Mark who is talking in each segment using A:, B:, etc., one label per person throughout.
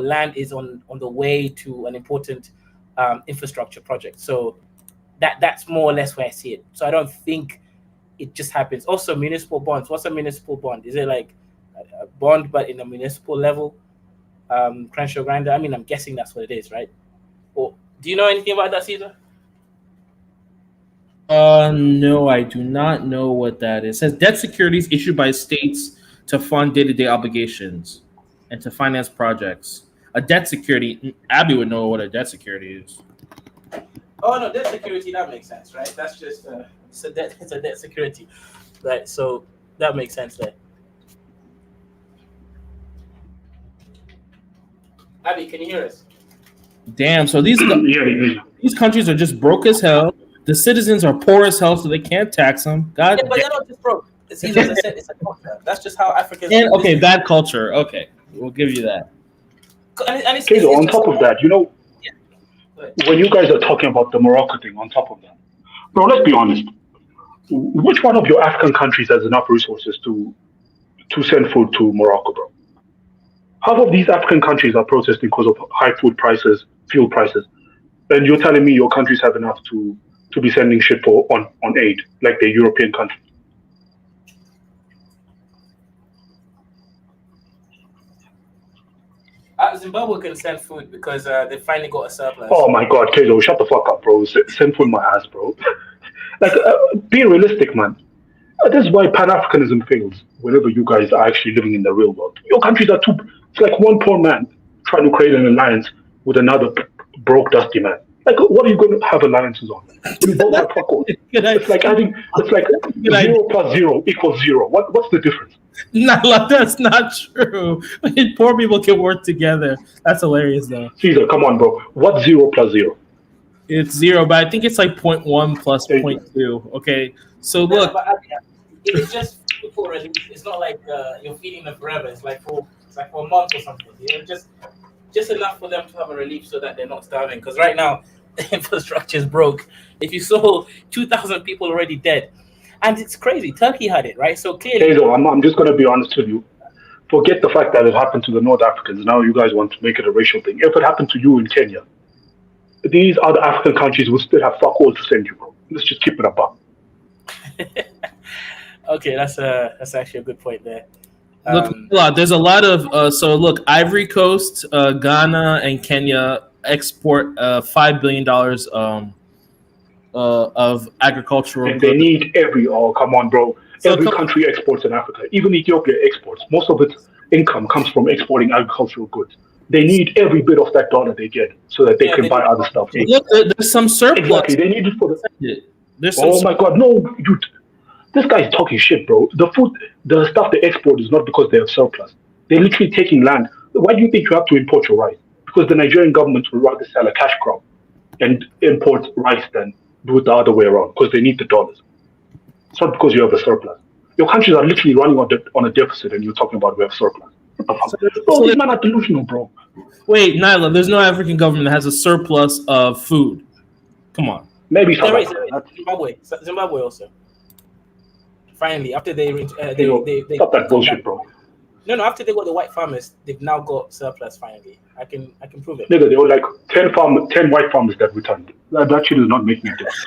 A: land is on the way to an important infrastructure project. So that's more or less where I see it. So I don't think it just happens. Also, municipal bonds. What's a municipal bond? Is it like a bond but in a municipal level? Crenshaw Grinder. I mean, I'm guessing that's what it is, right? Or do you know anything about that, Caesar?
B: No, I do not know what that is. It says debt securities issued by states to fund day-to-day obligations and to finance projects. A debt security, Abby would know what a debt security is.
A: Oh no, debt security, that makes sense, right? That's just it's a debt security, right? So that makes sense there. Abby, can you hear us?
B: Damn, so these countries are just broke as hell. The citizens are poor as hell, so they can't tax them. God,
A: yeah, but they're not just broke. It's as I said, it's a culture. That's just how Africans.
B: And okay, bad culture. Okay, we'll give you that.
A: And it's
C: on top of that, when you guys are talking about the Morocco thing, on top of that, bro, let's be honest. Which one of your African countries has enough resources to send food to Morocco, bro? Half of these African countries are protesting because of high food prices, fuel prices, and you're telling me your countries have enough to be sending shit on aid, like the European countries.
A: Zimbabwe can send food because they finally got a surplus.
C: Oh my God, Kezo, shut the fuck up, bro. Send food my ass, bro. Like, be realistic, man. This is why Pan-Africanism fails whenever you guys are actually living in the real world. Your countries are it's like one poor man trying to create an alliance with another broke, dusty man. Like, what are you going to have alliances on? You both have fuck all. It's like 0 plus 0 equals 0. What's the difference?
B: No, that's not true. Poor people can work together. That's hilarious, though.
C: Caesar, come on, bro. What's 0 plus 0?
B: It's 0, but I think it's like 0.1 plus 0.2. Okay, so look.
A: It's just for relief. It's not like you're feeding them forever. It's like for a month or something. Just enough for them to have a relief so that they're not starving. Because right now, the infrastructure is broke. If you saw 2,000 people already dead, and it's crazy. Turkey had it, right? So clearly,
C: Hazel, I'm just going to be honest with you. Forget the fact that it happened to the North Africans. Now you guys want to make it a racial thing. If it happened to you in Kenya, these other African countries would still have fuck all to send you, bro. Let's just keep it above.
A: Okay, that's actually a good point there.
B: Look, there's a lot of so look, Ivory Coast, Ghana, and Kenya export $5 billion of agricultural.
C: And they need come on, bro. Every country exports in Africa. Even Ethiopia exports. Most of its income comes from exporting agricultural goods. They need every bit of that dollar they get so that they can buy other stuff.
B: Look, there's some surplus.
C: Exactly, they need it for the. My God, no, dude. This guy is talking shit, bro. The stuff they export is not because they have surplus. They're literally taking land. Why do you think you have to import your rice? Because the Nigerian government would rather sell a cash crop and import rice than do it the other way around because they need the dollars. It's not because you have a surplus. Your countries are literally running on a deficit and you're talking about we have surplus. Oh, these men are delusional, bro.
B: Wait, Nyla, there's no African government that has a surplus of food. Come on.
C: Maybe
A: Zimbabwe also. Finally, after they
C: stop that bullshit, bro.
A: No, after they got the white farmers, they've now got surplus. Finally, I can prove it.
C: Nigga, they were like 10 white farmers that returned. That actually is not making a difference.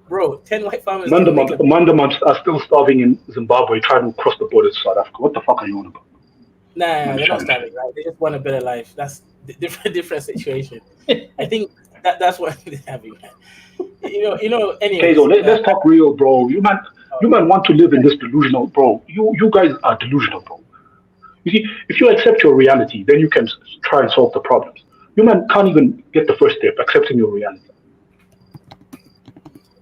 A: Bro, 10 white farmers.
C: Mandamans are still starving in Zimbabwe, trying to cross the border to South Africa. What the fuck are you on about?
A: Nah, they're not starving, right? They just want a better life. That's different situation. I think that's what they're having. Anyway.
C: Okay, so let's talk real, bro. You man want to live in this delusional, bro. You guys are delusional, bro. You see, if you accept your reality, then you can try and solve the problems. You man can't even get the first step, accepting your reality.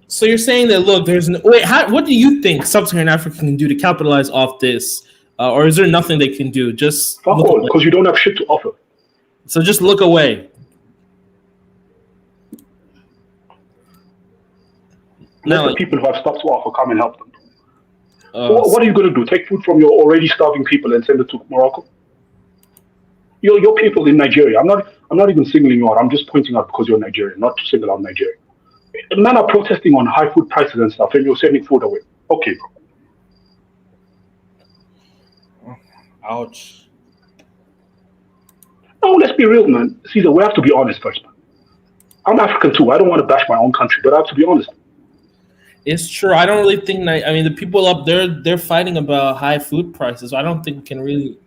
B: So you're saying that, look, what do you think Sub-Saharan Africa can do to capitalize off this? Or is there nothing they can do? Just
C: fuck all, because you don't have shit to offer.
B: So just look away.
C: Let the people who have stuff to offer come and help them. What are you going to do? Take food from your already starving people and send it to Morocco? Your people in Nigeria. I'm not even singling you out. I'm just pointing out because you're Nigerian, not to single out Nigeria. Men are protesting on high food prices and stuff, and you're sending food away. Okay, bro.
B: Ouch.
C: No, let's be real, man. Caesar, we have to be honest first, man. I'm African too. I don't want to bash my own country, but I have to be honest.
B: It's true. I don't really think that. I mean, the people up there, they're fighting about high food prices. So I don't think we can really,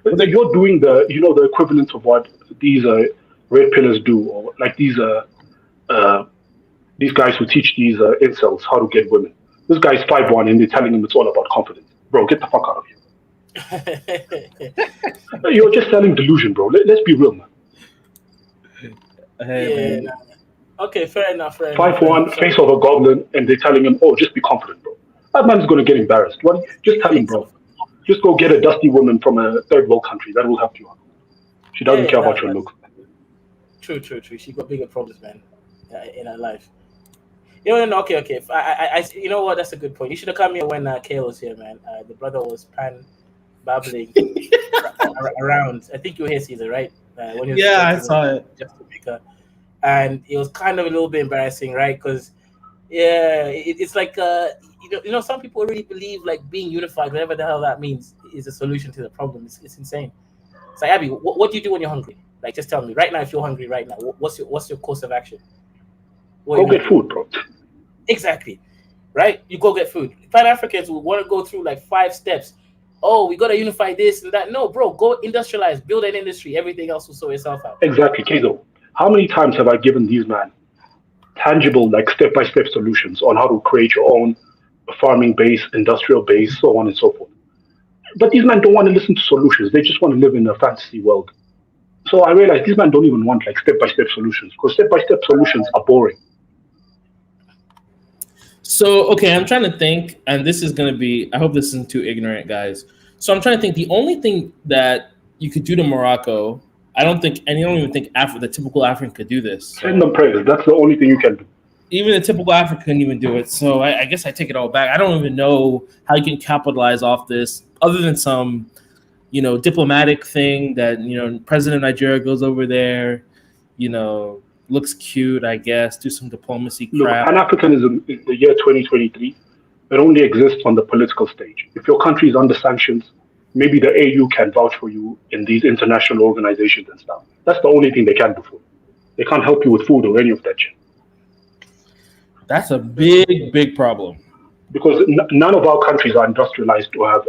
C: But you're doing the equivalent of what these red pillars do, or like these guys who teach these incels how to get women. This guy's 5'1" and they're telling him it's all about confidence. Bro, get the fuck out of here. You're just selling delusion, bro. Let's be real, man.
B: Hey,
A: yeah. Okay, fair enough.
C: 5'1", face of a goblin, and they're telling him, "Oh, just be confident, bro." That man's gonna get embarrassed. What? Just tell him, bro. Just go get a dusty woman from a third world country. That will help you out. She doesn't care about your look.
A: True. She got bigger problems, man, in her life. No, okay. I you know what? That's a good point. You should have come here when Kale was here, man. The brother was babbling around. I think you were here, Caesar, right?
B: When he was I saw it.
A: Just to make her. And it was kind of a little bit embarrassing, right? Because it's like some people really believe like being unified, whatever the hell that means, is a solution to the problem. It's insane. It's like, Abby, what do you do when you're hungry? Like, just tell me right now. If you're hungry right now, what's your course of action?
C: Go get food, bro.
A: Exactly, right? You go get food. Pan Africans will want to go through like 5 steps. Oh, we gotta unify this and that. No, bro, go industrialize, build an industry. Everything else will sort itself out.
C: Exactly, Kezo. How many times have I given these men tangible, like step-by-step solutions on how to create your own farming base, industrial base, so on and so forth? But these men don't want to listen to solutions. They just want to live in a fantasy world. So I realize these men don't even want like step-by-step solutions, because step-by-step solutions are boring.
B: So, okay, I'm trying to think, and this is going to be, I hope this isn't too ignorant, guys. So I'm trying to think, the only thing that you could do to Morocco, I don't even think the typical African could do this. So.
C: Send them prayers. That's the only thing you can do.
B: Even the typical African couldn't even do it. So I guess I take it all back. I don't even know how you can capitalize off this, other than some, diplomatic thing that, President of Nigeria goes over there, looks cute, I guess, do some diplomacy crap.
C: Pan-Africanism in the year 2023, it only exists on the political stage. If your country is under sanctions, maybe the AU can vouch for you in these international organizations and stuff. That's the only thing they can do for you. They can't help you with food or any of that shit.
B: That's a big problem.
C: Because none of our countries are industrialized or have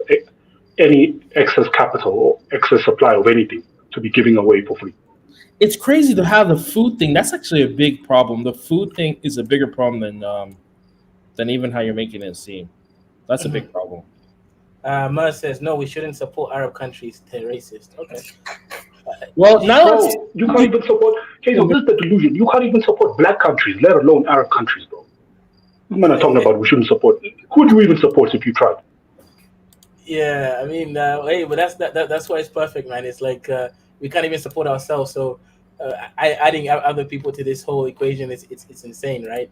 C: any excess capital or excess supply of anything to be giving away for free.
B: It's crazy to have the food thing. That's actually a big problem. The food thing is a bigger problem than even how you're making it seem. That's a big problem.
A: Mer says, no, we shouldn't support Arab countries. They're racist. Okay.
B: Well, now
C: you can't even support. This is the delusion. You can't even support black countries, let alone Arab countries, bro. These men are talking about we shouldn't support. Who would you even support if you tried?
A: Yeah, I mean, hey, but that's why it's perfect, man. It's like we can't even support ourselves. So adding other people to this whole equation it's insane, right?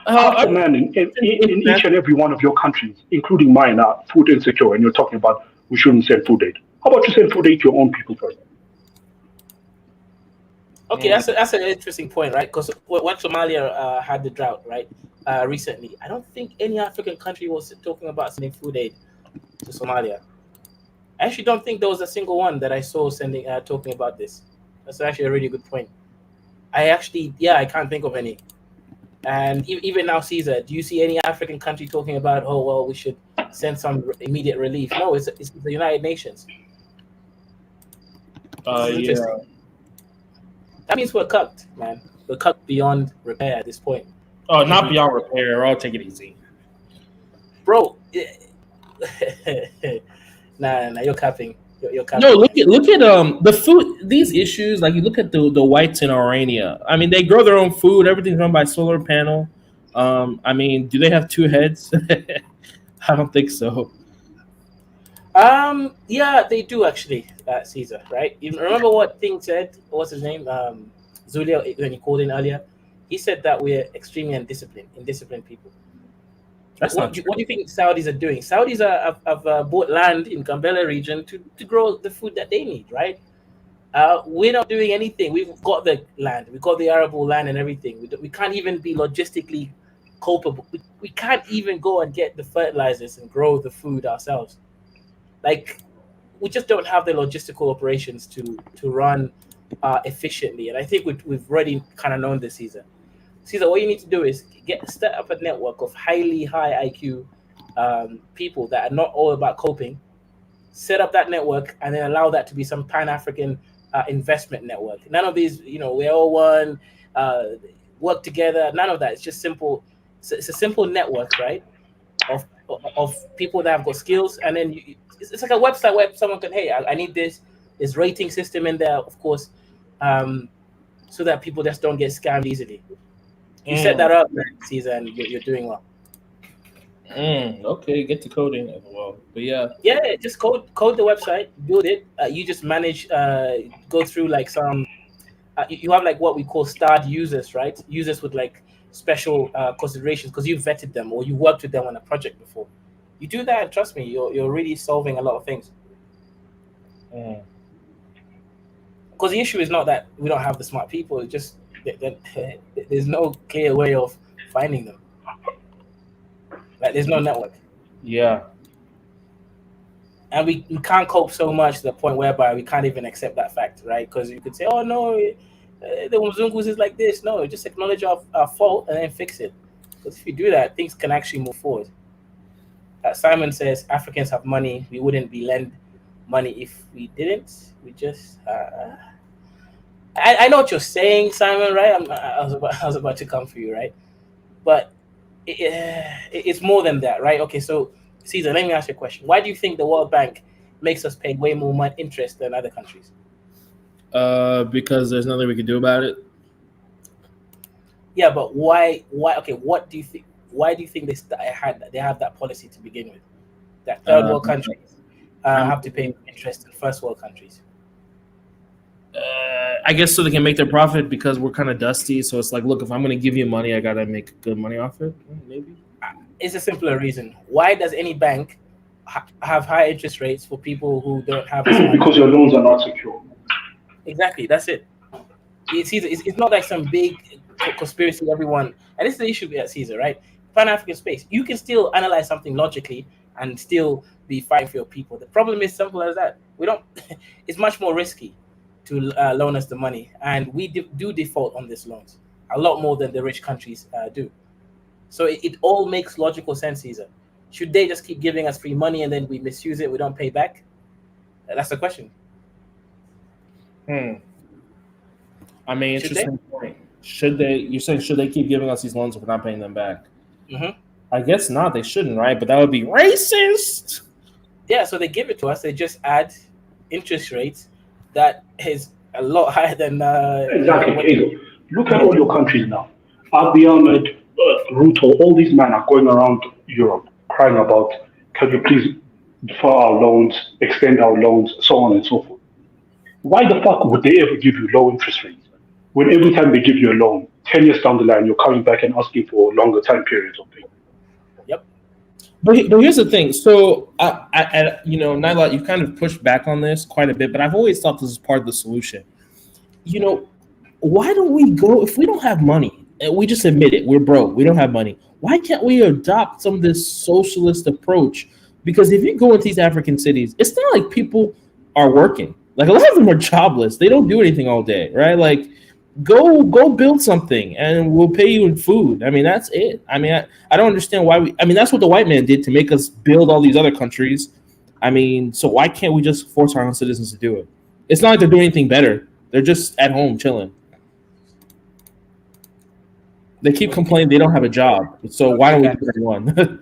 C: Man, in each and every one of your countries, including mine, are food insecure, and you're talking about we shouldn't send food aid. How about you send food aid to your own people first?
A: Okay, that's an interesting point, right? Because when Somalia had the drought, right, recently, I don't think any African country was talking about sending food aid to Somalia. I actually don't think there was a single one that I saw talking about this. That's actually a really good point. I can't think of any. And even now, Caesar, do you see any African country talking about, oh, well, we should send some immediate relief? No, it's the United Nations.
B: Yeah.
A: That means we're cucked, man. We're cucked beyond repair at this point.
B: Oh, not beyond repair. I'll take it easy.
A: Bro. Nah, you're capping. You're capping.
B: No, look at the food. These issues, like you look at the whites in Orania. I mean, they grow their own food. Everything's run by solar panel. I mean, do they have 2 heads? I don't think so.
A: Yeah, they do actually, Caesar. Right? You remember what Thing said? What's his name? Zulia, when he called in earlier, he said that we're extremely indisciplined people. What do you think Saudis are doing? Saudis have bought land in Gambela region to grow the food that they need, right? We're not doing anything. We've got the land. We've got the arable land and everything. We can't even be logistically culpable. We can't even go and get the fertilizers and grow the food ourselves. Like, we just don't have the logistical operations to run efficiently. And I think we've already kind of known this season. Caesar, what you need to do is set up a network of highly high IQ people that are not all about coping. Set up that network and then allow that to be some Pan-African investment network. None of these, we're all one, work together. None of that. It's just simple. It's a simple network, right? Of people that have got skills, and then it's like a website where someone can, hey, I need this. There's rating system in there, of course, so that people just don't get scammed easily. You set that up, Caesar, and you're doing well.
B: Okay, get to coding as well. But yeah,
A: just code the website, build it. You just manage, go through like some. You have like what we call starred users, right? Users with like special considerations because you vetted them or you worked with them on a project before. You do that, trust me, you're really solving a lot of things. Because the issue is not that we don't have the smart people. It's just there's no clear way of finding them. Like there's no network.
B: Yeah.
A: And we can't cope so much to the point whereby we can't even accept that fact, right? Because you could say, oh no, the Mzungus is like this. No, just acknowledge our fault and then fix it. Because if you do that, things can actually move forward. Simon says Africans have money. We wouldn't be lend money if we didn't. We just. I know what you're saying, Simon. Right? I was about to come for you, right? But it's more than that, right? Okay, so Caesar, let me ask you a question. Why do you think the World Bank makes us pay way more interest than other countries?
B: Because there's nothing we can do about it.
A: Yeah, but why? Okay, what do you think? Why do you think they have that policy to begin with? That third world countries have to pay interest in first world countries.
B: I guess so they can make their profit because we're kind of dusty. So it's like, look, if I'm going to give you money, I got to make good money off it. Maybe.
A: It's a simpler reason. Why does any bank have high interest rates for people who don't have?
C: Because your loans are not secure.
A: Exactly, that's it. It's not like some big conspiracy. Everyone, and this is the issue at Caesar, right? Pan-African space. You can still analyze something logically and still be fighting for your people. The problem is simple as that. We don't. It's much more risky to loan us the money, and we do default on these loans a lot more than the rich countries do. So it all makes logical sense, Caesar. Should they just keep giving us free money and then we misuse it, we don't pay back? That's the question.
B: I mean, interesting point. Should they? You're saying should they keep giving us these loans if we're not paying them back?
A: Mm-hmm.
B: I guess not. They shouldn't, right? But that would be racist.
A: Yeah. So they give it to us. They just add interest rates that is a lot higher than.
C: Exactly. Look at all your countries now. Abiy Ahmed, Ruto, all these men are going around Europe crying about, can you please defer our loans, extend our loans, so on and so forth. Why the fuck would they ever give you low interest rates when every time they give you a loan, 10 years down the line, you're coming back and asking for longer time periods of payment?
A: Yep.
B: But here's the thing. So, Nyla, you've kind of pushed back on this quite a bit, but I've always thought this is part of the solution. Why don't we go, if we don't have money, and we just admit it, we're broke, we don't have money, why can't we adopt some of this socialist approach? Because if you go into these African cities, it's not like people are working. Like a lot of them are jobless. They don't do anything all day, right? Like go build something and we'll pay you in food. I mean, that's it. I mean, I don't understand why that's what the white man did to make us build all these other countries. I mean, so why can't we just force our own citizens to do it? It's not like they're doing anything better. They're just at home chilling. They keep complaining they don't have a job. So why don't we do one?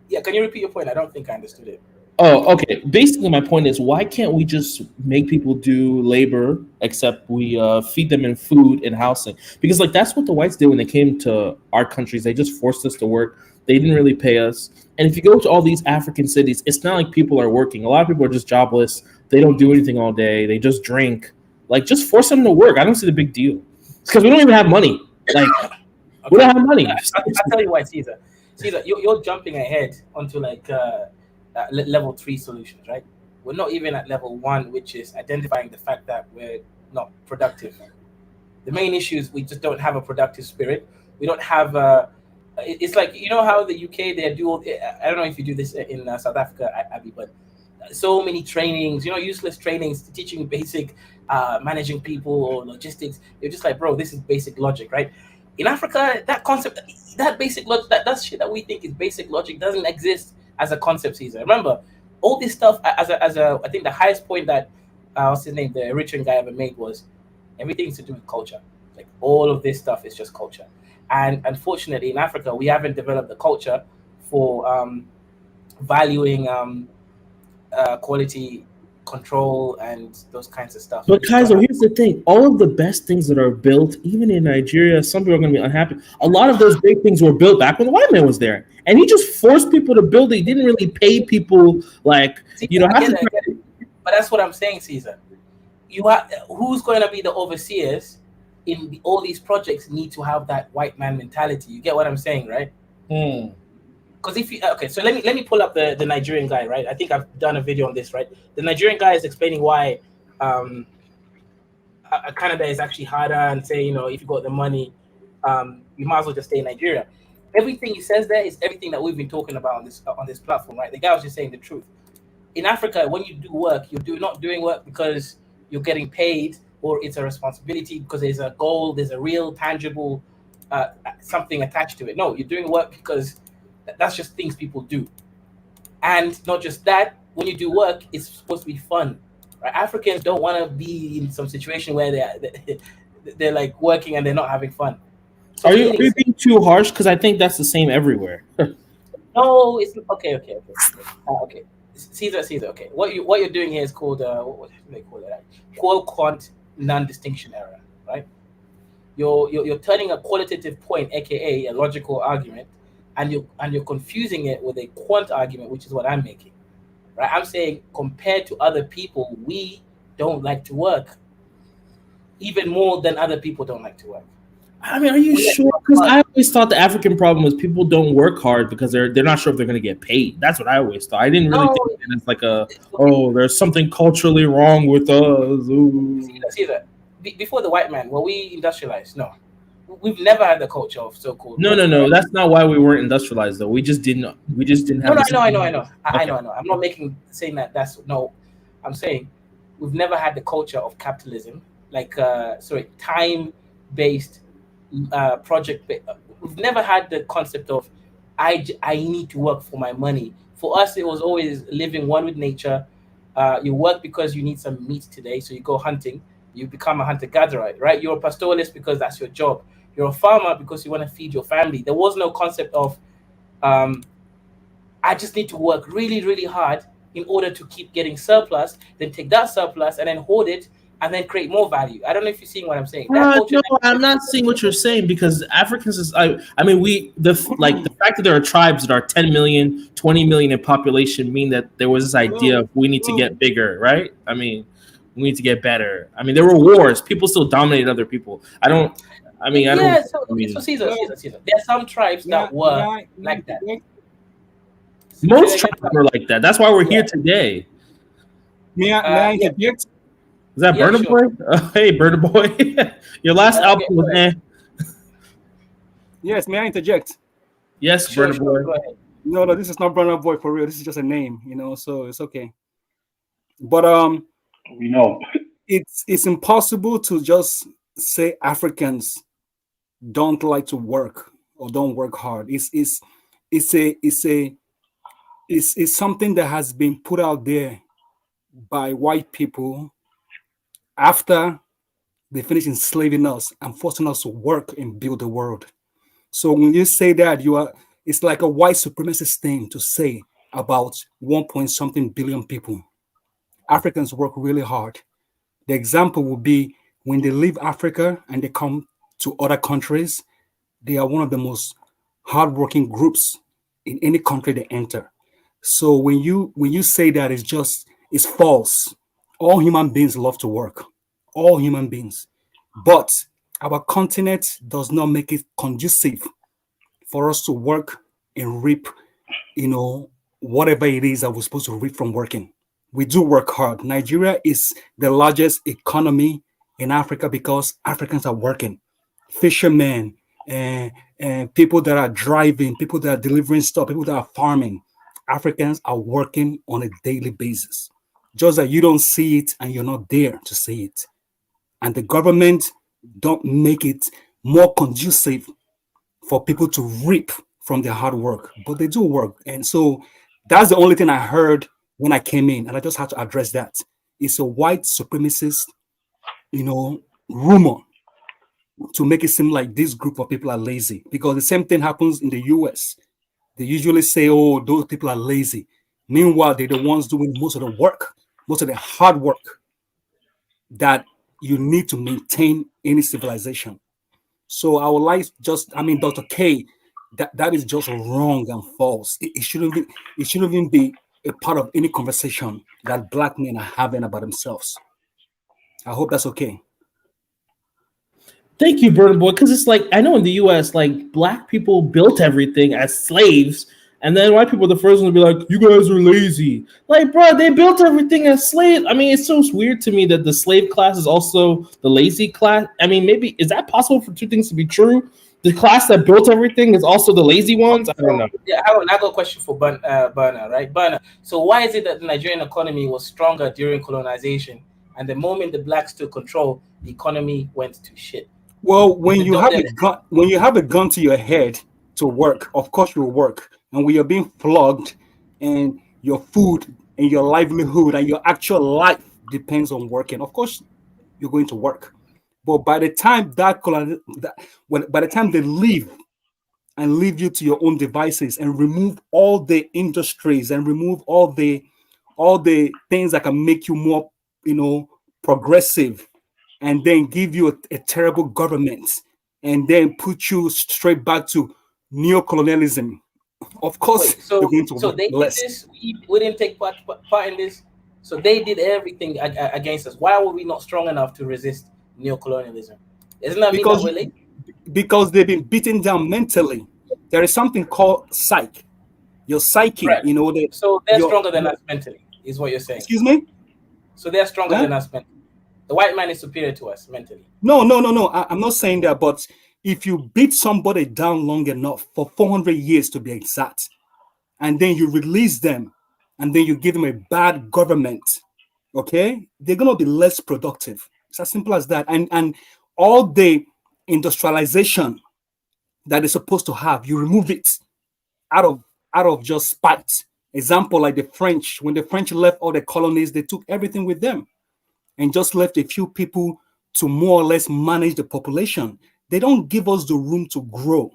A: Yeah, can you repeat your point? I don't think I understood it.
B: Oh, okay. Basically, my point is, why can't we just make people do labor, except we feed them in food and housing? Because, that's what the whites did when they came to our countries. They just forced us to work. They didn't really pay us. And if you go to all these African cities, it's not like people are working. A lot of people are just jobless. They don't do anything all day. They just drink. Just force them to work. I don't see the big deal. It's because we don't even have money. Okay. We don't have money.
A: I'll tell you why, Caesar. Caesar, you're jumping ahead onto level 3 solutions, right? We're not even at level 1, which is identifying the fact that we're not productive. The main issue is we just don't have a productive spirit. We don't have it's like, how the UK, they do, I don't know if you do this in South Africa, Abby, but so many trainings, useless trainings teaching basic managing people or logistics. You're just like, bro, this is basic logic, right? In Africa, that concept, that basic logic, that shit that we think is basic logic doesn't exist as a concept, Caesar. Remember, all this stuff I think the highest point that what's his name, the Richard guy ever made was everything's to do with culture. Like all of this stuff is just culture. And unfortunately, in Africa, we haven't developed the culture for valuing quality control and those kinds of stuff.
B: But Kaiser, here's the thing: all of the best things that are built, even in Nigeria, some people are going to be unhappy. A lot of those big things were built back when the white man was there, and he just forced people to build it. He didn't really pay people, like,
A: See, I get it. But that's what I'm saying, Caesar. Who's going to be the overseers in all these projects? Need to have that white man mentality. You get what I'm saying, right? Because if you so let me pull up the Nigerian guy, right? I think I've done a video on this, right? The Nigerian guy is explaining why Canada is actually harder, and say, if you got the money, you might as well just stay in Nigeria. Everything he says there is everything that we've been talking about on this platform, right? The guy was just saying the truth. In Africa, when you do work, you're not doing work because you're getting paid or it's a responsibility, because there's a goal, there's a real tangible something attached to it. No, you're doing work because that's just things people do. And not just that, when you do work, it's supposed to be fun, right? Africans don't want to be in some situation where they're like working and they're not having fun. So
B: are you being too harsh? Because I think that's the same everywhere.
A: No, it's okay. Okay. Caesar. Okay. What you're doing here is called what do they call it? Qual-quant non-distinction error, right? You're turning a qualitative point, aka a logical argument, and you're confusing it with a quant argument, which is what I'm making, right? I'm saying compared to other people, we don't like to work even more than other people don't like to work.
B: I mean, are you sure? Because I always thought the African problem was people don't work hard because they're not sure if they're going to get paid. That's what I always thought. I didn't really think it's like there's something culturally wrong with us.
A: See that. Before the white man, were we industrialized? No. We've never had the culture of so-called.
B: No. That's not why we weren't industrialized, though. We just didn't have.
A: No, I know. I know. I'm not saying that. I'm saying we've never had the culture of capitalism, like time-based, project. We've never had the concept of I need to work for my money. For us, it was always living one with nature. You work because you need some meat today, so you go hunting. You become a hunter-gatherer, right? You're a pastoralist because that's your job. You're a farmer because you want to feed your family. There was no concept of, I just need to work really, really hard in order to keep getting surplus, then take that surplus and then hoard it and then create more value. I don't know if you're seeing what I'm saying.
B: No, I'm not seeing what you're saying, because Africans is, the fact that there are tribes that are 10 million, 20 million in population mean that there was this idea of we need to get bigger, right? I mean, we need to get better. I mean, there were wars. People still dominated other people.
A: So Caesar. There are some tribes that were like that.
B: Most tribes were like that. That's why we're here today.
D: May I interject?
B: Is that Burna Boy? Hey, Burna Boy. Your last album was
D: Yes, may I interject?
B: Yes, Burna Boy.
A: Go ahead.
D: No, this is not Burna Boy for real. This is just a name, so it's okay. But
C: we know
D: it's impossible to just say Africans don't like to work or don't work hard. It's something that has been put out there by white people after they finish enslaving us and forcing us to work and build the world. So when you say that, it's like a white supremacist thing to say about 1 billion people. Africans work really hard. The example would be when they leave Africa and they come to other countries, they are one of the most hardworking groups in any country they enter. So when you say that, it's false. All human beings love to work. All human beings. But our continent does not make it conducive for us to work and reap, whatever it is that we're supposed to reap from working. We do work hard. Nigeria is the largest economy in Africa because Africans are working. Fishermen and people that are driving, people that are delivering stuff, people that are farming. Africans are working on a daily basis. Just that you don't see it and you're not there to see it. And the government don't make it more conducive for people to reap from their hard work, but they do work. And so that's the only thing I heard when I came in, and I just had to address that. It's a white supremacist, rumor to make it seem like this group of people are lazy, because the same thing happens in the US. They usually say, oh, those people are lazy. Meanwhile, they're the ones doing most of the work, most of the hard work that you need to maintain any civilization. So our life Dr. K, that is just wrong and false. It shouldn't even be a part of any conversation that Black men are having about themselves. I hope that's okay.
B: Thank you, Burna Boy, because it's like, I know in the US, like, Black people built everything as slaves, and then white people are the first one to be like, you guys are lazy. Like, bro, they built everything as slaves. I mean, it's so weird to me that the slave class is also the lazy class. I mean, maybe, is that possible for two things to be true? The class that built everything is also the lazy ones? I don't know.
A: Yeah, I got a question for Burna, right? Burna, so why is it that the Nigerian economy was stronger during colonization, and the moment the blacks took control, the economy went to shit?
D: Well, when you have a gun to your head to work, of course you'll work. And when you're being flogged, and your food and your livelihood and your actual life depends on working, of course you're going to work. But by the time by the time they leave and leave you to your own devices and remove all the industries and remove all the things that can make you more, progressive, and then give you a terrible government, and then put you straight back to neocolonialism, of course,
A: so
D: you're going to
A: so they
D: less.
A: did this. We didn't take part in this. So they did everything against us. Why were we not strong enough to resist neocolonialism? Isn't that mean that we're late?
D: Because they've been beaten down mentally. There is something called psyche. Your psyche,
A: Right. So they're stronger than us mentally, is what you're saying.
D: Excuse me?
A: So they're stronger than us mentally. The white man is superior to us mentally.
D: No. I'm not saying that, but if you beat somebody down long enough, for 400 years to be exact, and then you release them, and then you give them a bad government, okay, they're going to be less productive. It's as simple as that. And all the industrialization that they're supposed to have, you remove it out of just spite. Example, like the French. When the French left all the colonies, they took everything with them and just left a few people to more or less manage the population. They don't give us the room to grow.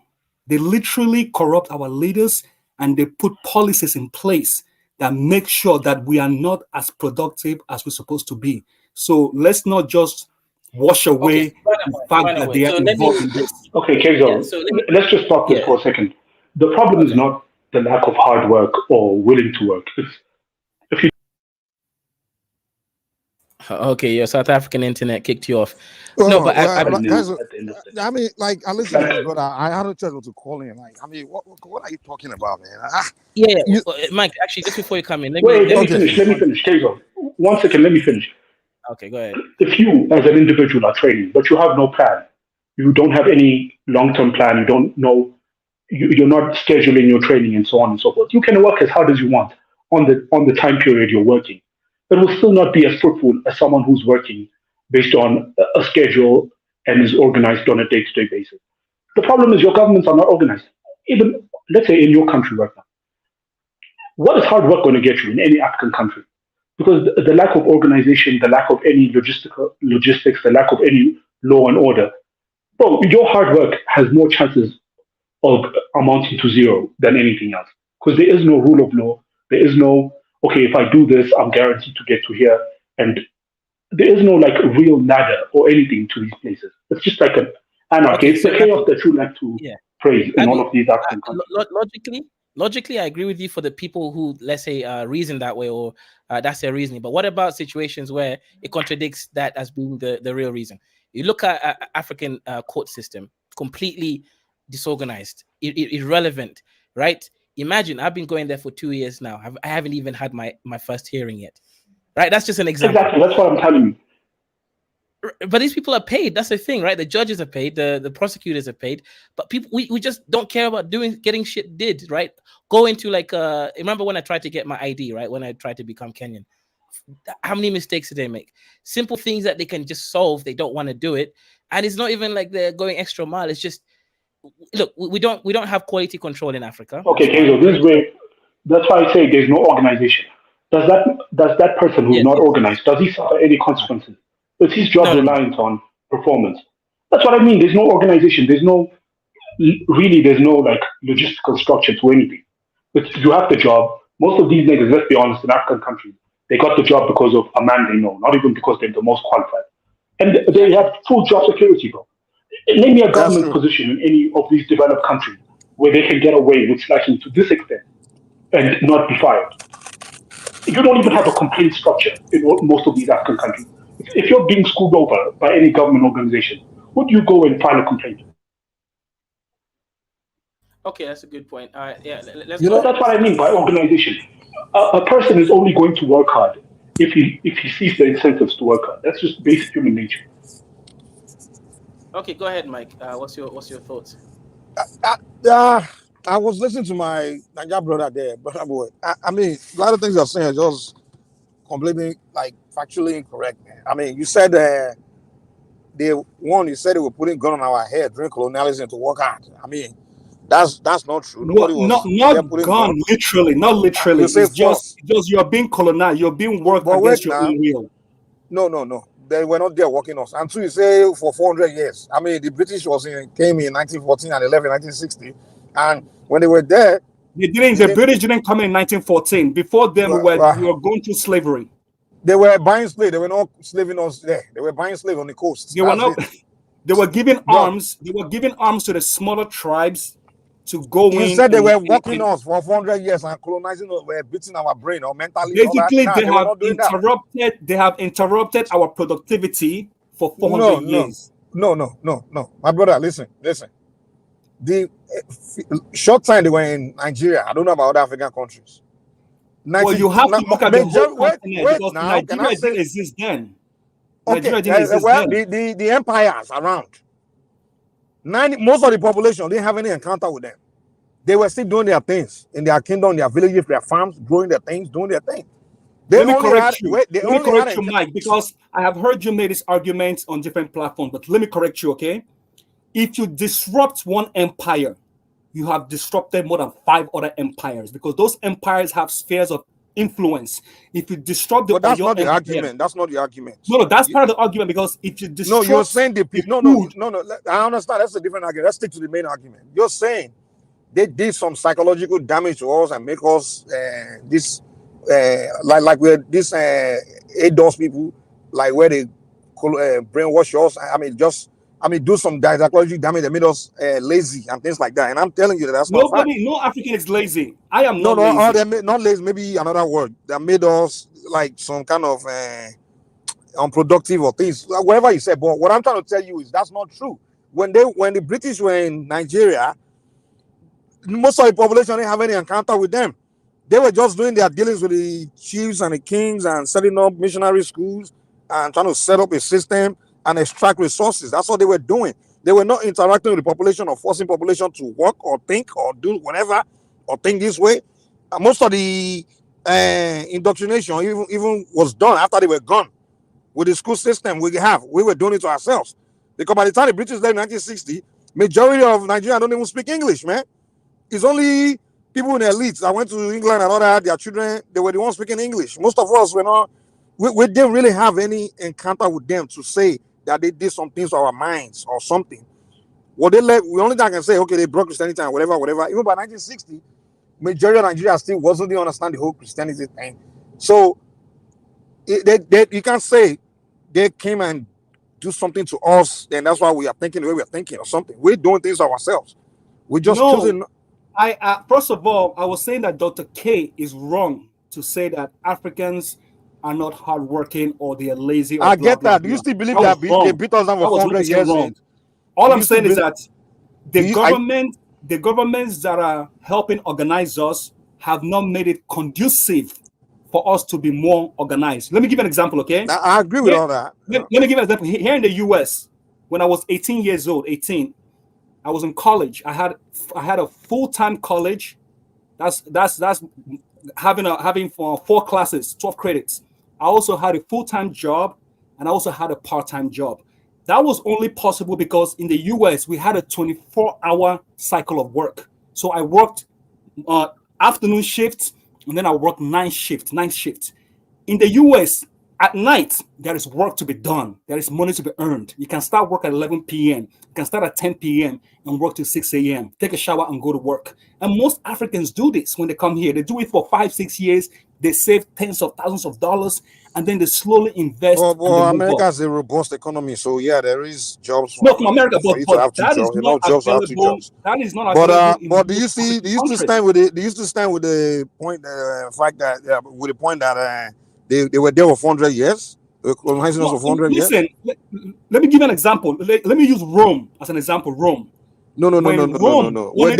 D: They literally corrupt our leaders, and they put policies in place that make sure that we are not as productive as we're supposed to be. So let's not just wash away the fact that they are involved in this.
C: Okay, Kezo, let's just stop this for a second. The problem is not the lack of hard work or willing to work. If you
A: Okay, your South African internet kicked you off.
E: Well,
A: no, but
E: I mean, like, I listen to this, but I had a chance to call in. Like, I mean, what are you talking about, man?
A: Mike, actually, just before you come in, let
C: me finish. Kezo, 1 second, let me finish.
A: Okay, go ahead.
C: If you, as an individual, are training, but you have no plan, you don't have any long-term plan, you don't know, you're not scheduling your training and so on and so forth, you can work as hard as you want on the time period you're working. It will still not be as fruitful as someone who's working based on a schedule and is organized on a day-to-day basis. The problem is your governments are not organized. Even, let's say, in your country right now. What is hard work going to get you in any African country? Because the lack of organization, the lack of any logistics, the lack of any law and order, well, your hard work has more chances of amounting to zero than anything else. Because there is no rule of law. There is no, okay, if I do this, I'm guaranteed to get to here. And there is no like real ladder or anything to these places. It's just like an anarchy. It's the chaos that you like to praise in all of these African countries.
A: Logically, I agree with you for the people who, let's say, reason that way, or that's their reasoning. But what about situations where it contradicts that as being the real reason? You look at African court system, completely disorganized, irrelevant, right? Imagine, I've been going there for 2 years now. I haven't even had my first hearing yet, right? That's just an example.
C: Exactly, that's what I'm telling you.
A: But these people are paid. That's the thing, right? The judges are paid, the prosecutors are paid, but people we just don't care about getting shit did, right? Go into like remember when I tried to get my ID, right? When I tried to become Kenyan. How many mistakes did they make? Simple things that they can just solve, they don't want to do it. And it's not even like they're going extra mile. It's just look, we don't have quality control in Africa.
C: Okay, Kenzo, this is where that's why I say there's no organization. Does that person who's not organized, does he suffer any consequences? Is his job reliant on performance? That's what I mean. There's no organization. There's no like logistical structure to anything. But you have the job. Most of these niggas, let's be honest, in African countries, they got the job because of a man they know, not even because they're the most qualified. And they have full job security, bro. Name me a government position in any of these developed countries where they can get away with slacking to this extent and not be fired. You don't even have a complaint structure in most of these African countries. If you're being screwed over by any government organization, would you go and file a complaint?
A: Okay, that's a good point. All right, yeah, let's
C: that's what I mean by organization. A person is only going to work hard if he sees the incentives to work hard. That's just basic human nature.
A: Okay, go ahead, Mike. What's your thoughts?
E: I was listening to my Niger brother there, brother boy. I mean, a lot of things you're saying are just completely like factually incorrect, man. I mean, you said you said they were putting gun on our head during colonialism to work hard. I mean, that's not true.
D: Nobody was not literally, not literally. It's just you're being colonized, you're being worked against your own will.
E: No. They were not there working us. And so you say for 400 years. I mean, the British came in 1914 and 1960. And when they were there,
D: the British didn't come in 1914. Before them, we were going through slavery.
E: They were buying slaves. They were not slaving us there. They were buying slaves on the coast.
D: They were not. They were giving arms. They were giving arms to the smaller tribes to go in.
E: You said they were working us for 400 years and colonizing us. Were beating our brain or mentally.
D: Basically, they have interrupted our productivity for 400 years.
E: No. My brother, listen. The short time they were in Nigeria. I don't know about other African countries.
D: Well, you have to look at the whole continent because Nigeria didn't exist then.
E: Okay, the empires around. Most of the population didn't have any encounter with them. They were still doing their things in their kingdom, their villages, their farms, growing their things, doing their thing.
D: Let me correct you, Mike, because I have heard you make this argument on different platforms, but let me correct you, okay? If you disrupt one empire, you have disrupted more than 5 other empires because those empires have spheres of influence. If you disrupt the,
E: but that's not the argument. That's not the argument.
D: No, that's part of the argument because if you disrupt,
E: you're saying no. I understand. That's a different argument. Let's stick to the main argument. You're saying they did some psychological damage to us and make us like we're this ADOS people, like where they brainwash us. Do some psychological damage that made us lazy and things like that. And I'm telling you that that's not fact.
D: No African is lazy. I am not
E: lazy. Not lazy, maybe another word that made us like some kind of unproductive or things, whatever you said. But what I'm trying to tell you is that's not true. When the British were in Nigeria, most of the population didn't have any encounter with them. They were just doing their dealings with the chiefs and the kings and setting up missionary schools and trying to set up a system and extract resources. That's what they were doing. They were not interacting with the population or forcing population to work or think or do whatever or think this way. Most of the indoctrination even was done after they were gone. With the school system we were doing it to ourselves. Because by the time the British left in 1960, majority of Nigerians don't even speak English, man. It's only people in the elites that went to England and all that, their children, they were the ones speaking English. Most of us were not, we didn't really have any encounter with them to say that they did some things to our minds or something. What they left, we only thing I can say, okay, they brought Christianity and whatever. Even by 1960, majority of Nigeria still wasn't understand the whole Christianity thing. So you can't say they came and do something to us, then that's why we are thinking the way we are thinking or something. We're doing things ourselves. We just choosing.
D: First of all, I was saying that Dr. K is wrong to say that Africans are not hardworking or they are lazy. Or
E: I get that. Do you still believe that they beat us down for 400 years?
D: All I'm saying is that the governments that are helping organize us have not made it conducive for us to be more organized. Let me give you an example, okay?
E: I agree with all that.
D: Let me give you an example. Here in the US, when I was 18 years old, I was in college. I had a full-time college. That's having 4 classes, 12 credits. I also had a full-time job, and I also had a part-time job. That was only possible because in the US we had a 24-hour cycle of work. So I worked afternoon shifts, and then I worked night shift. In the US, at night, there is work to be done. There is money to be earned. You can start work at 11 p.m. You can start at 10 p.m. and work till 6 a.m. Take a shower and go to work. And most Africans do this when they come here. They do it for 5-6 years. They save tens of thousands of dollars, and then they slowly invest.
E: Well, America has a robust economy, so yeah, there is jobs.
D: No, from America, but that is not available. That is not available.
E: But do you still stand with the point, fact that with the point that they were there for 400 years, colonizing us for 400 years?
D: Listen, let me give you an example. Let me use Rome as an example. Rome.
E: No. Were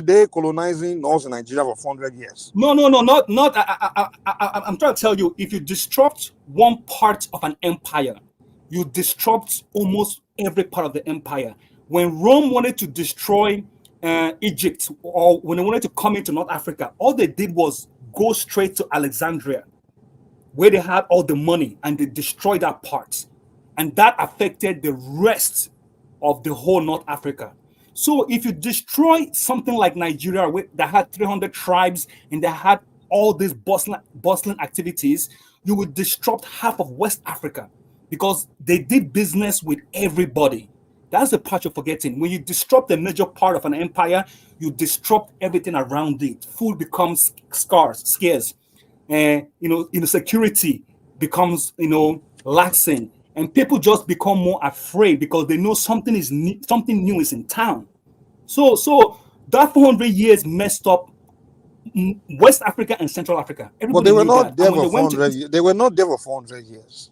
E: they colonizing us in Nigeria for 400 years?
D: No, not. I'm trying to tell you, if you disrupt one part of an empire, you disrupt almost every part of the empire. When Rome wanted to destroy Egypt, or when they wanted to come into North Africa, all they did was go straight to Alexandria, where they had all the money, and they destroyed that part. And that affected the rest of the whole North Africa. So if you destroy something like Nigeria that had 300 tribes and that had all these bustling activities, you would disrupt half of West Africa because they did business with everybody. That's the part you're forgetting. When you disrupt a major part of an empire, you disrupt everything around it. Food becomes scarce. Security becomes, laxing. And people just become more afraid because they know something new is in town. So that 400 years messed up West Africa and Central Africa.
E: But they were not there for 400 years. They were not there for 400 years.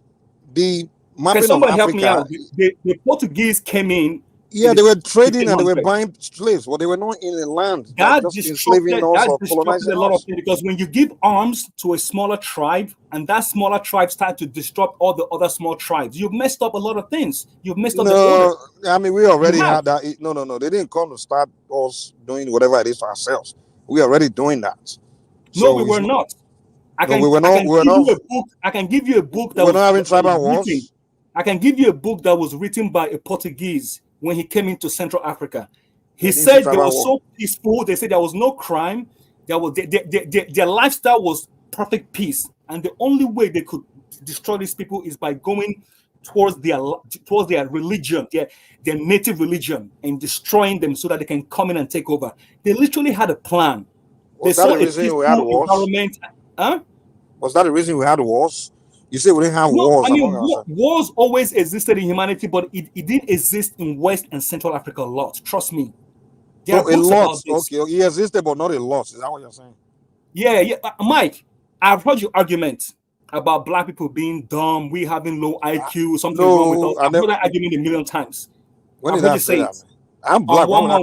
E: The mapping of Africa. Help me out.
D: The Portuguese came in.
E: Yeah, they were trading and they were buying slaves, but they were not in the land.
D: That disrupted a lot of things, because when you give arms to a smaller tribe and that smaller tribe starts to disrupt all the other small tribes, you've messed up a lot of things. You've messed up the order.
E: I mean, we already had that. No. They didn't come to start us doing whatever it is for ourselves. We are already doing that.
D: No, we were not. I can give you a book that
E: we're not having tribal wars.
D: I can give you a book that was written by a Portuguese when he came into Central Africa. He said they were so peaceful. They said there was no crime. Their lifestyle was perfect peace. And the only way they could destroy these people is by going towards their religion, their native religion, and destroying them so that they can come in and take over. They literally had a plan.
E: Was that the reason we had wars? Was that the reason we had wars? You say we didn't have wars.
D: I mean, wars always existed in humanity, but it didn't exist in West and Central Africa a lot. Trust me.
E: A lot. Okay, it existed, but not a lot. Is that what you're saying?
D: Yeah. Mike, I've heard your argument about black people being dumb, we having low IQ, something wrong with us. I've heard that argument a million times.
E: When did I say that? I'm black.
D: On one man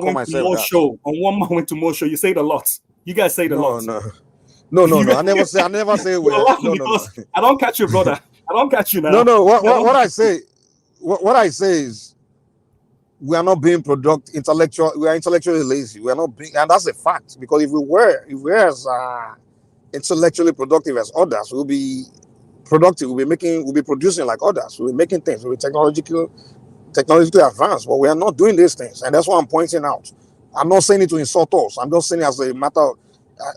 D: went to more show. You say it a lot. You guys say it a lot.
E: No. I never say well. No.
D: I don't catch you, brother. I don't catch you now.
E: No. What I say is we are not being intellectual. We are intellectually lazy. We are not being, and that's a fact. Because if we were as intellectually productive as others, we'll be productive. We'll be producing like others. We'll be making things. We'll be technologically advanced. But we are not doing these things, and that's what I'm pointing out. I'm not saying it to insult us. I'm just saying as a matter of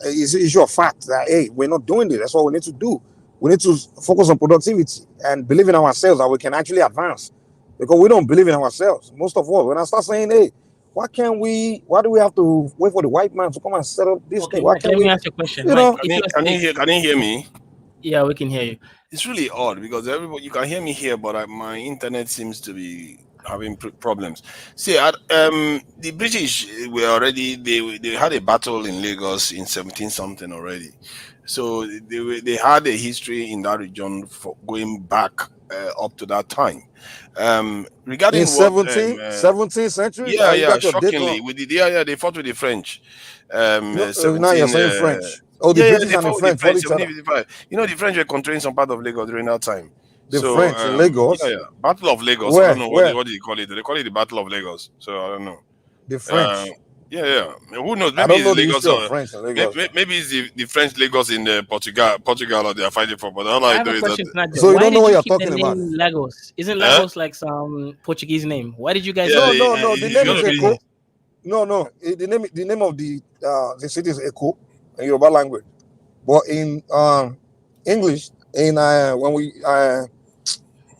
E: it's an issue of fact that, hey, we're not doing this. That's what we need to do. We need to focus on productivity and believe in ourselves that we can actually advance, because we don't believe in ourselves. Most of all, when I start saying, hey, why do we have to wait for the white man to come and set up this thing?
A: Let me ask you a question.
F: Can you hear me?
A: Yeah, we can hear you.
F: It's really odd because you can hear me here, but my internet seems to be having problems. See, the British were already they had a battle in Lagos in 17 something already, so they had a history in that region for going back up to that time. Regarding
E: in 17th century,
F: shockingly, they fought with the French.
E: Now you're saying French. Oh, the
F: Yeah,
E: British
F: they
E: and the
F: fought with the
E: French fought
F: French
E: each other.
F: 1755. You know, the French were controlling some part of Lagos during that time.
E: The
F: So
E: French in Lagos.
F: yeah, Battle of Lagos. I don't know
E: Where?
F: what do you call it. They call it the Battle of Lagos. So I don't know.
E: The
F: Uh,
E: French.
F: yeah. Who knows?
E: I
F: Maybe
E: don't know
F: it's
E: the
F: Lagos
E: history of
F: or
E: French in Lagos.
F: maybe it's the French Lagos in Portugal or they are fighting for. But all
A: I
F: I
A: have
F: know
A: a
F: is that
A: question for Nadia.
E: So you
A: Why
E: don't know
A: did
E: what
A: you
E: you're
A: keep the
E: talking about.
A: name Lagos? Isn't Lagos like some Portuguese name? Why did you guys
F: Yeah,
A: name
E: No. The name is
F: gonna be
E: Eko. No. The name of the city is Eko in Yoruba language. But in English, in when we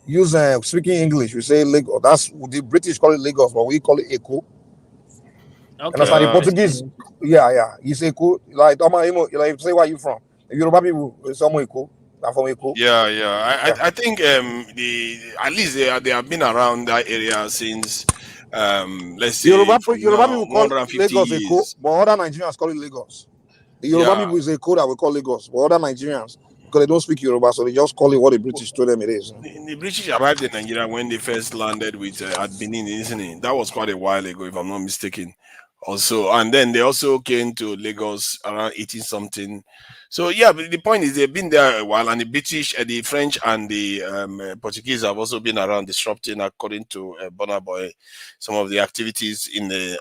E: use speaking English, we say Lagos. That's the British call it Lagos, but we call it Eko. And that's how the Portuguese. Yeah. You say Eko. Like say where you from? The Yoruba people, someone Eko. I'm from Eko.
F: Yeah. I think the at least they have been around that area since let's say
E: Yoruba
F: from now
E: people
F: more
E: call
F: than 50
E: Lagos Eko,
F: years.
E: but other Nigerians call it Lagos. The Yoruba
F: Yeah.
E: people is Eko that we call Lagos, but other Nigerians, because they don't speak Yoruba, so they just call it what the British told them it is.
F: The British arrived in Nigeria when they first landed with at Benin, isn't it? That was quite a while ago, if I'm not mistaken. Also, and then they also came to Lagos around 18 something. So yeah, but the point is they've been there a while, and the British, the French, and the Portuguese have also been around disrupting, according to Burna Boy, some of the activities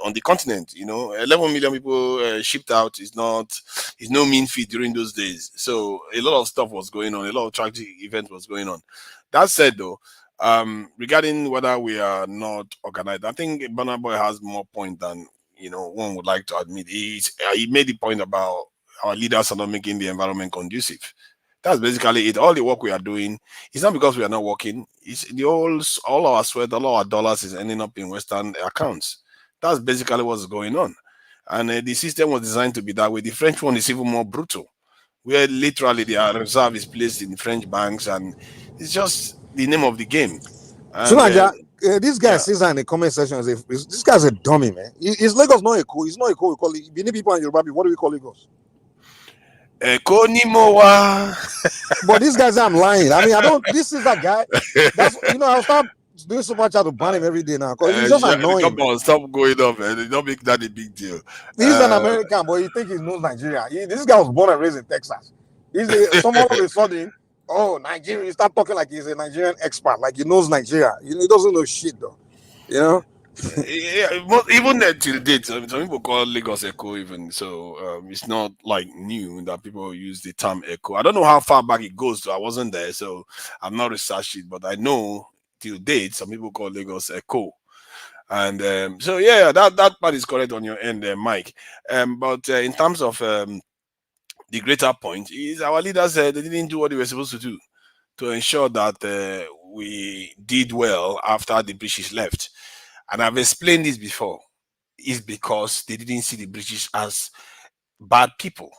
F: on the continent. 11 million people shipped out is no mean feat during those days. So a lot of stuff was going on, a lot of tragic events was going on. That said, though, regarding whether we are not organized, I think Burna Boy has more point than one would like to admit. He made the point about our leaders are not making the environment conducive. That's basically it. All the work we are doing is not because we are not working. It's all our sweat, all our dollars is ending up in Western accounts. That's basically what's going on. And the system was designed to be that way. The French one is even more brutal, where literally their reserve is placed in French banks, and it's just the name of the game.
E: So
F: And,
E: this guy says in the comment section, this guy's a dummy, man. Is Lagos not Eko? It's not Eko. We call it Benin people and Yoruba people. What do we call Lagos?
F: Eko Nimowa.
E: But these guys, I'm lying. I mean, I don't. This is that guy. That's I'll start doing so much to ban him every day now because he's just annoying.
F: Come on, stop going up, man. They don't make that a big deal.
E: He's an American, but you think he knows Nigeria. This guy was born and raised in Texas. Someone all of a sudden, Nigeria. You start talking like he's a Nigerian expert, like he knows Nigeria. He doesn't know shit though.
F: Even till date, some people call Lagos Echo even. So it's not like new that people use the term Echo. I don't know how far back it goes. I wasn't there, so I'm not researched it, but I know till date some people call Lagos Echo. And so yeah, that part is correct on your end, Mike. But in terms of the greater point is our leaders they didn't do what they were supposed to do to ensure that we did well after the British left. And I've explained this before. It's because they didn't see the British as bad people.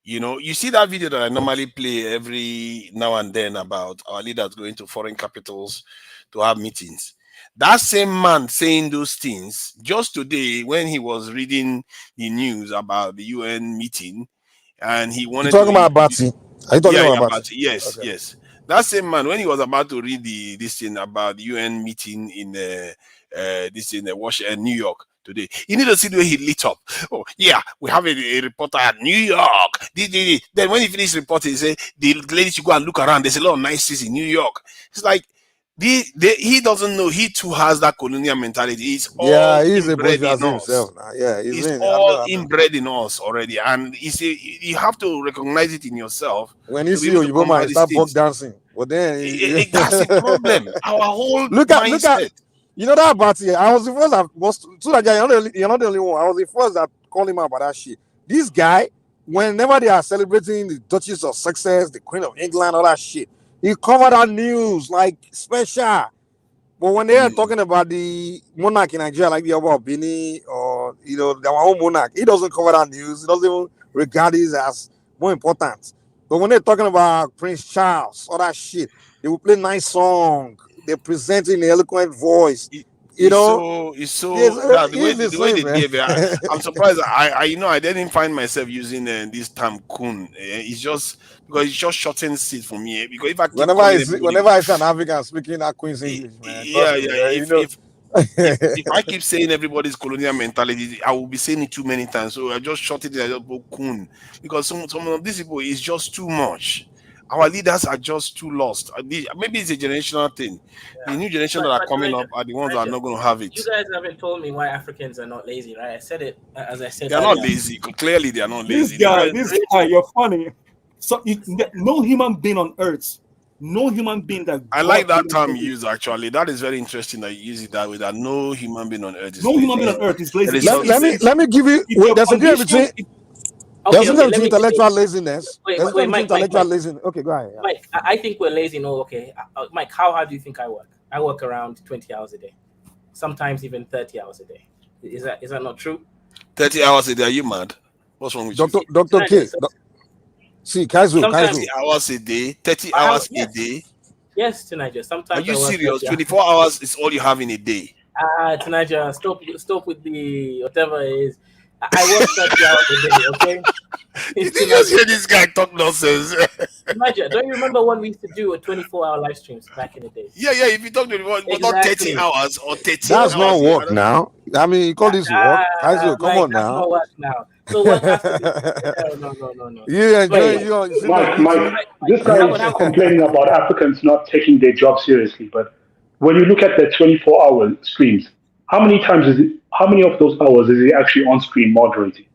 F: You see that video that I normally play every now and then about our leaders going to foreign capitals to have meetings. That same man saying those things just today when he was reading the news about the UN meeting, and he wanted
E: You're talking about Bati. Are you talking about Bati?
F: Yes,
E: okay.
F: Yes. That same man, when he was about to read this thing about the UN meeting in Washington, New York today, you need to see the way he lit up. Oh yeah, we have a reporter at New York. Then when he finished reporting, he said the lady should go and look around. There's a lot of nice things in New York. It's like he doesn't know. He too has that colonial mentality. He's
E: a bourgeoisie himself now. Yeah,
F: he's all inbred in us already, and you have to recognize it in yourself.
E: When you see you man start folk dancing, well then
F: that's the problem. Our whole
E: look at you know that about it. I was the first that was so that guy. You're not the only one. I was the first that called him out about that shit. This guy, whenever they are celebrating the Duchess of Sussex, the Queen of England, all that shit, he covered that news like special. But when they are talking about the monarch in Nigeria, like the about Benin or our own monarch, he doesn't cover that news. He doesn't even regard it as more important. But when they're talking about Prince Charles, all that shit, they will play nice song. They present in an eloquent voice.
F: The way they gave it. I'm surprised. I didn't find myself using this term "coon." It's just because it just shortens it for me. Because if I keep
E: whenever I see an African speaking that Queen's English, man,
F: If I keep saying everybody's colonial mentality, I will be saying it too many times. So I just short it. I just go coon because some of these people is just too much. Our leaders are just too lost. Maybe it's a generational thing. The new generation that are coming up are the ones that are not going to have it.
A: You guys haven't told me why Africans are not lazy, right? I said it as I said.
F: They are not lazy. Clearly, they are not lazy.
D: This guy, you're funny. So no human being on earth, no human being that.
F: I like that term you use. Actually, that is very interesting that you use it that way. That no human being on earth is lazy.
D: Human being on earth is lazy.
E: Let me give you. There's a difference between. There's a difference between intellectual laziness.
A: Wait, Mike.
E: Laziness. Okay, go ahead.
A: Yeah. Mike, I think we're lazy. No, okay. Mike, how hard do you think I work? I work around 20 hours a day, sometimes even 30 hours a day. Is that not true?
F: 30 hours a day? Are you mad? What's wrong with you?
E: Dr. K. See, Kaizu.
F: 30 hours a day. 30 hours a day.
A: Yes, Tanaja. Sometimes.
F: Are you serious? 24 hours is all you have in a day.
A: Tanaja, stop with the whatever it is. I work 30 hours a day, okay?
F: Did you just hear this guy talk nonsense?
A: Tanaja, don't you remember when we used to do a 24-hour live streams back in the day?
F: Yeah, if you talk to me, not 30 hours or 30
E: That's
F: hours.
E: not work now. I mean, you call this work? Kaizu, come on now.
A: Not work now. So what has to be? No.
E: You enjoy
C: Mike, this guy is complaining about Africans not taking their job seriously, but when you look at the 24-hour streams, how many of those hours is he actually on screen moderating?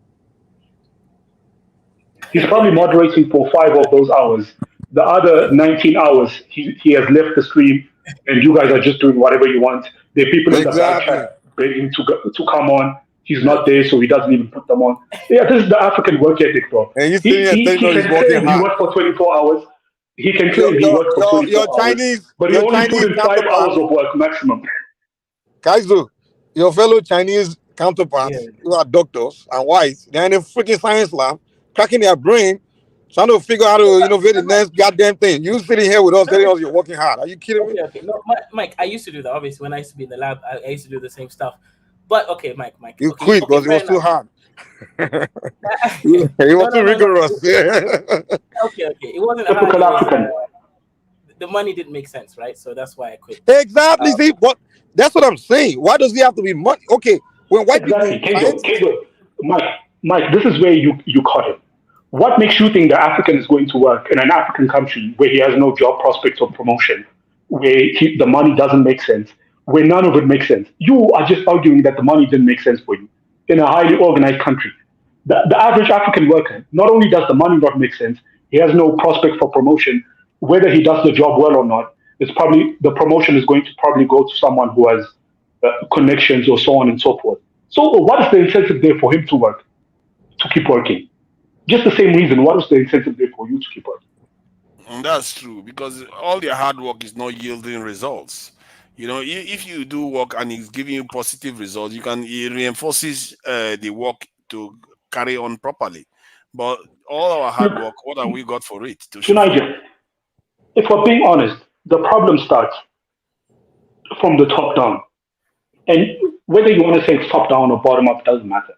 C: He's probably moderating for 5 of those hours. The other 19 hours, he has left the stream, and you guys are just doing whatever you want. There are people in the back chat begging to come on. He's not there, so he doesn't even put them on. Yeah, this is the African work ethic, bro.
E: And
C: he can claim he worked for 24 hours. He can claim he worked for 24 hours. But he only put in 5 hours of work maximum.
E: Kaizu, your fellow Chinese counterparts who are doctors and whites, they're in a freaking science lab, cracking their brain, trying to figure out how to innovate the next goddamn thing. You sitting here with us telling us you're working hard. Are you kidding me?
A: Okay. No, Mike, I used to do that. Obviously, when I used to be in the lab, I used to do the same stuff. But okay, Mike.
E: You quit because it was too hard. It was too rigorous.
A: Okay. It wasn't hard. The money didn't make sense, right? So that's why I quit.
E: Exactly. See, but that's what I'm saying. Why does it have to be money? Okay, when white
C: people. Mike, this is where you caught him. What makes you think the African is going to work in an African country where he has no job prospects or promotion, where the money doesn't make sense, where none of it makes sense? You are just arguing that the money didn't make sense for you in a highly organized country. The average African worker, not only does the money not make sense, he has no prospect for promotion. Whether he does the job well or not, the promotion is going to probably go to someone who has connections or so on and so forth. So what is the incentive there for him to work, to keep working? Just the same reason, what is the incentive there for you to keep working?
F: And that's true, because all your hard work is not yielding results. If you do work and it's giving you positive results, it reinforces the work to carry on properly. But all our hard work, what have we got for it?
C: Nigel, if we're being honest, the problem starts from the top down. And whether you want to say it's top down or bottom up doesn't matter.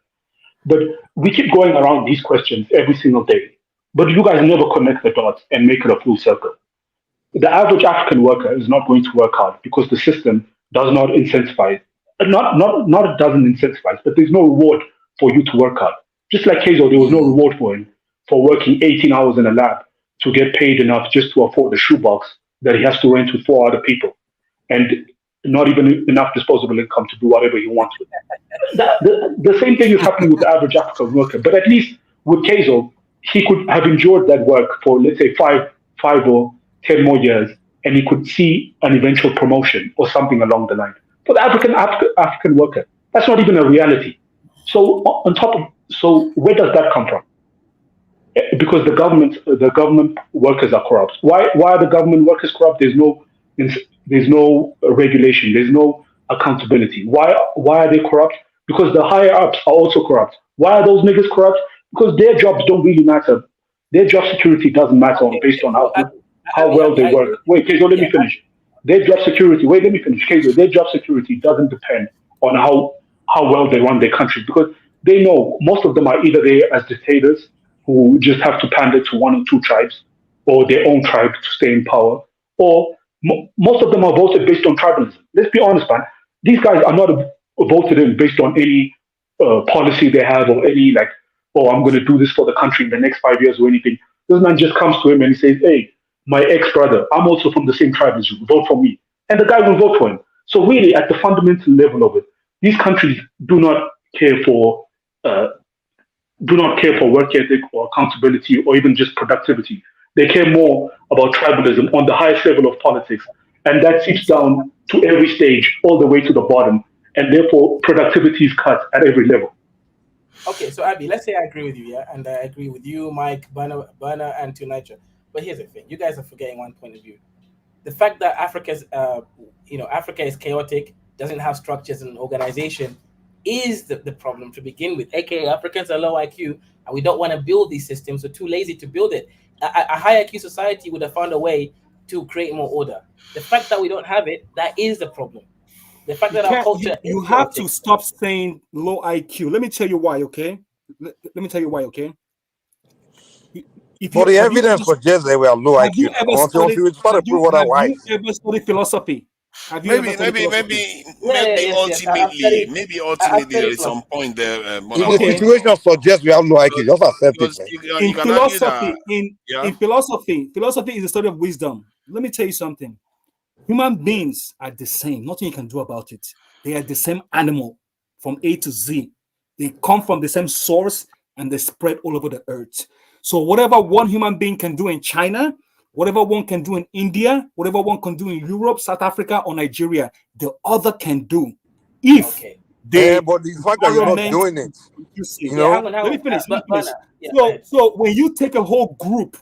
C: But we keep going around these questions every single day. But you guys never connect the dots and make it a full circle. The average African worker is not going to work hard because the system does not incentivize. Not it doesn't incentivize, but there's no reward for you to work hard. Just like Hazel, there was no reward for him for working 18 hours in a lab to get paid enough just to afford the shoebox that he has to rent with 4 other people, and not even enough disposable income to do whatever he wants with it. The same thing is happening with the average African worker, but at least with Hazel, he could have enjoyed that work for, let's say, 5 or 10 more years, and he could see an eventual promotion or something along the line. For the African worker, that's not even a reality. So where does that come from? Because the government workers are corrupt. Why are the government workers corrupt? There's no regulation. There's no accountability. Why are they corrupt? Because the higher ups are also corrupt. Why are those niggas corrupt? Because their jobs don't really matter. Their job security doesn't matter based on how well they work. Wait, Kezo, let me finish. Their job security. Wait, let me finish. Kezo, their job security doesn't depend on how well they run their country, because they know most of them are either there as dictators who just have to pander to 1 or 2 tribes or their own tribe to stay in power, or most of them are voted based on tribalism. Let's be honest, man. These guys are not voted in based on any policy they have or any like, oh, I'm going to do this for the country in the next 5 years or anything. This man just comes to him and he says, hey, my ex-brother, I'm also from the same tribe as you, vote for me. And the guy will vote for him. So really, at the fundamental level of it, these countries do not care for work ethic or accountability or even just productivity. They care more about tribalism on the highest level of politics. And that seeps down to every stage, all the way to the bottom. And therefore, productivity is cut at every level.
A: Okay, so Abby, let's say I agree with you, yeah? And I agree with you, Mike, Burner, and Tunisia. But here's the thing. You guys are forgetting one point of view. The fact that Africa is chaotic, doesn't have structures and organization, is the problem to begin with. AKA Africans are low IQ, and we don't want to build these systems. We're too lazy to build it. A high IQ society would have found a way to create more order. The fact that we don't have it, that is the problem. The fact that our culture
D: you have to stop saying low IQ. Let me tell you why, okay? Let me tell you why, okay?
E: For the evidence suggests they were low IQ.
D: Have you ever studied philosophy?
F: Maybe ultimately there is some point there.
E: If the situation suggests we have low IQ, just accept it.
D: In philosophy is the study of wisdom. Let me tell you something. Human beings are the same. Nothing you can do about it. They are the same animal from A to Z. They come from the same source and they spread all over the earth. So whatever one human being can do in China, whatever one can do in India, whatever one can do in Europe, South Africa, or Nigeria, the other can do. If
E: but the fact that you're not doing it,
D: let me finish. So when you take a whole group,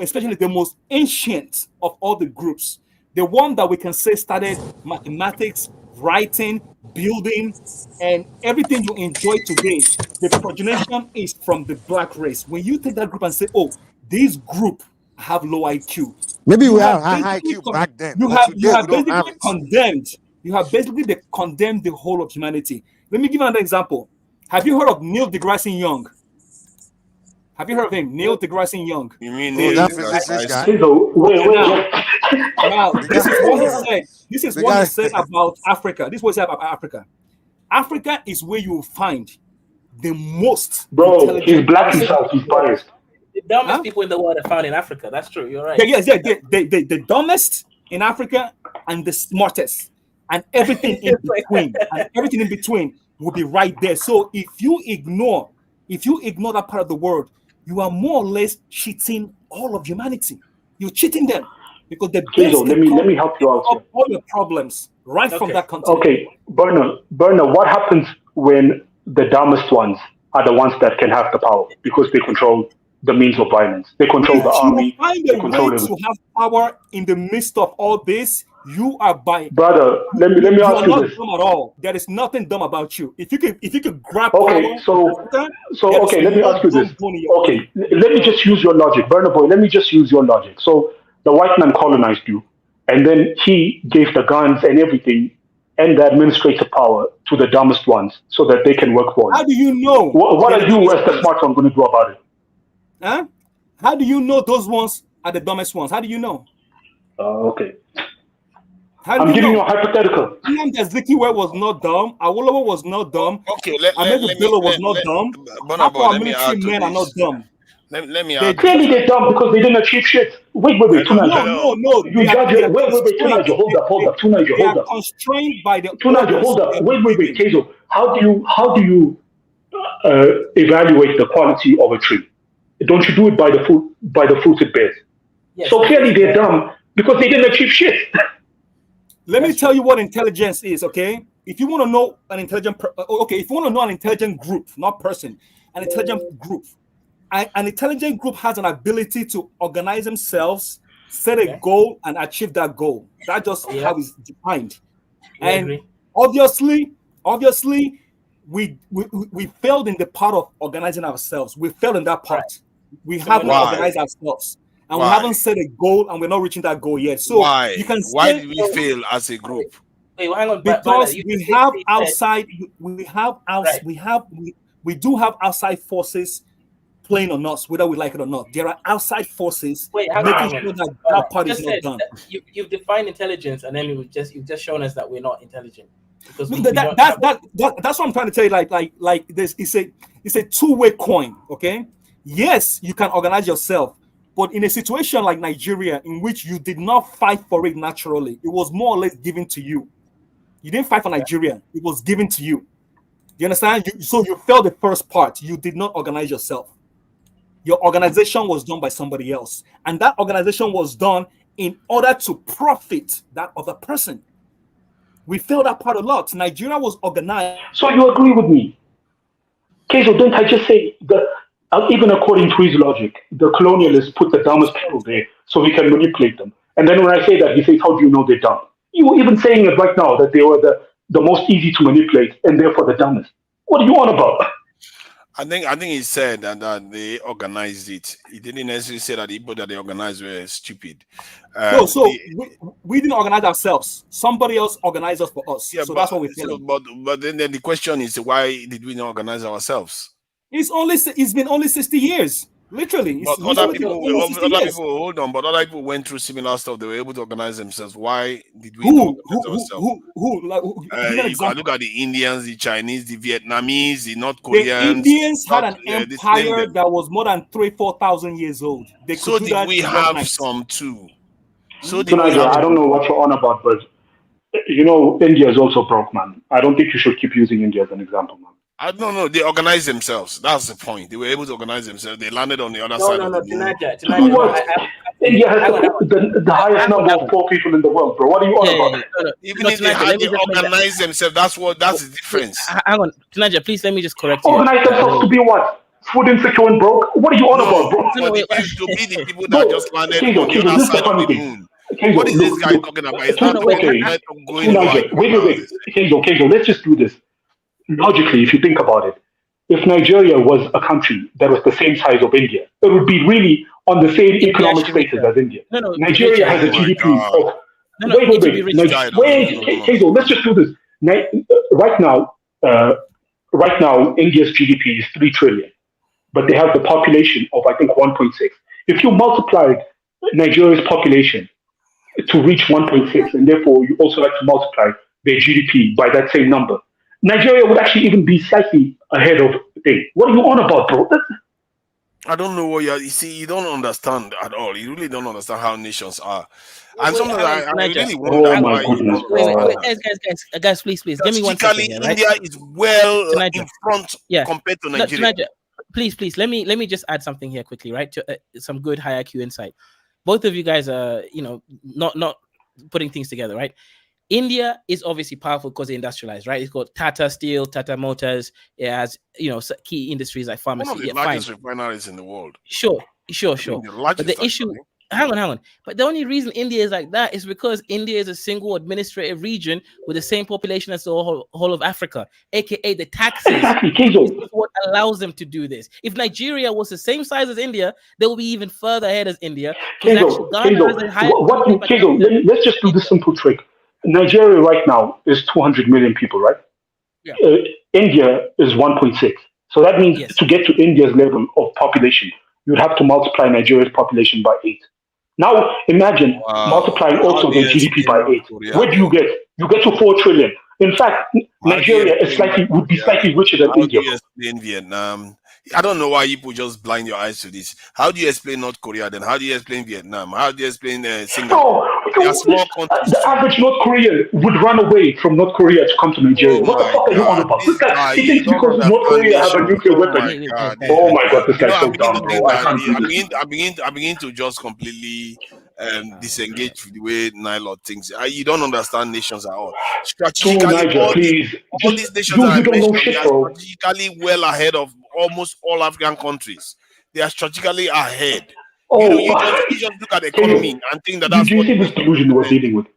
D: especially the most ancient of all the groups, the one that we can say started mathematics, writing, building, and everything you enjoy today, the progenition is from the black race. When you take that group and say, oh, this group have low IQ.
E: Maybe we have high IQ back then.
D: You have basically condemned the whole of humanity. Let me give you another example. Have you heard of Neil deGrasse Young? Have you heard of him? Neil deGrasse Young.
F: You mean
E: that physicist guy?
D: Now, this is what he said. This is what he said about Africa. This is what he said about Africa. Africa is where you will find the most.
C: Bro, he's black himself. He's biased.
A: The dumbest people in the world are found in Africa. That's true. You're right.
D: The dumbest in Africa and the smartest, and everything in between, will be right there. So if you ignore that part of the world, you are more or less cheating all of humanity. You're cheating them because the best
C: let me help you out here.
D: All your problems from that continent.
C: Okay, Berna, what happens when the dumbest ones are the ones that can have the power because they control the means of violence? They control the army. They control
D: to have power in the midst of all this. You are
C: brother. Let me ask you this.
D: Dumb at all. There is nothing dumb about you. If you could grab.
C: Okay, okay. Let me ask you this. Okay, let me just use your logic, Burner Boy. Let me just use your logic. So the white man colonized you, and then he gave the guns and everything and the administrative power to the dumbest ones so that they can work for you.
D: How do you know?
C: What are you as the smart one going to do about it?
D: Huh? How do you know those ones are the dumbest ones? How do you know?
C: Okay. I'm giving you a hypothetical.
D: Azikiwe was not dumb. Awolowo was not dumb.
F: Okay,
D: Ahmed Bello was not dumb. Half our military men are not dumb.
F: Let me add.
C: Clearly they're dumb because they didn't achieve shit. Wait.
D: No.
C: You judge it. Wait. Hold up. Tunaj, hold up.
D: Constrained by the.
C: Tunaj, hold up. Wait. Kezo, how do you evaluate the quality of a tree? Don't you do it by the fruit it bears? Yes. So clearly they're dumb because they didn't achieve shit.
D: Let me tell you what intelligence is, okay? If you want to know an intelligent, if you want to know an intelligent group, not person, an intelligent group. An intelligent group has an ability to organize themselves, set a goal, and achieve that goal. That's just how it's defined. And obviously, we failed in the part of organizing ourselves. We failed in that part. We haven't organized ourselves. And we haven't set a goal, and we're not reaching that goal yet. So
F: why?
D: You can
F: why did we fail as a group?
A: Wait, hang on.
D: Because we have outside. We do have outside forces playing on us, whether we like it or not. There are outside forces
A: Making
D: sure that our part is not done.
A: You've defined intelligence, and then you've just shown us that we're not intelligent. Because
D: that's what I'm trying to tell you. Like this, it's a two-way coin. Okay, yes, you can organize yourself, but in a situation like Nigeria, in which you did not fight for it naturally, it was more or less given to you. You didn't fight for Nigeria; it was given to you. You understand? So you failed the first part. You did not organize yourself. Your organization was done by somebody else, and that organization was done in order to profit that other person. We failed that part a lot. Nigeria was organized.
C: So you agree with me? Kezo, don't I just say that even according to his logic, the colonialists put the dumbest people there so he can manipulate them. And then when I say that, he says, how do you know they're dumb? You were even saying it right now that they were the most easy to manipulate and therefore the dumbest. What are you on about?
F: I think he said that they organized it. He didn't necessarily say that the people that they organized were stupid.
D: We didn't organize ourselves. Somebody else organized us for us. Yeah, so that's what we feel.
F: But then the question is, why did we not organize ourselves?
D: It's been only 60 years. Literally.
F: But other people went through similar stuff. They were able to organize themselves. Why did we not organize ourselves? You can look at the Indians, the Chinese, the Vietnamese, the North Koreans.
D: The Indians had an empire that was more than 4,000 years old.
F: So did we have some too.
C: I don't know what you're on about, but India is also broke, man. I don't think you should keep using India as an example, man.
F: I don't know. They organized themselves. That's the point. They were able to organize themselves. They landed on the other side.
C: India has the highest number of poor people in the world, bro. What are you on about?
F: Even if they organize themselves, that's the difference.
B: Hang on, Tanaja, please let me just correct you.
C: Organize themselves to be what? Food insecure and broke? What are you on about, bro?
F: To be the people that just landed on the other side of the moon. What is this guy talking about? It's not
C: Wait. Kenzo, let's just do this. Logically, if you think about it, if Nigeria was a country that was the same size of India, it would be really on the same economic status as India. Nigeria has a GDP of... Wait, Kenzo, let's just do this. Right now, India's GDP is 3 trillion, but they have the population of, I think, 1.6. If you multiplied Nigeria's population to reach 1.6, and therefore you also have to multiply their GDP by that same number, Nigeria would actually even be slightly ahead of things. What are you on about, bro?
F: I don't know what you see. You don't understand at all. You really don't understand how nations are. And sometimes I really wonder why.
B: Guys, please, give me 1 second. Here, right?
F: India is well in front compared to Nigeria.
B: Please, let me just add something here quickly, right? To some good high IQ insight. Both of you guys are, not putting things together, right? India is obviously powerful because they industrialized, right? It's got Tata Steel, Tata Motors. It has, key industries like pharmacy.
F: One of the largest refineries in the world.
B: Sure. But the issue, hang on. But the only reason India is like that is because India is a single administrative region with the same population as the whole of Africa, aka the taxes. Is what allows them to do this. If Nigeria was the same size as India, they will be even further ahead as India.
C: Let's just do this simple trick. Nigeria right now is 200 million people, right?
B: Yeah.
C: India is 1.6. So that means to get to India's level of population, you'd have to multiply Nigeria's population by 8. Now imagine multiplying also the GDP by 8. Where do you get? You get to 4 trillion. In fact, Nigeria would be slightly richer than India.
F: How do you explain Vietnam? I don't know why people just blind your eyes to this. How do you explain North Korea then? How do you explain Vietnam? How do you explain Singapore?
C: Small countries. The average North Korean would run away from North Korea to come to Nigeria. What the fuck are you on about? This guy, he thinks because North Korea has a nuclear weapon. Oh my God, this guy's so dumb, bro.
F: I begin to just completely disengage with the way Nylord thinks. You don't understand nations at all. Strategically, all these nations are strategically well ahead of almost all African countries. They are strategically ahead. You just look at the economy and think that's
C: what... Do you see this delusion we're dealing with?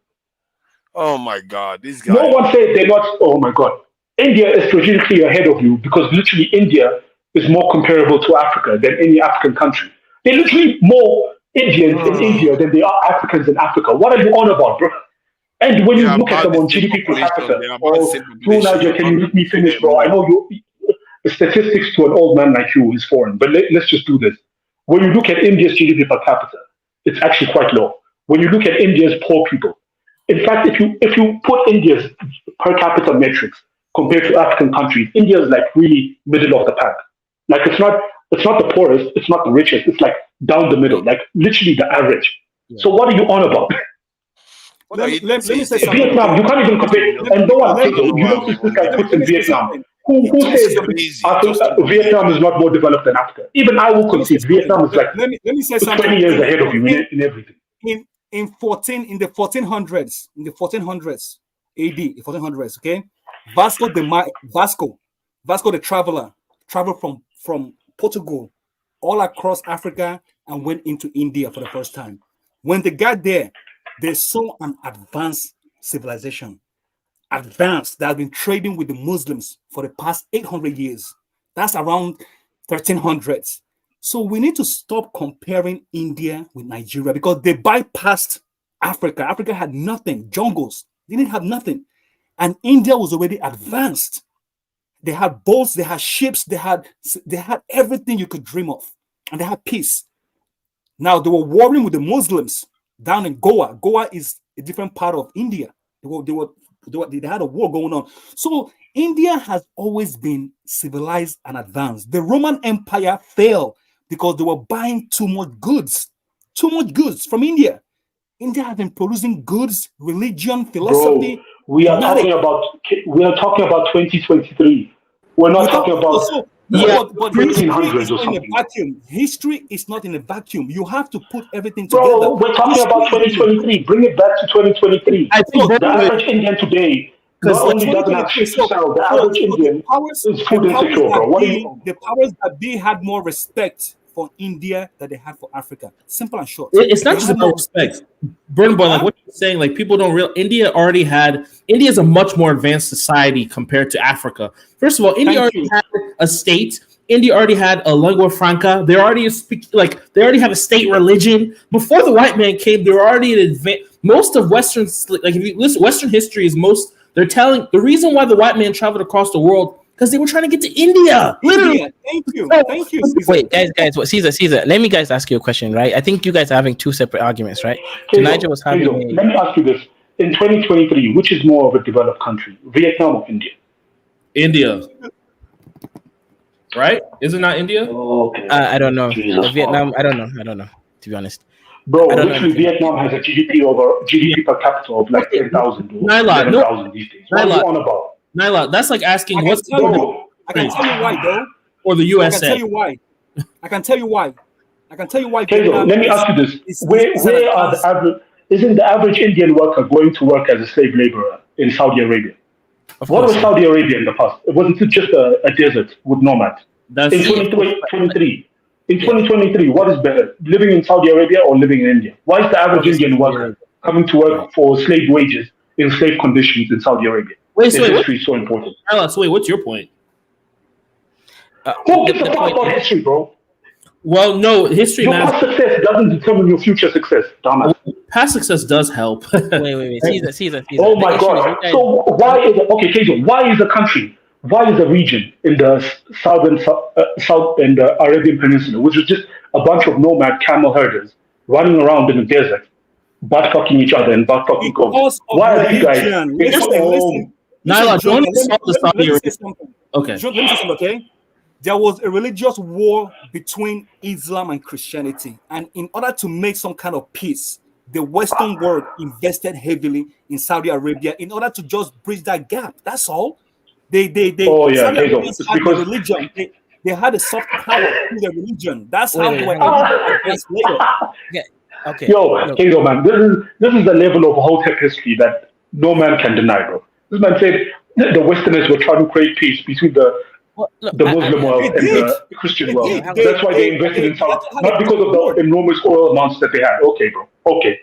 F: Oh my God, this guy...
C: No one said they're not... Oh my God. India is strategically ahead of you because literally India is more comparable to Africa than any African country. They're literally more Indians in India than they are Africans in Africa. What are you on about, bro? And when you look at them on GDP per capita... Niger, can you let me finish, bro? I know you... statistics to an old man like you is foreign. But let's just do this. When you look at India's GDP per capita, it's actually quite low. When you look at India's poor people, in fact, if you put India's per capita metrics compared to African countries, India is like really middle of the pack. Like it's not the poorest, it's not the richest, it's like down the middle, like literally the average. Yeah. So what are you on about?
D: Let me say something.
C: Vietnam, you can't even compare. And no one, you notice this guy puts in Vietnam. Who says Vietnam is not more developed than Africa? Even I will concede Vietnam is like
D: let me say something.
C: 20 years ahead of you in everything.
D: In the 1400s AD, 1400s, okay? Vasco the traveler traveled from Portugal all across Africa and went into India for the first time. When they got there, they saw an advanced civilization. Advanced, that have been trading with the Muslims for the past 800 years. That's around 1300s. So we need to stop comparing India with Nigeria because they bypassed Africa. Africa had nothing, jungles. They didn't have nothing. And India was already advanced. They had boats, they had ships, they had everything you could dream of. And they had peace. Now they were warring with the Muslims down in Goa. Goa is a different part of India. They had a war going on. So India has always been civilized and advanced. The Roman Empire fell because they were buying too much goods from India. India has been producing goods, religion, philosophy.
C: Bro, we are talking about 2023. We're not talking about
D: but
C: 1800s or something.
D: History is not in a vacuum. You have to put everything together.
C: Bro, we're talking about 2023. Bring it back to 2023. I think the average Indian today not only doesn't have shit to sell, the average Indian is food insecure, bro.
D: The powers that be had more respect for India than they had for Africa. Simple and short.
B: It's not just about respect. Burn Boy, like what you're saying, like people don't realize India is a much more advanced society compared to Africa. First of all, India already had a state. India already had a lingua franca. They already have a state religion. Before the white man came, they were already in advance. Most of Western, like if you listen, Western history is they're telling the reason why the white man traveled across the world because they were trying to get to India. Literally.
D: Thank you.
A: Wait, guys. What, Caesar? Let me guys ask you a question, right? I think you guys are having two separate arguments, right? So Nigel was having.
C: Let me ask you this: in 2023, which is more of a developed country, Vietnam or India?
B: India. Right? Is it not India?
C: Okay.
A: I don't know. Vietnam. I don't know. To be honest.
C: Bro, literally, Vietnam has a GDP per capita of like 10,000, 11,000 these days. What are you on about?
B: Nyla, that's like asking
D: I can tell you why, though.
B: Or the USA.
D: I can tell you why.
C: Kezo, let me ask you this: Where are the average? Isn't the average Indian worker going to work as a slave laborer in Saudi Arabia? What was Saudi Arabia in the past? Wasn't it just a desert with nomads? In 2023, what is better, living in Saudi Arabia or living in India? Why is the average Indian worker coming to work for slave wages in slave conditions in Saudi Arabia? History is so important.
B: So what's your point?
C: Who gives a fuck about history, bro?
B: Well, no, history.
C: Your past success doesn't determine your future success, dumbass.
B: Past success does help.
A: wait, Caesar.
C: Oh my God! So why is Kezo? Why is a country? Why is a region in the south in the Arabian Peninsula, which is just a bunch of nomad camel herders running around in the desert, butt fucking each other and butt fucking goats? Why are these guys?
D: Listen.
B: Nyla, don't insult the Saudi Arabia. Okay.
D: Let me say something, okay? There was a religious war between Islam and Christianity. And in order to make some kind of peace, the Western world invested heavily in Saudi Arabia in order to just bridge that gap. That's all. They Saudi Arabians had the religion. They had a soft power through their religion. That's how they were advanced later.
A: Yeah. Okay.
C: Kezo, man, this is the level of Hotep history that no man can deny, bro. This man said the Westerners were trying to create peace between the Muslim world and the Christian world. That's why they invested in Saudi, not because of the enormous oil amounts that they had. Okay, bro. Okay.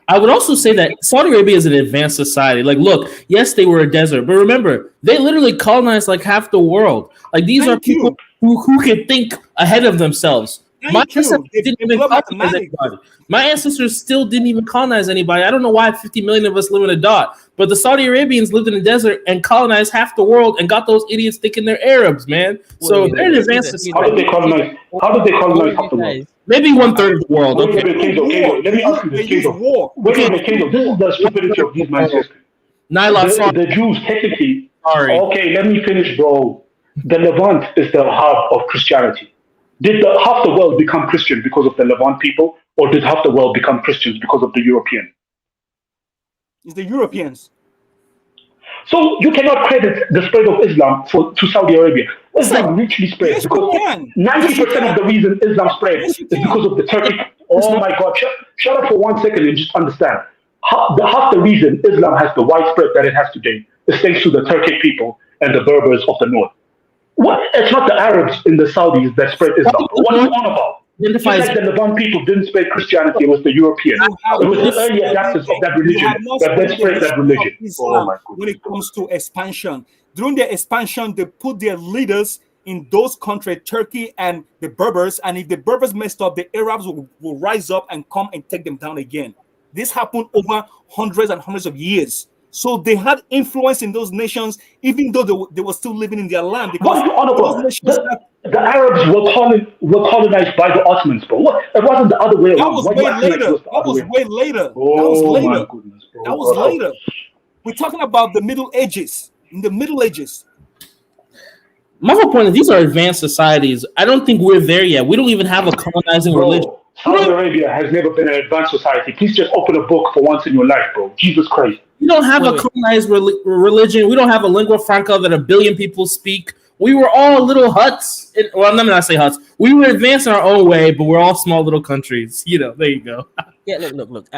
B: I would also say that Saudi Arabia is an advanced society. Like, look, yes, they were a desert, but remember, they literally colonized like half the world. Like, these are people who can think ahead of themselves. My
D: Thank you.
B: ancestors
D: They
B: didn't even
D: developed
B: colonize
D: mathematics.
B: anybody. My ancestors still didn't even colonize anybody. I don't know why 50 million of us live in a dot, but the Saudi Arabians lived in the desert and colonized half the world and got those idiots thinking they're Arabs, man. So they're an advanced
C: How did
B: society.
C: they colonize? How did they colonize half the world?
B: Maybe 1/3 of the world.
C: Wait,
B: Okay.
C: Kingdom, let me ask you this, Kingdom. Wait, Kingdom, this is the stupidity of these man's history. The Jews technically.
B: Sorry.
C: Okay, let me finish, bro. The Levant is the hub of Christianity. Did half the world become Christian because of the Levant people, or did half the world become Christians because of the European?
D: It's the Europeans.
C: So you cannot credit the spread of Islam to Saudi Arabia. Islam literally spread
D: Yes,
C: because
D: you can.
C: 90% of the reason Islam spread is because of the Turkic. Oh my God! Shut up for 1 second and just understand. Half the reason Islam has the widespread that it has today is thanks to the Turkic people and the Berbers of the north. What? It's not the Arabs in the Saudis that spread Islam. What are you on about? Just like the Levant people didn't spread Christianity, it was the European. It was the early adapters of that religion that then spread that religion. Oh my goodness.
D: When it comes to expansion, during their expansion, they put their leaders in those countries, Turkey and the Berbers. And if the Berbers messed up, the Arabs will rise up and come and take them down again. This happened over hundreds and hundreds of years. So they had influence in those nations, even though they were still living in their land. Because
C: the Arabs were colonized by the Ottomans, bro. It wasn't the other way around.
D: That was way later. That was way later.
C: Oh my goodness, bro.
D: That was later. We're talking about the Middle Ages. In the Middle Ages.
B: My whole point is these are advanced societies. I don't think we're there yet. We don't even have a colonizing religion.
C: Saudi Arabia has never been an advanced society. Please just open a book for once in your life, bro. Jesus Christ.
B: We don't have a colonized religion. We don't have a lingua franca that 1 billion people speak. We were all little huts. Well, let me not say huts. We were advanced in our own way, but we're all small little countries. There you go.
A: Yeah, look.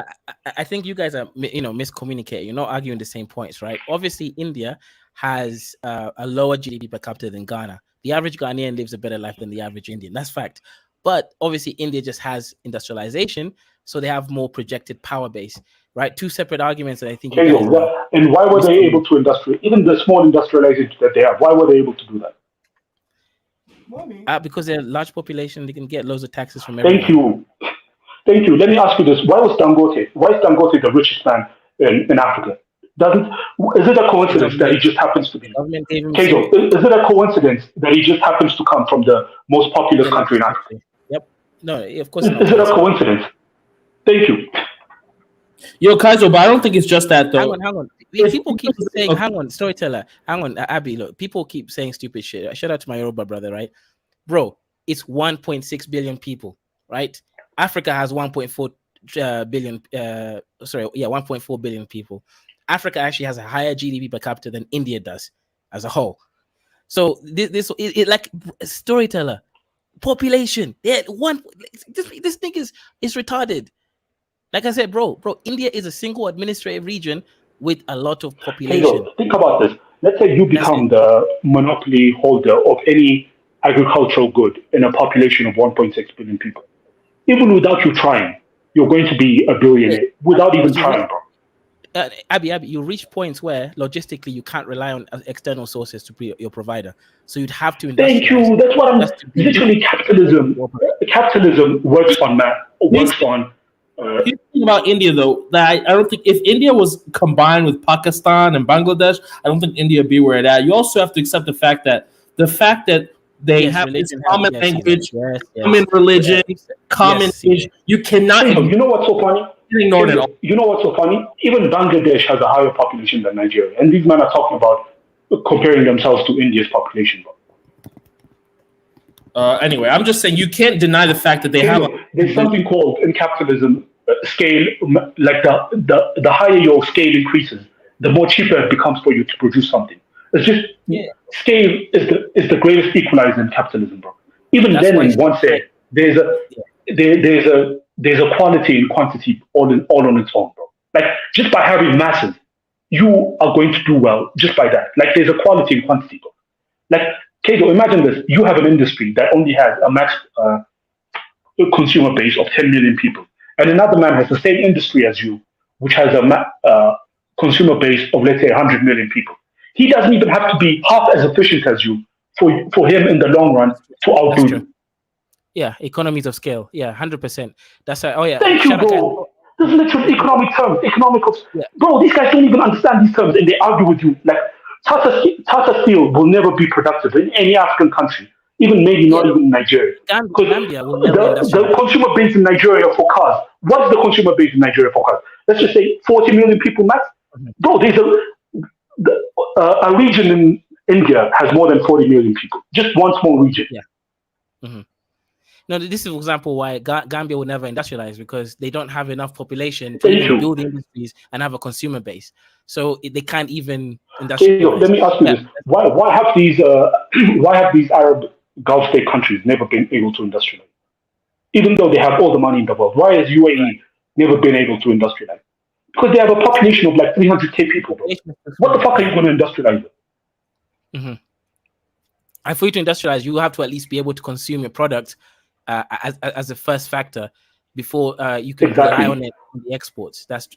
A: I think you guys are, miscommunicating. You're not arguing the same points, right? Obviously, India has a lower GDP per capita than Ghana. The average Ghanaian lives a better life than the average Indian. That's fact. But obviously, India just has industrialization, so they have more projected power base, right? Two separate arguments that I think.
C: And why were they able to even the small industrialization that they have? Why were they able to do that?
A: Because they're a large population, they can get loads of taxes from everyone.
C: Thank you. Let me ask you this: Why is Dangote the richest man in Africa? Is it a coincidence that he just happens to be? Is it a coincidence that he just happens to come from the most populous country in Africa?
A: Yep. No, of course
C: not. Is it a coincidence? Thank you.
B: Yo, Kaizo, but I don't think it's just that though.
A: Hang on. People keep saying, hang on, storyteller, hang on, Abby, look, people keep saying stupid shit. Shout out to my Yoruba brother, right? Bro, it's 1.6 billion people, right? Africa has 1.4 billion, 1.4 billion people. Africa actually has a higher GDP per capita than India does as a whole. So this like storyteller, population. This thing is retarded. Like I said, bro, India is a single administrative region with a lot of population.
C: Think about this. Let's say you become the monopoly holder of any agricultural good in a population of 1.6 billion people. Even without you trying, you're going to be a billionaire without even trying, bro.
A: Abby, you reach points where logistically you can't rely on external sources to be your provider. So you'd have to.
C: Thank you. That's what I'm. Literally, capitalism works on that. Works on.
B: The thing about India, though, that I don't think if India was combined with Pakistan and Bangladesh, I don't think India would be where it's at. You also have to accept the fact that they have this common language, common religion, common vision. You cannot.
C: You know what's so funny? You know what's so funny? Even Bangladesh has a higher population than Nigeria, and these men are talking about comparing themselves to India's population.
B: Anyway, I'm just saying you can't deny the fact that
C: there's something called in capitalism scale. Like the higher your scale increases, the more cheaper it becomes for you to produce something. It's just scale is the greatest equalizer in capitalism, bro. Even that's then, in one say there's a quality and quantity all on its own, bro. Like just by having masses, you are going to do well just by that. Like there's a quality and quantity, bro. Like Kato, imagine this: you have an industry that only has a max consumer base of 10 million people, and another man has the same industry as you, which has a consumer base of, let's say, 100 million people. He doesn't even have to be half as efficient as you for him in the long run to outdo you.
A: Yeah, economies of scale. Yeah, 100%. That's right. Oh yeah.
C: Thank you, bro. This is literally economic terms.
A: Yeah.
C: Bro, these guys don't even understand these terms and they argue with you. Like, Tata Steel will never be productive in any African country, even maybe not even Nigeria. Because
A: Gambia will never
C: the consumer base in Nigeria for cars, what is the consumer base in Nigeria for cars? Let's just say 40 million people max. Bro, there's a region in India has more than 40 million people. Just one small region.
A: Yeah. Mm-hmm. No, this is, for example, why Gambia will never industrialize, because they don't have enough population to even build industries and have a consumer base. So they can't even industrialize.
C: Let me ask you this: Why have these Arab Gulf state countries never been able to industrialize, even though they have all the money in the world? Why has UAE never been able to industrialize? Because they have a population of like 300,000 people, bro. What the fuck are you going to industrialize?
A: Mm-hmm. And for you to industrialize, you have to at least be able to consume your product as a first factor before you can rely on it on the exports. That's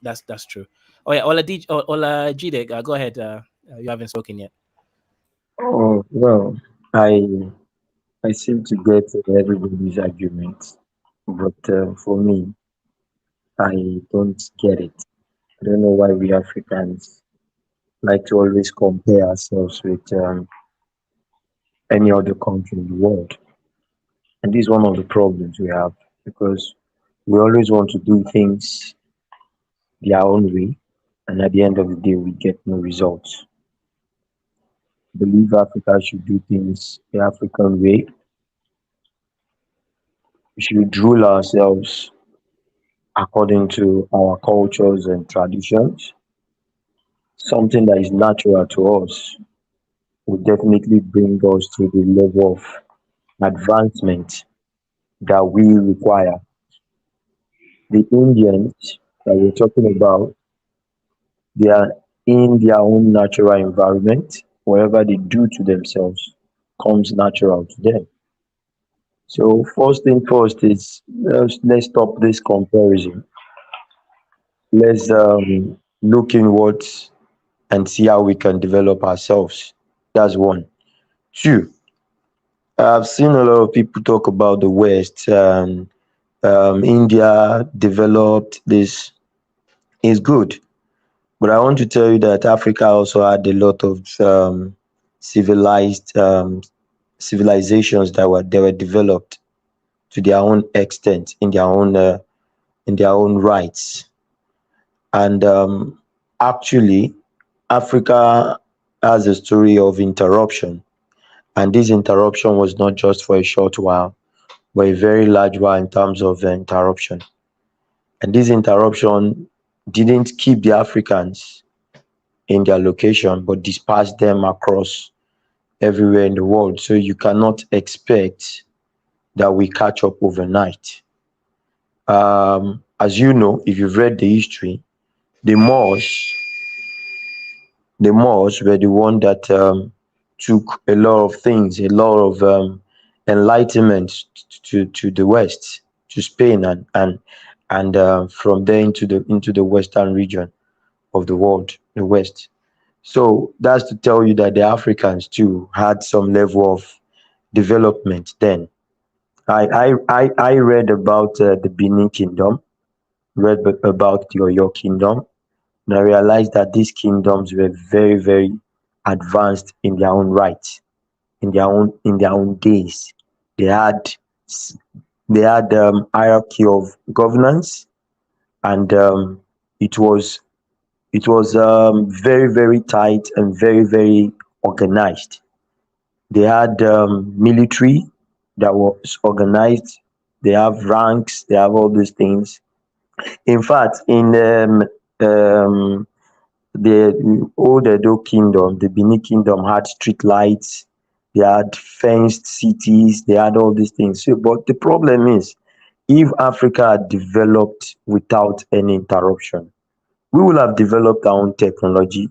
A: true. Oh yeah, Ola Jide, go ahead. You haven't spoken yet.
G: Oh well, I seem to get everybody's arguments, but for me, I don't get it. I don't know why we Africans like to always compare ourselves with any other country in the world. And this is one of the problems we have, because we always want to do things their own way, and at the end of the day, we get no results. I believe Africa should do things the African way. We should rule ourselves according to our cultures and traditions. Something that is natural to us will definitely bring us to the level of advancement that we require. The Indians that we're talking about, they are in their own natural environment. Whatever they do to themselves comes natural to them. So first thing first is let's stop this comparison. Let's look inward and see how we can develop ourselves. That's one. Two, I've seen a lot of people talk about the West and India developed this is good. But I want to tell you that Africa also had a lot of civilizations that were developed to their own extent in their own rights. And actually, Africa has a story of interruption, and this interruption was not just for a short while, but a very large while in terms of interruption. And this interruption didn't keep the Africans in their location, but dispersed them across everywhere in the world. So you cannot expect that we catch up overnight. As you know, if you've read the history, the Moors were the one that took a lot of things, a lot of enlightenment to the West, to Spain, and from there into the western region of the world, the West. So that's to tell you that the Africans too had some level of development then. I read about the Benin Kingdom, read about the Oyo Kingdom, and I realized that these kingdoms were very, very advanced in their own right, in their own days. They had hierarchy of governance, and it was very, very tight and very, very organized. They had military that was organized. They have ranks. They have all these things. In fact, in the old Edo Kingdom, the Benin Kingdom had street lights. They had fenced cities. They had all these things. So, but the problem is, if Africa had developed without any interruption, we will have developed our own technology.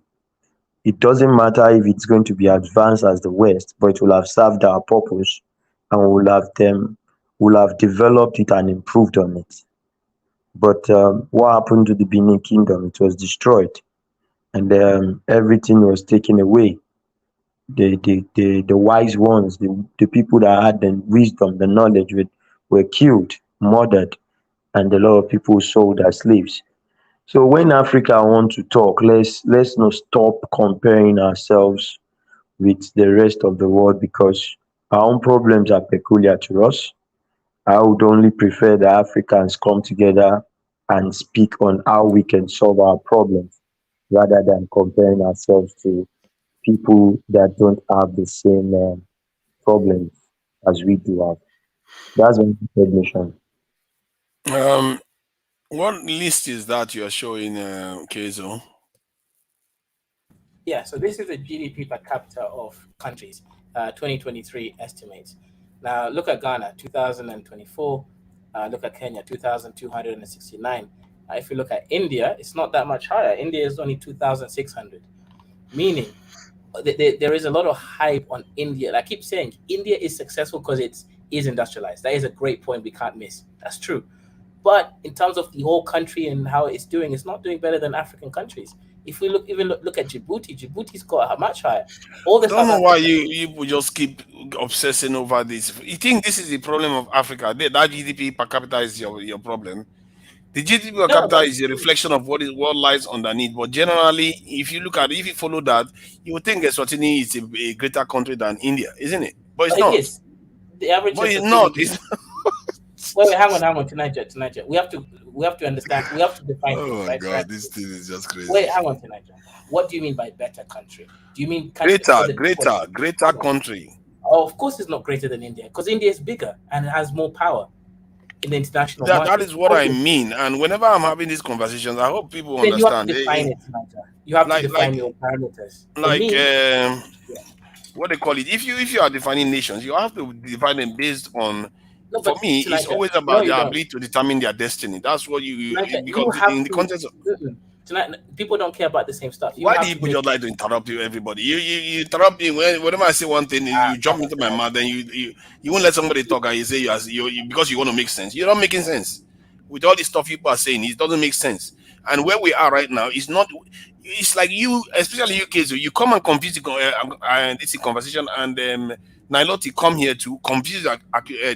G: It doesn't matter if it's going to be advanced as the West, but it will have served our purpose, and we'll have developed it and improved on it. But what happened to the Benin Kingdom? It was destroyed, and everything was taken away. The wise ones, the people that had the wisdom, the knowledge, were killed, murdered, and a lot of people sold as slaves. So when Africa want to talk, let's not stop comparing ourselves with the rest of the world because our own problems are peculiar to us. I would only prefer that Africans come together and speak on how we can solve our problems rather than comparing ourselves to people that don't have the same problems as we do have. That's one mission.
F: Um, what list is that you are showing, Kezo?
A: Yeah, so this is the GDP per capita of countries, 2023 estimates. Now look at Ghana, 2024. Look at Kenya, 2,269. If you look at India, it's not that much higher. India is only 2,600, meaning there is a lot of hype on India. I keep saying India is successful because it is industrialized. That is a great point we can't miss. That's true. But in terms of the whole country and how it's doing, it's not doing better than African countries. If we look at Djibouti, Djibouti's got a much higher. All the
F: I don't
A: South
F: know why
A: African,
F: you just keep obsessing over this. You think this is the problem of Africa? That GDP per capita is your problem. The GDP per
A: no,
F: capita
A: but
F: is a reflection of what lies underneath. But generally, if you follow that, you would think Eswatini is a greater country than India, isn't it? But it's
A: it
F: not.
A: is. The average
F: But it's not.
A: sensitivity. Wait, hang on. Tonight. We have to understand. We have to define
F: Oh
A: things,
F: my
A: right?
F: God, this thing is just crazy.
A: Wait, hang on, tonight. What do you mean by better country? Do you mean country
F: Greater country?
A: Oh, of course, it's not greater than India because India is bigger and it has more power in the international
F: That
A: market.
F: is what I mean. And whenever I'm having these conversations, I hope people
A: Then you have to
F: understand.
A: define it, Nigel. You have to define your parameters. For
F: Like
A: me,
F: what they call it. If you are defining nations, you have to define them based on.
A: no,
F: For
A: but
F: me, it's
A: Nigel,
F: always
A: no,
F: about
A: you
F: their
A: don't.
F: ability to determine their destiny. That's what
A: Nigel,
F: because
A: you have
F: in the
A: to.
F: context of.
A: Tonight, people don't care about the same stuff. You
F: Why do
A: have
F: you
A: to
F: people
A: make.
F: just like to interrupt you, everybody? You interrupt me whenever I say one thing, you jump
A: Come on,
F: into my
A: tonight.
F: mouth, then you won't let somebody talk, and you say because you want to make sense. You're not making sense with all the stuff people are saying. It doesn't make sense. And where we are right now is not. It's like you, especially you kids, you come and confuse this in conversation, and Nilotti come here to confuse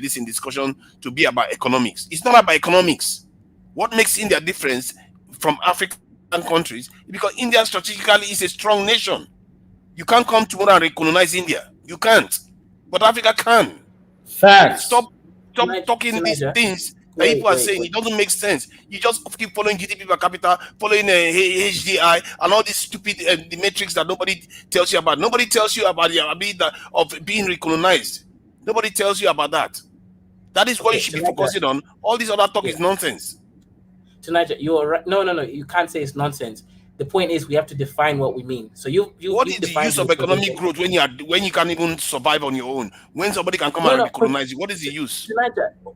F: this in discussion to be about economics. It's not about economics. What makes India difference from African countries is because India strategically is a strong nation. You can't come tomorrow and recolonize India. You can't. But Africa can.
B: Facts.
F: Stop talking these
A: Tonight,
F: things that people are
A: wait.
F: saying. It doesn't make sense. You just keep following GDP per capita, following HDI, and all these stupid the metrics that nobody tells you about. Nobody tells you about the ability of being recolonized. Nobody tells you about that. That is what you should be focusing on. All this other talk is nonsense.
A: Tonight, you're right. No. You can't say it's nonsense. The point is we have to define what we mean. So
F: what is the use of economic growth when you can't even survive on your own? When somebody can come and recolonize you, what is the use?
A: Tonight,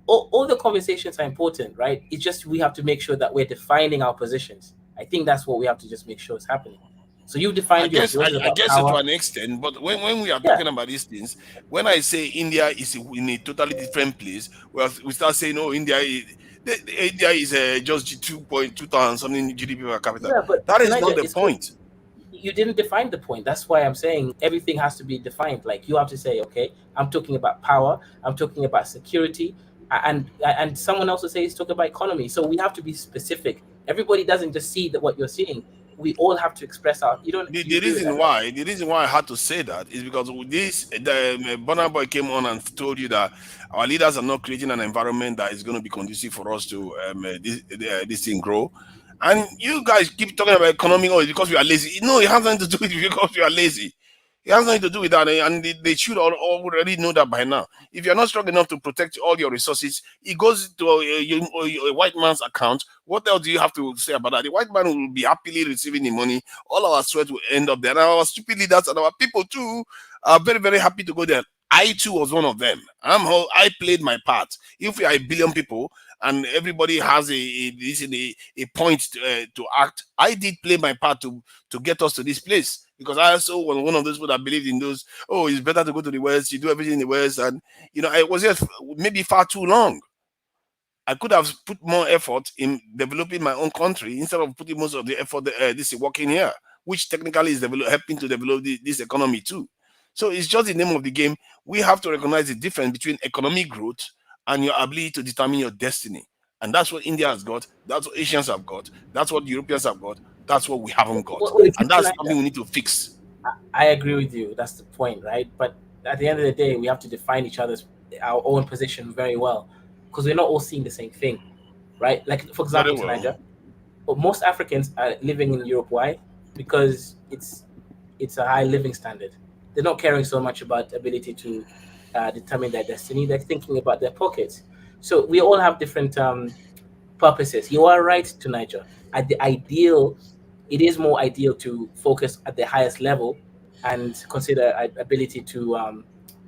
A: all the conversations are important, right? It's just we have to make sure that we're defining our positions. I think that's what we have to just make sure is happening. So you defined yours.
F: I guess to an extent, but when we are talking about these things, when I say India is in a totally different place, well, we start saying, oh, India is just 2,000 something GDP per capita.
A: Yeah, but
F: that is not the point.
A: You didn't define the point. That's why I'm saying everything has to be defined. Like you have to say, okay, I'm talking about power, I'm talking about security, and someone else will say he's talking about economy. So we have to be specific. Everybody doesn't just see what you're seeing. We all have to express our.
F: The reason why I had to say that is because with this, the Burna Boy came on and told you that our leaders are not creating an environment that is going to be conducive for us to this thing grow. And you guys keep talking about economic oil because we are lazy. No, it has nothing to do with it because we are lazy. It has nothing to do with that, and they should already know that by now. If you're not strong enough to protect all your resources, it goes to a white man's account. What else do you have to say about that? The white man will be happily receiving the money. All our sweat will end up there. And our stupid leaders and our people too are very, very happy to go there. I too was one of them. I played my part. If we are 1 billion people and everybody has a point to act, I did play my part to get us to this place. Because I also was one of those people that believed in those, oh, it's better to go to the West, you do everything in the West. And, I was here maybe far too long. I could have put more effort in developing my own country instead of putting most of the effort this is working here, which technically is helping to develop this economy too. So it's just the name of the game. We have to recognize the difference between economic growth and your ability to determine your destiny. And that's what India has got. That's what Asians have got. That's what Europeans have got. That's what we haven't got. And that's something we need to fix.
A: I agree with you. That's the point, right? But at the end of the day, we have to define our own position very well, because we're not all seeing the same thing, right? Like, for example, Niger, most Africans are living in Europe. Why? Because it's a high living standard. They're not caring so much about ability to determine their destiny. They're thinking about their pockets. So we all have different purposes. You are right, to Niger. At the ideal, it is more ideal to focus at the highest level and consider ability to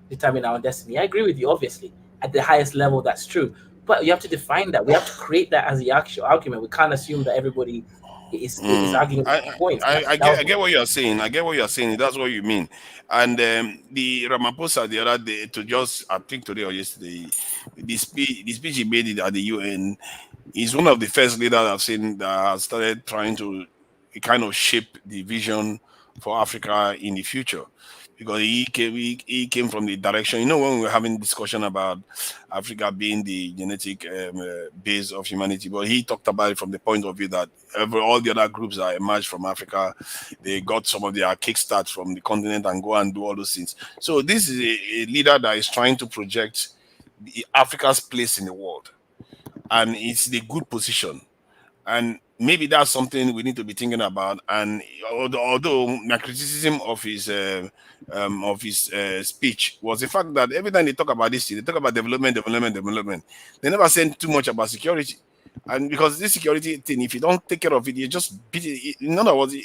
A: determine our destiny. I agree with you, obviously. At the highest level, that's true. But you have to define that. We have to create that as the actual argument. We can't assume that everybody is arguing points.
F: I get what you're saying. I get what you're saying. That's what you mean. And the Ramaphosa the other day, I think today or yesterday, the speech he made at the UN, is one of the first leaders I've seen that has started trying to kind of shape the vision for Africa in the future. Because he came from the direction, when we were having discussion about Africa being the genetic base of humanity, but he talked about it from the point of view that all the other groups that emerged from Africa, they got some of their kickstarts from the continent and go and do all those things. So this is a leader that is trying to project Africa's place in the world, and it's the good position. And maybe that's something we need to be thinking about. And although my criticism of his speech was the fact that every time they talk about this, they talk about development. They never say too much about security. And because this security thing, if you don't take care of it, you just beat it. In other words,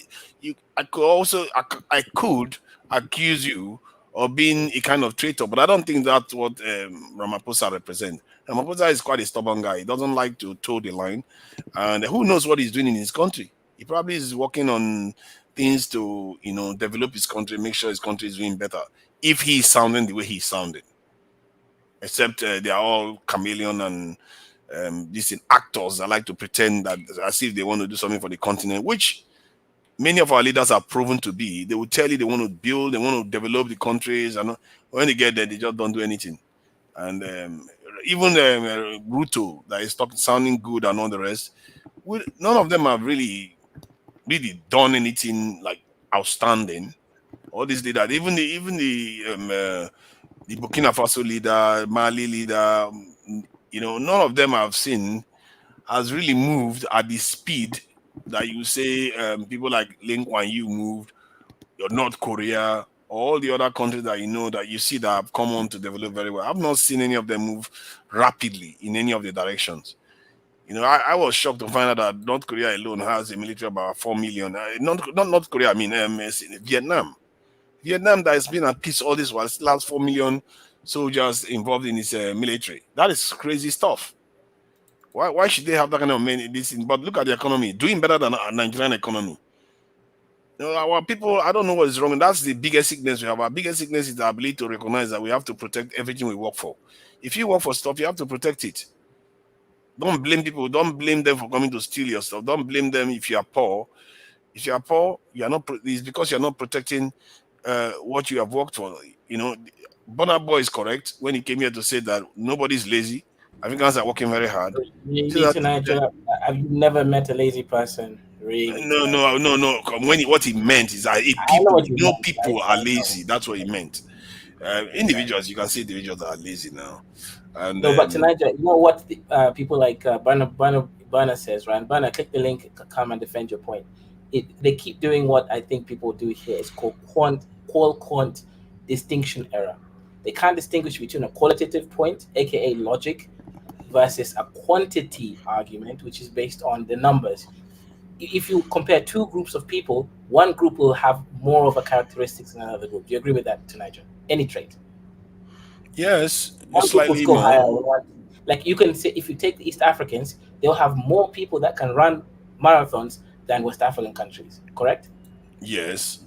F: I could accuse you of being a kind of traitor, but I don't think that's what Ramaphosa represents. Ramaphosa is quite a stubborn guy. He doesn't like to toe the line, and who knows what he's doing in his country. He probably is working on things to, develop his country, make sure his country is doing better. If he's sounding the way he's sounding, except they are all chameleon and these actors that like to pretend that as if they want to do something for the continent, which many of our leaders are proven to be. They will tell you they want to build, they want to develop the countries, and when they get there, they just don't do anything. And even Ruto, that is sounding good and all the rest, none of them have really done anything like outstanding. All these leaders, even the Burkina Faso leader, Mali leader, none of them I've seen has really moved at the speed that you say people like Ling Kuan Yew moved, or North Korea, all the other countries that that you see that have come on to develop very well. I've not seen any of them move rapidly in any of the directions. I was shocked to find out that North Korea alone has a military of about 4 million. Not North Korea, I mean Vietnam. Vietnam that has been at peace all this while still has 4 million soldiers involved in its military. That is crazy stuff. Why should they have that kind of money? But look at the economy, doing better than our Nigerian economy. Our people, I don't know what is wrong. And that's the biggest sickness we have. Our biggest sickness is the ability to recognize that we have to protect everything we work for. If you work for stuff, you have to protect it. Don't blame people. Don't blame them for coming to steal your stuff. Don't blame them if you are poor. If you are poor, it's because you're not protecting what you have worked for. Burna Boy is correct when he came here to say that nobody's lazy. Africans are working very hard.
A: I've never met a lazy person. Really?
F: No. What he meant is that people are lazy. That's what he meant. Individuals, you can see individuals that are lazy now. And,
A: but tonight, what people like Burna says, right? Burna, click the link, come and defend your point. They keep doing what I think people do here. It's called quant distinction error. They can't distinguish between a qualitative point, aka logic, versus a quantity argument, which is based on the numbers. If you compare two groups of people, one group will have more of a characteristics than another group. Do you agree with that, Tanaja? Any trait?
F: Yes,
A: slightly more. Higher. Like you can say, if you take the East Africans, they'll have more people that can run marathons than West African countries. Correct?
F: Yes.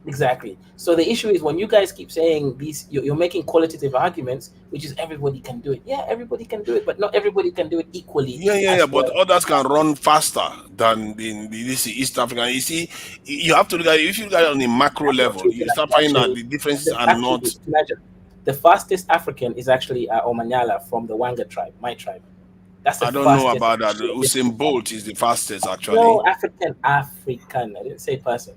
A: Exactly. So the issue is when you guys keep saying these, you're making qualitative arguments, which is everybody can do it. Yeah, everybody can do it, but not everybody can do it equally.
F: Yeah. But others can run faster than this East African. You see, you have to look at it. If you look at it on a macro level, you start finding that the differences are not.
A: The fastest African is actually Omanyala from the Wanga tribe, my tribe. That's the
F: I don't know
A: fastest.
F: about that. Usain Bolt is the fastest, actually.
A: No, African. I didn't say person.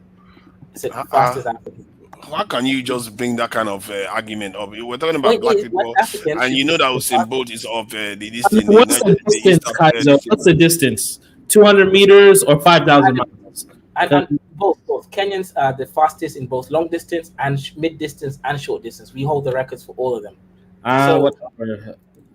A: I said fastest African.
F: How can you just bring that kind of argument up? We're talking about
A: Wait,
F: black
A: what
F: people,
A: African
F: and
A: should
F: you know
A: be
F: that
A: the
F: Usain Bolt is of this
B: I mean,
F: thing.
B: what's the distance, Kaiser? What's the distance? 200 meters or 5,000 miles?
A: And both Kenyans are the fastest in both long distance and mid distance and short distance. We hold the records for all of them.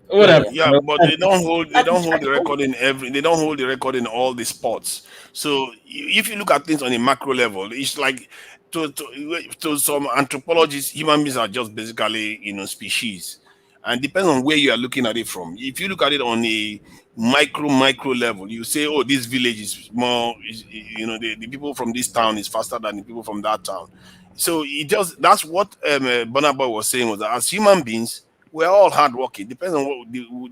B: Whatever.
F: Yeah, but they don't hold the record in they don't hold the record in all the sports. So if you look at things on a macro level, it's like to some anthropologists, human beings are just basically species, and depends on where you are looking at it from. If you look at it on a micro level, you say, oh, this village is more, the people from this town is faster than the people from that town. So that's what Bonaboy was saying, was that as human beings, we're all hardworking. Depends on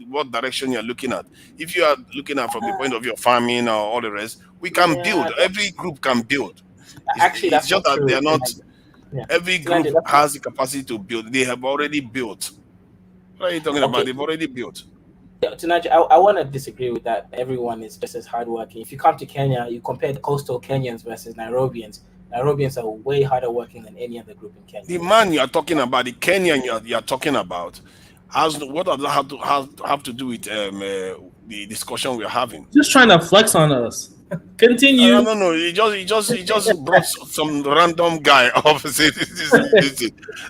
F: what direction you're looking at. If you are looking at from the point of view of farming or all the rest, we can build. Every group can build. It's just that they're not. Every group has the capacity to build. They have already built. What are you talking about? They've already built.
A: Tonight, I want to disagree with that. Everyone is just as hardworking. If you come to Kenya, you compare the coastal Kenyans versus Nairobians. Nairobians are way harder working than any other group in Kenya.
F: The man you are talking about, the Kenyan you are talking about, what does that have to do with the discussion we're having?
B: Just trying to flex on us. Continue.
F: No. He just brought some random guy up and said this.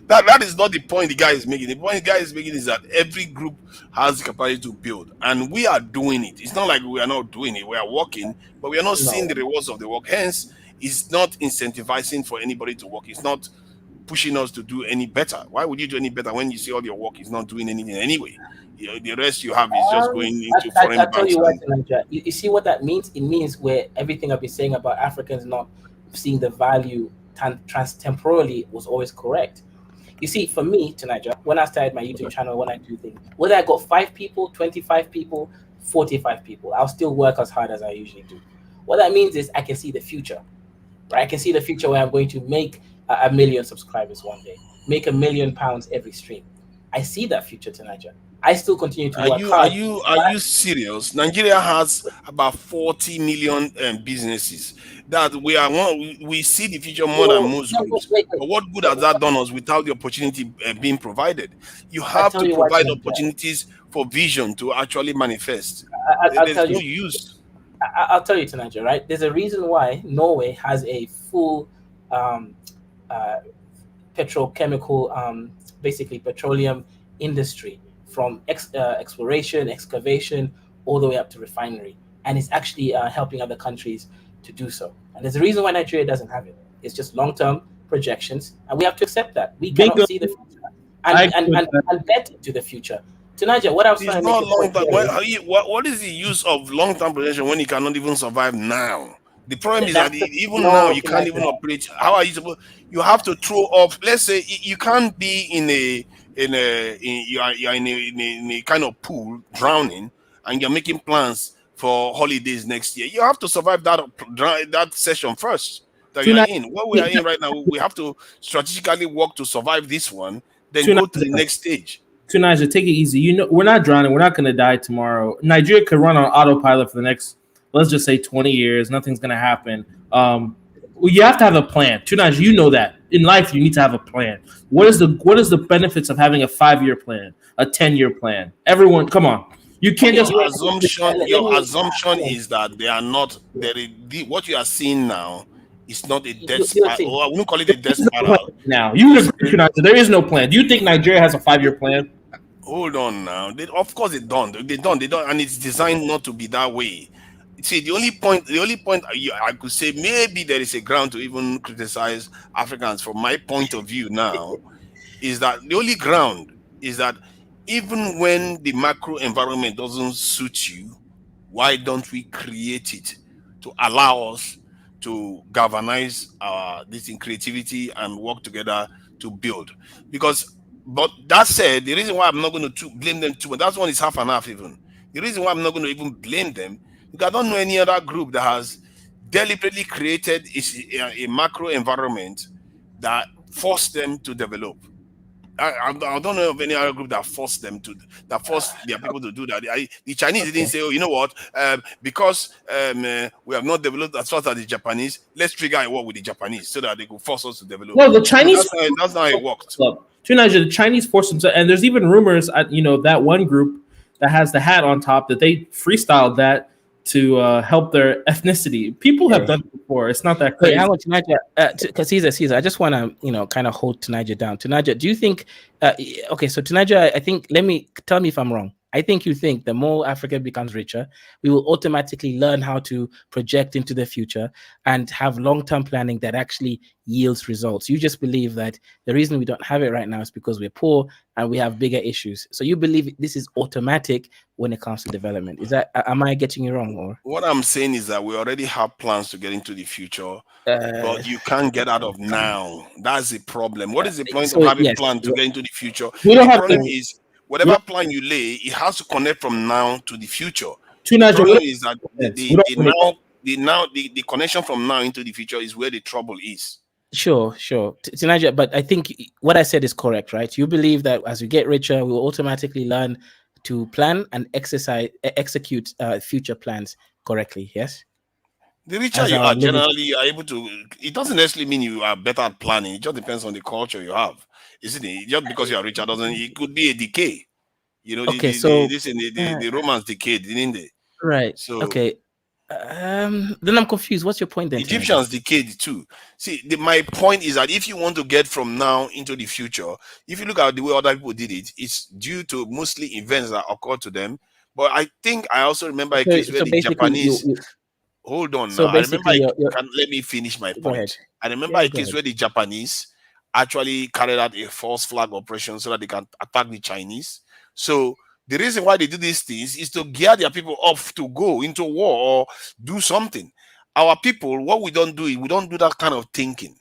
F: That is not the point the guy is making. The point the guy is making is that every group has the capacity to build, and we are doing it. It's not like we are not doing it. We are working, but we are not seeing the rewards of the work. Hence, it's not incentivizing for anybody to work. It's not pushing us to do any better. Why would you do any better when you see all your work is not doing anything anyway? The rest you have is just going into foreign banks.
A: Tell you what, you see what that means? It means where everything I've been saying about Africans not seeing the value temporally was always correct. You see, for me, Tanaja, when I started my YouTube channel, when I do things, whether I got 5 people, 25 people, 45 people, I'll still work as hard as I usually do. What that means is I can see the future, right? I can see the future where I'm going to make 1 million subscribers one day, make £1 million every stream. I see that future, Tanaja. I still continue to work hard.
F: Are you serious? Nigeria has about 40 million businesses. That we see the future more than most groups. Wait. But what good has that done us without the opportunity being provided? You have to provide opportunities for vision to actually manifest. There's no use.
A: I'll tell you, Tanaja, right? There's a reason why Norway has a full petrochemical, basically petroleum industry, from exploration, excavation, all the way up to refinery. And it's actually helping other countries to do so. And there's a reason why Nigeria doesn't have it. It's just long-term projections, and we have to accept that. We cannot see the future and bet into the future. Tanaja, what I was trying to make
F: what is the use of long-term projection when you cannot even survive now? The problem is that even now you can't even operate. How are you supposed? You have to throw off. Let's say you can't be in a kind of pool drowning, and you're making plans for holidays next year. You have to survive that session first that you're in. What we are in right now, we have to strategically work to survive this one, then go to the next stage.
B: Tunaja, take it easy. We're not drowning. We're not going to die tomorrow. Nigeria could run on autopilot for the next, let's just say, 20 years. Nothing's going to happen. You have to have a plan. Tunaja, you know that. In life, you need to have a plan. What is the benefits of having a 5-year plan, a 10-year plan? Everyone, come on. You can't just...
F: Your assumption is that they are not... what you are seeing now is not a death spiral. I wouldn't call it a death spiral.
B: Now, you agree, Tunaja, there is no plan. Do you think Nigeria has a 5-year plan?
F: Hold on now. Of course they don't, and it's designed not to be that way. See, the only point I could say maybe there is a ground to even criticize Africans from my point of view now is that the only ground is that even when the macro environment doesn't suit you, why don't we create it to allow us to galvanize this in creativity and work together to build? But that said, the reason why I'm not going to blame them too much, that one is half and half even. The reason why I'm not going to even blame them, because I don't know any other group that has deliberately created a macro environment that forced them to develop. I don't know of any other group that forced their people to do that. The Chinese didn't say, oh, you know what? Because we have not developed as fast as the Japanese, let's trigger a war with the Japanese so that they could force us to develop.
B: No, the
F: So
B: Chinese.
F: that's how it worked.
B: The Chinese forced themselves, and there's even rumors at that one group that has the hat on top that they freestyled that to help their ethnicity. People have done it before. It's not that crazy.
A: Wait, how much Tanaja? Because Caesar, I just want to kind of hold Tanaja down. Tanaja, do you think? Okay, so Tanaja, I think. Tell me if I'm wrong. I think you think the more Africa becomes richer, we will automatically learn how to project into the future and have long-term planning that actually yields results. You just believe that the reason we don't have it right now is because we're poor and we have bigger issues. So you believe this is automatic when it comes to development. Am I getting you wrong? Or
F: what I'm saying is that we already have plans to get into the future, but you can't get out of now. That's the problem. What is the point of having a plan to get into the future?
B: We don't
F: the
B: have
F: problem
B: to.
F: is whatever plan you lay, it has to connect from now to the future.
B: Tanaja,
F: The problem is that the connection from now into the future is where the trouble is.
A: Sure. Tanaja, but I think what I said is correct, right? You believe that as we get richer, we will automatically learn to plan and execute future plans correctly. Yes.
F: The richer you are, generally you are able to. It doesn't necessarily mean you are better at planning. It just depends on the culture you have, isn't it? Just because you are richer doesn't. It could be a decay.
A: Okay,
F: the Romans decayed, didn't they?
A: Right.
F: So
A: okay. Then I'm confused. What's your point then?
F: Egyptians decayed too. See, my point is that if you want to get from now into the future, if you look at the way other people did it, it's due to mostly events that occurred to them. But I think I also remember a case where the Japanese. Hold on.
A: So
F: now. I remember.
A: let
F: me finish my point. I remember a case where the Japanese actually carried out a false flag operation so that they can attack the Chinese. So the reason why they do these things is to gear their people up to go into war or do something. Our people, what we don't do is we don't do that kind of thinking.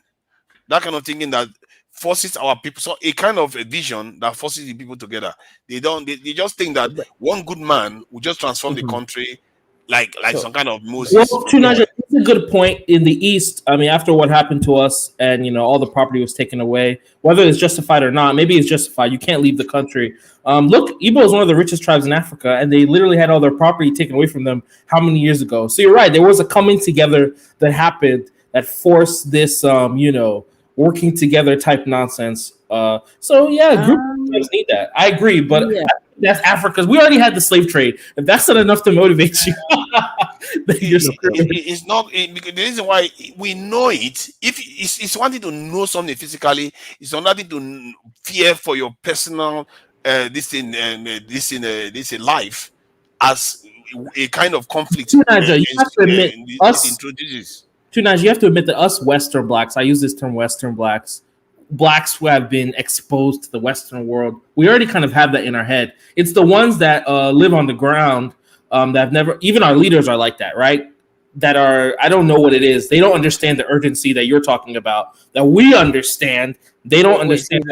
F: That kind of thinking that forces our people. So a kind of a vision that forces the people together. They just think that one good man will just transform the country like some kind of Moses.
B: Well, Tanaja, that's a good point. In the East, I mean, after what happened to us and, all the property was taken away, whether it's justified or not, maybe it's justified. You can't leave the country. Look, Igbo is one of the richest tribes in Africa, and they literally had all their property taken away from them how many years ago? So you're right. There was a coming together that happened that forced this, working together type nonsense. Group need that. I agree, but that's Africa's. We already had the slave trade. If that's not enough to motivate you,
F: it's not. Because the reason why we know it, if it's one thing to know something physically, it's another thing to fear for your personal this life as a kind of conflict.
B: Tunaja, you have to admit you have to admit that us Western blacks, I use this term Western blacks who have been exposed to the Western world, we already kind of have that in our head. It's the ones that live on the ground that have never, even our leaders are like that, right? That are, I don't know what it is. They don't understand the urgency that you're talking about, that we understand. They don't understand.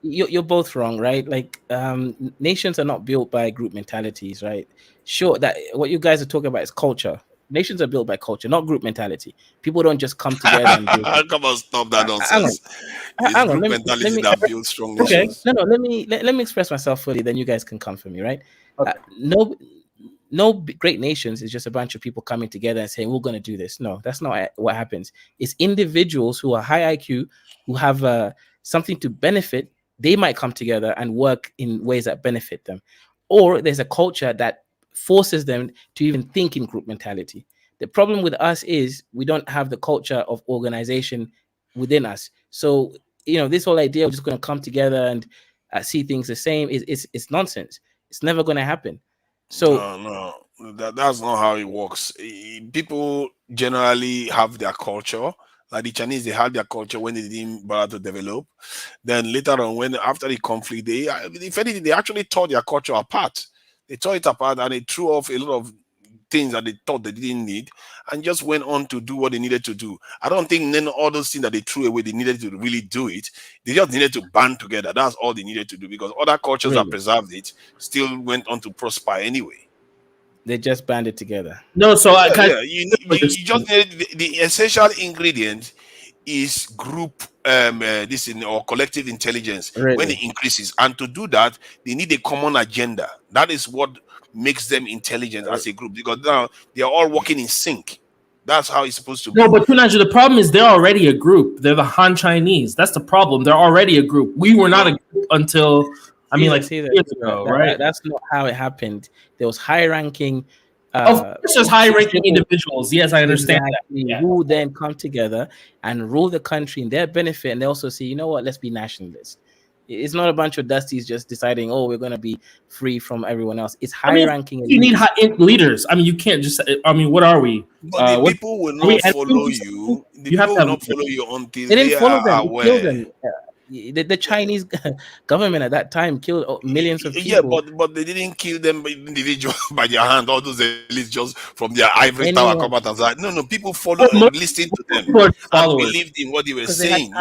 A: You're both wrong, right? Like nations are not built by group mentalities, right? Sure, that what you guys are talking about is culture. Nations are built by culture, not group mentality. People don't just come together and build.
F: Come on, stop that nonsense. Group mentality that builds strong nations.
A: No, let me express myself fully, then you guys can come for me, right? Okay. No great nations is just a bunch of people coming together and saying, we're going to do this. No, that's not what happens. It's individuals who are high IQ, who have something to benefit. They might come together and work in ways that benefit them. Or there's a culture that forces them to even think in group mentality. The problem with us is we don't have the culture of organization within us. So, this whole idea of just going to come together and see things the same is nonsense. It's never going to happen. So
F: no, that's not how it works. People generally have their culture. Like the Chinese, they had their culture when they didn't bother to develop. Then later on, after the conflict, if anything, they actually tore their culture apart. They tore it apart and they threw off a lot of things that they thought they didn't need and just went on to do what they needed to do. I don't think then all those things that they threw away, they needed to really do it. They just needed to band together. That's all they needed to do, because other cultures that preserved it still went on to prosper anyway.
A: They just banded together.
B: No, so
F: you just need the essential ingredient is group this in or collective intelligence when
B: Really?
F: it increases, and to do that they need a common agenda. That is what makes them intelligent as a group, because now they are all working in sync. That's how it's supposed to be.
B: No, but Tunaj, the problem is they're already a group. They're the Han Chinese. That's the problem. They're already a group. We were not a group until years ago, right?
A: That's not how it happened. There was high-ranking.
B: Of course, there's high-ranking individuals. Yes, I understand
A: exactly,
B: that. Yeah.
A: who then come together and rule the country in their benefit, and they also say, you know what, let's be nationalists. It's not a bunch of dusties just deciding, oh, we're going to be free from everyone else. It's high-ranking.
B: You need leaders. I mean, you can't just. I mean, what are we?
F: But the people will not follow you. The people will not follow you until they didn't follow them.
A: Aware. They killed them. The Chinese government at that time killed millions of people.
F: Yeah, but they didn't kill them individually by their hand. All those elites just from their ivory tower come out and say, no, people followed, listened to them, and believed in what they were saying.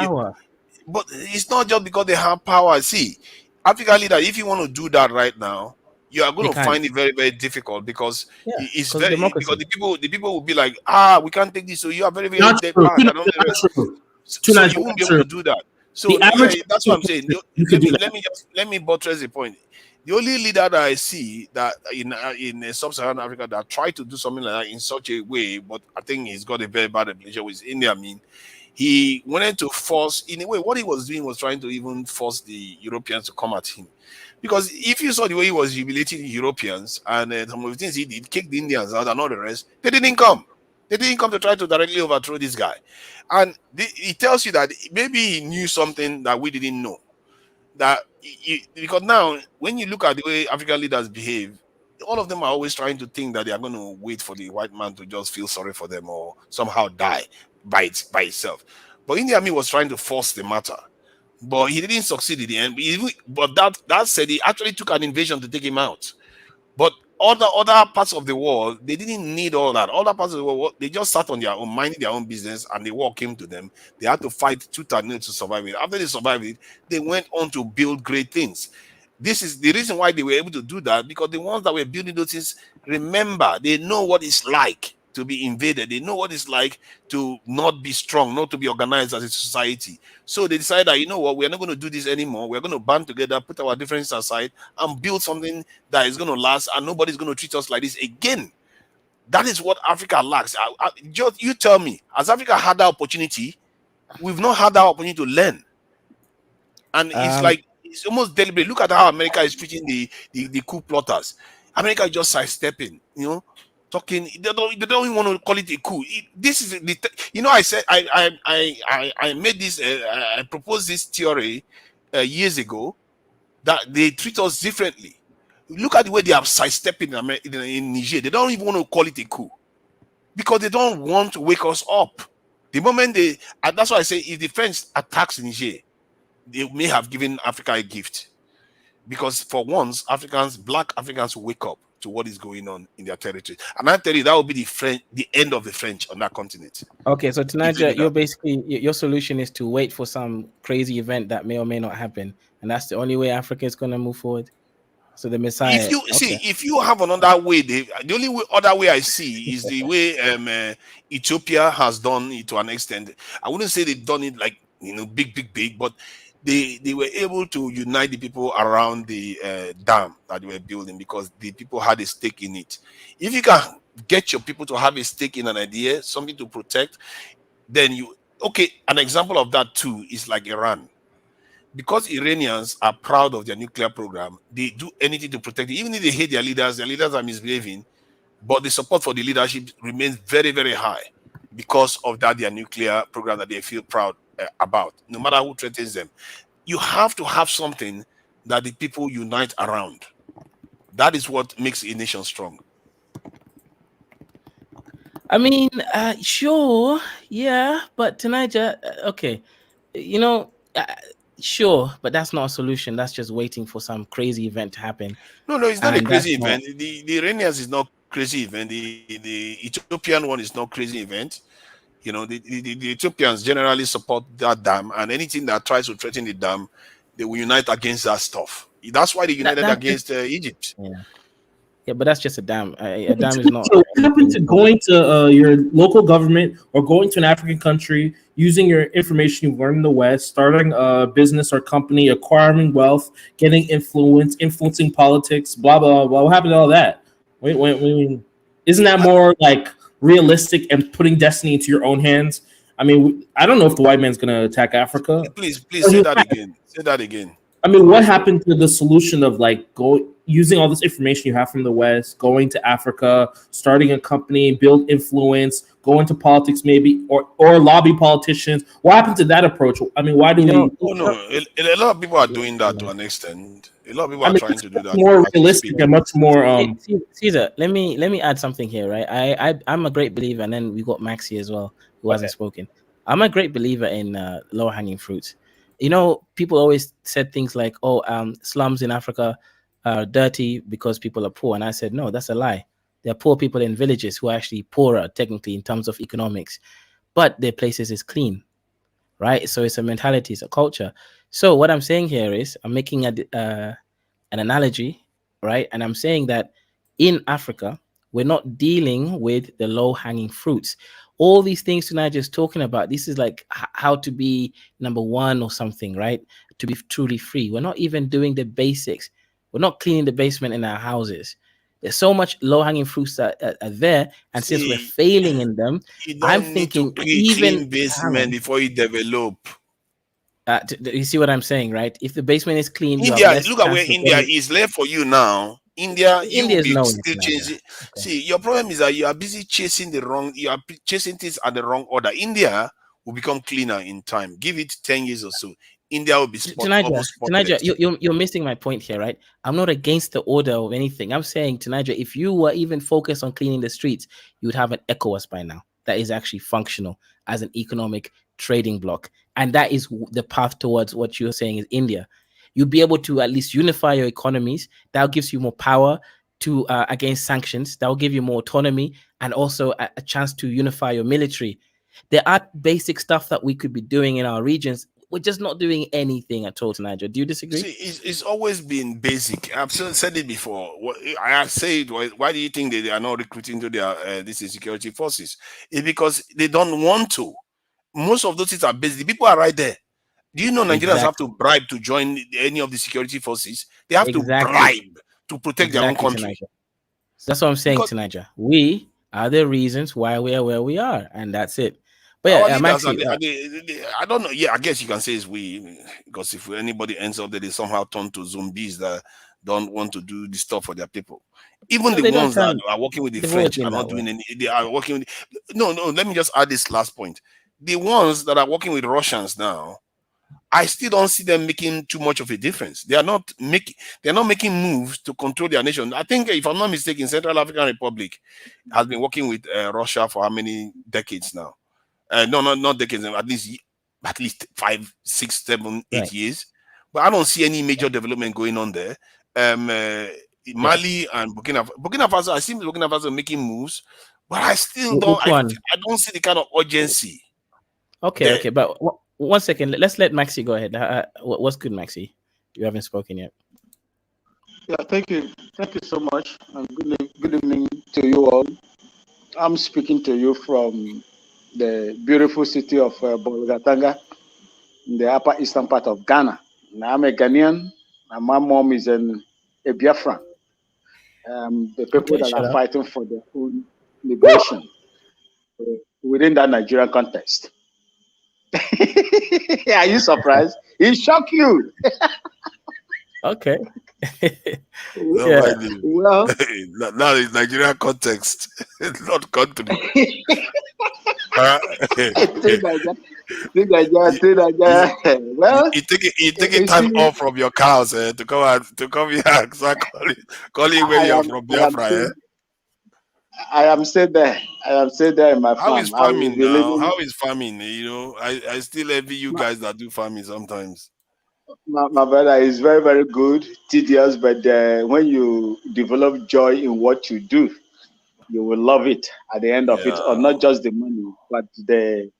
F: But it's not just because they have power. See, African leader, if you want to do that right now, you are going to find it very, very difficult, because it's very democracy. Because the people will be like, we can't take this. So you are very, very dead man. So you won't be able to do that. So that's what I'm saying. Let me buttress the point. The only leader that I see that in sub-Saharan Africa that tried to do something like that in such a way, but I think he's got a very bad reputation with India. I mean, he wanted to force, in a way, what he was doing was trying to even force the Europeans to come at him. Because if you saw the way he was humiliating the Europeans and some of the things he did, kick the Indians out and all the rest, they didn't come. They didn't come to try to directly overthrow this guy. And it tells you that maybe he knew something that we didn't know. Because now, when you look at the way African leaders behave, all of them are always trying to think that they are going to wait for the white man to just feel sorry for them or somehow die by itself. But Idi Amin was trying to force the matter, but he didn't succeed in the end. But that said, he actually took an invasion to take him out. But other parts of the world, they didn't need all that. Other parts of the world, they just sat on their own, minding their own business, and the war came to them. They had to fight tooth and nail to survive it. After they survived it, they went on to build great things. This is the reason why they were able to do that, because the ones that were building those things, remember, they know what it's like to be invaded. They know what it's like to not be strong, not to be organized as a society. So they decided that, you know what, we're not going to do this anymore. We're going to band together, put our differences aside, and build something that is going to last, and nobody's going to treat us like this again. That is what Africa lacks. Just you tell me, has Africa had that opportunity? We've not had that opportunity to learn. And it's like, it's almost deliberate. Look at how America is treating the coup plotters. America is just sidestepping, talking. They don't even want to call it a coup. This is I said I made this. I proposed this theory years ago that they treat us differently. Look at the way they are sidestepping in Niger. They don't even want to call it a coup because they don't want to wake us up. The moment that's why I say, if the French attacks Niger, they may have given Africa a gift, because for once, Black Africans will wake up to what is going on in their territory. And I tell you, that will be the end of the French on that continent. Okay, so Tanaja, your solution is to wait for some crazy event that may or may not happen, and that's the only way Africa is going to move forward. So the Messiah. If you have another way, the only other way I see is the way Ethiopia has done it to an extent. I wouldn't say they've done it like big, but they were able to unite the people around the dam that they were building, because the people had a stake in it. If you can get your people to have a stake in an idea, something to protect, then an example of that too is like Iran. Because Iranians are proud of their nuclear program, they do anything to protect it. Even if they hate their leaders are misbehaving, but the support for the leadership remains very, very high because of their nuclear program that they feel proud about, no matter who threatens them. You have to have something that the people unite around. That is what makes a nation strong. I mean, sure, yeah, but Tanaja, okay, sure, but that's not a solution. That's just waiting for some crazy event to happen. No, it's not a crazy event. The Iranians is not crazy event. The Ethiopian one is not crazy event. The Ethiopians generally support that dam, and anything that tries to threaten the dam, they will unite against that stuff. That's why they united against Egypt.
A: Yeah, but that's just a dam. A dam is not.
B: So what happened to going to your local government or going to an African country, using your information you've learned in the West, starting a business or company, acquiring wealth, getting influence, influencing politics, blah, blah, blah. What happened to all that? Isn't that more like realistic and putting destiny into your own hands? I mean, I don't know if the white man's going to attack Africa.
F: Please say that again. Say that again.
B: I mean, what happened to the solution of like using all this information you have from the West, going to Africa, starting a company, build influence, go into politics maybe, or lobby politicians? What happened to that approach? I mean, why do we?
F: Oh no, a lot of people are doing that to an extent. A lot of people are trying to do that.
B: More realistic and much more.
A: Caesar, let me add something here, right? I'm a great believer, and then we got Maxi as well, who hasn't spoken. I'm a great believer in low hanging fruits. You know, people always said things like, "Oh, slums in Africa are dirty because people are poor," and I said, "No, that's a lie. There are poor people in villages who are actually poorer technically in terms of economics, but their places is clean, right? So it's a mentality, it's a culture. So what I'm saying here is, I'm making an analogy, right? And I'm saying that in Africa, we're not dealing with the low-hanging fruits. All these things tonight just talking about, this is like how to be number one or something, right? To be truly free. We're not even doing the basics. We're not cleaning the basement in our houses. There's so much low-hanging fruits that are there, and since we're failing in them, I'm thinking even
F: clean basement before you develop.
A: You see what I'm saying, right? If the basement is clean,
F: India, look at where India is left for you now. India you will be still changing. Okay. See, your problem is that you are busy chasing chasing things at the wrong order. India will become cleaner in time. Give it 10 years or so. India will be
A: Tanaja, you're missing my point here, right? I'm not against the order of anything. I'm saying, Tanaja, if you were even focused on cleaning the streets, you would have an ECOWAS by now that is actually functional as an economic trading bloc. And that is the path towards what you're saying is India. You'll be able to at least unify your economies. That gives you more power to against sanctions. That will give you more autonomy and also a chance to unify your military. There are basic stuff that we could be doing in our regions. We're just not doing anything at all, Niger. Do you disagree?
F: See, it's always been basic. I've said it before. I have said, why do you think they are not recruiting to their these security forces? It's because they don't want to. Most of those things are basic. People are right there. Do you know Nigerians have to bribe to join any of the security forces? They have to bribe to protect their own country.
A: That's what I'm saying to Niger. We are the reasons why we are where we are, and that's it. But yeah, Maxi,
F: I don't know. Yeah, I guess you can say it's we, because if anybody ends up that they somehow turn to zombies that don't want to do the stuff for their people. Even the ones that are working with the French are not doing any. They are working with. No. Let me just add this last point. The ones that are working with Russians now, I still don't see them making too much of a difference. They're not making moves to control their nation. I think, if I'm not mistaken, Central African Republic has been working with Russia for how many decades now? Not decades. At least 5, 6, 7, 8 years. But I don't see any major development going on there. Mali and Burkina Faso, I see Burkina Faso making moves, but I still don't. I don't see the kind of urgency.
A: Okay, but one second. Let's let Maxi go ahead. What's good, Maxi? You haven't spoken yet.
H: Yeah, thank you so much, and good evening to you all. I'm speaking to you from the beautiful city of Bolgatanga, in the upper eastern part of Ghana. Now, I'm a Ghanaian, and my mom is a Biafran. The people that are fighting for their own liberation within that Nigerian context. Are you surprised? It shocked you.
A: Okay.
F: Well, now it's Nigerian context, not country. Well, you take time off from your cows to come here and start calling where you're from, Biafra.
H: I am still there. In my farm.
F: How is farming now? How is farming? You know, I still envy you guys that do farming sometimes.
H: My brother is very, very good, tedious, but when you develop joy in what you do, you will love it at the end of it, or not just the money, but the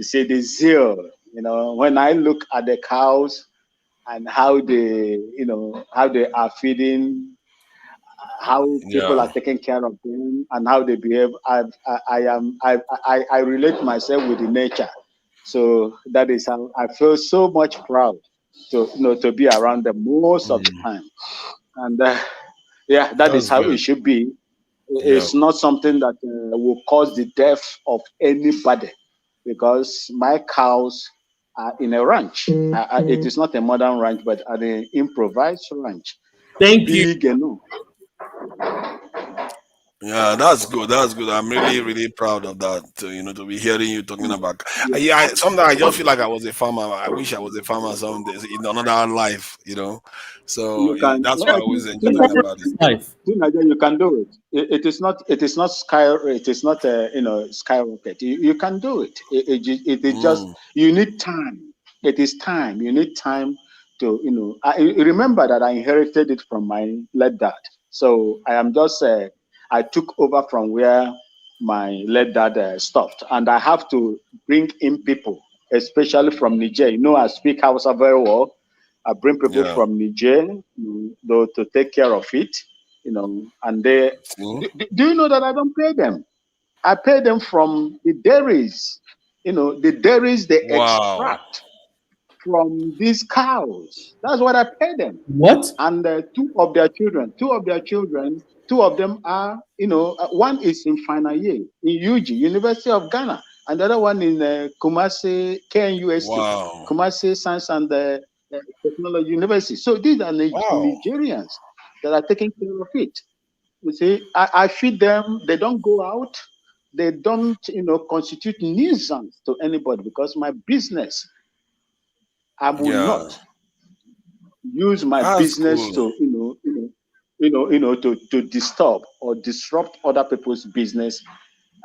H: zeal. You know, when I look at the cows and how they are feeding, how people are taking care of them and how they behave. I relate myself with the nature, so that is how I feel so much proud to be around them most of the time, and yeah, that is
F: That's
H: how it
F: good.
H: should be.
F: Yeah.
H: It's not something that will cause the death of anybody, because my cows are in a ranch. It is not a modern ranch, but an improvised ranch,
B: Thank you.
H: big enough.
F: Yeah, that's good. That's good. I'm really, really proud of that. To be hearing you talking about. Sometimes I just feel like I was a farmer. I wish I was a farmer someday in another life. So
H: You can,
F: that's why I always enjoy
B: The
F: talking
B: farmer
F: about it.
B: is life.
H: you can do it. It is not. It is not sky. It is not skyrocket. You can do it. It is just,
F: Mm,
H: you need time. It is time. You need time to I remember that I inherited it from my late dad. So I am just I took over from where my late dad stopped, and I have to bring in people, especially from Niger. I speak Hausa very well. I bring people
F: yeah.
H: from Niger to take care of it, and they
F: See?
H: do you know that I don't pay them? I pay them from the dairies, the dairies they
F: Wow.
H: extract from these cows. That's what I pay them.
B: What?
H: And two of them are, one is in final year in UG, University of Ghana, and the other one in Kumasi, KNUST,
F: Wow.
H: Kumasi Science and Technology University. So these are
F: Wow.
H: Nigerians that are taking care of it. You see, I feed them. They don't go out. They don't, constitute nuisance to anybody, because my business, I will
F: Yeah.
H: not use my
F: That's
H: business
F: cool.
H: to to disturb or disrupt other people's business.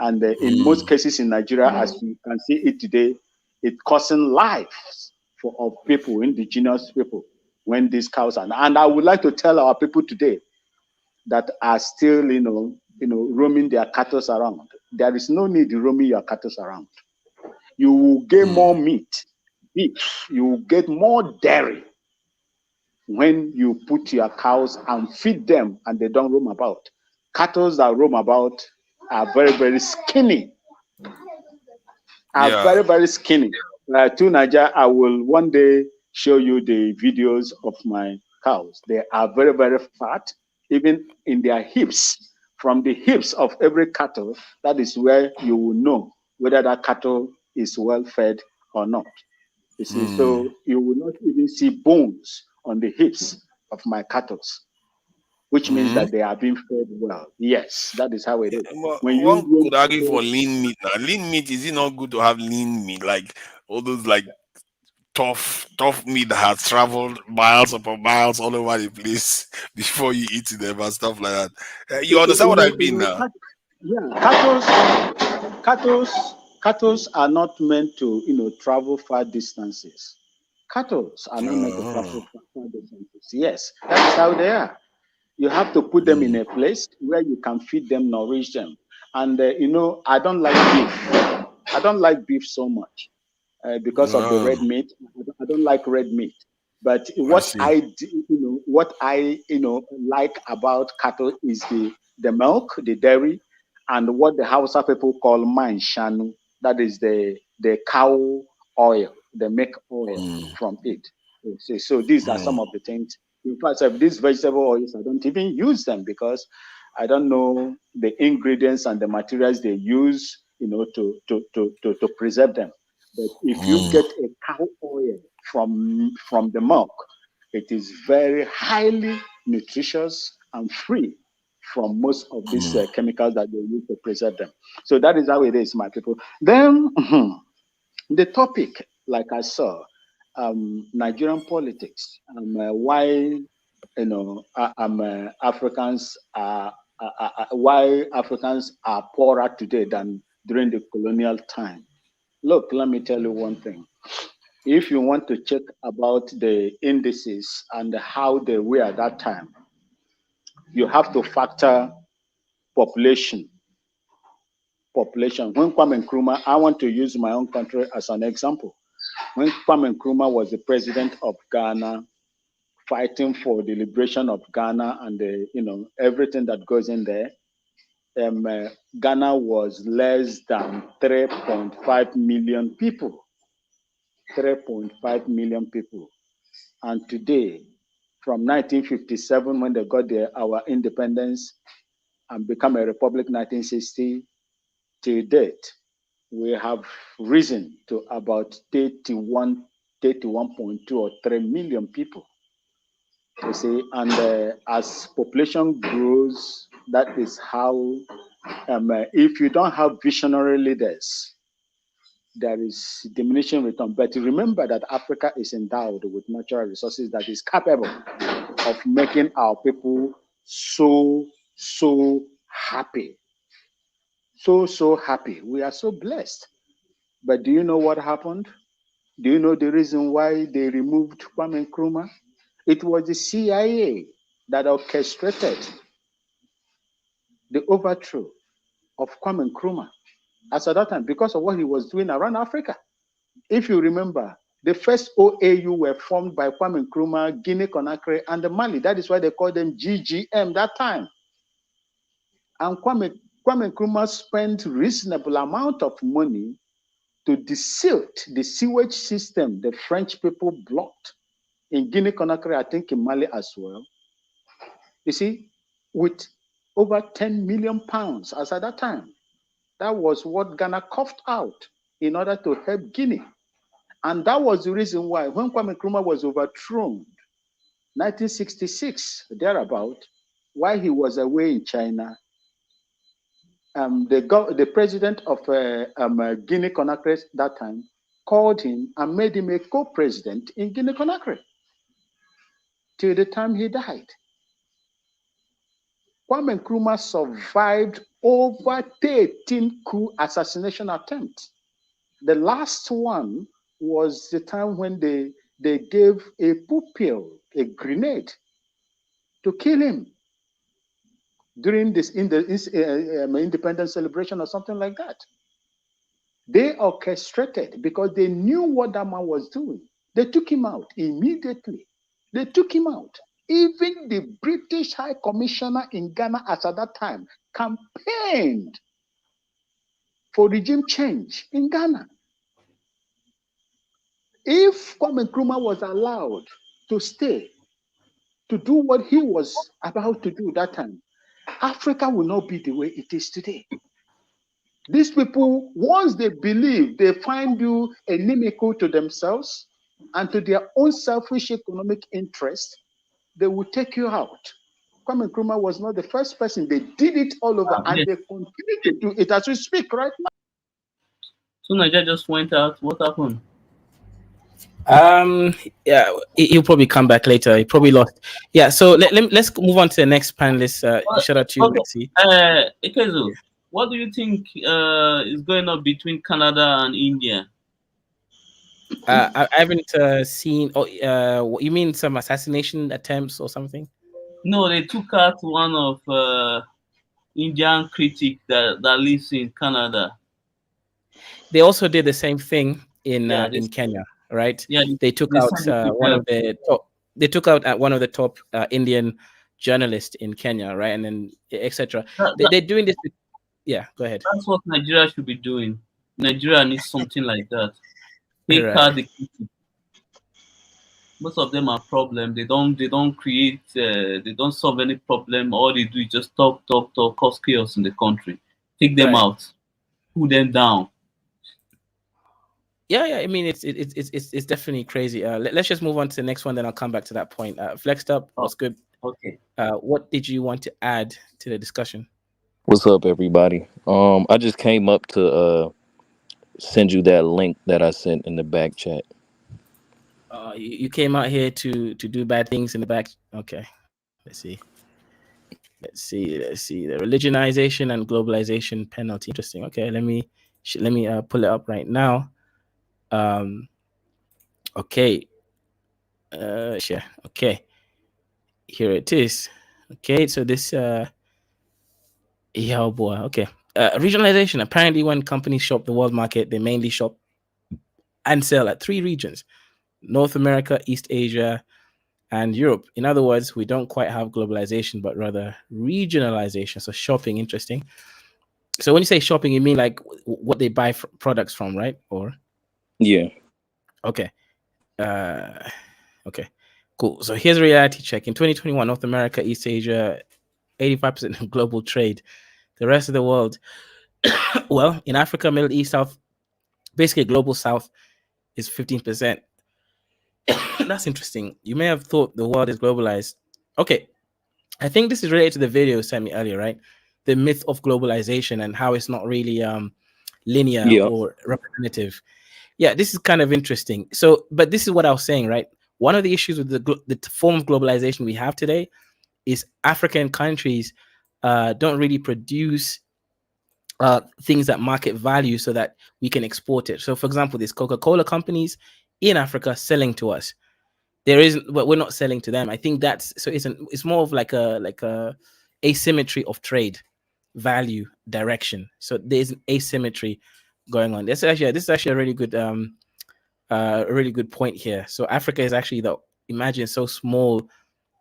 H: And in most
F: Mm,
H: cases in Nigeria, as you can see it today, it causing lives of people, indigenous people, when these cows are. And I would like to tell our people today that are still roaming their cattle around, there is no need roaming your cattle around. You will get more
F: mm,
H: meat, beef. You will get more dairy when you put your cows and feed them and they don't roam about. Cattle that roam about are very, very skinny,
F: yeah.
H: very skinny. To Niger, I will one day show you the videos of my cows. They are very, very fat, even in their hips. From the hips of every cattle, that is where you will know whether that cattle is well fed or not. You see,
F: Mm.
H: so you will not even see bones on the hips of my cattle, which means
F: Mm.
H: that they are being fed well. Yes, that is how it
F: Yeah,
H: is.
F: well,
H: When you
F: one
H: roam
F: could argue
H: cattle,
F: for lean meat now. Lean meat, is it not good to have lean meat? Like all those like tough meat that has traveled miles upon miles all over the place before you eat them and stuff like that. You understand what I mean now?
H: yeah, cattle's are not meant to travel far distances. Cattle's are not meant to
F: Uh-huh.
H: travel far distances. Yes, that is how they are. You have to put them in
F: Mm.
H: a place where you can feed them, nourish them. And I don't like beef. I don't like beef so much because of the red
F: Ah,
H: meat. I don't like red meat. But
F: I see.
H: what I like about cattle is the milk, the dairy, and what the Hausa people call manshanu. That is the cow oil. They make oil
F: Mm.
H: from it. So these are some
F: Mm.
H: of the things. In fact, of these vegetable oils, I don't even use them because I don't know the ingredients and the materials they use, to preserve them. But if you
F: Mm.
H: get a cow oil from the milk, it is very highly nutritious and free from most of these
F: Mm.
H: chemicals that they use to preserve them. So that is how it is, my people. Then the topic, like I saw, Nigerian politics, why Africans are why Africans are poorer today than during the colonial time. Look, let me tell you one thing. If you want to check about the indices and how they were at that time, you have to factor population. Population. When Kwame Nkrumah, I want to use my own country as an example. When Kwame Nkrumah was the president of Ghana, fighting for the liberation of Ghana and everything that goes in there. Ghana was less than 3.5 million people. 3.5 million people. And today, from 1957, when they got our independence and become a republic 1960, till date, we have risen to about 31.2 or 3 million people. You see, and as population grows, that is how, if you don't have visionary leaders, there is diminishing return. But remember that Africa is endowed with natural resources that is capable of making our people so happy. So happy. We are so blessed. But do you know what happened? Do you know the reason why they removed Kwame Nkrumah? It was the CIA that orchestrated the overthrow of Kwame Nkrumah as at that time because of what he was doing around Africa. If you remember, the first OAU were formed by Kwame Nkrumah, Guinea-Conakry, and the Mali. That is why they called them GGM that time. And Kwame Nkrumah spent reasonable amount of money to desilt the sewage system the French people blocked in Guinea-Conakry, I think in Mali as well. You see, with over 10 million pounds as at that time. That was what Ghana coughed out in order to help Guinea. And that was the reason why when Kwame Nkrumah was overthrown, 1966, thereabout, while he was away in China, the president of Guinea-Conakry that time called him and made him a co-president in Guinea-Conakry till the time he died. Kwame Nkrumah survived over 13 coup assassination attempts. The last one was the time when they gave a pupil, a grenade, to kill him during this independence celebration or something like that. They orchestrated because they knew what that man was doing. They took him out immediately. They took him out. Even the British High Commissioner in Ghana at that time campaigned for regime change in Ghana. If Kwame Nkrumah was allowed to stay, to do what he was about to do that time, Africa will not be the way it is today. These people, once they believe, they find you inimical to themselves and to their own selfish economic interest, they will take you out. Kwame Nkrumah was not the first person. They did it all over, and they continue to do it as we speak right now.
B: So Nigeria just went out. What happened?
A: Yeah, he'll probably come back later. He probably lost. Yeah, so let's move on to the next panelist. Shout out to you, Lexi.
B: Ikezu, what do you think is going on between Canada and India?
A: I haven't seen. Oh, you mean some assassination attempts or something?
B: No, they took out one of Indian critic that lives in Canada.
A: They also did the same thing in Kenya, right?
B: Yeah,
A: they took out one of the top. They took out one of the top Indian journalists in Kenya, right? And then etc. They're doing this. Yeah, go ahead.
B: That's what Nigeria should be doing. Nigeria needs something like that. Take out the critic. Most of them are problem. They don't create. They don't solve any problem. All they do is just talk, cause chaos in the country. Take them out. Pull them down.
A: Yeah. I mean, it's definitely crazy. Let's just move on to the next one, then I'll come back to that point. Flexed up, what's good?
B: Okay.
A: What did you want to add to the discussion?
I: What's up, everybody? I just came up to send you that link that I sent in the back chat.
A: You came out here to do bad things in the back. Okay, let's see. The religionization and globalization penalty. Interesting. Okay, let me pull it up right now. Okay. Share. Okay. Here it is. Okay, so this yeah, oh boy. Okay. Regionalization. Apparently, when companies shop the world market, they mainly shop and sell at 3 regions: North America, East Asia, and Europe. In other words, we don't quite have globalization, but rather regionalization. So shopping, interesting. So when you say shopping, you mean like what they buy products from, right? Or
I: Yeah.
A: okay, okay, cool. So here's a reality check. In 2021, North America, East Asia, 85% of global trade. The rest of the world, well, in Africa, Middle East, South, basically global South, is 15%. That's interesting. You may have thought the world is globalized. Okay, I think this is related to the video you sent me earlier, right? The myth of globalization and how it's not really linear
I: Yeah.
A: or representative. Yeah, this is kind of interesting. So, but this is what I was saying, right? One of the issues with the form of globalization we have today is African countries don't really produce things that market value so that we can export it. So, for example, these Coca-Cola companies in Africa selling to us. There isn't, but we're not selling to them. I think that's so. It's more of like a asymmetry of trade value direction. So there's an asymmetry going on. This is actually a really good point here. So Africa is actually imagine so small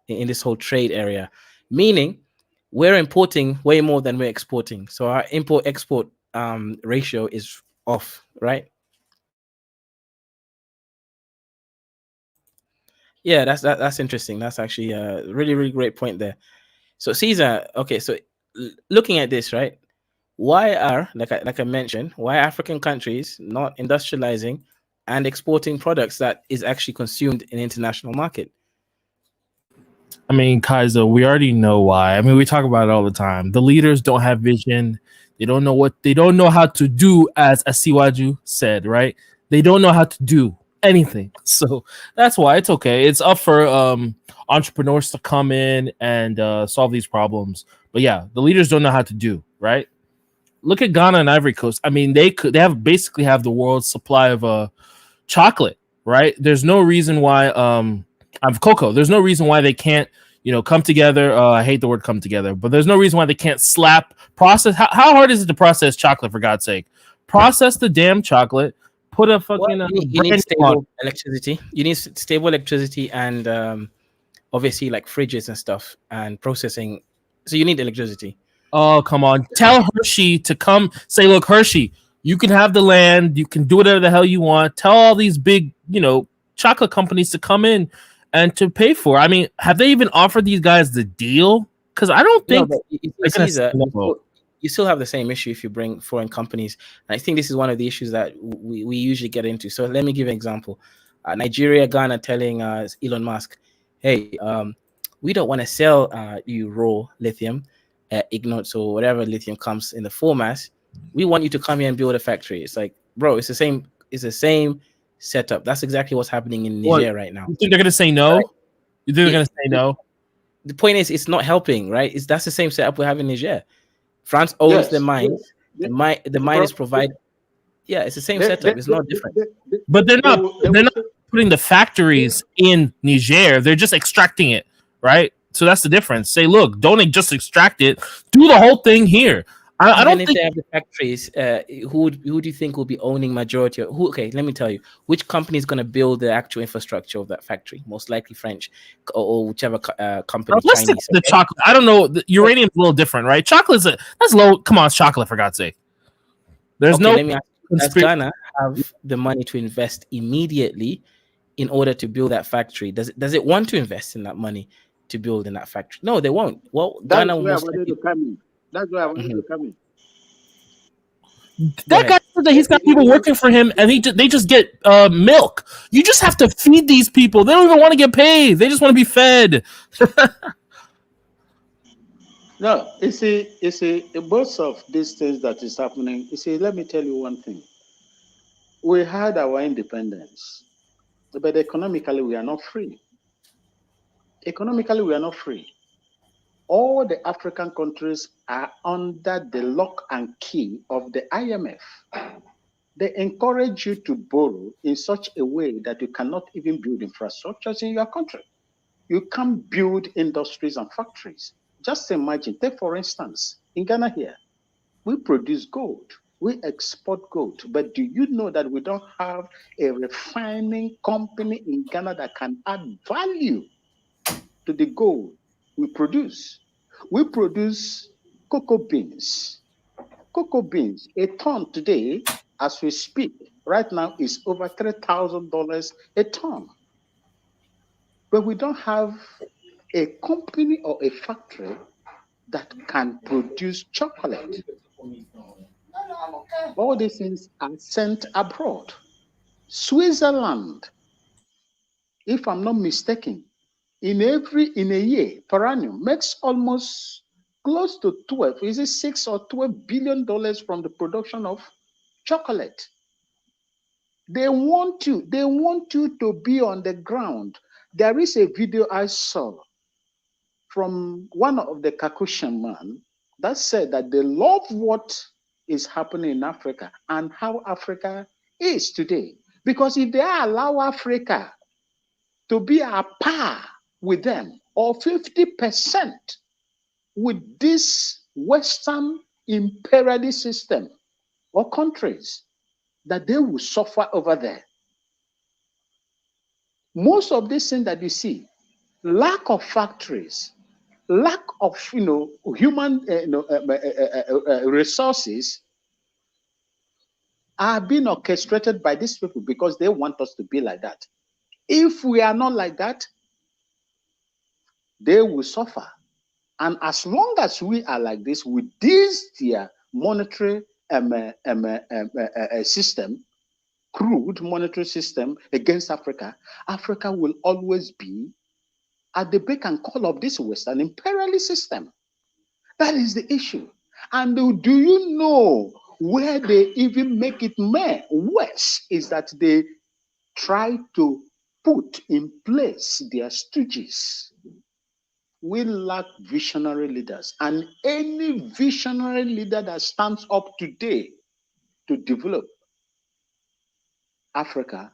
A: in this whole trade area, meaning we're importing way more than we're exporting. So our import export ratio is off, right? Yeah, that's interesting. That's actually a really great point there. So Caesar, okay, so looking at this, right? Why are like I mentioned, why are African countries not industrializing and exporting products that is actually consumed in international market?
B: I mean, Kaiser, we already know why. I mean, we talk about it all the time. The leaders don't have vision. They don't know how to do, as Asiwaju said, right? They don't know how to do anything. So that's why it's okay. It's up for entrepreneurs to come in and solve these problems. But yeah, the leaders don't know how to do, right? Look at Ghana and Ivory Coast. I mean, they basically have the world's supply of chocolate, right? There's no reason why of cocoa. There's no reason why they can't, come together. I hate the word come together, but there's no reason why they can't process. How hard is it to process chocolate, for God's sake? Process the damn chocolate, put a fucking
A: you need stable electricity. You need stable electricity and obviously like fridges and stuff and processing. So you need electricity.
B: Oh, come on. Tell Hershey to come say, look, Hershey, you can have the land. You can do whatever the hell you want. Tell all these big, chocolate companies to come in and to pay for. I mean, have they even offered these guys the deal? Because I don't think
A: you still have the same issue if you bring foreign companies. And I think this is one of the issues that we usually get into. So let me give an example. Nigeria, Ghana telling Elon Musk, hey, we don't want to sell you raw lithium, ignorance or whatever lithium comes in the format. We want you to come here and build a factory. It's like, bro, it's the same setup. That's exactly what's happening in Niger right now.
B: You think they're gonna say no? Right? You think they're gonna say no?
A: The point is, it's not helping, right? That's the same setup we have in Niger. France owns the mines. The mine is provided. Yeah, it's the same setup. It's not different.
B: But they're not putting the factories in Niger. They're just extracting it, right? So that's the difference. Say, look, don't just extract it. Do the whole thing here. I don't think
A: they have the factories. Who do you think will be owning majority of who? Okay, let me tell you. Which company is going to build the actual infrastructure of that factory? Most likely French or whichever company.
B: Let's stick to the chocolate. I don't know. The uranium's a little different, right? Chocolate's that's low. Come on, chocolate, for God's sake. There's no.
A: Let me ask you, does Ghana have the money to invest immediately in order to build that factory? Does it want to invest in that money to build in that factory? No, they won't. Well, Ghana will most likely.
H: That's why I wanted to come in.
B: That guy said that he's got people working for him, and they just get milk. You just have to feed these people. They don't even want to get paid. They just want to be fed.
H: No, you see, most of these things that is happening. You see, let me tell you one thing. We had our independence, but economically we are not free. Economically, we are not free. All the African countries are under the lock and key of the IMF. They encourage you to borrow in such a way that you cannot even build infrastructures in your country. You can't build industries and factories. Just imagine, take for instance, in Ghana here, we produce gold, we export gold, but do you know that we don't have a refining company in Ghana that can add value to the gold we produce. We produce cocoa beans. Cocoa beans, a ton today, as we speak, right now is over $3,000 a ton. But we don't have a company or a factory that can produce chocolate. All these things are sent abroad. Switzerland, if I'm not mistaken, in a year per annum makes almost close to 12, is it $6 or $12 billion from the production of chocolate. They want you to be on the ground. There is a video I saw from one of the Kakushan man that said that they love what is happening in Africa and how Africa is today. Because if they allow Africa to be at par with them, or 50% with this Western imperialist system or countries, that they will suffer over there. Most of these things that you see, lack of factories, lack of human resources are being orchestrated by these people because they want us to be like that. If we are not like that, they will suffer. And as long as we are like this with this their monetary system, crude monetary system against Africa, Africa will always be at the beck and call of this Western imperialist system. That is the issue. And do you know where they even make it worse is that they try to put in place their stooges. We lack visionary leaders, and any visionary leader that stands up today to develop Africa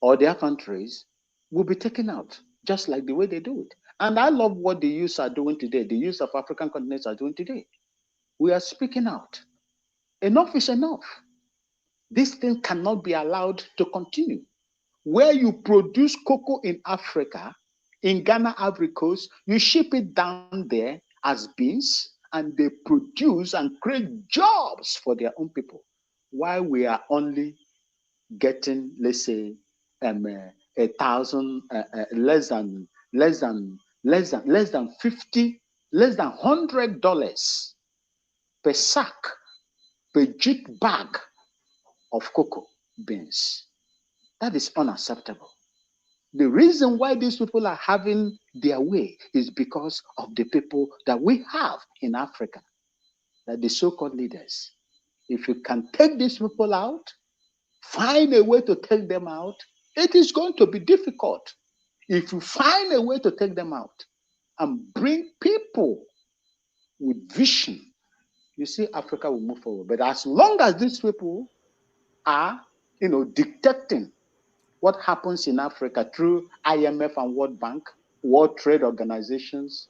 H: or their countries will be taken out, just like the way they do it. And I love what the youth are doing today, the youth of African continents are doing today. We are speaking out. Enough is enough. This thing cannot be allowed to continue. Where you produce cocoa in Africa, in Ghana, Ivory Coast, you ship it down there as beans, and they produce and create jobs for their own people. While we are only getting, let's say, 1,000, less than $100 per sack, per jute bag of cocoa beans. That is unacceptable. The reason why these people are having their way is because of the people that we have in Africa, that the so-called leaders. If you can take these people out, find a way to take them out, it is going to be difficult. If you find a way to take them out and bring people with vision, you see Africa will move forward. But as long as these people are, dictating what happens in Africa through IMF and World Bank, World Trade Organizations,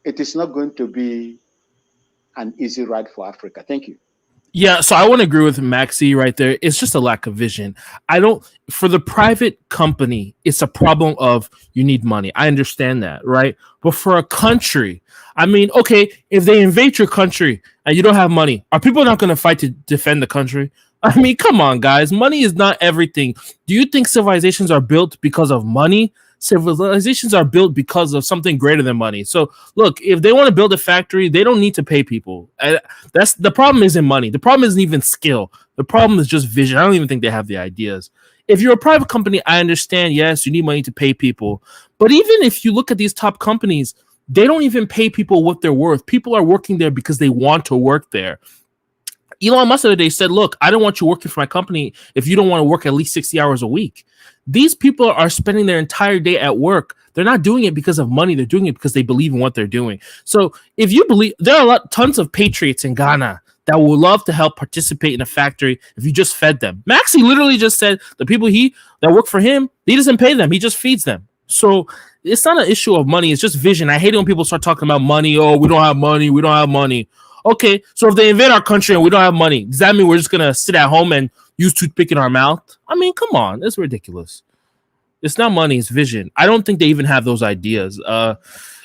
H: it is not going to be an easy ride for Africa. Thank you.
B: Yeah, so I want to agree with Maxi right there. It's just a lack of vision. For the private company, it's a problem of you need money. I understand that, right? But for a country, okay, if they invade your country and you don't have money, are people not going to fight to defend the country? Come on, guys. Money is not everything. Do you think civilizations are built because of money? Civilizations are built because of something greater than money. So look, if they want to build a factory, they don't need to pay people. That's the problem. Isn't money. The problem isn't even skill. The problem is just vision. I don't even think they have the ideas. If you're a private company, I understand. Yes, you need money to pay people. But even if you look at these top companies, they don't even pay people what they're worth. People are working there because they want to work there. Elon Musk the other day said, look, I don't want you working for my company if you don't want to work at least 60 hours a week. These people are spending their entire day at work. They're not doing it because of money. They're doing it because they believe in what they're doing. So if you believe, there are tons of patriots in Ghana that would love to help participate in a factory if you just fed them. Maxi literally just said the people that work for him, he doesn't pay them. He just feeds them. So it's not an issue of money. It's just vision. I hate it when people start talking about money. Oh, we don't have money. We don't have money. Okay, so if they invade our country and we don't have money, does that mean we're just going to sit at home and use toothpick in our mouth? Come on. That's ridiculous. It's not money, it's vision. I don't think they even have those ideas.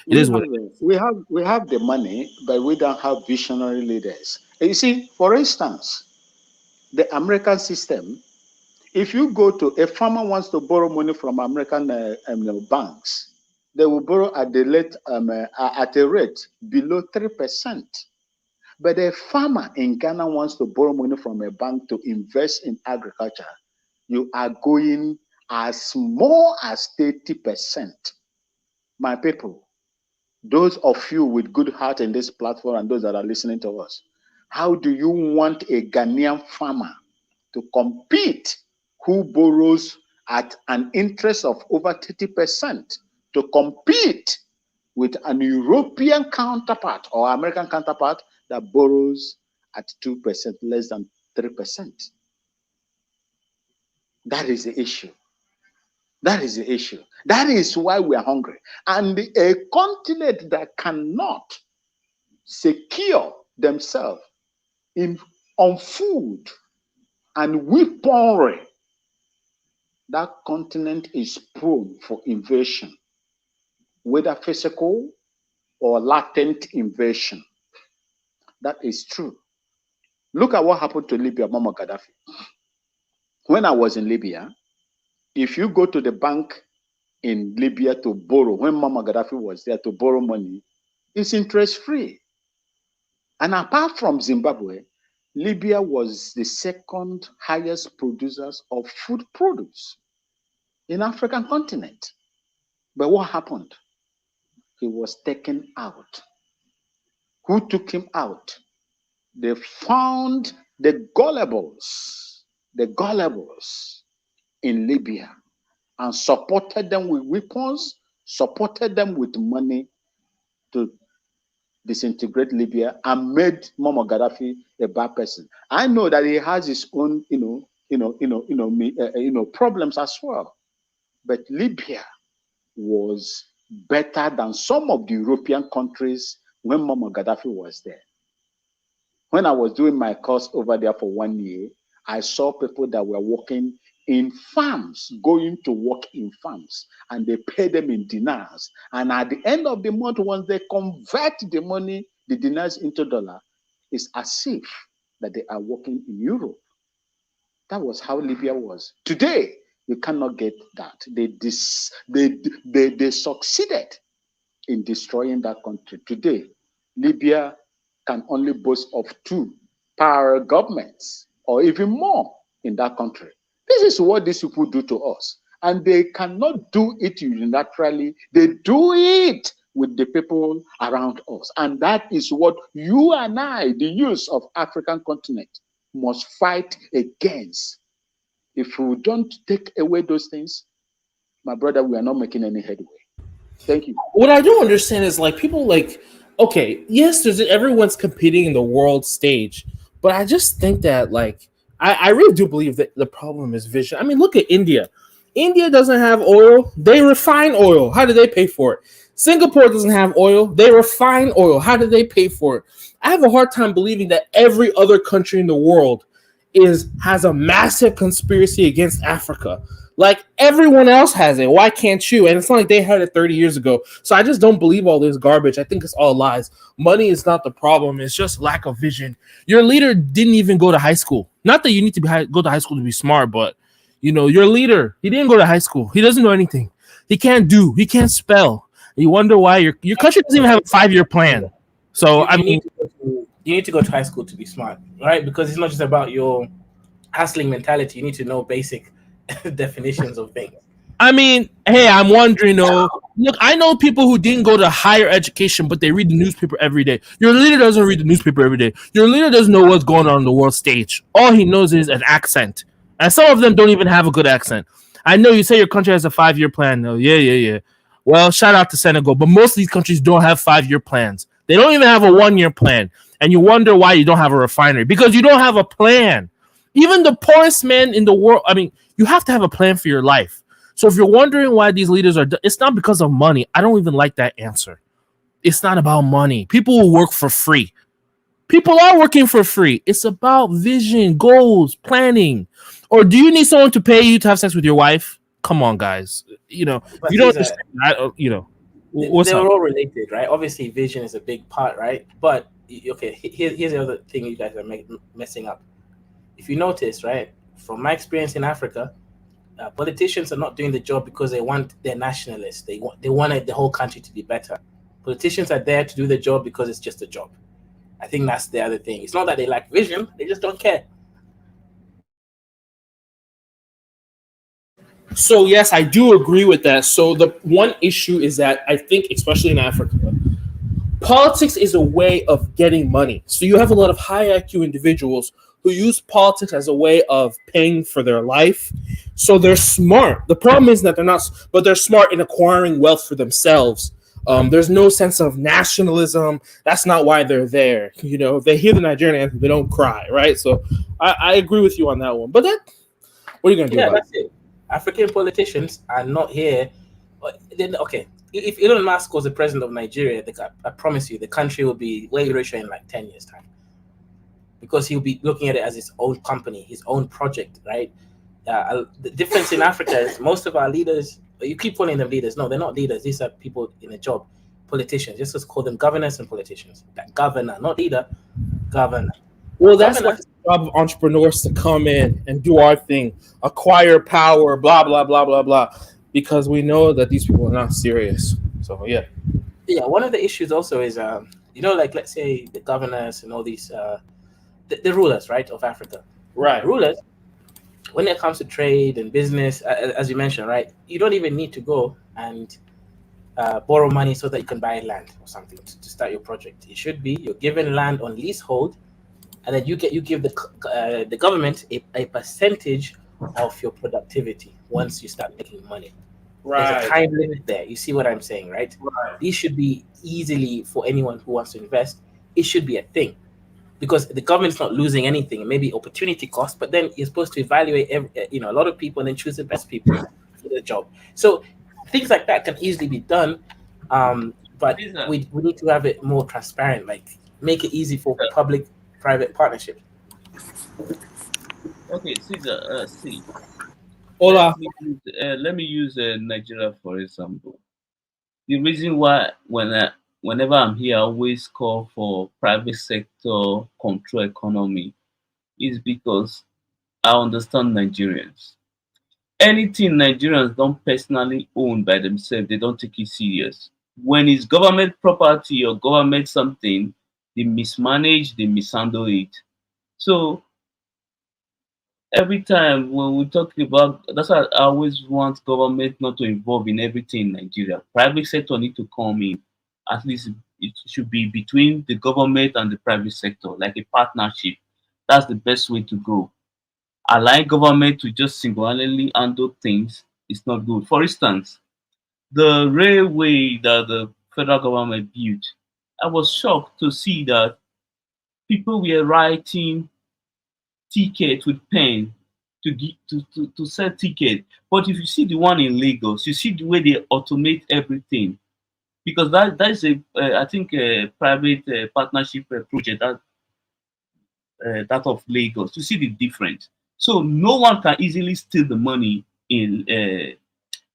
B: It is what
H: we have the money, but we don't have visionary leaders. And you see, for instance, the American system. If you go to a farmer wants to borrow money from American banks, they will borrow at a rate below 3%. But a farmer in Ghana wants to borrow money from a bank to invest in agriculture, you are going as small as 30%. My people, those of you with good heart in this platform and those that are listening to us, how do you want a Ghanaian farmer to compete who borrows at an interest of over 30% to compete with an European counterpart or American counterpart that borrows at 2%, less than 3%? That is the issue. That is the issue. That is why we are hungry. And a continent that cannot secure themselves on food and weaponry, that continent is prone for invasion, whether physical or latent invasion. That is true. Look at what happened to Libya, Muammar Gaddafi. When I was in Libya, if you go to the bank in Libya to borrow, when Muammar Gaddafi was there to borrow money, it's interest-free. And apart from Zimbabwe, Libya was the second highest producers of food produce in African continent. But what happened? He was taken out. Who took him out? They found the gullibles in Libya and supported them with weapons, supported them with money to disintegrate Libya and made Muammar Gaddafi a bad person. I know that he has his own, problems as well. But Libya was better than some of the European countries when Muammar Gaddafi was there. When I was doing my course over there for 1 year, I saw people that were working in farms, going to work in farms, and they pay them in dinars. And at the end of the month, once they convert the money, the dinars into dollar, it's as if that they are working in Europe. That was how Libya was. Today, you cannot get that. They succeeded in destroying that country. Today, Libya can only boast of 2 power governments or even more in that country. This is what these people do to us. And they cannot do it unilaterally. They do it with the people around us. And that is what you and I, the youth of African continent, must fight against. If we don't take away those things, my brother, we are not making any headway. Thank you.
B: What I don't understand is people okay, yes, everyone's competing in the world stage, but I just think that I really do believe that the problem is vision. I mean, look at India. India doesn't have oil. They refine oil. How do they pay for it? Singapore doesn't have oil. They refine oil. How do they pay for it? I have a hard time believing that every other country in the world has a massive conspiracy against Africa. Like everyone else has it. Why can't you? And it's not like they had it 30 years ago. So I just don't believe all this garbage. I think it's all lies. Money is not the problem. It's just lack of vision. Your leader didn't even go to high school. Not that you need to go to high school to be smart, but your leader, he didn't go to high school. He doesn't know anything. He can't spell. You wonder why your country doesn't even have a 5-year plan. So you
A: need to go to high school to be smart, right? Because it's not just about your hustling mentality. You need to know basic definitions of things.
B: I mean, hey, I'm wondering, look, I know people who didn't go to higher education, but they read the newspaper every day. Your leader doesn't read the newspaper every day. Your leader doesn't know what's going on the world stage. All he knows is an accent. And some of them don't even have a good accent. I know you say your country has a 5-year plan. No, yeah. Well, shout out to Senegal, but most of these countries don't have 5-year plans. They don't even have a 1-year plan. And you wonder why you don't have a refinery. Because you don't have a plan. Even the poorest man in the world, you have to have a plan for your life. So if you're wondering why these leaders it's not because of money. I don't even like that answer. It's not about money. People will work for free. People are working for free. It's about vision, goals, planning. Or do you need someone to pay you to have sex with your wife? come on, guys. You know,
A: But
B: you don't
A: these are,
B: understand that. You know, what's
A: they
B: up?
A: were all related, right? Obviously, vision is a big part, right? But okay, here's the other thing you guys are messing up. If you notice, right, from my experience in Africa, politicians are not doing the job because they're nationalists. They wanted the whole country to be better. Politicians are there to do the job because it's just a job. I think that's the other thing. It's not that they lack vision; they just don't care.
B: So yes, I do agree with that. So the one issue is that I think, especially in Africa, politics is a way of getting money. So you have a lot of high IQ individuals who use politics as a way of paying for their life. So they're smart. The problem is that they're not, but they're smart in acquiring wealth for themselves. There's no sense of nationalism. That's not why they're there. You know, they hear the Nigerian anthem, they don't cry, right? So I agree with you on that one. But what are you going to do
A: Yeah,
B: about
A: that's it. African politicians are not here. Then okay, if Elon Musk was the president of Nigeria, I promise you, the country will be way richer in like 10 years' time, because he'll be looking at it as his own company, his own project, right? The difference in Africa is most of our leaders. You keep calling them leaders. No, they're not leaders. These are people in a job, politicians. Just call them governors and politicians. That governor, not leader, governor.
B: Well, that's
A: Governor.
B: why it's the job of entrepreneurs to come in and do our thing, acquire power, blah, blah, blah, blah, blah, because we know that these people are not serious. So, yeah.
A: Yeah, one of the issues also is, like, let's say the governors and all these, the rulers, right, of Africa.
B: Right.
A: Rulers, when it comes to trade and business, as you mentioned, right, you don't even need to go and borrow money so that you can buy land or something to start your project. It should be you're given land on leasehold, and then you give the government a percentage of your productivity once you start making money.
B: Right.
A: There's a time limit there. You see what I'm saying, right?
B: Right.
A: These should be easily, for anyone who wants to invest, it should be a thing, because the government's not losing anything. It may be opportunity cost, but then you're supposed to evaluate a lot of people and then choose the best people for the job. So things like that can easily be done, but we need to have it more transparent, like make it easy for public-private partnership.
J: Okay, Caesar, see.
B: Hola.
J: Let me use Nigeria for example. The reason why whenever I'm here, I always call for private sector control economy is because I understand Nigerians. Anything Nigerians don't personally own by themselves, they don't take it serious. When it's government property or government something, they mismanage, they mishandle it. So every time when we talk about, that's why I always want government not to involve in everything in Nigeria. Private sector need to come in. At least it should be between the government and the private sector, like a partnership. That's the best way to go. Allowing government to just single-handedly handle things is not good. For instance, the railway that the federal government built, I was shocked to see that people were writing ticket with pen to sell ticket. But if you see the one in Lagos, you see the way they automate everything, because that is a I think a private partnership project that of Lagos. You see the difference. So no one can easily steal the money in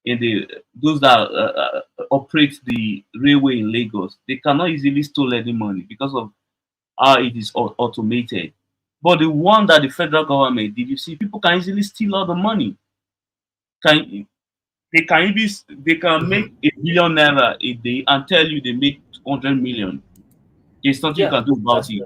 J: the those that operate the railway in Lagos. They cannot easily steal any money because of how it is automated. But the one that the federal government did, you see, people can easily steal all the money. Can they can make £1 billion a day and tell you they make 100 million. There's nothing you
A: Yeah,
J: can do about
A: that's
J: it.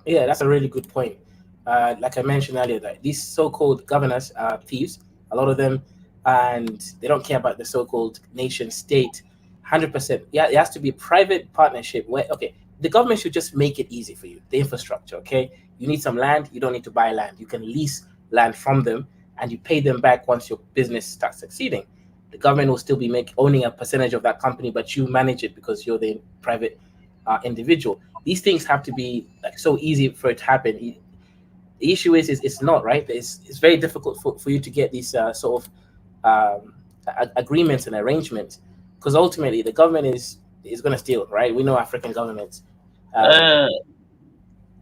A: Yeah, that's a really good point. Like I mentioned earlier, that these so-called governors are thieves, a lot of them, and they don't care about the so-called nation state. 100%. Yeah, it has to be a private partnership where, okay, the government should just make it easy for you, the infrastructure, okay? You need some land, you don't need to buy land. You can lease land from them, and you pay them back once your business starts succeeding. The government will still be owning a percentage of that company, but you manage it because you're the private individual. These things have to be like so easy for it to happen. The issue is it's not, right. It's very difficult for you to get these sort of agreements and arrangements, because ultimately the government is going to steal, right? We know African governments.
J: Uh,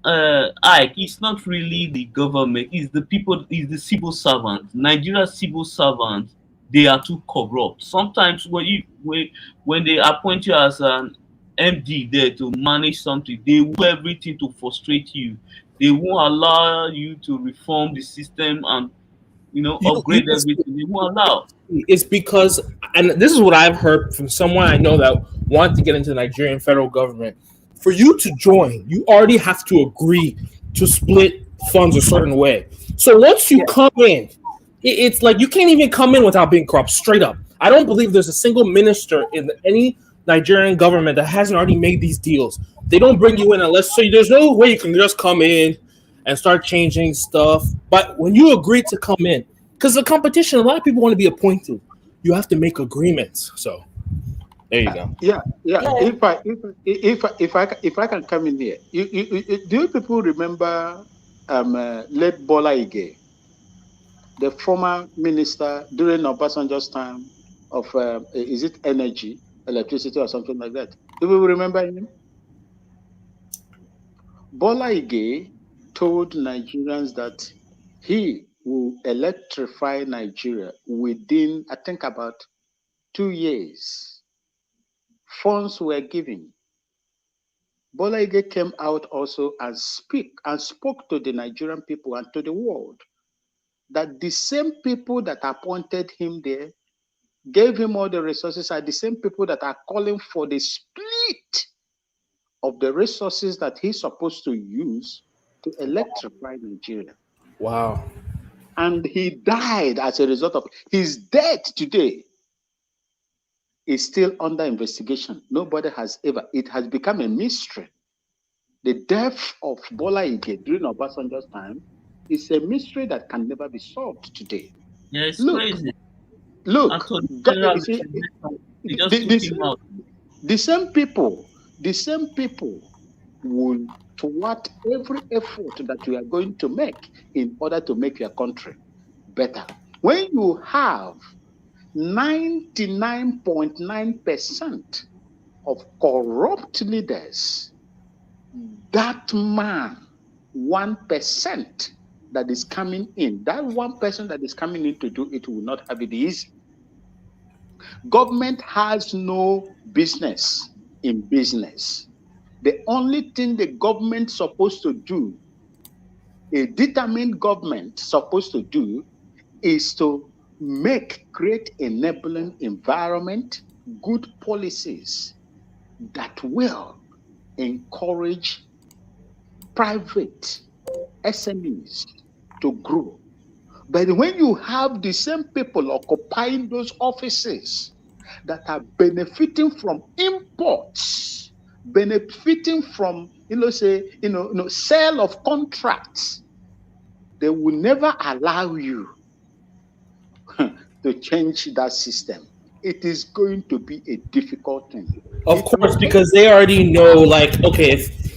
J: Ike, it's not really the government, it's the people, it's the civil servants. Nigeria's civil servants, they are too corrupt. Sometimes when they appoint you as an MD there to manage something, they do everything to frustrate you. They won't allow you to reform the system and
B: You
J: upgrade everything. They won't allow.
B: it's because, and this is what I've heard from someone I know that wants to get into the Nigerian federal government. For you to join, you already have to agree to split funds a certain way. So once you come in, it's like you can't even come in without being corrupt. Straight up, I don't believe there's a single minister in any Nigerian government that hasn't already made these deals. They don't bring you in unless, so there's no way you can just come in and start changing stuff. But when you agree to come in, because the competition, a lot of people want to be appointed. You have to make agreements. So there you go.
H: Yeah. If I can come in here, do you people remember late Bola Ige, the former minister during Obasanjo's time of is it energy, electricity, or something like that? Do you remember him? Bola Ige told Nigerians that he will electrify Nigeria within, I think, about 2 years. Funds were given. Bola Ige came out also and spoke to the Nigerian people and to the world that the same people that appointed him there, gave him all the resources, are the same people that are calling for the split of the resources that he's supposed to use to electrify Nigeria.
B: Wow.
H: And he died as a result of his death today is still under investigation. Nobody has ever, it has become a mystery. The death of Bola Ige during Obasanjo's time is a mystery that can never be solved today.
J: Yeah, it's crazy.
H: Look, the same people will thwart every effort that you are going to make in order to make your country better. When you have 99.9% of corrupt leaders, that man, 1% that is coming in, that 1% that is coming in to do it will not have it easy. Government has no business in business. The only thing the government supposed to do, a determined government supposed to do, is to create enabling environment, good policies that will encourage private SMEs to grow. But when you have the same people occupying those offices that are benefiting from imports, benefiting from, sale of contracts, they will never allow you to change that system. It is going to be a difficult thing.
B: Of course, because they already know, like, okay,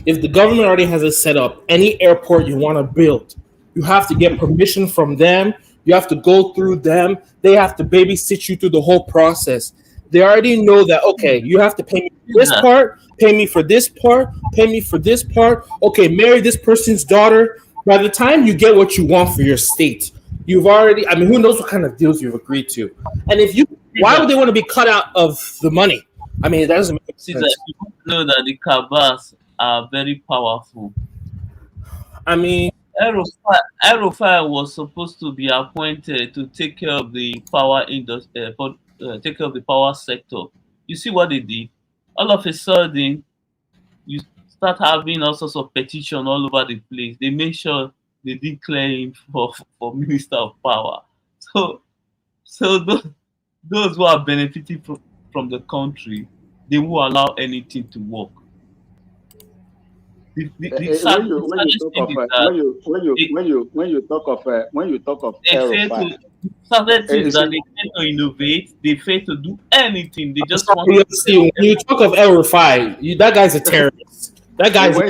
B: if the government already has it set up, any airport you want to build, you have to get permission from them. You have to go through them. They have to babysit you through the whole process. They already know that, okay, you have to pay me for this part, pay me for this part, pay me for this part. Okay, marry this person's daughter. By the time you get what you want for your state, you've already, I mean, who knows what kind of deals you've agreed to. And if you, why would they want to be cut out of the money? I mean, that doesn't make sense.
J: You know that the cabals are very powerful.
B: I mean,
J: Erufai was supposed to be appointed to take care of the power industry, take care of the power sector. You see what they did? All of a sudden, you start having all sorts of petition all over the place. They make sure they declare him for Minister of Power. So those who are benefiting from the country, they will allow anything to work.
H: When you talk of
J: certain things that they fail to innovate, they fail to do anything. They just want
B: to see. When you talk of El-Rufai, that guy's a terrorist. That guy's
H: that's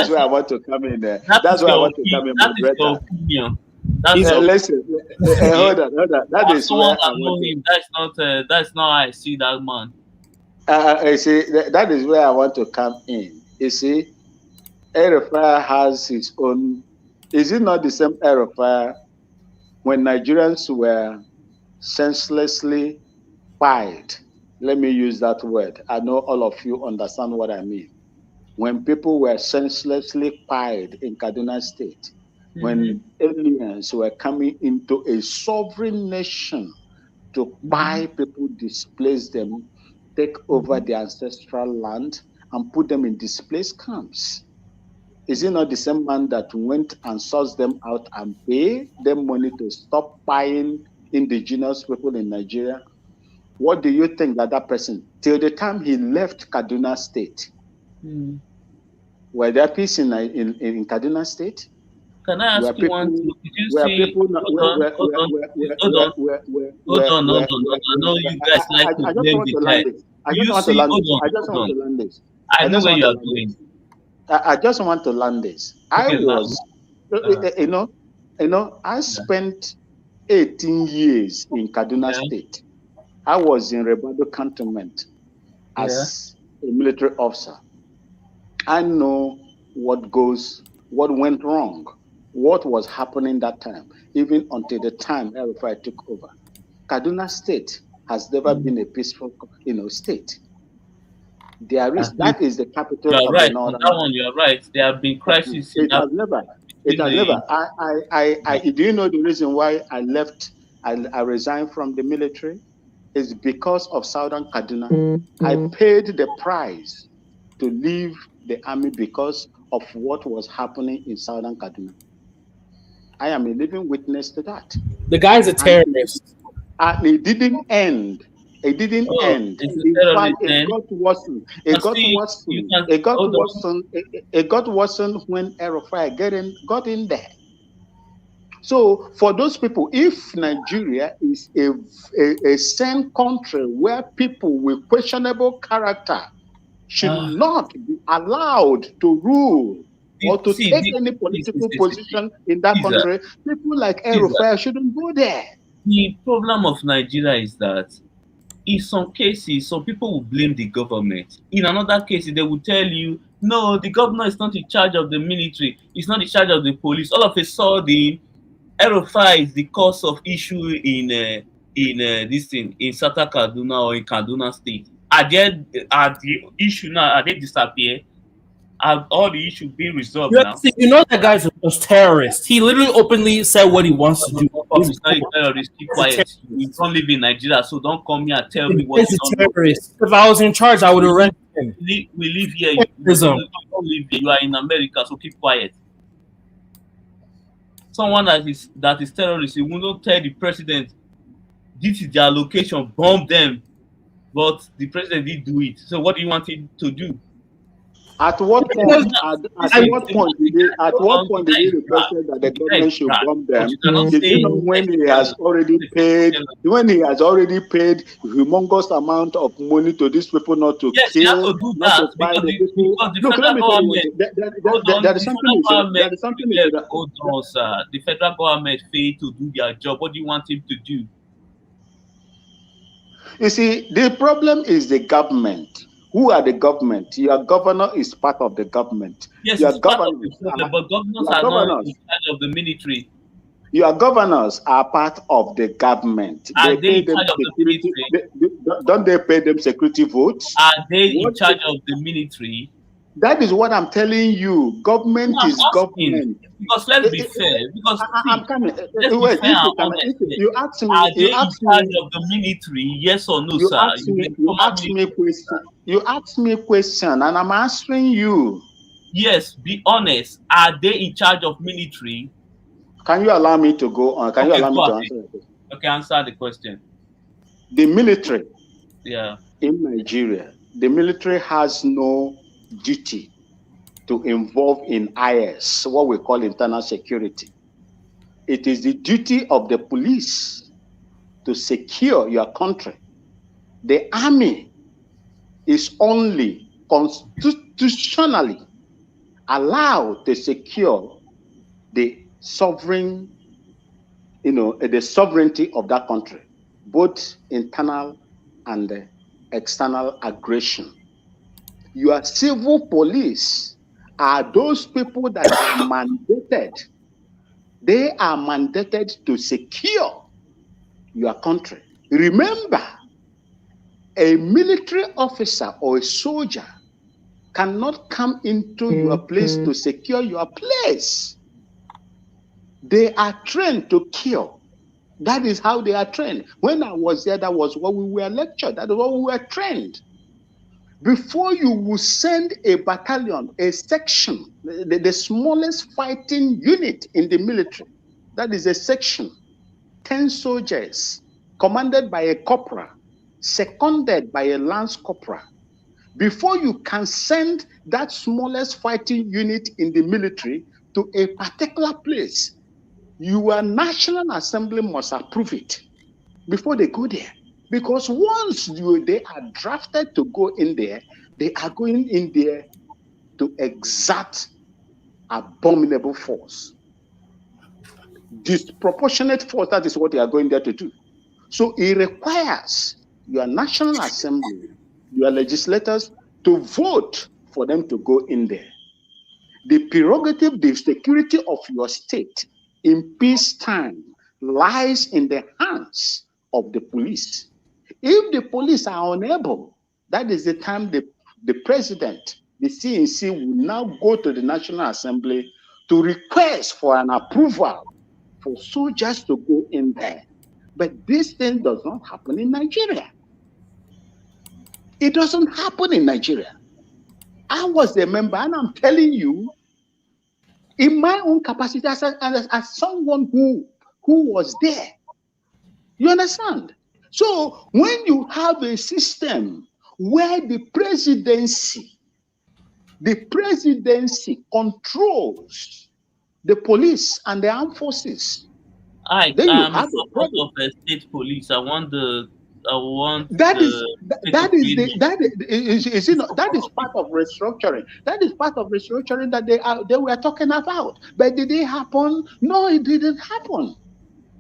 H: where I want to come in there. That's where I want to come in.
J: That is your opinion.
H: Listen, hold on. That is where I
J: know him. That's not how I see that man.
H: You see, that is where I want to come in. You see, El-Rufai has his own. Is it not the same El-Rufai when Nigerians were senselessly pied? Let me use that word. I know all of you understand what I mean. When people were senselessly pied in Kaduna State, when aliens were coming into a sovereign nation to buy people, displace them, take over their ancestral land, and put them in displaced camps. Is it not the same man that went and sourced them out and paid them money to stop buying indigenous people in Nigeria? What do you think that that person, till the time he left Kaduna State, were there peace in Kaduna State?
J: Can I ask you one thing? Did you see? Hold on. I know you guys like to blame the guy. You see? Hold on. I know where you are going.
H: I just want to land this. I was, I spent 18 years in Kaduna State. I was in Rebado Cantonment as a military officer. I know what went wrong, what was happening that time, even until the time El-Rufai took over. Kaduna State has never been a peaceful, state. That is the capital
J: you are
H: of
J: right.
H: the northern.
J: That one, you are right. There have been crises.
H: It has never. Do you know the reason why I left? I resigned from the military. It's because of Southern Kaduna. I paid the price to leave the army because of what was happening in Southern Kaduna. I am a living witness to that.
B: The guy's a terrorist.
H: And it didn't end. It didn't end. In fact, it got worsened. It got worsened when El-Rufai got in there. So for those people, if Nigeria is a sane country where people with questionable character should not be allowed to rule or to take any political position in that country, people like El-Rufai shouldn't go there.
J: The problem of Nigeria is that in some cases, some people will blame the government. In another case, they will tell you, no, the governor is not in charge of the military. He's not in charge of the police. All of a sudden, El-Rufai is the cause of issue in this thing in Southern Kaduna or in Kaduna State. Are the issue now? Are they disappear? Are all the issues being resolved now?
B: You know that guy's a terrorist. He literally openly said what he wants to do.
J: He's not a terrorist. Keep quiet. You don't live in Nigeria, so don't come here and tell me what
B: you don't terrorist. Know. If I was in charge, I would arrest him.
J: We live here. You don't live here. You are in America, so keep quiet. Someone that is terrorist, you will not tell the president this is their location, bomb them. But the president did do it. So what do you want him to do?
H: At what point? At what point did he request that the government should bomb them? Did you know when he has already paid? When he has already paid humongous amount of money to these people not to kill, not to spy the people. Look, let me tell you, there is something.
J: Hold on, sir. The federal government failed to do their job. What do you want him to do?
H: You see, the problem is the government. Who are the government? Your governor is part of the government.
J: Yes,
H: your
J: governors, but governors are not in charge of the military.
H: Your governors are part of the government.
J: Are they in charge of the military?
H: Don't they pay them security votes?
J: Are they in charge of the military?
H: That is what I'm telling you. Government is government.
J: Because let's be fair. Because
H: I'm coming.
J: You ask me. Are they in charge of the military? Yes or no, sir?
H: You ask me a question, and I'm answering you.
J: Yes, be honest. Are they in charge of military?
H: Can you allow me to go on? Can you allow me to answer the question?
J: Okay, answer the question.
H: The military.
J: Yeah.
H: In Nigeria, the military has no duty to involve in IS, what we call internal security. It is the duty of the police to secure your country. The army is only constitutionally allowed to secure the sovereign, the sovereignty of that country, both internal and external aggression. Your civil police are those people that are mandated. They are mandated to secure your country. Remember, a military officer or a soldier cannot come into your place to secure your place. They are trained to kill. That is how they are trained. When I was there, that was what we were lectured. That is what we were trained. Before you will send a battalion, a section, the smallest fighting unit in the military, that is a section, 10 soldiers, commanded by a corporal, seconded by a lance corporal. Before you can send that smallest fighting unit in the military to a particular place, your National Assembly must approve it before they go there. Because once they are drafted to go in there, they are going in there to exert abominable force. Disproportionate force, that is what they are going there to do. So it requires your National Assembly, your legislators, to vote for them to go in there. The prerogative, the security of your state in peacetime lies in the hands of the police. If the police are unable, that is the time the president, the CNC, will now go to the National Assembly to request for an approval for soldiers to go in there. But this thing does not happen in Nigeria. It doesn't happen in Nigeria. I was a member, and I'm telling you, in my own capacity as someone who was there, you understand? So when you have a system where the presidency controls the police and the armed forces, then you have a problem.
J: Of the state police. I want
H: that is part of restructuring. That is part of restructuring that they were talking about. But did it happen? No, it didn't happen.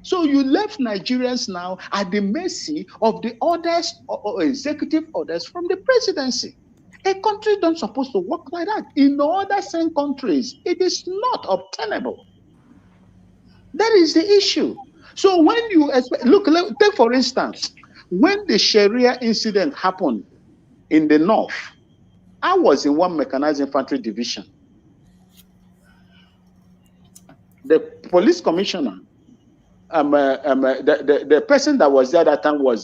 H: So you left Nigerians now at the mercy of the orders or executive orders from the presidency. A country don't supposed to work like that. In other same countries, it is not obtainable. That is the issue. So when you look, take for instance, when the Sharia incident happened in the north, I was in one mechanized infantry division. The police commissioner, the person that was there at that time was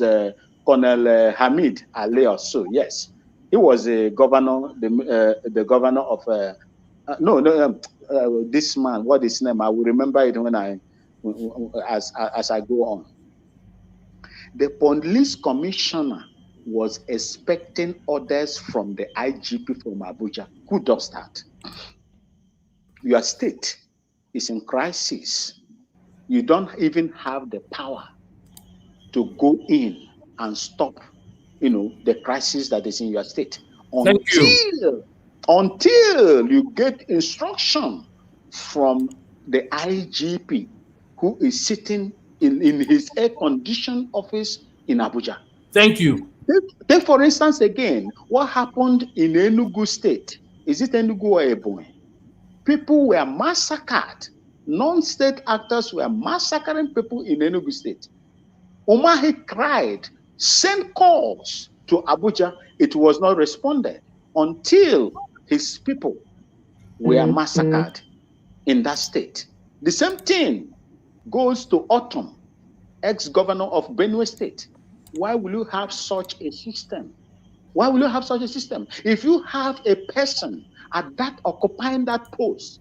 H: Colonel Hamid Ali also. Yes, he was a governor, the governor of this man. What is his name? I will remember it when as I go on. The police commissioner was expecting orders from the IGP from Abuja. Who does that? Your state is in crisis. You don't even have the power to go in and stop, the crisis that is in your state until you get instruction from the IGP, who is sitting in his air-conditioned office in Abuja.
B: Thank you.
H: Take for instance again, what happened in Enugu State? Is it Enugu or Ebonyi? People were massacred. Non-state actors were massacring people in Enugu State. Umahi cried, sent calls to Abuja. It was not responded until his people were massacred in that state. The same thing goes to Autumn, ex-governor of Benue State. Why will you have such a system? Why will you have such a system? If you have a person occupying that post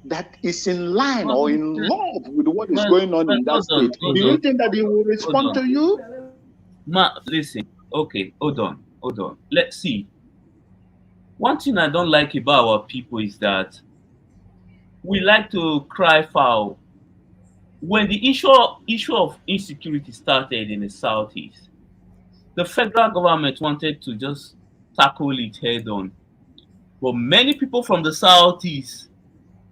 H: that is in line or in love with what is going on in that state, do you think that he will respond to you?
J: Listen, okay, hold on. Let's see. One thing I don't like about our people is that we like to cry foul. When the issue of insecurity started in the Southeast, the federal government wanted to just tackle it head on. But many people from the Southeast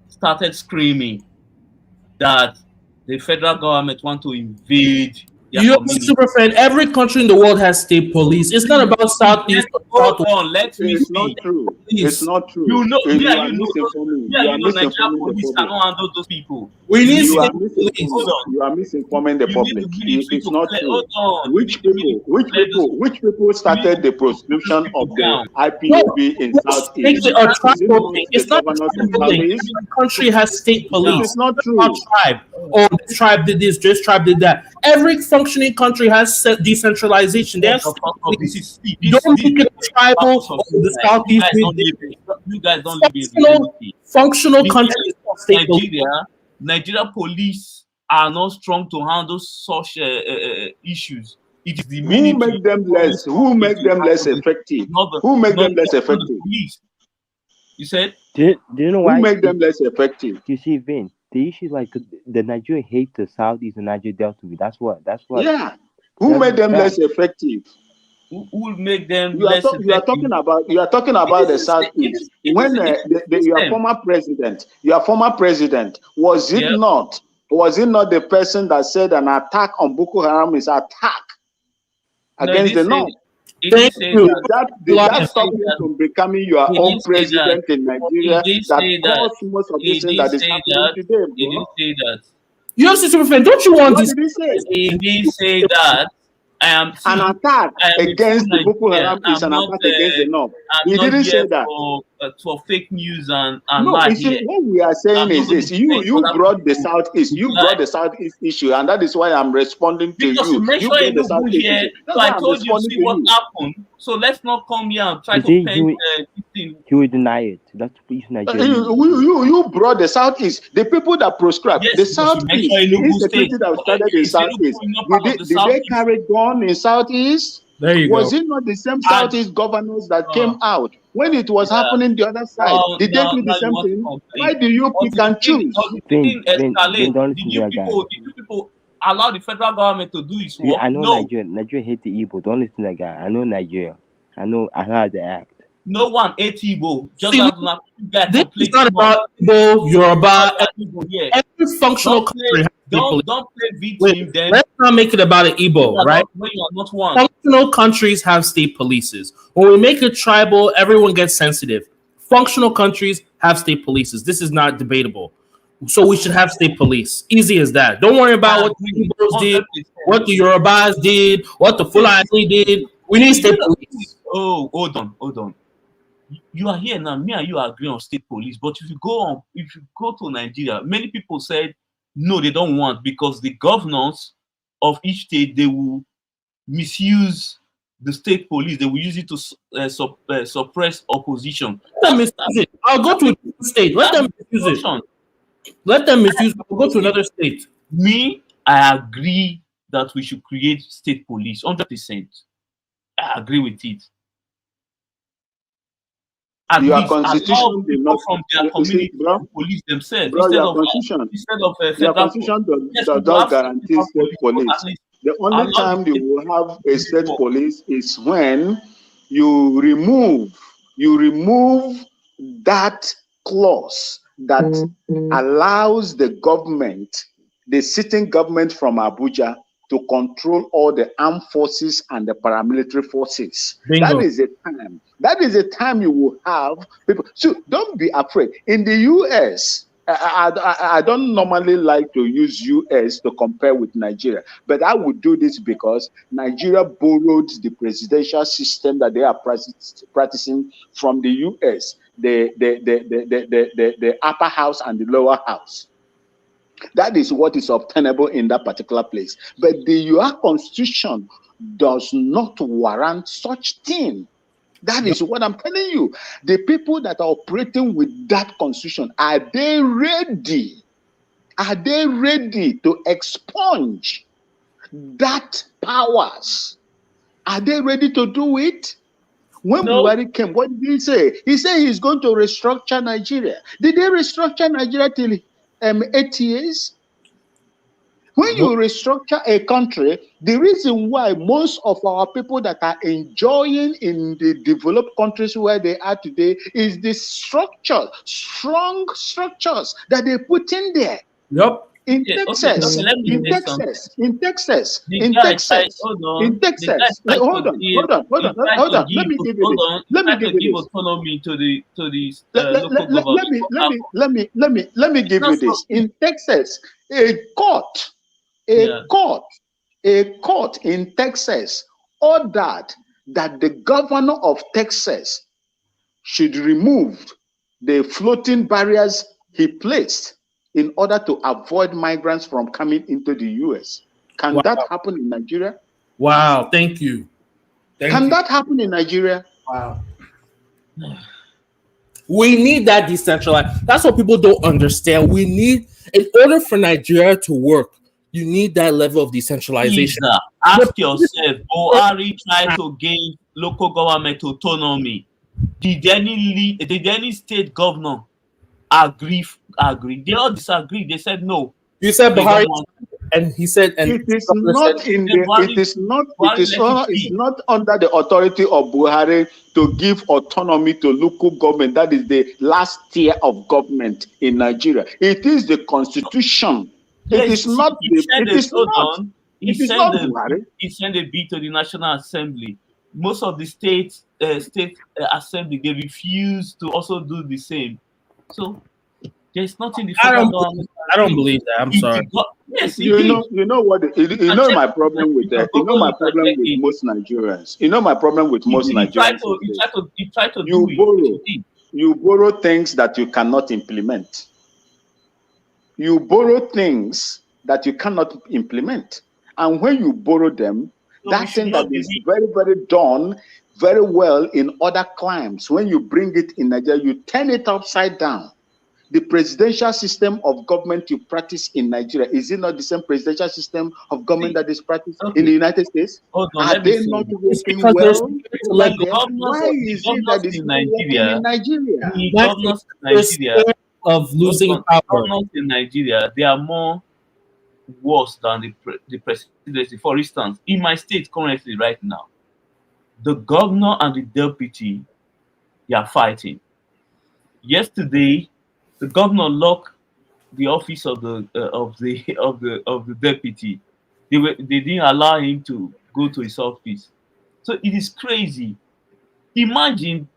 J: started screaming that the federal government want to invade
B: You're a super fan. Every country in the world has state police. It's not about Southeast or Southwest.
J: Let me
H: It's
J: see.
H: not true.
B: Please.
H: It's not true.
J: You know,
H: you are
J: you know,
H: misinforming.
J: yeah,
H: You are
J: you know, Nigerian
H: misinforming the
J: police
H: public.
J: cannot handle those people.
B: We need
H: You are
B: state police.
H: misinforming. You are misinforming the
J: You
H: public.
J: need to really
H: It's
J: to
H: not
J: clear.
H: true.
J: Hold on.
H: Which people started the proscription of the IPOB in Southeast?
B: It's a tribal thing. It's not a
H: governors in
B: tribal thing.
H: Southeast?
B: Every country has state police.
H: It's not
B: It's
H: true.
B: not tribe. Oh, this tribe did this tribe did that. Every functioning country has decentralization. They have state police. Don't make it tribal. Oh, the Southeast did this.
J: You guys don't live in reality.
B: Functional countries have state police.
J: Nigeria police are not strong to handle such issues. It is the
H: Who make them less? Who make them less effective? Who make them less effective?
J: You said?
K: Do you know why?
H: Who make them less effective?
K: You see, Vin, the issue is like the Nigeria hate the Southeast and Nigeria dealt with. That's what.
H: Yeah. Who made them less effective?
J: Who will make them
H: You
J: less
H: are talking about the Southeast. When your former president, was it not the person that said an attack on Boko Haram is attack against the North? Did that stop him from becoming your own president in Nigeria that caused most of the things that is happening today, bro?
J: He didn't say that.
B: You have to defend. Don't you want
H: What
B: this?
H: did he say?
J: He didn't say that.
H: An attack against the Boko Haram is an attack against the North. He didn't say that.
J: For fake news and
H: no, you see, what we are saying is this: you brought the Southeast, brought the Southeast issue, and that is why I'm responding to
J: because
H: you.
J: You brought the Southeast issue. So I told you, see what happened. So let's not come here and try to paint this thing.
K: He will deny it. That's Nigeria.
H: You brought the Southeast, the people that proscribed the Southeast. The insecurity that started in Southeast. Did they carry gun in Southeast?
B: There you
H: was
B: go.
H: it not the same Southeast governors that came out when it was happening the other side? Did they do the same thing? Why do you pick and choose?
K: Vin,
J: Did you people allow the federal government to do its work?
K: Yeah, I know Nigeria hate the Igbo. Don't listen to that guy. I know Nigeria. I know how they act.
J: No one ate Igbo. Just
B: See, this is not about Igbo, Yoruba. Every functional country has
J: don't play victim. Then
B: let's not make it about an Igbo, right?
J: When you are not one.
B: Functional countries have state polices. When we make it tribal, everyone gets sensitive. Functional countries have state polices. This is not debatable. So we should have state police. Easy as that. Don't worry about what the Igbos did, what the Yorubas did, what the Fulani did. We need state police.
J: Oh, hold on. You are here now. Me and you agree on state police, but if you go to Nigeria, many people said no, they don't want, because the governors of each state, they will misuse the state police. They will use it to suppress opposition.
B: Let them misuse it. I'll go to a state. Let them misuse it. Let them misuse it. I'll go to another state.
J: Me, I agree that we should create state police, 100%. I agree with it. At
H: your constitution did not
J: from their community police themselves.
H: Bro, your constitution does not guarantee state police. The only time you will have a state police is when you remove that clause that allows the government, the sitting government from Abuja, to control all the armed forces and the paramilitary forces.
B: Bingo.
H: That is a time you will have people. So don't be afraid. In the US, I don't normally like to use US to compare with Nigeria, but I would do this because Nigeria borrowed the presidential system that they are practicing from the US, the upper house and the lower house. That is what is obtainable in that particular place. But the US Constitution does not warrant such thing. That is what I'm telling you. The people that are operating with that constitution, are they ready? Are they ready to expunge that powers? Are they ready to do it? When Buhari came, what did he say? He said he's going to restructure Nigeria. Did they restructure Nigeria till 8 years? When you restructure a country, the reason why most of our people that are enjoying in the developed countries where they are today is the structure, strong structures that they put in there.
B: Yep.
H: in
J: Okay,
H: Texas,
J: let me
H: in
J: say something.
H: Texas, in Texas,
J: The
H: in
J: guy tried,
H: Texas,
J: hold on.
H: in
J: The guy
H: Texas.
J: tried
H: Hold
J: to
H: on,
J: give,
H: hold on, hold
J: he
H: on,
J: tried
H: hold
J: to
H: on. Let
J: give,
H: me give you
J: hold
H: this.
J: on, he
H: Let me
J: tried
H: give
J: to
H: you
J: give
H: this.
J: autonomy to the local
H: Let
J: government.
H: me give you this. In Texas, a court,
J: Yeah.
H: a court in Texas ordered that the governor of Texas should remove the floating barriers he placed in order to avoid migrants from coming into the US. Can
B: Wow.
H: that happen in Nigeria?
B: Wow. Thank you.
H: Can that happen in Nigeria?
B: Wow. We need that decentralized. That's what people don't understand. We need, in order for Nigeria to work, you need that level of decentralization.
J: Caesar, ask yourself, Buhari tried to gain local government autonomy. Did any state governor agree? They all disagreed. They said no.
B: You said
J: They don't
B: Buhari,
J: want.
B: and he said, and
H: It is
B: the governor
H: not
B: said,
H: in
J: Then
H: the.
J: Buhari
H: It's not under the authority of Buhari to give autonomy to local government. That is the last tier of government in Nigeria. It is the constitution. It
J: Yes,
H: is not
J: he
H: the.
J: sent
H: It
J: a
H: is
J: hold
H: not.
J: on.
H: It is not Buhari.
J: He sent a bill to the National Assembly. Most of the state assembly, they refuse to also do the same. So there's nothing the federal government
B: I
J: can
B: don't
J: do.
B: believe that. I'm
J: If
B: sorry.
J: the yes, he
H: You
J: did.
H: know what? You know my problem with that. You know my problem with
J: it.
H: most Nigerians. You know my problem with most
J: He tried
H: Nigerians.
J: to do
H: You
J: it.
H: borrow.
J: He did.
H: You borrow things that you cannot implement. You borrow things that you cannot implement. And when you borrow them,
J: So we
H: that
J: should
H: thing that
J: not be
H: is very, very done very well in other climes, when you bring it in Nigeria, you turn it upside down. The presidential system of government you practice in Nigeria, is it not the same presidential system of government that is practiced in the United States?
J: Hold on,
H: Are
J: let me
H: they
J: say
H: not
J: this.
B: It's
H: working
B: because there's
H: well
B: to
H: over
B: let go.
H: there? Why
J: The
H: is it
J: governors
H: that it's
J: in
H: not working in Nigeria?
J: the
B: That's
J: governors in
B: there's
J: Nigeria,
B: fear of losing
J: hold on,
B: power.
J: governors in Nigeria, they are more worse than the presidency. For instance, in my state currently right now, the governor and the deputy, they are fighting. Yesterday, the governor locked the office of the deputy. They didn't allow him to go to his office. So it is crazy. Imagine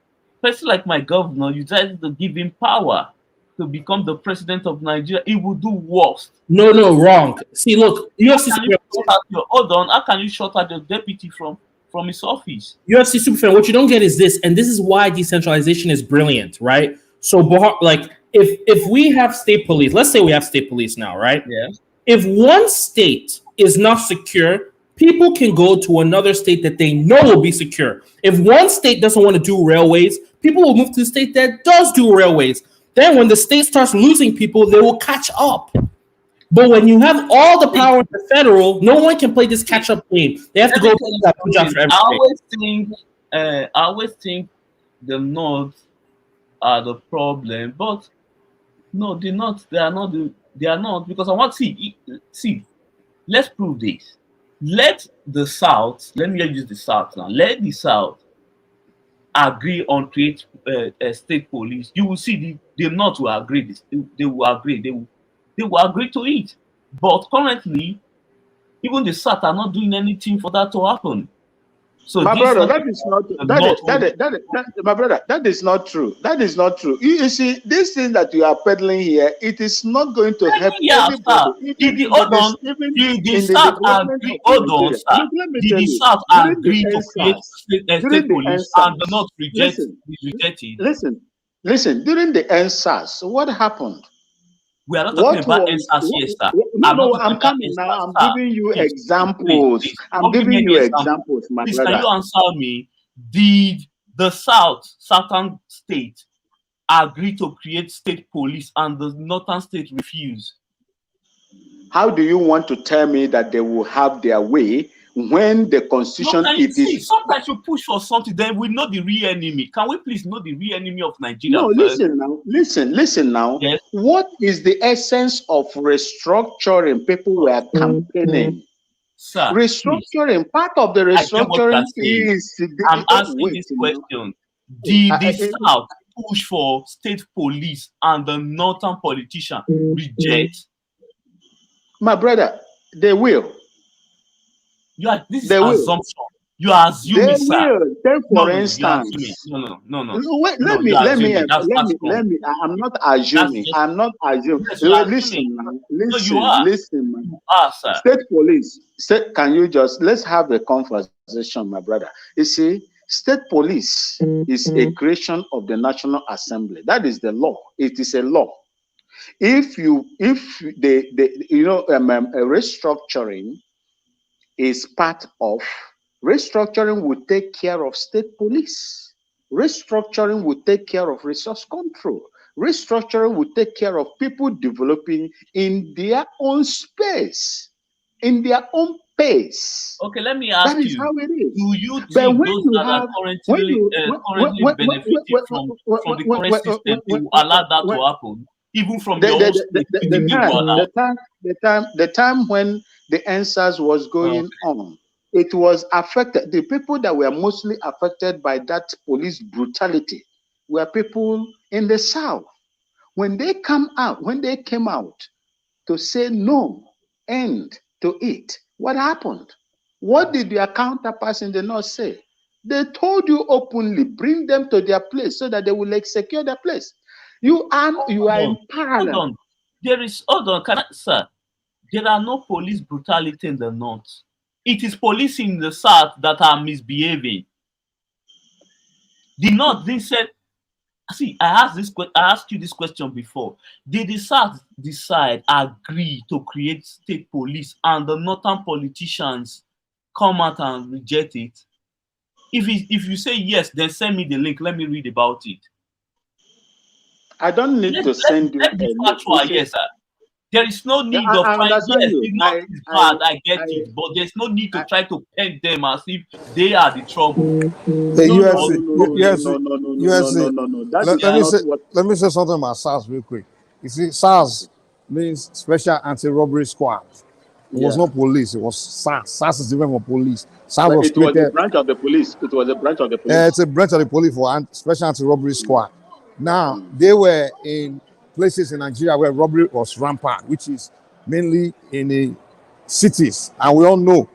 J: person like my governor, you decided to give him power to become the president of Nigeria. He will do worse.
B: No, wrong. See, look,
J: How
B: UFC
J: can you shut out your hold on? How can you shut out the deputy from his office?
B: UFC Superfan, what you don't get is this, and this is why decentralization is brilliant, right? So, like, if we have state police, let's say we have state police now, right?
J: Yeah.
B: If one state is not secure, people can go to another state that they know will be secure. If one state doesn't want to do railways, people will move to the state that does do railways. Then, when the state starts losing people, they will catch up. But when you have all the power in the federal, no one can play this catch-up game. They have to go that for everything.
J: I always think the North are the problem, but no, they're not. They are not. They are not because I want to see. Let's prove this. Let the South. Let me use the South now. Let the South agree on create a state police. You will see the North will agree. They will agree. They will agree to it. But currently, even the South are not doing anything for that to happen. So
H: My
J: this
H: brother,
J: is
H: that is not my brother. That is not true. That is not true. You see, this thing that you are peddling here, it is not going to help anybody. Even
J: did the South agree? Hold on, sir.
H: Look, let me
J: Did
H: tell
J: the
H: you.
J: South
H: During the
J: agree to create state police and the North reject it?
H: Listen. During the NSAS, what happened?
J: We are not talking about NSAS here, sir.
H: No, I'm coming now. I'm giving you examples. I'm giving you examples, my
J: please,
H: brother.
J: can you answer me? Did the southern state agree to create state police and the northern state refuse?
H: How do you want to tell me that they will have their way when the constitution
J: sometimes you push for something, then we know the real enemy. Can we please know the real enemy of Nigeria?
H: No,
J: first?
H: listen now.
J: Yes.
H: What is the essence of restructuring? People were campaigning.
J: Sir,
H: restructuring, please. Part of the restructuring is
J: I'm asking this question. Did the South push for state police and the northern politician reject?
H: My brother, they will.
J: This is
H: They will.
J: assumption. You are assuming,
H: They
J: sir.
H: will. Take
J: No,
H: for
J: you are
H: instance.
J: assuming. No.
H: Wait,
J: No,
H: let me
J: you are assuming. That's wrong.
H: I'm not assuming.
J: Just,
H: I'm not assuming.
J: yes, you are assuming.
H: Listen, man.
J: No, you are.
H: Listen, man.
J: You are, sir.
H: State police. Can you just let's have a conversation, my brother? You see, state police is a creation of the National Assembly. That is the law. It is a law. If the restructuring is part of restructuring will take care of state police. Restructuring will take care of resource control. Restructuring will take care of people developing in their own space, in their own pace.
J: Okay, let me ask
H: that is
J: you.
H: How it is.
J: Do you
H: but
J: think
H: when
J: those
H: you
J: that
H: have,
J: are currently benefiting from the current system will allow that to happen? Even from your own state,
H: the time when the answers was going on, it was affected. The people that were mostly affected by that police brutality were people in the South. When they came out to say no, end to it, what happened? What did their counterparts in the North say? They told you openly, bring them to their place so that they will secure their place. You are in parallel.
J: Hold on. Sir, there are no police brutality in the North. It is police in the South that are misbehaving. The North, they said, see, I asked you this question before. Did the South agree to create state police and the Northern politicians come out and reject it? If you say yes, then send me the link. Let me read about it.
H: I don't need to send you.
J: Let me factual, yes, sir. There is no need of trying. Yes, the North is bad. I get it, but there's no need to try to peg them as if they are the trouble.
E: Let me say something about SARS real quick. You see, SARS means Special Anti-Robbery Squad. It was not police. It was SARS. SARS is different from police. SARS was created.
H: A branch of the police. It was a branch of the police.
E: It's a branch of the police for Special Anti-Robbery Squad. Now, they were in places in Nigeria where robbery was rampant, which is mainly in the cities. And we all know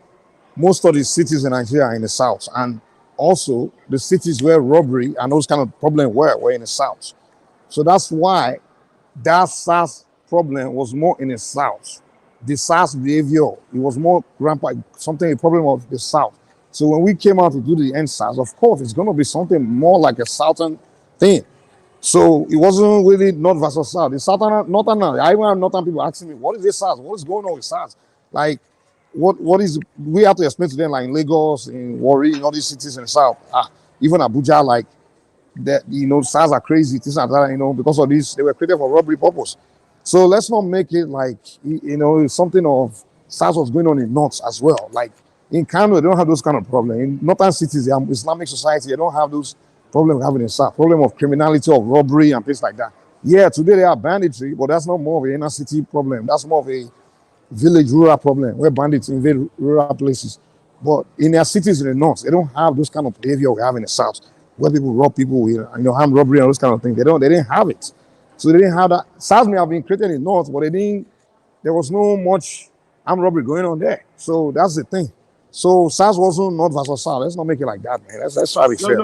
E: most of the cities in Nigeria are in the south. And also the cities where robbery and those kind of problems were in the south. So that's why that SARS problem was more in the south. The SARS behavior, it was more rampant, a problem of the south. So when we came out to do the NSAS, of course, it's going to be something more like a southern thing. So it wasn't really North versus South. The Northern, I even have Northern people asking me, what is this SARS? What is going on with SARS? Like, what is, we have to explain to them, like in Lagos, in Warri, in all these cities in the South, even Abuja, like, that, SARS are crazy, this and that, because of this, they were created for robbery purpose. So let's not make it like, something of SARS was going on in North as well. Like, in Kano, they don't have those kind of problems. In northern cities, they are Islamic society, they don't have those problems having in South. Problem of criminality, of robbery, and things like that. Yeah, today they are banditry, but that's not more of an inner city problem. That's more of a village, rural problem, where bandits invade rural places. But in their cities in the North, they don't have those kind of behavior we have in the South, where people rob people with, armed robbery and those kind of things. They didn't have it. So they didn't have that. SARS may have been created in the North, but there was no much armed robbery going on there. So that's the thing. So SARS wasn't North versus South. Let's not make it like that, man. Let's try to be fair.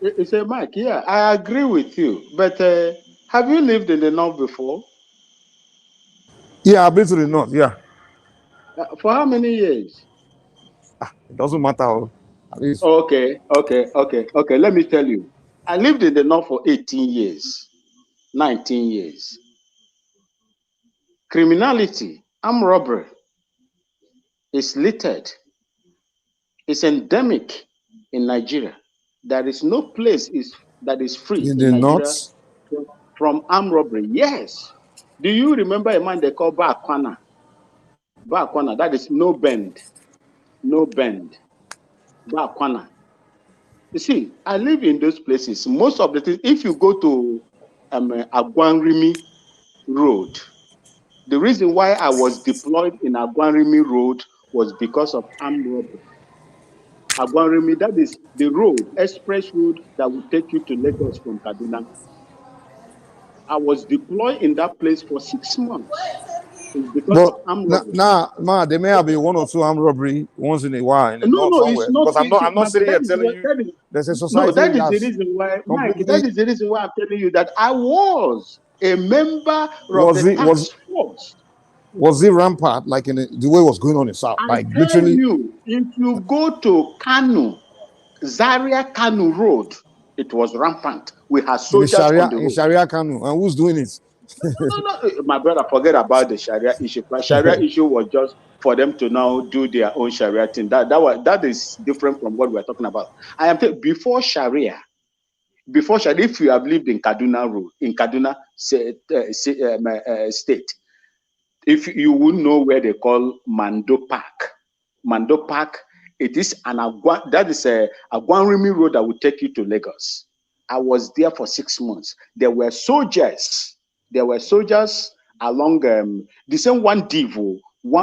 H: It's a Mike. Yeah, I agree with you. But have you lived in the North before?
E: Yeah, I've been to the North, yeah.
H: For how many years?
E: It doesn't matter. At least.
H: Okay. Let me tell you. I lived in the North for 18 years, 19 years. Criminality, armed robbery is littered. It's endemic in Nigeria. There is no place that is free
E: in the North
H: from armed robbery. Yes. Do you remember a man they call Bakwana? Bakwana, that is no bend. No bend. Bakwana. You see, I live in those places. Most of the things, if you go to Agwanrimi Road, the reason why I was deployed in Agwanrimi Road was because of armed robbery. Agwanrimi, that is the road, express road that will take you to Lagos from Kaduna. I was deployed in that place for 6 months. because of armed robbery.
E: There may have been one or two armed robbery once in a while in the north somewhere. Because I'm not sitting here telling you there's a society.
H: No, that is the reason why, Mike. That is the reason why I'm telling you that I was a member of the task force.
E: Was it rampart like in the way it was going on in South? Like literally,
H: you, if you go to Kanu, Zaria Kanu Road, it was rampant. We had soldiers on the road.
E: In Sharia Kanu, and who's doing it?
H: No, my brother, forget about the Sharia issue. The Sharia issue was just for them to now do their own Sharia thing. That is different from what we're talking about. I am telling before Sharia, if you have lived in Kaduna state, if you would know where they call Mando Park, it is a Agwanrimi road that will take you to Lagos. I was there for 6 months. There were soldiers along the same one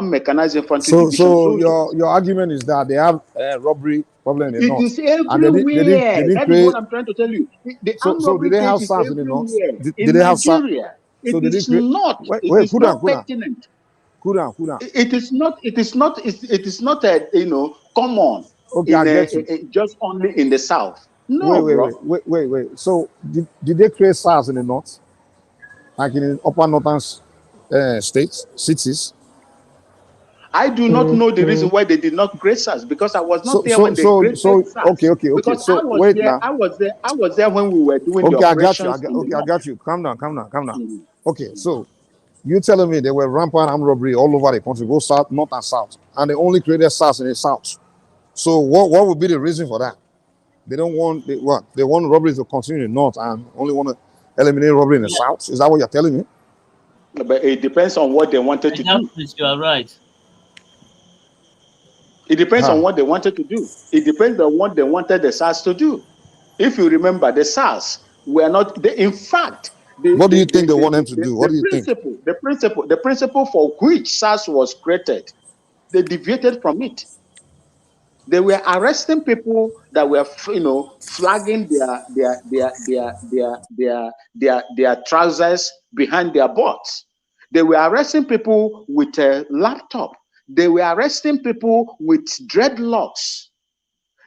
H: mechanized infantry division.
E: So your argument is that they have robbery problem in the north.
H: It is everywhere. That is what I'm trying to tell you. The armed robbery
E: did they have
H: case is
E: SARS in the north?
H: In Nigeria. It is not. It is not pertinent.
E: Cool down.
H: It is not common.
E: Okay, I get you.
H: Just only in the south. No,
E: wait. So did they create SARS in the north, like in the upper northern states, cities?
H: I do not know the reason why they did not create SARS, because I was not there when they created SARS.
E: Okay.
H: Because
E: so
H: I was there when we were doing the operations.
E: I got you. Calm down. Okay, so you telling me there were rampant armed robbery all over the country, go south, north and south, and they only created SARS in the south. So what would be the reason for that? They don't want they want robbery to continue in the north and only want to eliminate robbery in the south. Is that what you're telling me?
H: But it depends on what they wanted to do.
J: You are right.
H: It depends on what they wanted to do. It depends on what they wanted the SARS to do. If you remember, the SARS were not. In fact,
E: what do you think they want them to do? What do you think?
H: The principle for which SARS was created, they deviated from it. They were arresting people that were, flagging their trousers behind their butts. They were arresting people with a laptop. They were arresting people with dreadlocks.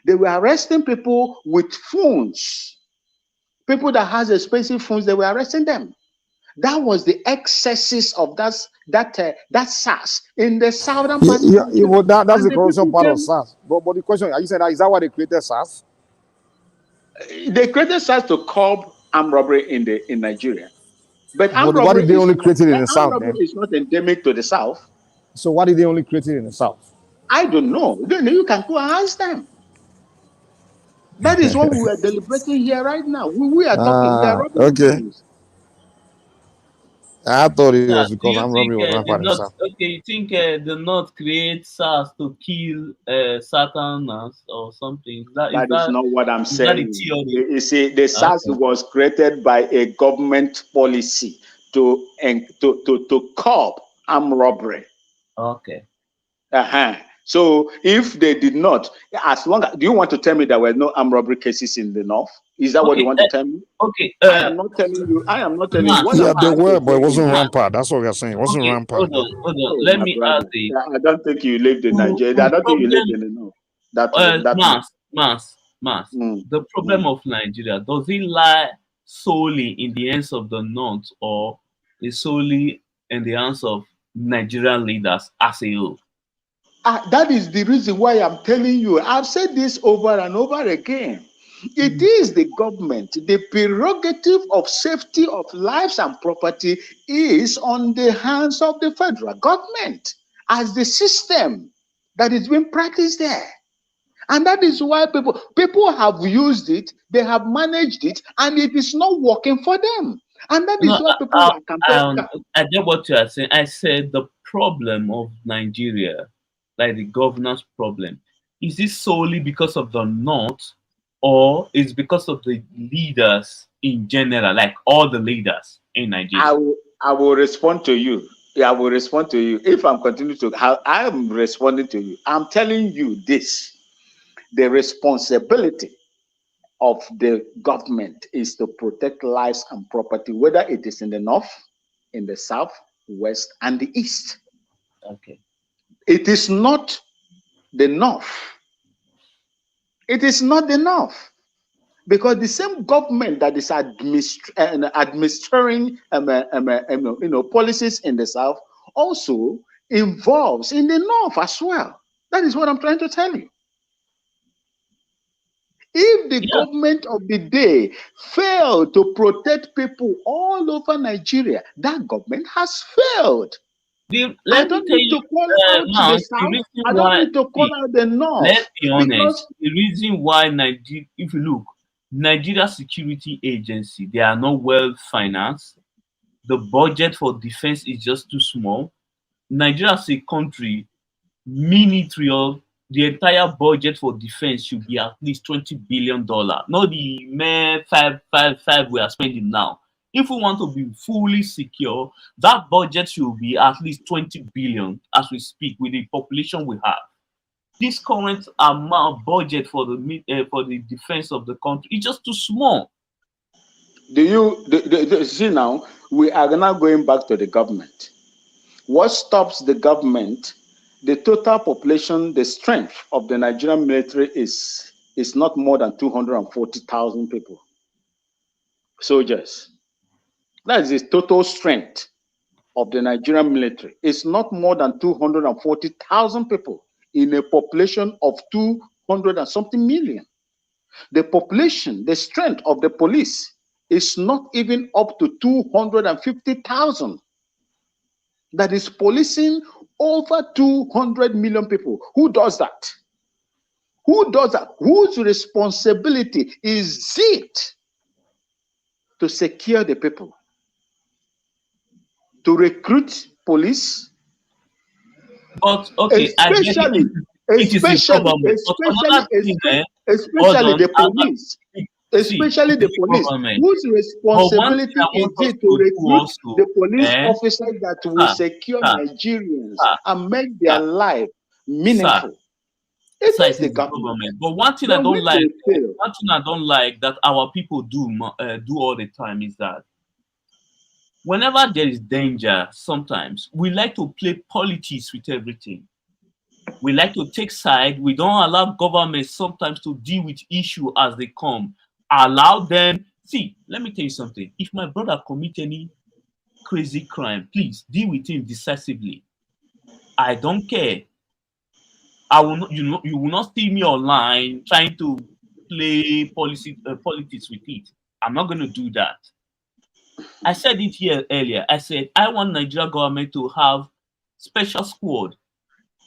H: They were arresting people with phones. People that has expensive phones, they were arresting them. That was the excesses of that SARS in the southern part.
E: That's the corruption part of SARS. But the question, are you saying is that why they created SARS?
H: They created SARS to curb armed robbery in Nigeria. But armed
E: why did they only create it in the south?
H: Armed robbery is not endemic to the south.
E: So why did they only create it in the south?
H: I don't know. You can go and ask them. That is what we are deliberating here right now. We are talking.
E: Okay. I thought it was because armed robbery was rampant in the south.
J: Okay, you think the North creates SARS to kill Saturnus or something?
H: That is not what I'm saying. You see, the SARS was created by a government policy to curb armed robbery.
J: Okay.
H: So if they did not, as long as, do you want to tell me there were no armed robbery cases in the north? Is that what you want to tell me?
J: Okay.
H: I am not telling you.
E: Yeah, there were, but it wasn't rampant. That's what we are saying. It wasn't rampant.
J: Hold on. Let me ask you.
H: I don't think you lived in Nigeria. I don't think you lived in the north.
J: The problem of Nigeria, does it lie solely in the hands of the north, or is solely in the hands of Nigerian leaders as a whole?
H: That is the reason why I'm telling you. I've said this over and over again. It is the government. The prerogative of safety of lives and property is on the hands of the federal government as the system that is being practiced there. And that is why people have used it, they have managed it, and it is not working for them. And that is why people are campaigning.
J: I get what you are saying. I said the problem of Nigeria, like the governance problem, is this solely because of the North, or is because of the leaders in general, like all the leaders in Nigeria?
H: I will respond to you. I will respond to you. If I'm continuing to, I am responding to you. I'm telling you this. The responsibility of the government is to protect lives and property, whether it is in the north, in the south, west, and the east.
J: Okay.
H: It is not the north. It is not the north. Because the same government that is administering policies in the south also involves in the north as well. That is what I'm trying to tell you. If the government of the day failed to protect people all over Nigeria, that government has failed.
J: Let me tell you,
H: the south. I don't need to call out the north.
J: Let's be honest. The reason why Nigeria, if you look, Nigeria Security Agency, they are not well financed. The budget for defense is just too small. Nigeria as a country, military, the entire budget for defense should be at least $20 billion. Not the mere five we are spending now. If we want to be fully secure, that budget should be at least 20 billion as we speak with the population we have. This current amount budget for the defense of the country is just too small.
H: Do you see now? We are now going back to the government. What stops the government? The total population, the strength of the Nigerian military is not more than 240,000 people, soldiers. That is the total strength of the Nigerian military. It's not more than 240,000 people in a population of 200 and something million. The population, the strength of the police is not even up to 250,000. That is policing over 200 million people. Who does that? Who does that? Whose responsibility is it to secure the people? To recruit police?
J: But okay,
H: especially the police. Especially the police, whose responsibility is it to recruit the police officers that will secure Nigerians and make their life meaningful? It is the government.
J: But one thing I don't like that our people do all the time is that whenever there is danger, sometimes we like to play politics with everything. We like to take side. We don't allow government sometimes to deal with issues as they come. Allow them. See, let me tell you something. If my brother commit any crazy crime, please deal with him decisively. I don't care. I will not, you will not see me online trying to play politics with it. I'm not going to do that. I said it here earlier. I said I want Nigeria government to have special squad.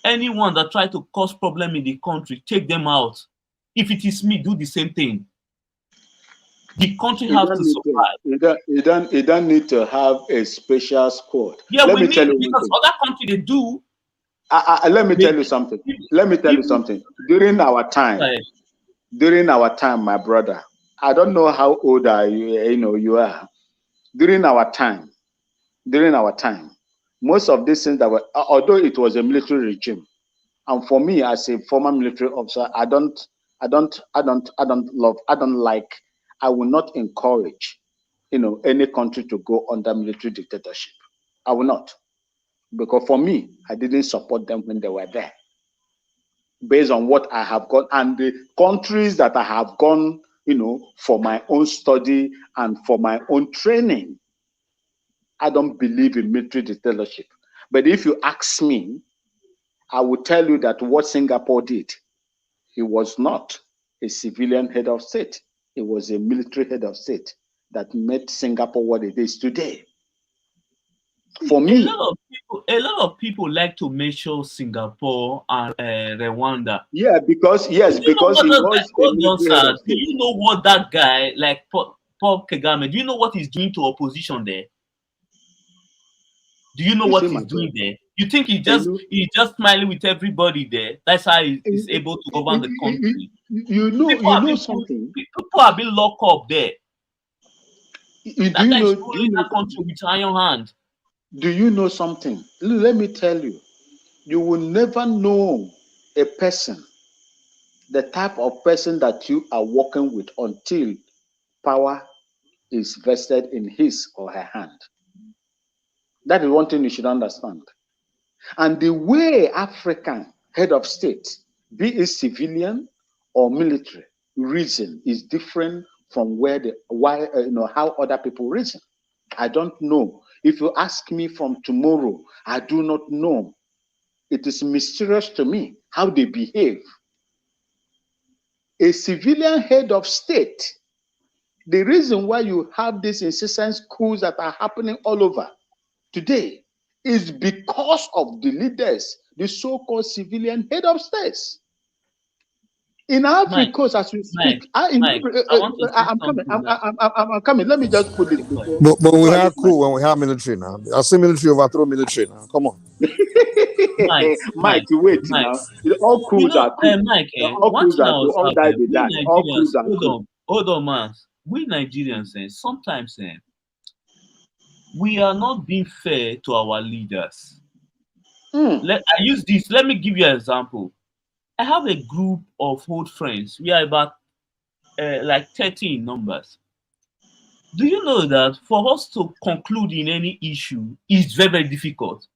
J: Anyone that try to cause problem in the country, take them out. If it is me, do the same thing. The country has to survive.
H: You don't need to have a special squad.
J: Yeah, let me tell you because other countries they do.
H: Let me tell you something. Let me tell you something. During our time, my brother, I don't know how old you are. During our time, most of these things that were, although it was a military regime, and for me as a former military officer, I don't like. I will not encourage, any country to go under military dictatorship. I will not, because for me, I didn't support them when they were there. Based on what I have gone and the countries that I have gone, for my own study and for my own training, I don't believe in military dictatorship. But if you ask me, I will tell you that what Singapore did, it was not a civilian head of state. It was a military head of state that made Singapore what it is today. For me,
J: a lot of people like to measure Singapore and Rwanda.
H: Yeah, because
J: do you know what that guy like Paul Kagame? Do you know what he's doing to opposition there? Do you know what he's doing there? You think he's just smiling with everybody there? That's how he's able to govern the country.
H: Something.
J: People have been locked up there. That guy is ruling that country with iron hand.
H: Do you know something? Let me tell you. You will never know a person, the type of person that you are working with until power is vested in his or her hand. That is one thing you should understand. And the way African head of state, be it civilian or military, reason is different from how other people reason. I don't know. If you ask me from tomorrow, I do not know. It is mysterious to me how they behave. A civilian head of state, the reason why you have these incessant coups that are happening all over today is because of the leaders, the so-called civilian head of states. In Africa,
J: Mike,
H: as we
J: Mike,
H: speak,
J: Mike, I want to say
H: I'm coming.
J: something that
H: I'm coming. Let me just put this before.
E: But we
H: before I
E: have
H: leave my
E: coup when we have military now. I see military overthrow military now. Come on.
J: Mike,
H: Mike, wait
J: Mike.
H: now. All
J: You
H: coups
J: know,
H: are cool.
J: Mike,
H: All
J: one
H: coups
J: thing I
H: are cool.
J: was
H: All die,
J: having,
H: they
J: we
H: die. All
J: Nigerians,
H: coups are cool.
J: hold on, man. We Nigerians, sometimes we are not being fair to our leaders. I use this. Let me give you an example. I have a group of old friends. We are about like 30 in numbers. Do you know that for us to conclude in any issue is very, very difficult?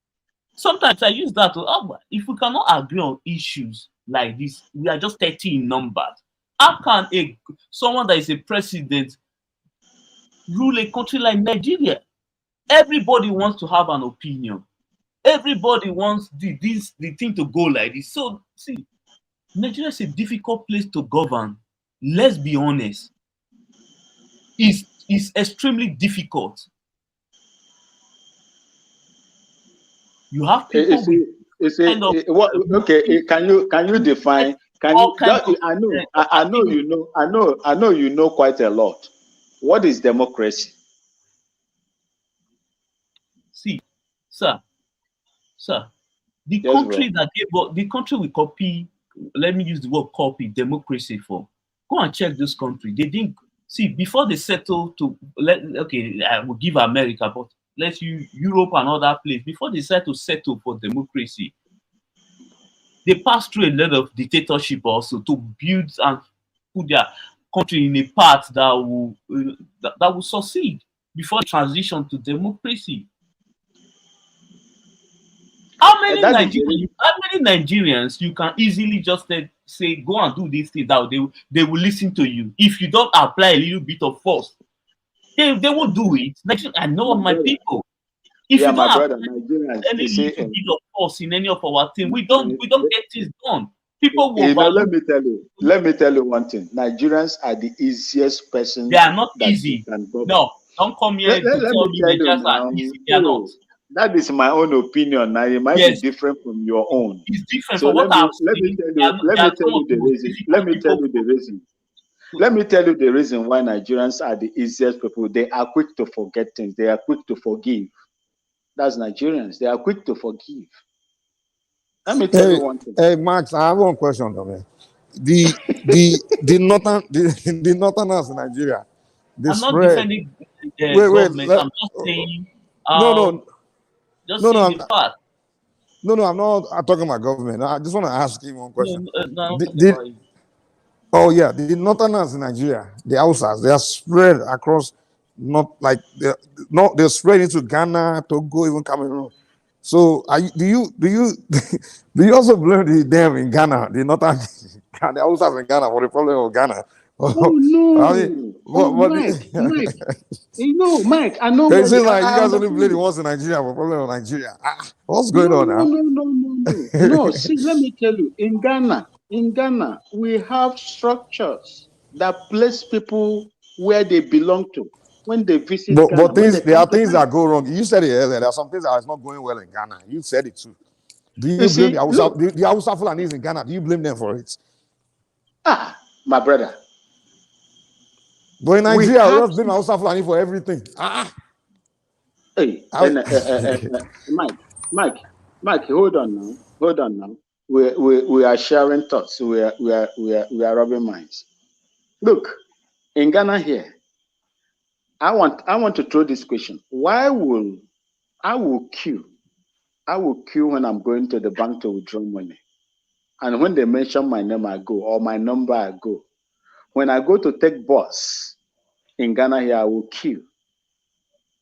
J: Sometimes I use that to, if we cannot agree on issues like this, we are just 30 in numbers. How can someone that is a president rule a country like Nigeria? Everybody wants to have an opinion. Everybody wants the thing to go like this. So see, Nigeria is a difficult place to govern. Let's be honest. It's extremely difficult. You have people
H: okay. Can you define? I know you know quite a lot. What is democracy?
J: See, sir, the
H: Yes,
J: country
H: bro.
J: that gave up, the country we copy, let me use the word copy, democracy for. Go and check this country. They didn't see before they settle to I will give America, but let's use Europe and other place. Before they decide to settle for democracy, they passed through a lot of dictatorship also to build and put their country in a path that will succeed before transition to democracy. How many Nigerians you can easily just say go and do this thing that they will listen to you if you don't apply a little bit of force? They won't do it. I know my people. If you don't apply any little bit of force in any of our team, we don't get things done. People will.
H: Let me tell you one thing. Nigerians are the easiest person.
J: They are not easy. No, don't come here to tell me Nigerians are easy. They are not.
H: That is my own opinion. Now it might be different from your own.
J: It's different
H: so
J: from what I've
H: let me tell you the reason. Let me tell you the reason why Nigerians are the easiest people. They are quick to forget things. They are quick to forgive. That's Nigerians. They are quick to forgive. Let me tell you one thing.
E: Hey, Max, I have one question, though, man. The northerners in Nigeria.
J: I'm not defending the government. I'm just saying. The fact.
E: No, I'm not talking about government. I just want to ask you one question.
J: The
E: northerners in Nigeria, the Hausas, they are spread across, they're spread into Ghana, Togo, even Cameroon. So, do you also blame them in Ghana, the northern, the Hausas in Ghana for the problem of Ghana?
H: Oh no! Mike, I know.
E: It seems like you guys only blame the ones in Nigeria for the problem of Nigeria. What's going on now?
H: No. See, let me tell you. In Ghana, we have structures that place people where they belong to when they visit Ghana.
E: But there are things that go wrong. You said it earlier. There are some things that are not going well in Ghana. You said it too. Do you blame the Hausa Fulanis in Ghana? Do you blame them for it?
H: My brother.
E: But in Nigeria, we just blame Hausa Fulani for everything.
H: Hey, Mike, hold on now. We are sharing thoughts. We are rubbing minds. Look, in Ghana here, I want to throw this question. I will queue when I'm going to the bank to withdraw money. And when they mention my name, I go, or my number, I go. When I go to take bus in Ghana here, I will queue.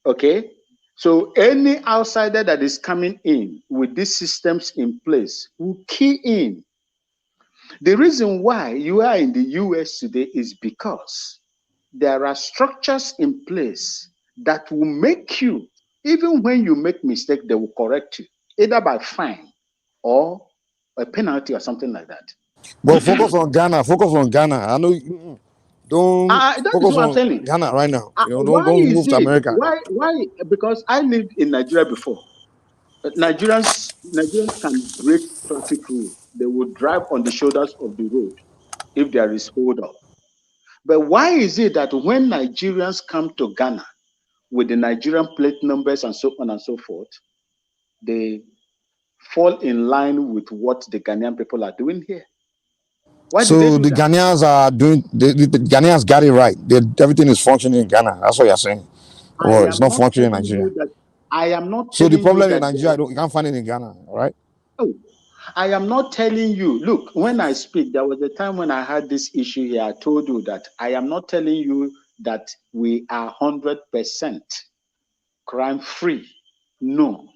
H: Okay? So any outsider that is coming in with these systems in place will key in. The reason why you are in the US today is because there are structures in place that will make you, even when you make mistake, they will correct you, either by fine or a penalty or something like that.
E: But focus on Ghana. Focus on Ghana. I know. Don't
H: That is
E: focus
H: what I'm
E: on
H: telling.
E: Ghana right now.
H: Why
E: Don't
H: is
E: move to
H: it?
E: America.
H: Why? Because I lived in Nigeria before. Nigerians can break traffic rules. They will drive on the shoulders of the road if there is hold up. But why is it that when Nigerians come to Ghana with the Nigerian plate numbers and so on and so forth, they fall in line with what the Ghanaian people are doing here? Why do they
E: So
H: do
E: the
H: that?
E: Ghanaians are doing. The Ghanaians got it right. Everything is functioning in Ghana. That's what you're saying.
H: I
E: Well, it's
H: am
E: not
H: not
E: functioning in
H: telling
E: Nigeria.
H: you that. I am not
E: So the
H: telling you
E: problem in
H: that.
E: Nigeria, you can't find it in Ghana, right?
H: Oh, I am not telling you. Look, when I speak, there was a time when I had this issue here. I told you that I am not telling you that we are 100% crime free. No.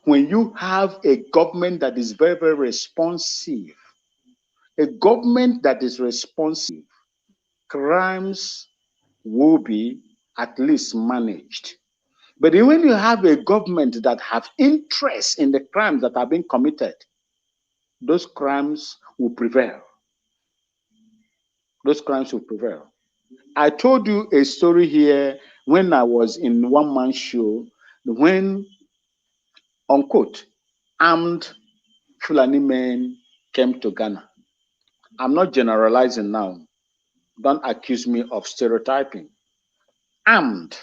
H: When you have a government that is very, very responsive, a government that is responsive, crimes will be at least managed. But when you have a government that have interest in the crimes that are being committed, those crimes will prevail. Those crimes will prevail. I told you a story here when I was in one man show, when, unquote, armed Fulani men came to Ghana. I'm not generalizing now. Don't accuse me of stereotyping. Armed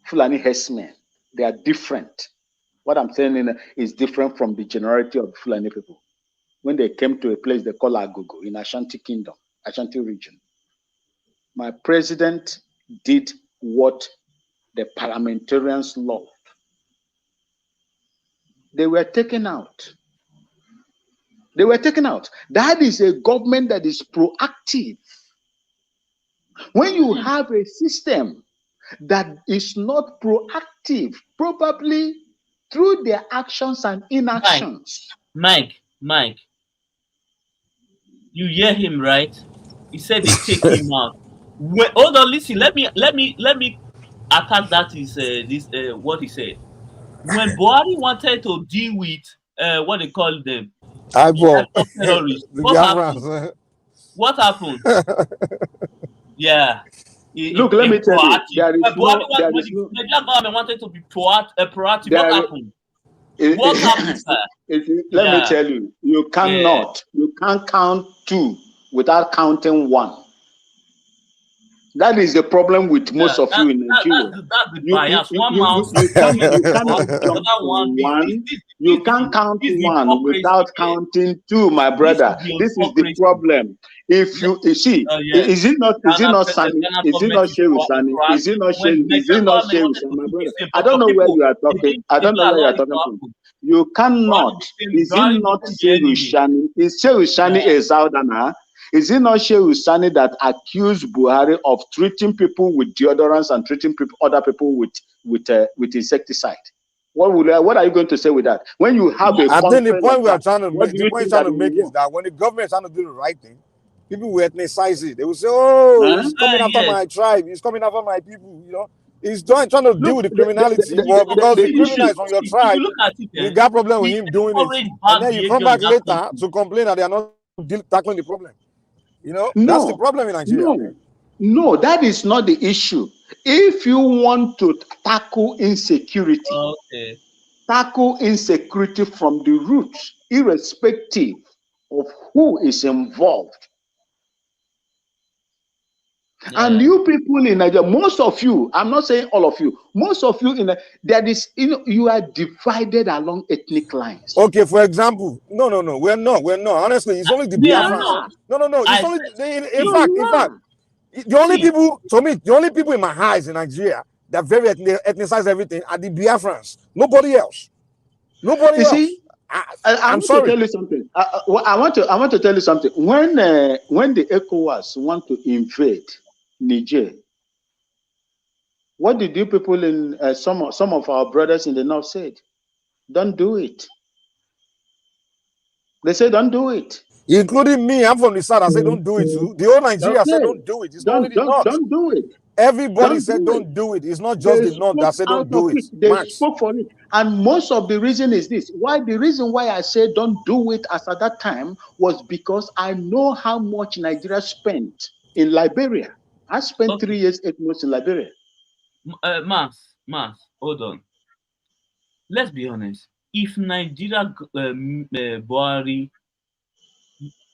H: Fulani herdsmen, they are different. What I'm saying is different from the generality of Fulani people. When they came to a place they call Agogo in Ashanti Kingdom, Ashanti region, my president did what the parliamentarians loved. They were taken out. They were taken out. That is a government that is proactive. When you have a system that is not proactive, probably through their actions and inactions.
J: Mike, you hear him, right? He said they take him out. Hold on, listen. Let me attack that is this what he said. When Buhari wanted to deal with what they call them,
E: IPOB,
J: terrorists,
E: the
J: what happened?
E: Biafrans.
J: What happened? Yeah.
H: Look, let me tell you, there is
J: Buhari,
H: no,
J: when
H: there
J: the
H: is no,
J: Nigerian government wanted to be proactive,
H: there,
J: what happened? What happened, sir?
H: Let me tell you, you cannot, you can't count two without counting one. That is the problem with most of you in Nigeria.
J: That's the bias. One mouth.
H: You cannot jump from one. You can't count one without counting two, my brother. This is the problem. If you see, is it not Sani? Is it not Shehu Sani? Is it not Shehu Sani, my brother? I don't know where you are talking. I don't know where you are talking from. You cannot. Is it not Shehu Sani? Is Shehu Sani a Southerner? Is it not Shehu Sani that accused Buhari of treating people with deodorants and treating other people with insecticide? What are you going to say with that? When you have a
E: I think the point we are
H: like
E: trying to make, is that when the government is trying to do the right thing, people will ethnicize it. They will say, "Oh, he's coming after my tribe. He's coming after my people." You know, he's trying to deal with the criminality, but because the criminal is from your tribe, you got problem with him doing it, and then you come back later to complain that they are not tackling the problem. You know, that's the problem in Nigeria.
H: No, that is not the issue. If you want to tackle insecurity, tackle insecurity from the roots, irrespective of who is involved. And you people in Nigeria, most of you, I'm not saying all of you, most of you there is, you are divided along ethnic lines.
E: Okay, for example, no, we're not. Honestly, it's only the Biafrans. No. It's only in fact, the only people, to me, the only people in my eyes in Nigeria that very ethnicized everything are the Biafrans. Nobody else. Nobody else.
H: See, I'm sorry. To tell you something. I want to tell you something. When the ECOWAS want to invade Niger, What did you people in some of our brothers in the north said? Don't do it. They say don't do it.
E: Including me, I'm from the south. I said don't do it too. The whole Nigeria said don't do it. It's not only the north.
H: Don't do it.
E: Everybody said don't do it. It's not just the north that said don't do it.
H: They spoke for it. And most of the reason is this. The reason why I said don't do it as at that time was because I know how much Nigeria spent in Liberia. I spent 3 years, 8 months in Liberia.
J: Mas, hold on. Let's be honest. If Nigeria Buhari,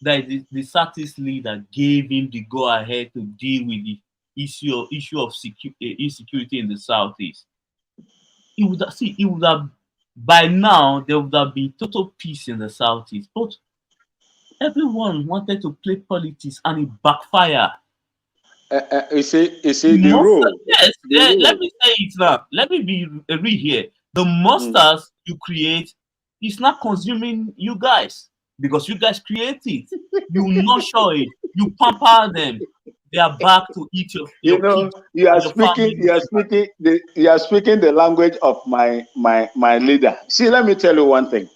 J: that is the Southeast leader, gave him the go-ahead to deal with the issue of insecurity in the Southeast, it would have by now there would have been total peace in the Southeast. But everyone wanted to play politics and it backfired.
H: You see the rule.
J: Yes, let me say it now. Let me be real here. The monsters you create is not consuming you guys because you guys create it. You nurture it. You pamper them. They are back to eat your kids,
H: you are speaking the language of my leader. See, let me tell you one thing.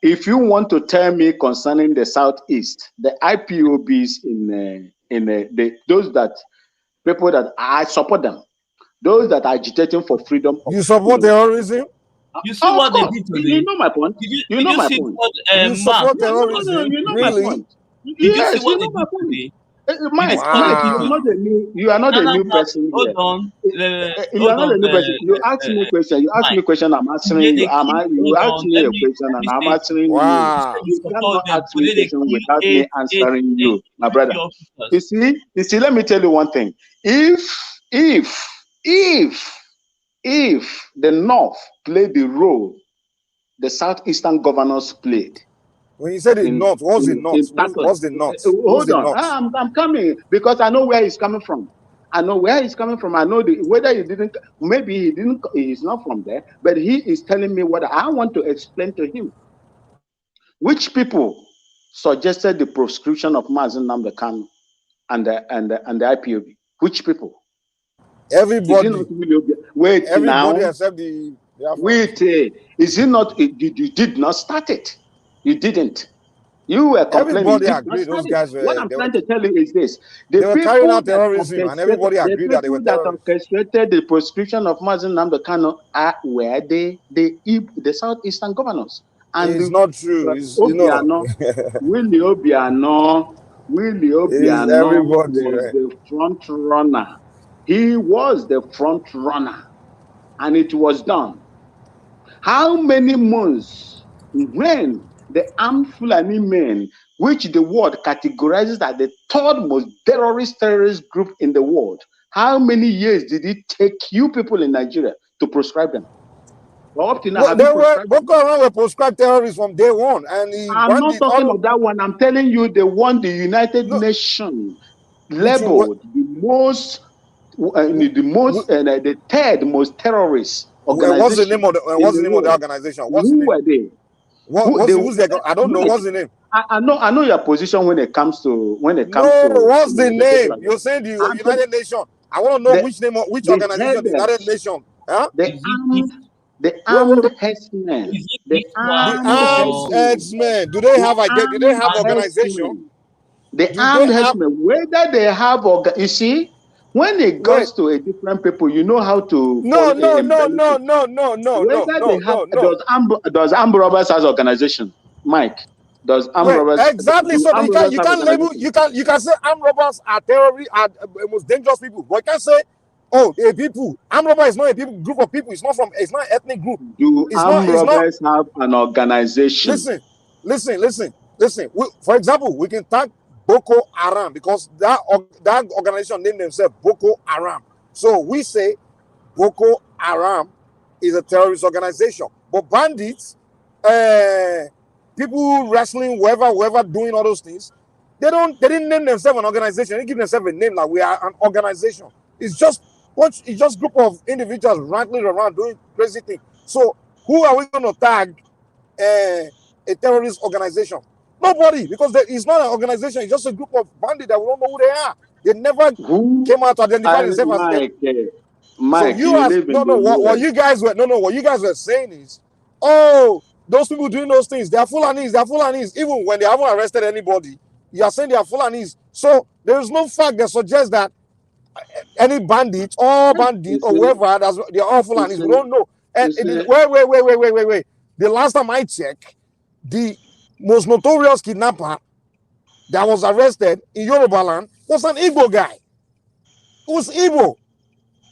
H: If you want to tell me concerning the Southeast, the IPOBs those that people that I support them, those that are agitating for freedom.
E: You support terrorism?
J: You see what they did today?
H: You know my point. You know my point.
E: You support terrorism?
H: You know
E: really?
H: my point.
J: Yes, you know my point.
H: Mike, you are not a new person.
J: Hold on.
H: You are not a new person. You ask me a question. You ask me a question. I'm answering you. You ask me a question and I'm answering you. You cannot ask me a question without me answering you, my brother. You see. Let me tell you one thing. If the North played the role the Southeastern governors played.
E: When you said the North, what's the North? What's the North?
H: Hold on. I'm coming because I know where he's coming from. I know where he's coming from. I know whether he's not from there, but he is telling me what I want to explain to him. Which people suggested the proscription of Mazen Nnamdi Kanu and the IPOB? Which people?
E: Everybody.
H: Wait,
E: everybody
H: now.
E: Except the
H: wait, is it not? You did not start it. You didn't. You were complaining.
E: Everybody agreed. Those guys were.
H: What I'm trying to tell you is this:
E: they were carrying out terrorism, and everybody agreed that they were terrorists.
H: That orchestrated the proscription of Mazen Nnamdi Kanu were the Southeastern governors. And
E: it's not true.
H: Willie Obiano was the front runner. He was the front runner, and it was done. How many months when the armed Fulani men, which the world categorizes as the third most terrorist group in the world, how many years did it take you people in Nigeria to proscribe them?
E: Boko Haram were proscribed terrorists from day one, and
H: I'm not talking of that one. I'm telling you, the one the United Nations labeled the third most terrorist organization.
E: What's the name of the organization?
H: Who were they?
E: I don't know. What's the name?
H: I know your position when it comes to
E: what's the name? You're saying the United Nations. I want to know which organization, the United Nations. Huh?
H: The armed herdsmen.
E: The armed herdsmen. Do they have organization?
H: The armed herdsmen. Whether they have you see, when it goes to a different people, you know how to.
E: No.
H: Does armed robbers as organization, Mike? Does armed robbers
E: exactly? So you can't label. You can say armed robbers are terrorists, are most dangerous people, but you can't say, a people. Armed robber is not a group of people. It's not an ethnic group.
H: Do armed robbers have an organization?
E: Listen. For example, we can thank Boko Haram because that organization named themselves Boko Haram. So we say Boko Haram is a terrorist organization. But bandits, people wrestling, whoever doing all those things, they didn't name themselves an organization. They give themselves a name like we are an organization. It's just group of individuals rattling around doing crazy things. So who are we going to tag a terrorist organization? Nobody, because it's not an organization. It's just a group of bandits that we don't know who they are. They never came out to identify themselves as
H: Mike,
E: you
H: you
E: are
H: live in
E: no,
H: the
E: what
H: US.
E: you guys were what you guys were saying is, oh, those people doing those things, they are Fulanis. Even when they haven't arrested anybody, you are saying they are Fulanis. So there is no fact that suggests that any bandit or
H: You
E: whoever they're all Fulanis. We don't know. And wait. The last time I checked, the most notorious kidnapper that was arrested in Yoruba land was an Igbo guy. It was Igbo.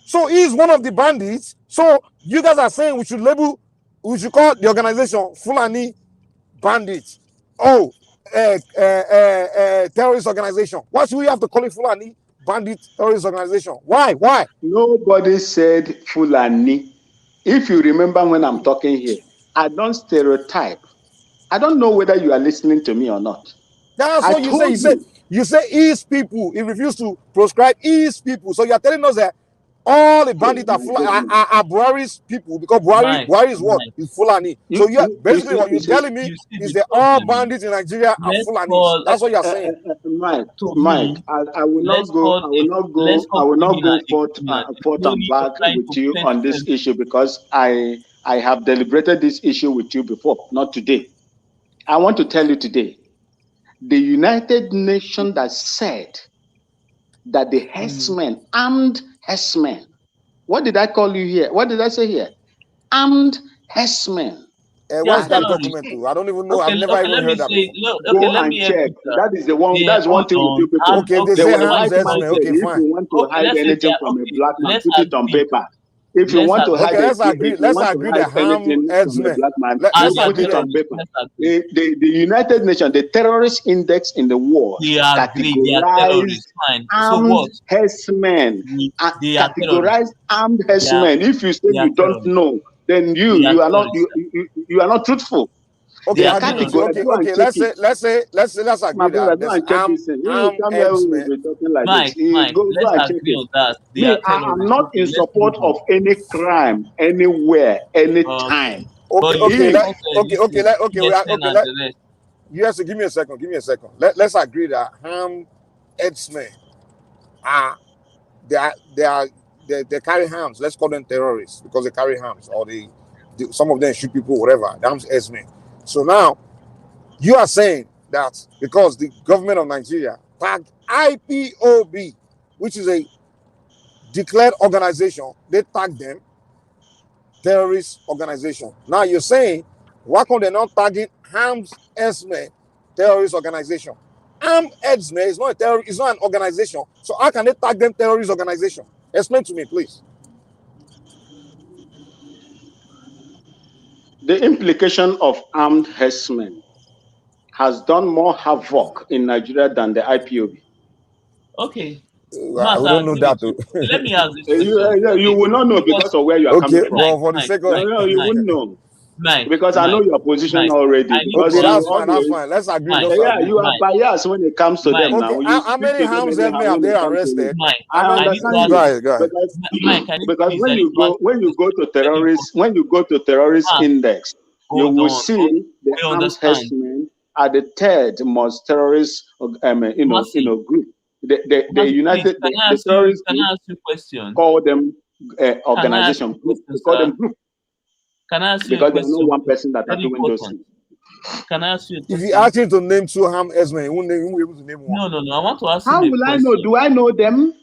E: So he's one of the bandits. So you guys are saying we should call the organization Fulani bandits. Oh, terrorist organization. Why should we have to call it Fulani bandit terrorist organization? Why?
H: Nobody said Fulani. If you remember when I'm talking here, I don't stereotype. I don't know whether you are listening to me or not.
E: That's what you say. You say East people. He refused to proscribe East people. So you are telling us that all the bandits are Buhari's people because Buhari is what? Is Fulani. So basically what you're telling me is that all bandits in Nigeria are Fulanis. That's what you're saying.
H: Mike, I will not go forth and back with you on this issue because I have deliberated this issue with you before, not today. I want to tell you today, the United Nations that said that the herdsmen, armed herdsmen, what did I call you here? What did I say here? Armed herdsmen.
E: What's that document to? I don't even know. I've never even heard that before.
H: Go and check. That is the one. That's one thing with you people.
E: Okay, if they say armed herdsmen, okay, fine.
H: If you want to hide anything from a black man, put it on paper. If you want to hide
E: let's agree that harm herdsmen.
H: Put it on paper. The United Nations, the terrorist index in the world, categorized armed herdsmen. Categorized armed herdsmen. If you say you don't know, then you are not truthful.
E: Okay, let's agree that there's armed herdsmen.
H: I'm not in support of any crime anywhere, anytime.
E: Okay. You have to give me a second. Let's agree that armed herdsmen they carry arms. Let's call them terrorists because they carry arms, or some of them shoot people, whatever. Arms herdsmen. So now you are saying that because the government of Nigeria tagged IPOB, which is a declared organization, they tagged them terrorist organization. Now you're saying, why come they're not tagging arms herdsmen terrorist organization? Armed herdsmen is not a terrorist, it's not an organization. So how can they tag them terrorist organization? Explain to me, please.
H: The implication of armed herdsmen has done more havoc in Nigeria than the IPOB.
J: Okay.
E: We don't know that.
J: Let me ask this.
H: You will not know because of where you are coming from.
E: Well, for the sake of
H: you wouldn't know. Because I know your position already.
E: Okay, that's fine. Let's agree.
H: You are biased when it comes to them now.
E: How many arms have they arrested?
H: I understand.
E: Go ahead.
H: Because when you go to terrorist index, you will see the armed herdsmen are the third most terrorist group. The United the terrorist group call them organization group. They call them group.
J: Can I ask you
H: because there's no one person that are doing those things.
J: Can I ask you a
E: question? If you ask him to name two armed herdsmen, he won't be able to name one.
J: No. I want to ask
H: How will I know? Do I know them?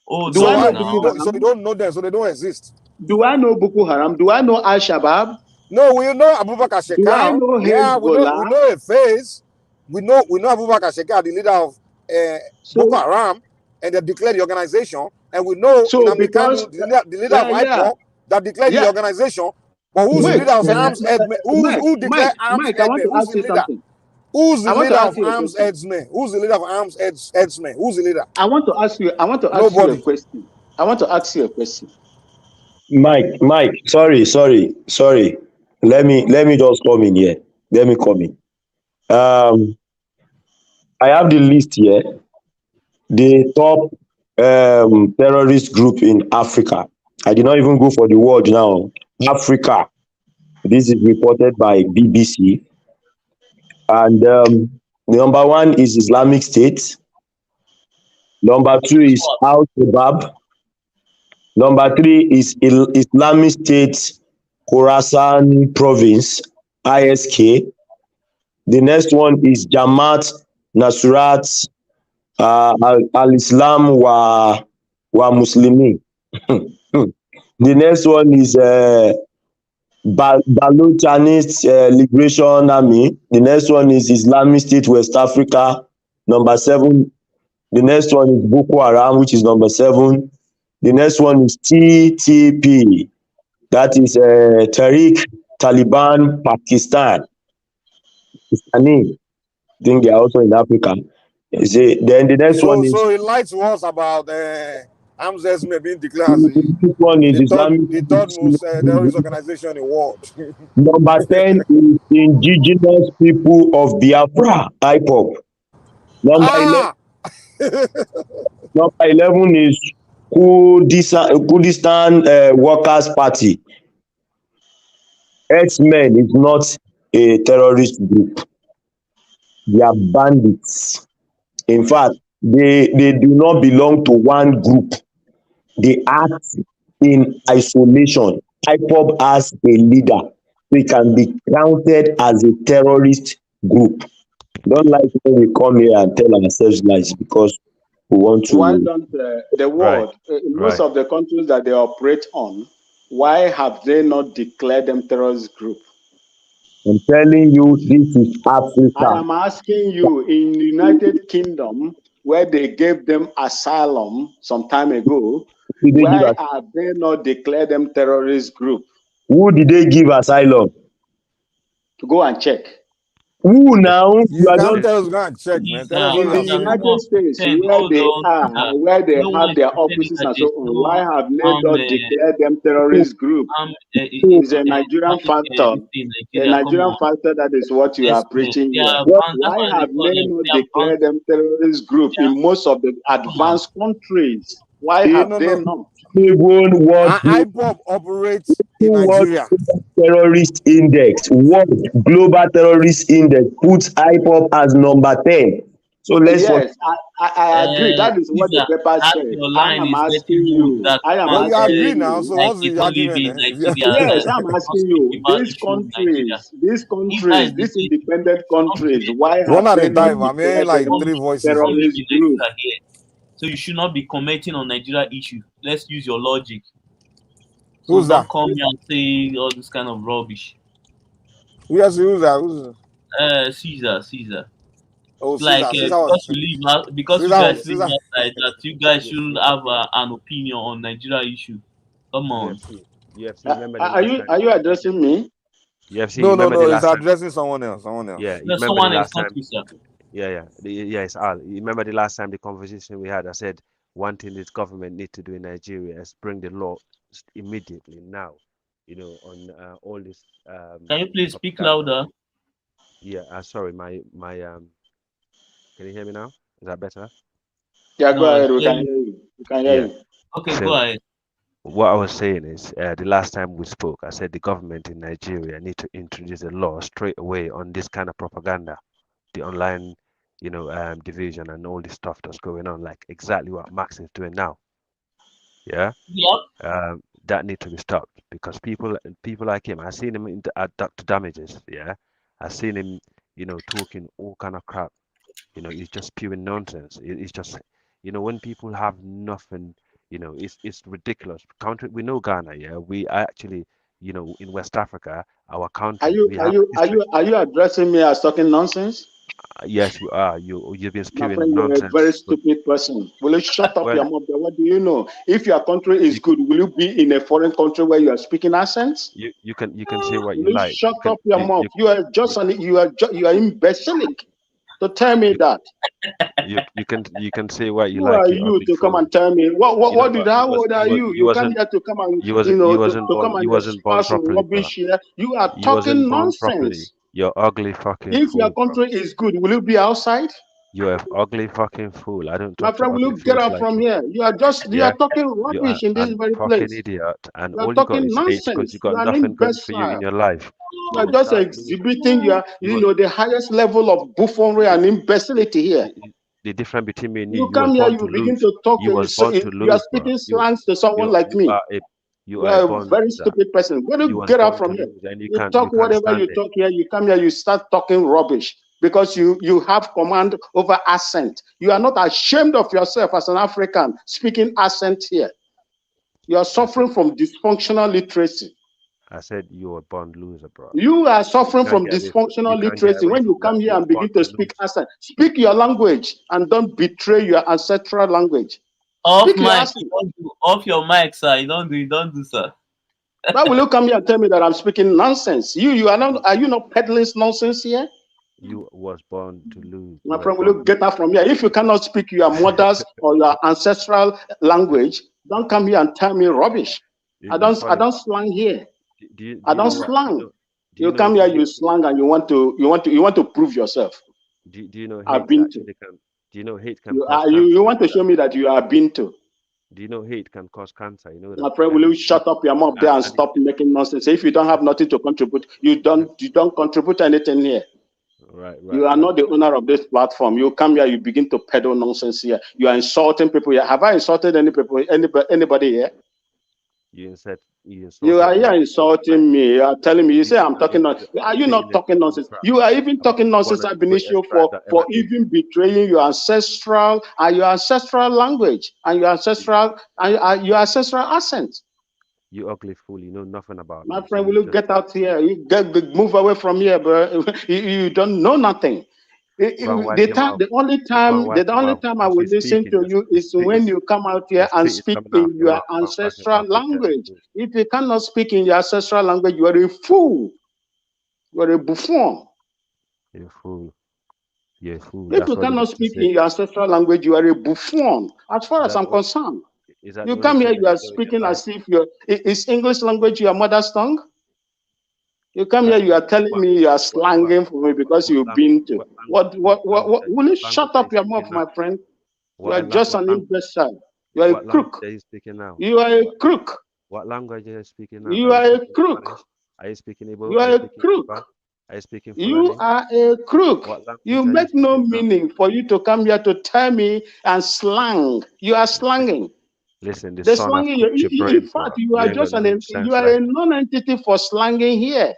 J: Oh,
E: do I know Boko Haram? So you don't know them, so they don't exist.
H: Do I know Boko Haram? Do I know Al Shabaab?
E: No, we know Abubakar Shekau.
H: Do I know
E: we know a face. We know Abubakar Shekau, the leader of Boko Haram, and they declared the organization. And we know Kanu, the leader of IPOB, that declared the organization. But who's the leader of arms herdsmen? Who declared arms herdsmen? Who's the leader? Who's the leader of arms herdsmen? Who's the leader of arms herdsmen? Who's the leader?
H: I want to ask you a question. I want to ask you a question.
G: Mike, sorry. Let me just come in here. Let me come in. I have the list here. The top terrorist group in Africa. I did not even go for the word now. Africa. This is reported by BBC. And the number one is Islamic State. Number two is Al Shabaab. Number 3 is Islamic State Khorasan Province, ISK. The next one is Jamaat Nusrat al-Islam wa Muslimin. The next one is Balochanist Liberation Army. The next one is Islamic State West Africa. Number 7. The next one is Boko Haram, which is number 7. The next one is TTP. That is Tariq Taliban Pakistan. I think they are also in Africa. Then the next one is.
E: So he lied to us about arms estimate being declared
G: This one is
E: the third most terrorist organization in the world.
G: Number 10 is Indigenous People of Biafra, IPOB. Number 11 is Kurdistan Workers Party. X-Men is not a terrorist group. They are bandits. In fact, they do not belong to one group. They act in isolation. IPOB has a leader. We can be counted as a terrorist group. Don't like when we come here and tell ourselves lies because we want to.
H: Why don't the world, in most of the countries that they operate on, why have they not declared them terrorist group?
G: I'm telling you, this is Africa.
H: I am asking you, in the United Kingdom, where they gave them asylum some time ago, why have they not declared them terrorist group?
G: Who did they give asylum?
H: To go and check.
G: Who now?
E: You can't tell us go and check, man. Tell us
H: In the United States, where they are, where they have their offices and so on, why have they not declared them terrorist group? It's a Nigerian factor. A Nigerian factor, that is what you are preaching here. Why have they not declared them terrorist group in most of the advanced countries? Why have they not?
G: Even what
E: IPOB operates in Nigeria.
G: Terrorist Index, World Global Terrorist Index puts IPOB as number 10. So let's.
H: Yes, I agree. That is what the paper says. I am asking you.
E: Well, you agree now. So what's the argument?
H: Yes, I'm asking you. These countries, these independent countries, why have
E: one at
H: they
E: a time?
H: not
E: I mean, like 3 voices.
J: Terrorist group? So you should not be commenting on Nigeria issue. Let's use your logic. So
E: who's
J: don't
E: that?
J: come here and say all this kind of rubbish.
E: Who's that?
J: Caesar.
E: Oh,
J: like
E: Caesar
J: because you guys live outside, that you guys shouldn't have an opinion on Nigeria issue. Come on.
H: Are you addressing me?
E: UFC, no, he's addressing someone else.
L: Yeah,
J: no, someone else.
L: It's Al. You remember the last time the conversation we had? I said one thing this government need to do in Nigeria is bring the law immediately now. On all this.
J: Can you please speak louder?
L: Yeah. Sorry, my Can you hear me now? Is that better?
H: Yeah, go ahead. We can hear you. We can hear you.
J: Okay, so, go ahead.
L: What I was saying is, the last time we spoke, I said the government in Nigeria need to introduce a law straight away on this kind of propaganda, the online, division and all this stuff that's going on, like exactly what Max is doing now. Yeah.
J: Yep.
L: That need to be stopped because people like him, I've seen him at Dr. Damages. Yeah, I've seen him, talking all kind of crap. It's just pure nonsense. It's just, when people have nothing. It's ridiculous. We know Ghana, yeah. We actually, in West Africa, our country.
H: Are you addressing me as talking nonsense?
L: Yes, you are. You've been spewing
H: nonsense. You're a very stupid person. Will you shut up your mouth? What do you know? If your country is good, will you be in a foreign country where you are speaking accents?
L: You can say what you like.
H: Shut up your mouth. You are imbecilic. So tell me that.
L: You can say what you
H: like. Who are you to come and tell me? How old are you? You come here to come and
L: you wasn't born properly.
H: Rubbish here. You are talking nonsense.
L: You're ugly fucking.
H: If your country is good, will you be outside?
L: You're an ugly fucking fool. I don't.
H: My friend, will you get out from here? You are talking rubbish in this very place.
L: Fucking idiot, and all you got is age because you got nothing good for you in your life.
H: You are just exhibiting the highest level of buffoonery and imbecility here.
L: The difference between me and
H: You
L: you
H: come
L: was
H: here,
L: born
H: you
L: to
H: begin
L: lose.
H: to talk.
L: You was born to
H: You are
L: lose, bro.
H: speaking slangs to someone like
L: You
H: me.
L: are a
H: You are a
L: born
H: very
L: loser.
H: stupid person. Why don't
L: You
H: you
L: was
H: get out
L: born
H: from
L: to
H: here?
L: lose, and
H: You
L: you
H: talk
L: can't
H: whatever you
L: stand it.
H: talk here. You come here, you start talking rubbish because you have command over accent. You are not ashamed of yourself as an African speaking accent here. You are suffering from dysfunctional literacy.
L: I said you were born loser, bro.
H: You are suffering
L: Can't
H: from
L: get away from, you
H: dysfunctional
L: can't get
H: literacy
L: away
H: when you
L: from that.
H: come here
L: You were
H: and
L: born
H: begin to
L: to
H: speak
L: lose.
H: accent. Speak your language and don't betray your ancestral language.
J: Off
H: Speak your
J: mic,
H: accent.
J: off your mic, sir. You don't do, sir.
H: Why will you come here and tell me that I'm speaking nonsense? You are you not peddling nonsense here?
L: You was born to lose.
H: My
L: You were
H: friend, will
L: born
H: you get out from here? If you cannot speak your mother's or your ancestral language, don't come here and tell me rubbish.
L: It's
H: I
L: funny.
H: don't slang here.
L: Do
H: I
L: you
H: don't
L: know what?
H: slang.
L: Do
H: You
L: you know?
H: come here, you slang, and you want to prove yourself.
L: Do you know
H: I've
L: hate
H: been to.
L: actually can? Do you know hate can
H: You
L: cause
H: are
L: cancer?
H: you want to show me that you have been to.
L: Do you know hate can cause cancer? You know
H: My
L: that.
H: friend, will you shut up your mouth there and
L: And
H: stop making nonsense? If you don't have nothing to contribute, you don't contribute anything here.
L: right.
H: You are not the owner of this platform. You come here, you begin to peddle nonsense here. You are insulting people here. Have I insulted anybody here?
L: You insulted.
H: You are here insulting me. You are telling me. You say I'm talking
L: You're
H: nonsense. Are you not
L: spitting
H: talking nonsense?
L: crap
H: You are even
L: about
H: talking
L: one
H: nonsense
L: of
H: at
L: the greatest
H: Benicio
L: tribes that
H: for
L: ever lived.
H: even betraying your ancestral language and your ancestral accent.
L: You ugly fool. You know nothing about
H: My
L: me. So
H: friend, will
L: you
H: you
L: just
H: get out here? Move away from here, bro. You don't know nothing.
L: go and wipe your mouth.
H: The only
L: Go and
H: time
L: wipe your mouth.
H: I
L: As
H: will
L: you're
H: listen
L: speaking,
H: to you
L: the
H: is
L: spit
H: when
L: is
H: you come out
L: the
H: here and
L: spit is
H: speak
L: coming out
H: in
L: of your
H: your
L: mouth. Go and wipe your
H: ancestral
L: mouth. You're telling
H: language.
L: me.
H: If you cannot speak in your ancestral language, you are a fool. You are a buffoon.
L: You're a fool. You're a fool.
H: If
L: That's
H: you
L: all you
H: cannot
L: got to
H: speak
L: say.
H: in your ancestral language, you are a buffoon. As far
L: Is
H: as
L: that
H: I'm
L: all?
H: concerned,
L: Is that the
H: you
L: only
H: come here,
L: thing
H: you
L: that you
H: are
L: know in your
H: speaking
L: life?
H: as if is English language your mother's tongue? You come here,
L: That
H: you are telling
L: what
H: me you are
L: what
H: slanging for me because
L: what
H: you've
L: language?
H: been to. Will you
L: What language
H: shut
L: are you
H: up your mouth,
L: speaking now?
H: my friend? You are just
L: What
H: an
L: language?
H: imbecile. You are a
L: What language
H: crook.
L: are you speaking now?
H: You are a
L: What
H: crook.
L: what language are you speaking now?
H: You
L: Are you
H: are a
L: speaking
H: crook.
L: Spanish? Are you speaking Igbo?
H: You
L: Are
H: are
L: you
H: a
L: speaking Yoruba?
H: crook.
L: Are you speaking
H: You
L: Fulani?
H: are a crook.
L: What
H: You
L: language are you
H: make no
L: speaking now?
H: meaning for you to come here to tell me and slang. You are slanging.
L: Listen, the
H: The
L: sun have
H: slanging.
L: cooked your
H: In
L: brain,
H: fact,
L: bro.
H: you
L: You
H: are
L: ain't got
H: just
L: no
H: you
L: sense
H: are a
L: left.
H: non-entity for slanging here.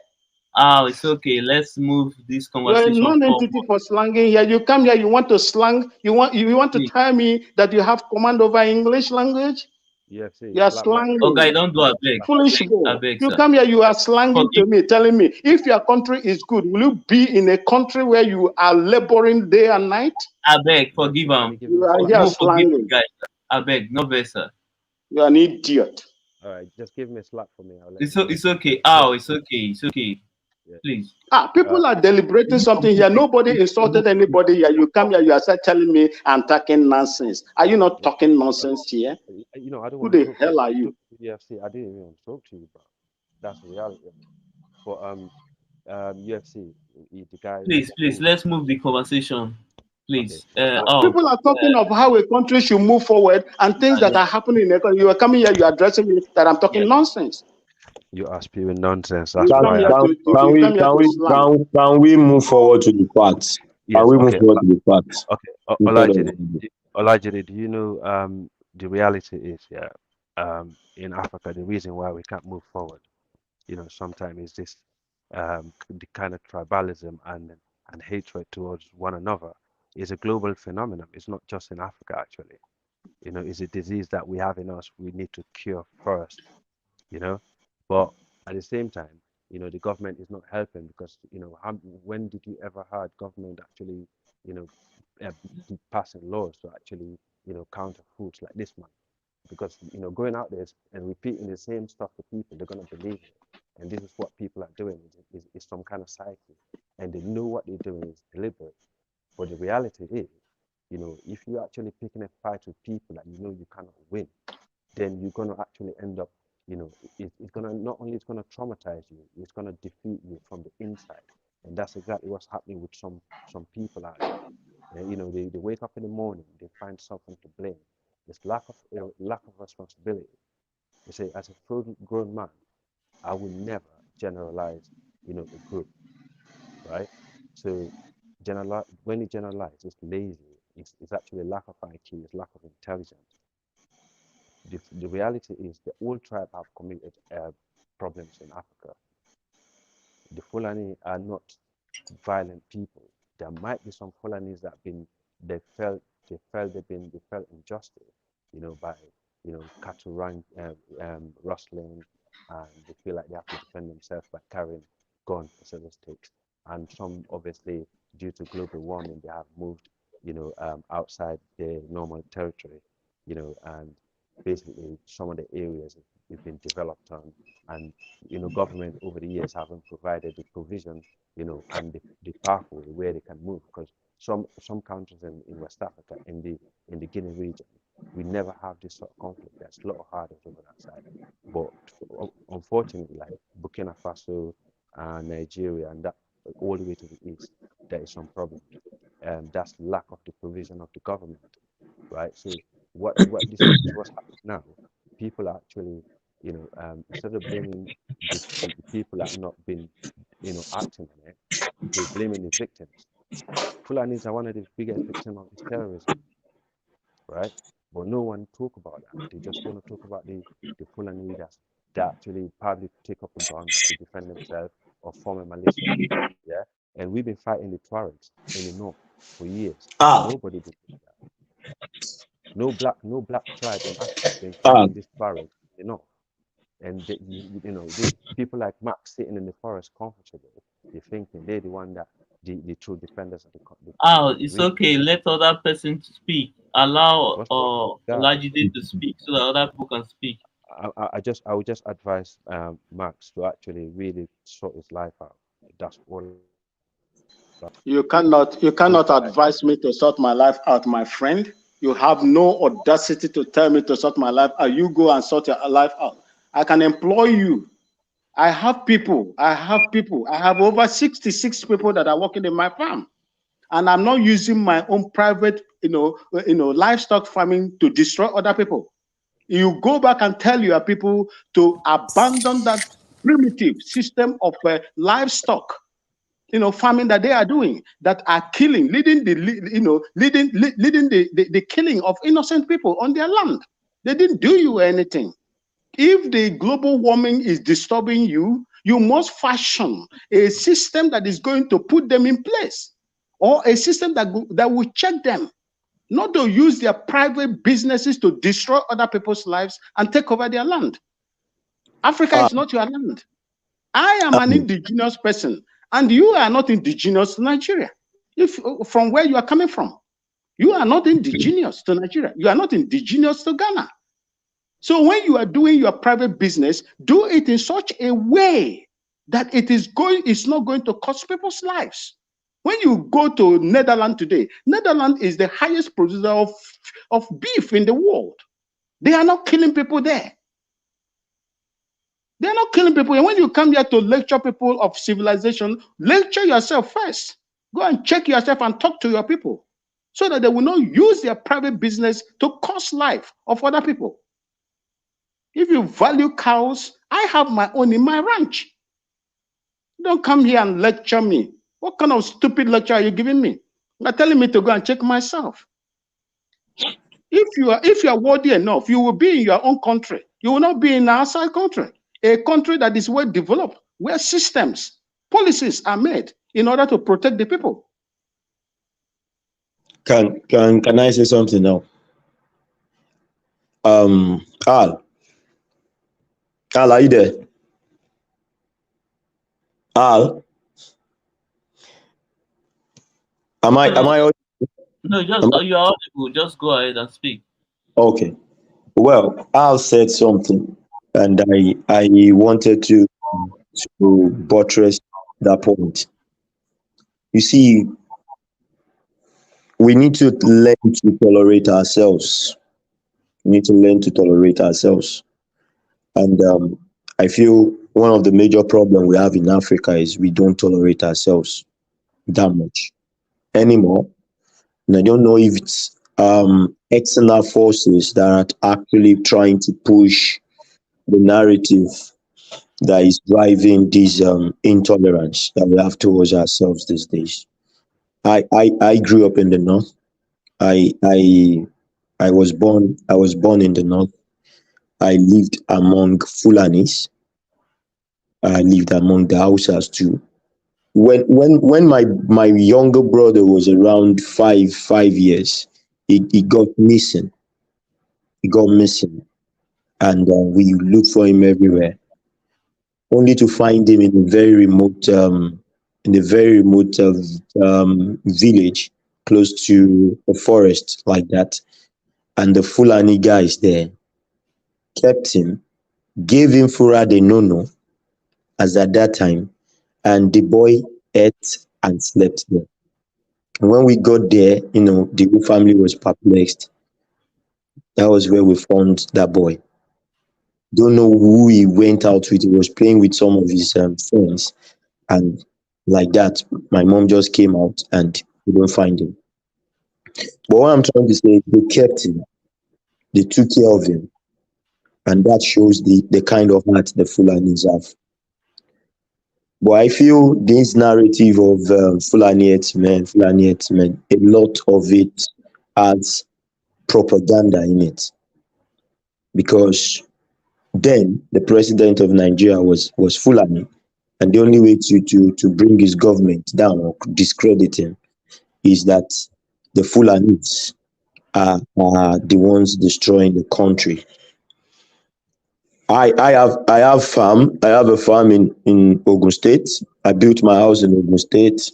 J: Oh, it's okay. Let's move this
H: You are a
J: conversation forward.
H: non-entity for slanging here. You come here, you want to slang. You want to
J: Please.
H: tell me that you have command over English language.
L: UFC,
H: You are
L: slap my
J: Oh,
H: slanging.
J: guy, don't do a beg.
H: Foolish
J: I
H: fool.
J: beg,
H: You
J: sir.
H: come here, you are slanging
J: Forgive,
H: to me, telling me if your country is good, will you be in a country where you are laboring day and night?
J: I beg, forgive
L: UFC, let me
J: him.
L: give
H: You
L: you a
H: are
L: slap.
H: here
J: Forgive the
H: slanging.
J: guy. I beg, no beg, sir.
H: You are an idiot.
L: All right, just give me a slap for me. I'll let
J: It's
L: you know.
J: it's okay. Oh, it's okay. It's okay.
L: Yeah.
J: Please.
H: People are deliberating something here. Nobody insulted anybody here. You come here, you are start telling me I'm talking nonsense. Are you not talking nonsense here?
L: You know, I don't
H: Who
L: want to
H: the
L: talk to
H: hell are you?
L: UFC. I didn't even talk to you, bro. That's the reality. But UFC, the guy is
J: Please,
L: a
J: please,
L: fool.
J: let's move the conversation.
L: Okay.
J: Please.
H: People are talking of how a country should move forward and things that are happening in the country. You are coming here, you are addressing me that I'm talking nonsense.
L: You are spewing nonsense.
H: You
L: That's
H: come
L: why
H: here
L: I
H: to you come here to slang.
E: Can we move forward to the facts? Can
L: yes.
E: we move
L: Okay.
E: forward to the facts?
L: Okay.
E: Instead of
L: Olajide, do you know the reality is in Africa the reason why we can't move forward, sometimes is this the kind of tribalism and hatred towards one another is a global phenomenon. It's not just in Africa actually. It's a disease that we have in us. We need to cure first. you know. But at the same time, the government is not helping because, when did you ever heard government actually, you know, uh, passing laws to actually, counter foods like this man? Because, going out there and repeating the same stuff to people, they're going to believe it. And this is what people are doing, is some kind of cycle. And they know what they're doing is deliberate. But the reality is, if you're actually picking a fight with people that you cannot win, then you're going to actually end up, it's going to not only it's going to traumatize you, it's going to defeat you from the inside. And that's exactly what's happening with some people out there. They wake up in the morning, they find something to blame. This lack of responsibility. They say, as a full grown man, I will never generalize, a group, right? So when you generalize, it's lazy. It's actually lack of IQ, it's lack of intelligence. The reality is the old tribe have committed problems in Africa. The Fulani are not violent people. There might be some Fulanis that they felt injustice, by cattle rustling, and they feel like they have to defend themselves by carrying guns instead of sticks. And some obviously, due to global warming, they have moved, outside their normal territory, and basically some of the areas have been developed on, and government over the years haven't provided the provision, and the pathway where they can move, because some countries in West Africa, in the Guinea region, we never have this sort of conflict. There's a lot of hardness over that side, but unfortunately, like Burkina Faso, Nigeria, and that all the way to the east, there is some problem, and that's lack of the provision of the government, right? So what's happening now? People are actually, instead of blaming the people that have not been, acting on it, they're blaming the victims. Fulanis are one of the biggest victims of this terrorism, right? But no one talk about that. They just want to talk about the Fulani that actually probably take up a gun to defend themselves or form a militia, yeah. And we've been fighting the Tuaregs in the north for years. Nobody did that. No black tribe in Africa has been fighting this Tuareg in the north. And these people like Max sitting in the forest comfortable, they're thinking they're the one that the true defenders of the
J: It's okay. Let other person speak. Allow Olajide to speak so that other people can speak.
L: I would just advise Max to actually really sort his life out. That's all.
H: You cannot advise me to sort my life out, my friend. You have no audacity to tell me to sort my life out. You go and sort your life out. I can employ you. I have people. I have over 66 people that are working in my farm, and I'm not using my own private, livestock farming to destroy other people. You go back and tell your people to abandon that primitive system of livestock, farming that they are doing, that are killing, leading the killing of innocent people on their land. They didn't do you anything. If the global warming is disturbing you, you must fashion a system that is going to put them in place, or a system that will check them, not to use their private businesses to destroy other people's lives and take over their land. Africa is not your land. I am an indigenous person, and you are not indigenous to Nigeria. From where you are coming from, you are not indigenous to Nigeria. You are not indigenous to Ghana. So when you are doing your private business, do it in such a way that it's not going to cost people's lives. When you go to Netherlands today, Netherlands is the highest producer of beef in the world. They are not killing people there. They are not killing people. And when you come here to lecture people of civilization, lecture yourself first. Go and check yourself and talk to your people, so that they will not use their private business to cost life of other people. If you value cows, I have my own in my ranch. Don't come here and lecture me. What kind of stupid lecture are you giving me? You're telling me to go and check myself. If you are worthy enough, you will be in your own country. You will not be in an outside country. A country that is well developed, where systems, policies are made in order to protect the people.
G: Can I say something now? Al, are you there? Al, am I?
J: No, you are audible. Just go ahead and speak.
G: Okay. Well, Al said something, and I wanted to buttress that point. You see, we need to learn to tolerate ourselves. We need to learn to tolerate ourselves. And I feel one of the major problems we have in Africa is we don't tolerate ourselves that much anymore. And I don't know if it's external forces that are actually trying to push the narrative that is driving this intolerance that we have towards ourselves these days. I grew up in the north. I was born in the north. I lived among Fulanis. I lived among the Hausas too. When my younger brother was around 5 years, he got missing. He got missing, and we looked for him everywhere, only to find him in a very remote village close to a forest like that. And the Fulani guys there kept him, gave him fura de nono as at that time, and the boy ate and slept there. And when we got there, the whole family was perplexed. That was where we found that boy. Don't know who he went out with. He was playing with some of his friends, and like that, my mom just came out and we don't find him. But what I'm trying to say is they kept him, they took care of him, and that shows the kind of heart the Fulanis have. But I feel this narrative of Fulani herdsmen, a lot of it has propaganda in it, because then the president of Nigeria was Fulani, and the only way to bring his government down or discredit him is that the Fulanis are the ones destroying the country. I have a farm in Ogun State. I built my house in Ogun State.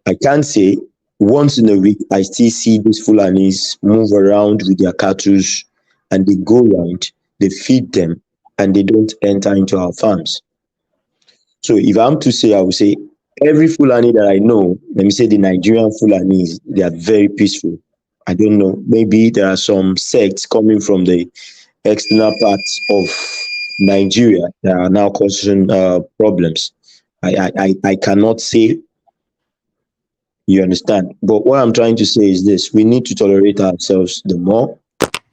G: I can't say once in a week I still see these Fulanis move around with their cattle, and they go around, they feed them, and they don't enter into our farms. So if I'm to say, I would say every Fulani that I know, let me say the Nigerian Fulanis, they are very peaceful. I don't know, maybe there are some sects coming from the external parts of Nigeria that are now causing problems. I cannot say, you understand. But what I'm trying to say is this: we need to tolerate ourselves the more.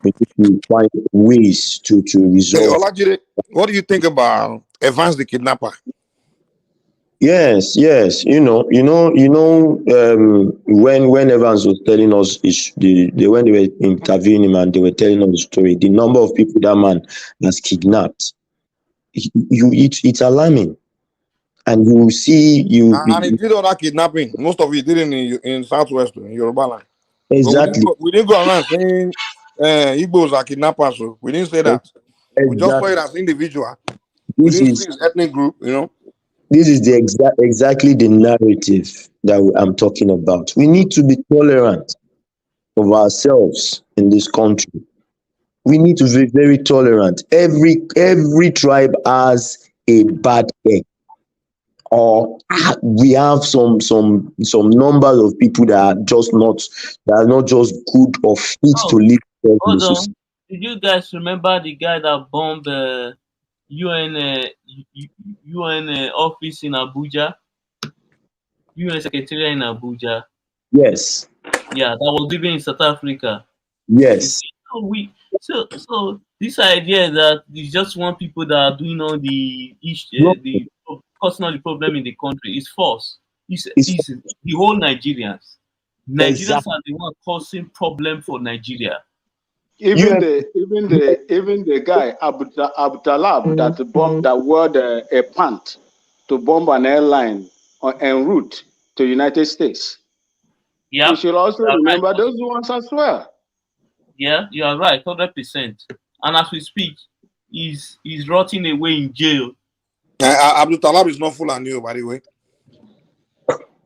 G: We need to find ways to
E: Hey,
G: resolve.
E: Olajide, what do you think about Evans the kidnapper?
G: Yes. When Evans was telling us when they were interviewing him and they were telling us the story, the number of people that man has kidnapped, it's alarming. And you will see
E: And he did all that kidnapping. Most of it did in Southwest, in Yoruba land.
G: exactly.
E: But we didn't go around saying Igbos are kidnappers. So we didn't say that. We just saw it as individual. We didn't see his ethnic group,
G: This is exactly the narrative that I'm talking about. We need to be tolerant of ourselves in this country. We need to be very tolerant. Every tribe has a bad egg, or we have some numbers of people that are not just good or fit to live in the
J: Hold
G: society.
J: on. Did you guys remember the guy that bombed the UN office in Abuja? UN Secretariat in Abuja.
G: Yes.
J: Yeah, that was living in South Africa.
G: Yes.
J: So this idea that it's just one people that are doing all the causing all the problem in the country is false. It's the whole Nigerians. Nigerians are the one causing problem for Nigeria.
H: Even the guy Abdallah that wore a pant to bomb an airline en route to United States.
J: Yeah,
H: we should also remember those ones as well.
J: Yeah, you are right, 100%. And as we speak, he's rotting away in jail.
E: Abdul Talab is not Fulani, by the way.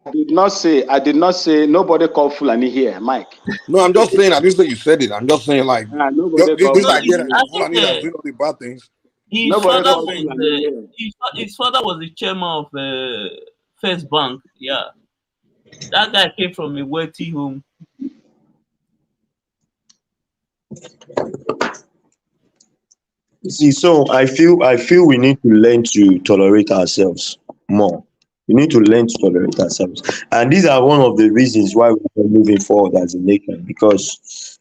H: I did not say nobody called Fulani here, Mike.
E: No, I'm just saying, I didn't say you said it. I'm just saying, like, this idea that Fulani that doing all the bad things.
J: His father was the chairman of First Bank. Yeah. That guy came from a wealthy home.
G: See, so I feel we need to learn to tolerate ourselves more. We need to learn to tolerate ourselves, and these are one of the reasons why we're moving forward as a nation. Because,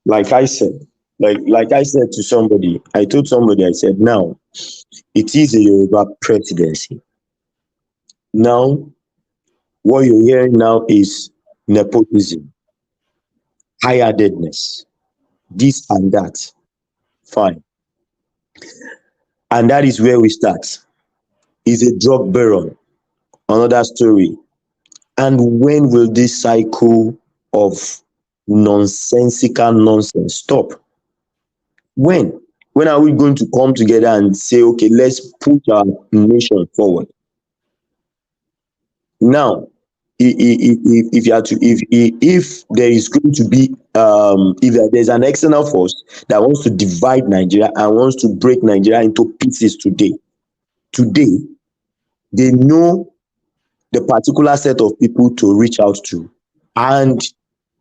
G: like I said to somebody, I told somebody, I said, now it is a Yoruba presidency. Now, what you're hearing now is nepotism. tiredness, this and that. Fine. And that is where we start. Is a drug baron, another story. And when will this cycle of nonsensical nonsense stop? When? When are we going to come together and say, okay, let's put our nation forward? Now, if you are to, if there is going to be, if there's an external force that wants to divide Nigeria and wants to break Nigeria into pieces today, they know the particular set of people to reach out to, and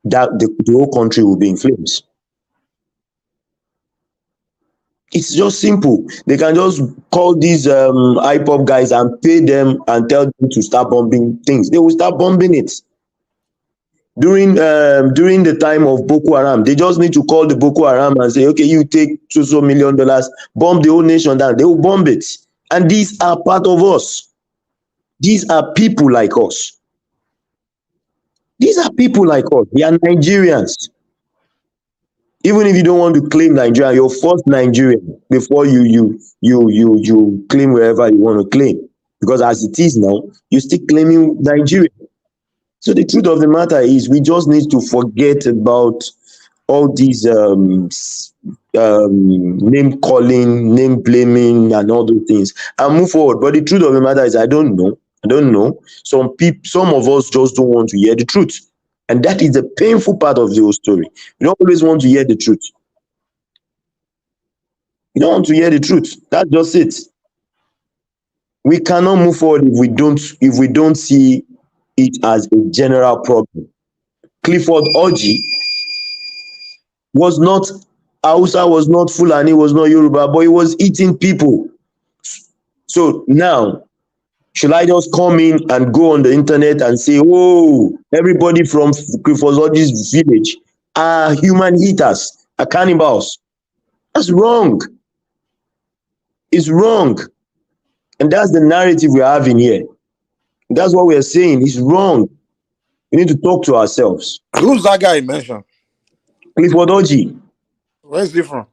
G: that the whole country will be in flames. It's just simple. They can just call these IPOP guys and pay them and tell them to start bombing things. They will start bombing it. During the time of Boko Haram, they just need to call the Boko Haram and say, okay, you take $2 million, bomb the whole nation down. They will bomb it. And these are part of us. These are people like us. These are people like us. They are Nigerians. Even if you don't want to claim Nigeria, you're first Nigerian before you claim wherever you want to claim. Because as it is now, you're still claiming Nigeria. So the truth of the matter is, we just need to forget about all these name calling, name blaming, and all those things, and move forward. But the truth of the matter is, I don't know. Some of us just don't want to hear the truth. And that is the painful part of the whole story. You don't always want to hear the truth. You don't want to hear the truth. That's just it. We cannot move forward if we don't see it as a general problem. Clifford Orji was not Hausa, was not Fulani, was not Yoruba, but he was eating people. So now, should I just come in and go on the internet and say, oh, everybody from Clifford Orji's village are human eaters, are cannibals? That's wrong. It's wrong. And that's the narrative we're having here. That's what we're saying. It's wrong. We need to talk to ourselves.
E: Who's that guy you mentioned?
G: Clifford Orji.
E: Where's he from?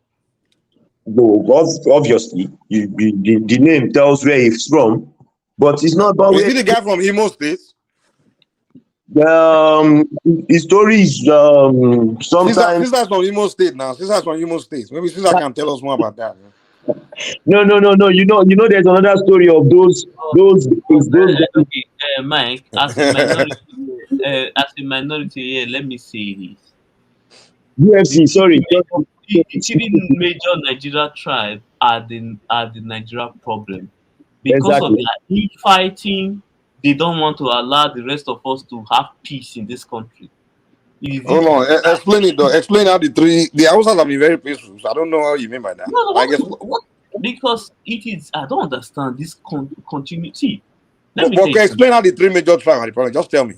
G: Obviously, the name tells where he's from, but it's not about.
E: Is he the guy from Imo State?
G: His story is sometimes.
E: Caesar's from Imo State now. Caesar's from Imo State. Maybe Caesar can tell us more about that.
G: No. You know, there's another story of those.
J: Okay, Mike, as a minority here, let me say this.
G: UFC, sorry.
J: The three major Nigeria tribes are the Nigeria problem. Because of their infighting, they don't want to allow the rest of us to have peace in this country.
E: Hold on, explain it though. Explain how the Hausas have been very peaceful. So I don't know how you mean by that.
J: No, I guess because it is. I don't understand this continuity.
E: But explain how the three major tribes are the problem. Just tell me.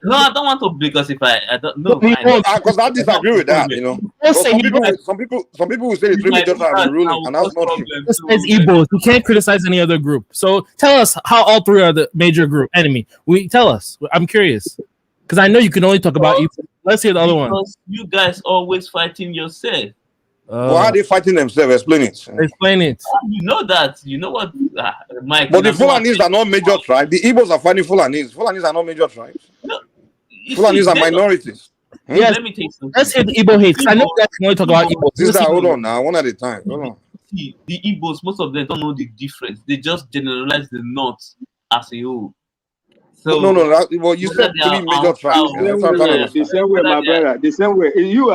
J: No, I don't want to, because if I don't know,
E: because I disagree with that. You know, some people will say the three major tribes are ruling, and that's not true.
B: This is Igbos. We can't criticize any other group. So tell us how all three are the major group enemy. Tell us. I'm curious, because I know you can only talk about Igbo. Let's hear the other one.
J: Because you guys always fighting yourself.
E: Well, how are they fighting themselves? Explain it.
B: Explain it.
J: You know that. You know what, Mike.
E: But the Fulanis are not major tribes. The Igbos are fighting Fulanis. Fulanis are not major tribes. No, Fulanis are minorities.
B: Yes.
J: Let me take some.
B: Let's hear the Igbo hates. I know you guys can only talk about Igbo.
E: Sister, hold on now. One at a time. Hold on.
J: See, the Igbos, most of them don't know the difference. They just generalize the North as a whole. So
E: no. Well, you said three major tribes.
H: The same way, my brother. The same way. You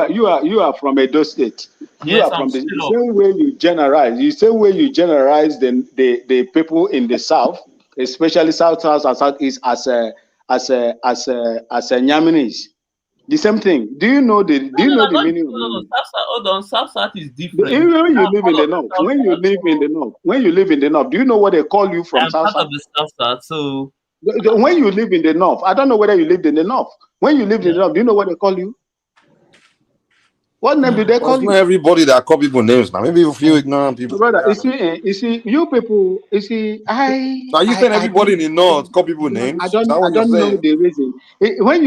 H: are from Edo State. You are from the same way you generalize. The same way you generalize the people in the South, especially South and Southeast, as a Nyaminis. The same thing. Do you know the meaning of
J: hold on, South is different.
H: When you live in the North, when you live in the North, do you know what they call you from South?
J: Part of the South, so.
H: When you live in the North, I don't know whether you lived in the North. When you lived in the North, do you know what they call you? What name do they call you?
E: Not everybody that call people names now. Maybe a few ignorant people.
H: Brother, you see, you people, you see,
E: Now you saying everybody in the North call people names?
H: I don't know the reason. When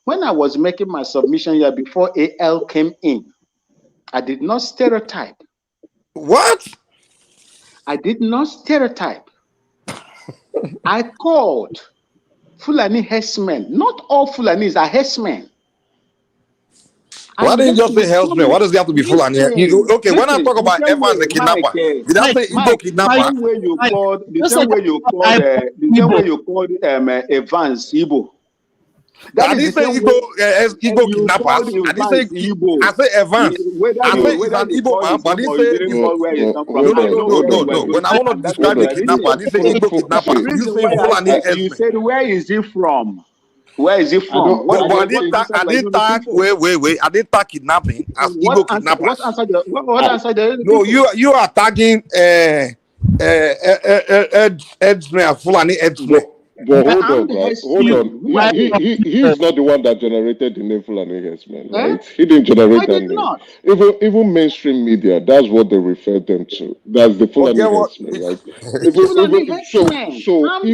H: when I was making my submission here before AL came in, I did not stereotype.
E: What?
H: I did not stereotype. I called Fulani herdsmen. Not all Fulanis are herdsmen.
E: Why didn't you just say herdsmen? Why does it have to be Fulani? Okay, when I talk about Evans the kidnapper, did I say Igbo kidnapper?
H: The same way you called, Evans Igbo.
E: I didn't say Igbo kidnappers. I didn't say Igbo. I say Evans. I say he's an Igbo man, but I didn't say no. When I want to describe the kidnapper, I didn't say Igbo kidnapper. You say Fulani herdsmen.
H: You said, where is he from? Where is he from?
E: I didn't tag. Wait. I didn't tag kidnapping as Igbo kidnappers.
H: What answer?
E: No, you are tagging herdsmen, Fulani herdsmen.
M: But hold on, guys. Hold on. He is not the one that generated the name Fulani herdsmen, right? He didn't generate that name. Even mainstream media, that's what they refer them to. That's the Fulani herdsmen, right?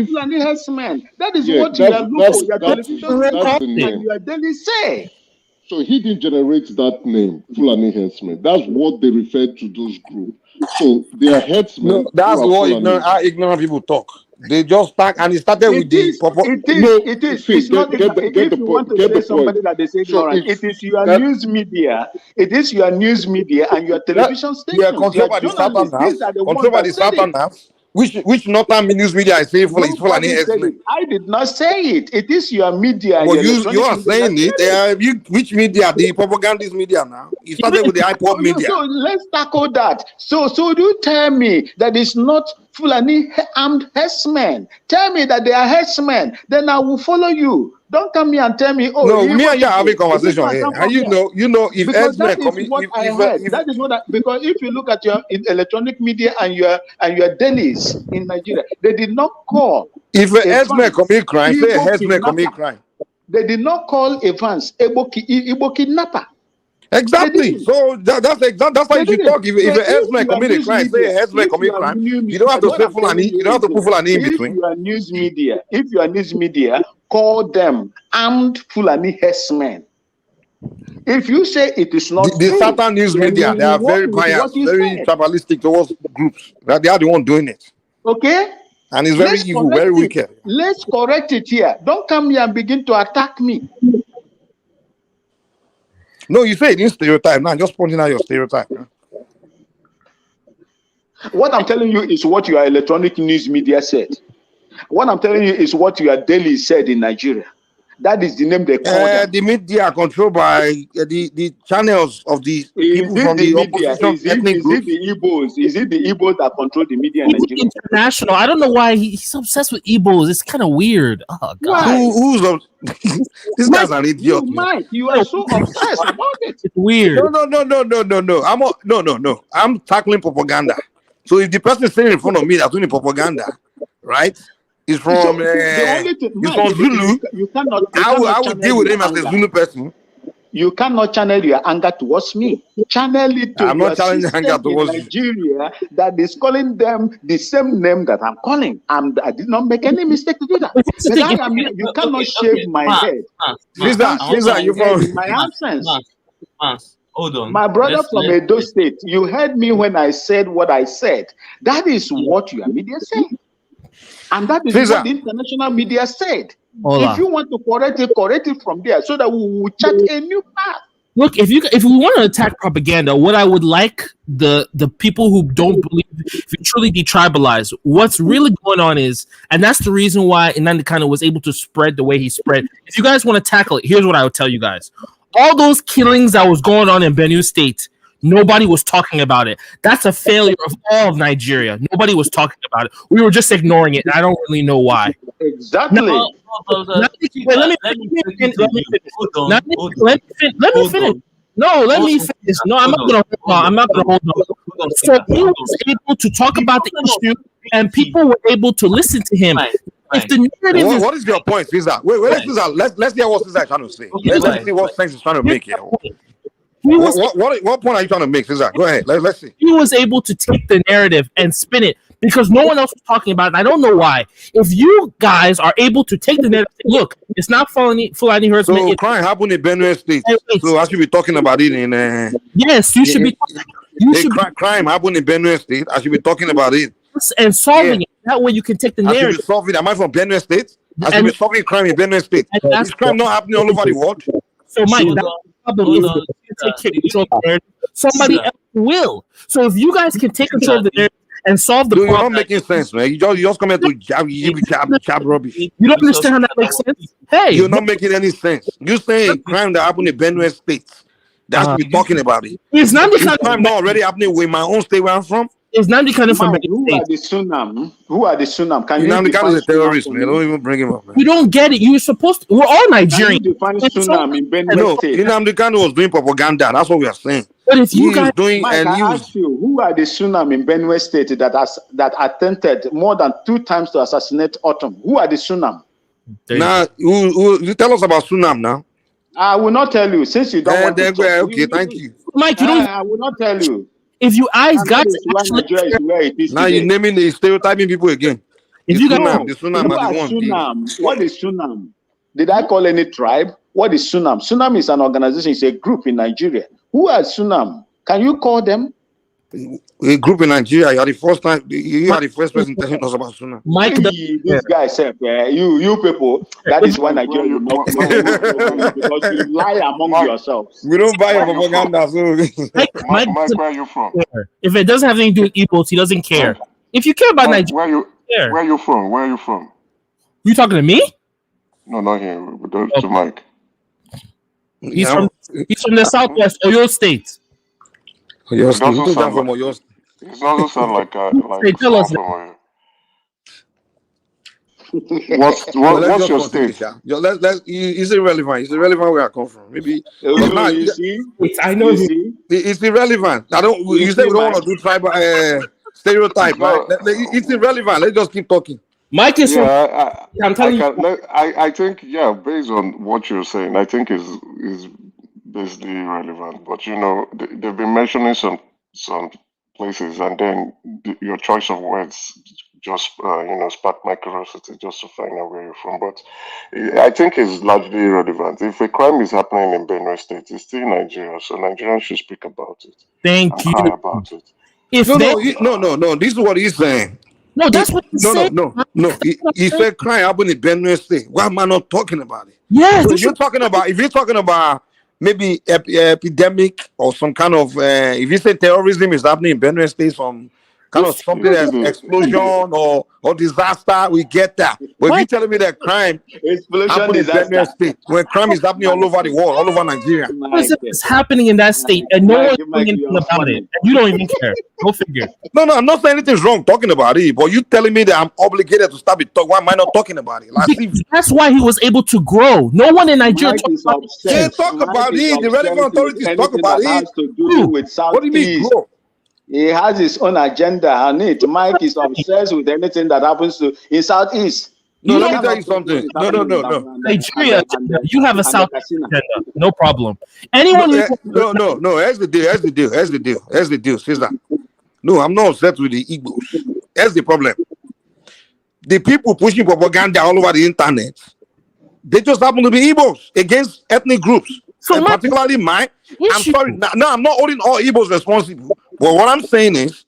H: Fulani herdsmen. That is what you are looking at. That's the name. You are daily say.
M: So he didn't generate that name, Fulani herdsmen. That's what they refer to those groups. So they are herdsmen.
E: No, that's what ignorant people talk. They just talk, and it started with the
H: It is. It's not. If you want to say somebody that they say ignorant, it is your news media. It is your news media and your television stations.
E: Yeah, controlled by the Southern House. Controlled by the Southern House. Which northern news media is saying Fulani herdsmen?
H: I did not say it. It is your media.
E: Well, you are saying it. Which media? The propagandist media now. It started with the iPod media.
H: So let's tackle that. So do you tell me that it's not Fulani armed herdsmen? Tell me that they are herdsmen. Then I will follow you. Don't come here and tell me, oh,
E: no, me and you are having a conversation here. And you know, if herdsmen come in,
H: that is what because if you look at your electronic media and your dailies in Nigeria, they did not call.
E: If a herdsman commit crime, say a herdsman commit crime.
H: They did not call Evans Igbo kidnapper.
E: Exactly. So that's how you should talk. If a herdsman commit a crime, say a herdsman commit crime. You don't have to say Fulani. You don't have to put Fulani in between.
H: If you are news media, call them armed Fulani herdsmen. If you say it is not
E: the Southern news media, they are very biased, very tribalistic towards groups. They are the one doing it.
H: Okay.
E: And it's very evil, very wicked.
H: Let's correct it here. Don't come here and begin to attack me.
E: No, you say it in stereotype. Now, I'm just pointing out your stereotype.
H: What I'm telling you is what your electronic news media said. What I'm telling you is what your daily said in Nigeria. That is the name they call them.
E: The media are controlled by the channels of the people from the opposition ethnic groups.
H: Is it the Igbos that control the media in Nigeria?
B: International. I don't know why he's obsessed with Igbos. It's kind of weird. Oh God.
E: This guy's an idiot.
H: Mike, you are so obsessed about it.
B: It's weird.
E: No. I'm tackling propaganda. So if the person sitting in front of me that's doing the propaganda, right? He's from Zulu. I will deal with him as a Zulu person.
H: You cannot channel your anger towards me. Channel it to your sister in Nigeria that is calling them the same name that I'm calling. I did not make any mistake to do that. You cannot shave my head.
E: Caesar, you from
H: my absence.
J: Hold on.
H: My brother from Edo State, you heard me when I said what I said. That is what your media said. And that is what the international media said. If you want to correct it from there so that we will chart a new path.
B: Look, if we want to attack propaganda, what I would like the people who don't believe, if you truly detribalize, what's really going on is, and that's the reason why Inandi Kano was able to spread the way he spread. If you guys want to tackle it, here's what I would tell you guys. All those killings that was going on in Benue State, nobody was talking about it. That's a failure of all of Nigeria. Nobody was talking about it. We were just ignoring it, and I don't really know why.
H: Exactly.
B: Now, let me finish. No, let me finish. No, I'm not gonna hold on. So he was able to talk about the issue, and people were able to listen to him. If the narrative
E: what is your point, Caesar? Wait, Caesar. Let's hear what Caesar is trying to say. Let's see what sense he's trying to make here. What point are you trying to make, Caesar? Go ahead. Let's see.
B: He was able to take the narrative and spin it because no one else was talking about it. I don't know why. If you guys are able to take the narrative, look, it's not Fulani herdsmen.
E: So crime happened in Benue State. So I should be talking about it in.
B: Yes, you should be.
E: Crime happened in Benue State. I should be talking about it
B: and solving it. That way you can take the narrative.
E: I should be solving. Am I from Benue State? I should be solving crime in Benue State. Is crime not happening all over the world?
B: So Mike, that's the problem. If you take control of the narrative, somebody else will. So if you guys can take control of the narrative and solve the problem,
E: you're not making sense, man. You just come here to jab rubbish.
B: You don't understand how that makes sense? Hey,
E: you're not making any sense. You're saying crime that happened in Benue State. That's what we're talking about it.
B: It's not the kind
E: crime not already happening with my own state where I'm from.
B: It's not the kind of from
H: who are the Sunam? Who are the Sunam? Can you
E: define is a terrorist, man? Don't even bring him up, man.
B: You don't get it. You're supposed to. We're all Nigerian.
H: Can you define Sunam in Benue State?
E: Nnamdi Kanu was doing propaganda. That's what we are saying.
B: But if you guys
E: doing,
H: Mike,
E: and
H: I ask you, who are the Sunam in Benue State that attempted more than 2 times to assassinate Autumn? Who are the Sunam?
E: Now, you tell us about Sunam now.
H: I will not tell you since you don't want to talk.
E: Okay, thank you.
B: Mike, you don't.
H: I will not tell you.
B: If you guys got
E: now you're naming the stereotyping people again.
B: If you
H: Sunam,
E: the Sunam are the one.
H: Sunam. What is Sunam? Did I call any tribe? What is Sunam? Sunam is an organization. It's a group in Nigeria. Who are Sunam? Can you call them?
E: A group in Nigeria. You are the first time. You are the first person telling us about Sunam.
H: Mike, this guy said, you people. That is why Nigeria will not because you lie among yourselves.
E: We don't buy your propaganda. So
M: Mike, where are you from?
B: If it doesn't have anything to do with Igbos, he doesn't care. If you care about Nigeria,
M: where are you from? Where are you from?
B: You talking to me?
M: No, not here. To Mike.
B: He's from the southwest Oyo State.
M: It doesn't sound like
B: hey, tell us.
M: What's your state?
E: It's irrelevant. It's irrelevant where I come from. Maybe
H: you see?
E: I know it's irrelevant. I don't. You say we don't want to do tribal stereotype, right? It's irrelevant. Let's just keep talking.
B: Mike is
M: I'm telling you. I think based on what you're saying, I think is basically irrelevant. But they've been mentioning some places, and then your choice of words just sparked my curiosity just to find out where you're from. But I think it's largely irrelevant. If a crime is happening in Benue State, it's still Nigeria, so Nigerians should speak about it.
B: Thank you.
M: Cry about it.
E: No. This is what he's saying.
B: No, that's what he's saying.
E: No. He said crime happened in Benue State. Why am I not talking about it?
B: Yes.
E: So if you're talking about maybe epidemic or some kind of if you say terrorism is happening in Benue State, some kind of something as explosion or disaster, we get that. But if you're telling me that crime happened in Benue State, when crime is happening all over the world, all over Nigeria,
B: it's happening in that state, and no one's doing anything about it, and you don't even care. Go figure.
E: No, I'm not saying anything's wrong talking about it, but you telling me that I'm obligated to stop it. Why am I not talking about it?
B: That's why he was able to grow. No one in Nigeria
E: talk about it. The relevant authorities talk about it.
H: Has to do with
E: what do you mean, grow?
H: He has his own agenda on it. Mike is obsessed with anything that happens in Southeast.
E: No, let me tell you something. No.
B: Nigeria, you have a South agenda. No problem. Anyone?
E: No. Here's the deal. Caesar. No, I'm not upset with the Igbos. Here's the problem. The people pushing propaganda all over the internet, they just happen to be Igbos against ethnic groups. So particularly mine. I'm sorry. No, I'm not holding all Igbos responsible. But what I'm saying is,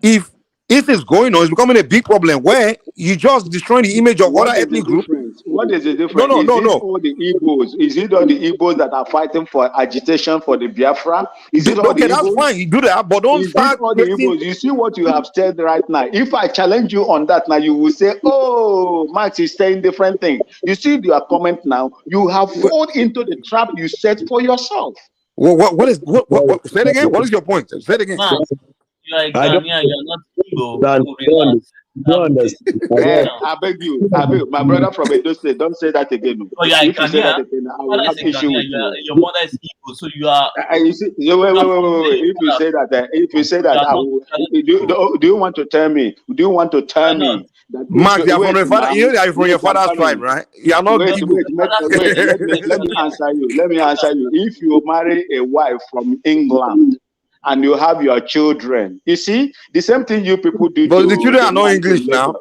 E: if this is going on, it's becoming a big problem where you just destroying the image of other ethnic groups.
H: What is the difference? No. All the Igbos? Is it all the Igbos that are fighting for agitation for the Biafra? Is it all the Igbos?
E: That's fine. You do that, but don't start
H: all the Igbos. You see what you have said right now. If I challenge you on that now, you will say, "Oh, Max is saying different things." You see your comment now. You have fallen into the trap you set for yourself.
E: What say it again? What is your point? Say it again.
J: You are Ghanaian, you are not Igbo.
H: I beg you, my brother from Edo State, don't say that again.
J: Oh, yeah, if you say that again, I will have issue with you. Your mother is Igbo, so you are.
H: Wait. If you say that, I will. Do you want to tell me? Do you want to tell me?
E: Mark, you are from your father. You are from your father's tribe, right? You are not.
H: Wait. Let me answer you. If you marry a wife from England, and you have your children. You see, the same thing you people do.
E: But the children are not English now.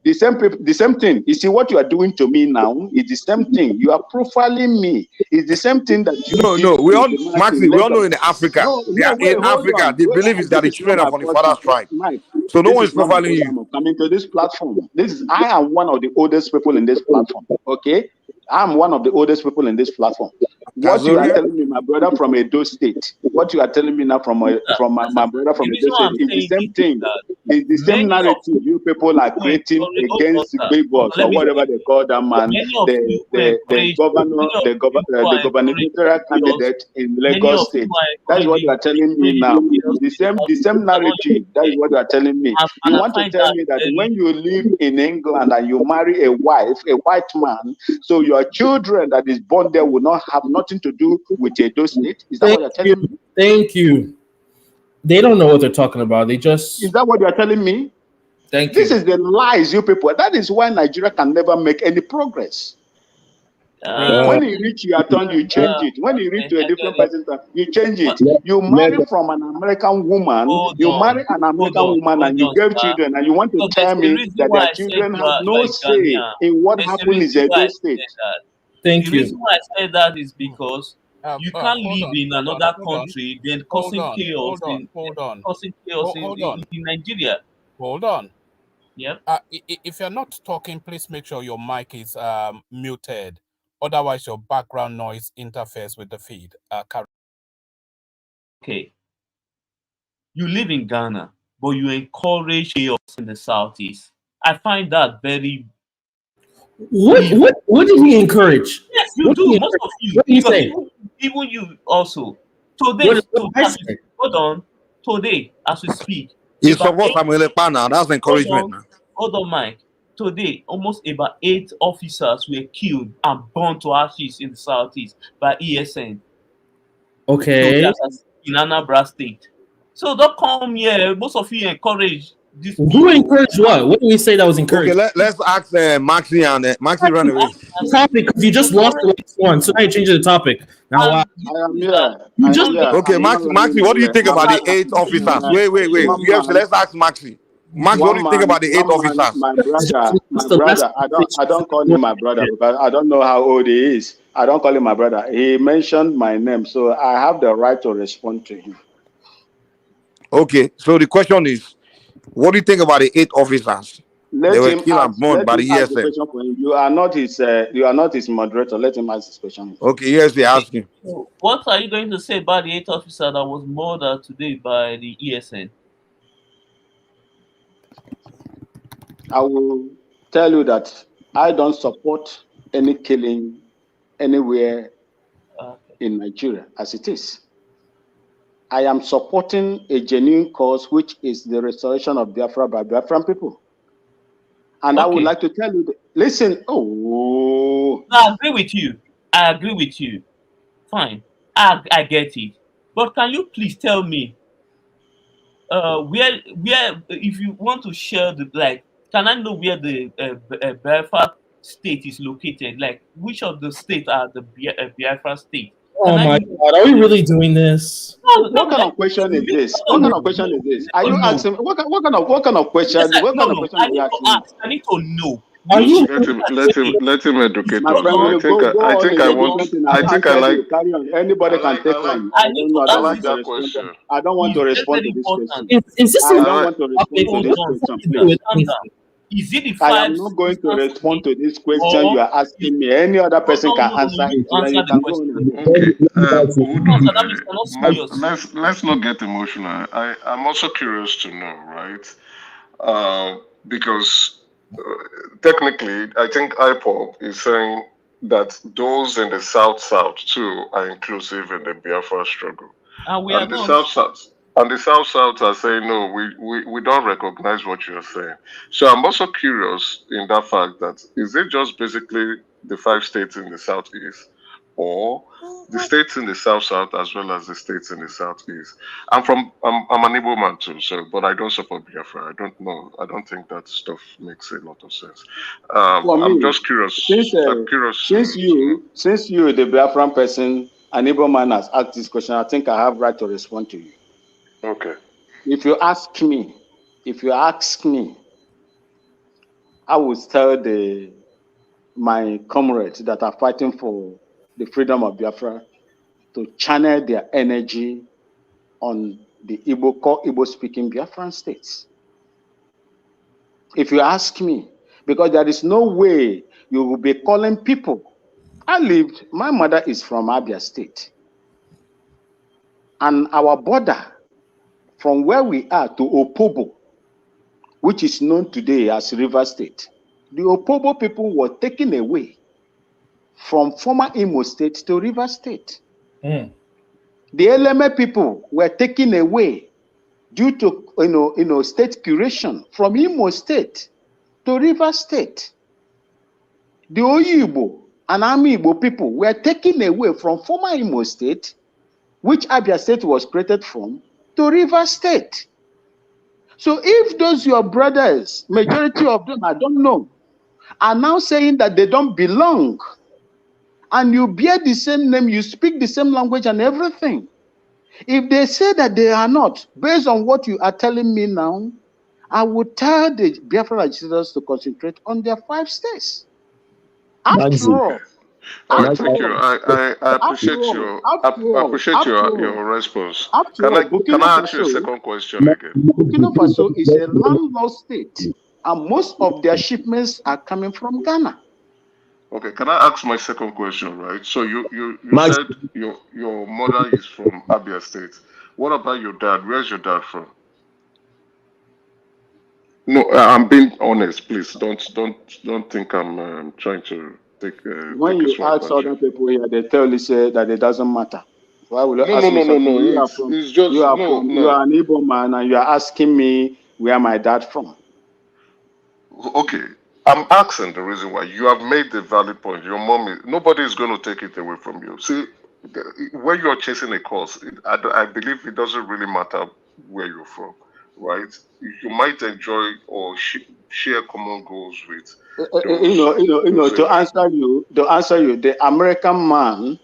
H: The same thing. You see, what you are doing to me now is the same thing. You are profiling me. It's the same thing that you
E: No, we all, Maxi, we all know in Africa. In Africa, the belief is that the children are from the father's tribe. So no one is profiling you.
H: I'm coming to this platform. I am one of the oldest people in this platform. Okay, I'm one of the oldest people in this platform. What you are telling me, my brother from Edo State, what you are telling me now from my brother from Edo State is the same thing. It's the same narrative you people are creating against big boss or whatever they call that man, the gubernatorial candidate in Lagos State. That's what you are telling me now. The same narrative. That is what you are telling me. You want to tell me that when you live in England and you marry a wife, a white man, so your children that is born there will not have nothing to do with Edo State? Is that what you're telling me?
B: Thank you. They don't know what they're talking about. They just...
H: Is that what you're telling me?
B: Thank you.
H: This is the lies, you people. That is why Nigeria can never make any progress. When you reach your turn, you change it. When you reach to a different person, you change it. You marry from an American woman, and you give children, and you want to tell me that their children have no say in what happens in Edo State.
B: Thank
J: the
B: you.
J: reason why I said that is because you can't live in another country then causing chaos in Nigeria.
N: Hold on.
J: Yep.
N: If you're not talking, please make sure your mic is muted. Otherwise, your background noise interferes with the feed.
J: Okay. You live in Ghana, but you encourage chaos in the Southeast. I find that very...
B: What did he encourage?
J: Yes, you do. Most of you.
B: What did you say?
J: Even you also. Today, hold on. Today, as we speak,
E: You support Samuel Pana. That's encouragement.
J: Hold on, Mike. Today, almost about 8 officers were killed and burned to ashes in the Southeast by ESN.
B: Okay.
J: So that's in Anambra State. So don't come here. Most of you encourage this.
B: Who encouraged what? What do we say that was encouraged?
E: Okay, let's ask Maxi and Maxi run away.
B: Topic, because you just lost the last one, so now you're changing the topic. Now,
H: I am here.
E: Okay, Maxi, what do you think about the 8 officers? Wait. Let's ask Maxi. Max, what do you think about the 8 officers?
H: My brother. I don't call him my brother because I don't know how old he is. I don't call him my brother. He mentioned my name, so I have the right to respond to him.
E: Okay, so the question is, what do you think about the 8 officers? They were killed and burned by the ESN.
H: You are not his moderator. Let him ask this question.
E: Okay, yes, they ask him.
J: What are you going to say about the 8th officer that was murdered today by the ESN?
H: I will tell you that I don't support any killing anywhere in Nigeria as it is. I am supporting a genuine cause, which is the restoration of Biafra by Biafran people. And I would like to tell you, listen,
J: I agree with you. Fine. I get it. But can you please tell me where if you want to share the can I know where the Biafra state is located? Like, which of the states are the Biafra state?
B: Oh my God, are we really doing this?
H: What kind of question is this? Are you asking what kind of question?
J: I need to know.
M: Let him educate us. I think I like.
H: Anybody can take one.
M: I like that question.
H: I don't want to respond to this question.
B: Is this?
H: I don't want to respond to this question, please.
J: Is it the
H: I am not going to respond to this question you are asking me. Any other person can answer it.
M: Okay. Let's not get emotional. I'm also curious to know, right? Because technically, I think IPOB is saying that those in the South too are inclusive in the Biafra struggle. And the South are saying, no, we don't recognize what you're saying. So I'm also curious in that fact that is it just basically the 5 states in the Southeast or the states in the South as well as the states in the Southeast? I'm an Igbo man too, but I don't support Biafra. I don't know. I don't think that stuff makes a lot of sense. I'm just curious.
H: Since you, the Biafran person, an Igbo man has asked this question, I think I have right to respond to you.
M: Okay.
H: If you ask me, I would tell my comrades that are fighting for the freedom of Biafra to channel their energy on the Igbo speaking Biafran states. If you ask me, because there is no way you will be calling people. My mother is from Abia State. And our border from where we are to Opobo, which is known today as River State, the Opobo people were taken away from former Imo State to River State.
B: Mm.
H: The Eleme people were taken away due to state curation from Imo State to River State. The Oyibo and Ami Igbo people were taken away from former Imo State, which Abia State was created from, to River State. So if those your brothers, majority of them, I don't know, are now saying that they don't belong, and you bear the same name, you speak the same language and everything, if they say that they are not, based on what you are telling me now, I would tell the Biafra legislators to concentrate on their 5 states. After all,
M: All right, thank you. I appreciate your response. Can I ask you a second question again?
H: Burkina Faso is a landlocked state, and most of their shipments are coming from Ghana.
M: Okay, can I ask my second question, right? So you said your mother is from Abia State. What about your dad? Where's your dad from? No, I'm being honest, please. Don't think I'm trying to take
H: When
M: a
H: you
M: swipe
H: ask
M: at you.
H: other people here, they tell you say that it doesn't matter. Why will you
M: No,
H: ask
M: no,
H: me
M: no, no,
H: something?
M: no. It's just
H: You
M: no.
H: are an Igbo man, and you are asking me where my dad from.
M: Okay, I'm asking the reason why. You have made the valid point. Your mom, nobody is going to take it away from you. See, when you're chasing a cause, I believe it doesn't really matter where you're from, right? You might enjoy or share common goals with those.
H: To answer you, the American man,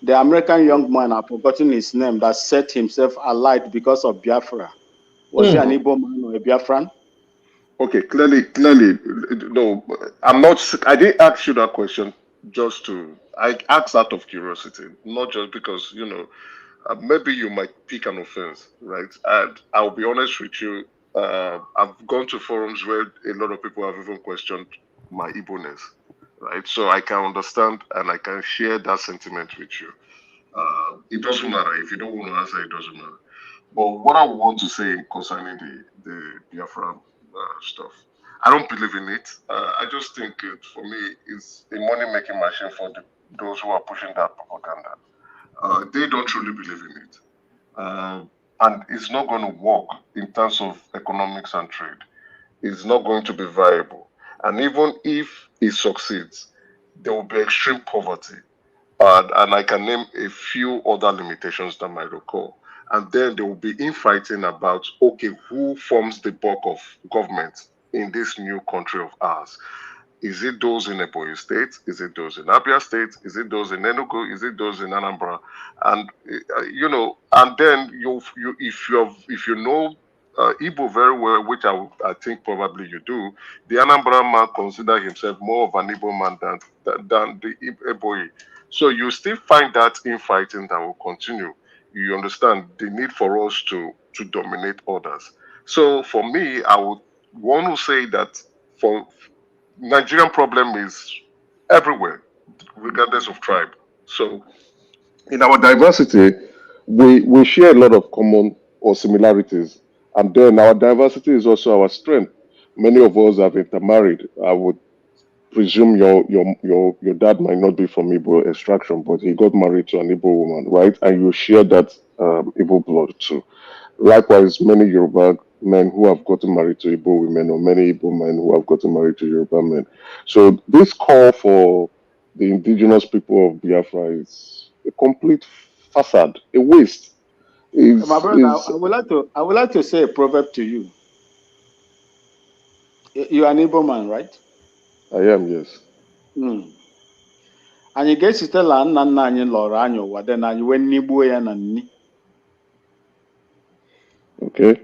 H: the American young man, I've forgotten his name, that set himself alight because of Biafra. Was he an Igbo man or a Biafran?
M: Okay, clearly, no, I'm not. I didn't ask you that question I asked out of curiosity, not just because maybe you might pick an offense, right? And I'll be honest with you. I've gone to forums where a lot of people have even questioned my Igbo-ness, right? So I can understand and I can share that sentiment with you. It doesn't matter if you don't want to answer. It doesn't matter. But what I want to say concerning the Biafra stuff, I don't believe in it. I just think for me, it's a money-making machine for those who are pushing that propaganda. They don't truly believe in it. And it's not going to work in terms of economics and trade. It's not going to be viable. And even if it succeeds, there will be extreme poverty. And I can name a few other limitations that might occur. And then there will be infighting about, okay, who forms the bulk of government in this new country of ours? Is it those in Ebonyi State? Is it those in Abia State? Is it those in Enugu? Is it those in Anambra? And and then if you know Igbo very well, which I think probably you do, the Anambra man consider himself more of an Igbo man than the Ebonyi. So you still find that infighting that will continue. You understand the need for us to dominate others. So for me, I would want to say that for Nigerian problem is everywhere, regardless of tribe. So in our diversity, we share a lot of common or similarities. And then our diversity is also our strength. Many of us have intermarried. I would presume your dad might not be from Igbo extraction, but he got married to an Igbo woman, right? And you share that Igbo blood too. Likewise, many Yoruba men who have gotten married to Igbo women, or many Igbo men who have gotten married to Yoruba men. So this call for the indigenous people of Biafra is a complete facade, a waste.
H: My brother, I would like to say a proverb to you. You are an Igbo man, right?
M: I am, yes.
H: Anyị ga-esitela nna nna anyị lọrọ anyị ụwa dị na anyị wee nigbuo ya na nni.
M: Okay.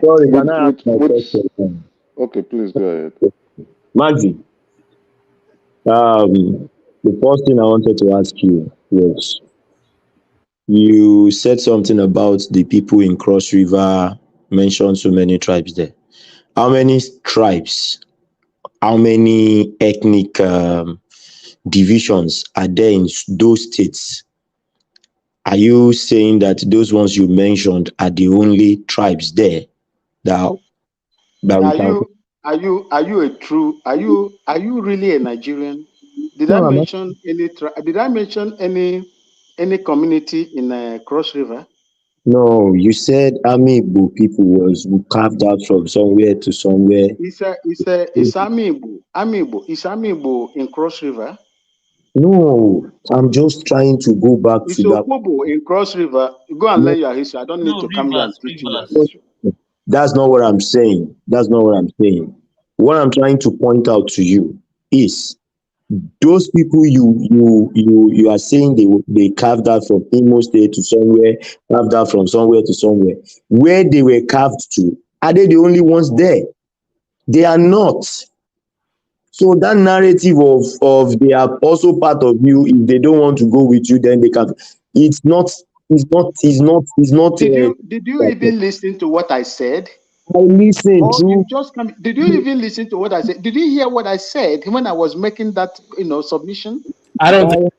G: Sorry, can I ask my
M: with
G: question?
M: okay, please go ahead.
G: Maggie, the first thing I wanted to ask you was you said something about the people in Cross River, mentioned so many tribes there. How many tribes, how many ethnic divisions are there in those states? Are you saying that those ones you mentioned are the only tribes there that we
H: Are
G: can?
H: you a true? Are you really a Nigerian? Did I
G: No, I'm not.
H: mention any? Did I mention any community in Cross River?
G: No, you said Army Igbo people was carved out from somewhere to somewhere.
H: It's Amiibo. Is Amiibo in Cross River?
G: No, I'm just trying to go back
H: It's
G: to that.
H: Opobo in Cross River. Go and
G: No,
H: learn your history. I don't need
J: No,
H: to come here and
J: rivers,
H: teach you your
J: rivers.
H: history.
G: that's not what I'm saying. That's not what I'm saying. What I'm trying to point out to you is those people you are saying they carved out from Imo State to somewhere, carved out from somewhere to somewhere. Where they were carved to, are they the only ones there? They are not. So that narrative of they are also part of you, if they don't want to go with you, then they can. It's not. It's not.
H: Did you even listen to what I said?
G: I listen
H: Or
G: through.
H: you just come? Did you even listen to what I said? Did you hear what I said when I was making that submission?
B: I don't think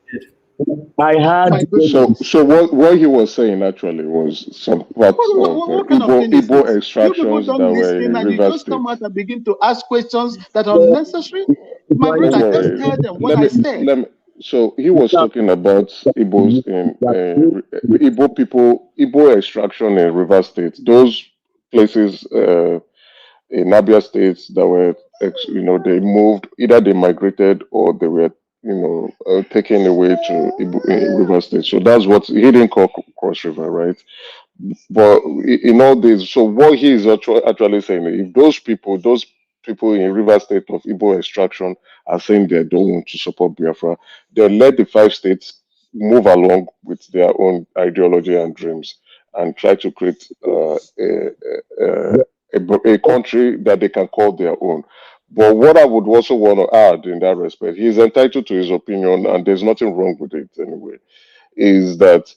G: I had.
H: My goodness.
M: So what he was saying actually was some parts of
H: What kind of thing is
M: Igbo
H: this? You people
M: extractions
H: don't
M: that were
H: listen
M: in
H: and you
M: River
H: just
M: State.
H: come out and begin to ask questions that are unnecessary. My
M: Don't
H: brother, just
M: worry.
H: tell them what I said.
M: So he was talking about Igbos in Igbo people, Igbo extraction in River State. Those places in Abia State that were, they moved, either they migrated or they were, taken away to River State. So that's what he didn't call Cross River, right? But in all this, so what he is actually saying, if those people in River State of Igbo extraction are saying they don't want to support Biafra, then let the 5 states move along with their own ideology and dreams and try to create a country that they can call their own. But what I would also want to add in that respect, he is entitled to his opinion, and there's nothing wrong with it anyway, is that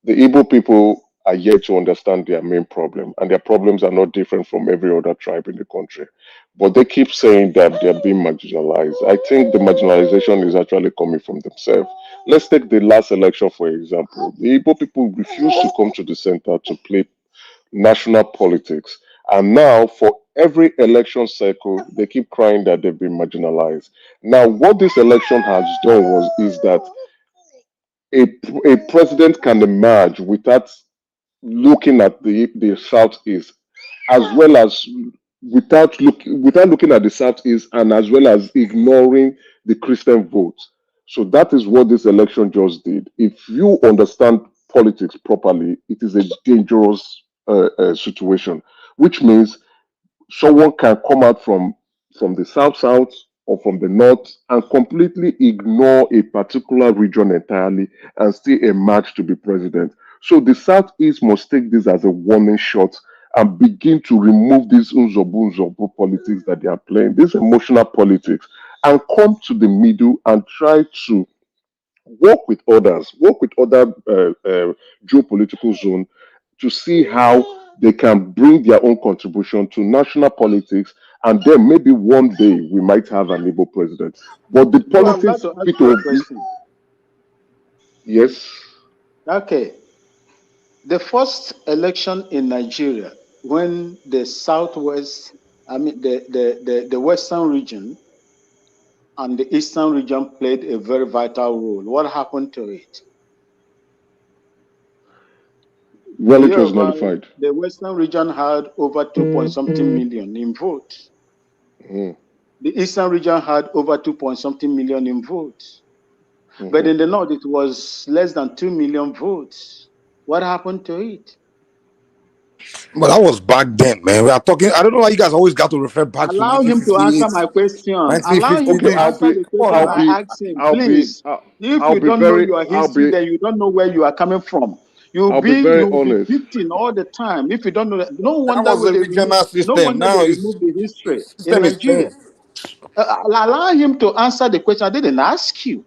M: the Igbo people are yet to understand their main problem, and their problems are not different from every other tribe in the country. But they keep saying that they're being marginalized. I think the marginalization is actually coming from themselves. Let's take the last election, for example. The Igbo people refused to come to the center to play national politics. And now, for every election cycle, they keep crying that they've been marginalized. Now, what this election has done is that a president can emerge without looking at the southeast, as well as without looking at the southeast, and as well as ignoring the Christian vote. So that is what this election just did. If you understand politics properly, it is a dangerous situation, which means someone can come out from the south or from the north and completely ignore a particular region entirely and still emerge to be president. So the southeast must take this as a warning shot and begin to remove this unzobu politics that they are playing, this emotional politics, and come to the middle and try to work with others, work with other geopolitical zone to see how they can bring their own contribution to national politics, and then maybe one day we might have an Igbo president. But the
H: So I'm about
M: politics,
H: to ask
M: it
H: you a
M: will be,
H: question.
M: yes.
H: Okay. The first election in Nigeria, when the southwest, the western region and the eastern region played a very vital role, what happened to it?
M: Well, it was nullified.
H: The western region had over 2 point something million in votes.
M: Mhm.
H: The eastern region had over 2 point something million in votes. But
M: Mhm.
H: in the north, it was less than 2 million votes. What happened to it?
E: But that was back then, man. We are talking. I don't know why you guys always got to refer back to
H: Allow him to
E: 1958,
H: answer my question. Allow him
E: 1950.
H: to
M: Okay,
H: answer the question I asked him, please. If
M: I'll
H: you
M: be
H: don't know
M: very,
H: your
M: I'll
H: history,
M: be,
H: then you don't know where you are coming from.
M: I'll be very
H: You'll be
M: honest.
H: beaten all the time. If you don't know that,
E: That was the regional
H: no
E: system.
H: wonder
E: Now
H: they
E: it's
H: remove the history in
E: system is
H: Nigeria.
E: changed.
H: Allow him to answer the question. I didn't ask you.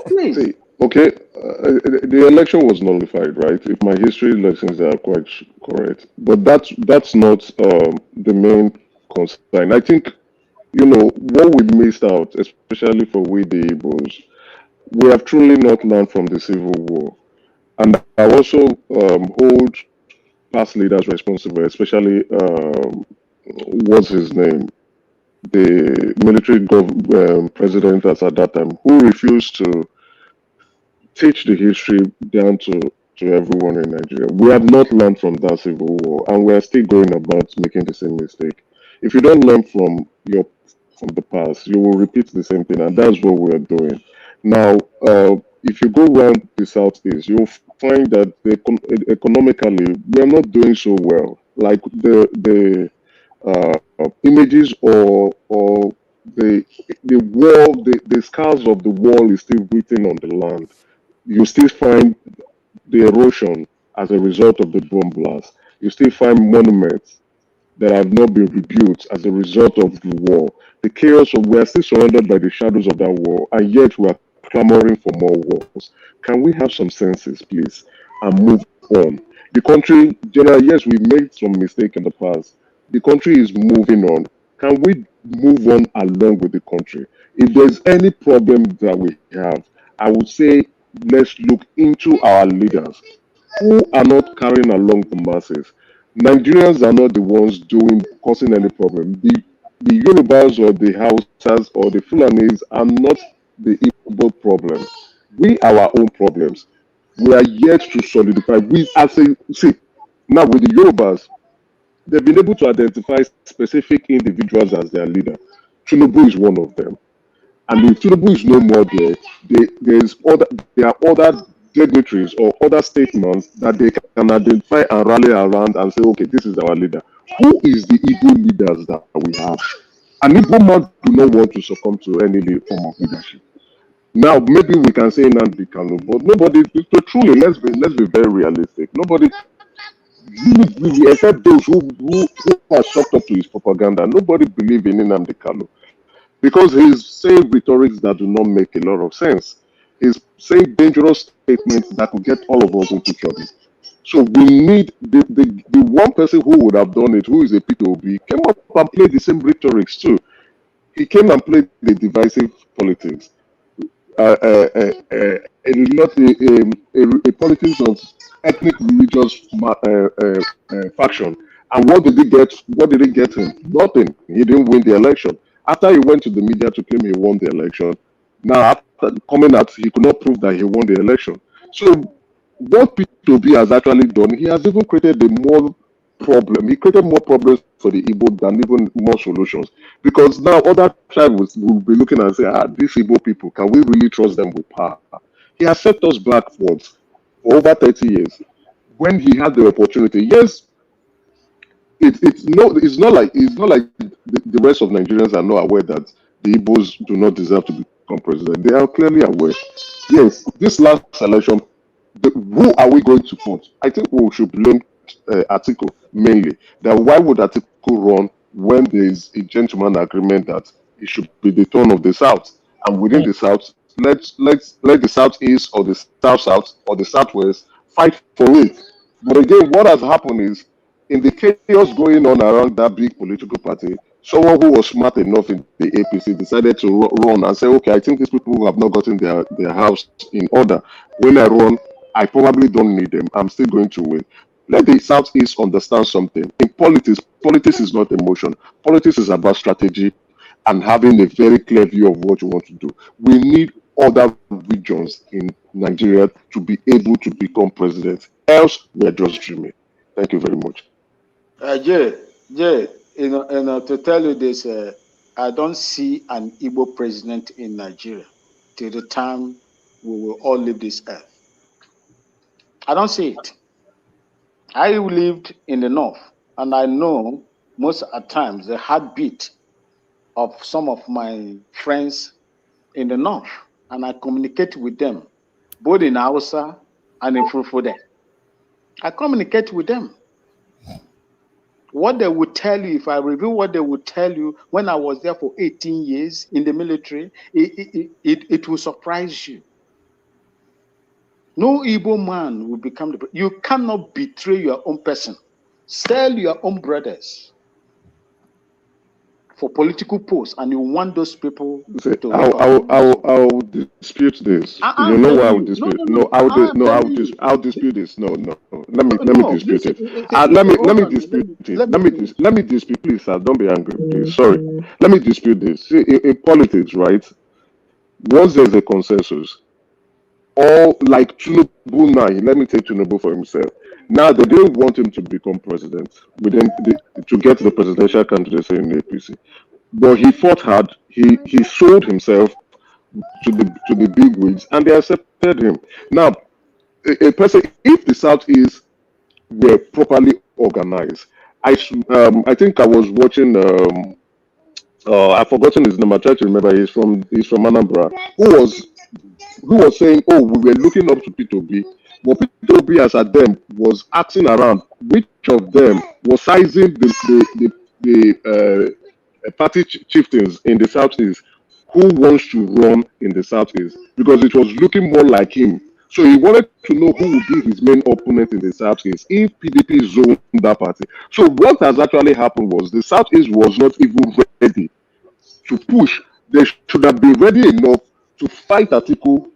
H: Please.
M: See, okay, the election was nullified, right? If my history lessons are quite correct, but that's not the main concern. I think what we missed out, especially for we the Igbos, we have truly not learned from the Civil War, and I also hold past leaders responsible, especially what's his name, the military president at that time, who refused to teach the history down to everyone in Nigeria. We have not learned from that civil war, and we are still going about making the same mistake. If you don't learn from the past, you will repeat the same thing, and that's what we are doing now. If you go around the southeast, you'll find that economically we are not doing so well. Like the images or the wall, the scars of the wall is still written on the land. You still find the erosion as a result of the bomb blast. You still find monuments that have not been rebuilt as a result of the war. The chaos of we are still surrounded by the shadows of that war, and yet we are clamoring for more wars. Can we have some senses, please, and move on? The country, generally, yes, we made some mistake in the past. The country is moving on. Can we move on along with the country? If there's any problem that we have, I would say let's look into our leaders who are not carrying along the masses. Nigerians are not the ones causing any problem. The Yorubas or the Hausas or the Fulanis are not the Igbo problem. We are our own problems. We are yet to solidify. We as a see now with the Yorubas, they've been able to identify specific individuals as their leader. Tinubu is one of them. And if Tinubu is no more there are other dignitaries or other statements that they can identify and rally around and say, okay, this is our leader. Who is the Igbo leaders that we have? An Igbo man do not want to succumb to any form of leadership. Now, maybe we can say Nnamdi Kanu, but nobody, truly, let's be very realistic. Nobody, really, except those who are shocked up to his propaganda, nobody believe in Nnamdi Kanu. Because he's saying rhetorics that do not make a lot of sense. He's saying dangerous statements that could get all of us into trouble. So we need the one person who would have done it, who is a P2B, came up and played the same rhetorics too. He came and played the divisive politics. A politics of ethnic religious faction. And what did he get? What did he get him? Nothing. He didn't win the election. After he went to the media to claim he won the election, now after coming out, he could not prove that he won the election. So what P2B has actually done, he has even created a more problem. He created more problems for the Igbo than even more solutions. Because now other tribes will be looking and say, these Igbo people, can we really trust them with power? He has set us backwards for over 30 years. When he had the opportunity, yes, it's not like the rest of Nigerians are not aware that the Igbos do not deserve to become president. They are clearly aware. Yes, this last election, who are we going to put? I think we should blame Atiku mainly. That why would Atiku run when there is a gentleman agreement that it should be the turn of the South, and within the South, let the Southeast or the South or the Southwest fight for it. But again, what has happened is in the chaos going on around that big political party, someone who was smart enough in the APC decided to run and say, okay, I think these people who have not gotten their house in order. When I run, I probably don't need them. I'm still going to win. Let the Southeast understand something. In politics is not emotion. Politics is about strategy and having a very clear view of what you want to do. We need other regions in Nigeria to be able to become president. Else, we're just dreaming. Thank you very much.
H: Jay, to tell you this, I don't see an Igbo president in Nigeria till the time we will all leave this earth. I don't see it. I lived in the north, and I know most at times the heartbeat of some of my friends in the north, and I communicate with them both in Hausa and in Fulfode. I communicate with them. What they would tell you, if I review what they would tell you when I was there for 18 years in the military, it will surprise you. No Igbo man will become the. You cannot betray your own person, sell your own brothers for political posts, and you want those people to
M: I'll dispute this. You know why I would dispute? No, I'll dispute this. No. Let me dispute it. Let me dispute it. Let me dispute. Please, sir, don't be angry. Please, sorry. Let me dispute this. See, in politics, right? Once there's a consensus, all like Tinubu now, let me take Tinubu for himself. Now they didn't want him to become president to get the presidential candidacy in APC. But he fought hard. He sold himself to the big wigs, and they accepted him. Now, a person, if the Southeast were properly organized, I think I was watching I've forgotten his name. I try to remember. He's from Anambra. Who was saying, "Oh, we were looking up to P2B," but P2B as at them was asking around which of them was sizing the party chieftains in the southeast who wants to run in the southeast because it was looking more like him. So he wanted to know who would be his main opponent in the southeast if PDP zoned that party. So what has actually happened was the southeast was not even ready to push. They should have been ready enough to fight Atiku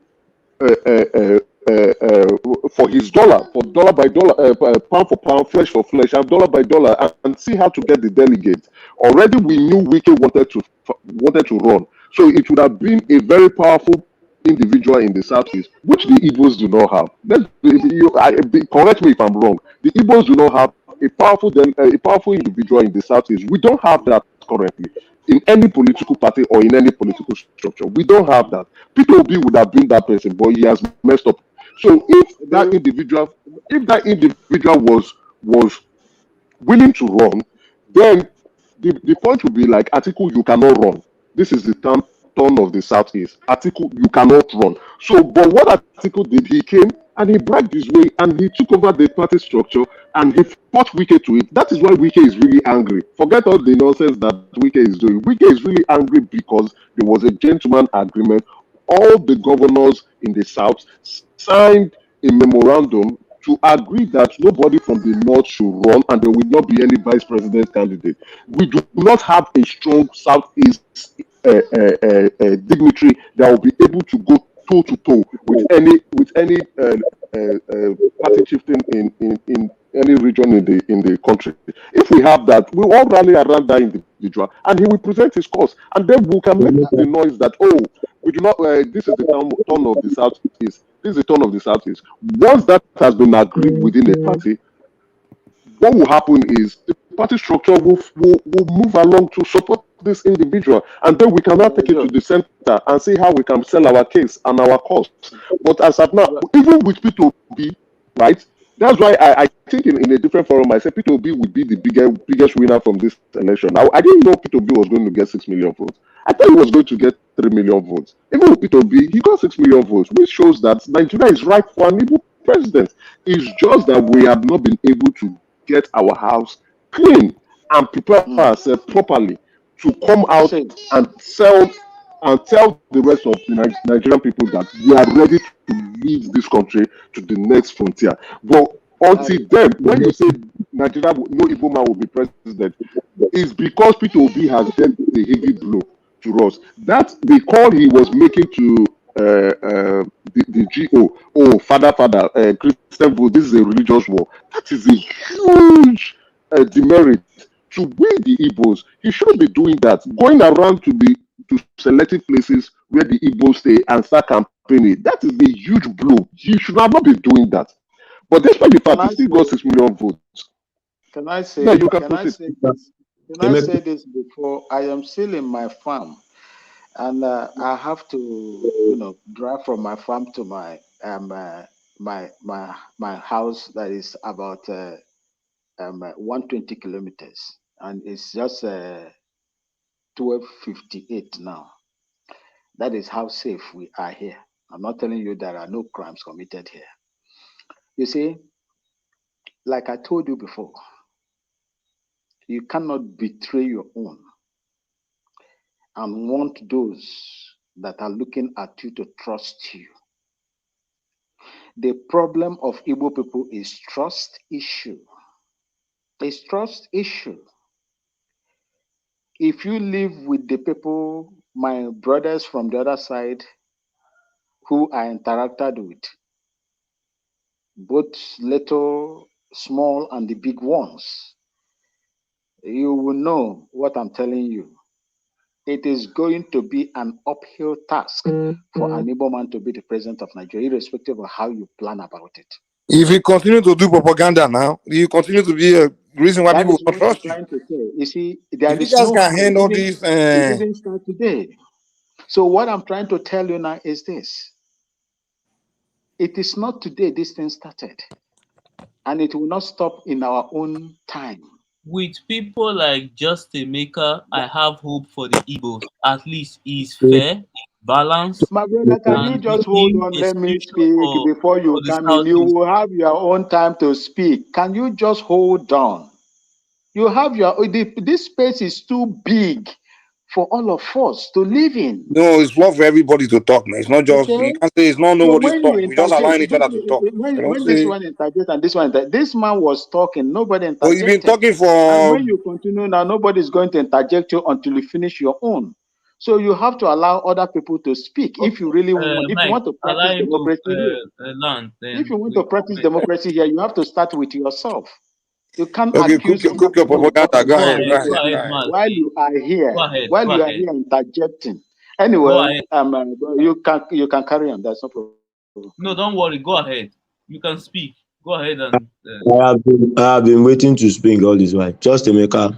M: for his dollar, for dollar by dollar, pound for pound, flesh for flesh, and dollar by dollar, and see how to get the delegates. Already, we knew Wike wanted to run, so it would have been a very powerful individual in the southeast, which the Igbos do not have. Correct me if I'm wrong. The Igbos do not have a powerful individual in the southeast. We don't have that currently in any political party or in any political structure. We don't have that. Peter Obi would have been that person, but he has messed up. So if that individual was willing to run, then the point would be like, Atiku, you cannot run. This is the turn of the southeast. Atiku, you cannot run. So, but what Atiku did, he came and he bragged his way and he took over the party structure and he fought Wike to it. That is why Wike is really angry. Forget all the nonsense that Wike is doing. Wike is really angry because there was a gentleman agreement. All the governors in the south signed a memorandum to agree that nobody from the north should run and there will not be any vice president candidate. We do not have a strong southeast dignitary that will be able to go toe to toe with any party chieftain in any region in the country. If we have that, we all rally around that individual and he will present his cause, and then we can make the noise that, oh, we do not. This is the turn of the southeast. This is the turn of the southeast. Once that has been agreed within a party, what will happen is the party structure will move along to support this individual, and then we can now take it to the center and see how we can sell our case and our cause. But as of now, even with P2B, right? That's why I think in a different forum, I said P2B would be the biggest winner from this election. Now, I didn't know P2B was going to get 6 million votes. I thought he was going to get 3 million votes. Even with P2B, he got 6 million votes, which shows that Nigeria is ripe for an Igbo president. It's just that we have not been able to get our house clean and prepare ourselves properly to come out and tell the rest of the Nigerian people that we are ready to lead this country to the next frontier. But until then, when you say Nigeria, no Igbo man will be president, it's because Peter Obi has dealt the heavy blow to us. That's the call he was making to the GO. Oh, father, Christian vote. This is a religious war. That is a huge demerit to win the Igbos. He shouldn't be doing that. Going around to selected places where the Igbos stay and start campaigning. That is a huge blow. He should have not been doing that. But despite the fact, he still got 6 million votes.
H: Can I say?
M: Yeah, you
H: can I say this? Can I say this before? I am still in my farm, and I have to, drive from my farm to my house that is about 120 kilometers, and it's just 12:58 now. That is how safe we are here. I'm not telling you there are no crimes committed here. You see, like I told you before, you cannot betray your own and want those that are looking at you to trust you. The problem of Igbo people is trust issue. It's trust issue. If you live with the people, my brothers from the other side, who I interacted with, both little, small, and the big ones, you will know what I'm telling you. It is going to be an uphill task for an Igbo man to be the president of Nigeria, irrespective of how you plan about it.
E: If you continue to do propaganda now, you continue to be a reason why people will trust you.
H: Trying to say. You see, there
E: If you
H: is
E: guys
H: no
E: can handle this,
H: it didn't start today. So what I'm trying to tell you now is this. It is not today this thing started. And it will not stop in our own time.
J: With people like Justin Maker, I have hope for the Igbos. At least he's fair, balanced.
H: My brother, can you just hold on? Let me speak before you come in. You will have your own time to speak. Can you just hold on? You have your this space is too big for all of us to live in.
E: No, it's not for everybody to talk, man. It's not just
H: Okay?
E: you can't say it's not nobody's talking. We're just allowing each other to talk.
H: When this one interjects and this one, this man was talking, nobody interjected.
E: Oh, you've been talking for.
H: And when you continue now, nobody's going to interject you until you finish your own. So you have to allow other people to speak if you really want. If you want to practice democracy here, if you want to practice democracy here, you have to start with yourself. You can't accuse
E: cook your propaganda. Go ahead.
H: while you are here, while you are here interjecting. Anyway, you can carry on. That's no problem.
J: No, don't worry. Go ahead. You can speak. Go ahead and.
G: I have been waiting to speak all this while. Just Emeka,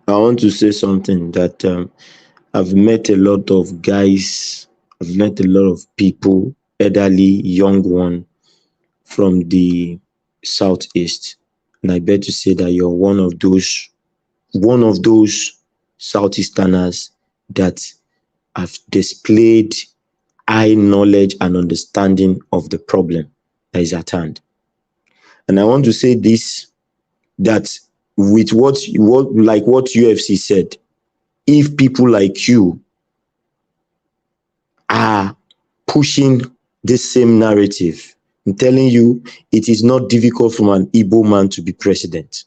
G: I want to say something that I've met a lot of guys. I've met a lot of people, elderly, young one, from the southeast. And I bet to say that you're one of those southeasterners that have displayed high knowledge and understanding of the problem that is at hand. And I want to say this, that with what UFC said, if people like you are pushing this same narrative, I'm telling you, it is not difficult for an Igbo man to be president.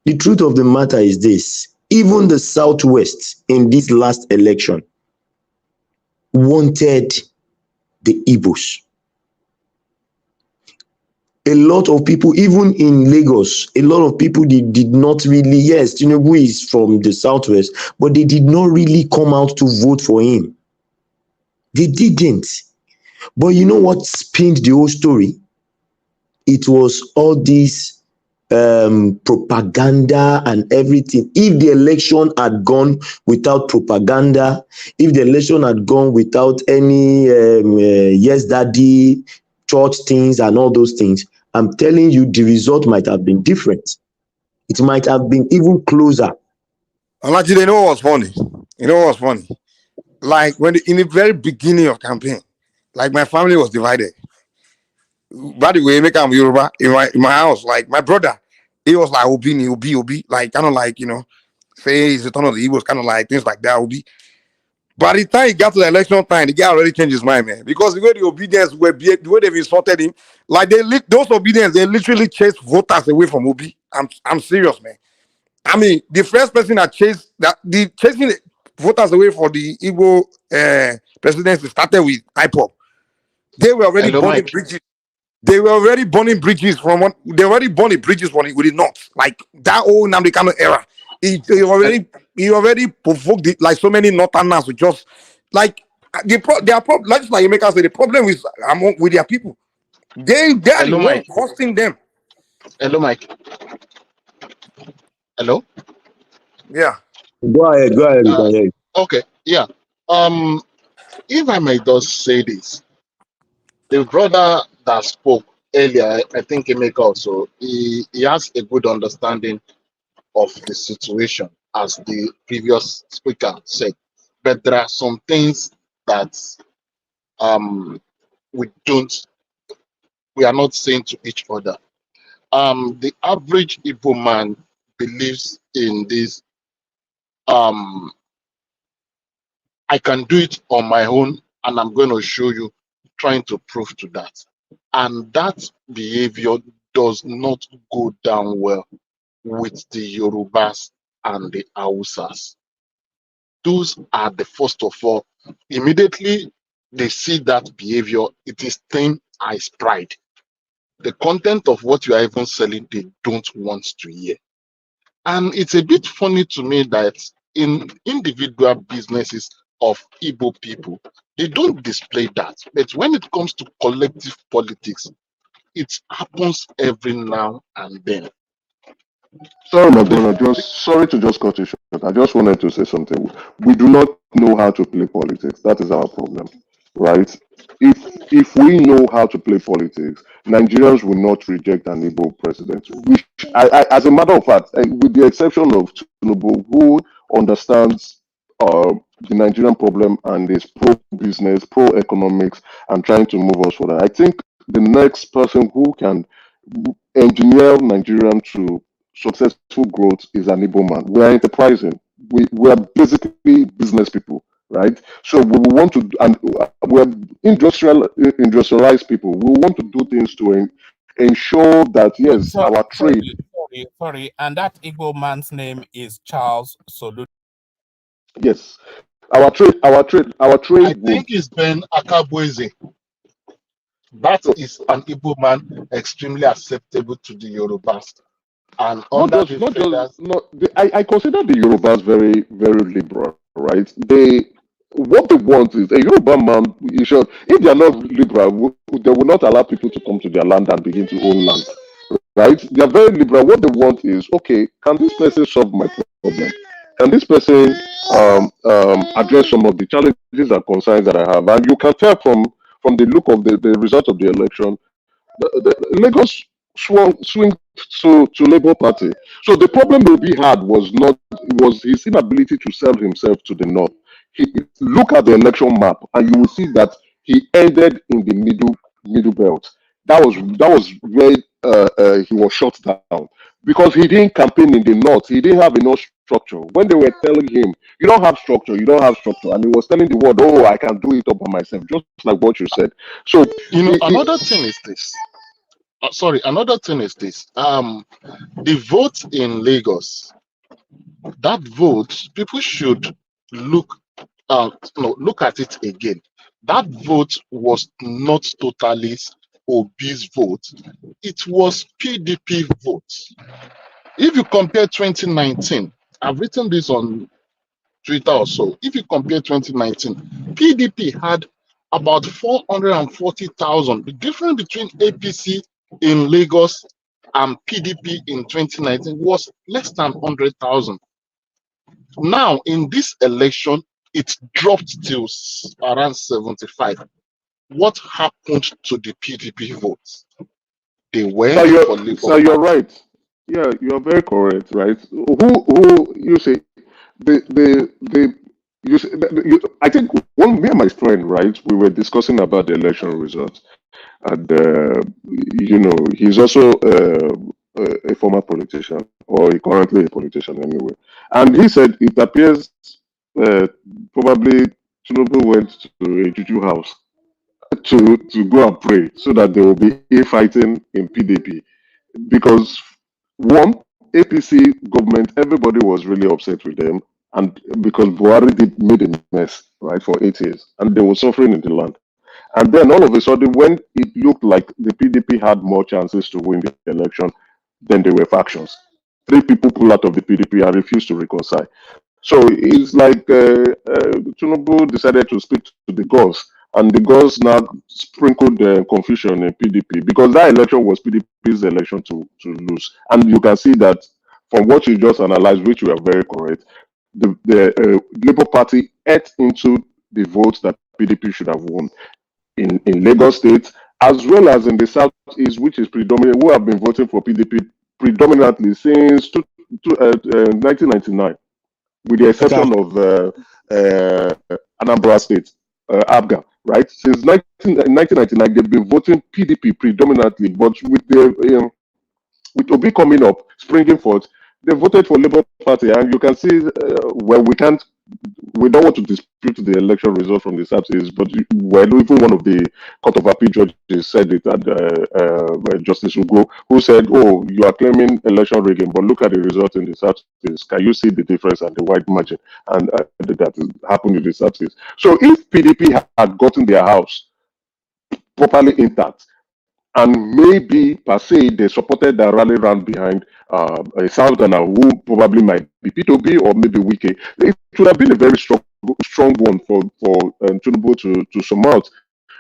G: The truth of the matter is this: even the Southwest in this last election wanted the Igbos. A lot of people, even in Lagos, a lot of people did not really, yes, Tinubu is from the Southwest, but they did not really come out to vote for him. They didn't. But you know what spinned the whole story? It was all this propaganda and everything. If the election had gone without propaganda, if the election had gone without any yes daddy, church things and all those things, I'm telling you, the result might have been different. It might have been even closer.
E: And you know what's funny? You know what's funny? Like in the very beginning of campaign, like my family was divided. By the way, make I'm Yoruba in my house. Like my brother, he was like Obi, like kind of like, you know, say he's the ton of the Eagles, kind of like things like that, Obi. By the time he got to the election time, the guy already changed his mind, man. Because the way the obedience were, the way they've insulted him, like those obedience, they literally chased voters away from Obi. I'm serious, man. I mean, the first person that chasing voters away for the Igbo presidency started with IPOP. They were already burning bridges. They were already burning bridges with the North. Like that old Namdekano era. He already provoked it, like so many Northerners who just like like just like you make us say, the problem is with their people. They are the ones costing them.
O: Hello, Mike. Hello?
E: Yeah.
G: Go ahead.
O: Okay, yeah. If I may just say this, the brother that spoke earlier, I think Emeka also, he has a good understanding of the situation, as the previous speaker said. But there are some things that um, we are not saying to each other. The average Igbo man believes in this. I can do it on my own, and I'm going to show you, trying to prove to that. And that behavior does not go down well with the Yorubas and the Hausas. Those are the first of all, immediately they see that behavior, it is termed as pride. The content of what you are even selling, they don't want to hear. And it's a bit funny to me that in individual businesses of Igbo people, they don't display that. But when it comes to collective politics, it happens every now and then.
M: Sorry, my brother. Sorry to just cut you short. I just wanted to say something. We do not know how to play politics. That is our problem, right? If we know how to play politics, Nigerians will not reject an Igbo president. As a matter of fact, with the exception of Tinubu, who understands the Nigerian problem and is pro-business, pro-economics, and trying to move us forward, I think the next person who can engineer Nigerian to successful growth is an Igbo man. We are enterprising. We are basically business people, right? So we want to, and we are industrialized people. We want to do things to ensure that yes, our trade.
N: Sorry. And that Igbo man's name is Charles Soludo.
M: Yes, our trade. I
O: think it's Ben Akabueze. That is an Igbo man extremely acceptable to the Yorubas. And
M: I consider the Yorubas very, very liberal, right? What they want is a Yoruba man. If they are not liberal, they will not allow people to come to their land and begin to own land, right? They are very liberal. What they want is, okay, can this person solve my problem? Can this person address some of the challenges and concerns that I have? And you can tell from the look of the result of the election, the Lagos swing to Labour Party. So the problem that we had was his inability to sell himself to the north. Look at the election map, and you will see that he ended in the middle belt. That was where he was shut down because he didn't campaign in the north. He didn't have enough structure. When they were telling him, "You don't have structure, you don't have structure," and he was telling the world, "Oh, I can do it all by myself," just like what you said. So
O: another thing is this. Another thing is this. The vote in Lagos, that vote, people should look at it again. That vote was not totally Obi's vote. It was PDP vote. If you compare 2019, I've written this on Twitter also. If you compare 2019, PDP had about 440,000. The difference between APC in Lagos and PDP in 2019 was less than 100,000. Now, in this election, it dropped to around 75. What happened to the PDP votes? They went for Labour.
M: So you're right. Yeah, you are very correct, right? Who you say I think me and my friend, right? We were discussing about the election results, and he's also a former politician, or currently a politician anyway. And he said it appears probably Tinubu went to a juju house to go and pray so that there will be infighting in PDP, because one, APC government, everybody was really upset with them, and because Buhari made a mess, right, for 8 years, and they were suffering in the land. And then all of a sudden, when it looked like the PDP had more chances to win the election, then there were factions. 3 people pulled out of the PDP and refused to reconcile. So it's like Tinubu decided to speak to the gods, and the gods now sprinkled confusion in PDP, because that election was PDP's election to lose. And you can see that from what you just analyzed, which you are very correct, the Labour Party ate into the votes that PDP should have won in Lagos State as well as in the southeast, which is predominant, who have been voting for PDP predominantly since 1999, with the exception of Anambra State, Abga, right? Since 1999, they've been voting PDP predominantly, but with the with Obi coming up, springing forth, they voted for Labour Party, and you can see, well, we don't want to dispute the election result from the Southeast, but well, even one of the Court of Appeal judges said it, and Justice Ugo, who said, "Oh, you are claiming election rigging, but look at the result in the Southeast. Can you see the difference and the wide margin?" And that happened in the Southeast. So if PDP had gotten their house properly intact, and maybe per se they supported the rally round behind a South Ghana who probably might be P2B or maybe Wike, it should have been a very strong one for Tinubu to surmount.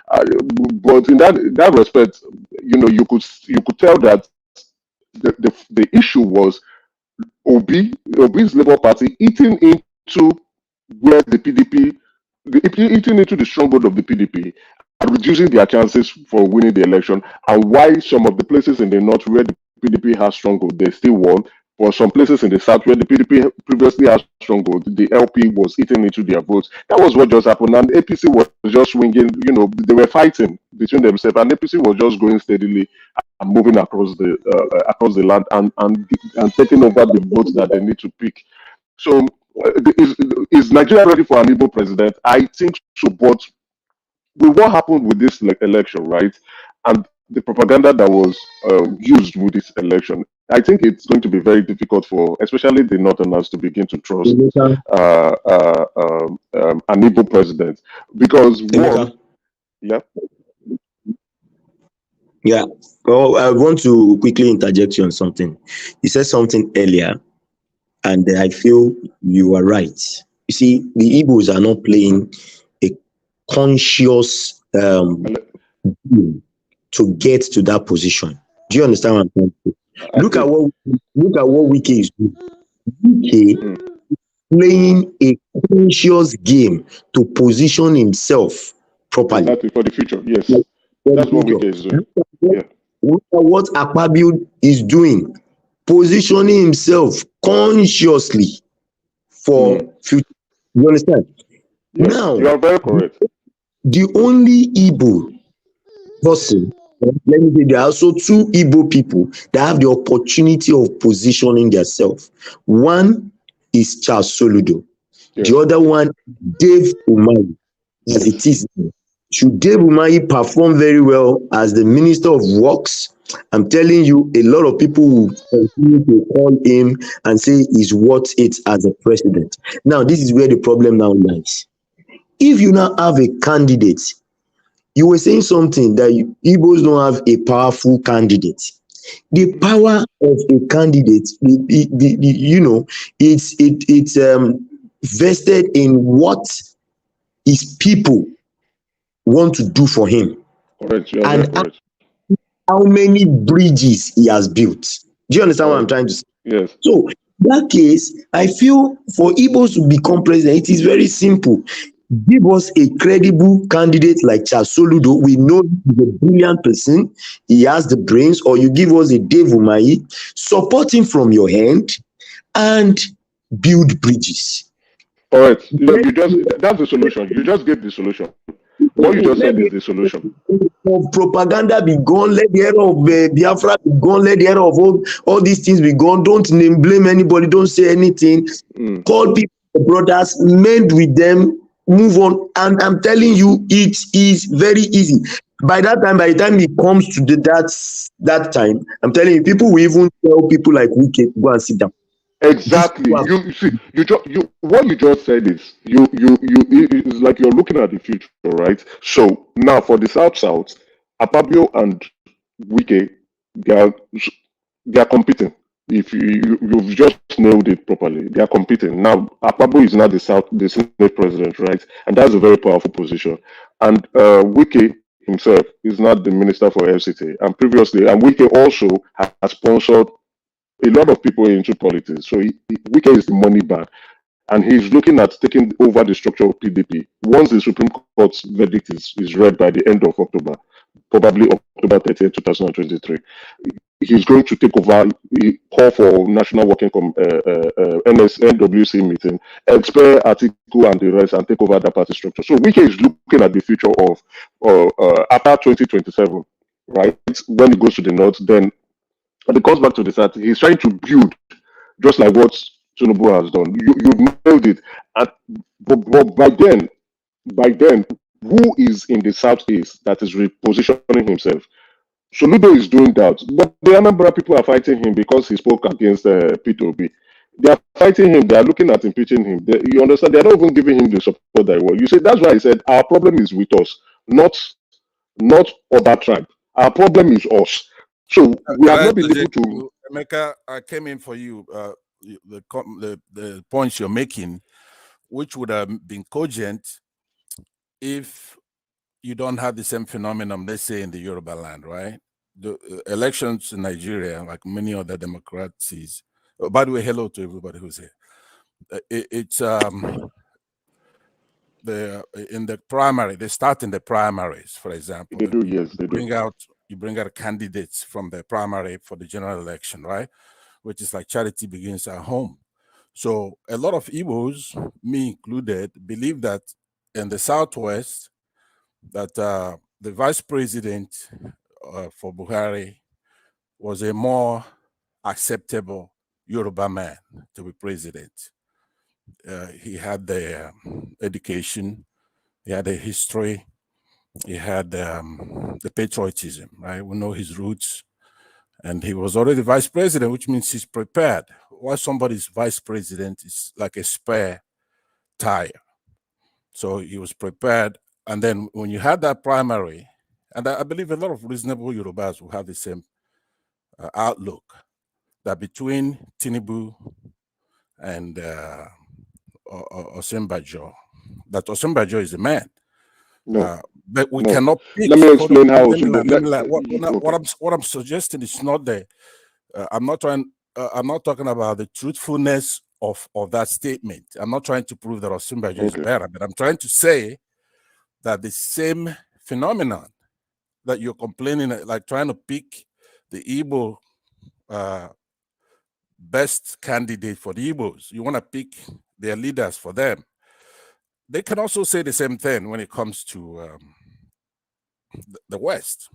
M: But in that respect, you could tell that the issue was Obi's Labour Party eating into where the PDP, eating into the stronghold of the PDP, and reducing their chances for winning the election, and why some of the places in the north where the PDP has stronghold, they still won. For some places in the south where the PDP previously had stronghold, the LP was eating into their votes. That was what just happened, and APC was just swinging. They were fighting between themselves, and APC was just going steadily and moving across the land and taking over the votes that they need to pick. So, is Nigeria ready for an Igbo president? I think so, but with what happened with this election, right, and the propaganda that was used with this election, I think it's going to be very difficult for, especially the Northerners, to begin to trust an Igbo president, because one,
G: yeah. Well, I want to quickly interject you on something. You said something earlier, and I feel you are right. You see, the Igbos are not playing a conscious game to get to that position. Do you understand what I'm saying? Look at what Wike is doing. Wike playing a conscious game to position himself properly.
M: Exactly, for the future, yes. That's what Wike is doing.
G: Look at what Akpabio is doing, positioning himself consciously for future. You understand?
M: Yes,
G: now,
M: you are very correct.
G: The only Igbo person, let me say, there are also two Igbo people that have the opportunity of positioning themselves. One is Charles Soludo. Yes. The other one, Dave Umahi, as it is. Should Dave Umahi perform very well as the Minister of Works, I'm telling you, a lot of people will continue to call him and say he's worth it as a president. Now, this is where the problem now lies. If you now have a candidate, you were saying something that Igbos don't have a powerful candidate. The power of a candidate, it's vested in what his people want to do for him.
M: Correct.
G: And how many bridges he has built. Do you understand what I'm trying to say?
M: Yes.
G: So, in that case, I feel for Igbos to become president, it is very simple. Give us a credible candidate like Charles Soludo. We know he's a brilliant person. He has the brains. Or you give us a Dave Umahi, support him from your hand, and build bridges.
M: All right. That's the solution. You just gave the solution. What you just said is the solution.
G: Propaganda be gone. Let the era of Biafra be gone. Let the era of all these things be gone. Don't blame anybody. Don't say anything. Call people brothers. Mend with them. Move on. And I'm telling you, it is very easy. By the time it comes to that time, I'm telling you, people will even tell people like Wike to go and sit down.
M: Exactly. What you just said is it's like you're looking at the future, right? So now for the South, Akpabio and Wike, they are competing. If you've just nailed it properly, they are competing. Now Akpabio is now the Senate president, right? And that's a very powerful position. And Wike himself is not the minister for FCT. And Wike also has sponsored a lot of people into politics. So Wike is the money bag, and he's looking at taking over the structure of PDP once the Supreme Court's verdict is read by the end of October. probably October 30th, 2023. He's going to take over, call for National Working NWC meeting, expel Atiku and the rest, and take over the party structure. So Wike is looking at the future of after 2027, right? When he goes to the north, then when it comes back to the south, he's trying to build just like what Tinubu has done. You've nailed it. But by then, who is in the southeast that is repositioning himself? Soludo is doing that, but the Anambra people are fighting him because he spoke against P2B. They are fighting him. They are looking at impeaching him. You understand? They are not even giving him the support that he wants. You see, that's why I said our problem is with us, not other tribe. Our problem is us. So we have not been able to.
O: Emeka, I came in for you. The points you're making, which would have been cogent if you don't have the same phenomenon, let's say in the Yoruba land, right? The elections in Nigeria, like many other democracies. Oh, by the way, hello to everybody who's here. It's in the primary. They start in the primaries, for example.
M: They do, yes, they
O: do. You bring out candidates from the primary for the general election, right? Which is like charity begins at home. So a lot of Igbos, me included, believe that in the Southwest, that the vice president for Buhari was a more acceptable Yoruba man to be president. He had the education, he had the history, he had the patriotism, right? We know his roots, and he was already vice president, which means he's prepared. While somebody's vice president is like a spare tire. So he was prepared. And then when you had that primary, and I believe a lot of reasonable Yorubas will have the same outlook, that between Tinubu and Osinbajo, that Osinbajo is the man.
M: No.
O: But we cannot pick.
M: Let me explain how.
O: What I'm suggesting is not the. I'm not talking about the truthfulness of that statement. I'm not trying to prove that Osinbajo is better, but I'm trying to say that the same phenomenon that you're complaining, like trying to pick the Igbo best candidate for the Igbos, you want to pick their leaders for them. They can also say the same thing when it comes to the West.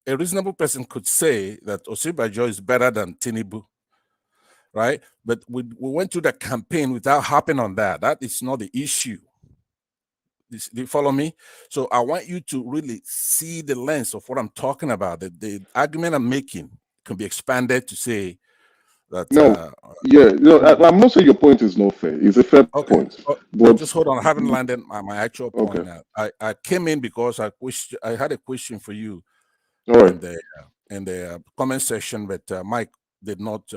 O: A reasonable person could say that Osinbajo is better than Tinubu, right? But we went through the campaign without harping on that. That is not the issue. Do you follow me? So I want you to really see the lens of what I'm talking about. The argument I'm making can be expanded to say that.
M: I'm not saying your point is not fair. It's a fair point.
O: But just hold on. I haven't landed my actual point now. I came in because I had a question for you in the comment section, but Mike did not.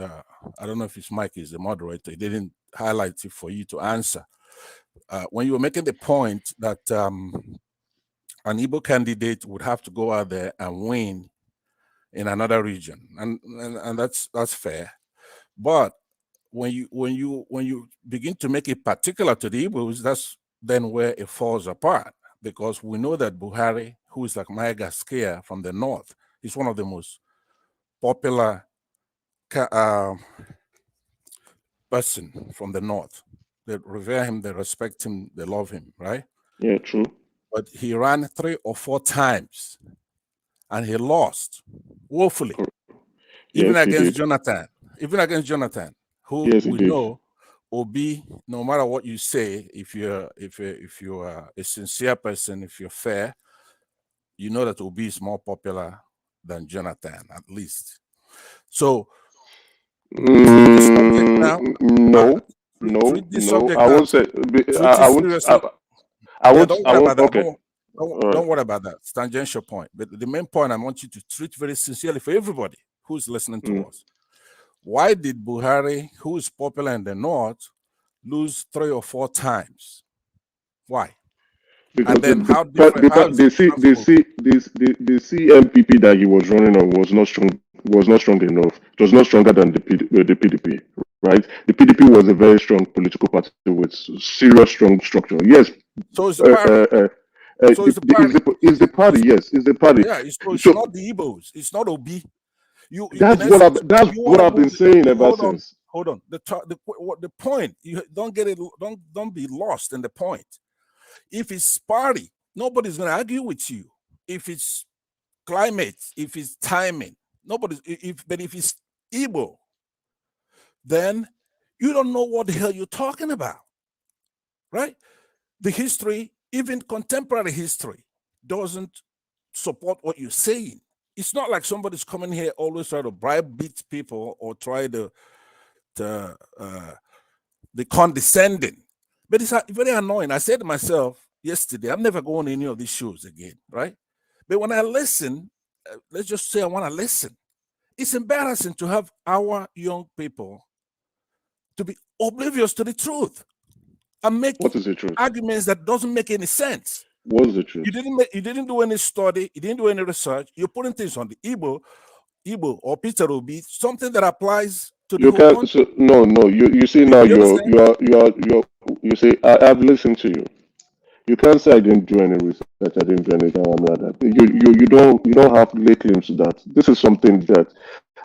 O: I don't know if his mic is the moderator. He didn't highlight it for you to answer. When you were making the point that an Igbo candidate would have to go out there and win in another region, and that's fair. But when you begin to make it particular to the Igbos, that's then where it falls apart, because we know that Buhari, who is like Maiga Skia from the north, is one of the most popular person from the north. They revere him, they respect him, they love him, right?
M: Yeah, true.
O: But he ran 3 or 4 times and he lost woefully. Even against Jonathan. Even against Jonathan, who we know will be, no matter what you say, if you're a sincere person, if you're fair, you know that Obi is more popular than Jonathan, at least. So
M: no. I won't say.
O: Don't worry about that. It's tangential point. But the main point I want you to treat very sincerely for everybody who's listening to us. Why did Buhari, who is popular in the north, lose 3 or 4 times? Why?
M: Because the CMPP that he was running on was not strong enough. It was not stronger than the PDP, right? The PDP was a very strong political party with serious strong structure. Yes.
O: So it's the
E: So it's the party.
M: It's the party, yes. It's the party.
E: Yeah, it's
M: So
E: not the Igbos. It's not Obi.
M: that's what I've been saying ever since.
E: Hold on. The point, you don't get it. Don't be lost in the point. If it's party, nobody's gonna argue with you. If it's climate, if it's timing, nobody's. But if it's Igbo, then you don't know what the hell you're talking about, right? The history, even contemporary history, doesn't support what you're saying. It's not like somebody's coming here always try to beat people or try to the condescending. But it's very annoying. I said to myself yesterday, I'm never going to any of these shows again, right? But when I listen, let's just say I want to listen. It's embarrassing to have our young people to be oblivious to the truth and make arguments that doesn't make any sense.
M: What is the truth?
E: You didn't do any study. You didn't do any research. You're putting things on the Igbo or Peter Obi, something that applies to the
M: You
E: whole
M: can't.
E: country.
M: So, no. You see now. You say I've listened to you. You can't say I didn't do any research. I didn't do anything like that. You don't have to lay claims to that. This is something that,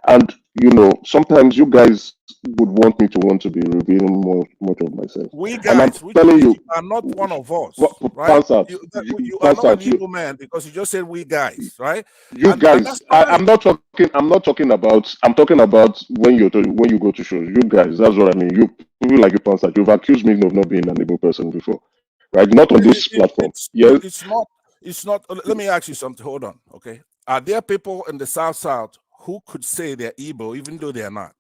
M: and sometimes you guys would want to be revealing much of myself.
E: We
M: And I'm
E: guys,
M: telling you,
E: are not one of us, right?
M: pass out.
E: You are not an Igbo man because you just said we guys, right?
M: You guys, I'm not talking. I'm talking about when you go to shows. You guys, that's what I mean. You people like you, Pansa. You've accused me of not being an Igbo person before, right? Not on this platform. Yes.
E: It's not. Let me ask you something. Hold on, okay? Are there people in the South who could say they're Igbo even though they are not?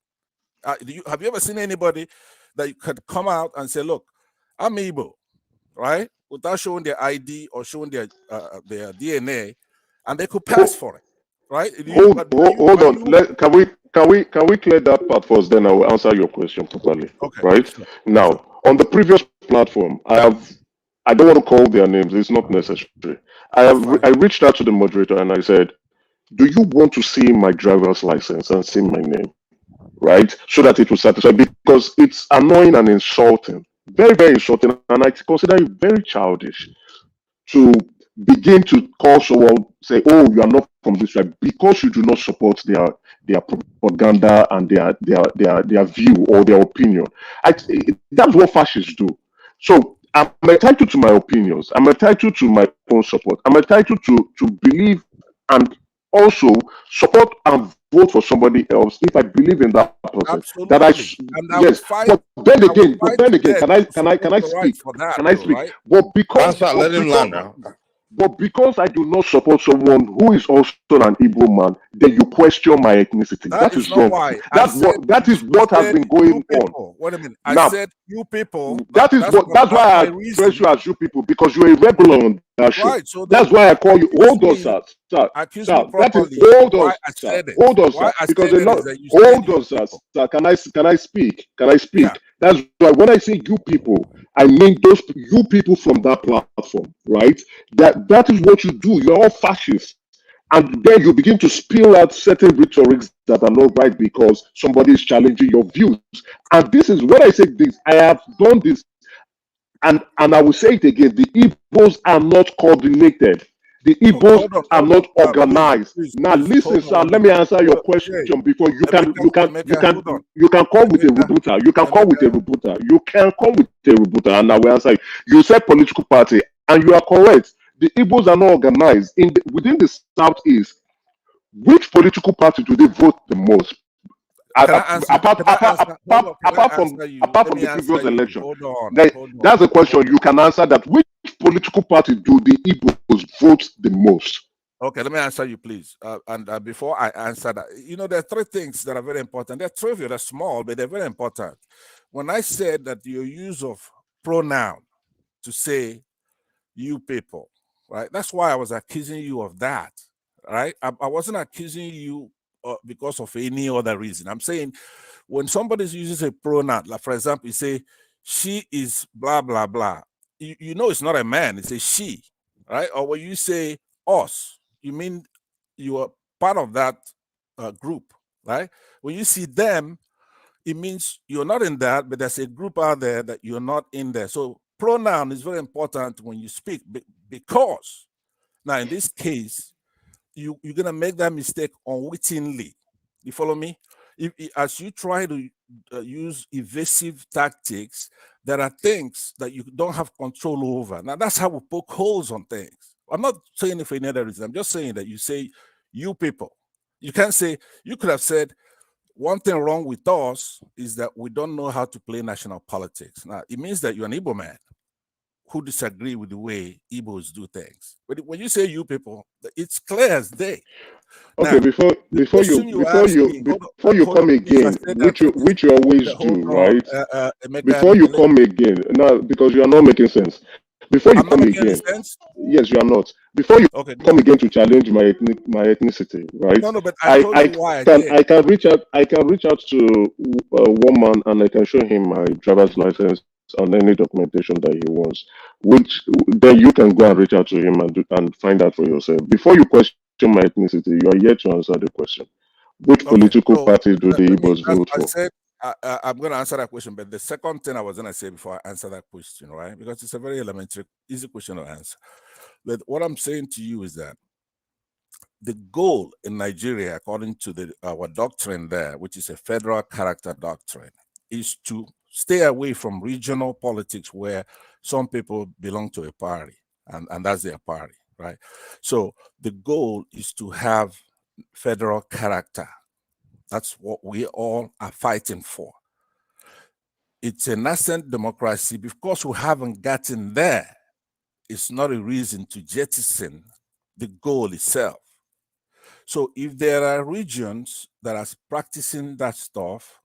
E: Have you ever seen anybody that could come out and say, "Look, I'm Igbo," right? Without showing their ID or showing their DNA, and they could pass for it, right?
M: Hold on. Can we clear that part first? Then I will answer your question properly.
E: Okay.
M: Right now, on the previous platform, I don't want to call their names. It's not necessary. I reached out to the moderator and I said, "Do you want to see my driver's license and see my name?" Right, so that it will satisfy, because it's annoying and insulting, very, very insulting, and I consider it very childish to begin to call someone, say, "Oh, you are not from this tribe," because you do not support their propaganda and their view or their opinion. That's what fascists do. So I'm entitled to my opinions. I'm entitled to my own support. I'm entitled to believe and also support and vote for somebody else if I believe in that person.
E: Absolutely.
M: Yes. But then again, can I speak? Can I speak?
E: Right?
M: But because
P: let him land now.
M: But because I do not support someone who is also an Igbo man, then you question my ethnicity. That is wrong.
E: Why.
M: That is what has been going on.
E: Wait a minute.
M: Now,
E: I said you people.
M: That's why I address you as you people, because you're a rebel on that show.
E: Right, so
M: that's why I call you. Hold on, sir.
E: Accuse
M: Sir,
E: me properly.
M: Hold on, sir. Hold on, sir. Because a lot. Hold on, sir. Sir, can I speak? Can I speak? Yeah. That's why when I say you people, I mean those you people from that platform, right? That is what you do. You're all fascists. And then you begin to spill out certain rhetorics that are not right because somebody is challenging your views. And this is when I say this, I have done this, and I will say it again: the Igbos are not coordinated. The Igbos are not organized. Now, listen, sir. Let me answer your question before you can come with a rebuttal. You can come with a rebuttal. You can come with a rebuttal, and I will answer you. You said political party, and you are correct. The Igbos are not organized within the Southeast. Which political party do they vote the most? Apart from the previous election, that's a question you can answer. That which political party do the Igbos vote the most?
E: Okay, let me answer you, please. And before I answer that, there are three things that are very important. They're trivial, they're small, but they're very important. When I said that your use of pronoun to say you people, right? That's why I was accusing you of that, right? I wasn't accusing you because of any other reason. I'm saying when somebody uses a pronoun, like for example, you say she is blah blah blah. You know it's not a man; it's a she, right? Or when you say us, you mean you are part of that group, right? When you see them, it means you're not in that, but there's a group out there that you're not in there. So pronoun is very important when you speak,
P: because now in this case, you're gonna make that mistake unwittingly. You follow me? As you try to use evasive tactics, there are things that you don't have control over. Now that's how we poke holes on things. I'm not saying it for any other reason. I'm just saying that you say, you people. You can't say, you could have said, one thing wrong with us is that we don't know how to play national politics. Now, it means that you're an Igbo man who disagree with the way Igbos do things. But when you say you people, it's clear as day.
M: Okay,
P: Now,
M: before you come again, which you always do, right? Before you come again, now because you are not making sense. Before you come again, yes, you are not. Before you come again to challenge my ethnicity, right?
P: No, but I told you why.
M: I can reach out to a woman and I can show him my driver's license and any documentation that he wants, which then you can go and reach out to him and find out for yourself. Before you question my ethnicity, you are yet to answer the question. Which political parties do the Igbos vote for?
P: I said I'm going to answer that question, but the second thing I was going to say before I answer that question, right? Because it's a very elementary, easy question to answer. But what I'm saying to you is that the goal in Nigeria, according to our doctrine there, which is a federal character doctrine, is to stay away from regional politics where some people belong to a party and that's their party, right? So the goal is to have federal character. That's what we all are fighting for. It's a nascent democracy. Because we haven't gotten there, it's not a reason to jettison the goal itself. So if there are regions that are practicing that stuff,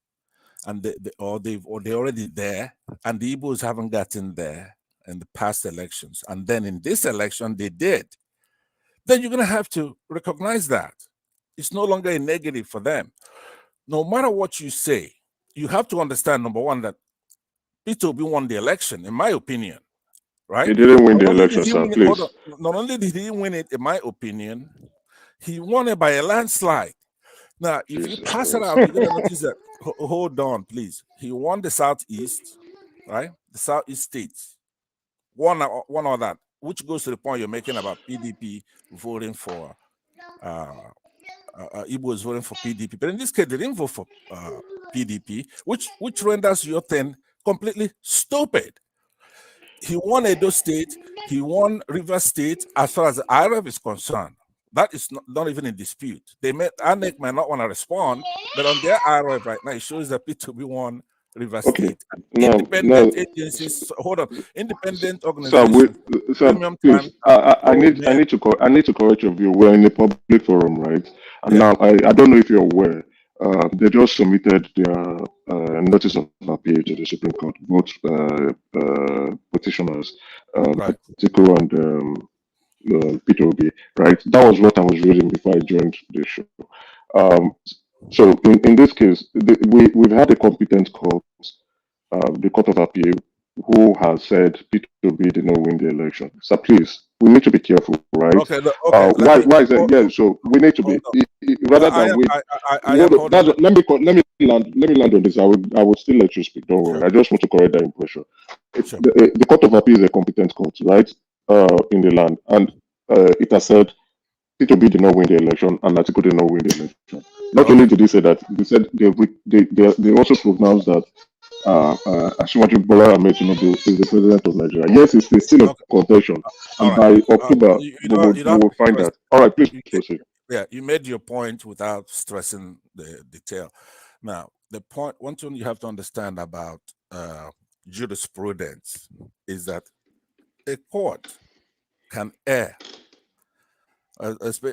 P: and they're already there, and the Igbos haven't gotten there in the past elections, and then in this election they did, then you're going to have to recognize that. It's no longer a negative for them. No matter what you say, you have to understand, number one, that Peter Obi won the election, in my opinion, right?
M: He didn't win the election, sir, please.
P: Not only did he win it, in my opinion, he won it by a landslide. Now, if you pass it out, you're going to notice that, hold on, please. He won the Southeast, right? The Southeast states. One or that, which goes to the point you're making about PDP voting for, Igbos voting for PDP. But in this case, they didn't vote for PDP, which renders your thing completely stupid. He won Edo State, he won River State. As far as the IRF is concerned, that is not even in dispute. INEC might not want to respond, but on their IRF right now, it shows that P2B won River State. Independent agencies, independent organizations.
M: Please, I need to correct your view. We're in a public forum, right? And now I don't know if you're aware. They just submitted their notice of appeal to the Supreme Court, both petitioners, Tiku and Peter Obi, right? That was what I was reading before I joined the show. So in this case, we've had a competent court, the Court of Appeal, who has said Peter Obi did not win the election. So please, we need to be careful, right? Why is that? Yeah, so we need to be rather than wait. Let me land on this. I will still let you speak. Don't worry. I just want to correct that impression. The Court of Appeal is a competent court, right? In the land, and it has said Peter Obi did not win the election, and Atiku did not win the election. Not only did they say that, they said they also pronounced that Asiwaju Bola Ahmed Tinubu is the president of Nigeria. Yes, it's still a contention, and by October we will find that. All right, please proceed.
P: Yeah, you made your point without stressing the detail. Now, one thing you have to understand about jurisprudence is that a court can err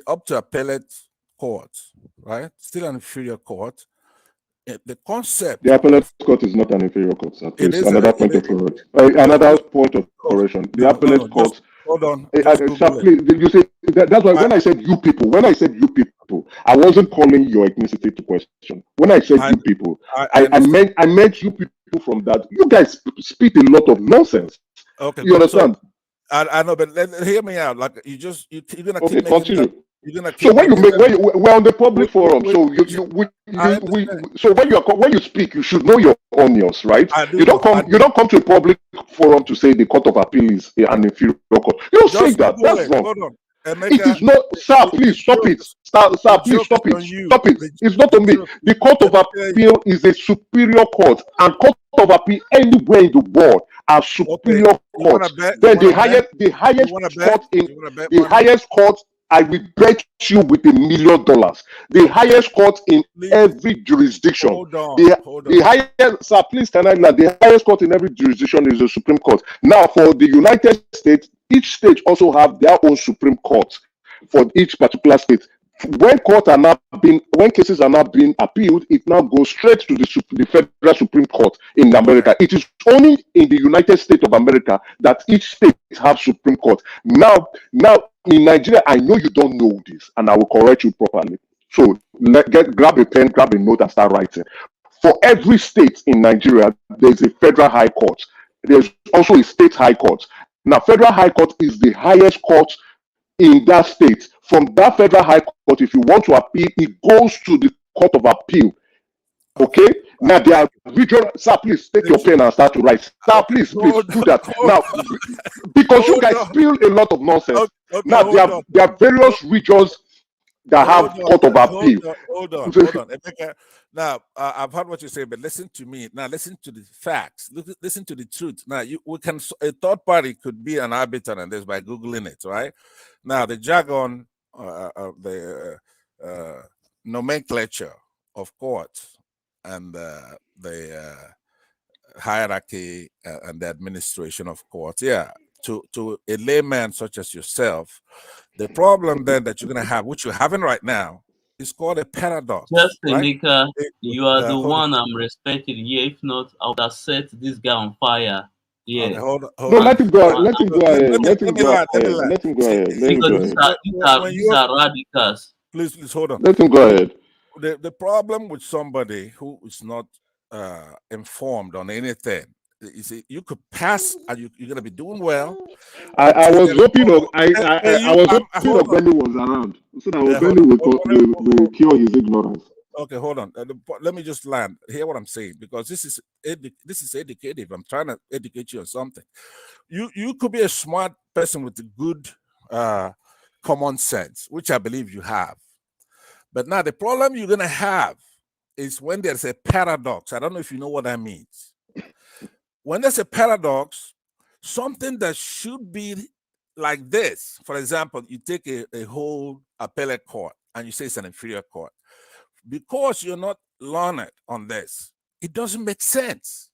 P: up to appellate court, right? Still an inferior court. The concept.
M: The appellate court is not an inferior court, sir. Please, another point of correction. The appellate court.
P: Hold on.
M: Sir, please, you say that's why when I said you people, I wasn't calling your ethnicity to question. When I said you people, I meant you people from that. You guys speak a lot of nonsense.
P: Okay.
M: You understand?
P: I know, but hear me out. Like you're gonna keep
M: So when you make we're on the public forum, so so when you speak, you should know your onions, right? You don't come to a public forum to say the Court of Appeal is an inferior court. You don't say that. That's wrong.
P: Hold on.
M: It is not, sir. Please stop it. Sir, please stop it. Stop it. It's not on me. The Court of Appeal is a superior court, and Court of Appeal anywhere in the world are superior courts. Then the highest court, I will bet you with $1 million. The highest court in every jurisdiction. The highest, sir, please can I know, the highest court in every jurisdiction is the Supreme Court. Now, for the United States, each state also have their own Supreme Court for each particular state. When cases are not being appealed, it now goes straight to the federal Supreme Court in America. It is only in the United States of America that each state have Supreme Court. Now in Nigeria, I know you don't know this, and I will correct you properly. So grab a pen, grab a note, and start writing. For every state in Nigeria, there's a federal high court. There's also a state high court. Now, federal high court is the highest court in that state. From that federal high court, if you want to appeal, it goes to the Court of Appeal. Okay? Now, there are regional. Sir, please take your pen and start to write. Sir, please do that. Now, because you guys spill a lot of nonsense. Now, there are various regions that have Court of Appeal.
P: Hold on. Now, I've heard what you say, but listen to me. Now, listen to the facts. Listen to the truth. Now, a third party could be an arbiter on this by Googling it, right? Now, the jargon, the nomenclature of courts and the hierarchy and the administration of courts, to a layman such as yourself, the problem then that you're going to have, which you're having right now, is called a paradox.
J: Just
P: right?
J: Nika, you are the one I'm respecting here. If not, I would have set this guy on fire. Yeah.
P: Okay, hold on.
M: No, let him go. Let him go ahead. Let him go ahead.
J: Because these are radicals.
P: Please hold on.
M: Let him go ahead.
P: The problem with somebody who is not informed on anything, you see, you could pass and you're gonna be doing well.
M: I was hoping I was hoping Benny was around, so that Benny will cure his ignorance.
P: Okay, hold on. Let me just land. Hear what I'm saying, because this is educative. I'm trying to educate you on something. You could be a smart person with a good common sense, which I believe you have. But now the problem you're gonna have is when there's a paradox. I don't know if you know what that means. When there's a paradox, something that should be like this, for example, you take a whole appellate court and you say it's an inferior court. Because you're not learned on this, it doesn't make sense,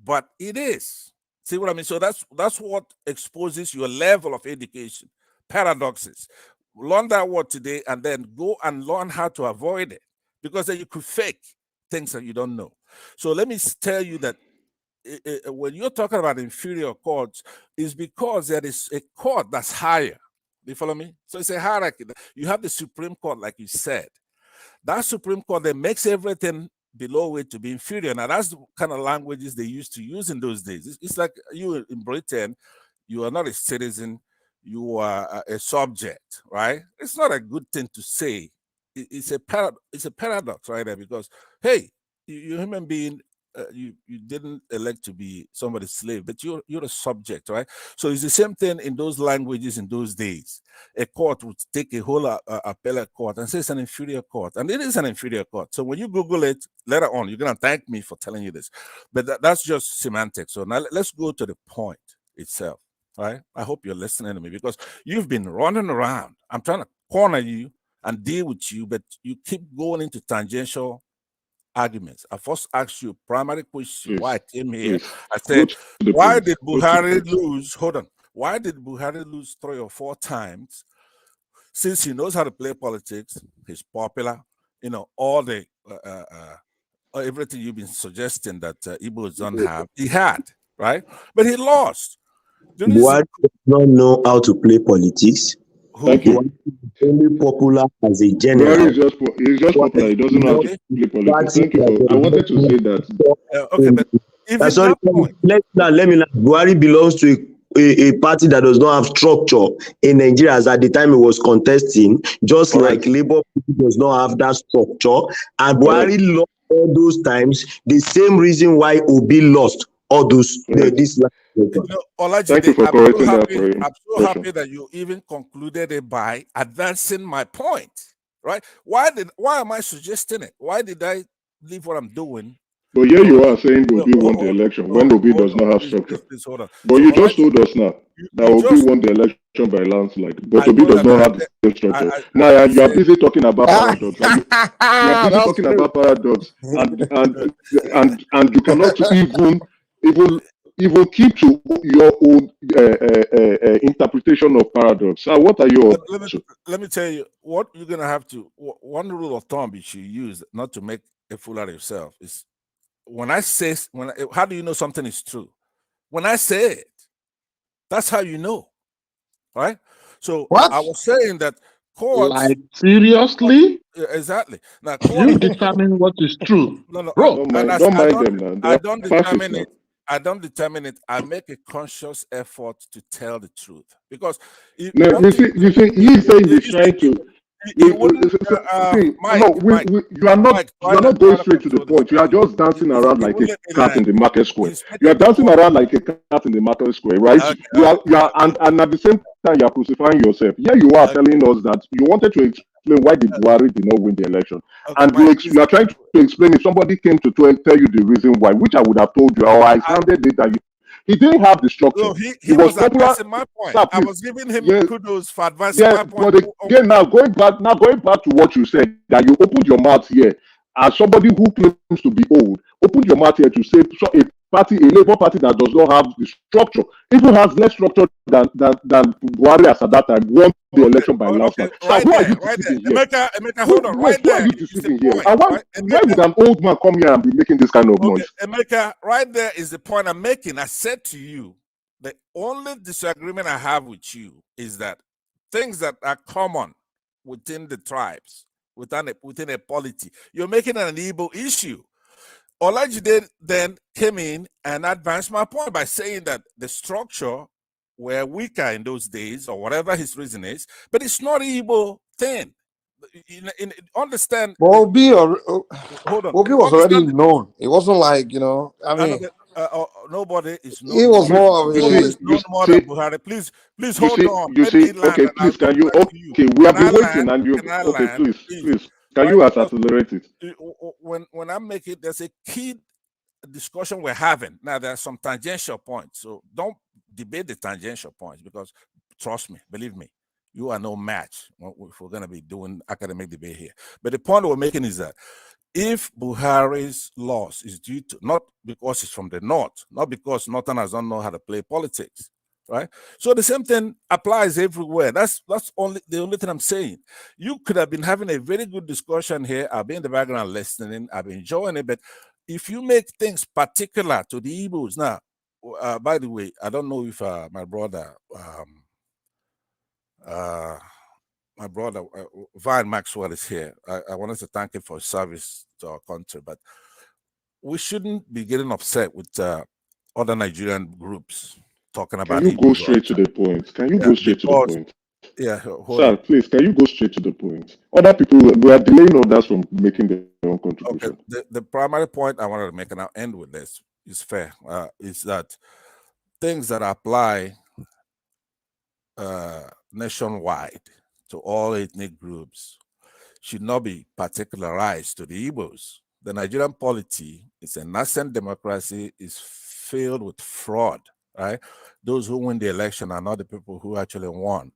P: but it is. See what I mean? So that's what exposes your level of education. Paradoxes. Learn that word today and then go and learn how to avoid it, because then you could fake things that you don't know. So let me tell you that when you're talking about inferior courts, is because there is a court that's higher. Do you follow me? So it's a hierarchy. You have the Supreme Court, like you said. That Supreme Court that makes everything below it to be inferior. Now, that's the kind of languages they used to use in those days. It's like you in Britain, you are not a citizen, you are a subject, right? It's not a good thing to say. It's a paradox, right there, because, hey, you're a human being. You didn't elect to be somebody's slave, but you're a subject, right? So it's the same thing in those languages in those days. A court would take a whole appellate court and say it's an inferior court, and it is an inferior court. So when you Google it later on, you're gonna thank me for telling you this, but that's just semantics. So now let's go to the point itself, right? I hope you're listening to me, because you've been running around. I'm trying to corner you and deal with you, but you keep going into tangential arguments. I first asked you a primary question. Why I came here. I said, why did Buhari lose? Hold on. Why did Buhari lose 3 or 4 times? Since he knows how to play politics, he's popular. You know, all the everything you've been suggesting that Igbos don't have, he had, right? But he lost.
G: Buhari does not know how to play politics.
M: Thank you.
G: Only popular as a general.
M: He's just popular. He doesn't know how to play politics. Thank you. I wanted to say that.
P: Okay, but
G: sorry, let me know. Buhari belongs to a party that does not have structure in Nigeria as at the time it was contesting, just like Labour does not have that structure. And Buhari lost all those times, the same reason why Obi lost all those this last
P: Olajide,
M: Thank you for correcting that for him.
P: I'm so happy that you even concluded it by advancing my point, right? Why am I suggesting it? Why did I leave what I'm doing?
M: But here you are saying Obi won the election when Obi does not have structure.
P: Please hold on.
M: But you just told us now that Obi won the election by landslide, but Obi does not have the structure. Now you are busy talking about paradox. You are busy talking about paradox, and you cannot even keep to your own interpretation of paradox. So what are your?
P: Let me tell you what you're gonna have to. One rule of thumb you should use not to make a fool out of yourself is how do you know something is true? When I say it, that's how you know, right? So I was saying that courts,
O: like seriously,
P: exactly. Now
O: you determine what is true.
P: No,
O: bro.
M: Don't mind them now.
P: I don't determine it. I don't determine it. I make a conscious effort to tell the truth because
M: you see, he's saying he's trying to. You are not going straight to the point. You are just dancing around like a cat in the market square. You are dancing around like a cat in the market square, right? You are, and at the same time you are crucifying yourself. Here you are telling us that you wanted to explain why the Buhari did not win the election, and you are trying to explain if somebody came to tell you the reason why, which I would have told you, or I sounded it that he didn't have the structure.
P: No, he was advancing my point. I was giving him kudos for advancing my point.
M: But again, now going back to what you said, that you opened your mouth here as somebody who claims to be old, opened your mouth here to say a Labour Party that does not have the structure, even has less structure than Buhari at that time, won the election by landslide. So who are you deceiving here?
P: Emeka, hold on. Right there.
M: Who are you deceiving here? Why would an old man come here and be making this kind of noise?
P: Emeka, right there is the point I'm making. I said to you, the only disagreement I have with you is that things that are common within the tribes, within a polity, you're making an Igbo issue. Olajide then came in and advanced my point by saying that the structure were weaker in those days, or whatever his reason is, but it's not Igbo thing. Understand?
E: Obi
P: hold on.
E: Obi was already known. It wasn't like, I mean,
P: nobody is known.
E: He was more of
P: more than Buhari. Please hold on.
M: You see, okay, please, can you? Okay, we have been waiting, and you. Okay, please. Can you accelerate it?
P: When I make it, there's a key discussion we're having. Now, there are some tangential points. So don't debate the tangential points because, trust me, believe me, you are no match if we're going to be doing academic debate here. But the point we're making is that if Buhari's loss is due to, not because he's from the north, not because Northerners don't know how to play politics, right? So the same thing applies everywhere. That's only the only thing I'm saying. You could have been having a very good discussion here. I've been in the background listening. I've been enjoying it. But if you make things particular to the Igbos, now, by the way, I don't know if my brother, Vine Maxwell is here. I wanted to thank him for his service to our country, but we shouldn't be getting upset with other Nigerian groups talking about.
M: Can you go straight to the point? Can you go straight to the point?
P: Yeah,
M: sir, please, can you go straight to the point? Other people, we are delaying others from making their own contribution.
P: Okay. The primary point I wanted to make, and I'll end with this, is fair, is that things that apply nationwide to all ethnic groups should not be particularized to the Igbos. The Nigerian polity is a nascent democracy, is filled with fraud, right? Those who win the election are not the people who actually won.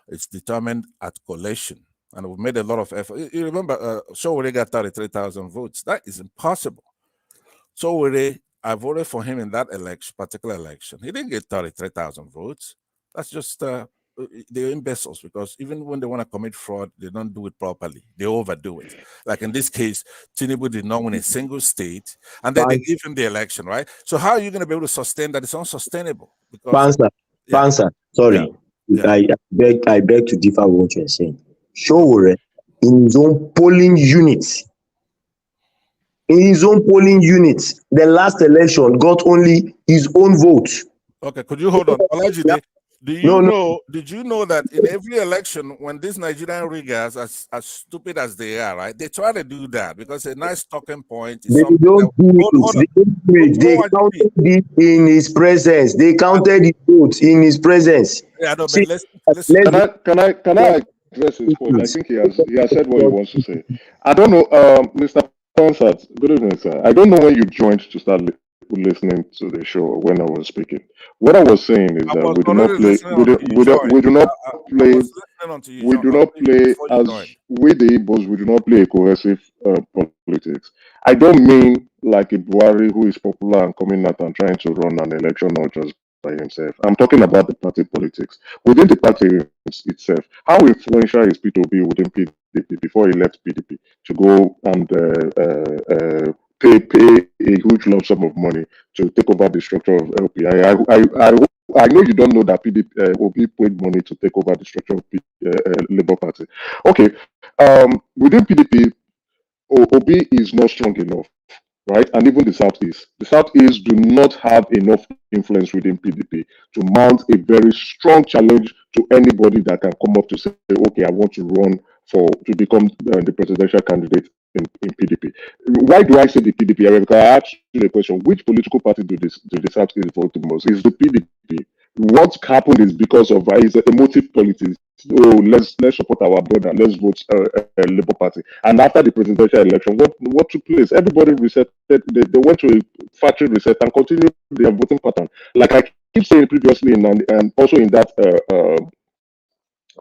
P: It's determined at collation, and we've made a lot of effort. You remember, Sowore got 33,000 votes. That is impossible. Sowore, I voted for him in that particular election. He didn't get 33,000 votes. That's just they're imbeciles, because even when they want to commit fraud, they don't do it properly. They overdo it. Like in this case, Tinubu did not win a single state, and then they give him the election, right? So how are you going to be able to sustain that? It's unsustainable.
G: Pansa, sorry. Yeah. I beg to differ with what you're saying. Sowore, in his own polling units, the last election got only his own vote.
P: Okay, could you hold on? Allegedly, did you know that in every election, when these Nigerian riggers, as stupid as they are, right, they try to do that because a nice talking point is
G: They
P: something
G: don't
P: that,
G: do
P: hold on.
G: it. They counted it in his presence. They counted his votes in his presence.
P: Yeah, no, but
G: See,
P: let's
M: Can I address his point? I think he has said what he wants to say. I don't know, Mr. Concert. Good evening, sir. I don't know when you joined to start listening to the show or when I was speaking. What I was saying is
P: I
M: that
P: was
M: we do not
P: already
M: play.
P: listening until you
M: We
P: joined.
M: do not
P: I
M: play.
P: was listening until you
M: We do
P: joined,
M: not play
P: before you
M: as
P: joined.
M: we the Igbos. We do not play a cohesive politics. I don't mean like a Buhari who is popular and coming out and trying to run an election or just by himself. I'm talking about the party politics within the party itself. How influential is P2B within PDP before he left PDP to go and pay a huge lump sum of money to take over the structure of LP? I know you don't know that PDP Obi paid money to take over the structure of Labour Party. Okay, within PDP, Obi is not strong enough, right? And even the Southeast. The Southeast do not have enough influence within PDP to mount a very strong challenge to anybody that can come up to say, okay, I want to run to become the presidential candidate in PDP. Why do I say the PDP area? Because I asked you the question, which political party do the Southeast vote the most? It's the PDP. What happened is because of is emotive politics. Oh, let's support our brother. Let's vote Labour Party. And after the presidential election, what took place? Everybody reset. They went to a factory reset and continued their voting pattern. Like I keep saying previously, and also in that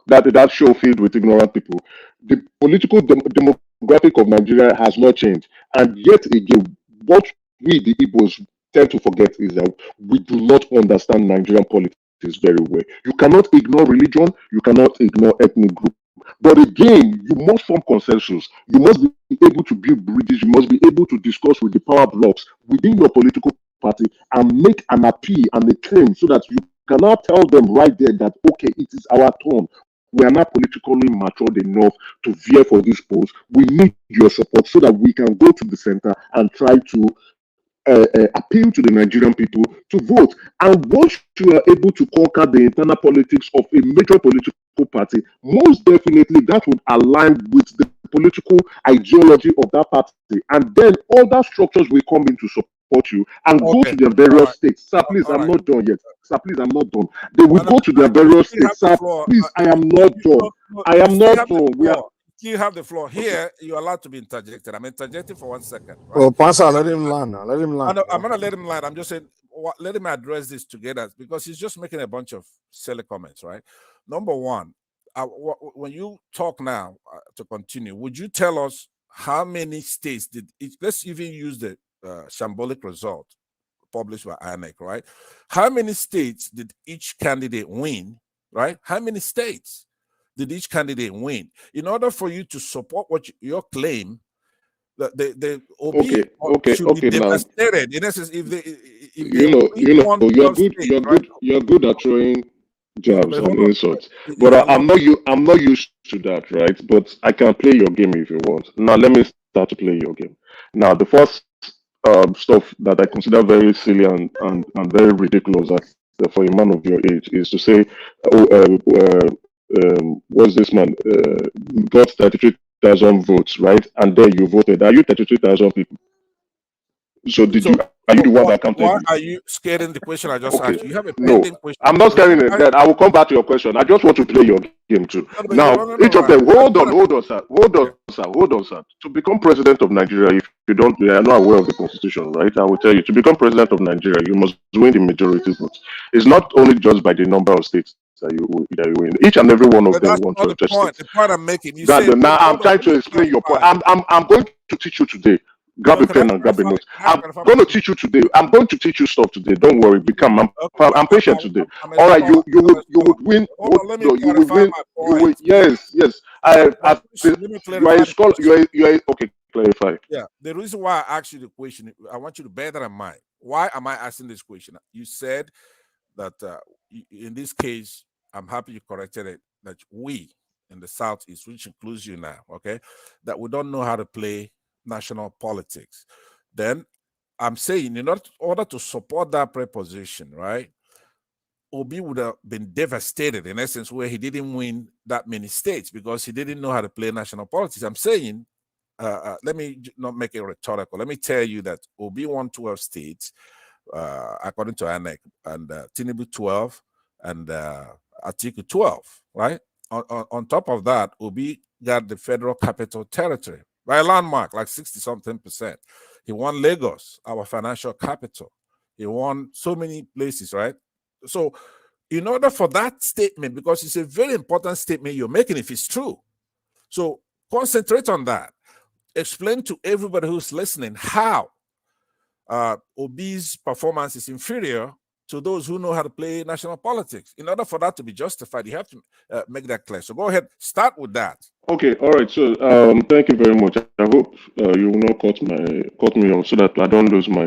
M: that show filled with ignorant people, the political demographic of Nigeria has not changed. And yet again, what we the Igbos tend to forget is that we do not understand Nigerian politics very well. You cannot ignore religion, you cannot ignore ethnic group. But again, you must form consensus. You must be able to build bridges. You must be able to discuss with the power blocks within your political party and make an appeal and a claim so that you cannot tell them right there that, okay, it is our turn. We are not politically matured enough to veer for this post. We need your support so that we can go to the center and try to appeal to the Nigerian people to vote. And once you are able to conquer the internal politics of a major political party, most definitely that would align with the political ideology of that party. And then other structures will come in to support you and go to their various states. Sir, please, I'm not done yet. Sir, please, I'm not done. They will go to their various states. Sir, please, I am not done. I am not done. We are.
P: You have the floor. Here, you're allowed to be interjected. I'm interjecting for 1 second. Right?
E: Well, Pastor, let him land now. Let him land.
P: I'm going to let him land. I'm just saying, let him address this together because he's just making a bunch of silly comments, right? Number one, when you talk now to continue, would you tell us how many states did it? Let's even use the shambolic result published by INEC, right? How many states did each candidate win, right? How many states did each candidate win? In order for you to support your claim, that the OB should be devastated. In essence, if
M: you're good at throwing jabs and insults, but I'm not used to that, right? But I can play your game if you want. Now let me start to play your game. Now the first stuff that I consider very silly and very ridiculous for a man of your age is to say, what's this man got 33,000 votes, right? And then you voted. Are you 33,000 people? So are you the one that counted?
P: Why are you scaring the question I just asked you? You have a
M: No,
P: pending question.
M: I'm not scaring it. Then I will come back to your question. I just want to play your game too. Now, each of them, hold on, sir. To become president of Nigeria, if you are not aware of the constitution, right? I will tell you, to become president of Nigeria, you must win the majority vote. It's not only just by the number of states that you win. Each and every one of them want to
P: the point. The point I'm making.
M: Now I'm trying to explain your point. I'm going to teach you today. Grab a pen and grab a note. I'm going to teach you today. I'm going to teach you stuff today. Don't worry. I'm patient today. All right, you would win. You would win. Yes. You are a scholar. You are okay. Clarify.
P: Yeah. The reason why I asked you the question, I want you to bear that in mind. Why am I asking this question? You said that in this case, I'm happy you corrected it. That we in the Southeast, which includes you now, okay, that we don't know how to play national politics. Then I'm saying in order to support that preposition, right, Obi would have been devastated in essence, where he didn't win that many states because he didn't know how to play national politics. I'm saying, let me not make it rhetorical. Let me tell you that Obi won 12 states, according to ANEC, and Tinubu 12, and Atiku 12, right? On top of that, Obi got the Federal Capital Territory by a landmark, like 60-something%. He won Lagos, our financial capital. He won so many places, right? So in order for that statement, because it's a very important statement you're making if it's true, so concentrate on that. Explain to everybody who's listening how Obi's performance is inferior to those who know how to play national politics. In order for that to be justified, you have to make that clear. So go ahead, start with that.
M: Okay, all right. So thank you very much. I hope you will not cut me off so that I don't lose my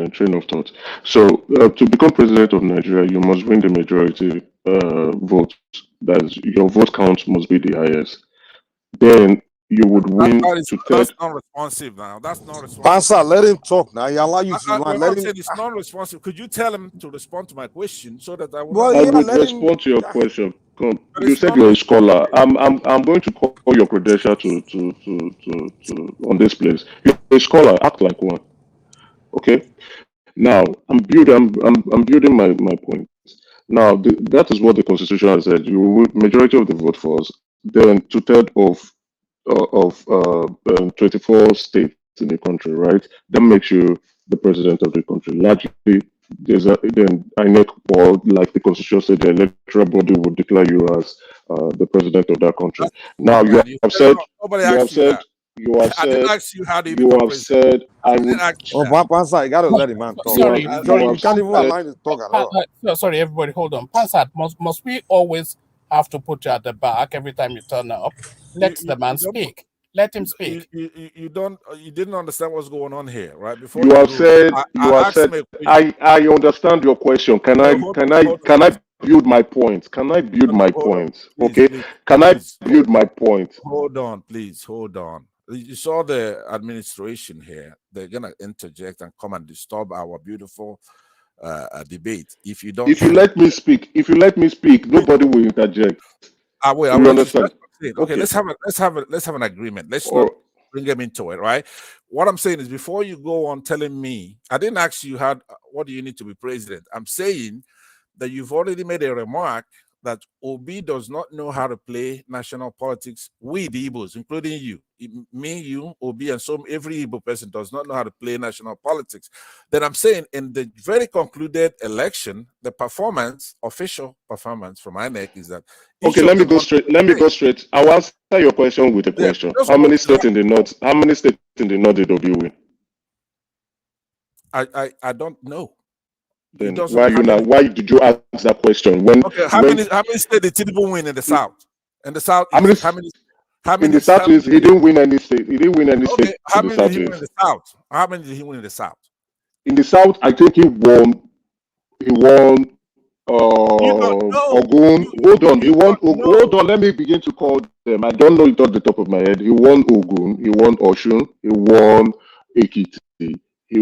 M: train of thought. So to become president of Nigeria, you must win the majority vote. That's your vote count must be the highest. Then you would win
P: That's non-responsive now. That's not responsive.
E: Pastor, let him talk now. He allow you to land.
P: Let him. It's non-responsive. Could you tell him to respond to my question so that I will?
M: Well, I would respond to your question. Come. You said you're a scholar. I'm going to call your credential to on this place. You're a scholar. Act like one. Okay. Now I'm building my point. Now that is what the Constitution has said. You will majority of the vote for us. Then 2/3 of 24 states in the country, right? That makes you the president of the country. Largely, then INEC, or like the Constitution said, the electoral body would declare you as the president of that country. Now you have said, I would.
E: Oh, Pastor, you gotta let him man talk.
N: Sorry,
E: you can't even allow him to talk at all.
N: Sorry, everybody, hold on. Pastor, must we always have to put you at the back every time you turn up? Let the man speak. Let him speak.
P: You didn't understand what's going on here, right? Before
M: I understand your question. Can I build my point? Can I build my point? Okay. Can I build my point?
P: Hold on, please. Hold on. You saw the administration here. They're gonna interject and come and disturb our beautiful debate. If you
M: let me speak, nobody will interject.
P: I will understand. Okay, let's have an agreement. Let's not bring them into it, right? What I'm saying is, before you go on telling me, I didn't ask you what do you need to be president. I'm saying that you've already made a remark that Obi does not know how to play national politics. We, the Igbos, including you, me, you, Obi, and every Igbo person does not know how to play national politics. Then I'm saying, in the very concluded election, the official performance from INEC is that.
M: Okay, let me go straight. I'll answer your question with a question. How many states in the north did Obi win?
P: I don't know.
M: Then why did you ask that question?
P: How many states did Tinubu win in the south? In the south,
M: how many in the southeast? He didn't win any state. He didn't win any state.
P: How many did he win in the south? How many did he win in the south?
M: In the south, I think he won. Ogun. Hold on. He won. Hold on. Let me begin to call them. I don't know it off the top of my head. He won Ogun. He won Osun. He won Ekiti. He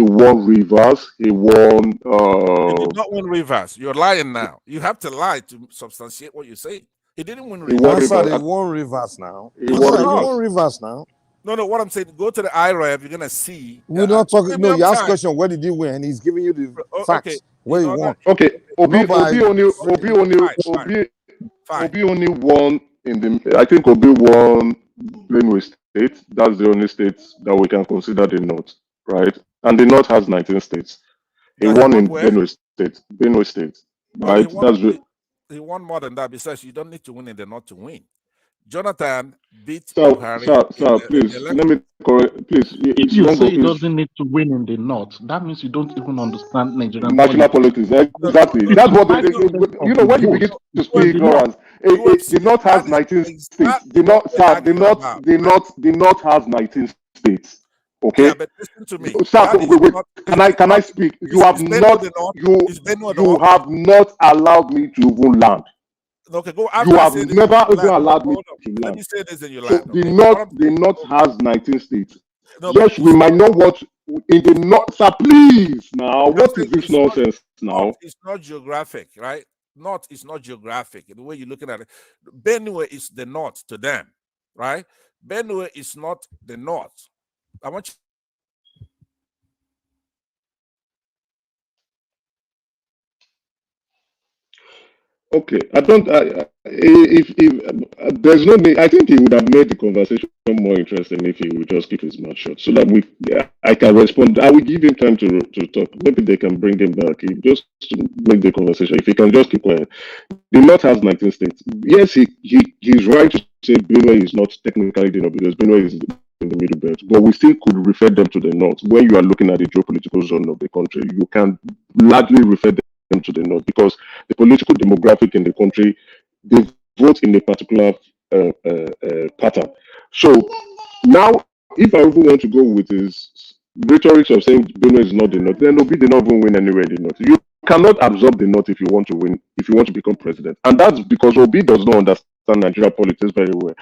M: won Rivers. He won.
P: He did not win Rivers. You're lying now. You have to lie to substantiate what you say. He didn't win Rivers.
E: He won Rivers now. He won Rivers now.
P: No. What I'm saying, go to the IREV. You're gonna see.
E: We're not talking. No, you ask question. Where did he win? And he's giving you the facts.
P: Okay.
E: Where he won.
M: Okay. Obi only won in the. I think Obi won Benue State. That's the only state that we can consider the North, right? And the North has 19 states. He won in Benue State. Benue State, right?
P: He won more than that. Besides, you don't need to win in the North to win. Jonathan beat
M: Buhari. Sir, please, let me correct. Please,
O: if you say he doesn't need to win in the North, that means you don't even understand Nigerian
M: national politics. Exactly. That's what when you begin to speak ignorance. The North has 19 states. The North has 19 states. Okay.
P: Yeah, but listen to me.
M: Sir, wait. Can I speak? You have not allowed me to even land.
P: Okay, go.
M: You have never even allowed me to land.
P: Let me say this and you
M: land. The North has 19 states.
P: No,
M: yes, we might know what in the north, sir, please. Now, what is this nonsense now?
P: It's not geographic, right? North is not geographic. The way you're looking at it, Benue is the north to them, right? Benue is not the north. I want you.
M: Okay, I don't. If there's no need, I think he would have made the conversation more interesting if he would just keep his mouth shut, so that I can respond. I will give him time to talk. Maybe they can bring him back. He just to make the conversation. If he can just keep quiet. The North has 19 states. Yes, he's right to say Benue is not technically the North because Benue is in the middle belt, but we still could refer them to the North. When you are looking at the geopolitical zone of the country, you can largely refer them to the North because the political demographic in the country, they vote in a particular pattern. So now, if I even want to go with his rhetoric of saying Benue is not the North, then Obi did not even win anywhere in the North. You cannot absorb the North if you want to win, if you want to become president. And that's because Obi does not understand Nigeria politics very well.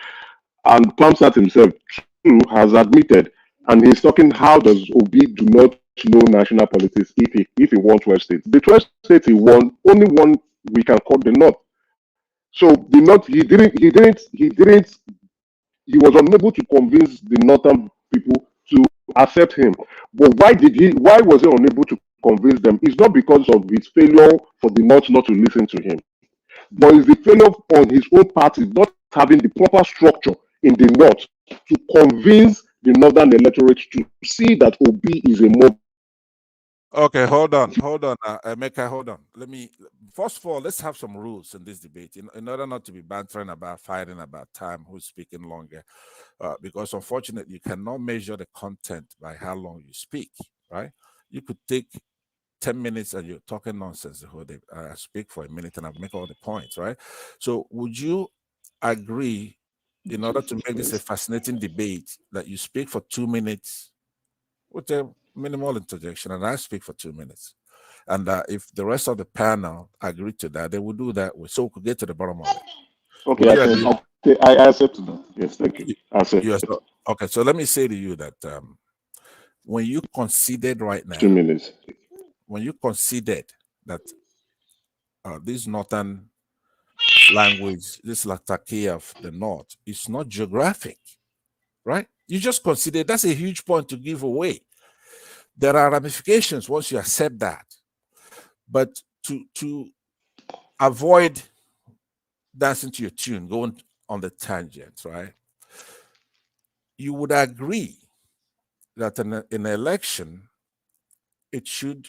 M: And Pamsat himself too has admitted, and he's talking how does Obi do not know national politics if he won 12 states. The 12 states he won, only one we can call the North. So the North, he was unable to convince the northern people to accept him. But why was he unable to convince them? It's not because of his failure for the North not to listen to him, but it's the failure on his own party not having the proper structure in the North to convince the northern electorate to see that Obi is a more.
P: Okay, hold on, Emeka, hold on. First of all, let's have some rules in this debate in order not to be bantering about fighting about time, who's speaking longer, because unfortunately, you cannot measure the content by how long you speak, right? You could take 10 minutes and you're talking nonsense the whole day. I speak for a minute and I make all the points, right? So would you agree, in order to make this a fascinating debate, that you speak for 2 minutes with a minimal interjection and I speak for 2 minutes? And if the rest of the panel agree to that, they will do that way. So we could get to the bottom of it.
M: Okay, I accept that. Yes, thank you. I accept.
P: Yes, okay, so let me say to you that when you considered right now,
M: 2 minutes.
P: When you considered that this northern language, this Latake of the North, is not geographic, right? You just consider that's a huge point to give away. There are ramifications once you accept that. But to avoid dancing to your tune, going on the tangent, right? You would agree that in an election, it should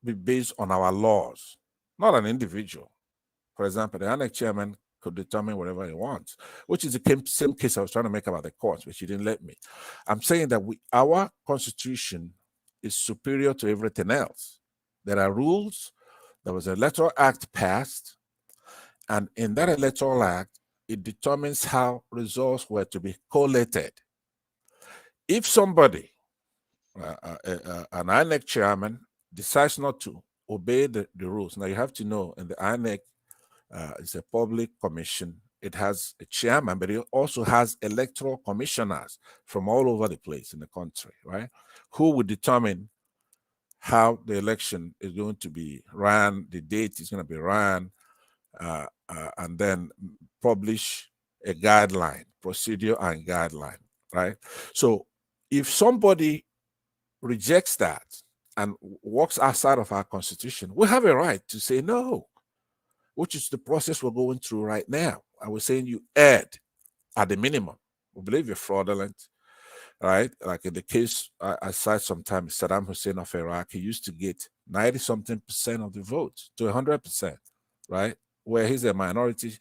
P: be based on our laws, not an individual. For example, the ANEC chairman could determine whatever he wants, which is the same case I was trying to make about the courts, which you didn't let me. I'm saying that our constitution is superior to everything else. There are rules. There was an electoral act passed, and in that electoral act, it determines how results were to be collated. If somebody, an INEC chairman, decides not to obey the rules, now you have to know in the INEC, it's a public commission. It has a chairman, but it also has electoral commissioners from all over the place in the country, right? Who would determine how the election is going to be ran, the date is going to be ran, and then publish a guideline, procedure and guideline, right? So if somebody rejects that and walks outside of our constitution, we have a right to say no, which is the process we're going through right now. I was saying you erred at the minimum. We believe you're fraudulent, right? Like in the case I cite sometimes, Saddam Hussein of Iraq, he used to get 90-something% of the votes to 100%, right? Where he's a minority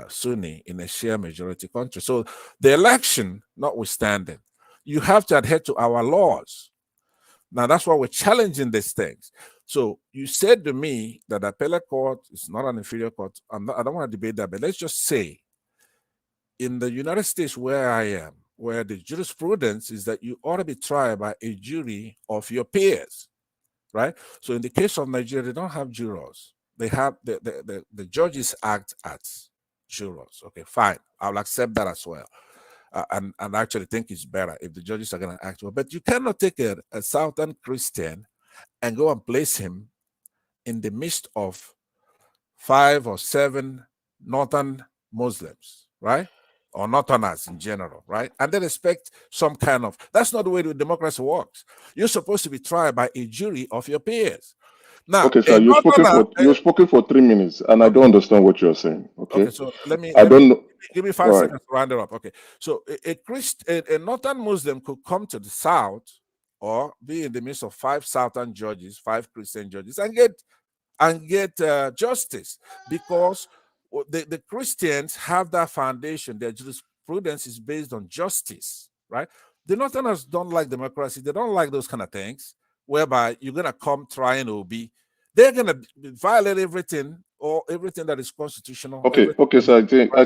P: Sunni in a Shia majority country. So the election notwithstanding, you have to adhere to our laws. Now that's why we're challenging these things. So you said to me that the appellate court is not an inferior court. I don't want to debate that, but let's just say in the United States where I am, where the jurisprudence is that you ought to be tried by a jury of your peers, right? So in the case of Nigeria, they don't have jurors. They have the judges act as jurors. Okay, fine. I'll accept that as well. and actually think it's better if the judges are going to act well. But you cannot take a Southern Christian and go and place him in the midst of 5 or 7 Northern Muslims, right? Or Northerners in general, right? And then expect some kind of, that's not the way the democracy works. You're supposed to be tried by a jury of your peers. Now,
M: okay, sir, you've spoken for 3 minutes, and I don't understand what you're saying. Okay,
P: so let me give me 5 seconds to round it up. Okay, so a Northern Muslim could come to the South or be in the midst of 5 Southern judges, 5 Christian judges, and get justice, because the Christians have that foundation. Their jurisprudence is based on justice, right? The Northerners don't like democracy. They don't like those kind of things, whereby you're going to come try and obey. They're going to violate everything that is constitutional.
M: Okay, so I think so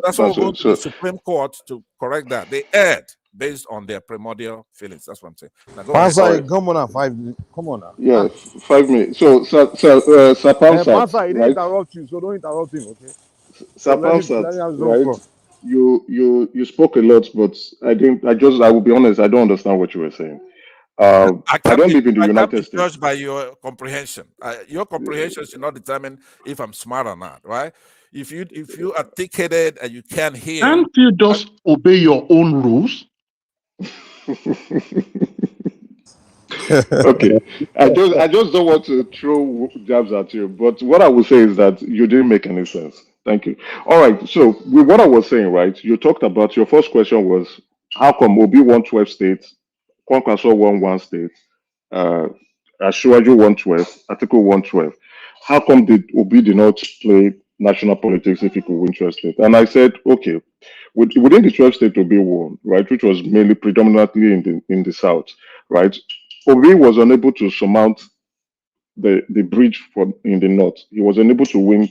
P: that's why we'll go to the Supreme Court to correct that. They erred based on their primordial feelings. That's what I'm saying. Now go ahead.
E: Come on now, 5 minutes. Come on now.
M: Yeah, 5 minutes. So, Sir
E: Master, he didn't interrupt you, so don't interrupt him, okay?
M: Sir right? You spoke a lot, but I will be honest, I don't understand what you were saying. I don't live in the United States.
P: Judged by your comprehension. Your comprehension should not determine if I'm smart or not, right? If you articulated and you can't hear,
O: can't you just obey your own rules?
M: Okay, I just don't want to throw jabs at you, but what I will say is that you didn't make any sense. Thank you. All right, so with what I was saying, right, you talked about, your first question was, how come Obi won 12 states, Kwankwaso won 1 state, Ashwaju won 12, Atiku won 12. How come Obi did not play national politics if he could win 12 states? And I said, okay, within the 12 states Obi won, right, which was mainly predominantly in the South, right, Obi was unable to surmount the bridge in the North. He was unable to win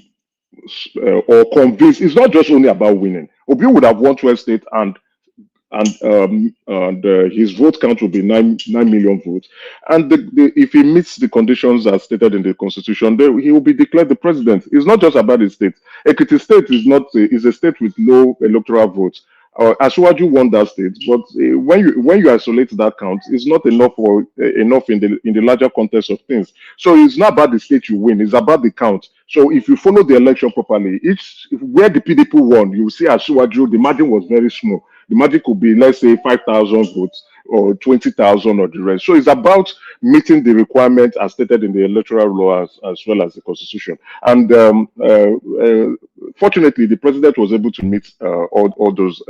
M: or convince. It's not just only about winning. Obi would have won 12 states and his vote count will be 9 million votes. And if he meets the conditions as stated in the constitution, he will be declared the president. It's not just about the state. Ekiti state is a state with low electoral votes. Ashwaju won that state, but when you isolate that count, it's not enough in the larger context of things. So it's not about the state you win; it's about the count. So if you follow the election properly, where the PDP won, you will see Ashwaju, the margin was very small. The margin could be, let's say, 5,000 votes or 20,000 or the rest. So it's about meeting the requirements as stated in the electoral law as well as the constitution. And fortunately, the president was able to meet all those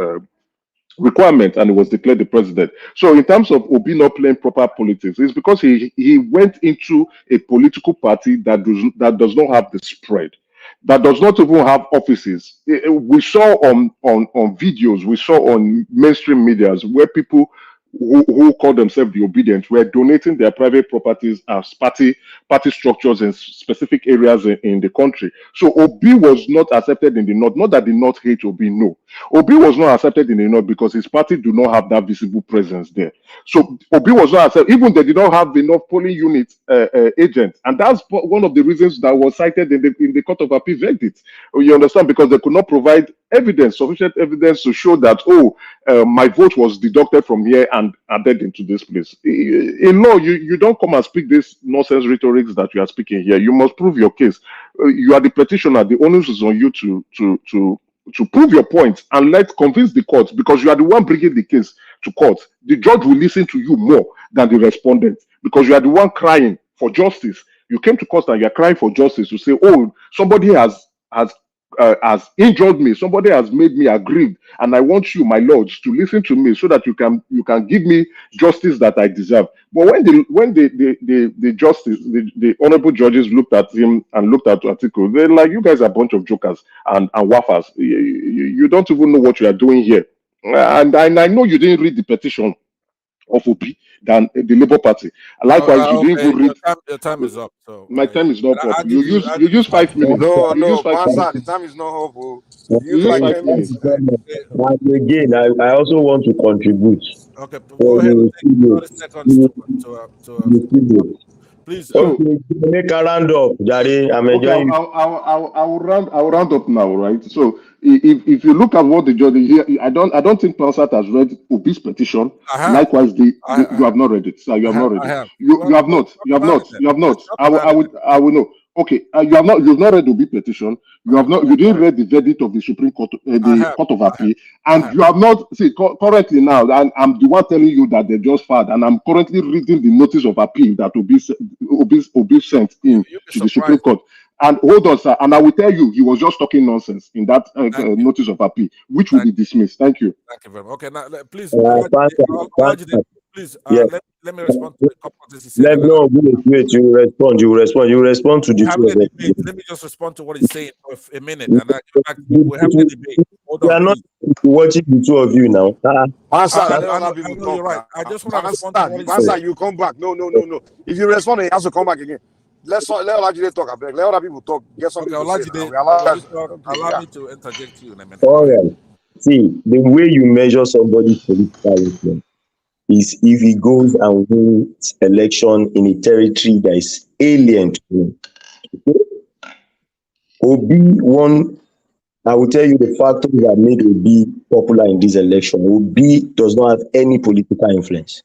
M: requirement, and he was declared the president. So in terms of Obi not playing proper politics, it's because he went into a political party that does not have the spread, that does not even have offices. We saw on videos, we saw on mainstream medias where people who call themselves the obedient were donating their private properties as party structures in specific areas in the country. So Obi was not accepted in the North. Not that the North hate Obi, no. Obi was not accepted in the North because his party do not have that visible presence there. So Obi was not accepted, even they did not have enough polling unit agents. And that's one of the reasons that was cited in the Court of Appeal verdict. You understand? Because they could not provide sufficient evidence to show that, my vote was deducted from here and added into this place. In law, you don't come and speak this nonsense rhetoric that you are speaking here. You must prove your case. You are the petitioner. The onus is on you to prove your point and convince the court, because you are the one bringing the case to court. The judge will listen to you more than the respondent, because you are the one crying for justice. You came to court and you are crying for justice to say, somebody has injured me, somebody has made me aggrieved, and I want you, my lords, to listen to me so that you can give me justice that I deserve. But when the justice, the honorable judges looked at him and looked at Atiku, they're like, you guys are a bunch of jokers and waffles. You don't even know what you are doing here. And I know you didn't read the petition of Obi than the Labour Party. Likewise, you didn't even read.
P: Your time is up. So
M: my time is not up. You use 5 minutes.
E: No, Master, the time is not up.
M: You use 5 minutes.
G: And again, I also want to contribute.
P: Okay, go ahead. Please.
G: Okay, make a round up, Jare. I'm enjoying.
M: I will round up now, right? So if you look at what the judge here, I don't think Pansat has read Obi's petition. Likewise, you have not read it. So you have not read it. You have not. You have not. You have not. I will know. Okay, you've not read Obi petition. You didn't read the verdict of the Supreme Court, the Court of Appeal, and you have not. See, currently now, and I'm the one telling you that they just filed, and I'm currently reading the notice of appeal that Obi sent in to the Supreme Court. And hold on, sir, and I will tell you, he was just talking nonsense in that notice of appeal, which will be dismissed. Thank you.
P: Thank you very much. Okay, now please, please, let me respond to a couple of things he said.
G: No, wait, you respond to the two of them.
P: Let me just respond to what he's saying for a minute, and we're having a debate. Hold on,
G: we are not watching the two of you now.
E: Answer,
P: you're right. I just want to respond to what he's
E: Answer,
P: saying.
E: you come back. No. If you respond, he has to come back again. Let Olajide talk. Let other people talk. Get something to say.
P: Allow me to interject you in a minute.
G: All right. See, the way you measure somebody's political influence is if he goes and wins election in a territory that is alien to him. Okay? Obi won. I will tell you the factors that made Obi popular in this election. Obi does not have any political influence.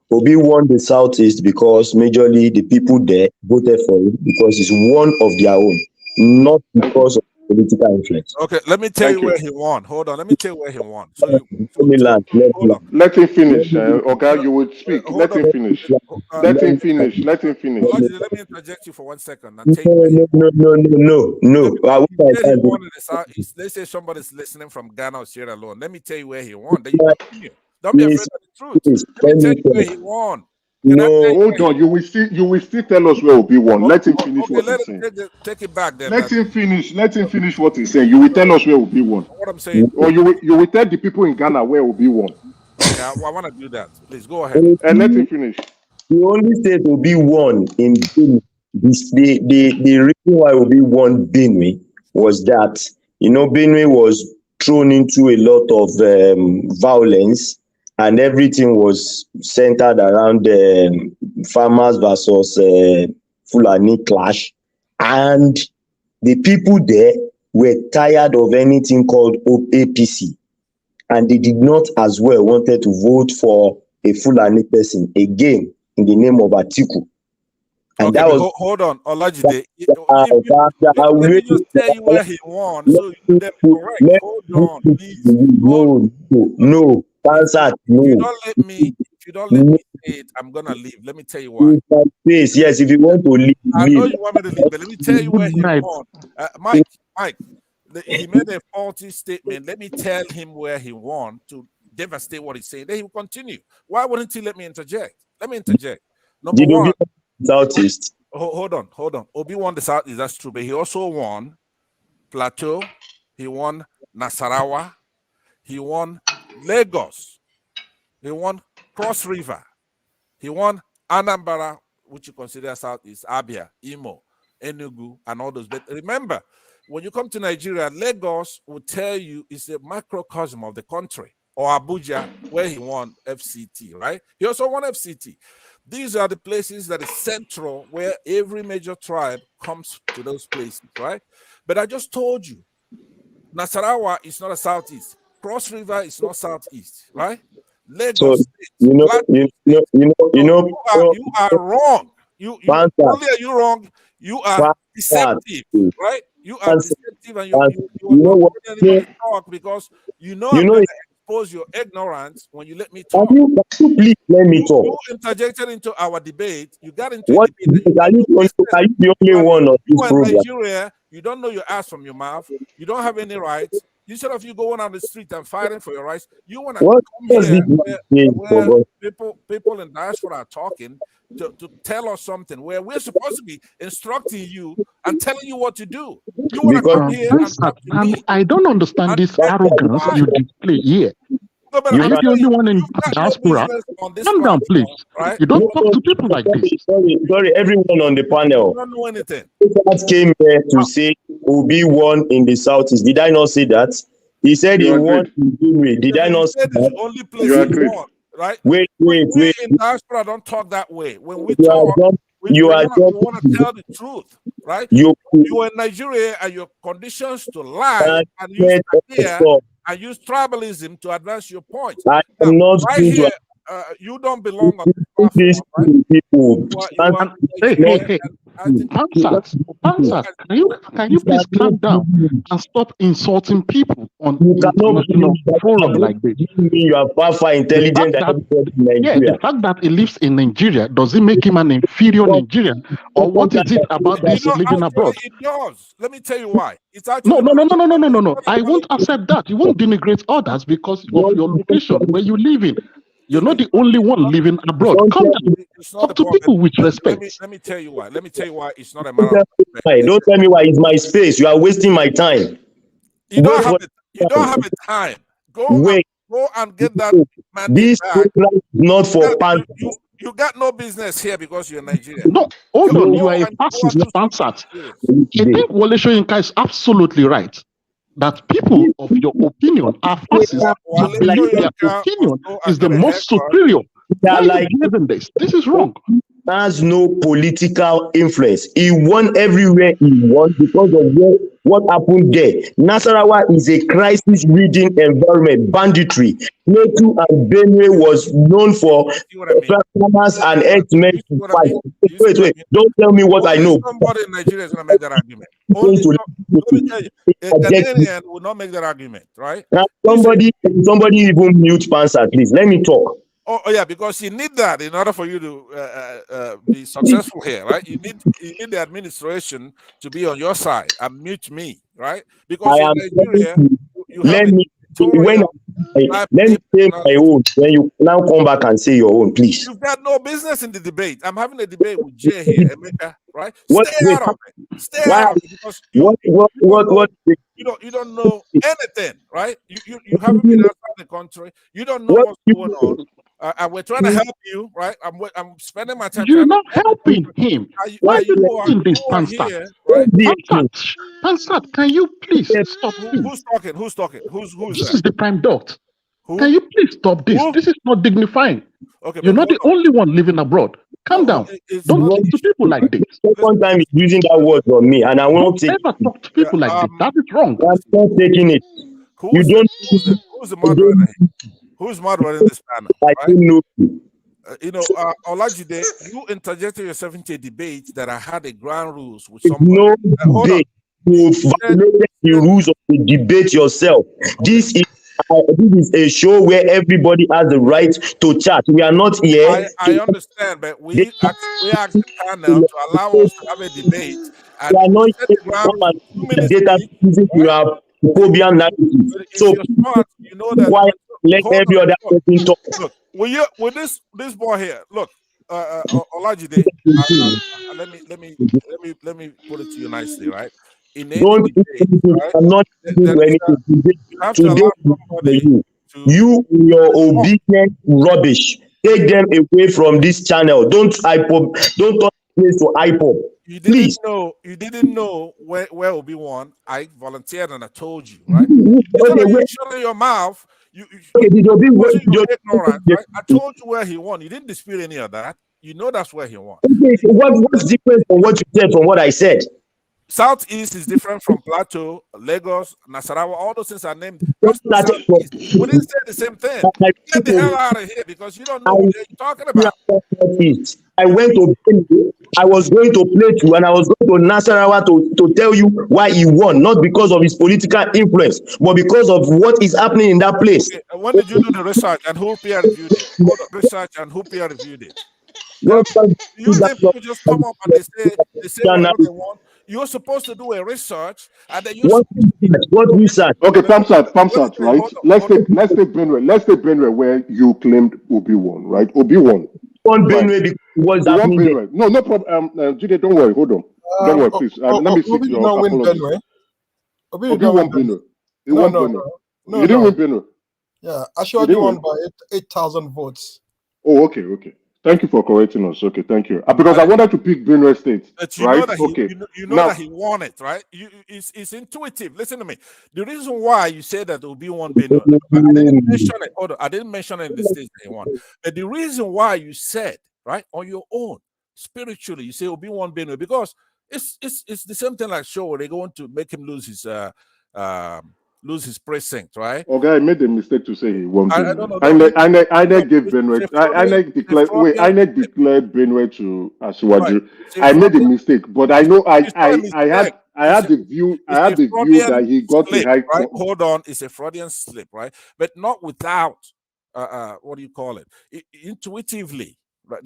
G: Obi won the Southeast because majorly the people there voted for him because he's one of their own, not because of political influence.
P: Okay, let me tell you where he won. Hold on, let me tell you where he won. So
M: let him finish. Okay, you would speak. Let him finish. Let him finish. Let him finish.
P: Let me interject you for 1 second. And tell you
G: no.
P: Let's say somebody's listening from Ghana or Sierra Leone. Let me tell you where he won. Then you continue. Don't be afraid of the truth. Let me tell you where he won.
M: Hold on. You will still tell us where Obi won. Let him finish what he's saying.
P: Take it back then.
M: Let him finish. Let him finish what he's saying. You will tell us where Obi won.
P: What I'm saying.
M: Or you will tell the people in Ghana where Obi won.
P: Okay, I want to do that. Please go ahead.
M: And let him finish.
G: The only state Obi won in Benue, the reason why Obi won Benue was that, Benue was thrown into a lot of violence, and everything was centered around farmers versus Fulani clash. And the people there were tired of anything called APC. And they did not as well wanted to vote for a Fulani person again in the name of Atiku. And
P: okay,
G: that was
P: hold on, Olajide. Let me just tell you where he won, so you get correct. Hold on, please.
G: No. Answer, no.
P: If you don't let me say it, I'm gonna leave. Let me tell you why.
G: Yes, if you want to leave.
P: I know you want me to leave, but let me tell you where he won. Mike, he made a faulty statement. Let me tell him where he won to devastate what he's saying. Then he will continue. Why wouldn't he let me interject? Let me interject. Number one,
G: Southeast.
P: Hold on. Obi won the Southeast, that's true, but he also won Plateau. He won Nasarawa. He won Lagos. He won Cross River. He won Anambra, which you consider Southeast, Abia, Imo, Enugu, and all those. But remember, when you come to Nigeria, Lagos will tell you it's a microcosm of the country, or Abuja, where he won FCT, right? He also won FCT. These are the places that is central, where every major tribe comes to those places, right? But I just told you, Nasarawa is not a Southeast. Cross River is not Southeast, right? Lagos.
G: You
P: are wrong. Not only are you wrong, you are deceptive, right? You are deceptive, and you are not letting anybody talk because I'm going to expose your ignorance when you let me talk.
G: Please let me talk.
P: You interjected into our debate. You got into
G: what
P: a debate.
G: Are you the only one on this program?
P: Nigeria, you don't know your ass from your mouth. You don't have any rights. Instead of you going on the street and fighting for your rights, you want to come here where people in diaspora are talking to tell us something where we're supposed to be instructing you and telling you what to do. You want to come here and talk to me.
O: I don't understand this arrogance you display here.
P: No,
O: are you the only one in diaspora? Calm down, please. Right? You don't talk to people like this.
G: Sorry, everyone on the panel.
P: I don't know anything.
G: Came here to say Obi won in the Southeast. Did I not say that? He said he won in Benue. Did I not say that?
P: The only place he won, right?
G: Wait.
P: We in diaspora don't talk that way. When we talk,
E: you
P: want to tell the truth, right? You are in Nigeria and your conditions to lie and use idea and use tribalism to advance your point.
G: I am not
P: right
G: going
P: here, you don't belong on this platform, right?
G: people.
O: Pansat, can you please calm down and stop insulting people on international forum like this?
G: You are far intelligent than everybody in Nigeria.
O: Yeah, the fact that he lives in Nigeria, does it make him an inferior Nigerian? Or what is it about this living abroad?
P: It does. Let me tell you why. It's
O: actually no. I won't accept that. You won't denigrate others because of your location where you live in. You're not the only one living abroad. Come down. Talk to people with respect.
P: Let me tell you why. Let me tell you why it's not a matter of respect.
G: Don't tell me why it's my space. You are wasting my time.
P: You don't have a time. Go and get that mandate
G: this
P: back.
G: program is not for pants.
P: You got no business here because you're Nigerian.
O: No, hold on. You are a fascist, Pansat. I think Wole Soyinka is absolutely right. That people of your opinion are fascists to believe their opinion is the most superior. Why are you believing this? This is wrong.
G: Has no political influence. He won everywhere he won because of what happened there. Nasarawa is a crisis-ridden environment, banditry. Plateau and Benue was known for farmers and herdsmen. Wait, don't tell me what I know.
P: Somebody in Nigeria is going to make that argument. Let me tell you, a Ghanaian will not make that argument, right?
G: Somebody even mute Pansat, please. Let me talk.
P: Oh yeah, because you need that in order for you to be successful here, right? You need the administration to be on your side and mute me, right? Because in Nigeria, you have
G: let me say my own. Then you now come back and say your own, please.
P: You've got no business in the debate. I'm having a debate with Jay here, Emeka, right? Stay out of it. Stay out of it because you don't know anything, right? You haven't been outside the country. You don't know what's going on. And we're trying to help you, right? I'm spending my time.
O: You're not helping him. Why are you doing this, Pansat? Pansat, can you please stop?
P: Who's talking? Who's
O: this is the prime dot. Can you please stop this? This is not dignifying. Okay, you're not the only one living abroad. Calm down. Don't talk to people like this.
G: Second time he's using that word on me, and I won't take.
O: Never talk to people like this. That is wrong.
G: I'm not taking it.
P: Who's the moderator? Who's moderating this panel?
G: I don't know.
P: Olajide, you interjected yourself into a debate that I had the ground rules with somebody.
G: No debate. You violated the rules of the debate yourself. This is a show where everybody has the right to chat. We are not here.
P: I understand, but we asked the panel to allow us to have a debate. And
G: we are not here to come and data you have phobian narrative. So
P: you know that.
G: Why let every other person talk?
P: Look, with this boy here, look, Olajide, let me put it to you nicely, right? In any debate, right?
G: I'm not doing anything. Today, you your obedient rubbish. Take them away from this channel. Don't turn place to IPOP.
P: You didn't know where Obi-Wan. I volunteered and I told you, right? You shut your mouth. Ignorant, right? I told you where he won. You didn't dispute any of that. You know that's where he won.
G: Okay, so what's different from what you said from what I said?
P: Southeast is different from Plateau, Lagos, Nasarawa. All those things are named. We didn't say the same thing. Get the hell out of here because you don't know what you're talking about.
G: I went to Benue. I was going to Plateau and I was going to Nasarawa to tell you why he won, not because of his political influence, but because of what is happening in that place.
P: Okay. And when did you do the research and who peer reviewed it? Research and who peer reviewed it? You think people just come up and they say what they want? You're supposed to do a research and then
G: what research?
M: Okay, Pamsat, right? Let's take Benue where you claimed Obi won, right? Obi won.
G: Benue because what's happening there?
M: No problem. Jide, don't worry. Hold on. Don't worry, please. Let me see
Q: Obi did not win Benue.
M: Obi won Benue. He won Benue. You didn't win Benue.
Q: Yeah, Ashwadi won by 8,000 votes.
M: Oh, okay. Thank you for correcting us. Okay, thank you. Because I wanted to pick Benue State, right?
P: You know that he won it, right? It's intuitive. Listen to me. The reason why you say that Obi won Benue, I didn't mention it. I didn't mention it in the state that he won. But the reason why you said, right, on your own, spiritually. You say Obi-Wan Benue because it's the same thing like Show. They're going to make him lose his precinct, right?
O: Okay, I made the mistake to say he won
P: I
O: Benue.
P: don't know.
O: INEC gave Benue. INEC declared. Wait, INEC declared Benue to Asiwaju. I made a mistake, but I know I had the view. I had the view that he got the high.
P: Right? Hold on, it's a Freudian slip, right? But not without what do you call it? Intuitively. Right?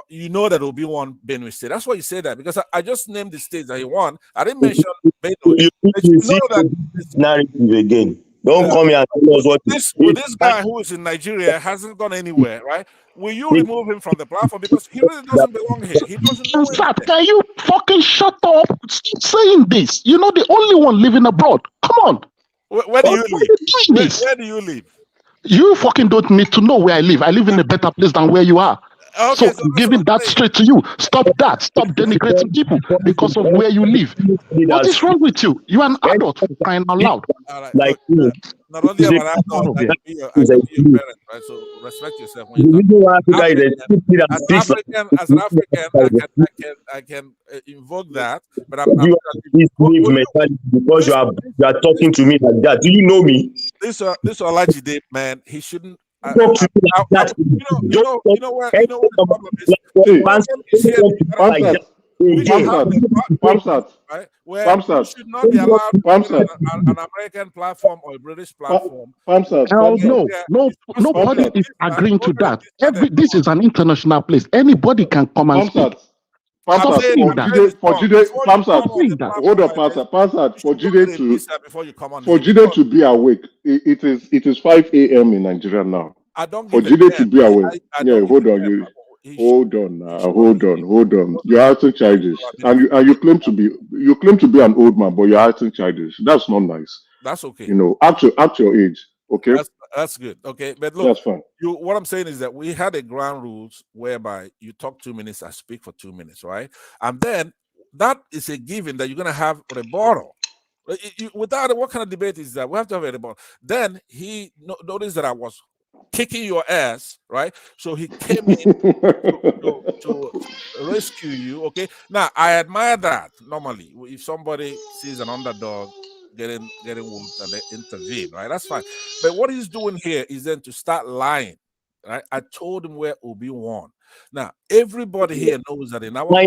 P: You know that Obi-Wan Benue State. That's why you say that, because I just named the states that he won. I didn't mention Benue.
G: You see this narrative again. Don't come here and tell us what
P: with this guy who is in Nigeria hasn't gone anywhere, right? Will you remove him from the platform because he really doesn't belong here? He doesn't know anything.
O: Can you fucking shut up? Stop saying this. You're not the only one living abroad. Come on.
P: Where do you live? Where do you live?
O: You fucking don't need to know where I live. I live in a better place than where you are. Okay, so I'm giving that straight to you. Stop that. Stop denigrating people because of where you live. What is wrong with you? You are an adult for crying out loud.
P: Like not only am I an adult, I can be your parent, right? So respect yourself. When you as an African, I can invoke that, but I'm
G: because you are talking to me like that. Do you know me?
P: This Olajide man, he shouldn't. You know what the problem is? Right? Where you should not be allowed to an American platform or a British platform.
O: Nobody is agreeing to that. This is an international place. Anybody can come and speak. Hold on,
P: for
O: Jide to be awake, it is 5 a.m. in Nigeria now. For Jide to be awake, hold on. You're acting childish, and you claim to be an old man, but you're acting childish. That's not nice.
P: That's okay.
O: You know, at your age, okay.
P: That's good. Okay, but look,
O: that's fine.
P: What I'm saying is that we had a ground rules whereby you talk 2 minutes, I speak for 2 minutes, right? And then that is a given that you're gonna have a rebuttal. Without it, what kind of debate is that? We have to have a rebuttal. Then he noticed that I was kicking your ass, right? So he came in to rescue you. Okay. Now I admire that normally. If somebody sees an underdog getting whooped and they intervene, right? That's fine. But what he's doing here is then to start lying. Right? I told him where Obi won. Now everybody here knows that in our
G: tell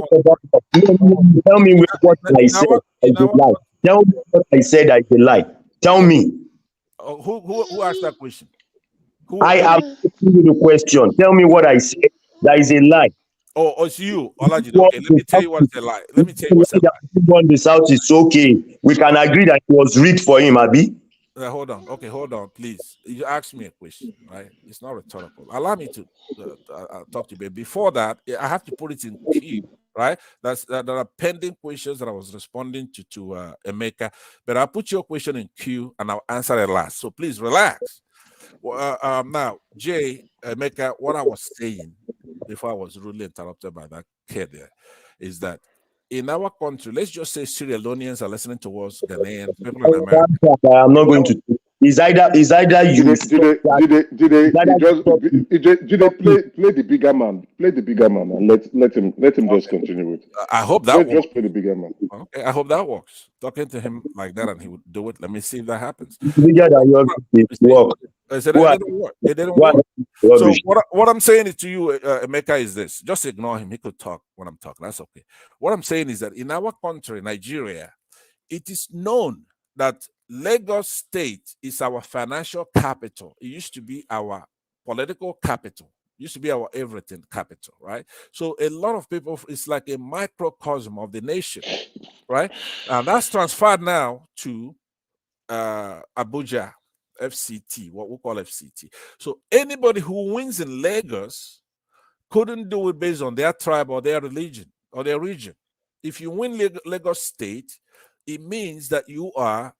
G: me what I said is a lie. Tell me what I said is a lie. Tell me.
P: Who asked that question?
G: I am asking you the question. Tell me what I said. That is a lie.
P: Oh, it's you, Olajide. Okay, let me tell you what's a lie. Let me tell you what's a lie.
G: Won the South is okay. We can agree that it was rigged for him, Abi.
P: Hold on. Okay, hold on, please. You asked me a question, right? It's not rhetorical. Allow me to talk to you. But before that, I have to put it in queue, right? There are pending questions that I was responding to Emeka. But I'll put your question in queue and I'll answer it last. So please relax. Now, Jay, Emeka, what I was saying before I was rudely interrupted by that kid there is that in our country, let's just say Sierra Leoneans are listening to us, Ghanaians, people in America.
G: I'm not going to. Is either you.
O: Did they play the bigger man? Play the bigger man and let him just continue with it.
P: I hope that works.
O: Just play the bigger man.
P: Okay, I hope that works. Talking to him like that and he would do it. Let me see if that happens. I said it didn't work. So what I'm saying to you, Emeka, is this. Just ignore him. He could talk when I'm talking. That's okay. What I'm saying is that in our country, Nigeria, it is known that Lagos State is our financial capital. It used to be our political capital. It used to be our everything capital, right? So a lot of people, it's like a microcosm of the nation, right? And that's transferred now to Abuja, FCT, what we call FCT. So anybody who wins in Lagos couldn't do it based on their tribe or their religion or their region. If you win Lagos State, it means that you are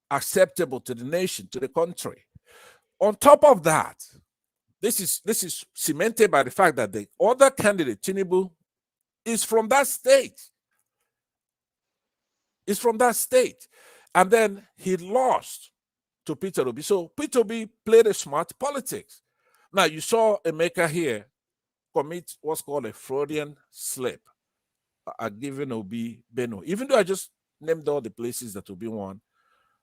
P: acceptable to the nation, to the country. On top of that, this is cemented by the fact that the other candidate, Tinubu, is from that state. Is from that state. And then he lost to Peter Obi. So Peter Obi played a smart politics. Now you saw Emeka here commit what's called a Freudian slip at giving Obi Beno. Even though I just named all the places that Obi won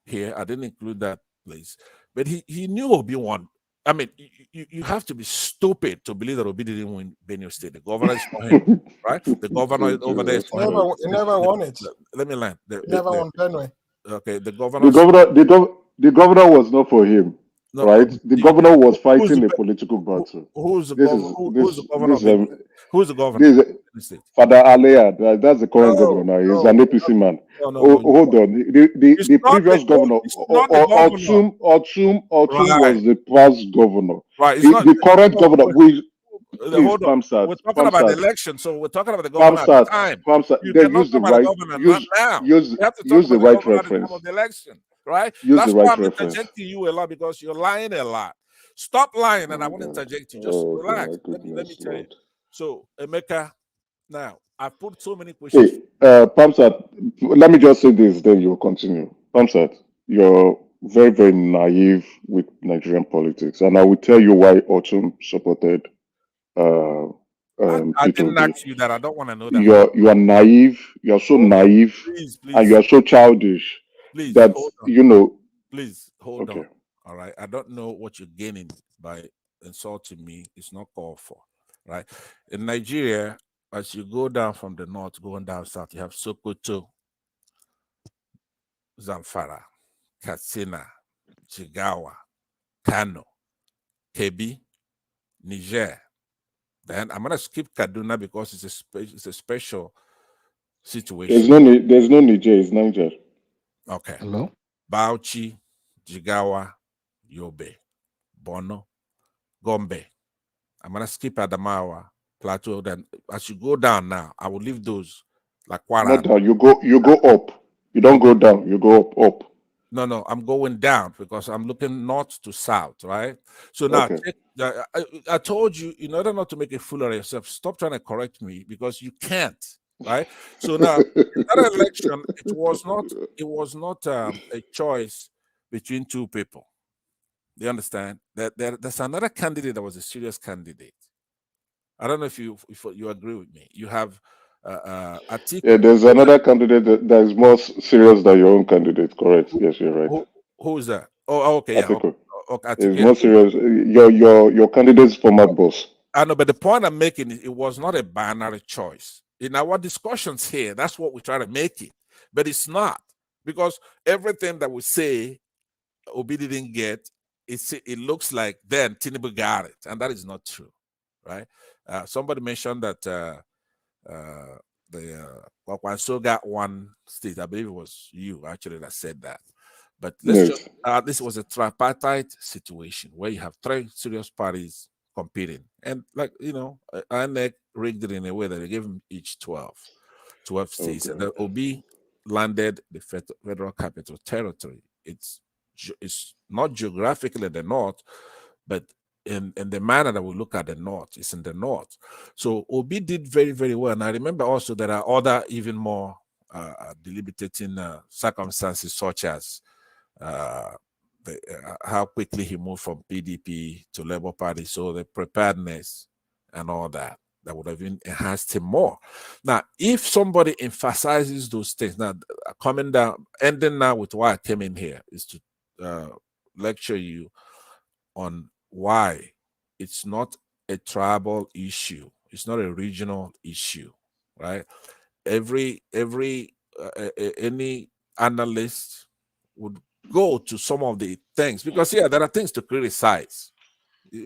P: here, I didn't include that place. But he knew Obi won. I mean, you have to be stupid to believe that Obi didn't win Benue State. The governor is for him, right? The governor over there is for him.
Q: He never won it.
P: Let me land.
Q: He never won Benue.
P: Okay, the governor.
M: The governor was not for him,
P: No,
M: right? The governor was fighting a political battle.
P: Who's the
M: This
P: governor? Who's the governor?
M: Who's
P: the governor?
M: Father Alea. That's the current governor now. He's an APC man. Hold on. The previous governor, Otum was the past governor.
P: Right.
M: The current governor,
P: hold on. We're talking about the election, so we're talking about the governor at the time. You
M: then
P: cannot
M: use the
P: talk about
M: right.
P: the governor not now.
M: Use the right reference.
P: Of the election, right?
M: Use
P: That's
M: the
P: why
M: right
P: I'm
M: reference.
P: interjecting you a lot, because you're lying a lot. Stop lying, and I won't interject you. Just relax. Let me tell you. So, Emeka, now I put so many questions.
M: Hey, Pamsat, let me just say this, then you'll continue. Pamsat, you're very, very naive with Nigerian politics, and I will tell you why Otum supported
P: I didn't
M: P2B.
P: ask you that. I don't want to know that.
M: You are naive. You are so naive,
P: please.
M: and you are so childish that
P: Please hold on. All right. I don't know what you're gaining by insulting me. It's not called for, right? In Nigeria, as you go down from the north, going down south, you have Sokoto, Zamfara, Katsina, Jigawa, Kano, Kebbi, Niger. Then I'm gonna skip Kaduna because it's a special situation.
M: There's no Niger. It's Niger.
P: Okay.
O: Hello.
P: Bauchi, Jigawa, Yobe, Bono, Gombe. I'm gonna skip Adamawa, Plateau. Then as you go down now, I will leave those like Kwara.
M: Not down. You go up. You don't go down. You go up.
P: No, I'm going down because I'm looking north to south, right? So now, I told you, in order not to make a fool of yourself, stop trying to correct me because you can't, right? So now, in that election, it was not a choice between two people. Do you understand? There's another candidate that was a serious candidate. I don't know if you agree with me. You have Atiku.
M: Yeah, there's another candidate that is more serious than your own candidate. Correct? Yes, you're right.
P: Who is that? Oh, okay, yeah.
M: Atiku.
P: Okay,
M: It's more serious. Your candidate's former boss.
P: I know, but the point I'm making is it was not a binary choice. In our discussions here, that's what we try to make it, but it's not, because everything that we say Obi didn't get, it looks like then Tinubu got it, and that is not true, right? Somebody mentioned that the Wakwanso got one state. I believe it was you actually that said that. But let's this was a tripartite situation where you have three serious parties competing, and INEC rigged it in a way that they gave them each 12 states, and the OB landed the federal capital territory. It's not geographically the north, but in the manner that we look at the north, it's in the north. So Obi did very, very well. And I remember also there are other even more debilitating circumstances, such as how quickly he moved from PDP to Labour Party. So the preparedness and all that would have been enhanced him more. Now, if somebody emphasizes those things, now ending now with why I came in here is to lecture you on why it's not a tribal issue, it's not a regional issue, right? Any analyst would go to some of the things, because there are things to criticize,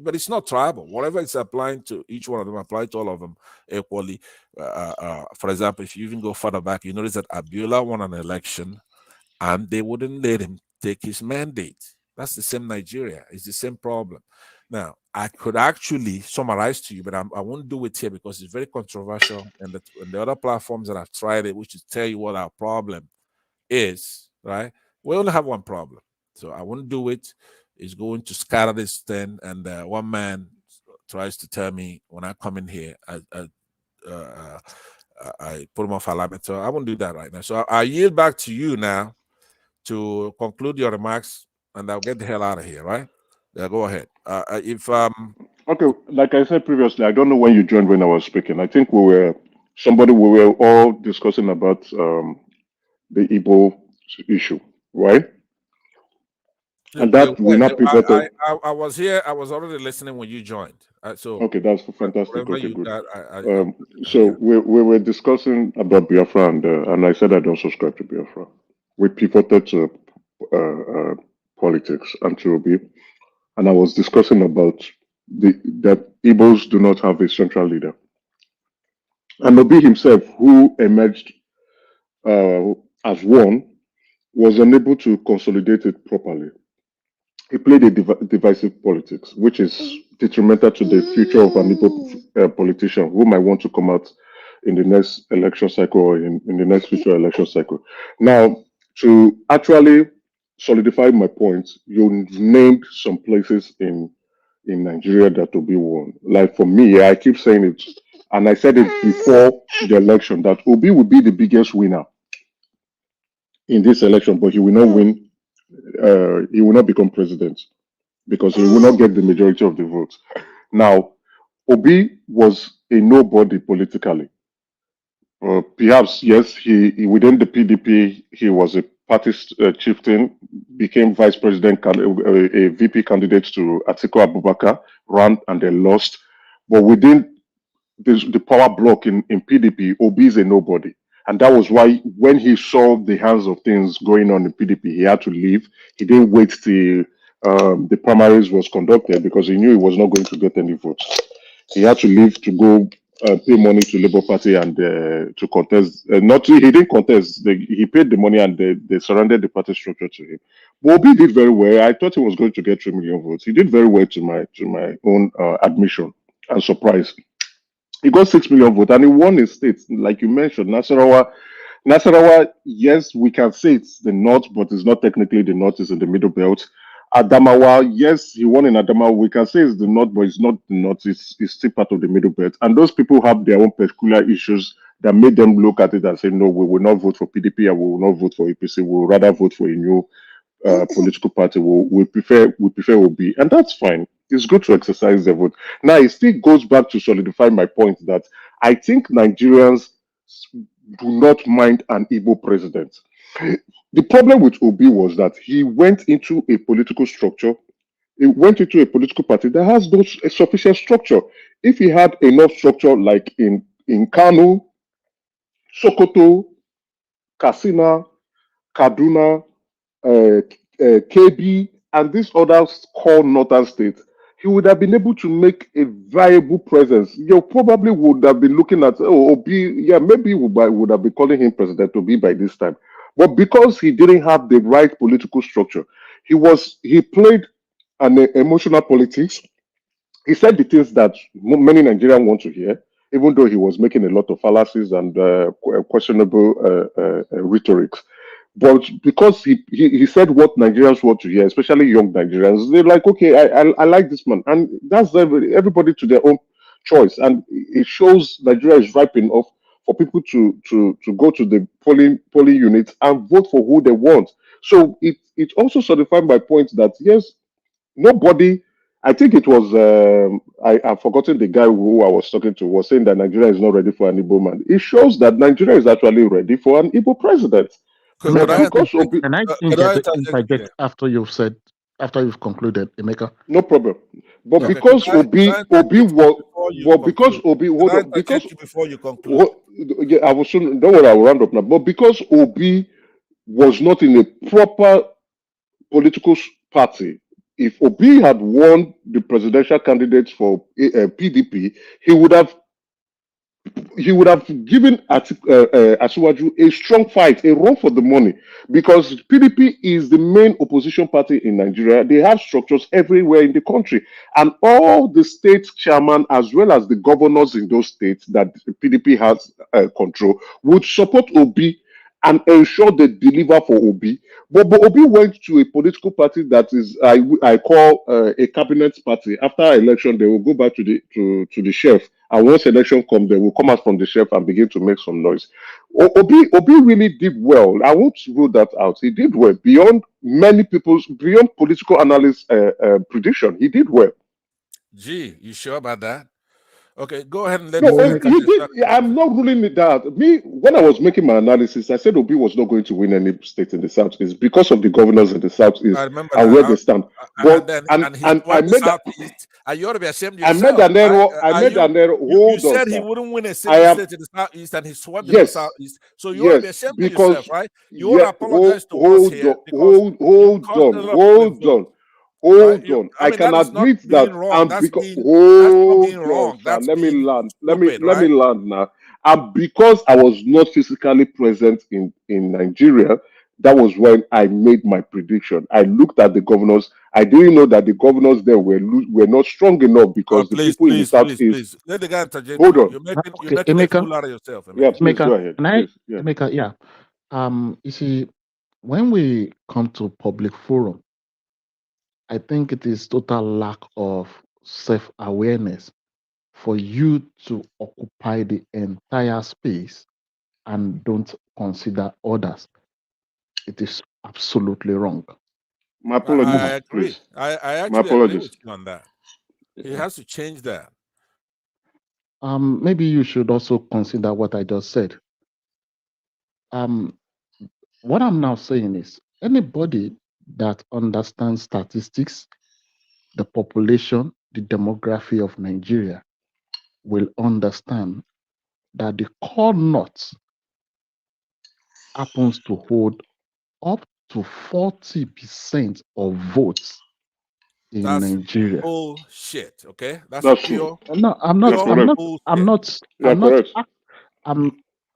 P: but it's not tribal. Whatever it's applying to each one of them, apply to all of them equally. For example, if you even go further back, you notice that Abiola won an election and they wouldn't let him take his mandate. That's the same Nigeria. It's the same problem. Now, I could actually summarize to you, but I won't do it here because it's very controversial. And the other platforms that I've tried it, which is tell you what our problem is, right? We only have one problem. So I won't do it. It's going to scatter this thing. And one man tries to tell me when I come in here, I put him off alignment. So I won't do that right now. So I yield back to you now to conclude your remarks, and I'll get the hell out of here, right? Yeah, go ahead.
O: Okay, like I said previously, I don't know when you joined when I was speaking. I think we were all discussing about the Igbo issue, right? And that we not pivoted.
P: I was here. I was already listening when you joined. So
O: Okay, that's fantastic.
P: whatever
O: Okay,
P: you
O: good.
P: got,
O: So we were discussing about Biafra, and I said I don't subscribe to Biafra. We pivoted to politics and to Obi, and I was discussing about that Igbos do not have a central leader, and Obi himself, who emerged as one, was unable to consolidate it properly. He played a divisive politics, which is detrimental to the future of an Igbo politician who might want to come out in the next election cycle or in the next future election cycle. Now, to actually solidify my point, you named some places in Nigeria that will be won. Like for me, I keep saying it, and I said it before the election, that Obi will be the biggest winner in this election, but he will not win. He will not become president because he will not get the majority of the votes. Now, Obi was a nobody politically. Perhaps, yes, he within the PDP, he was a party chieftain, became vice president, a VP candidate to Atiku Abubakar, ran and then lost. But within the power block in PDP, Obi is a nobody. And that was why when he saw the hands of things going on in PDP, he had to leave. He didn't wait till the primaries was conducted because he knew he was not going to get any votes. He had to leave to go pay money to Labour Party and to contest. He didn't contest. He paid the money and they surrendered the party structure to him. But Obi did very well. I thought he was going to get 3 million votes. He did very well to my own admission and surprise. He got 6 million votes and he won his state. Like you mentioned, Nasarawa, yes, we can say it's the north, but it's not technically the north, it's in the middle belt. Adamawa, yes, he won in Adamawa. We can say it's the north, but it's not the north, it's still part of the middle belt. And those people have their own peculiar issues that made them look at it and say, no, we will not vote for PDP and we will not vote for APC. We will rather vote for a new political party. We prefer Obi, and that's fine. It's good to exercise the vote. Now, it still goes back to solidify my point that I think Nigerians do not mind an Igbo president. The problem with Obi was that he went into a political structure. He went into a political party that has no sufficient structure. If he had enough structure, like in Kano, Sokoto, Katsina, Kaduna, KB, and these other core northern states, he would have been able to make a viable presence. You probably would have been looking at, Obi, yeah, maybe we would have been calling him President Obi by this time. But because he didn't have the right political structure, he played an emotional politics. He said the things that many Nigerians want to hear, even though he was making a lot of fallacies and questionable rhetorics. But because he said what Nigerians want to hear, especially young Nigerians, they're like, okay, I like this man. And that's everybody to their own choice. And it shows Nigeria is ripe enough for people to go to the polling units and vote for who they want. So it also certified my point that, yes, nobody, I think it was, I've forgotten the guy who I was talking to, was saying that Nigeria is not ready for an Igbo man. It shows that Nigeria is actually ready for an Igbo president. Can I
Q: interject after you've concluded, Emeka?
O: No problem. But
Q: Okay.
O: because Obi
P: before you conclude.
O: Yeah, I will soon. Don't worry, I will round up now. But because Obi was not in a proper political party, if Obi had won the presidential candidates for PDP, he would have given Asiwaju a strong fight, a run for the money, because PDP is the main opposition party in Nigeria. They have structures everywhere in the country, and all the state chairman as well as the governors in those states that PDP has control would support Obi and ensure they deliver for Obi. But Obi went to a political party that is, I call a cabinet party. After election, they will go back to the chef, and once election comes, they will come out from the chef and begin to make some noise. Obi really did well. I won't rule that out. He did well beyond political analysts' prediction. He did well.
P: Gee, you sure about that? Okay, go ahead and let
M: No,
P: the
M: you did. I'm not ruling it out. Me, when I was making my analysis, I said Obi was not going to win any state in the Southeast because of the governors in the Southeast
P: I remember
M: and
P: that.
M: where they stand. But
P: And he
M: and I
P: won the
M: made that.
P: Southeast. And you ought to be ashamed of
M: I made
P: yourself,
M: an
P: right?
M: error. I made an error.
P: You
M: Hold on,
P: said he
M: sir.
P: wouldn't win a
M: I
P: single
M: am.
P: state in the Southeast, and he swept the whole
M: Yes.
P: Southeast. So you ought to be
M: Yes.
P: ashamed of
M: Because
P: yourself, right? You ought to apologize to us
M: hold
P: here
M: on.
P: because you
M: Hold
P: caused a
M: on.
P: lot of people to
M: Hold
P: vote.
M: on.
P: Right?
M: Hold on.
P: I mean,
M: can
P: that is not
M: admit
P: being
M: that
P: wrong.
M: I'm because
P: That's not being
M: hold on,
P: wrong.
M: sir.
P: That's
M: Let me
P: being
M: land.
P: stupid,
M: Let me
P: right?
M: land now. And because I was not physically present in Nigeria, that was when I made my prediction. I looked at the governors. I didn't know that the governors there were not strong enough because the
P: Please,
M: people in the southeast.
P: please. Let the guy interject.
M: Hold on.
P: You're making a
R: Emeka.
P: fool out of yourself.
M: Yeah, please
R: Emeka,
M: go ahead.
R: can I?
M: Please. Yeah.
R: Emeka, yeah. You see, when we come to public forum, I think it is total lack of self-awareness for you to occupy the entire space and don't consider others. It is absolutely wrong.
M: My apologies.
P: I agree.
M: Please.
P: I
M: My
P: actually agree
M: apologies.
P: with you on that. He has to change that.
R: Maybe you should also consider what I just said. What I'm now saying is anybody that understands statistics, the population, the demography of Nigeria will understand that the core north happens to hold up to 40% of votes in
P: That's
R: Nigeria.
P: bullshit. Okay, that's
M: true.
P: pure.
R: No, I'm not.
P: Pure
R: I'm not.
P: bullshit.
R: I'm not.
M: You're
R: I'm not.
M: correct.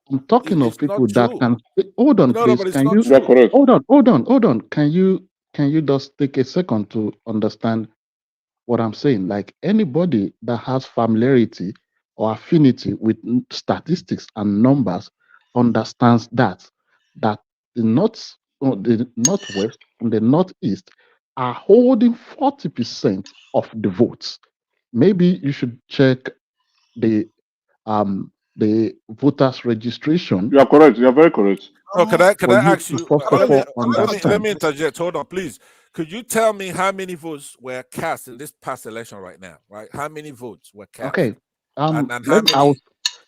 R: I'm talking of
P: It's not
R: people that
P: true.
R: can. Hold on,
P: No,
R: please.
P: but it's
R: Can
P: not
R: you?
P: true. You're
M: correct.
R: Hold on. Can you just take a second to understand what I'm saying? Like anybody that has familiarity or affinity with statistics and numbers understands that the the northwest and the northeast are holding 40% of the votes. Maybe you should check the voters registration.
M: You are correct. You are very correct.
P: No, can I ask you?
R: First of all, understand.
P: Let me interject. Hold on, please. Could you tell me how many votes were cast in this past election right now? Right, how many votes were cast?
R: Okay.
P: And how many?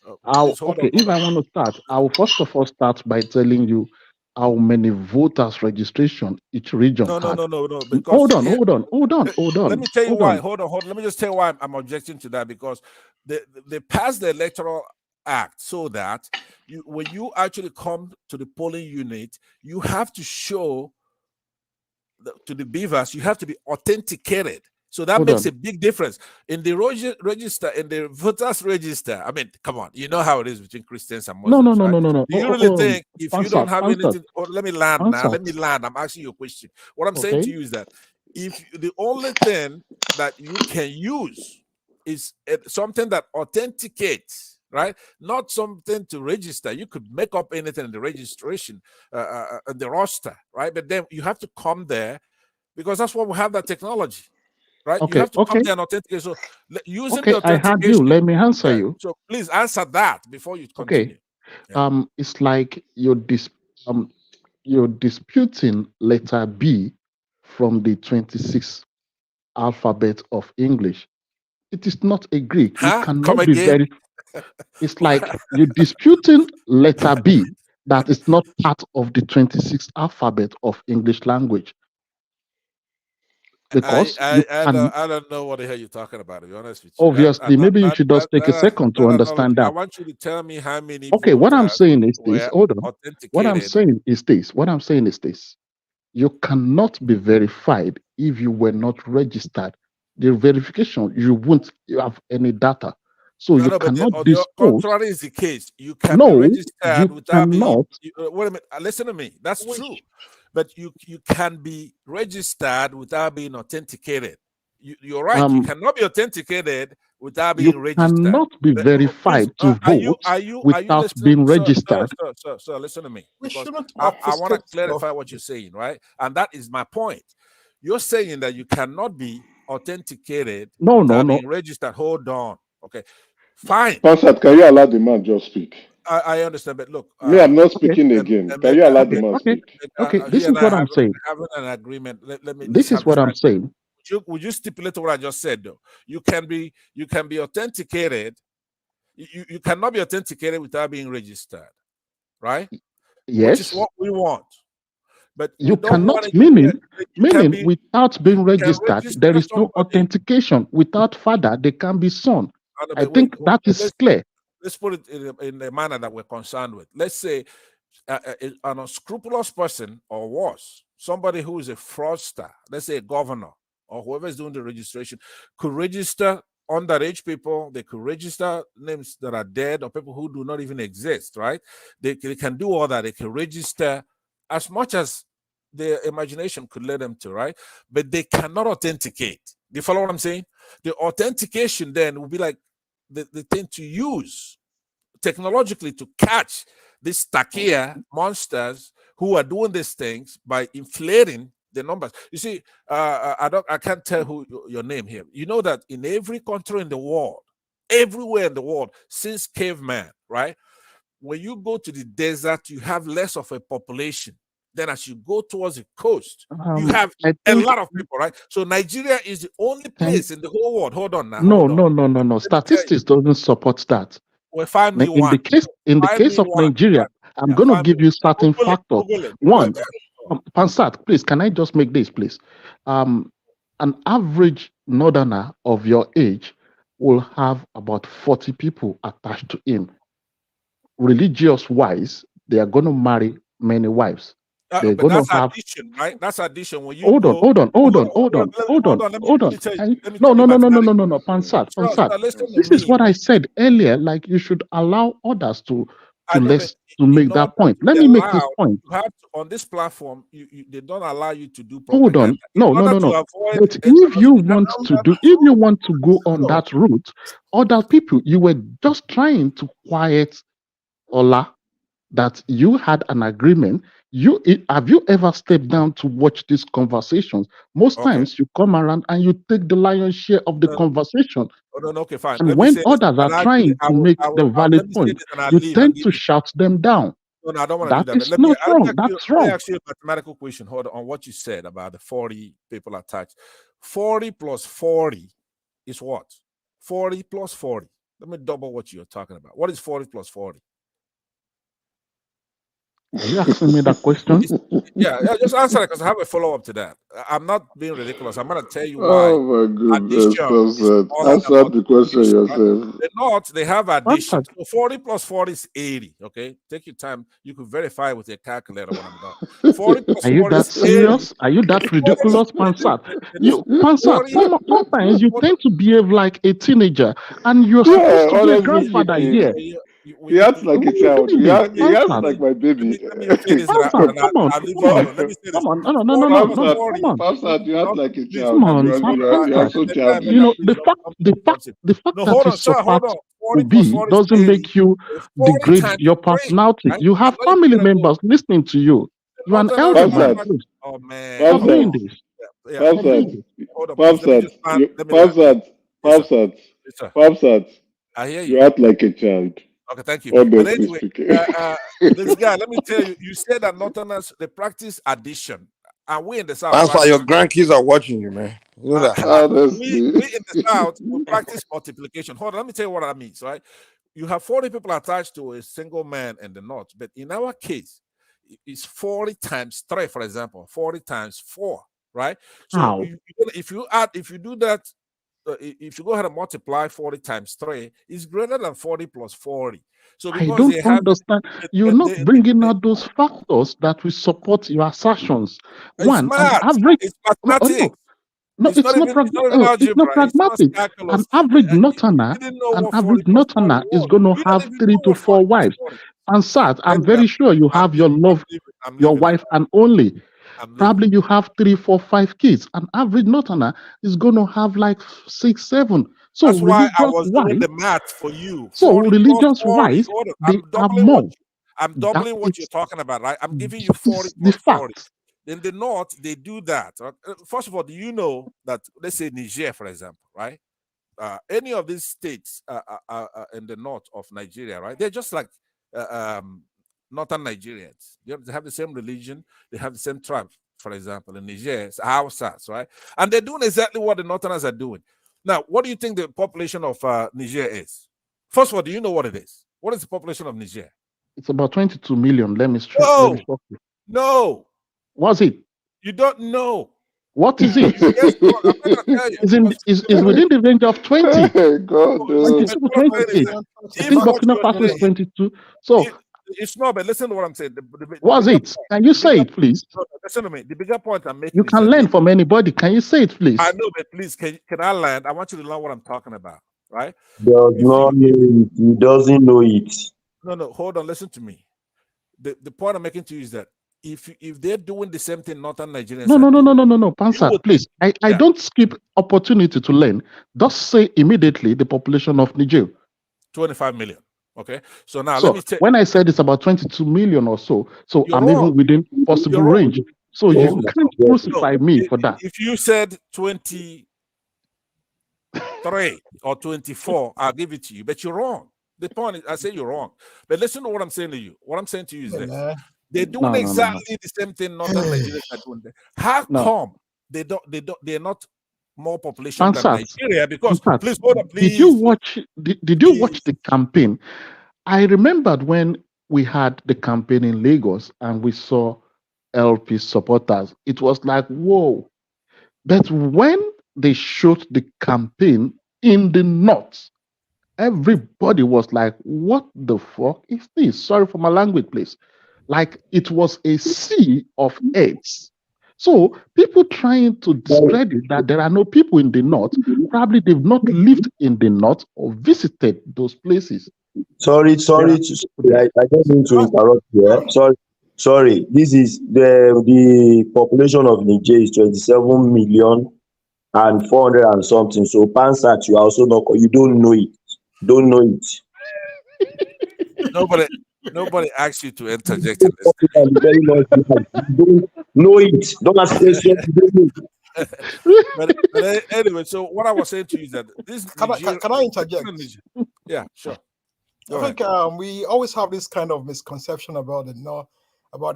P: Please hold on.
R: If I want to start, I will first of all start by telling you how many voters registration each region had.
P: No. Because
R: Hold on.
P: Let me tell you why. Hold on. Let me just tell you why I'm objecting to that, because they passed the Electoral Act so that when you actually come to the polling unit, you have to show to the beavers, you have to be authenticated. So that makes a big difference in the register, in the voters register. I mean, come on, you know how it is between Christians and Muslims.
R: No.
P: Do you really think if you don't have anything? Let me land now. Let me land. I'm asking you a question. What I'm saying to you is that if the only thing that you can use is something that authenticates, right? Not something to register. You could make up anything in the registration, the roster, right? But then you have to come there because that's why we have that technology. Right, you have to come there and authenticate. So using the authentication,
R: I had you. Let me answer you.
P: So please answer that before you continue.
R: Okay. It's like you're disputing letter B from the 26 alphabet of English. It is not a Greek. You cannot be very. It's like you're disputing letter B that is not part of the 26 alphabet of English language. Because
P: I don't know what the hell you're talking about, to be honest with you.
R: Obviously, maybe you should just take a second to understand that.
P: I want you to tell me how many.
R: Okay, what I'm saying is this. Hold on.
P: Authenticated.
R: What I'm saying is this. You cannot be verified if you were not registered. The verification, you have any data. So you cannot
P: the contrary is the case. You can be registered without being. Wait a minute. Listen to me. That's true. But you can be registered without being authenticated. You're right. You cannot be authenticated without being registered.
R: You cannot be verified to vote without being registered.
P: Sir, listen to me. I want to clarify what you're saying, right? And that is my point. You're saying that you cannot be authenticated without being registered. Hold on. Okay. Fine.
M: Pastor, can you allow the man just speak?
P: I understand, but look.
M: Me, I'm not speaking again. Can you allow the man speak?
R: Okay, this is what I'm saying.
P: Having an agreement. Let me.
R: This is what I'm saying.
P: would you stipulate what I just said though? You can be authenticated. You cannot be authenticated without being registered, right? Which is
R: Yes.
P: what we want. But we
R: You
P: don't
R: cannot,
P: want it to
R: meaning,
P: you can be
R: without being
P: you can
R: registered,
P: register
R: there is no
P: somebody.
R: authentication. Without father, there can be son. I
P: But
R: think that is clear.
P: let's put it in the manner that we're concerned with. Let's say an unscrupulous person, or worse, somebody who is a fraudster, let's say a governor or whoever is doing the registration, could register underage people. They could register names that are dead or people who do not even exist, right? They can do all that. They can register as much as their imagination could lead them to, right? But they cannot authenticate. Do you follow what I'm saying? The authentication then will be like the thing to use technologically to catch these takia monsters who are doing these things by inflating the numbers. You see, I can't tell who your name here. You know that in every country in the world, everywhere in the world, since caveman, right? When you go to the desert, you have less of a population. Then as you go towards the coast, you have a lot of people, right? So Nigeria is the only place in the whole world. Hold on now.
R: No. Statistics doesn't support that.
P: Well, find me
R: In
P: one.
R: the case of Nigeria, I'm going to give you certain factors. One, Pansat, please, can I just make this, please? An average northerner of your age will have about 40 people attached to him. Religious wise, they are going to marry many wives. They're
P: But
R: going to
P: that's
R: have.
P: addition, right? That's addition. When you
R: Hold on.
P: Hold on.
R: No. Pansat.
P: Listen to
R: This is
P: me.
R: what I said earlier. Like, you should allow others to make that point. Let
P: They're
R: me make this
P: allowed,
R: point.
P: you have to, on this platform, they don't allow you to do
R: Hold
P: propaganda.
R: on. No.
P: Avoid
R: But if you want to go on that route, other people, you were just trying to quiet Ola that you had an agreement. Have you ever stepped down to watch these conversations? Most times you come around and you take the lion's share of the conversation.
P: No, okay, fine.
R: And
P: Let me
R: when
P: say this,
R: others are
P: and
R: trying to make the
P: let
R: valid
P: me say
R: point,
P: this and I'll
R: you
P: leave and
R: tend
P: give
R: to
P: you.
R: shout them down.
P: No, I don't want to do
R: That
P: that.
R: is
P: But
R: not wrong. That's
P: let me
R: wrong.
P: ask you a mathematical question. Hold on what you said about the 40 people attached. 40 plus 40 is what? 40 plus 40. Let me double what you're talking about. What is 40 plus 40?
R: Are you asking me that question?
P: Yeah, just answer it because I have a follow-up to that. I'm not being ridiculous. I'm going to tell you why.
M: Oh my goodness, answer the question yourself.
P: The North, they have addition. So 40 plus 40 is 80. Okay, take your time. You can verify with your calculator when I'm done. 40 plus
R: Are you
P: 40
R: that
P: is 80.
R: serious? Are you that ridiculous, Pansat? Sometimes you tend to behave like a teenager, and you're supposed to be a grandfather here.
M: He acts like a child. He acts like my baby.
P: Let me say this, and
R: Come on.
P: I'll leave you alone. Let me say this.
R: No.
M: Papsat, you act like a
P: Please,
M: child.
R: Come on,
M: You are so childish.
R: you know the fact
P: No,
R: that
P: hold
R: you
P: on, sir. Hold
R: support
P: on. 40 plus
R: Obi
P: 40 is
R: doesn't
P: 80.
R: make you
P: 40
R: degrade
P: times
R: your
P: 3.
R: personality. You have
P: I'm not even
R: family
P: gonna go.
R: members listening to you. You're an
P: No,
R: elder man.
M: Papsat,
R: Please
P: Oh man,
R: stop
P: come
R: doing
P: on.
R: this.
P: Yeah.
R: Stop doing this.
P: Hold on, please. Let me just let me land. Yes, sir.
M: Papsat,
P: I hear
M: you
P: you.
M: act like a child.
P: Okay, thank you. But
M: Honestly
P: anyway,
M: speaking.
P: this guy, let me tell you, you said that Northerners they practice addition, and we in the South
E: That's why
P: practice.
E: your grandkids are watching you, man. You know that.
P: We in the South we practice multiplication. Hold on, let me tell you what that means, right? You have 40 people attached to a single man in the North, but in our case, it's 40 times 3, for example, 40 times 4, right? So
R: How?
P: if you do that, if you go ahead and multiply 40 times 3, it's greater than 40 plus 40. So
R: I
P: because
R: don't
P: they have
R: understand. You're not bringing out those factors that will support your assertions.
P: it's
R: One, an
P: math,
R: average.
P: it's
R: No,
P: mathematics.
R: it's not
P: algebra, it's not
R: pragmatic. An
P: calculus.
R: average
P: You
R: northerner,
P: didn't know what 40 plus 40
R: is
P: was.
R: going to
P: You don't
R: have
P: even
R: 3
P: know
R: to
P: what
R: 4
P: 40 plus
R: wives.
P: 40.
R: And Sat, I'm
P: Anyway,
R: very sure you have your wife and only. Probably you have 3, 4, 5 kids. An average northerner is going to have like 6, 7. So
P: That's why I
R: religious
P: was doing
R: wise,
P: the math for you. 40 plus 40. Hold on.
R: they are more.
P: I'm
R: That
P: doubling what you're
R: is
P: talking about, right? I'm giving you 40
R: is the
P: plus 40.
R: fact.
P: In the North, they do that. First of all, do you know that, let's say Niger, for example, right? Any of these states in the north of Nigeria, right? They're just like northern Nigerians. They have the same religion, they have the same tribe. for example, in Niger, it's Hausas, right? And they're doing exactly what the Northerners are doing. Now, what do you think the population of Niger is? First of all, do you know what it is? What is the population of Niger?
R: It's about 22 million. Let me
P: No,
R: stop you.
P: no.
R: What's it?
P: You don't know.
R: What is it?
P: Yes, I'm not gonna tell you.
R: Is within the range of 20.
M: God,
R: 22 to 28. I think Burkina Faso is 22. So
P: it's not, but listen to what I'm saying.
R: what's it? Can you say it, please?
P: Listen to me. The bigger point I'm making
R: You
P: is
R: can
P: that
R: learn from anybody. Can you say it, please?
P: I know, but please, can I learn? I want you to learn what I'm talking about, right?
G: Does not know it. He doesn't know it.
P: No, hold on. Listen to me. The point I'm making to you is that if they're doing the same thing Northern Nigerians
R: No, Pansat, please. I don't skip opportunity to learn. Just say immediately the population of Niger.
P: 25 million. Okay. So now
R: So
P: let me take
R: when I said it's about 22 million or so
P: You're
R: I'm
P: wrong.
R: even within possible
P: You're wrong.
R: range. So you can't crucify me for that.
P: If you said 23 or 24, I'll give it to you. But you're wrong. The point is, I say you're wrong. But listen to what I'm saying to you. What I'm saying to you is this. They're doing exactly the same thing Northern Nigerians are doing. How come they're not more population than Nigeria? Because please hold on, please.
R: Did you watch the campaign? I remembered when we had the campaign in Lagos and we saw LP supporters. It was like, whoa. But when they showed the campaign in the north, everybody was like, what the fuck is this? Sorry for my language, please. Like it was a sea of heads. So people trying to discredit that there are no people in the north, probably they've not lived in the north or visited those places.
G: Sorry, I don't mean to interrupt you. Sorry. This is the population of Niger is 27 million and 400 and something. So Pansat, you also you don't know it. Don't know it.
P: Nobody asked you to interject in this.
G: Don't know it. Don't ask questions.
P: but anyway, so what I was saying to you is that this
Q: can I interject?
P: Yeah, sure.
Q: I think we always have this kind of misconception about the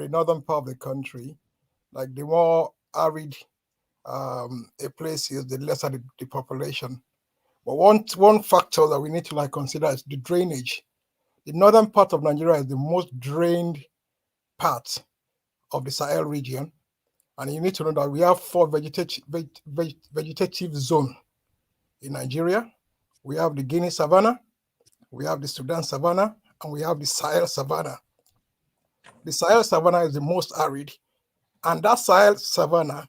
Q: northern part of the country. Like the more arid a place is, the lesser the population. But one factor that we need to consider is the drainage. The northern part of Nigeria is the most drained part of the Sahel region. And you need to know that we have 4 vegetative zones in Nigeria. We have the Guinea savanna, we have the Sudan savanna, and we have the Sahel savanna. The Sahel savanna is the most arid, and that Sahel savanna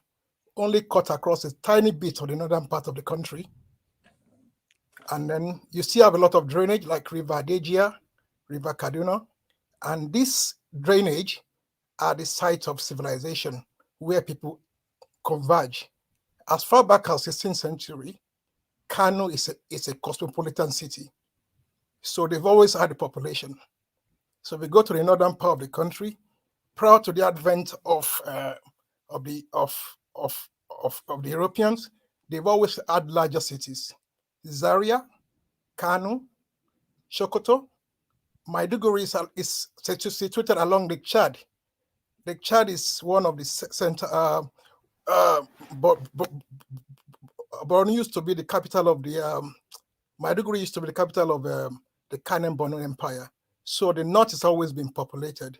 Q: only cut across a tiny bit of the northern part of the country. And then you still have a lot of drainage like River Adejia, River Kaduna, and this drainage are the sites of civilization where people converge. As far back as 16th century, Kano is a cosmopolitan city. So they've always had a population. So we go to the northern part of the country, prior to the advent of the Europeans, they've always had larger cities. Zaria, Kano, Sokoto, Maiduguri is situated along Lake Chad. Lake Chad is one of the center. Borno used to be the capital of the Maiduguri used to be the capital of the Kanem Borno Empire. So the north has always been populated.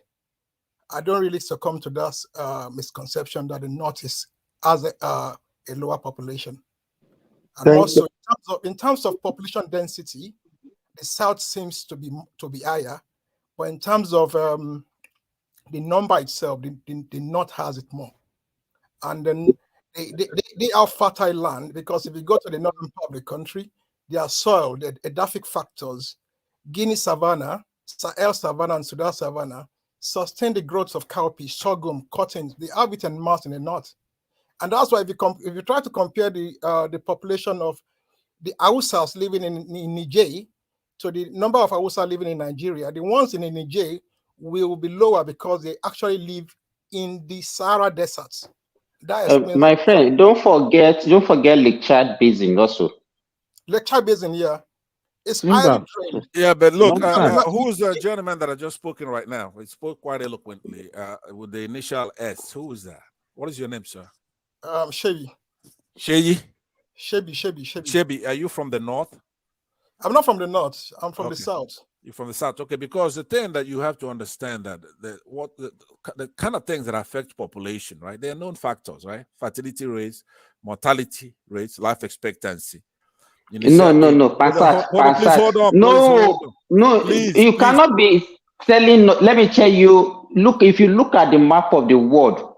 Q: I don't really succumb to that misconception that the north has a lower population. And also, in terms of population density, the south seems to be higher, but in terms of the number itself, the north has it more. And then they have fertile land, because if you go to the northern part of the country, their soil, the edaphic factors, Guinea savanna, Sahel savanna, and Sudan savanna sustain the growth of cowpeas, sorghum, cotton. They have it en masse in the north. And that's why if you try to compare the population of the Hausas living in Niger to the number of Hausa living in Nigeria, the ones in Niger will be lower because they actually live in the Sahara deserts.
S: My friend, don't forget Lake Chad Basin also.
Q: Lake Chad Basin, yeah. It's highly trained.
P: Yeah, but look, who's the gentleman that I just spoken right now? He spoke quite eloquently with the initial S. Who is that? What is your name, sir?
Q: Shebi.
P: Sheyi?
Q: Shebi.
P: Shebi, are you from the north?
Q: I'm not from the north. I'm from the south.
P: You're from the south, okay? Because the thing that you have to understand that the kind of things that affect population, right? They are known factors, right? Fertility rates, mortality rates, life expectancy.
S: No, Pansat. No, you cannot be telling. Let me tell you. Look, if you look at the map of the world,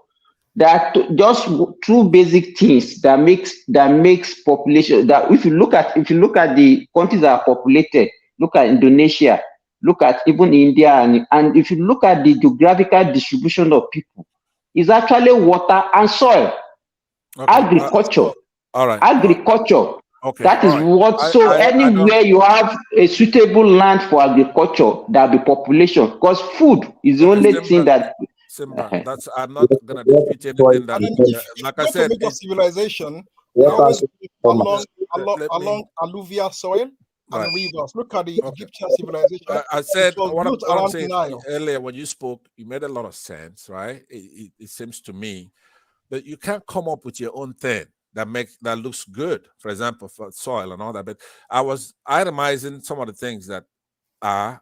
S: there are just two basic things that makes population. That if you look at the countries that are populated, look at Indonesia, look at even India, and if you look at the geographical distribution of people, it's actually water and soil, agriculture.
P: All right.
S: Agriculture.
P: Okay.
S: That is what. So anywhere you have a suitable land for agriculture, there'll be population, because food is the only thing that.
P: Simba, I'm not gonna defeat anything that. Like I said,
Q: to make a civilization, they always along alluvial soil and rivers. Look at the Egyptian civilization.
P: I said what I'm saying
Q: Nile.
P: earlier when you spoke, you made a lot of sense, right? It seems to me that you can't come up with your own thing that looks good, for example, for soil and all that. But I was itemizing some of the things that are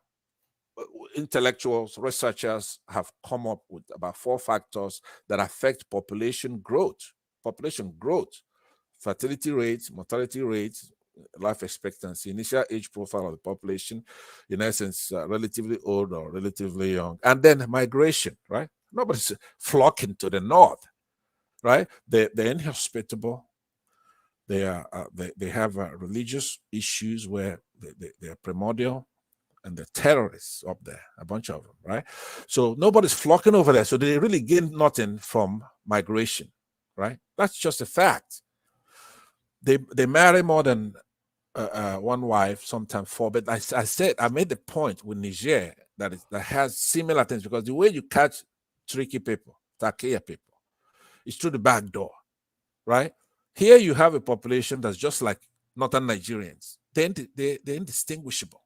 P: intellectuals, researchers have come up with about 4 factors that affect population growth. Fertility rates, mortality rates, life expectancy, initial age profile of the population, in essence, relatively old or relatively young, and then migration, right? Nobody's flocking to the north, right? They're inhospitable. They have religious issues where they are primordial, and the terrorists up there, a bunch of them, right? So nobody's flocking over there. So they really gain nothing from migration, right? That's just a fact. They marry more than one wife, sometimes 4. But I made the point with Niger that has similar things, because the way you catch tricky people, Takia people, is through the back door, right? Here you have a population that's just like Northern Nigerians. They're indistinguishable.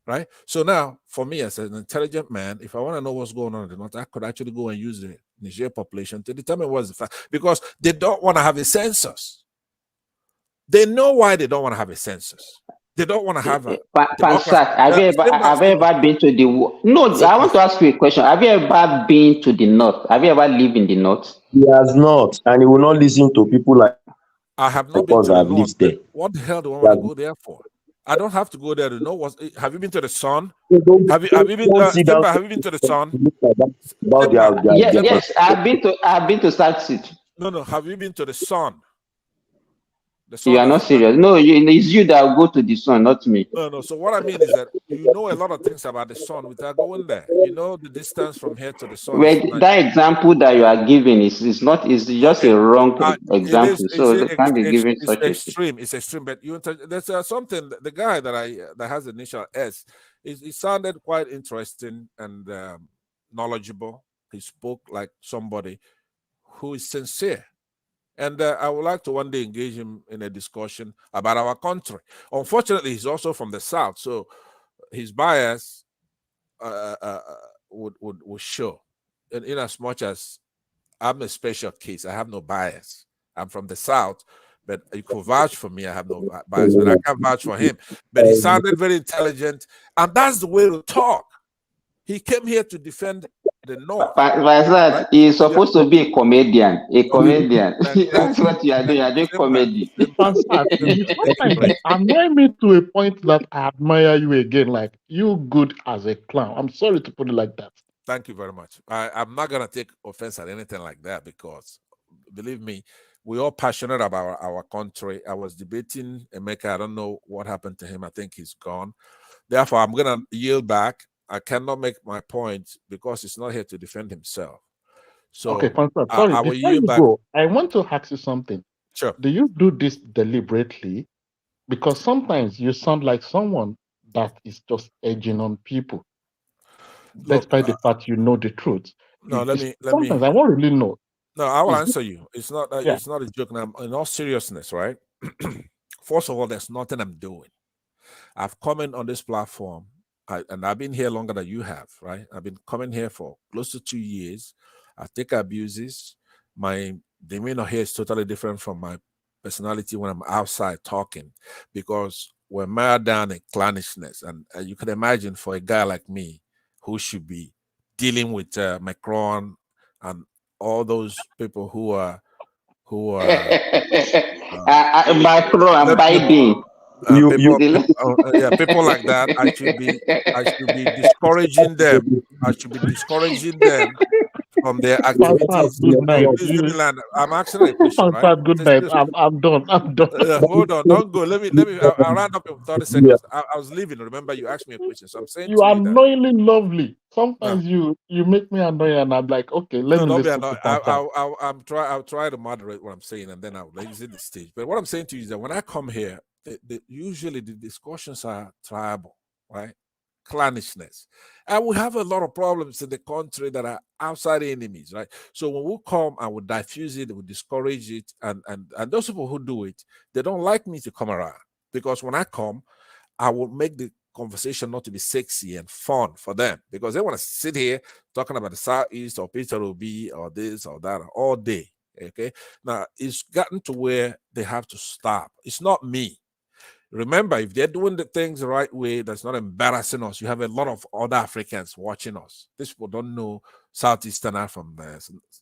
P: Right. So now, for me as an intelligent man, if I want to know what's going on in the north, I could actually go and use the Niger population to determine what's the fact, because they don't want to have a census. They know why they don't want to have a census. They don't want to have a.
S: Pansat, have you ever been to the? No, I want to ask you a question. Have you ever been to the north? Have you ever lived in the north?
G: He has not, and he will not listen to people like.
P: I have not been to the north. What the hell do I want to go there for? I don't have to go there to know what. Have you been to the sun? Have you been? Simba, have you been to the sun?
S: Yes, I've been to South City.
P: No. Have you been to the sun?
S: You are not serious. No, it's you that will go to the sun, not me.
P: No. So what I mean is that you know a lot of things about the sun without going there. You know the distance from here to the sun.
S: Well, that example that you are giving is just a wrong example. So they can't be given such
P: extreme. It's extreme. But there's something. The guy that has the initial S, he sounded quite interesting and knowledgeable. He spoke like somebody who is sincere. And I would like to one day engage him in a discussion about our country. Unfortunately, he's also from the South, so his bias would show. And in as much as I'm a special case, I have no bias. I'm from the South, but you could vouch for me. I have no bias, but I can't vouch for him. But he sounded very intelligent, and that's the way to talk. He came here to defend the North.
S: Right? He's supposed to be a comedian. That's what you are doing. You are doing comedy.
R: Annoy me to a point that I admire you again. Like, you good as a clown. I'm sorry to put it like that.
P: Thank you very much. I'm not going to take offense at anything like that, because, believe me, we're all passionate about our country. I was debating Emeka. I don't know what happened to him. I think he's gone. Therefore, I'm going to yield back. I cannot make my point because he's not here to defend himself. So,
R: okay, Pansat, sorry.
P: I will
R: Before
P: yield
R: you
P: back.
R: go, I want to ask you something.
P: Sure.
R: Do you do this deliberately? Because sometimes you sound like someone that is just edging on people, despite the fact you know the truth.
P: No, let me.
R: Sometimes I won't really know.
P: No, I will answer you. It's not. It's not a joke. Now, in all seriousness, right? First of all, there's nothing I'm doing. I've come in on this platform. And I've been here longer than you have, right? I've been coming here for close to 2 years. I take abuses. my demeanor here is totally different from my personality when I'm outside talking, because we're mired down in clannishness. And you can imagine for a guy like me who should be dealing with Macron and all those people who are
S: Macron and Biden.
P: people like that, I should be discouraging them. I should be discouraging them from their activities.
R: Good night.
P: Please let me land. I'm asking a question, right?
R: Good night. I'm done.
P: Hold on, don't go. Let me. I'll round up in 30 seconds. I was leaving. Remember, you asked me a question, so I'm saying
R: You
P: to
R: are
P: you that
R: annoyingly lovely. Sometimes you make me annoying, and I'm like, okay, let me
P: don't be
R: listen
P: annoyed.
R: to
P: I'll try to moderate what I'm saying, and then I'll exit the stage. But what I'm saying to you is that when I come here, usually the discussions are tribal, right? Clannishness, and we have a lot of problems in the country that are outside enemies, right? So when we come, I would diffuse it, we discourage it, and those people who do it, they don't like me to come around, because when I come, I will make the conversation not to be sexy and fun for them, because they want to sit here talking about the Southeast or Peter Obi or this or that all day. Okay, now it's gotten to where they have to stop. It's not me. Remember, if they're doing the things the right way, that's not embarrassing us. You have a lot of other Africans watching us. These people don't know Southeasterner from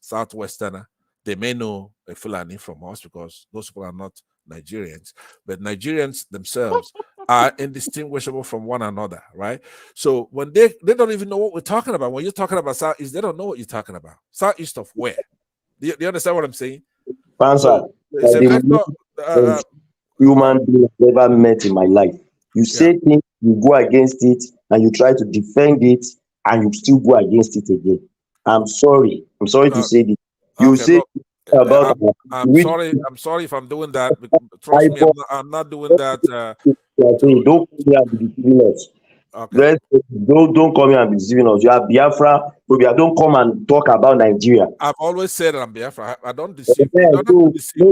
P: Southwesterner. They may know a Fulani from us because those people are not Nigerians. But Nigerians themselves are indistinguishable from one another, right? So when they don't even know what we're talking about. When you're talking about Southeast, they don't know what you're talking about. Southeast of where? Do you understand what I'm saying? So it's a vector.
G: Human being I've ever met in my life. You say things, you go against it, and you try to defend it, and you still go against it again. I'm sorry to say this. You say about
P: I'm sorry if I'm doing that. Trust me, I'm not doing that.
G: Don't come here and be deceiving us.
P: Okay.
G: Don't come here and be deceiving us. You are Biafra, Phobia. Don't come and talk about Nigeria.
P: I've always said that I'm Biafra. I don't deceive. In order to deceive,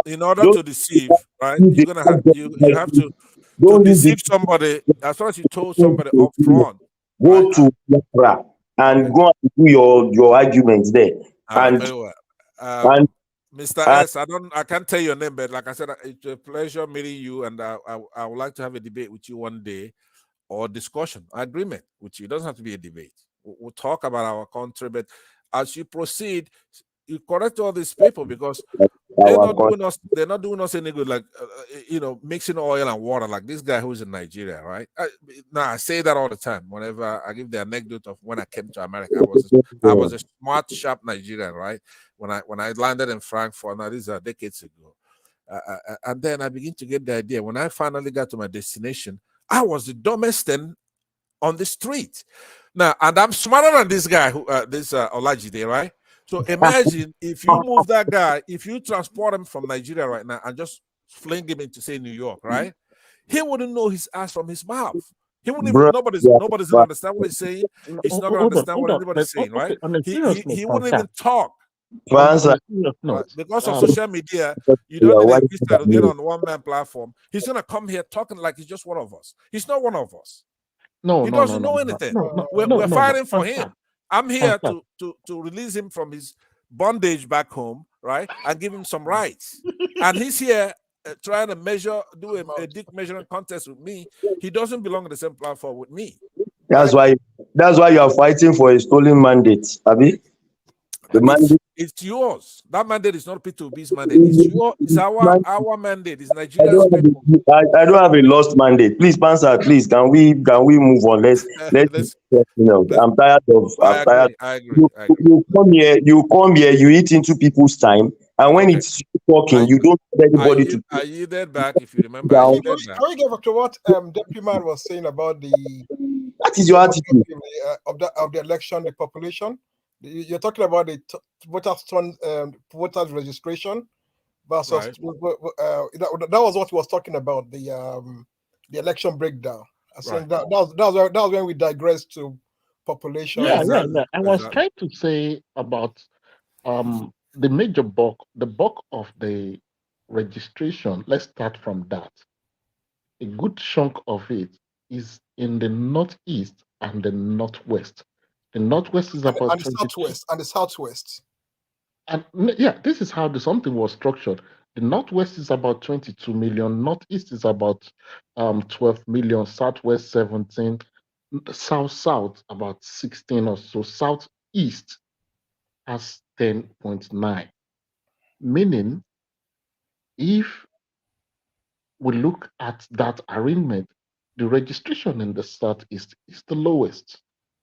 P: in order to deceive, right? You're gonna have you have to deceive somebody. As long as you told somebody up front.
G: Go to Biafra and go and do your arguments there.
P: Mr. S, I can't tell your name, but like I said, it's a pleasure meeting you, and I would like to have a debate with you one day, or discussion, agreement with you. It doesn't have to be a debate. We'll talk about our country, but as you proceed, you correct all these people, because they're not doing us any good, like mixing oil and water, like this guy who's in Nigeria, right? I say that all the time whenever I give the anecdote of when I came to America. I was a smart, sharp Nigerian, right? When I landed in Frankfurt, now these are decades ago, and then I begin to get the idea. When I finally got to my destination, I was the dumbest thing on the street. Now, and I'm smarter than this guy, this Olajide, right? So imagine if you move that guy, if you transport him from Nigeria right now and just fling him into, say, New York, right? He wouldn't know his ass from his mouth. He wouldn't even, nobody's gonna understand what he's saying. He's not gonna understand what anybody's saying, right? He wouldn't even talk. Because of social media, you don't need a visa to get on one-man platform. He's gonna come here talking like he's just one of us. He's not one of us. He doesn't know anything. We're fighting for him. I'm here to release him from his bondage back home, right, and give him some rights. And he's here trying to do a dick measuring contest with me. He doesn't belong on the same platform with me.
G: That's why you are fighting for a stolen mandate, Abi.
P: It's yours. That mandate is not P2B's mandate. It's our mandate. It's Nigeria's people.
G: I don't have a lost mandate. Please, Pansa, please, can we move on? Let's I'm tired of.
P: I agree.
G: You come here, you eat into people's time, and when it's talking, you don't have anybody to.
P: I yielded back, if you remember. Can
Q: we get back to what Deputy Man was saying about
G: that is your attitude
Q: of the election, the population? You're talking about the voters registration versus that was what he was talking about, the election breakdown. I think that was when we digressed to population.
R: Yeah. I was trying to say about the major bulk of the registration. Let's start from that. A good chunk of it is in the northeast and the northwest. The northwest is about
Q: and the southwest.
R: And yeah, this is how something was structured. The Northwest is about 22 million, Northeast is about 12 million, Southwest 17, South about 16 or so, Southeast has 10.9. Meaning, if we look at that arrangement, the registration in the Southeast is the lowest.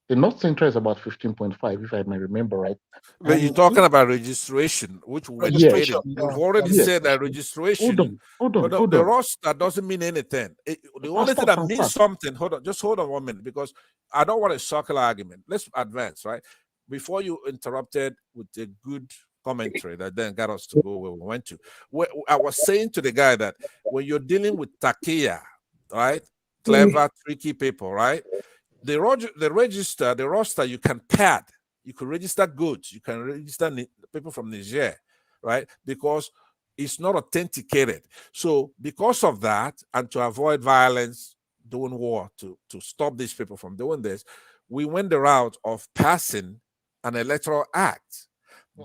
R: The North Central is about 15.5, if I may remember right.
P: But you're talking about registration, which we're debating. We've already said that registration.
R: Hold on.
P: The roster doesn't mean anything. The only thing that means something. Hold on 1 minute, because I don't want a circular argument. Let's advance, right? Before you interrupted with a good commentary that then got us to go where we went to. I was saying to the guy that when you're dealing with takia, right, clever, tricky people, right, the roster, you can pad. You can register goods. You can register people from Niger, right? Because it's not authenticated. So because of that, and to avoid violence, doing war, to stop these people from doing this, we went the route of passing an electoral act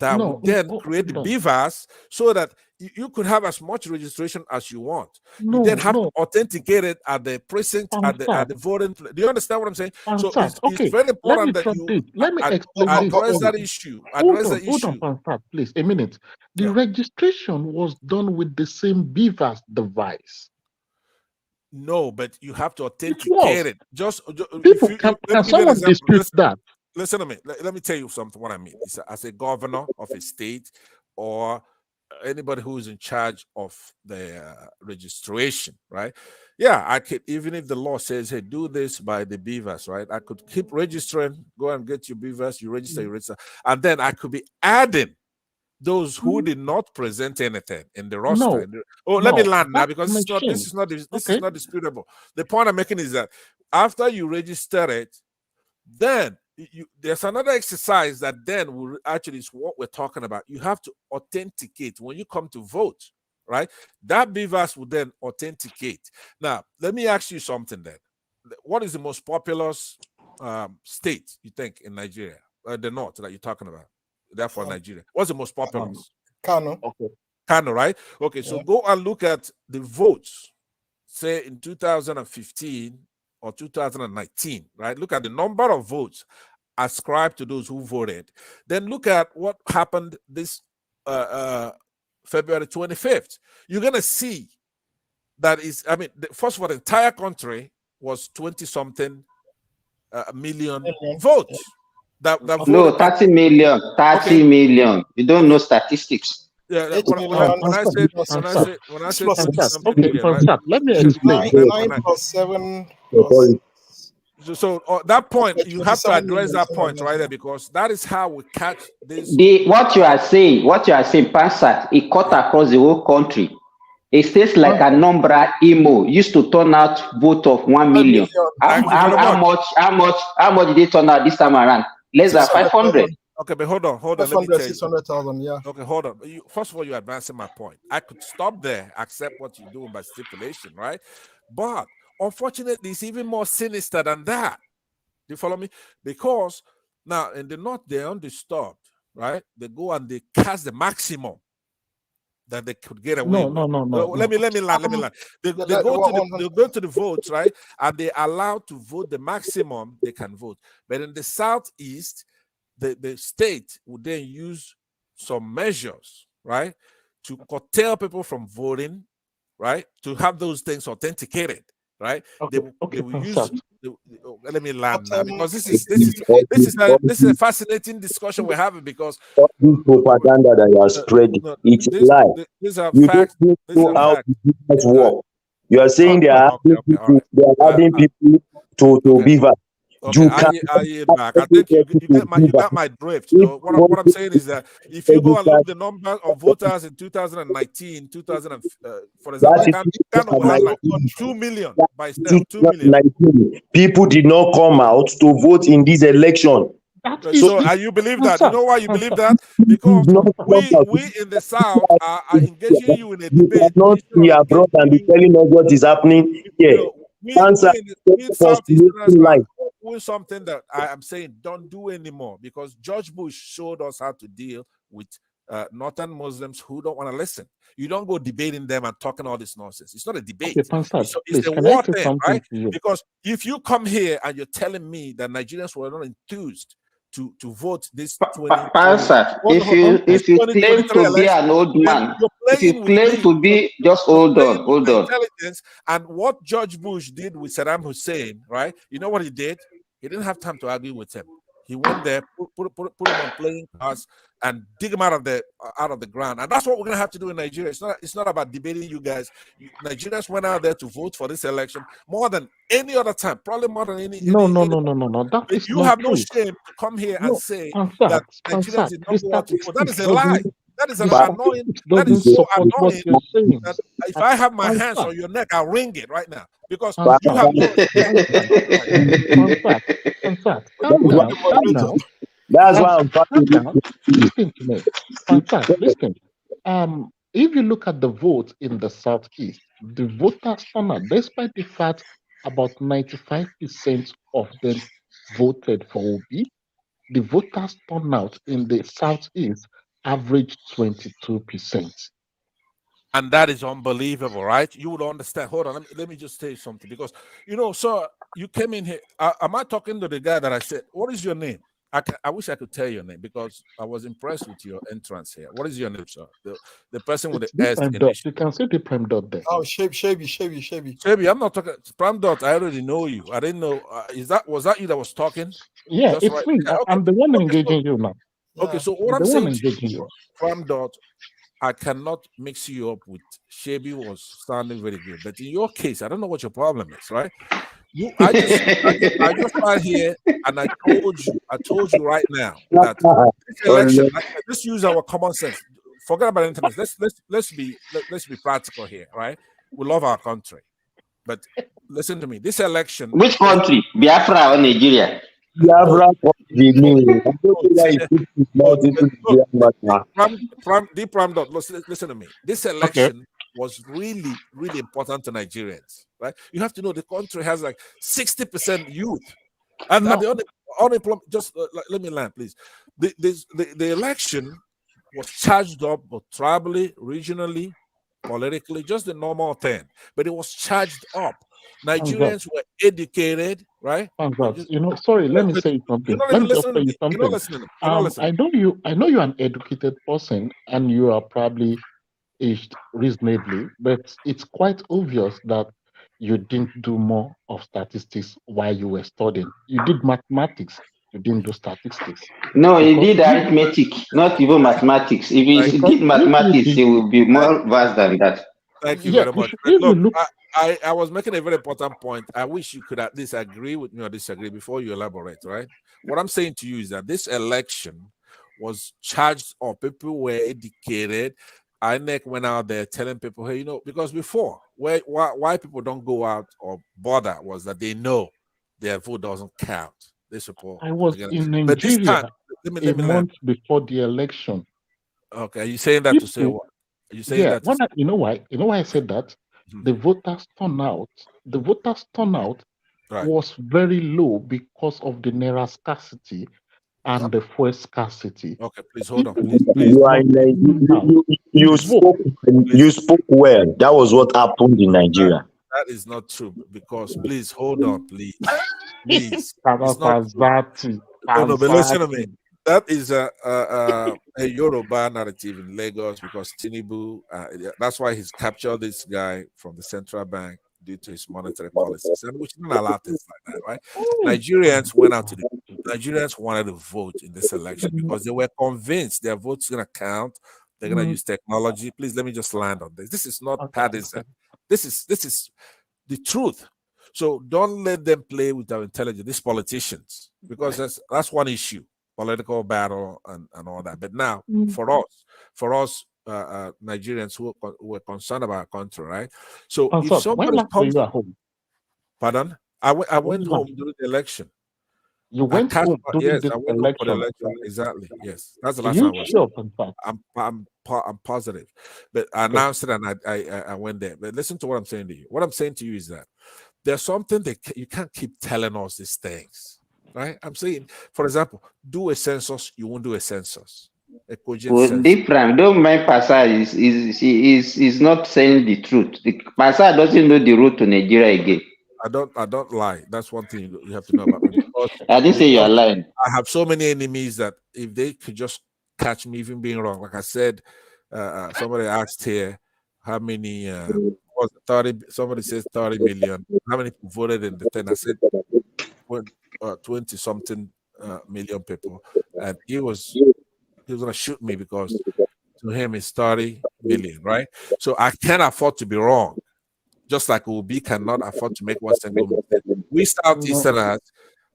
P: that would then create the beavers so that you could have as much registration as you want. You then have to authenticate it at the precinct, at the voting. Do you understand what I'm saying? So it's very important that you address that issue.
R: Hold on, please, a minute. The registration was done with the same beavers device.
P: No, but you have to authenticate it.
R: Can someone dispute that?
P: Listen to me. Let me tell you something. What I mean is, as a governor of a state or anybody who is in charge of the registration, right? Yeah, I could, even if the law says, hey, do this by the beavers, right? I could keep registering, go and get your beavers, you register, and then I could be adding those who did not present anything in the roster. Let me land now, because this is not disputable. The point I'm making is that after you register it, then there's another exercise that then will actually is what we're talking about. You have to authenticate when you come to vote, right? That beavers will then authenticate. Now, let me ask you something then. What is the most populous state, you think, in Nigeria? The north that you're talking about. Therefore, Nigeria. What's the most populous?
Q: Kano.
P: Okay. Kano, right? Okay, so go and look at the votes, say in 2015 or 2019, right? Look at the number of votes ascribed to those who voted. Then look at what happened this February 25th. You're going to see that is, I mean, first of all, the entire country was 20-something million votes. That
S: no, 30 million. 30 million. You don't know statistics.
P: Yeah, when I said
R: let me explain.
Q: 9 plus 7 plus.
P: So that point, you have to address that point right there, because that is how we catch this.
S: What you are saying, Pansat, it cut across the whole country. It states like Anambra, Imo used to turn out vote of 1 million. How much did they turn out this time around? Less than 500.
P: Okay, but hold on.
Q: 600,000, yeah.
P: Okay, hold on. First of all, you're advancing my point. I could stop there, accept what you're doing by stipulation, right? But unfortunately, it's even more sinister than that. Do you follow me? Because now in the north, they're undisturbed, right? They go and they cast the maximum that they could get away with.
R: No.
P: Let me land. They go to the votes, right? And they're allowed to vote the maximum they can vote. But in the southeast, the state would then use some measures, right, to curtail people from voting, right, to have those things authenticated, right? They will use. Let me land now, because this is a fascinating discussion we're having, because
G: this propaganda that you are spreading, it's a lie.
P: These are
G: you
P: facts.
G: don't know how the business work. You are saying they are adding people to beaver.
P: Okay, I yield back. I think you got my drift. So what I'm saying is that if you go and look the number of voters in 2019, for example, Kano had like 2 million by itself. 2 million.
G: People did not come out to vote in this election.
P: So you believe that? You know why you believe that? Because we in the South are engaging you in a debate.
G: You cannot be abroad and be telling us what is happening here.
P: Something that I am saying don't do anymore, because George Bush showed us how to deal with northern Muslims who don't want to listen. You don't go debating them and talking all this nonsense. It's not a debate.
R: Okay, Pansat,
P: It's
R: please,
P: a
R: can I
P: war
R: say
P: thing,
R: something
P: right?
R: to you?
P: Because if you come here and you're telling me that Nigerians were not enthused to vote this 2020,
S: Pansat, if you claim to be an old man, if you claim to be, just hold on.
P: Intelligence. And what George Bush did with Saddam Hussein, right? You know what he did? He didn't have time to argue with him. He went there, put him on playing cards, and dig him out of the ground. And that's what we're gonna have to do in Nigeria. It's not about debating you guys. Nigerians went out there to vote for this election more than any other time, probably more than any.
R: No. That is
P: you
R: not
P: have
R: true.
P: no shame to come here and say
R: Pansat,
P: that Nigerians did not go out to vote. That is a lie. That is an annoying. That
R: doesn't
P: is so
R: support what
P: annoying.
R: you're saying.
P: That if I have my hands
R: Pansat,
P: on your neck, I'll wring it right now because
R: Pansat,
P: you have no respect.
R: Pansat, calm down.
G: That's why I'm
R: Calm
G: talking.
R: down. Listen to me. Pansat, listen. If you look at the vote in the Southeast, the voters turnout, despite the fact about 95% of them voted for Obi, the voters turnout in the Southeast averaged 22%.
P: And that is unbelievable, right? You would understand. Hold on, let me just tell you something because sir, you came in here. Am I talking to the guy that I said, what is your name? I wish I could tell your name because I was impressed with your entrance here. What is your name, sir? The person with the S
R: Prime dot. You can see the prime dot there.
Q: Oh, Shabby.
P: Shabby, I'm not talking prime dot. I already know you. I didn't know. Was that you that was talking?
R: Yeah,
P: Just
R: it's
P: right.
R: me.
P: Yeah, okay.
R: I'm the one engaging you now.
P: Okay, so what
R: I'm
P: I'm
R: the one
P: saying to
R: engaging
P: you,
R: you.
P: prime dot, I cannot mix you up with Shabby was sounding very good. But in your case, I don't know what your problem is, right? I just sat here and I told you right now that this election, let's use our common sense. Forget about internet. Let's be practical here, right? We love our country. But listen to me, this election.
S: Which country? Biafra or Nigeria?
G: Biafra,
P: listen to me. This election was really, really important to Nigerians, right? You have to know the country has like 60% youth, and the unemployment. Just let me land, please. The election was charged up, but tribally, regionally, politically, just the normal thing. But it was charged up. Nigerians were educated, right?
R: Sorry, let me say something. Let me just tell you something.
P: You're not listening. You're not listening.
R: I know you're an educated person and you are probably aged reasonably, but it's quite obvious that you didn't do more of statistics while you were studying. You did mathematics, you didn't do statistics.
S: No, he did arithmetic, not even mathematics. If he did mathematics, he would be more vast than that.
P: Thank you very much. Look, I was making a very important point. I wish you could at least agree with me or disagree before you elaborate, right? What I'm saying to you is that this election was charged up. People were educated. INEC went out there telling people, hey, because before, why people don't go out or bother was that they know their vote doesn't count. They support.
R: I was in Nigeria
P: but this time,
R: a month before the election.
P: Okay, are you saying that to say what? Are you saying that?
R: You know why? You know why I said that? The voters turnout was very low because of the naira scarcity and the fuel scarcity.
P: Okay, please hold on. Please.
G: You spoke well. That was what happened in Nigeria.
P: That is not true because please hold on, please. Please.
R: No,
P: but listen to me. That is a Yoruba narrative in Lagos because Tinubu, that's why he's captured this guy from the central bank due to his monetary policies, and we shouldn't allow things like that, right? Nigerians wanted to vote in this election because they were convinced their vote's going to count. They're going to use technology. Please let me just land on this. This is not partisan. This is the truth. So don't let them play with our intelligence, these politicians, because that's one issue, political battle and all that. But now, for us, Nigerians who are concerned about our country, right? So if somebody comes, pardon, I went home during the election.
R: You went home during the election.
P: Exactly. Yes, that's the last time I was. I'm positive, but I announced it and I went there. But listen to what I'm saying to you. What I'm saying to you is that there's something that you can't keep telling us these things, right? I'm saying, for example, do a census, you won't do a census. a cogent
S: Well,
P: sense.
S: different. Don't mind Pasa is not saying the truth. Pasa doesn't know the route to Nigeria again.
P: I don't lie. That's one thing you have to know about me.
S: I didn't say you are lying.
P: I have so many enemies that if they could just catch me even being wrong, like I said, somebody asked here how many was it 30. Somebody says 30 million. How many people voted in the thing? I said 20 something million people, and he was gonna shoot me because to him it's 30 million, right? So I can't afford to be wrong. Just like Ubi cannot afford to make one single mistake. We Southeasterners,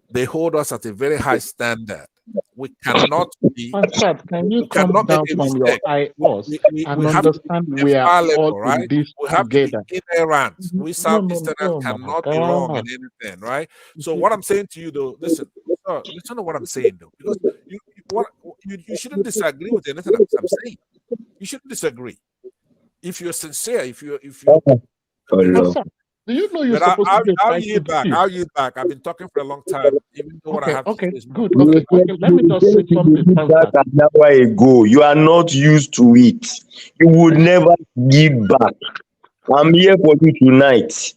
P: they hold us at a very high standard. We cannot be.
R: Pastor, can you
P: We
R: come
P: cannot make
R: down
P: a
R: from your
P: mistake.
R: high horse and
P: We have to be
R: understand
P: a
R: we are
P: far
R: all
P: level,
R: in
P: right?
R: this
P: We have to be
R: together?
P: inherent. We
R: No,
P: Southeasterners
R: no,
P: cannot be wrong in anything, right? So what I'm saying to you, though, listen to what I'm saying, though, because you shouldn't disagree with anything I'm saying. You shouldn't disagree. If you're sincere, if you're
R: Pastor, do you know you're
P: but
R: supposed to be a
P: I'll
R: title
P: yield back.
R: chief?
P: I'll yield back. I've been talking for a long time, even though what I
R: Okay,
P: have to say
R: okay,
P: is more.
R: good. Okay, okay. Let me just say something, Pastor.
G: That an hour ago, you are not used to it. You would never give back. I'm here for you tonight.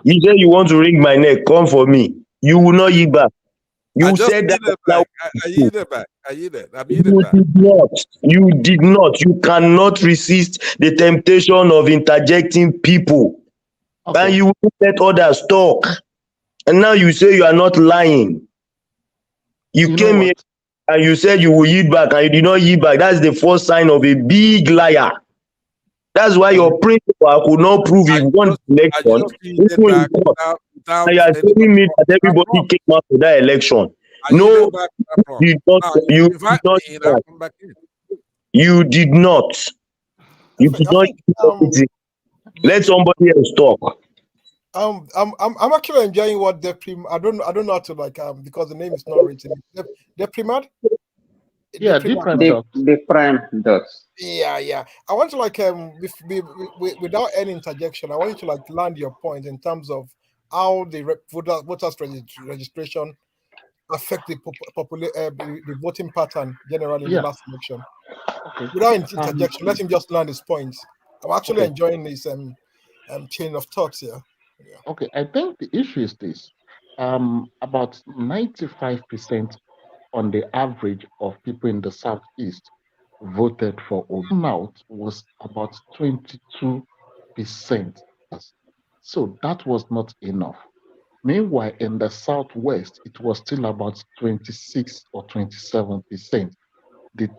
G: You say you want to wring my neck, come for me. You will not yield back.
P: I
G: You
P: just
G: said that
P: yielded
G: an hour
P: back. I
G: ago.
P: yielded back. I yielded. I'm yielded
G: You
P: back.
G: did not. You did not. You cannot resist the temptation of interjecting people.
R: Okay.
G: And you will let others talk. And now you say you are not lying. You came here and you said you will yield back and you did not yield back. That's the first sign of a big liar. That's why your principal could not prove he won the
P: I
G: election.
P: just yielded
G: Even in
P: back
G: court.
P: without
G: And you are
P: anybody.
G: telling me that
P: I'm
G: everybody
P: wrong.
G: came out for that election.
P: I
G: No,
P: yielded back. I'm wrong.
G: you did not.
P: Now
G: You did
P: invite
G: not.
P: me in. I'll come back in.
G: You did not. You did not. Let somebody else talk.
Q: I'm actually enjoying what Deprim. I don't know how to because the name is not written. Deprimad.
R: Yeah,
S: the prime dots.
Q: Yeah. I want to without any interjection, I want you to land your point in terms of how the voters registration affect the voting pattern generally in the last election.
R: Okay.
Q: Without interjection, let him just land his points. I'm actually enjoying this chain of thoughts here. Yeah.
R: Okay, I think the issue is this. About 95% on the average of people in the Southeast voted for Obi. Turnout was about 22%. So that was not enough. Meanwhile, in the Southwest, it was still about 26 or 27%, the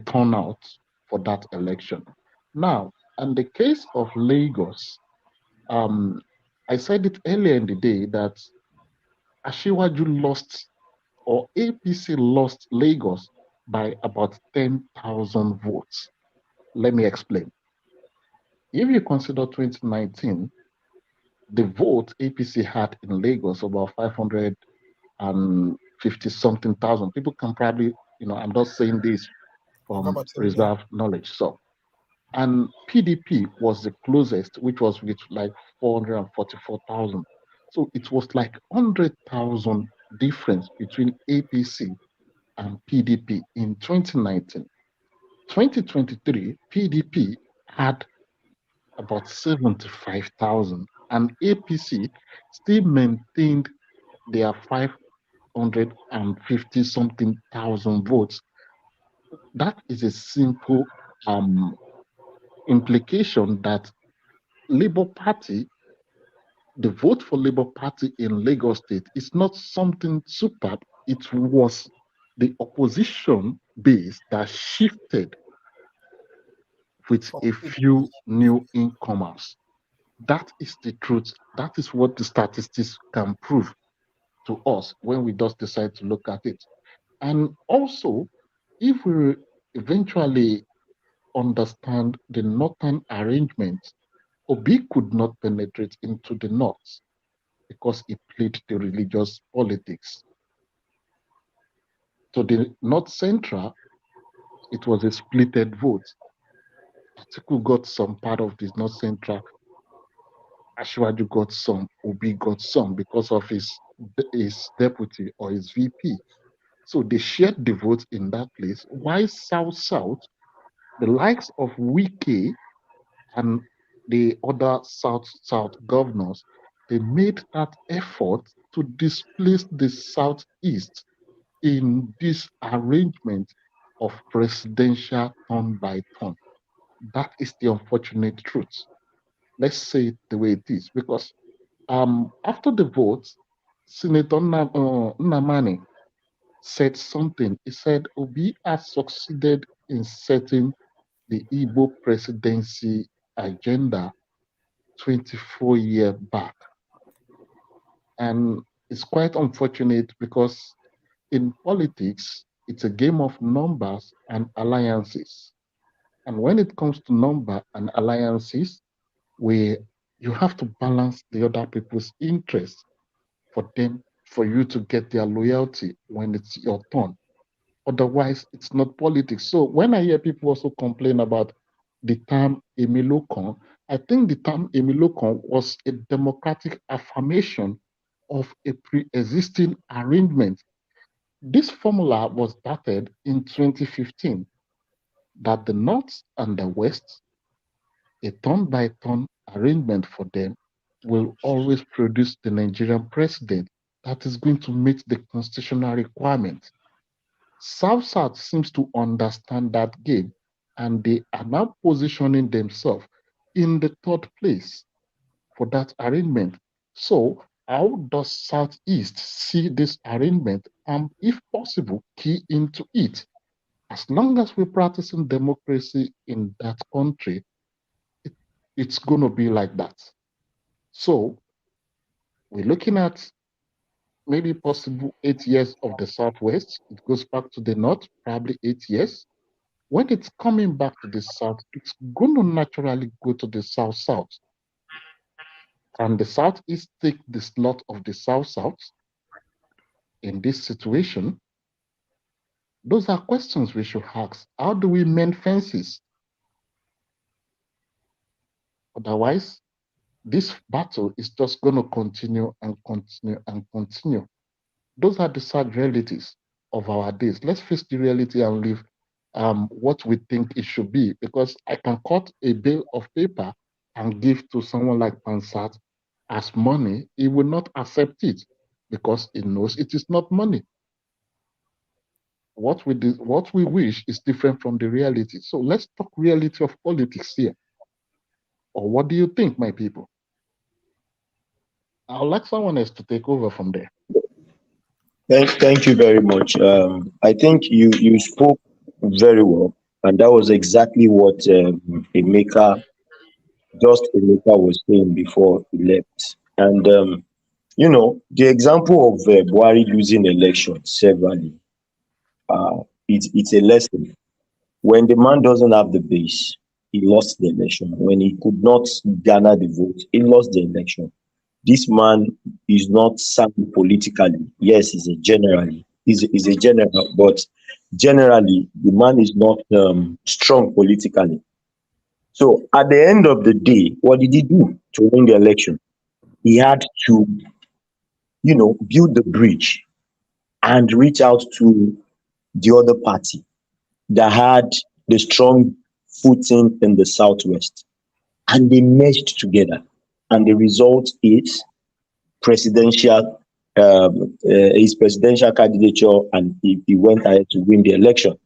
R: turnout for that election. Now, in the case of Lagos, I said it earlier in the day that Ashiwaju lost, or APC lost Lagos by about 10,000 votes. Let me explain. If you consider 2019, the vote APC had in Lagos about 550 something thousand. People can probably, I'm not saying this from reserve knowledge. So, and PDP was the closest, which was with like 444,000. So it was like 100,000 difference between APC and PDP in 2019. 2023, PDP had about 75,000, and APC still maintained their 550 something thousand votes. That is a simple implication that Labour Party, the vote for Labour Party in Lagos State is not something superb. It was the opposition base that shifted with a few new incomers. That is the truth. That is what the statistics can prove to us when we just decide to look at it. And also, if we eventually understand the northern arrangement, Obi could not penetrate into the north because he played the religious politics. So the North Central, it was a splitted vote. Atiku got some part of this North Central. Ashwaju got some. Obi got some because of his deputy or his VP. So they shared the vote in that place. Why South, the likes of Wike and the other South governors, they made that effort to displace the Southeast in this arrangement of presidential turn by turn. That is the unfortunate truth. Let's say it the way it is, because after the vote, Senator Nnamani said something. He said Obi has succeeded in setting the Igbo presidency agenda 24 years back. And it's quite unfortunate because in politics, it's a game of numbers and alliances. And when it comes to number and alliances, where you have to balance the other people's interests for you to get their loyalty when it's your turn. Otherwise, it's not politics. So when I hear people also complain about the term Emilokon, I think the term Emilokon was a democratic affirmation of a pre-existing arrangement. This formula was started in 2015, that the North and the West, a turn-by-turn arrangement for them, will always produce the Nigerian president that is going to meet the constitutional requirement. South seems to understand that game, and they are now positioning themselves in the third place for that arrangement. So how does Southeast see this arrangement and, if possible, key into it? As long as we're practicing democracy in that country, it's going to be like that. So we're looking at maybe possible 8 years of the Southwest. It goes back to the North, probably 8 years. When it's coming back to the South, it's going to naturally go to the South. And the Southeast take the slot of the South in this situation. Those are questions we should ask. How do we mend fences? Otherwise, this battle is just going to continue and continue and continue. Those are the sad realities of our days. Let's face the reality and leave what we think it should be, because I can cut a bill of paper and give to someone like Pansat as money. He will not accept it because he knows it is not money. What we wish is different from the reality. So let's talk reality of politics here. Or what do you think, my people? I'd like someone else to take over from there.
G: Thank you very much. I think you spoke very well, and that was exactly what Emeka was saying before he left. And the example of Buhari losing elections severally, it's a lesson. When the man doesn't have the base, he lost the election. When he could not garner the vote, he lost the election. This man is not sound politically. Yes, he's a general, but generally the man is not strong politically. So at the end of the day, what did he do to win the election? He had to, build the bridge and reach out to the other party that had the strong footing in the Southwest, and they merged together. And the result is his presidential candidature, and he went ahead to win the election.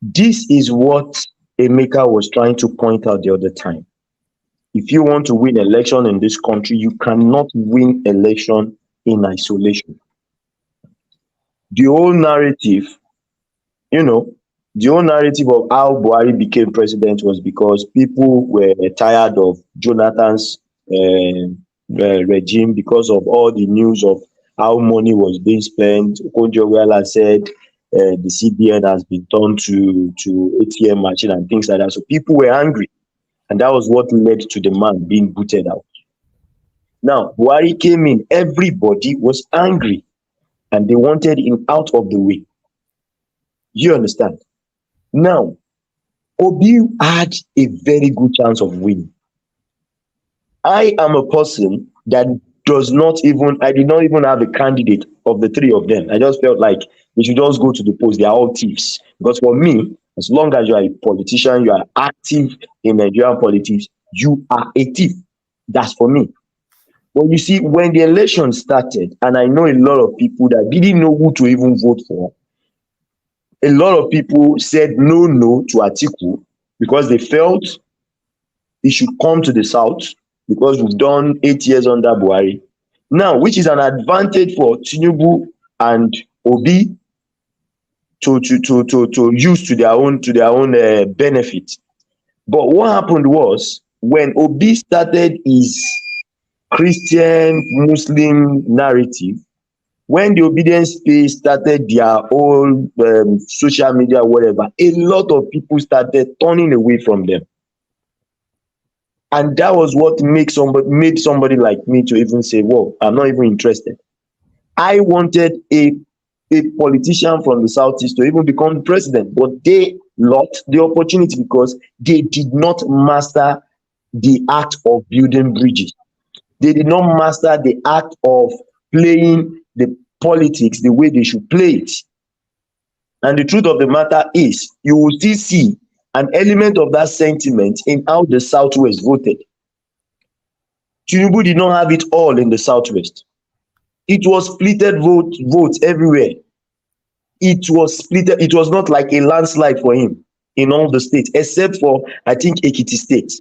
G: This is what Emeka was trying to point out the other time. If you want to win election in this country, you cannot win election in isolation. The whole narrative of how Buhari became president was because people were tired of Jonathan's regime, because of all the news of how money was being spent. Okonjo-Iweala said the CBN has been turned to ATM machine and things like that. So people were angry, and that was what led to the man being booted out. Now, Buhari came in, everybody was angry, and they wanted him out of the way. You understand? Now, Obi had a very good chance of winning. I am a person that I did not even have a candidate of the three of them. I just felt like we should just go to the polls. They are all thieves. Because for me, as long as you are a politician, you are active in Nigerian politics, you are a thief. That's for me. Well, you see, when the election started, and I know a lot of people that didn't know who to even vote for, a lot of people said no to Atiku because they felt he should come to the south because we've done 8 years under Buhari. Now, which is an advantage for Tinubu and Obi to use to their own benefit. But what happened was when Obi started his Christian Muslim narrative, when the obedience space started their own social media, whatever, a lot of people started turning away from them. And that was what made somebody like me to even say, well, I'm not even interested. I wanted a politician from the Southeast to even become president, but they lost the opportunity because they did not master the art of building bridges. They did not master the art of playing the politics the way they should play it. And the truth of the matter is, you will still see an element of that sentiment in how the Southwest voted. Tinubu did not have it all in the Southwest. It was splitted votes everywhere. It was splitted. It was not like a landslide for him in all the states, except for, I think, Ekiti State.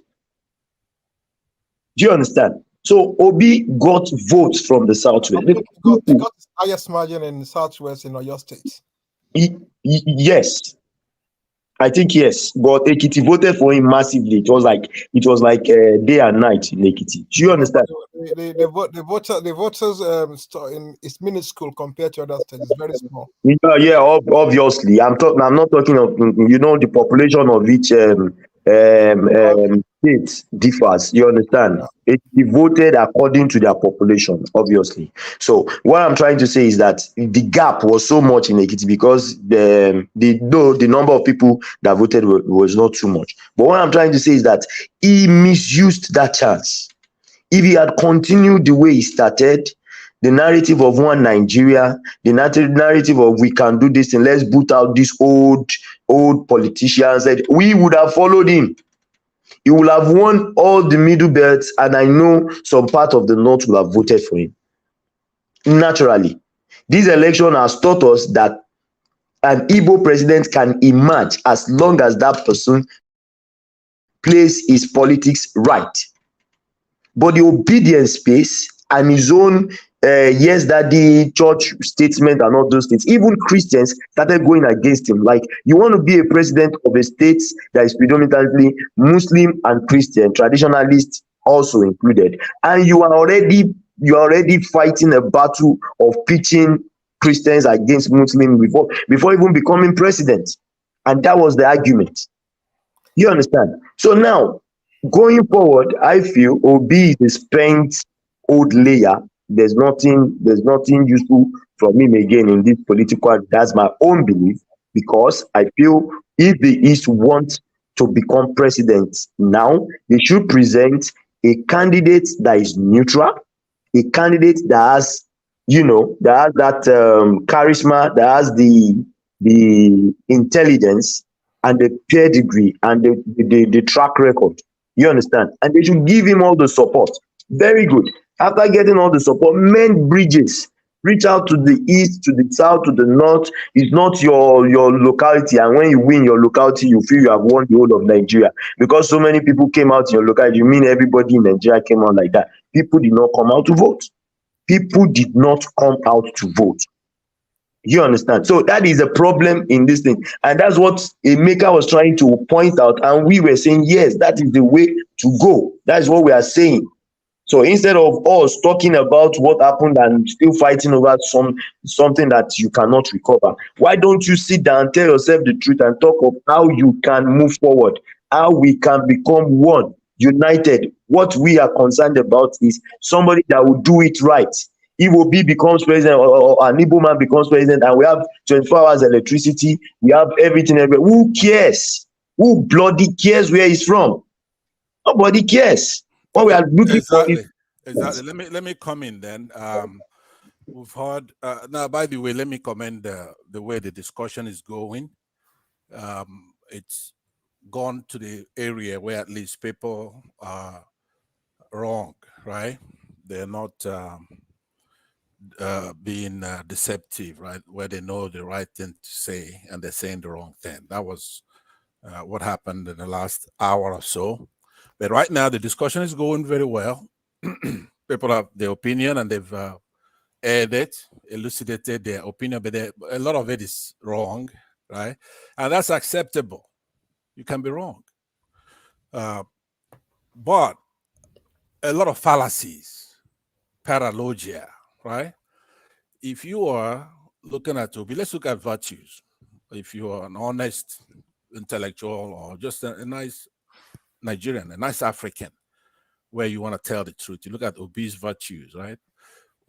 G: Do you understand? So Obi got votes from the Southwest.
Q: He got the highest margin in the Southwest in Oyo State.
G: Yes. I think yes, but Ekiti voted for him massively. It was like day and night in Ekiti. Do you understand?
Q: The voters in it's minuscule compared to other states. It's very small.
G: Yeah, obviously. I'm not talking of the population of each state differs. You understand? It voted according to their population, obviously. So what I'm trying to say is that the gap was so much in Ekiti because the number of people that voted was not too much. But what I'm trying to say is that he misused that chance. If he had continued the way he started, the narrative of one Nigeria, the narrative of we can do this and let's boot out these old politicians, we would have followed him. He will have won all the middle belts, and I know some part of the north will have voted for him. Naturally, this election has taught us that an Igbo president can emerge as long as that person plays his politics right. But the obedience space and his own yes daddy church statement and all those things, even Christians started going against him. Like, you want to be a president of a state that is predominantly Muslim and Christian, traditionalists also included, and you are already fighting a battle of pitching Christians against Muslims before even becoming president. And that was the argument. You understand? So now, going forward, I feel Obi is a spent old layer. There's nothing useful from him again in this political. That's my own belief, because I feel if the East wants to become president now, they should present a candidate that is neutral, a candidate that has, that charisma, that has the intelligence and the pedigree and the track record. You understand? And they should give him all the support. Very good. After getting all the support, mend bridges. Reach out to the east, to the south, to the north. It's not your locality. And when you win your locality, you feel you have won the whole of Nigeria. Because so many people came out in your locality, you mean everybody in Nigeria came out like that. People did not come out to vote. People did not come out to vote. You understand? So that is a problem in this thing. And that's what Emeka was trying to point out. And we were saying, yes, that is the way to go. That is what we are saying. So instead of us talking about what happened and still fighting over something that you cannot recover, why don't you sit down, tell yourself the truth, and talk of how you can move forward, how we can become one, united. What we are concerned about is somebody that will do it right. If Obi becomes president or an Igbo man becomes president and we have 24 hours electricity, we have everything everywhere. Who cares? Who bloody cares where he's from? Nobody cares. What we are looking for is
P: Exactly. Let me come in then. We've heard now. By the way, let me commend the way the discussion is going. It's gone to the area where at least people are wrong, right? They're not being deceptive, right? Where they know the right thing to say and they're saying the wrong thing. That was what happened in the last hour or so. But right now, the discussion is going very well. People have their opinion and they've aired it, elucidated their opinion, but a lot of it is wrong, right? And that's acceptable. You can be wrong. But a lot of fallacies, paralogia, right? If you are looking at Obi, let's look at virtues. If you are an honest intellectual or just a nice Nigerian, a nice African, where you want to tell the truth, you look at Obi's virtues, right?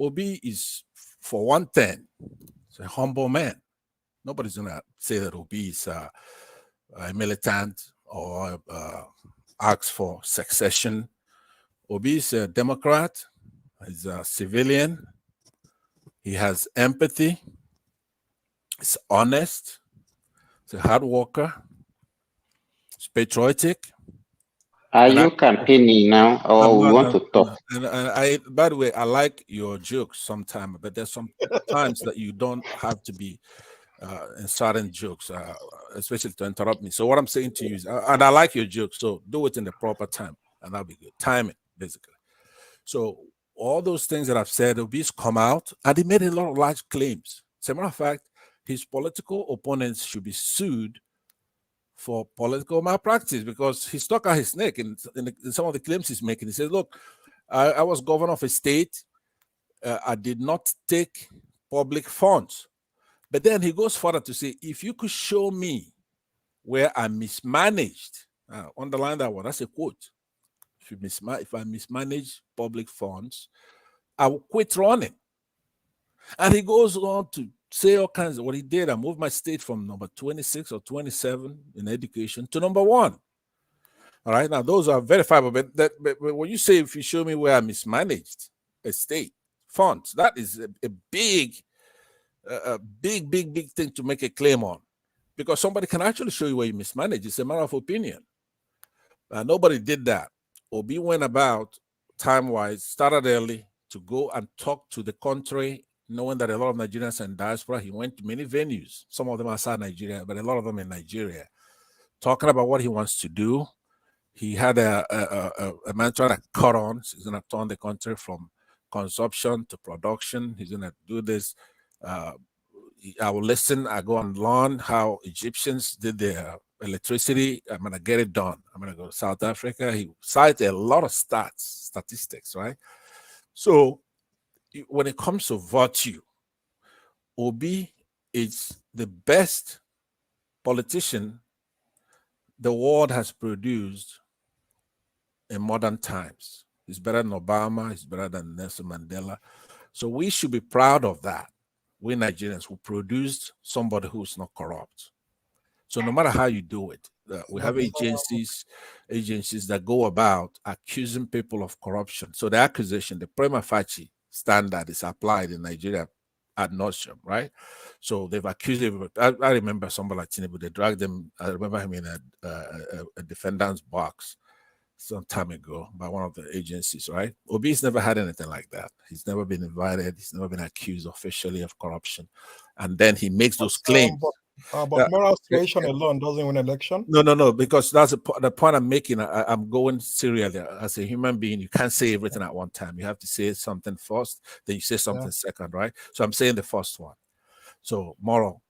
P: Obi is, for one thing, he's a humble man. Nobody's going to say that Obi is a militant or asks for succession. Obi is a Democrat. He's a civilian. He has empathy. He's honest. He's a hard worker. He's patriotic.
S: Are you campaigning now, or we want to talk?
P: And I, by the way, I like your jokes sometimes, but there's some times that you don't have to be inserting jokes, especially to interrupt me. So what I'm saying to you is, and I like your jokes, so do it in the proper time, and that'll be good. Timing, basically. So all those things that I've said, Obi's come out, and he made a lot of large claims. As a matter of fact, his political opponents should be sued for political malpractice because he stuck out his neck in some of the claims he's making. He says, look, I was governor of a state. I did not take public funds. But then he goes further to say, if you could show me where I mismanaged, underline that one, that's a quote. If I mismanage public funds, I will quit running. And he goes on to say all kinds of what he did. I moved my state from number 26 or 27 in education to number 1. All right, now those are verifiable. But when you say, if you show me where I mismanaged a state funds, that is a big thing to make a claim on, because somebody can actually show you where you mismanaged. It's a matter of opinion. Nobody did that. Obi went about time-wise, started early to go and talk to the country, knowing that a lot of Nigerians are in diaspora. He went to many venues, some of them outside Nigeria, but a lot of them in Nigeria, talking about what he wants to do. He had a mantra that caught on. He's going to turn the country from consumption to production. He's going to do this. I will listen. I go and learn how Egyptians did their electricity. I'm going to get it done. I'm going to go to South Africa. He cited a lot of statistics, right? So when it comes to virtue, Obi is the best politician the world has produced in modern times. He's better than Obama. He's better than Nelson Mandela. So we should be proud of that. We Nigerians who produced somebody who's not corrupt. So no matter how you do it, we have agencies that go about accusing people of corruption. So the accusation, the prima facie standard is applied in Nigeria ad nauseum, right? So they've accused him. I remember somebody like Tinubu, they dragged him. I remember him in a defendant's box some time ago by one of the agencies, right? Obi's never had anything like that. He's never been invited. He's never been accused officially of corruption. And then he makes those claims.
Q: But moral suasion alone doesn't win election?
P: No, because that's the point I'm making. I'm going serially. As a human being, you can't say everything at one time. You have to say something first, then you say something second, right? So I'm saying the first one. So moral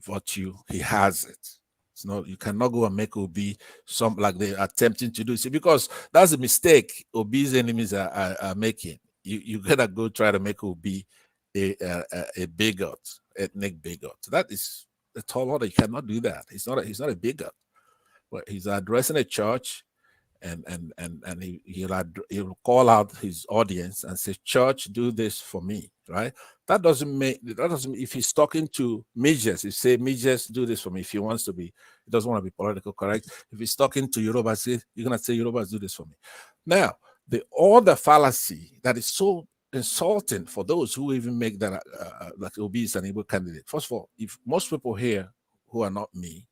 P: virtue, he has it. No, you cannot go and make Obi some like they're attempting to do. See, because that's a mistake Obi's enemies are making. You gotta go try to make Obi a bigot, ethnic bigot. That is a tall order. You cannot do that. He's not a bigot. But he's addressing a church, and he'll call out his audience and say, "Church, do this for me." Right? That doesn't if he's talking to midgets, he say, "Midgets, do this for me." If he wants to be, he doesn't want to be political correct. If he's talking to Yorubas, you're gonna say, "Yorubas, do this for me." Now, the other fallacy that is so insulting for those who even make that like Obi is an Igbo candidate. First of all, if most people here who are not me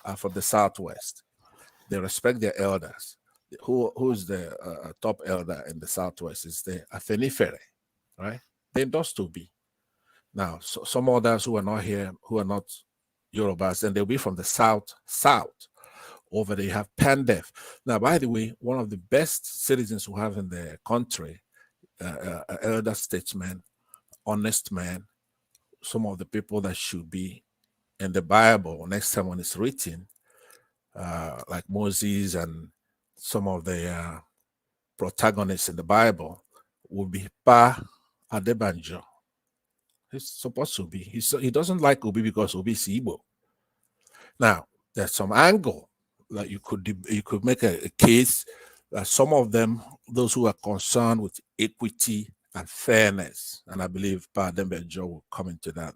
P: are from the Southwest, they respect their elders. Who's the top elder in the Southwest is the Afenifere, right? They endorse Obi. Now, so some others who are not here, who are not Yorubas, and they'll be from the South. Over there, you have Pandef. Now, by the way, one of the best citizens we have in the country, elder statesman, honest man, some of the people that should be in the Bible next time when it's written, like Moses and some of the protagonists in the Bible, will be Pa Adebanjo. He's supposed to be. He doesn't like Obi because Obi is Igbo. Now, there's some angle that you could make a case that some of them, those who are concerned with equity and fairness, and I believe Pa Adebanjo will come into that.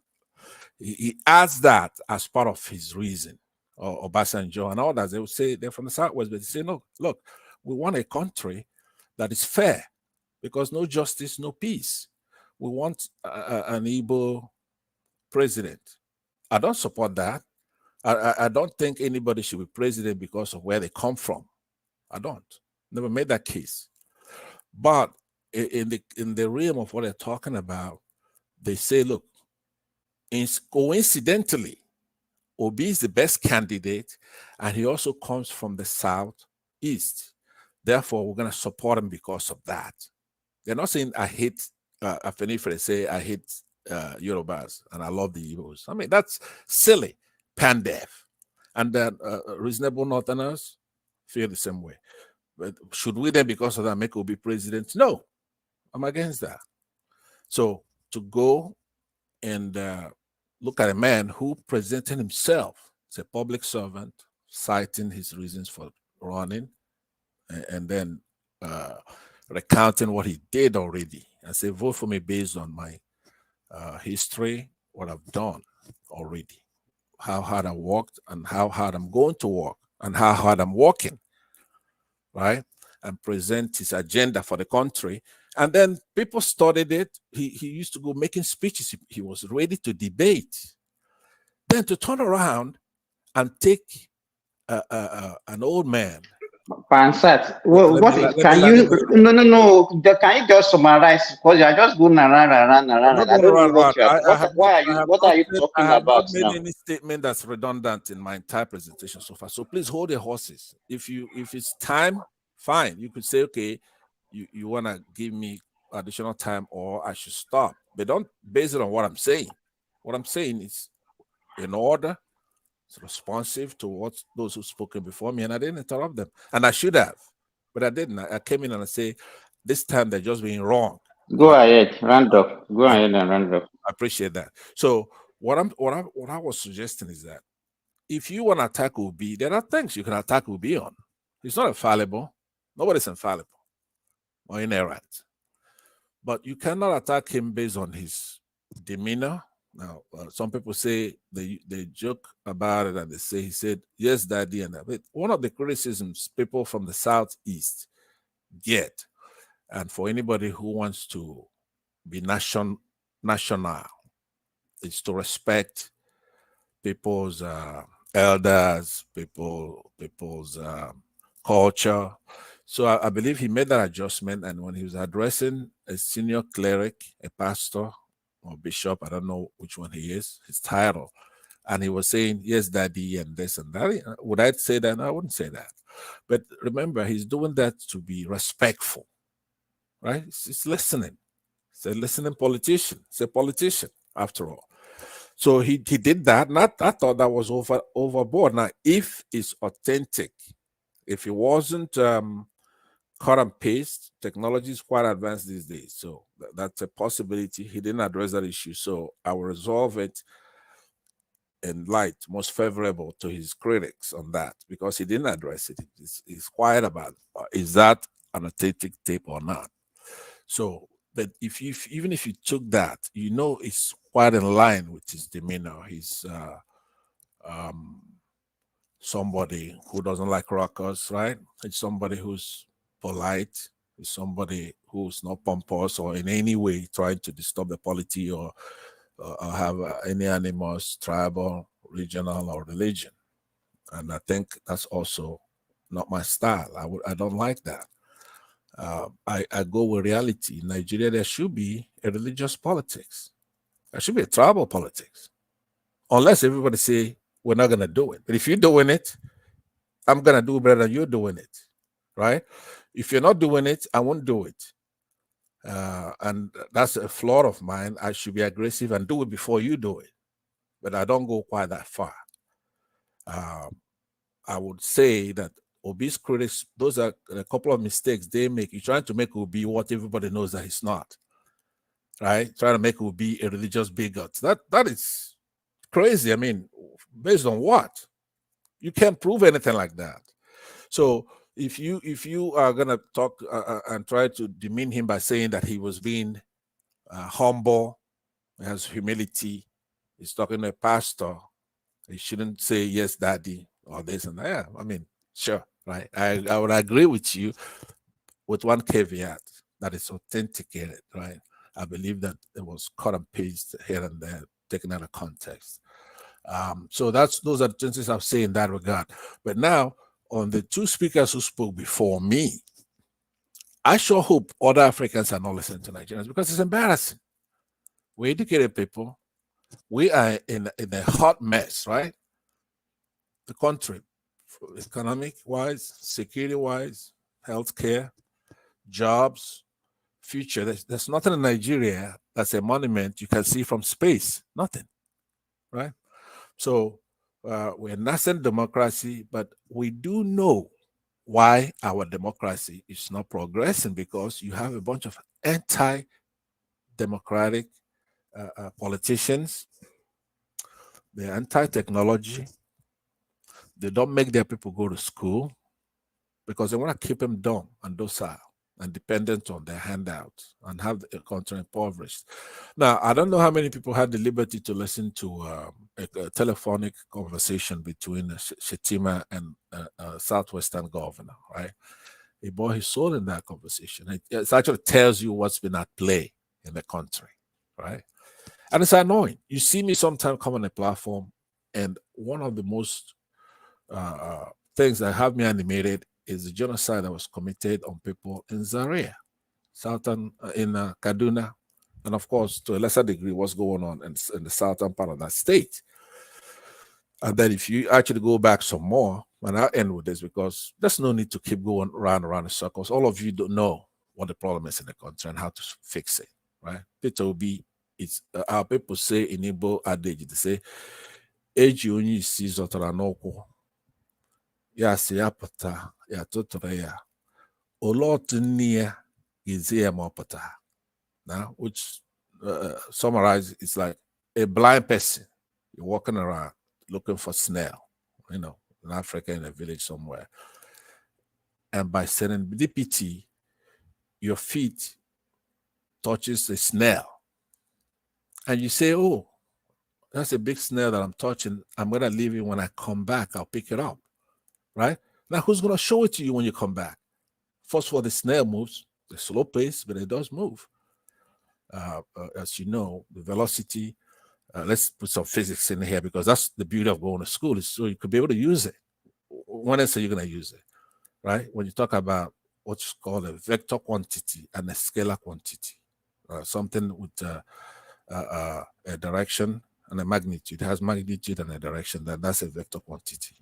P: He adds that as part of his reason, or Obasanjo and others. They will say they're from the Southwest, but they say, no, look, we want a country that is fair, because no justice, no peace. We want an Igbo president. I don't support that. I don't think anybody should be president because of where they come from. I don't. Never made that case. But in the realm of what they're talking about, they say, look, coincidentally, Obi is the best candidate, and he also comes from the Southeast. Therefore, we're going to support him because of that. They're not saying I hate Afenifere. They say I hate Yorubas and I love the Igbos. I mean, that's silly. Pandef. And then reasonable Northerners feel the same way. But should we then, because of that, make Obi president? No, I'm against that. So to go and look at a man who presented himself as a public servant, citing his reasons for running, and then recounting what he did already, and say, vote for me based on my history, what I've done already, how hard I worked, and how hard I'm going to work, and how hard I'm working, right? And present his agenda for the country. And then people studied it. He used to go making speeches. He was ready to debate. Then to turn around and take an old man.
S: Pansat, can you just summarize? Because you are just going around. I don't know what you are. What are you talking about now? I have not made
P: any statement that's redundant in my entire presentation so far. So please hold your horses. If it's time, fine. You could say, okay, you want to give me additional time, or I should stop. But don't base it on what I'm saying. What I'm saying is in order. It's responsive to what those who've spoken before me, and I didn't interrupt them. And I should have, but I didn't. I came in and I say, this time they're just being wrong.
S: Go ahead, round up. Go ahead and round up.
P: I appreciate that. So what I was suggesting is that if you want to attack Obi, there are things you can attack Obi on. He's not infallible. Nobody's infallible or inerrant. But you cannot attack him based on his demeanor. Now, some people say they joke about it and they say he said, yes, daddy, and that. But one of the criticisms people from the Southeast get, and for anybody who wants to be national, is to respect people's elders, people's culture. So I believe he made that adjustment, and when he was addressing a senior cleric, a pastor, or bishop, I don't know which one he is, his title, and he was saying, yes, daddy, and this and that. Would I say that? No, I wouldn't say that. But remember, he's doing that to be respectful, right? He's listening. He's a listening politician. He's a politician, after all. So he did that, and I thought that was overboard. Now, if it's authentic, if it wasn't cut and paste, technology is quite advanced these days. So that's a possibility. He didn't address that issue. So I will resolve it in light most favorable to his critics on that, because he didn't address it. He's quiet about is that an authentic tape or not. So, but even if you took that, it's quite in line with his demeanor. He's somebody who doesn't like rockers, right? It's somebody who's polite, is somebody who's not pompous or in any way trying to disturb the polity or have any animals, tribal, regional, or religion. And I think that's also not my style. I don't like that. I go with reality. In Nigeria, there should be a religious politics. There should be a tribal politics. Unless everybody say, we're not going to do it. But if you're doing it, I'm going to do better than you're doing it, right? If you're not doing it, I won't do it. And that's a flaw of mine. I should be aggressive and do it before you do it. But I don't go quite that far. I would say that Obi's critics, those are a couple of mistakes they make. You're trying to make Obi what everybody knows that he's not, right? Trying to make Obi a religious bigot. That is crazy. I mean, based on what? You can't prove anything like that. So if you are gonna talk and try to demean him by saying that he was being humble, has humility, he's talking to a pastor, he shouldn't say yes, daddy, or this and that. Yeah, I mean, sure, right? I would agree with you with one caveat that it's authenticated, right? I believe that it was cut and pasted here and there, taken out of context. So those are the things I'll say in that regard. But now, on the two speakers who spoke before me, I sure hope other Africans are not listening to Nigerians because it's embarrassing. We're educated people. We are in a hot mess, right? The country, economic-wise, security-wise, healthcare, jobs, future. There's nothing in Nigeria that's a monument you can see from space. Nothing, right? So we're nascent democracy, but we do know why our democracy is not progressing, because you have a bunch of anti-democratic politicians. They're anti-technology. They don't make their people go to school because they want to keep them dumb and docile and dependent on their handouts and have the country impoverished. Now, I don't know how many people had the liberty to listen to a telephonic conversation between Shetima and Southwestern governor, right? He bought his soul in that conversation. It actually tells you what's been at play in the country, right? And it's annoying. You see me sometimes come on a platform, and one of the most things that have me animated is the genocide that was committed on people in Zaria, in Kaduna, and of course, to a lesser degree, what's going on in the southern part of that state. And then if you actually go back some more, and I'll end with this because there's no need to keep going round in circles. All of you don't know what the problem is in the country and how to fix it, right? Peter Obi, it's our people say in Igbo adage, they say, "Eji onye isi zọtara n'ụkwụ, ya si ya pụta, ya tụtụrụ ya, olee otu nne ya ga-ezi ya ma ọ pụta." Now, which summarize, it's like a blind person, you're walking around looking for snail, in Africa, in a village somewhere. And by serendipity, your feet touches a snail. And you say, "Oh, that's a big snail that I'm touching. I'm going to leave it. When I come back, I'll pick it up." Right? Now, who's going to show it to you when you come back? First of all, the snail moves, the slow pace, but it does move. As you know, the velocity, let's put some physics in here because that's the beauty of going to school, is so you could be able to use it. When else are you going to use it, right? When you talk about what's called a vector quantity and a scalar quantity, something with a direction and a magnitude. It has magnitude and a direction, then that's a vector quantity.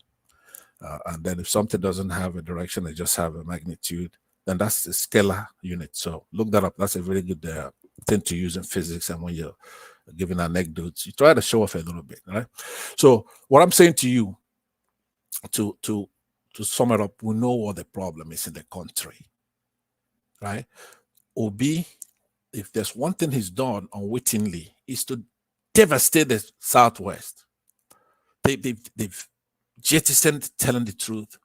P: And then if something doesn't have a direction, it just have a magnitude, then that's a scalar unit. So look that up. That's a very good thing to use in physics. And when you're giving anecdotes, you try to show off a little bit, right? So what I'm saying to you, to sum it up, we know what the problem is in the country, right? Obi, if there's one thing he's done unwittingly, is to devastate the Southwest. They've jettisoned telling the truth.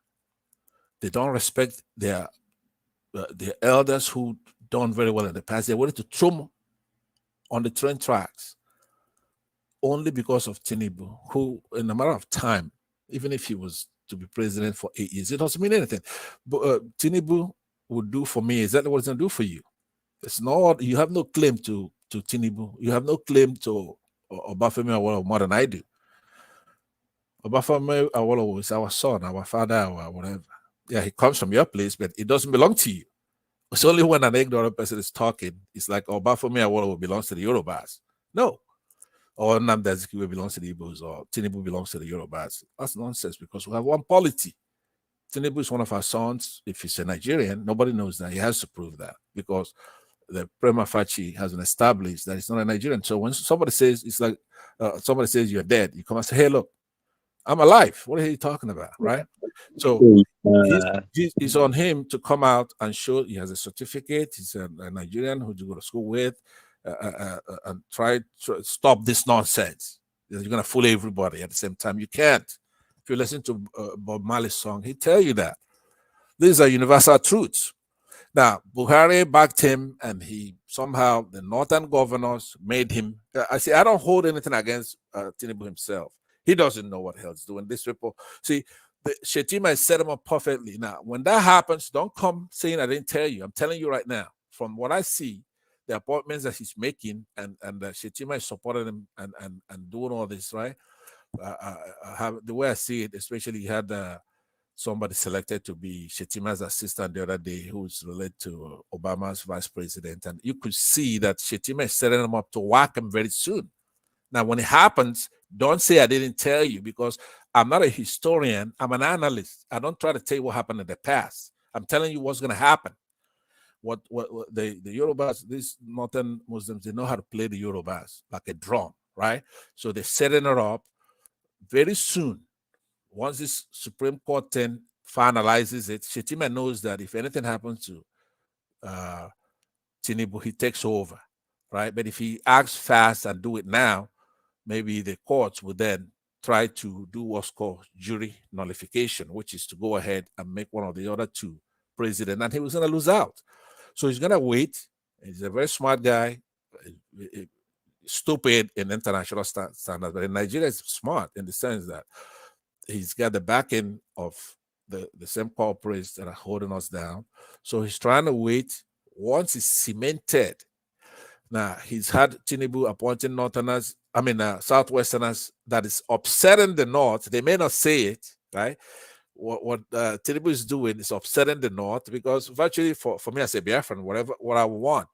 P: They don't respect their elders who done very well in the past. They wanted to throw them on the train tracks only because of Tinubu, who in a matter of time, even if he was to be president for 8 years, it doesn't mean anything. But Tinubu would do for me, exactly what it's going to do for you. It's not, you have no claim to Tinubu. You have no claim to Obafemi Awolowo more than I do. Obafemi Awolowo is our son, our father, or whatever. Yeah, he comes from your place, but it doesn't belong to you. It's only when an ignorant person is talking, it's like Obafemi Awolowo belongs to the Yorubas. No. Or Nnamdi Azikiwe belongs to the Igbos, or Tinubu belongs to the Yorubas. That's nonsense, because we have one polity. Tinubu is one of our sons. If he's a Nigerian, nobody knows that. He has to prove that, because the prima facie has been established that he's not a Nigerian. So when somebody says, it's like somebody says you're dead, you come and say, hey, look, I'm alive. What are you talking about, right? So it's on him to come out and show he has a certificate. He's a Nigerian who you go to school with, and try to stop this nonsense. You're going to fool everybody at the same time. You can't. If you listen to Bob Marley's song, he'll tell you that. These are universal truths. Now, Buhari backed him, and he somehow, the northern governors made him. I don't hold anything against Tinubu himself. He doesn't know what hell's doing. These people, see, Shetima has set him up perfectly. Now, when that happens, don't come saying I didn't tell you. I'm telling you right now, from what I see, the appointments that he's making, and Shetima is supporting him and doing all this, right? The way I see it, especially he had somebody selected to be Shetima's assistant the other day, who's related to Obama's vice president. And you could see that Shetima is setting him up to whack him very soon. Now, when it happens, don't say I didn't tell you, because I'm not a historian. I'm an analyst. I don't try to tell you what happened in the past. I'm telling you what's going to happen. What the Yorubas, these northern Muslims, they know how to play the Yorubas like a drum, right? So they're setting it up very soon. Once this Supreme Court then finalizes it, Shetima knows that if anything happens to Tinubu, he takes over, right? But if he acts fast and do it now, maybe the courts will then try to do what's called jury nullification, which is to go ahead and make one of the other two president, and he was going to lose out. So he's going to wait. He's a very smart guy, stupid in international standards, but in Nigeria, he's smart in the sense that he's got the backing of the same corporates that are holding us down. So he's trying to wait. Once it's cemented, now he's had Tinubu appointing Southwesterners that is upsetting the North. They may not say it, right? What Tinubu is doing is upsetting the North, because virtually for me as a Biafran, what I want,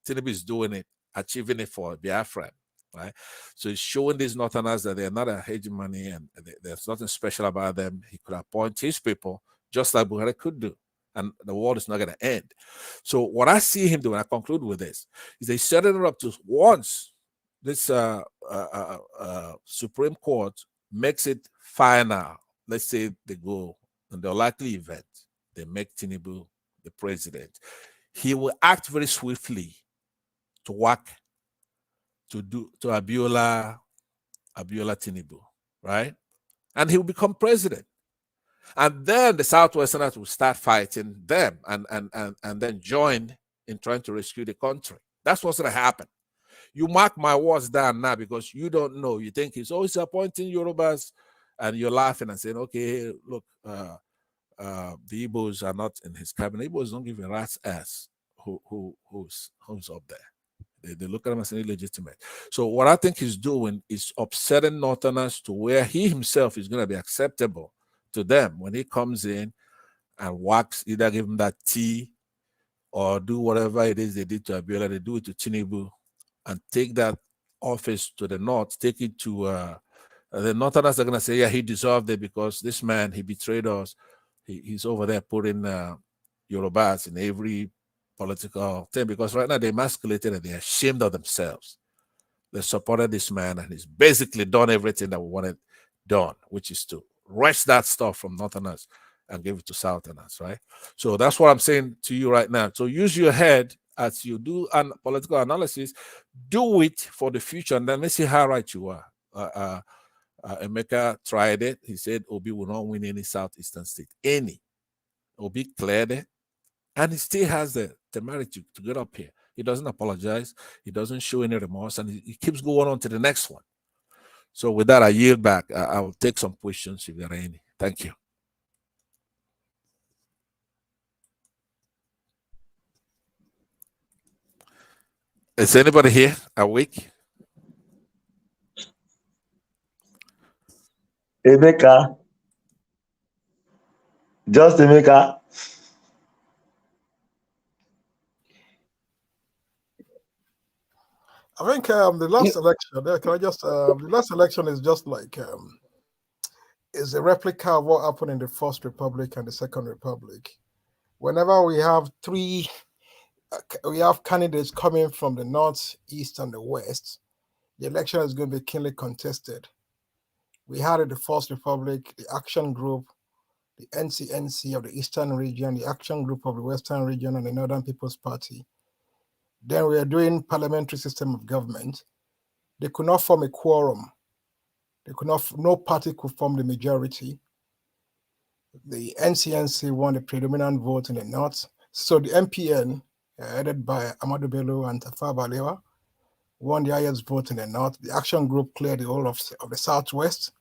P: Tinubu is doing it, achieving it for Biafran. Right, so he's showing these Northerners that they're not a hegemony and there's nothing special about them. He could appoint his people just like Buhari could do, and the world is not going to end. So what I see him doing, I conclude with this, is they set it up to once this Supreme Court makes it final. Let's say they go in the likely event, they make Tinubu the president. He will act very swiftly to work to Abiola Tinubu, right? And he will become president. And then the Southwesterners will start fighting them and then join in trying to rescue the country. That's what's going to happen. You mark my words down now, because you don't know. You think he's always appointing Yorubas, and you're laughing and saying, okay, look, the Igbos are not in his cabinet. Igbos don't give a rat's ass who's up there. They look at him as illegitimate. So what I think he's doing is upsetting Northerners to where he himself is going to be acceptable to them when he comes in and works, either give him that tea or do whatever it is they did to Abiola, they do it to Tinubu, and take that office to the North, take it to the Northerners are going to say, yeah, he deserved it because this man, he betrayed us. He's over there putting Yorubas in every political thing, because right now they emasculated and they're ashamed of themselves. They supported this man, and he's basically done everything that we wanted done, which is to wrest that stuff from Northerners and give it to Southerners, right? So that's what I'm saying to you right now. So use your head as you do political analysis. Do it for the future, and then let's see how right you are. Emeka tried it. He said Obi will not win any Southeastern state. Any. Obi cleared it. And he still has the temerity to get up here. He doesn't apologize. He doesn't show any remorse. And he keeps going on to the next one. So with that, I yield back. I will take some questions if there are any. Thank you. Is anybody here awake?
G: Emeka. Just Emeka.
Q: I think the last election, can I just the last election is just like is a replica of what happened in the First Republic and the Second Republic. Whenever we have we have candidates coming from the North, East, and the West, the election is going to be keenly contested. We had in the First Republic the Action Group, the NCNC of the Eastern region, the Action Group of the Western region, and the Northern People's Party. Then we are doing parliamentary system of government. They could not form a quorum. They could not. No party could form the majority. The NCNC won the predominant vote in the North. So the MPN, headed by Amadou Bello and Tafawa Balewa, won the highest vote in the North. The Action Group cleared the whole of the Southwest,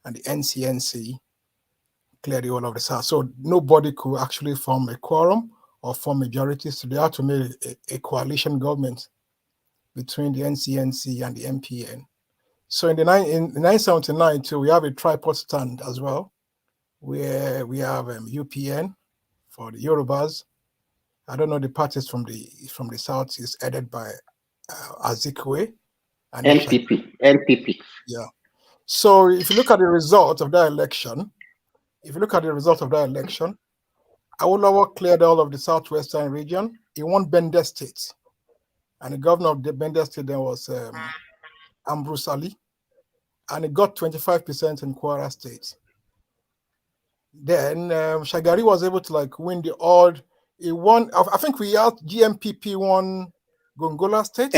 Q: and the NCNC cleared the whole of the South. So nobody could actually form a quorum or form majorities. So they had to make a coalition government between the NCNC and the MPN. So in 1979 too, we have a tripod stand as well, where we have UPN for the Yorubas. I don't know the parties from the South is headed by Azikwe. And
S: LPP.
Q: Yeah. So if you look at the result of that election, Awolowo cleared all of the Southwestern region. He won Bender State. And the governor of the Bender State then was Ambrose Ali. And he got 25% in Kwara State. Then Shagari was able to win the odd. He won, I think we had GMPP won Gongola State.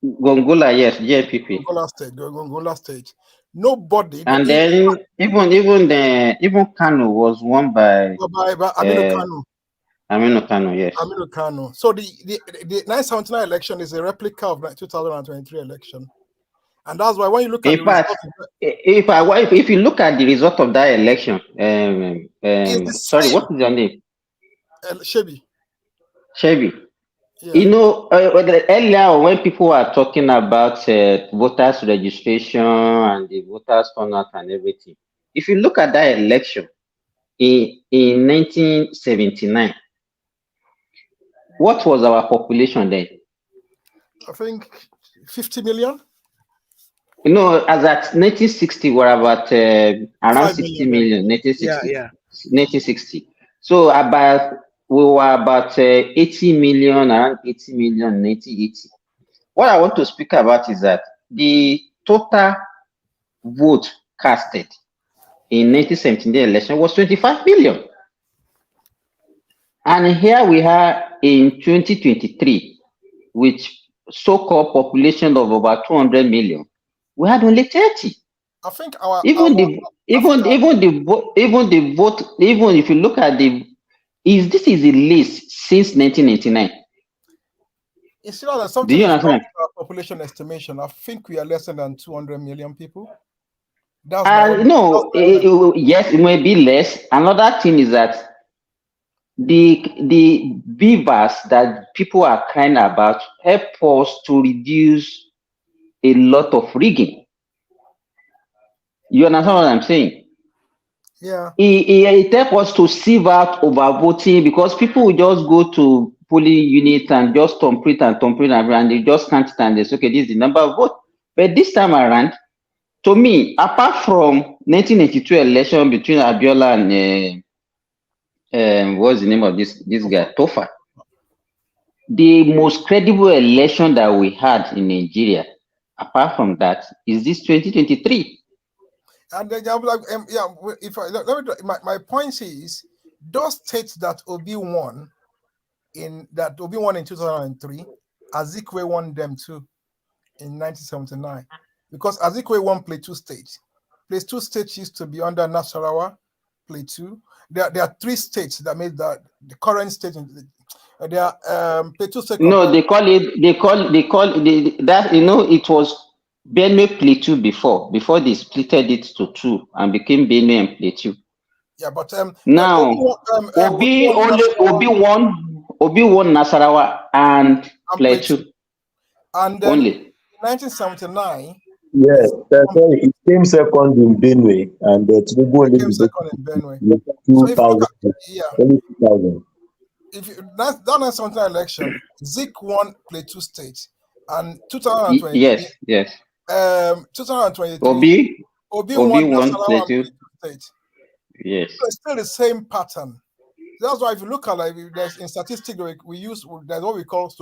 S: Gongola, yes, GMPP.
Q: Gongola State. Nobody.
S: And then even Kano was won by
Q: Aminu Kano.
S: Aminu Kano, yes.
Q: Aminu Kano. So the 1979 election is a replica of the 2023 election. And that's why when you look at
S: if you look at the result of that election, sorry, what is your name?
Q: Shebi.
S: Yeah. You know, earlier when people were talking about voters registration and the voters turnout and everything, if you look at that election in 1979, what was our population then?
Q: I think 50 million.
S: You know, as at 1960, we're about around 60 million. 1960.
A: Yeah.
S: 1960. So we were about 80 million, around 80 million in 1980. What I want to speak about is that the total vote casted in 1979 election was 25 million. And here we are in 2023, with so-called population of about 200 million. We had only 30.
Q: I think
S: even if you look at this is the least since 1999.
Q: You see that something is wrong with our population estimation. I think we are less than 200 million people.
S: Yes, it may be less. Another thing is that the beavers that people are crying about help us to reduce a lot of rigging. You understand what I'm saying?
Q: Yeah.
S: It helps us to sieve out overvoting, because people will just go to polling units and just thumbprint and they just can't stand this. Okay, this is the number of votes. But this time around, to me, apart from 1982 election between Abiola and what's the name of this guy, Tofa, the most credible election that we had in Nigeria, apart from that, is this 2023.
Q: And then my point is, those states that Obi won in 2003, Azikwe won them too in 1979, because Azikwe won Plateau State. Plateau State used to be under Nasarawa, Plateau. There are 3 states that made that the current state. They are Plateau State.
S: No, they call that. You know, it was Benue Plateau before they splitted it to 2 and became Benue and Plateau.
Q: Yeah, but
S: now Obi won Nasarawa and Plateau.
Q: And then
S: Only.
Q: in 1979,
G: Yes, sorry, it came second in Benue, and the Tinubu
Q: it
G: only
Q: came
G: debated
Q: second in Benue.
G: with
Q: So if you look
G: 2,000,
Q: at, yeah,
G: only 2,000.
Q: if you, that 1979 election, Zik won Plateau State, and 2023,
S: Yes, yes.
Q: 2023,
S: Obi,
Q: Obi
S: Obi
Q: won
S: won
Q: Nasarawa and
S: Plateau.
Q: Plateau State.
S: Yes.
Q: So it's still the same pattern. That's why if you look at, like, there's in statistics we use, there's what we call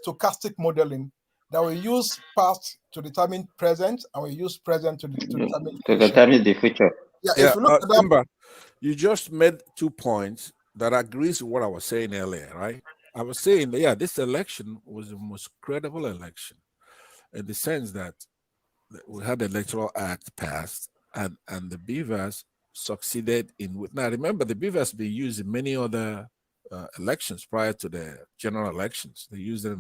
Q: stochastic modeling, that we use past to determine present, and we use present to determine
S: To
Q: future.
S: determine the future.
Q: Yeah,
P: Yeah,
Q: if you look at that,
P: Simba, you just made 2 points that agrees with what I was saying earlier, right? I was saying, yeah, this election was the most credible election in the sense that we had the Electoral Act passed, and the beavers succeeded in. Now, remember, the beavers been used in many other elections prior to the general elections. They used it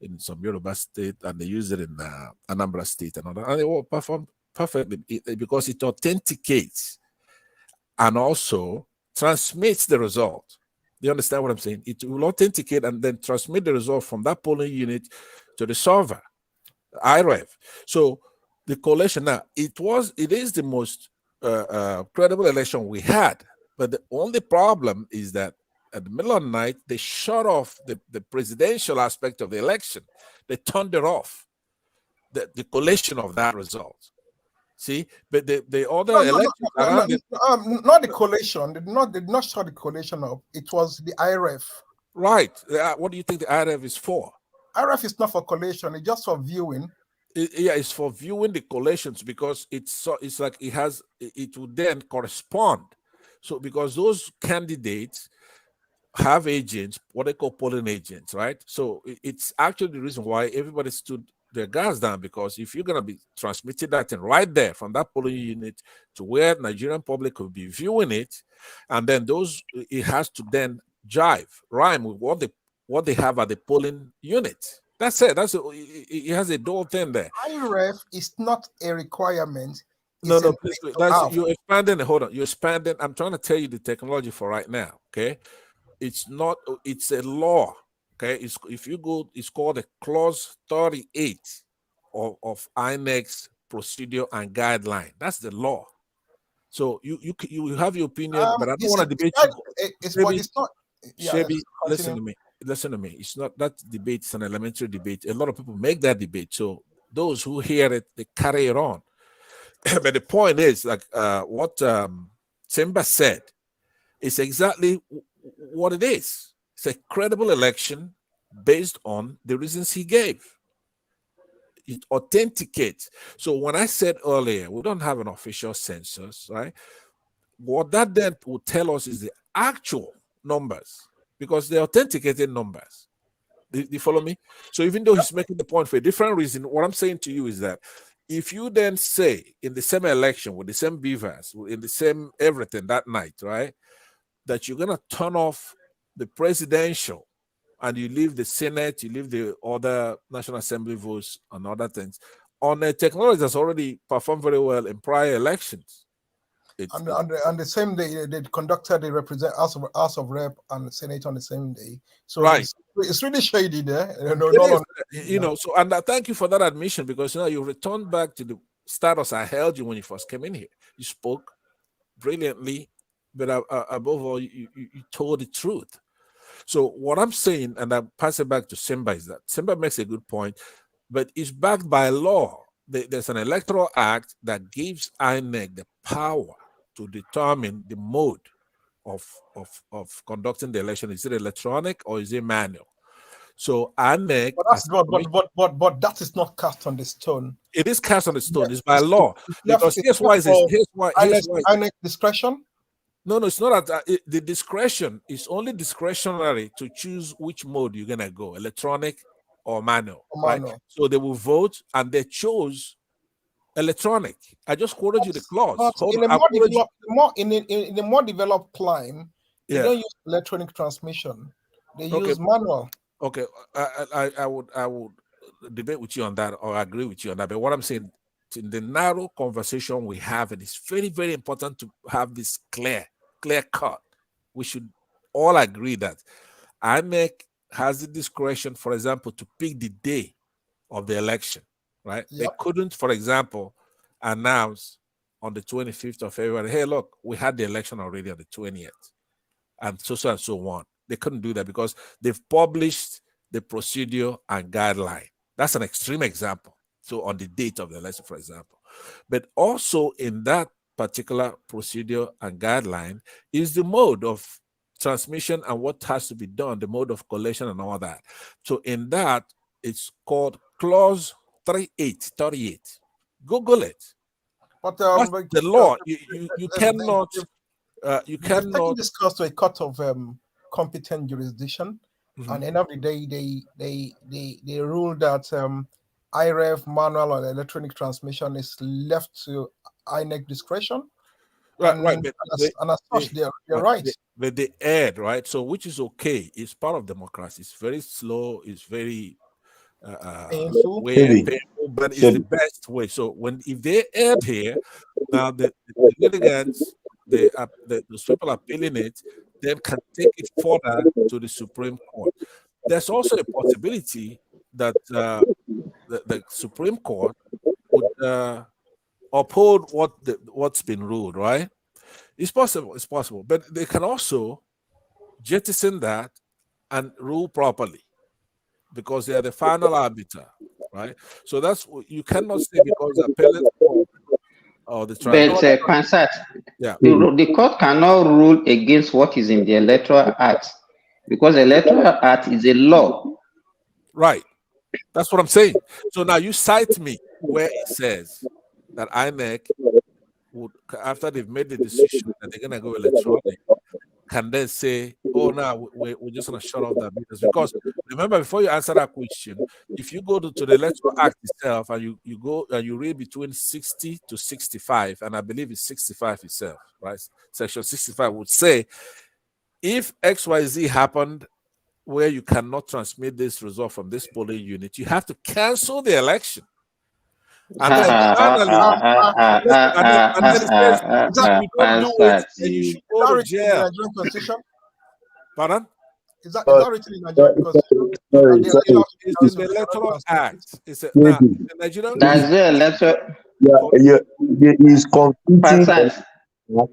P: in some Yoruba state, and they used it in Anambra state and other, and they all performed perfectly because it authenticates and also transmits the result. Do you understand what I'm saying? It will authenticate and then transmit the result from that polling unit to the server, IREV. So the collation now, it is the most credible election we had. But the only problem is that at the middle of the night, they shut off the presidential aspect of the election. They turned it off, the collation of that result. See, but the other elections around it.
Q: Not the collation. They did not shut the collation up. It was the IRF.
P: Right. What do you think the IRF is for?
Q: IRF is not for collation. It's just for viewing.
P: Yeah, it's for viewing the collations because it's like it would then correspond. So because those candidates have agents, what they call polling agents, right? So it's actually the reason why everybody stood their guards down, because if you're going to be transmitting that thing right there from that polling unit to where Nigerian public will be viewing it, and then it has to then rhyme with what they have at the polling unit. That's it. It has a dual thing there.
Q: IRF is not a requirement.
P: No, please. You're expanding. Hold on. You're expanding. I'm trying to tell you the technology for right now. Okay. It's not, it's a law. Okay. It's called a clause 38 of INEX procedure and guideline. That's the law. So you have your opinion, but I don't want to debate you.
Q: It's not. Yeah,
P: listen to me. Listen to me. It's not that debate. It's an elementary debate. A lot of people make that debate. So those who hear it, they carry it on. But the point is, like what Simba said, is exactly what it is. It's a credible election based on the reasons he gave. It authenticates. So when I said earlier, we don't have an official census, right? What that then will tell us is the actual numbers, because they're authenticated numbers. Do you follow me? So even though he's making the point for a different reason, what I'm saying to you is that if you then say in the same election with the same beavers, in the same everything that night, right, that you're going to turn off the presidential and you leave the Senate, you leave the other National Assembly votes and other things on a technology that's already performed very well in prior elections.
Q: On the same day, they conducted the House of Rep and the Senate on the same day. So
P: right.
Q: It's really shady there.
P: So and thank you for that admission, because you returned back to the status I held you when you first came in here. You spoke brilliantly, but above all, you told the truth. So what I'm saying, and I pass it back to Simba, is that Simba makes a good point, but it's backed by law. There's an electoral act that gives INEC the power to determine the mode of conducting the election. Is it electronic or is it manual? So INEC,
Q: but that is not cast on the stone.
P: It is cast on the stone. It's by law. Because here's why.
Q: INEC discretion.
P: No, it's not that. The discretion is only discretionary to choose which mode you're gonna go, electronic or manual. Right? So they will vote, and they chose electronic. I just quoted you the clause.
Q: In a more developed clime, they don't use electronic transmission. They use manual.
P: Okay, I would debate with you on that, or agree with you on that. But what I'm saying, in the narrow conversation we have, it is very, very important to have this clear cut. We should all agree that INEC has the discretion, for example, to pick the day of the election, right? They
Q: Yep.
P: couldn't, for example, announce on the 25th of February, hey, look, we had the election already on the 20th, and so on. They couldn't do that because they've published the procedure and guideline. That's an extreme example. So on the date of the election, for example. But also in that particular procedure and guideline is the mode of transmission and what has to be done, the mode of collection and all that. So in that, it's called clause 38. Google it.
Q: But
P: That's the law. You cannot. You
Q: they've taken
P: cannot.
Q: this case to a court of competent jurisdiction, and end of the day, they ruled that IREF manual or electronic transmission is left to INEC discretion.
P: Right,
Q: and,
P: right.
Q: and as such, they're right.
P: But they erred, right? So which is okay. It's part of democracy. It's very slow. It's very
Q: painful,
P: painful, but it's the best way. So if they erred here, now the litigants, the people appealing it, then can take it further to the Supreme Court. There's also a possibility that the Supreme Court would uphold what's been ruled, right? It's possible, but they can also jettison that and rule properly because they are the final arbiter, right? So that's you cannot say because the appellate court or the tribunal.
S: But Pansat,
P: yeah,
S: the court cannot rule against what is in the Electoral Act because the Electoral Act is a law.
P: Right. That's what I'm saying. So now you cite me where it says that INEC would, after they've made the decision that they're gonna go electronic, can then say, "Oh, now we're just gonna shut off that business." Because remember, before you answer that question, if you go to the Electoral Act itself and you go and you read between 60 to 65, and I believe it's 65 itself, right? Section 65 would say, if XYZ happened where you cannot transmit this result from this polling unit, you have to cancel the election. And then finally, and then it says, you don't do it, then you should go to jail. Pardon?
Q: Is that written in Nigerian Constitution?
P: It's the Electoral Act. It's now the Nigerian.
S: That's the electoral.
G: Is competing.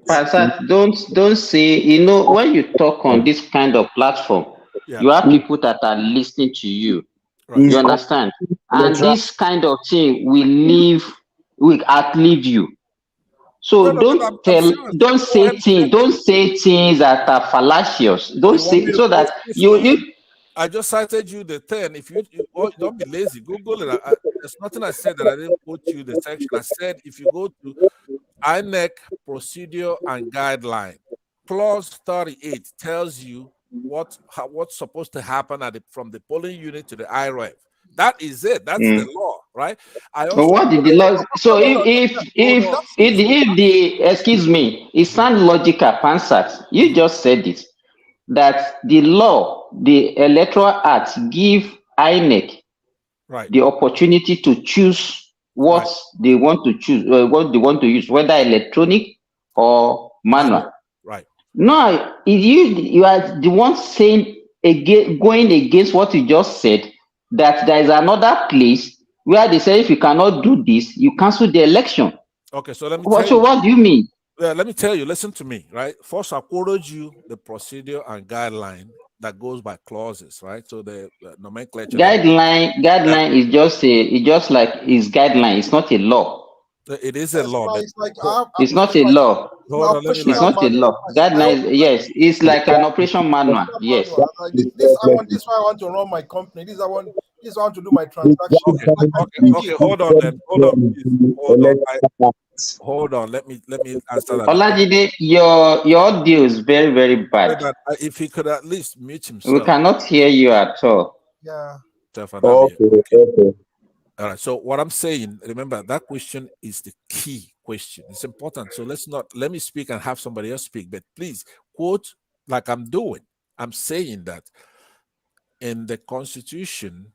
S: Pasat, don't say, when you talk on this kind of platform, you have people that are listening to you. Right. You understand? And this kind of thing will outlive you. So don't say things that are fallacious. Don't say so that you.
P: I just cited you the 10. If you don't be lazy, Google it. There's nothing I said that I didn't quote you the section. I said if you go to INEC procedure and guideline, clause 38 tells you what's supposed to happen from the polling unit to the IREF. That is it. That's the law, right?
S: But what did the law? So if the excuse me, it sounds logical, Pansat. You just said it that the law, the Electoral Act, give INEC the opportunity to choose what they want to choose, what they want to use, whether electronic or manual.
P: Right.
S: No, you are the one saying going against what you just said, that there is another place where they say if you cannot do this, you cancel the election.
P: Okay, so let me tell you.
S: So what do you mean?
P: Let me tell you, listen to me, right? First, I quoted you the procedure and guideline that goes by clauses, right? So the nomenclature.
S: Guideline is just guideline. It's not a law.
P: It is a law.
S: It's not a law. It's not a law. Guideline, yes, it's like an operation manual. Yes.
Q: This I want to run my company. This I want to do my transaction.
P: Okay. Hold on. Hold on. Let me answer that.
S: Olajide, your audio is very, very bad.
P: If he could at least mute himself.
S: We cannot hear you at all.
Q: Yeah.
G: Okay.
P: All right. So what I'm saying, remember that question is the key question. It's important. So let me speak and have somebody else speak. But please quote like I'm doing. I'm saying that in the Constitution,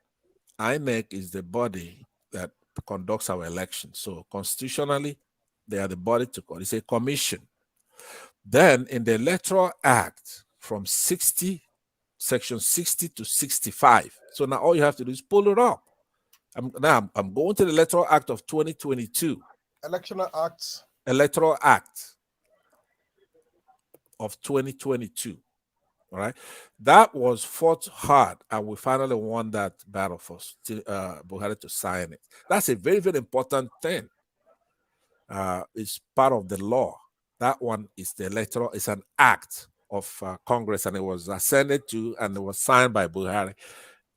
P: INEC is the body that conducts our elections. So constitutionally, they are the body to call. It's a commission. Then in the Electoral Act, from section 60 to 65. So now all you have to do is pull it up. I'm going to the Electoral Act of 2022.
Q: Electoral Act.
P: Electoral Act of 2022. All right, that was fought hard, and we finally won that battle for Buhari to sign it. That's a very, very important thing. It's part of the law. That one is the electoral. It's an act of Congress, and it was ascended to, and it was signed by Buhari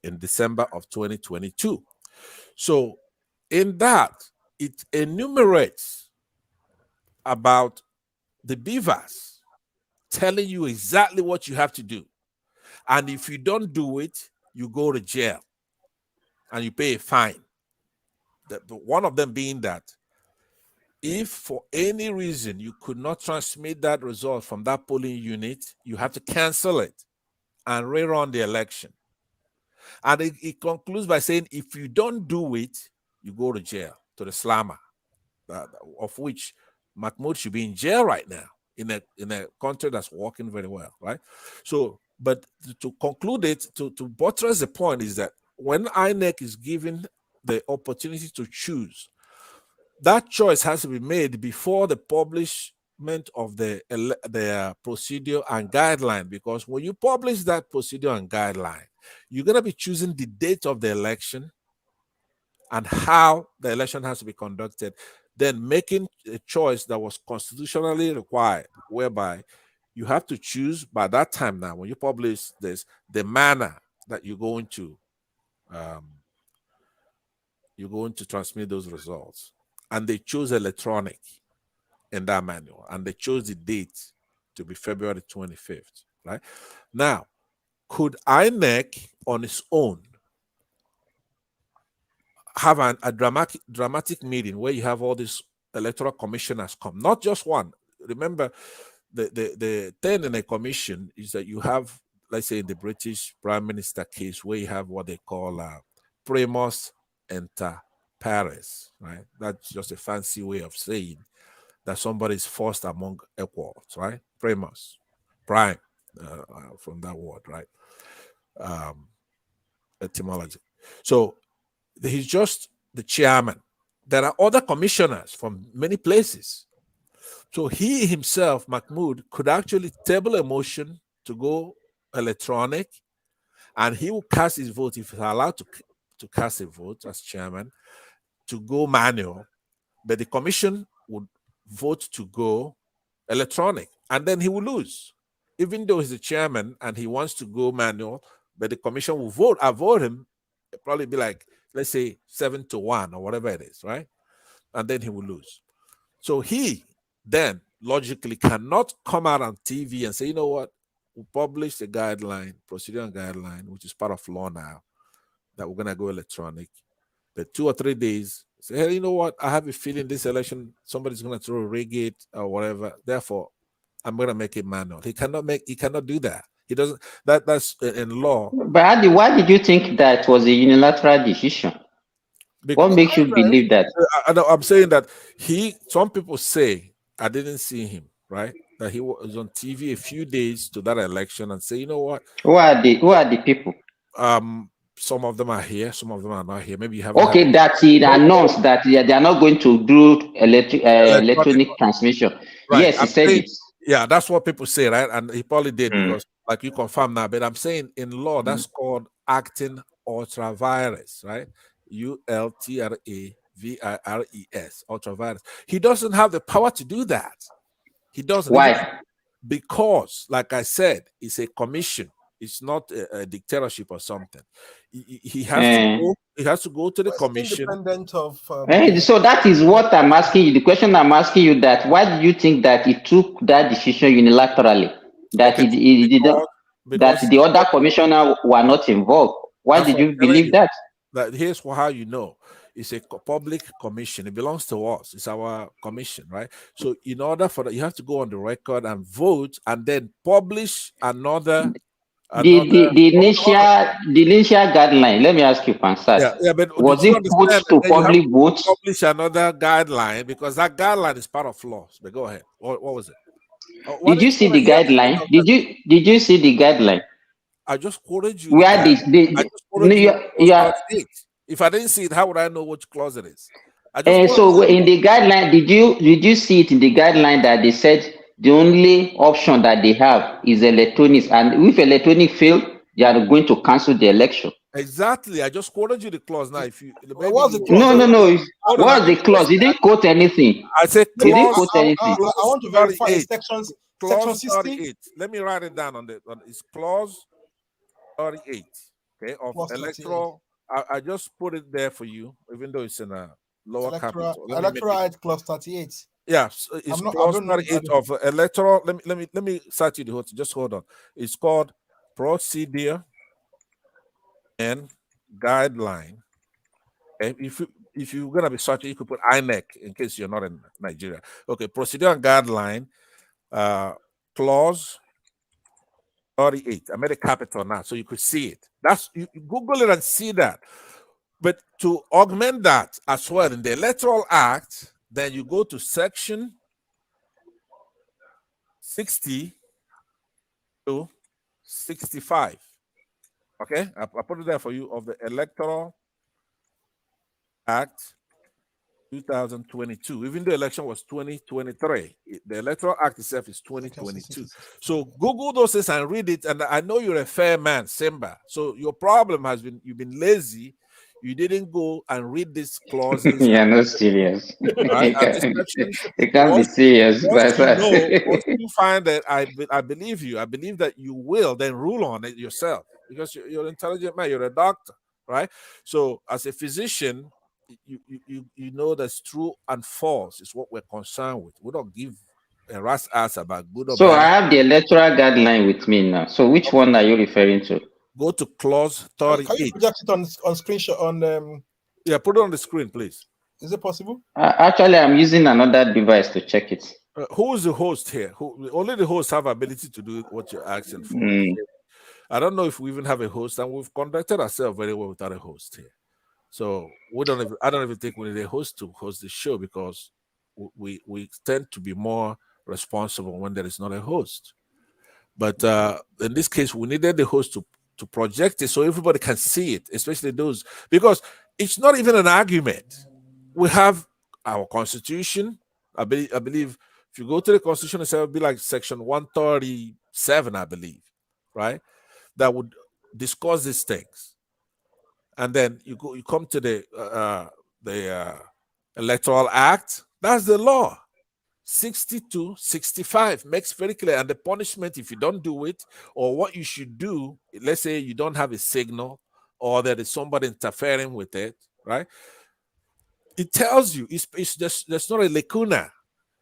P: in December of 2022. So, in that, it enumerates about the beavers, telling you exactly what you have to do. And if you don't do it, you go to jail and you pay a fine. One of them being that if for any reason you could not transmit that result from that polling unit, you have to cancel it and rerun the election. And it concludes by saying if you don't do it, you go to jail, to the slammer, of which Mahmoud should be in jail right now in a country that's working very well, right? So, but to conclude it, to buttress the point is that when INEC is given the opportunity to choose, that choice has to be made before the publishment of the procedure and guideline, because when you publish that procedure and guideline, you're going to be choosing the date of the election and how the election has to be conducted, then making a choice that was constitutionally required, whereby you have to choose by that time now, when you publish this, the manner that you're going to transmit those results. And they chose electronic in that manual, and they chose the date to be February 25th, right? Now, could INEC on its own have a dramatic meeting where you have all these electoral commissioners come? Not just one. Remember, the thing in a commission is that you have, let's say in the British Prime Minister case, where you have what they call primus inter pares, right? That's just a fancy way of saying that somebody is first among equals, right? Primus, prime, from that word, right? Etymology. So he's just the chairman. There are other commissioners from many places. So he himself, Mahmoud, could actually table a motion to go electronic, and he will cast his vote if he's allowed to cast a vote as chairman, to go manual, but the commission would vote to go electronic, and then he will lose. Even though he's the chairman and he wants to go manual, but the commission will avoid him, it'll probably be like, let's say 7-1 or whatever it is, right? And then he will lose. So he then logically cannot come out on TV and say, you know what, we published a guideline, procedural guideline, which is part of law now, that we're going to go electronic. The 2 or 3 days, say, hey, you know what? I have a feeling this election, somebody's going to throw a rig it or whatever. Therefore, I'm going to make it manual. He cannot do that. He doesn't. That's in law.
S: But why did you think that was a unilateral decision? What makes you believe that?
P: I'm saying that some people say, I didn't see him, right? That he was on TV a few days to that election and say, you know what?
S: Who are the people?
P: Some of them are here, some of them are not here. Maybe you have.
S: Okay, that he announced that they are not going to do electronic transmission. Right. Yes, he said it.
P: Yeah, that's what people say, right? And he probably did because, like you confirm now. But I'm saying in law, that's called acting ultra virus, right? ULTRAVIRES, ultra virus. He doesn't have the power to do that. He doesn't.
S: Why?
P: Because, like I said, it's a commission. It's not a dictatorship or something. He has to go to the commission.
Q: Independent of.
S: So that is what I'm asking you. The question I'm asking you, that why do you think that he took that decision unilaterally? That he didn't. That the other commissioner were not involved. Why did you believe that?
P: Here's how you know. It's a public commission. It belongs to us. It's our commission, right? So in order for that, you have to go on the record and vote, and then publish another.
S: The initial guideline. Let me ask you, Pansat.
P: Yeah, but
S: was it put to public vote?
P: Publish another guideline because that guideline is part of laws. But go ahead. What was it?
S: Did you see the guideline? Did you see the guideline?
P: I just quoted you.
S: Where
P: If I didn't see it, how would I know which clause it is?
S: So in the guideline, did you see it in the guideline that they said the only option that they have is electronics, and if electronic fail, they are going to cancel the election?
P: Exactly. I just quoted you the clause. Now, if you
Q: what's the clause?
S: No. What's the clause? You didn't quote anything.
P: I said
S: You didn't
P: clause.
S: quote anything.
Q: I want to verify section
P: Clause
Q: 60.
P: 38. Let me write it down it's clause 38. Okay, of
Q: Clause 38.
P: electoral. I just put it there for you, even though it's in a lower capital.
Q: Electoral Act clause 38.
P: Yeah, it's clause 38 of electoral. Let me cite you the whole. Just hold on. It's called procedure and guideline. And if you're gonna be searching, you could put INEC in case you're not in Nigeria. Okay, procedure and guideline, clause 38. I made a capital now, so you could see it. That's you Google it and see that. But to augment that as well in the Electoral Act, then you go to section 60 to 65. Okay, I put it there for you of the Electoral Act 2022. Even the election was 2023, the Electoral Act itself is 2022. So Google those things and read it. And I know you're a fair man, Simba. So your problem has been you've been lazy. You didn't go and read these clauses.
S: You're not serious.
P: Right?
S: You can't be serious.
P: Once you find that I believe you. I believe that you will then rule on it yourself because you're an intelligent man. You're a doctor, right? So as a physician, you know that's true and false is what we're concerned with. We don't give a rat's ass about good or
S: So
P: bad.
S: I have the electoral guideline with me now. So which one are you referring to?
P: Go to clause 38.
Q: Can you project it on screenshot on
P: Yeah, put it on the screen, please.
Q: Is it possible?
S: Actually, I'm using another device to check it.
P: Who is the host here? Only the hosts have ability to do what you're asking for. I don't know if we even have a host, and we've conducted ourselves very well without a host here. So I don't even think we need a host to host the show because we tend to be more responsible when there is not a host. But in this case, we needed the host to project it so everybody can see it, especially those, because it's not even an argument. We have our constitution. I believe if you go to the constitution itself, it'll be like section 137, I believe, right? That would discuss these things. And then you come to the Electoral Act. That's the law. 62, 65 makes very clear. And the punishment if you don't do it, or what you should do, let's say you don't have a signal, or there is somebody interfering with it, right? It tells you it's just there's not a lacuna.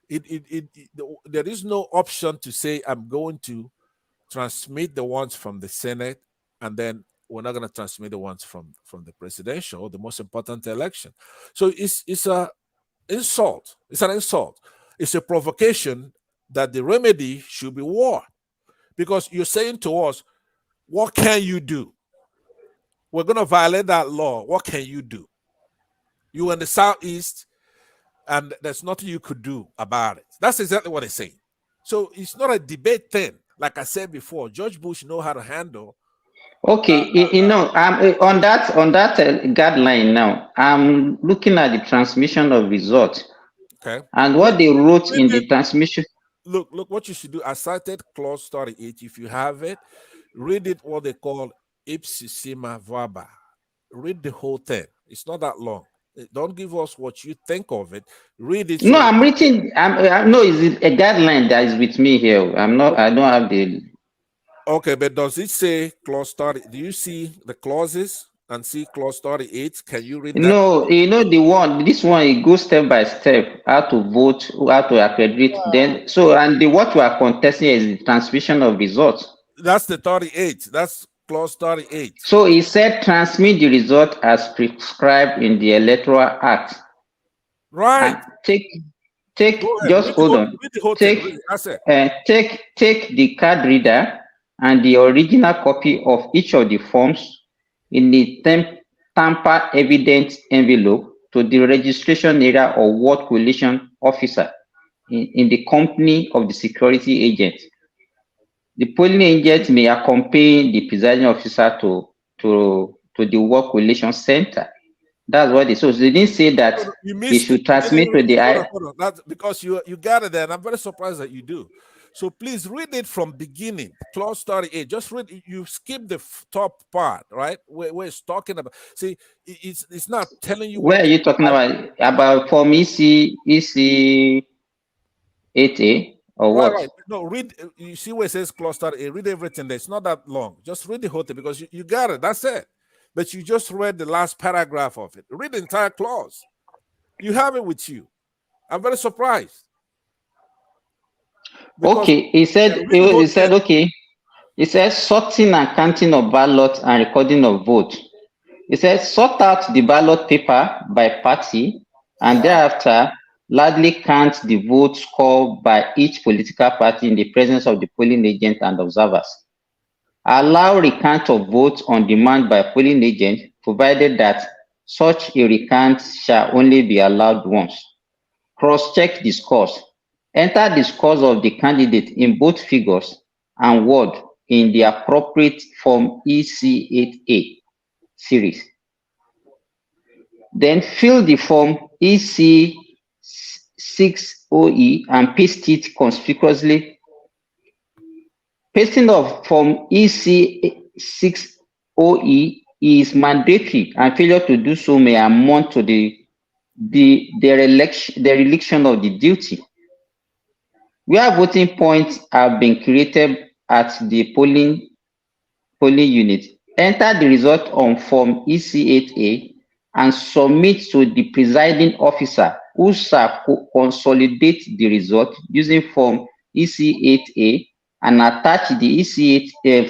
P: There is no option to say I'm going to transmit the ones from the Senate, and then we're not going to transmit the ones from the presidential, the most important election. So it's a insult. It's an insult. It's a provocation that the remedy should be war, because you're saying to us, what can you do? We're going to violate that law. What can you do? You in the Southeast, and there's nothing you could do about it. That's exactly what they're saying. So it's not a debate thing. Like I said before, George Bush knows how to handle.
S: Okay, on that guideline now, I'm looking at the transmission of results.
P: Okay.
S: And what they wrote in the transmission.
P: Look what you should do. I cited clause 38. If you have it, read it what they call ipsissima verba. Read the whole thing. It's not that long. Don't give us what you think of it. Read it.
S: No, I'm reading. No, it's a guideline that is with me here. I don't have the.
P: Okay, but does it say clause 30? Do you see the clauses and see clause 38? Can you read that?
S: No, this one, it goes step by step, how to vote, how to accredit. Then, what we are contesting is the transmission of results.
P: That's the 38. That's clause 38.
S: So it said transmit the result as prescribed in the Electoral Act.
P: Right.
S: And hold on. Take the card reader and the original copy of each of the forms in the tamper evidence envelope to the registration area or ward coalition officer in the company of the security agent. The polling agent may accompany the presiding officer to the ward coalition center That's what it. So they didn't say that
P: You
S: they
P: missed
S: should
P: it.
S: transmit to the
P: Hold on,
S: I.
P: hold on. That's because you got it there, and I'm very surprised that you do. So please read it from beginning. Clause 38. Just read it. You skip the top part, right? Where it's talking about. See, it's not telling you
S: Where
P: what
S: are you talking about? About Form EC 8A or
P: Right,
S: what?
P: right. No, read. You see where it says clause 38. Read everything there. It's not that long. Just read the whole thing because you got it. That's it. But you just read the last paragraph of it. Read the entire clause. You have it with you. I'm very surprised.
S: Okay, he said okay. It says sorting and counting of ballots and recording of votes. It says sort out the ballot paper by party and thereafter loudly count the votes scored by each political party in the presence of the polling agent and observers. Allow recount of votes on demand by polling agent, provided that such a recount shall only be allowed once. Cross-check the scores. Enter the scores of the candidate in both figures and word in the appropriate Form EC8A series. Then fill the form EC6OE and paste it conspicuously. Pasting of Form EC6OE is mandatory, and failure to do so may amount to the dereliction of the duty. Where voting points have been created at the polling unit, enter the result on Form EC8A and submit to the presiding officer, who shall consolidate the result using Form EC8A and attach the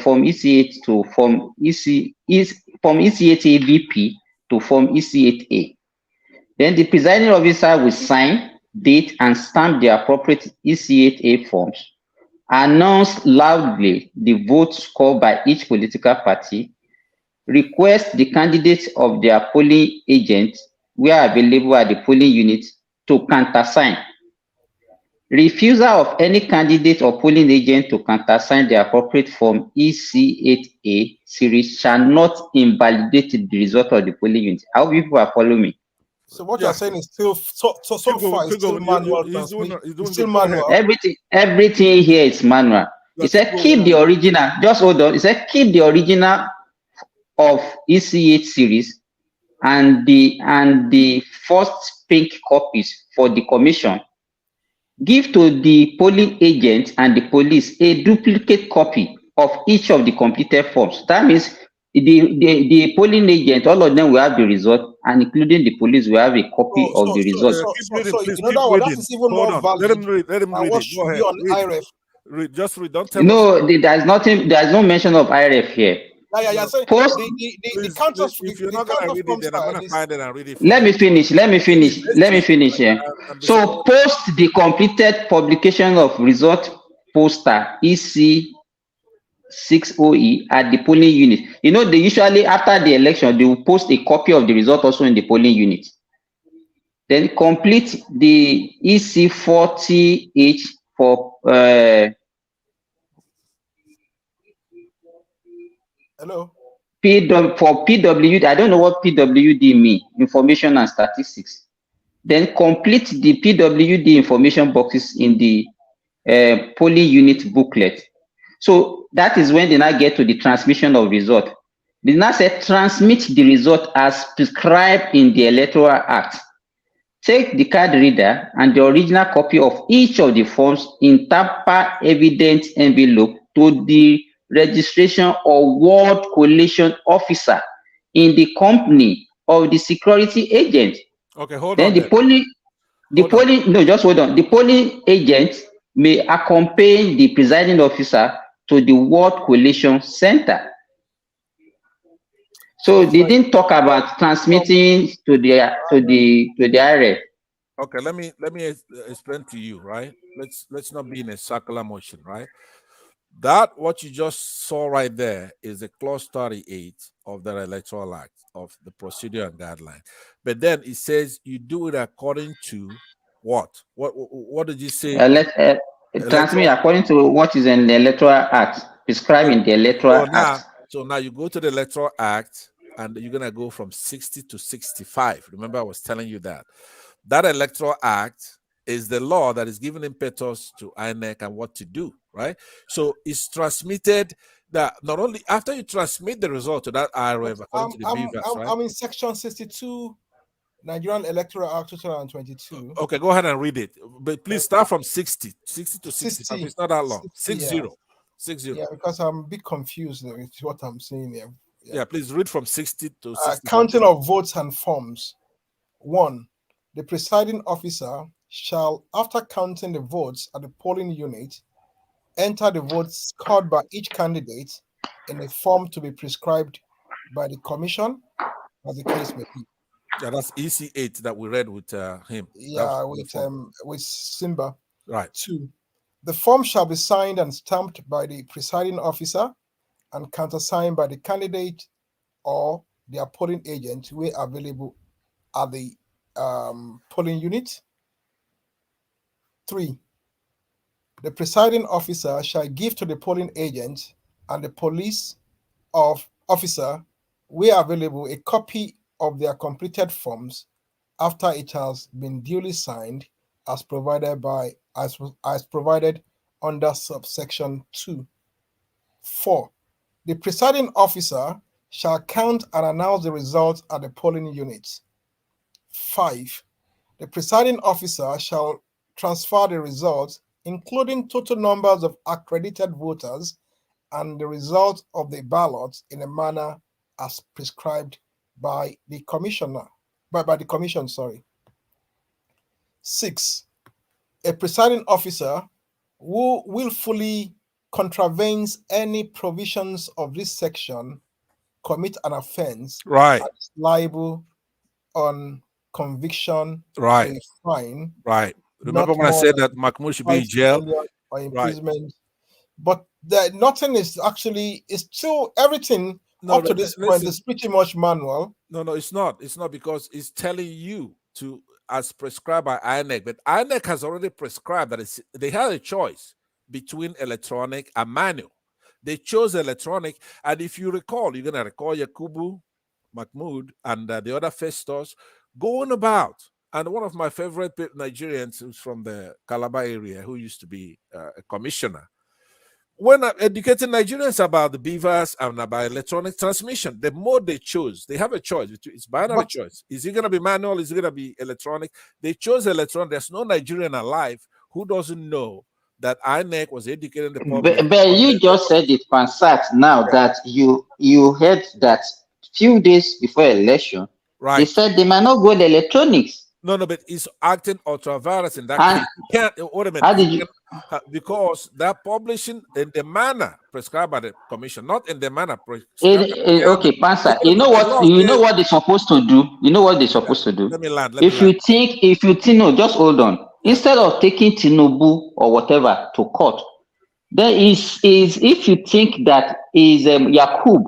S: Form EC8 to Form EC8AVP to Form EC8A. Then the presiding officer will sign, date, and stamp the appropriate EC8A forms. Announce loudly the votes scored by each political party. Request the candidates of their polling agent, where available at the polling unit, to countersign. Refusal of any candidate or polling agent to countersign the appropriate Form EC8A series shall not invalidate the result of the polling unit. I hope people are following me.
Q: So what you're saying is still so far it's still manual transmission. It's still manual.
S: Everything here is manual. It said keep the original. Just hold on. It said keep the original of EC8 series and the first pink copies for the commission. Give to the polling agent and the police a duplicate copy of each of the completed forms. That means the polling agent, all of them will have the result, and including the police will have a copy of the result.
Q: So in other words, that is even more valid.
P: Let him read it.
Q: What should be on IREF.
P: Just read. Don't tell
S: No, there's nothing. There's no mention of IREF here.
Q: Yeah. So
S: Post.
Q: The counter.
P: If you're not gonna read it, then I'm gonna find it and read it.
S: Let me finish here. So post the completed publication of result poster EC6OE at the polling unit. You know, they usually after the election they will post a copy of the result also in the polling unit. Then complete the EC40H for
Q: hello.
S: For PWD, I don't know what PWD mean, information and statistics. Then complete the PWD information boxes in the polling unit booklet. So that is when they now get to the transmission of result. They now say transmit the result as prescribed in the Electoral Act. Take the card reader and the original copy of each of the forms in tamper evidence envelope to the registration or ward collation officer in the company of the security agent.
P: Okay, hold
S: then
P: on.
S: The polling, no, just hold on. The polling agent may accompany the presiding officer to the ward collation center. So they didn't talk about transmitting to the area.
P: Okay, let me explain to you, right? Let's not be in a circular motion, right? That what you just saw right there is the clause 38 of the Electoral Act of the procedure and guideline. But then it says you do it according to what? What did you say?
S: Transmit according to what is in the Electoral Act, prescribed in the Electoral Act.
P: So now you go to the Electoral Act and you're gonna go from 60 to 65. Remember, I was telling you that. That Electoral Act is the law that is giving impetus to INEC and what to do, right? So it's transmitted that not only after you transmit the result to that IRF according to the BVAS, right?
Q: I'm in section 62, Nigerian Electoral Act 2022.
P: Okay, go ahead and read it. But please start from 60 to 65.
Q: 60,
P: It's not that long.
Q: 60,
P: 60.
Q: yeah.
P: 60.
Q: Yeah, because I'm a bit confused with what I'm saying here.
P: Yeah, please read from 60 to 65.
Q: Counting of votes and forms. 1. The presiding officer shall, after counting the votes at the polling unit, enter the votes scored by each candidate in a form to be prescribed by the commission, as the case may be.
P: Yeah, that's EC8 that we read with him.
Q: Yeah, with Simba.
P: Right.
Q: 2. The form shall be signed and stamped by the presiding officer and countersigned by the candidate or their polling agent where available at the polling unit. 3. The presiding officer shall give to the polling agent and the police officer where available a copy of their completed forms after it has been duly signed as provided under subsection 2. 4. The presiding officer shall count and announce the results at the polling units. 5. The presiding officer shall transfer the results, including total numbers of accredited voters and the result of the ballot in a manner as prescribed by the commissioner, by the commission, sorry. 6. A presiding officer who willfully contravenes any provisions of this section commit an offense,
P: right,
Q: and is liable on conviction
P: right,
Q: to a fine,
P: right. Remember when I said that Mahmoud should be in jail
Q: or imprisonment? Right. But nothing is actually, it's still everything up to this point is pretty much manual.
P: No, it's not. It's not, because it's telling you to as prescribed by INEC, but INEC has already prescribed that they had a choice between electronic and manual. They chose electronic, and if you recall, you're gonna recall Yakubu, Mahmoud, and the other Festus going about. And one of my favorite Nigerians who's from the Calabar area, who used to be a commissioner, when educating Nigerians about the BVAS and about electronic transmission, the mode they chose, they have a choice. It's binary choice. Is it going to be manual? Is it going to be electronic? They chose electronic. There's no Nigerian alive who doesn't know that INEC was educating the public.
S: But you just said it, Pansat, now that you heard that few days before election,
P: right,
S: they said they might not go the electronics.
P: No, but it's acting ultra-virus in that case. You can't, wait a minute.
S: How did you?
P: Because that publishing in the manner prescribed by the commission, not in the manner prescribed.
S: Okay, Pansa, you know what? You know what they're supposed to do? You know what they're supposed to do?
P: Let me land.
S: If you think, no, just hold on. Instead of taking Tinubu or whatever to court, there is if you think that is Yakub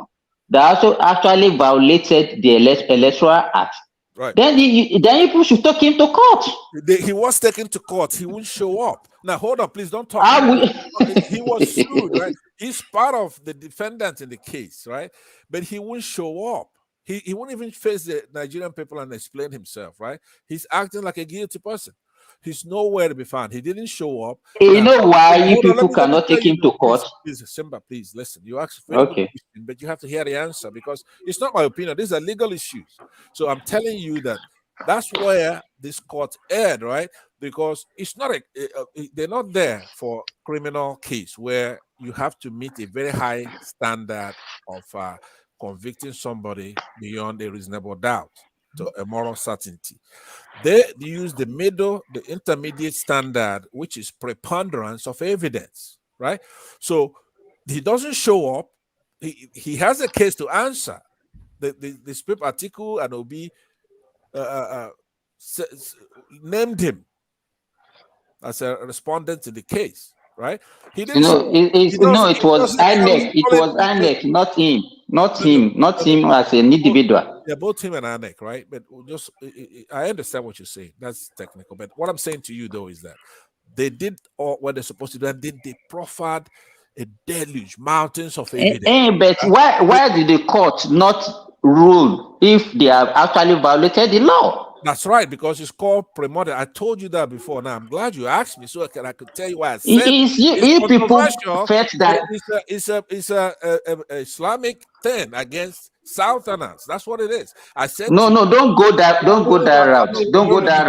S: that also actually violated the Electoral Act.
P: Right.
S: Then you should take him to court.
P: He was taken to court. He wouldn't show up. Now, hold on, please don't talk. He was sued, right? He's part of the defendant in the case, right? But he wouldn't show up. He won't even face the Nigerian people and explain himself, right? He's acting like a guilty person. He's nowhere to be found. He didn't show up.
S: You know why you people cannot take him to court?
P: Please, Simba, please listen. You ask a very good question, but you have to hear the answer, because it's not my opinion. These are legal issues. So I'm telling you that that's where this court erred, right? Because it's not they're not there for criminal case where you have to meet a very high standard of convicting somebody beyond a reasonable doubt to a moral certainty. They use the intermediate standard, which is preponderance of evidence, right? So he doesn't show up. He has a case to answer. The script article and Obi named him as a respondent to the case, right? He didn't.
S: It was INEC. It was INEC, not him. Not him as an individual.
P: Yeah, both him and INEC, right? But just I understand what you're saying. That's technical. But what I'm saying to you though is that they did all what they're supposed to do, and then they proffered a deluge, mountains of evidence.
S: But why did the court not rule if they have actually violated the law?
P: That's right, because it's called premortem. I told you that before. Now I'm glad you asked me so I could tell you why I said
S: If people felt that
P: it's a Islamic thing against Southerners. That's what it is. I said
S: no, don't go that route. Don't go that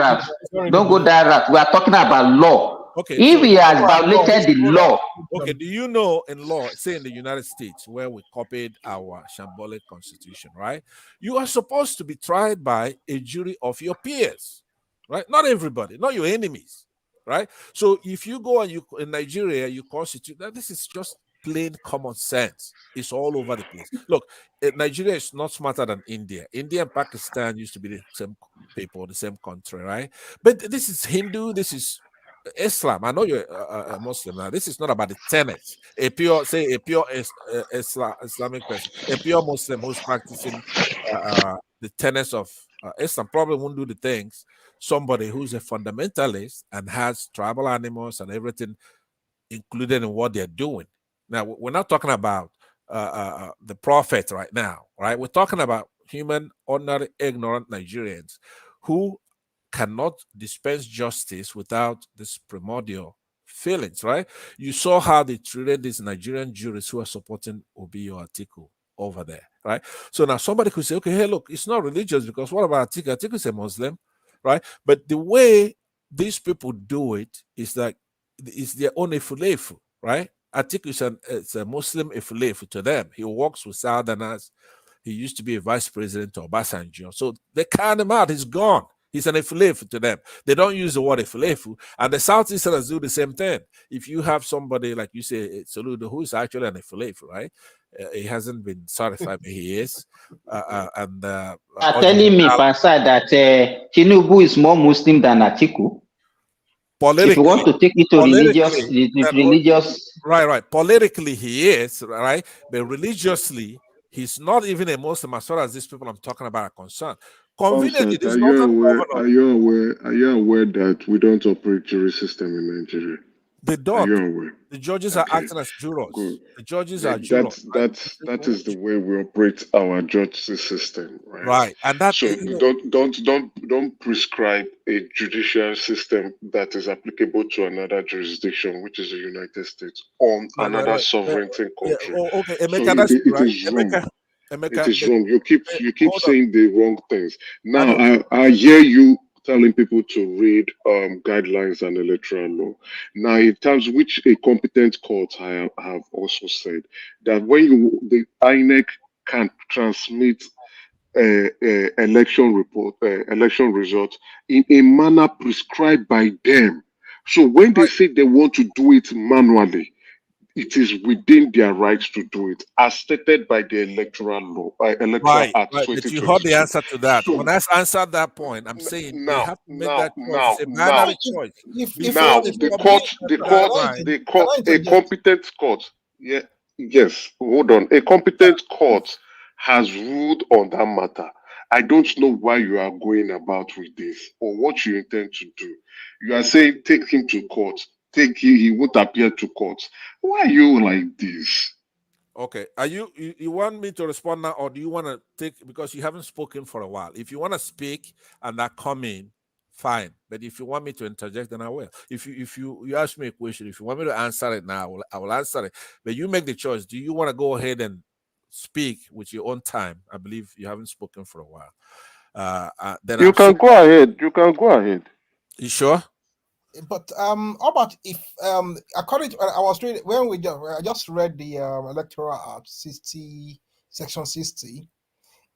S: route. We are talking about law.
P: Okay,
S: if
P: so
S: he has violated the law.
P: Okay, do you know in law, say in the United States, where we copied our shambolic constitution, right? You are supposed to be tried by a jury of your peers, right? Not everybody, not your enemies, right? So if you go and you in Nigeria, you constitute that, this is just plain common sense. It's all over the place. Look, Nigeria is not smarter than India. India and Pakistan used to be the same people, the same country, right? But this is Hindu, this is Islam. I know you're a Muslim now. This is not about the tenets. A pure Islamic person, a pure Muslim who's practicing the tenets of Islam probably won't do the things somebody who's a fundamentalist and has tribal animals and everything included in what they're doing. Now, we're not talking about the prophet right now, right? We're talking about human, ordinary, ignorant Nigerians who cannot dispense justice without this primordial feelings, right? You saw how they treated these Nigerian jurists who are supporting Obi or Atiku over there, right? So now somebody could say, okay, hey, look, it's not religious because what about Atiku? Atiku is a Muslim, right? But the way these people do it is like it's their own efulefu, right? Atiku is a Muslim efulefu to them. He works with Southerners. He used to be a vice president of Obasanjo. So they count him out. He's gone. He's an efulefu to them. They don't use the word efulefu. And the Southeasterners do the same thing. If you have somebody, like you say, Soludo, who is actually an efulefu, right? He hasn't been certified, but he is.
S: Telling me, Pastor, that Tinubu is more Muslim than Atiku. If you want to take it to religious.
P: Right. Politically, he is, right? But religiously, he's not even a Muslim as far as these people I'm talking about are concerned. Conveniently,
M: are you aware that we don't operate jury system in Nigeria?
P: They don't.
M: Are you aware?
P: The judges are acting as jurors.
M: Good.
P: The judges are jurors.
M: That is the way we operate our justice system, right?
P: Right, and that
M: so don't prescribe a judicial system that is applicable to another jurisdiction, which is the United States, on another sovereign country.
P: Okay,
M: it is wrong. It is wrong. You keep saying the wrong things. Now I hear you telling people to read guidelines and electoral law. Now, in terms which a competent court have also said that when the INEC can transmit election result in a manner prescribed by them. So when they say they want to do it manually, it is within their rights to do it, as stated by the electoral law, electoral act 2022.
P: But you heard the answer to that. So, when I answered that point, I'm saying they have to make that choice. It's a binary choice.
M: A competent court, hold on, a competent court has ruled on that matter. I don't know why you are going about with this or what you intend to do. You are saying take him to court. He won't appear to court. Why are you like this?
P: Okay. Are you want me to respond now, or do you want to take, because you haven't spoken for a while? If you want to speak and I come in, fine. But if you want me to interject, then I will. If you ask me a question, if you want me to answer it now, I will answer it. But you make the choice. Do you want to go ahead and speak with your own time? I believe you haven't spoken for a while. Then
M: you can go ahead. You can go ahead.
P: You sure?
Q: But how about if according to I was reading when I just read the Electoral Act 60 section 60.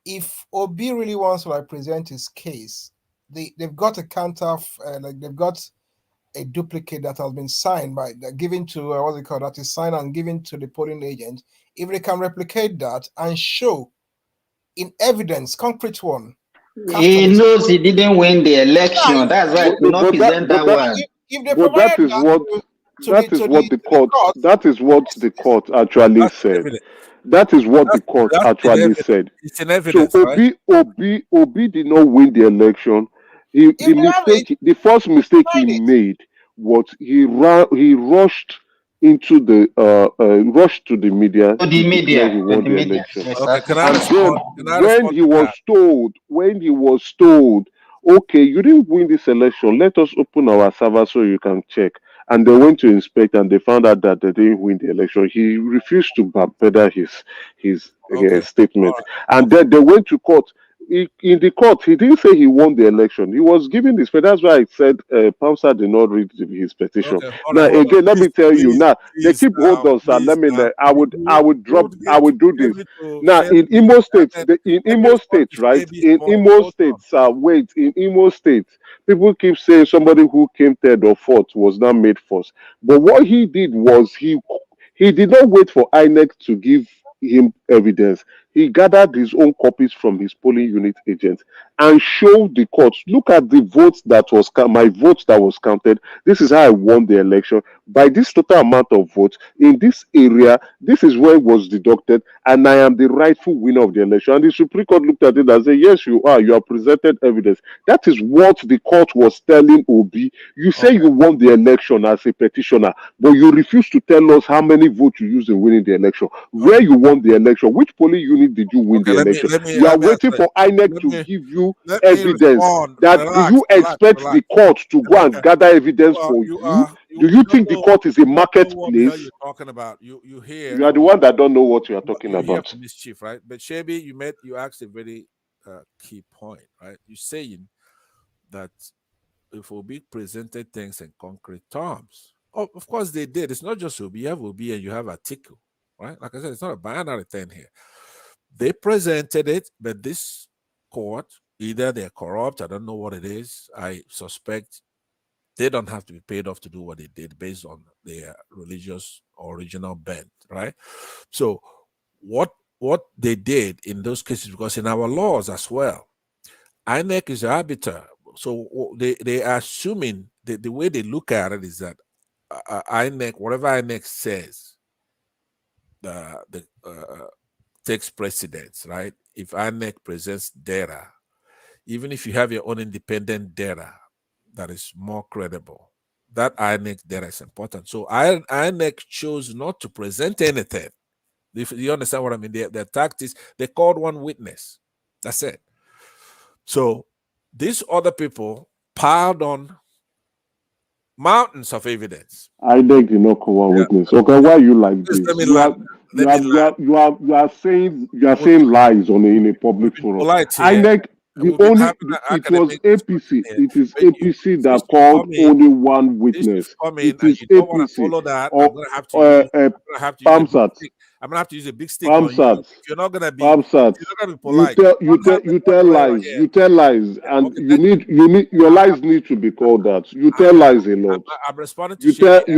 Q: If Obi really wants to present his case, they've got a counter they've got a duplicate that has been signed given to that is signed and given to the polling agent. If they can replicate that and show in evidence, concrete one.
S: He knows he didn't win the election. That's why he could not present that one.
M: But that is what the court actually said. That is what the court actually said.
P: It's an evidence.
M: So Obi did not win the election. The first mistake he made was he rushed into the rushed to the media
S: To
M: to
S: the
M: declare he
S: media, to
M: won
S: the
M: the
S: media.
M: election.
S: Yes,
P: Okay,
S: sir.
P: can I
M: And then
P: respond? Can I respond to that?
M: when he was told, okay, you didn't win this election, let us open our server so you can check. And they went to inspect and they found out that they didn't win the election. He refused to backpedal his
P: Okay, all
M: statement.
P: right.
M: And then they went to court. In the court, he didn't say he won the election. He was giving this. That's why I said Pamsa did not read his petition.
P: Okay, hold
M: Now
P: on, hold on.
M: again, let me tell you. Now they
P: Please
M: keep hold
P: now,
M: on, sir. Let
P: please
M: me.
P: now.
M: I would drop. I would do
P: Give
M: this.
P: it to
M: Now in
P: Shelby,
M: Imo State,
P: and then
M: in
P: let me
M: Imo
P: respond
M: State,
P: to
M: right?
P: Shelby's
M: In
P: point.
M: Imo
P: Hold
M: State,
P: on.
M: sir. Wait, in Imo State, people keep saying somebody who came third or fourth was not made first. But what he did was he did not wait for INEC to give him evidence. He gathered his own copies from his polling unit agents and showed the courts. Look at the votes that was my votes that was counted. This is how I won the election by this total amount of votes in this area. This is where it was deducted, and I am the rightful winner of the election. And the Supreme Court looked at it and said, "Yes, you are. You have presented evidence." That is what the court was telling Obi. You say you won the election as a petitioner, but you refuse to tell us how many votes you used in winning the election. Where you won the election, which polling unit did you win
P: Okay,
M: the election? You are waiting
P: answer it.
M: for INEC
P: Let
M: to
P: me
M: give you
P: let me
M: evidence.
P: respond.
M: That do
P: Relax,
M: you
P: relax,
M: expect
P: relax.
M: the court to go and
P: Emeka,
M: gather evidence for
P: you
M: you? Do you
P: don't
M: think the
P: know
M: court is a
P: you don't know what the hell
M: marketplace?
P: you're talking about. You hear
M: You are the
P: from
M: one that don't know what you are talking about.
P: from this chief, right? But Shelby, you asked a very key point, right? You're saying that if Obi presented things in concrete terms. Oh, of course they did. It's not just Obi. You have Obi and you have Atiku, right? Like I said, it's not a binary thing here. They presented it, but this court, either they're corrupt, I don't know what it is. I suspect they don't have to be paid off to do what they did based on their religious or original bent, right? So what they did in those cases, because in our laws as well, INEC is the arbiter. So they are assuming the way they look at it is that INEC, whatever INEC says, takes precedence, right? If INEC presents data, even if you have your own independent data that is more credible, that INEC data is important. So INEC chose not to present anything. If you understand what I mean, their tactics, they called one witness. That's it. So these other people piled on mountains of evidence.
M: INEC did not call one witness. Okay, why you like
P: Just
M: this?
P: let me land.
M: You are saying lies in a public forum.
P: Polite here.
M: INEC
P: We've been having an
M: it was
P: academic
M: APC.
P: here.
M: It is
P: But
M: APC that
P: since you've
M: called
P: come in,
M: only one witness. It
P: and
M: is
P: you don't want to
M: APC
P: follow that,
M: or
P: I'm gonna have to use a big
M: PAMSAT.
P: stick. I'm gonna have to use a big stick on you.
M: PAMSAT.
P: If you're not gonna be
M: PAMSAT.
P: polite.
M: You tell lies. You tell lies, and
P: Okay,
M: you need your lies need to be called out. You tell lies a lot.
P: I'm responding to Shelby.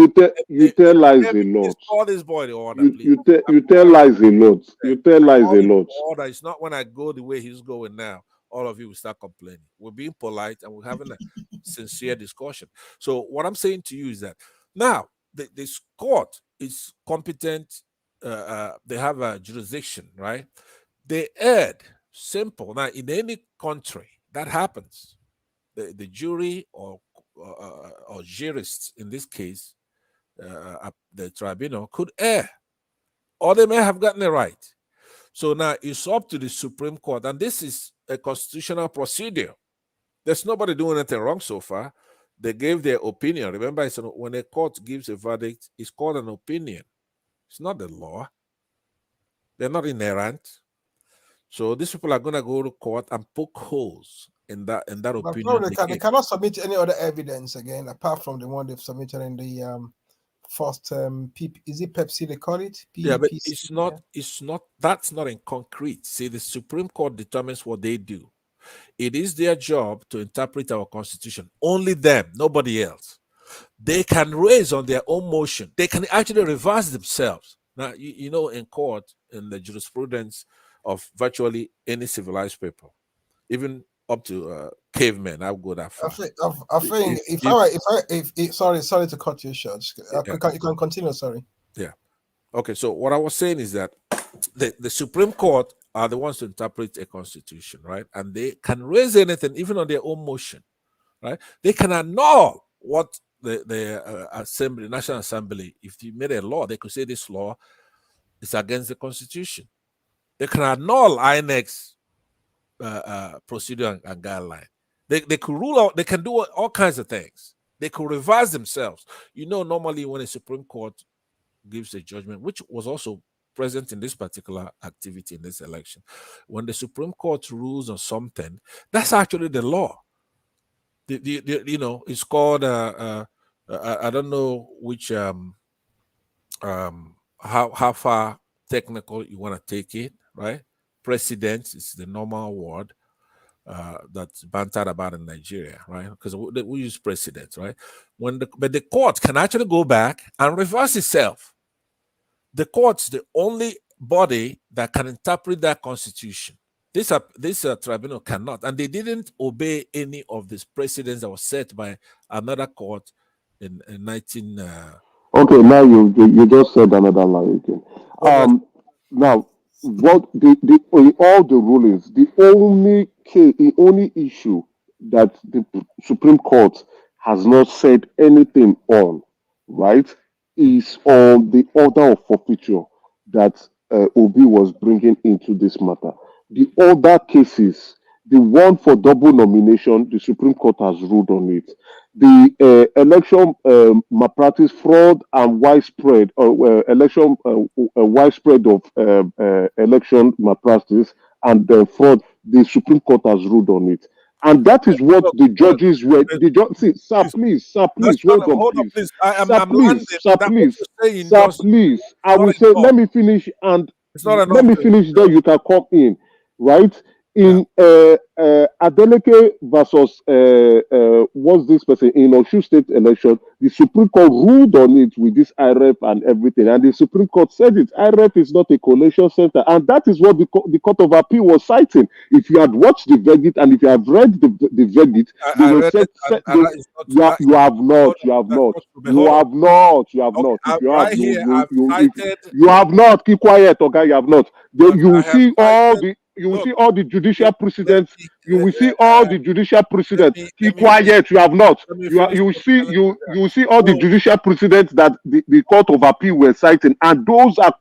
M: You tell lies a
P: Please
M: lot.
P: call this boy the order, please.
M: You tell lies a lot. You tell lies a lot.
P: Order. It's not when I go the way he's going now. All of you will start complaining. We're being polite and we're having a sincere discussion. So what I'm saying to you is that now this court is competent. They have a jurisdiction, right? They erred. Simple. Now, in any country, that happens. The jury or jurists in this case, the tribunal could err, or they may have gotten it right. So now it's up to the Supreme Court, and this is a constitutional procedure. There's nobody doing anything wrong so far. They gave their opinion. Remember, it's when a court gives a verdict, it's called an opinion. It's not the law. They're not inerrant. So these people are going to go to court and poke holes in that
Q: But
P: opinion.
Q: probably they cannot submit any other evidence again apart from the one they've submitted in the first is it Pepsi they call it?
P: Yeah, but
Q: PPC,
P: it's not that's not in concrete. See, the Supreme Court determines what they do. It is their job to interpret our constitution. Only them, nobody else. They can raise on their own motion. They can actually reverse themselves. Now, you know, in court, in the jurisprudence of virtually any civilized people, even up to cavemen, I'll go that far.
Q: I think sorry to cut you short. You can continue. Sorry.
P: Yeah. Okay. So what I was saying is that the Supreme Court are the ones to interpret a constitution, right? And they can raise anything, even on their own motion, right? They can annul what the assembly, National Assembly, if you made a law, they could say this law is against the Constitution. They can annul INEC's procedure and guideline. They could rule out. They can do all kinds of things. They could revise themselves. Normally when a Supreme Court gives a judgment, which was also present in this particular activity in this election, when the Supreme Court rules on something, that's actually the law. It's called I don't know which how far technical you want to take it, right? Precedent is the normal word that's bantered about in Nigeria, right? Because we use precedent, right? But the court can actually go back and reverse itself. The court's the only body that can interpret that constitution. This tribunal cannot, and they didn't obey any of these precedents that was set by another court in 19.
M: Okay, now you just said another lie again. Now, what in all the rulings, the only issue that the Supreme Court has not said anything on, right, is on the order of forfeiture that Obi was bringing into this matter. The other cases, the one for double nomination, the Supreme Court has ruled on it. The election malpractice, fraud, and widespread widespread of election malpractice and fraud, the Supreme Court has ruled on it. And that is what the judges were. Sir, please, hold on, please. Sir, please. I will say, let me finish, and let me finish. Then you can come in, right? In Adeleke versus what's this person in Osun State election, the Supreme Court ruled on it with this IREF and everything, and the Supreme Court said it. IREF is not a collation center, and that is what the Court of Appeal was citing. If you had watched the verdict and if you have read the verdict, they will say you have not. You have not. Keep quiet, okay? You have not. You will see all the. You will see all the judicial precedents. You will see all the judicial precedents. Keep quiet. You have not. You will see all the judicial precedents that the Court of Appeal were citing, and those are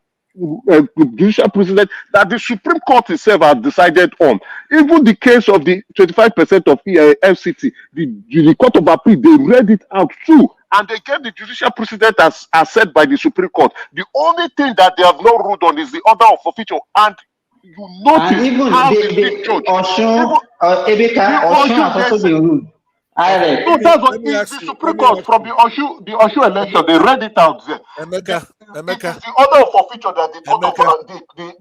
M: judicial precedents that the Supreme Court itself has decided on. Even the case of the 25% of FCT, the Court of Appeal, they read it out too. And they gave the judicial precedent as said by the Supreme Court. The only thing that they have not ruled on is the order of forfeiture. And you notice how the judge.
S: Osun has also been ruled.
M: No, that's what the Supreme Court from the Osun election, they read it out there.
P: Emeka.
M: The order of forfeiture that the Court of the Supreme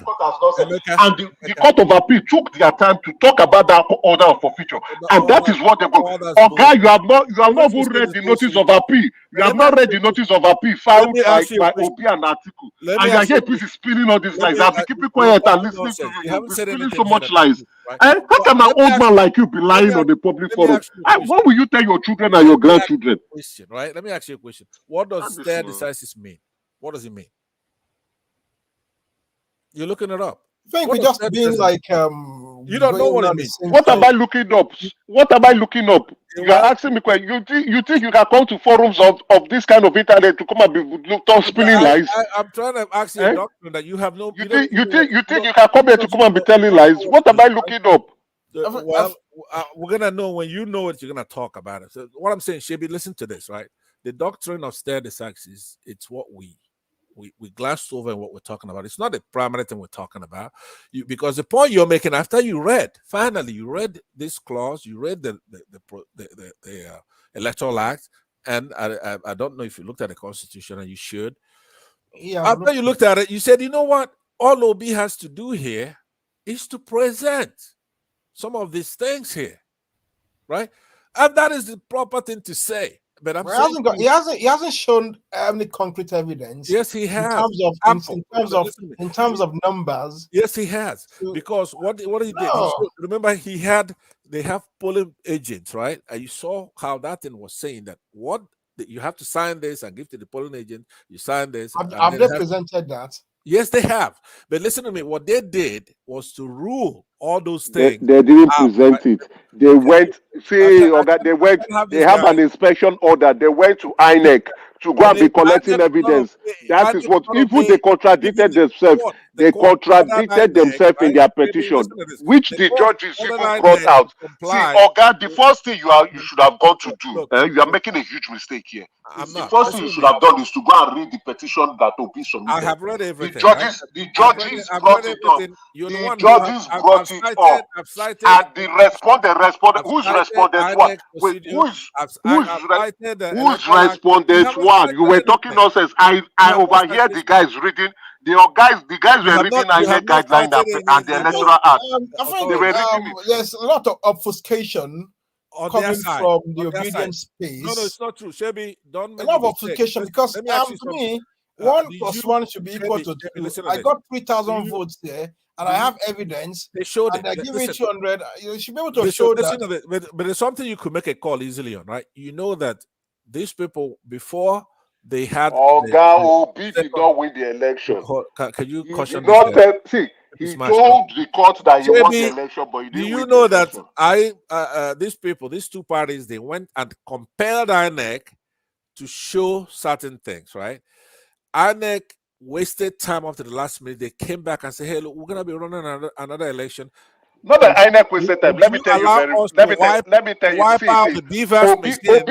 M: Court has not said. And the Court of Appeal took their time to talk about that order of forfeiture. And that is what they go. Okay, you have not even read the notice of appeal. You have not read the notice of appeal filed by OP and article. And you are here, please spilling all these lies. I'll be keeping quiet and listening to you. You've been spilling so much lies. And how can an old man like you be lying on the public forum? What will you tell your children and your grandchildren?
P: Right? Let me ask you a question. What does stare decisis mean? What does it mean? You're looking it up.
Q: I think we just being like
P: you don't know what it means.
M: What am I looking up? What am I looking up? You are asking me questions. You think you can come to forums of this kind of internet to come and be spilling lies?
P: I'm trying to ask you a doctrine that you have no.
M: You think you can come here to come and be telling lies? What am I looking up?
P: Well, we're gonna know when you know it. You're gonna talk about it. So what I'm saying, Shebi, listen to this, right? The doctrine of stare decisis, it's what we glanced over in what we're talking about. It's not the primary thing we're talking about. Because the point you're making after you read this clause, you read the Electoral Act, and I don't know if you looked at the Constitution, and you should.
Q: Yeah.
P: After you looked at it, you said, you know what? All OB has to do here is to present some of these things here, right? And that is the proper thing to say. But
Q: he hasn't shown any concrete evidence.
P: Yes, he has.
Q: In terms of numbers.
P: Yes, he has. Because what he did, remember they have polling agents, right? And you saw how that thing was saying that you have to sign this and give to the polling agent. You sign this.
Q: Have they presented that?
P: Yes, they have. But listen to me. What they did was to rule all those
M: They,
P: things.
M: they didn't
P: Right?
M: present it. They went, see, they went, they have an inspection order. They went to INEC to go and be collecting evidence. That is what, even they contradicted themselves. They contradicted themselves in their petition, which the judges even brought out. See, Oga, the first thing you should have gone to do, you are making a huge mistake here. The first thing you should have done is to go and read the petition that Obi submitted.
P: I have read everything.
M: The judges brought it up. The judges brought it up. And the respondent, who's respondent one? Wait, who's respondent one? You were talking nonsense. I overhear the guys reading. The guys were reading INEC guideline and the electoral act.
Q: I think
M: They were reading it.
Q: there's a lot of obfuscation
P: On
Q: coming
P: their side,
Q: from the
P: on their side.
Q: obedience space.
P: No, it's not true. Shebi, don't
Q: A
P: make
Q: lot of
P: the mistake.
Q: obfuscation because
P: Let me ask you
Q: to me,
P: something.
Q: 1
P: Do
Q: plus
P: you-
Q: 1 should be equal
P: Shebi,
Q: to
P: Shebi,
Q: 2.
P: listen to
Q: I
P: this.
Q: got 3,000
P: Do you-
Q: votes there, and
P: do
Q: I
P: you-
Q: have evidence.
P: They showed
Q: And
P: it.
Q: they give me
P: Listen.
Q: 200. You should be able to
P: Listen,
Q: show
P: listen
Q: that.
P: to this. But there's something you could make a call easily on, right? You know that these people, before they had
M: Oga Obi did not win the election.
P: Can you
M: He
P: caution
M: did not
P: this?
M: see, he
P: Smash
M: told the court that he won the
P: Shebi,
M: election, but he
P: do
M: didn't
P: you
M: win
P: know
M: the
P: that
M: election.
P: these people, these two parties, they went and compelled INEC to show certain things, right? INEC wasted time after the last minute. They came back and said, "Hey, look, we're gonna be running another election."
M: Not that INEC wasted time. Let me tell you
P: allow
M: very.
P: us
M: Let
P: to
M: me tell.
P: wipe,
M: Let me tell you.
P: wipe
M: See,
P: out
M: see.
P: the beavers machine.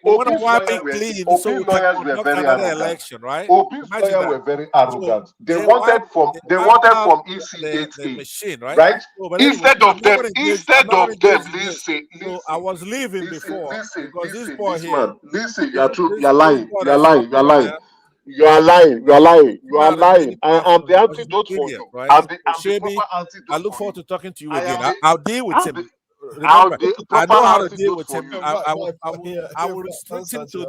P: We want to
M: Obi's
P: wipe
M: lawyers
P: it
M: were.
P: clean so we
M: Obi's
P: can
M: lawyers were
P: conduct
M: very
P: another
M: arrogant.
P: election, right?
M: Obi's
P: Imagine
M: lawyers
P: that.
M: were very
P: So
M: arrogant. They
P: they
M: wanted
P: wiped
M: from
P: out the
M: EC8A,
P: machine, right?
M: right?
P: So, but anyway,
M: Instead
P: I'm
M: of them,
P: not engaged in this.
M: listen,
P: So I was leaving before because this boy
M: this
P: here,
M: man, listen,
P: this
M: you're lying,
P: boy
M: you're
P: that's
M: lying, you're
P: talking
M: lying.
P: here,
M: You are lying. You are lying. You are
P: out of
M: lying.
P: any
M: I am
P: platform
M: the
P: because he's
M: antidote
P: an
M: for
P: idiot,
M: you.
P: right?
M: I'm
P: So
M: the
P: Shebi,
M: proper
P: I
M: antidote
P: look
M: for
P: forward
M: you.
P: to talking to you
M: I
P: again.
M: am the
P: I'll deal with
M: I'm
P: him.
M: the
P: Remember, I
M: proper
P: know how to deal
M: antidote
P: with
M: for
P: him.
M: you.
P: I will restrict him to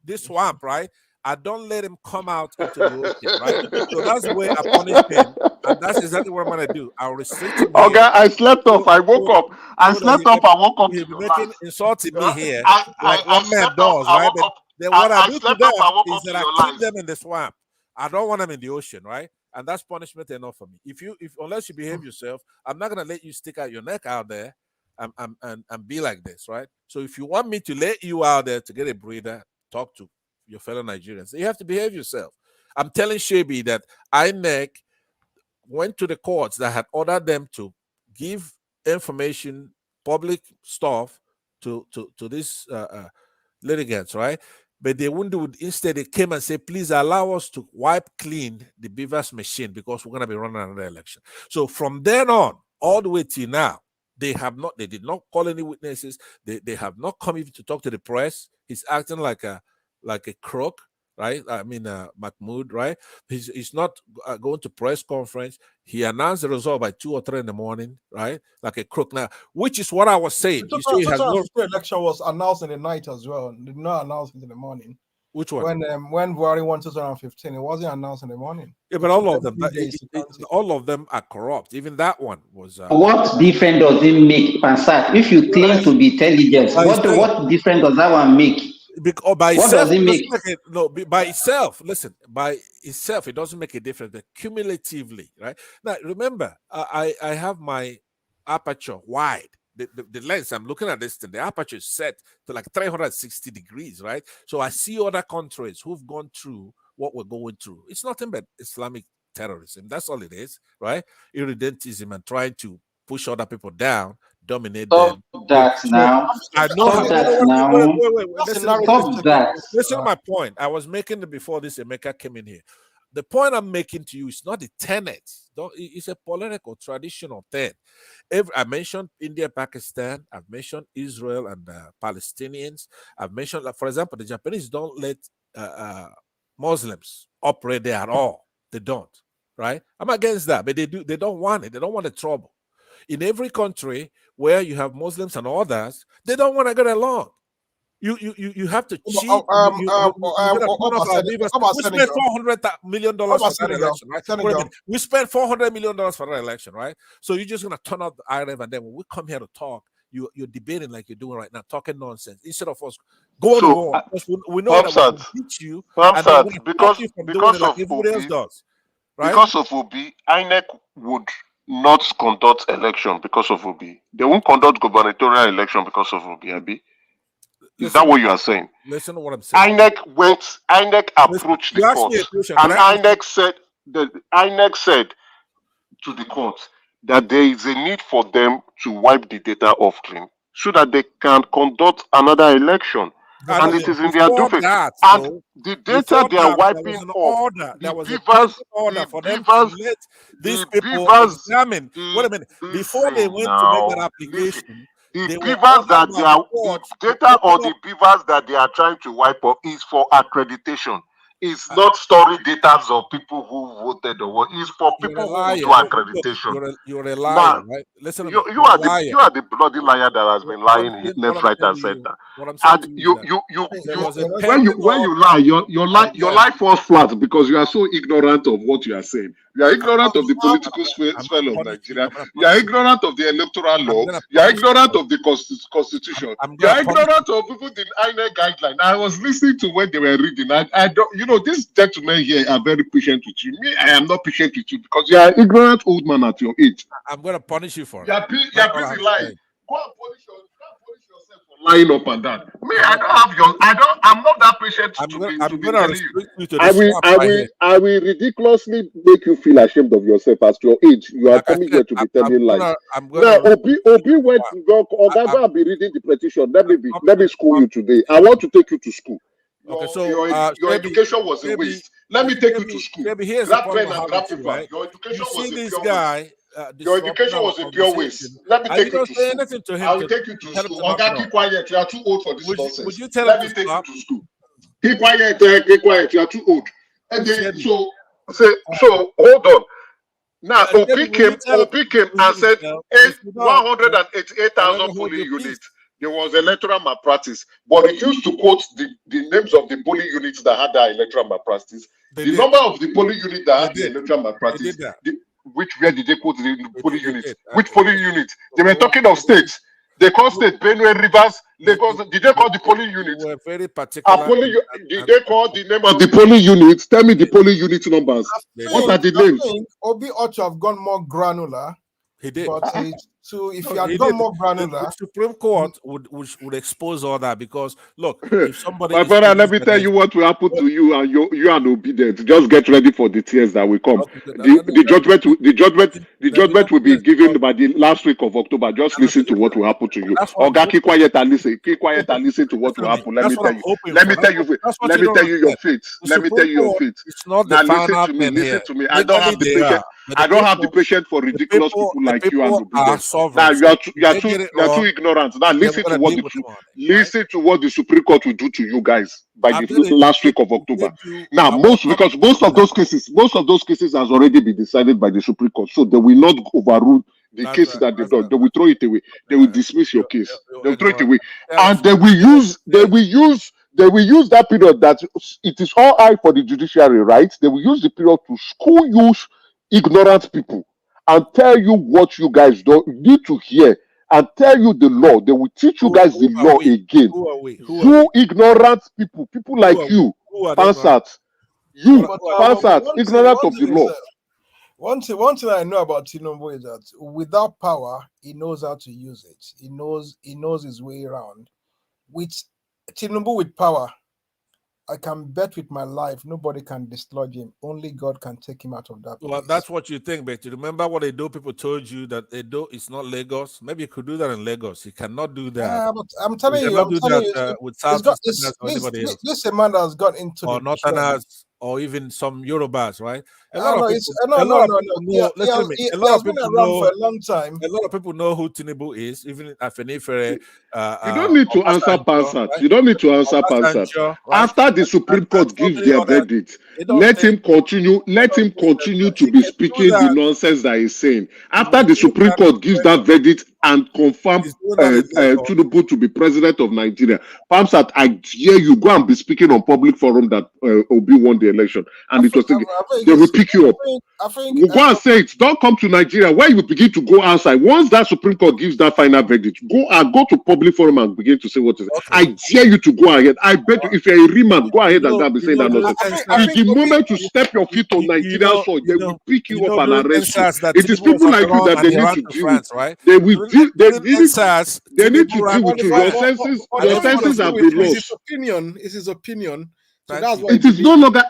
P: this swamp, right? I don't let him come out into the ocean, right? So that's the way I punish him, and that's exactly what I'm gonna do. I'll restrict him
M: Okay,
P: here.
M: I slept off. I woke up. I
P: So that
M: slept up. I woke up
P: he'll
M: to
P: be
M: the
P: making
M: last.
P: insulting me here,
M: I
P: like one man
M: slept up.
P: does,
M: I
P: right?
M: woke
P: But
M: up.
P: then what I
M: I
P: do to
M: slept up. I
P: them
M: woke
P: is
M: up to
P: that I
M: your
P: keep
M: lies.
P: them in the swamp. I don't want them in the ocean, right? And that's punishment enough for me. If unless you behave yourself, I'm not gonna let you stick out your neck out there and be like this, right? So if you want me to let you out there to get a breather, talk to your fellow Nigerians, you have to behave yourself. I'm telling Shebi that INEC went to the courts that had ordered them to give information, public stuff to these litigants, right? But they wouldn't do it. Instead, they came and said, please allow us to wipe clean the beavers machine because we're going to be running another election. So from then on, all the way till now, they did not call any witnesses. They have not come even to talk to the press. He's acting like a crook, right? I mean, Mahmoud, right? He's not going to press conference. He announced the result by 2 or 3 in the morning, right? Like a crook now, which is what I was saying.
Q: The
P: You see, he has no.
Q: election was announced in the night as well. Did not announce it in the morning.
P: Which one?
Q: When Buhari won 2015, it wasn't announced in the morning.
P: Yeah, but all of them, all of them are corrupt. Even that one was.
S: What difference does it make, Pansat? If you claim to be intelligent, what difference does that one make?
P: Because by
S: what
P: itself,
S: does it make?
P: By itself, listen, by itself, it doesn't make a difference. But cumulatively, right? Now, remember, I have my aperture wide. The lens, I'm looking at this thing, the aperture is set to like 360 degrees, right? So I see other countries who've gone through what we're going through. It's nothing but Islamic terrorism. That's all it is, right? Irredentism and trying to push other people down, dominate them.
S: That now.
P: I know how. Wait. Listen to my point. I was making it before this Emeka came in here. The point I'm making to you is not the tenets. It's a political, traditional thing. I mentioned India, Pakistan. I've mentioned Israel and Palestinians. I've mentioned, like, for example, the Japanese don't let Muslims operate there at all. They don't, right? I'm against that, but they do. They don't want it. They don't want the trouble. In every country where you have Muslims and others, they don't want to get along. You have to cheat. We spent $400 million for that election, right? We spent $400 million for that election, right? So you're just gonna turn out the IRF, and then when we come here to talk, you're debating like you're doing right now, talking nonsense instead of us going to war. We know that we can beat you, and then because
M: of Obi,
P: does, right?
M: Because of Obi, INEC would
O: not conduct election because of Obi. They won't conduct gubernatorial election because of Obi. Abi? Is that what you are saying?
P: Listen to what I'm saying.
O: INEC approached the court, and INEC said to the court that there is a need for them to wipe the data off clean so that they can conduct another election. And it is in their doing. And the data they are wiping off,
P: there was a court order for them to let these people examine. Wait a minute. Before they went to make that application,
O: the beavers that they are, the data or the beavers that they are trying to wipe off is for accreditation. It's not story data of people who voted or what. It's for people who do accreditation.
P: You're a liar, right? Listen,
O: you are the bloody liar that has been lying left, right, and center. And when you lie, your lie falls flat because you are so ignorant of what you are saying. You are ignorant of the political sphere of Nigeria. You are ignorant of the electoral law. You are ignorant of the constitution. You are ignorant of even the INEC guideline. I was listening to when they were reading. I don't. These gentlemen here are very patient with you. Me, I am not patient with you because you are an ignorant old man at your age.
P: I'm going to punish you for it.
O: You are busy lying. Go and punish yourself for lying up and down. Me, I'm not that patient to be telling you. I will ridiculously make you feel ashamed of yourself as your age. You are coming here to be telling lies. Now, Obi went to go. I'll be reading the petition. Let me school you today. I want to take you to school.
P: Okay, so
O: your education was a waste. Let me take you to school.
P: Here's
O: grab pen and grab paper. Right? Your education was a pure waste. Your education was a pure waste. Let me take you to school. I will take you to school. Oga, keep quiet. You are too old for this nonsense.
P: Would you tell
O: Let me take you to school. Keep quiet. Keep quiet. You are too old. And then, so hold on. Now, Obi came and said 188,000 polling units. There was electoral malpractice, but he used to quote the names of the polling units that had that electoral malpractice. The number of the polling unit that had the electoral malpractice. Where did they quote the polling units? Which polling units? They were talking of states. They called state Benue, Rivers, Lagos. Did they call the polling units?
P: Were very particular.
O: Did they call the name of the polling units? Tell me the polling unit numbers. What are the names?
Q: I think Obi ought to have gone more granular.
P: He did.
Q: But if you had gone more granular,
P: the Supreme Court would expose all that because look, if somebody
O: my brother, let me tell you what will happen to you and you are obedient. Just get ready for the tears that will come. The judgment will be given by the last week of October. Just listen to what will happen to you. Oga, keep quiet and listen. Keep quiet and listen to what will happen. Let me tell you. Let me tell you your fate. Let me tell you your fate.
P: It's not the final pen here.
O: Listen to me. I don't have the patience. I don't have the patience for ridiculous people like you and obedient. Now you are too ignorant. Now listen to what the Supreme Court will do to you guys by the last week of October. Now most of those cases has already been decided by the Supreme Court, so they will not overrule the cases that they've done. They will throw it away. They will dismiss your case. They will throw it away, and they will use that period that it is all right for the judiciary, right? They will use the period to school you ignorant people and tell you what you guys don't need to hear and tell you the law. They will teach you guys the law again. You ignorant people like you, Pansat. Ignorant of the law.
Q: One thing I know about Tinubu is that without power, he knows how to use it. He knows his way around. With Tinubu with power, I can bet with my life nobody can dislodge him. Only God can take him out of that place.
P: Well, that's what you think, but you remember what Edo people told you that Edo is not Lagos? Maybe you could do that in Lagos. You cannot do that.
Q: But I'm telling you,
P: with Southerners or anybody else.
Q: This man has got into
P: or Northerners or even some Yorubas, right? A
Q: lot of
P: people know who Tinubu is, even Afenifere.
O: You don't need to answer Pansat. Right? You don't need to answer Pansat. Right? After the Supreme Court gives their verdict, let him continue. Let him continue to be speaking the nonsense that he's saying. After the Supreme Court gives that verdict and confirm Tinubu to be president of Nigeria, Pansat, I dare you go and be speaking on public forum that Obi won the
M: the election, and
Q: I
M: it was
Q: think,
M: taken.
Q: I think
M: They will
Q: it's,
M: pick you up.
Q: I think,
M: Go and say it. Don't come to Nigeria where you begin to go outside. Once that Supreme Court gives that final verdict, go to public forum and begin to say what is it. I dare you to go ahead. I bet you, if you're a remand, go ahead and go and be saying that nonsense. The moment you step your feet on Nigerian soil, they will pick you up and arrest you. It is people like you that they need to deal with.
P: Right?
M: They will deal. They need to deal with you. Your
Q: for
M: senses
Q: the
M: have been
Q: it's
M: lost.
Q: his opinion. It's his opinion. So
P: Thank
Q: that's
P: you.
Q: why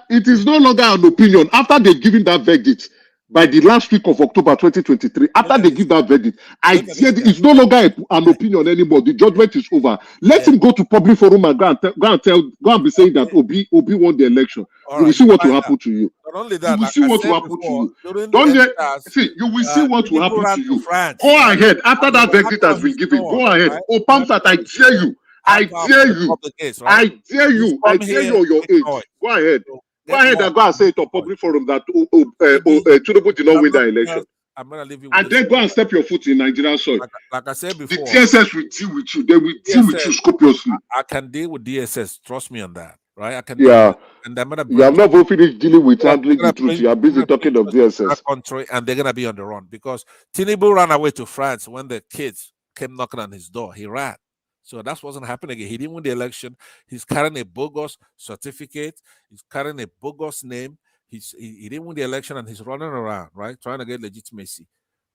M: It is no longer an opinion. After they've given that verdict by the last week of October 2023, after they give that verdict, I said it's no longer an opinion anymore. The judgment is over. Let him go to public forum and go and be saying that Obi won the election. You will see what will happen to you.
P: Not only
M: You
P: that,
M: will
P: like
M: see
P: I
M: what
P: said
M: will happen to
P: before,
M: you.
P: during
M: Don't
P: the
M: get
P: NSAS,
M: see. You will see what will
P: Tinubu
M: happen
P: ran
M: to you.
P: France,
M: Go
P: right?
M: ahead. After
P: And
M: that
P: they were
M: verdict
P: acting
M: has
P: on
M: been
P: his
M: given,
P: door,
M: go ahead.
P: right?
M: Oh, Pamsat, I dare you. I dare you.
P: The case, right?
M: I dare
P: He's
M: you. I
P: come
M: dare
P: here
M: you on your
P: with
M: age.
P: noise.
M: Go ahead.
P: So
M: Go
P: get
M: ahead
P: lost.
M: and go and say it on public forum that Tinubu did not win that election.
P: I'm gonna leave you with
M: And
P: this.
M: then go and step your foot in Nigerian soil.
P: Like I said
M: The
P: before,
M: DSS will deal with you. They will deal with you
P: DSS,
M: scrupulously.
P: I can deal with DSS. Trust me on that, right? I can deal
M: Yeah.
P: with it. And I'm gonna
M: You
P: bring
M: have not even finished dealing with handling
P: they're
M: the truth.
P: bring,
M: You are busy talking of
P: that
M: DSS.
P: country, and they're gonna be on the run because Tinubu ran away to France when the kids came knocking on his door. He ran. So that's what's gonna happen again. He didn't win the election. He's carrying a bogus certificate. He's carrying a bogus name. He didn't win the election, and he's running around, right, trying to get legitimacy.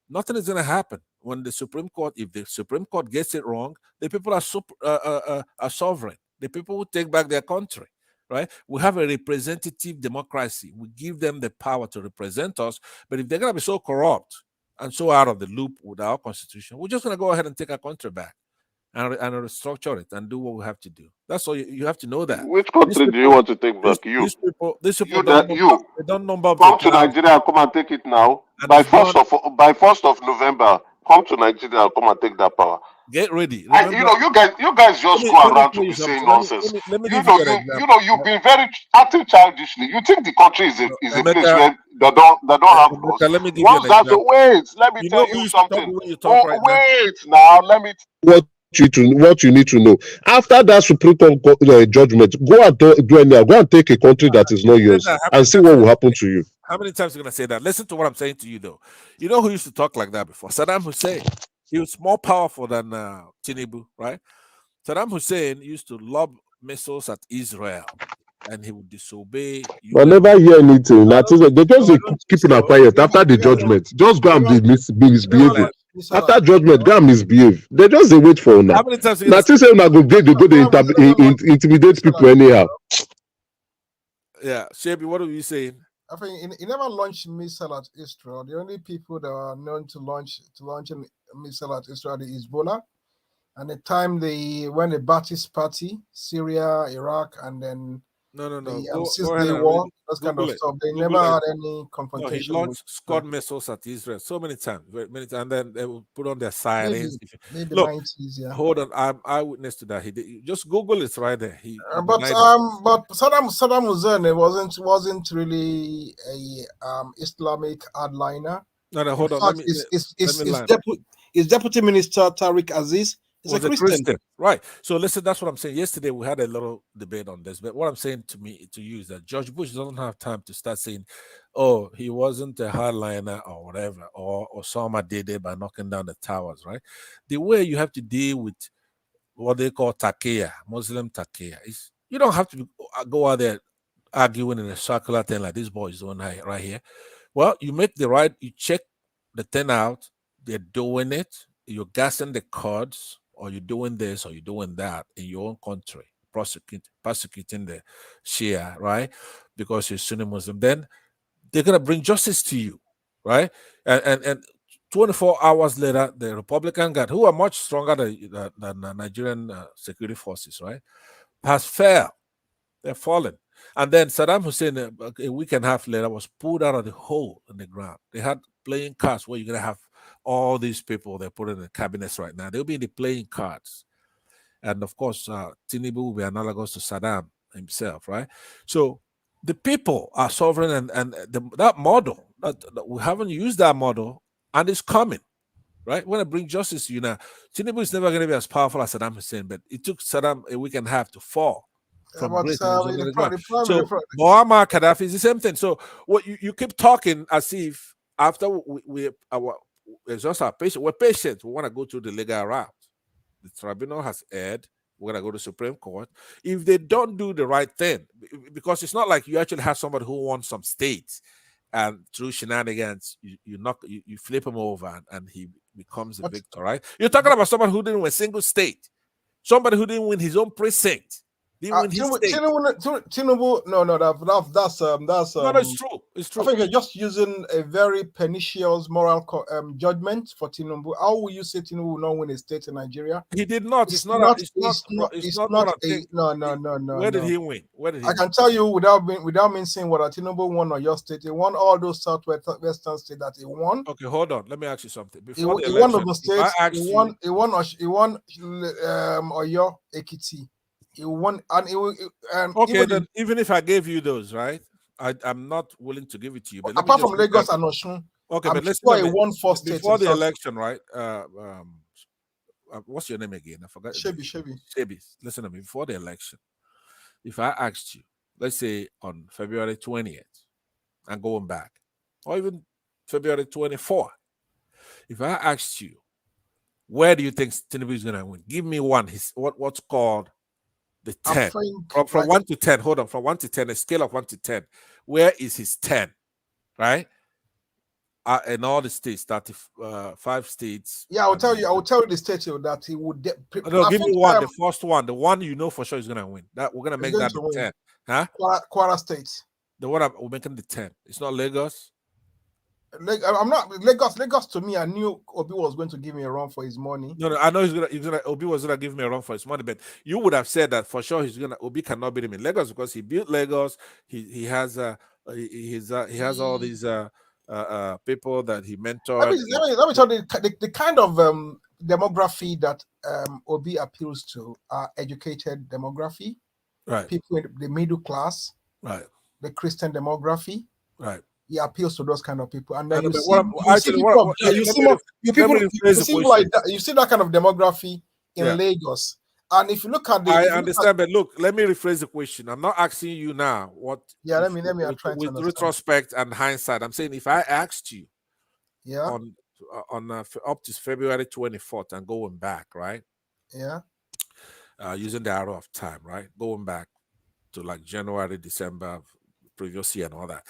P: Nothing is going to happen when the Supreme Court, if the Supreme Court gets it wrong, the people are sovereign. The people will take back their country, right? We have a representative democracy. We give them the power to represent us. But if they're going to be so corrupt and so out of the loop with our constitution, we're just going to go ahead and take our country back and restructure it and do what we have to do. That's all. You have to know that.
M: Which country do you want to take back?
P: These people
M: They
P: don't number up
M: come
P: the
M: to
P: cloud.
M: Nigeria and come and take it now.
P: And
M: By
P: it's done.
M: 1st of November, come to Nigeria and come and take that power.
P: Get ready.
M: And you guys just go around to be saying nonsense.
P: Let me give you an example.
M: You've been very acting childishly. You think the country is a place where they don't have laws.
P: Let me give you an example.
M: Let me tell you something.
P: When you talk right
M: wait now. Let me what you need to know. After that Supreme Court judgment, go and do anyhow. Go and take a country that is not yours and see what will happen to you.
P: How many times are you gonna say that? Listen to what I'm saying to you, though. You know who used to talk like that before? Saddam Hussein. He was more powerful than Tinubu, right? Saddam Hussein used to lob missiles at Israel, and he would disobey.
M: I never hear anything. They just keep it quiet after the judgment. Just go and be misbehaving. After judgment, go and misbehave. They just wait for now.
P: How many times?
M: Now, say they go intimidate people anyhow.
P: Yeah, Shebi, what are you saying?
Q: I think he never launched missile at Israel. The only people that are known to launch a missile at Israel is Hezbollah. And the time when the Ba'athist Party, Syria, Iraq, and then the 6-day war, those kind of stuff, they never had any confrontation.
P: He launched Scud missiles at Israel so many times, and then they will put on their sirens.
Q: Maybe
P: Look,
Q: 90s, yeah.
P: Hold on, I'm eyewitness to that. He did. Just Google it right there.
Q: But Saddam Hussein wasn't really a Islamic hardliner.
P: No, hold on.
Q: His deputy minister Tariq Aziz is a Christian.
P: Right. So listen, that's what I'm saying. Yesterday we had a little debate on this, but what I'm saying to you is that George Bush doesn't have time to start saying, "Oh, he wasn't a hardliner or whatever," or Osama did it by knocking down the towers. Right. The way you have to deal with what they call taqiyya, Muslim taqiyya, is you don't have to go out there arguing in a circular thing like this boy is doing right here. Well, you check the thing out. They're doing it. You're gassing the cards, or you're doing this, or you're doing that in your own country, prosecuting the Shia, right? Because you're Sunni Muslim. Then they're gonna bring justice to you, right? And 24 hours later, the Republican Guard, who are much stronger than Nigerian security forces, right, has failed. They're fallen. And then Saddam Hussein, a week and a half later, was pulled out of the hole in the ground. They had playing cards where you're going to have all these people they put in the cabinets right now. They'll be in the playing cards. And of course, Tinubu will be analogous to Saddam himself, right? So the people are sovereign, and that model, that we haven't used that model, and it's coming, right? When I bring justice to you now, Tinubu is never going to be as powerful as Saddam Hussein, but it took Saddam a week and a half to fall. from
Q: But
P: Greece. He was under
Q: the
P: the ground.
Q: primary,
P: So Muammar Gaddafi is the same thing. So what you keep talking as if after we exhaust our patience, we're patient. We want to go through the legal route. The tribunal has erred. We're gonna go to Supreme Court. If they don't do the right thing, because it's not like you actually have somebody who wants some states, and through shenanigans, you flip him over and he becomes a victor, right? You're talking about someone who didn't win a single state, somebody who didn't win his own precinct, didn't win his state.
Q: Tinubu, that's
P: no, it's true. It's true.
Q: I think you're just using a very pernicious moral judgment for Tinubu. How will you say Tinubu will not win a state in Nigeria?
P: He did not. It's not
Q: no.
P: Where did he win?
Q: I can tell you without me saying what Tinubu won on your state. He won all those southwestern states that he won.
P: Okay, hold on. Let me ask you something.
Q: He won Ogun State. He won Oyo, Ekiti. He won, and
P: okay, then even if I gave you those, right? I'm not willing to give it to you. But
Q: apart from Lagos and Osun,
P: okay, but let's
Q: sure he won 4 states
P: before the election, right? What's your name again? I forgot.
Q: Shebi.
P: Listen to me. Before the election, if I asked you, let's say on February 20th, and going back, or even February 24th, if I asked you, where do you think Tinubu is going to win? Give me one. What's called the 10 from 1 to 10. Hold on, from 1 to 10, a scale of 1 to 10. Where is his 10? Right? In all the states, 5 states.
Q: Yeah, I will tell you the state that he would.
P: No, give me one. The first one, the one you know for sure is going to win. That we're going to make that the 10. Huh?
Q: Kwara State.
P: The one we're making the 10. It's not Lagos.
Q: I'm not Lagos. Lagos to me, I knew Obi was going to give me a run for his money.
P: No, I know Obi was gonna give me a run for his money, but you would have said that for sure Obi cannot beat him in Lagos because he built Lagos. He has all these people that he mentored.
Q: Let me tell you the kind of demography that Obi appeals to are educated demography,
P: right?
Q: People in the middle class,
P: right?
Q: The Christian demography,
P: right?
Q: He appeals to those kind of people, and then you see that kind of demography in Lagos. And if you look at
P: I understand, but look, let me rephrase the question. I'm not asking you now what.
Q: Yeah, let me try
P: with retrospect and hindsight. I'm saying if I asked you, on up to February 24th and going back, right?
Q: Yeah.
P: Using the arrow of time, right? Going back to like January, December, previous year, and all that.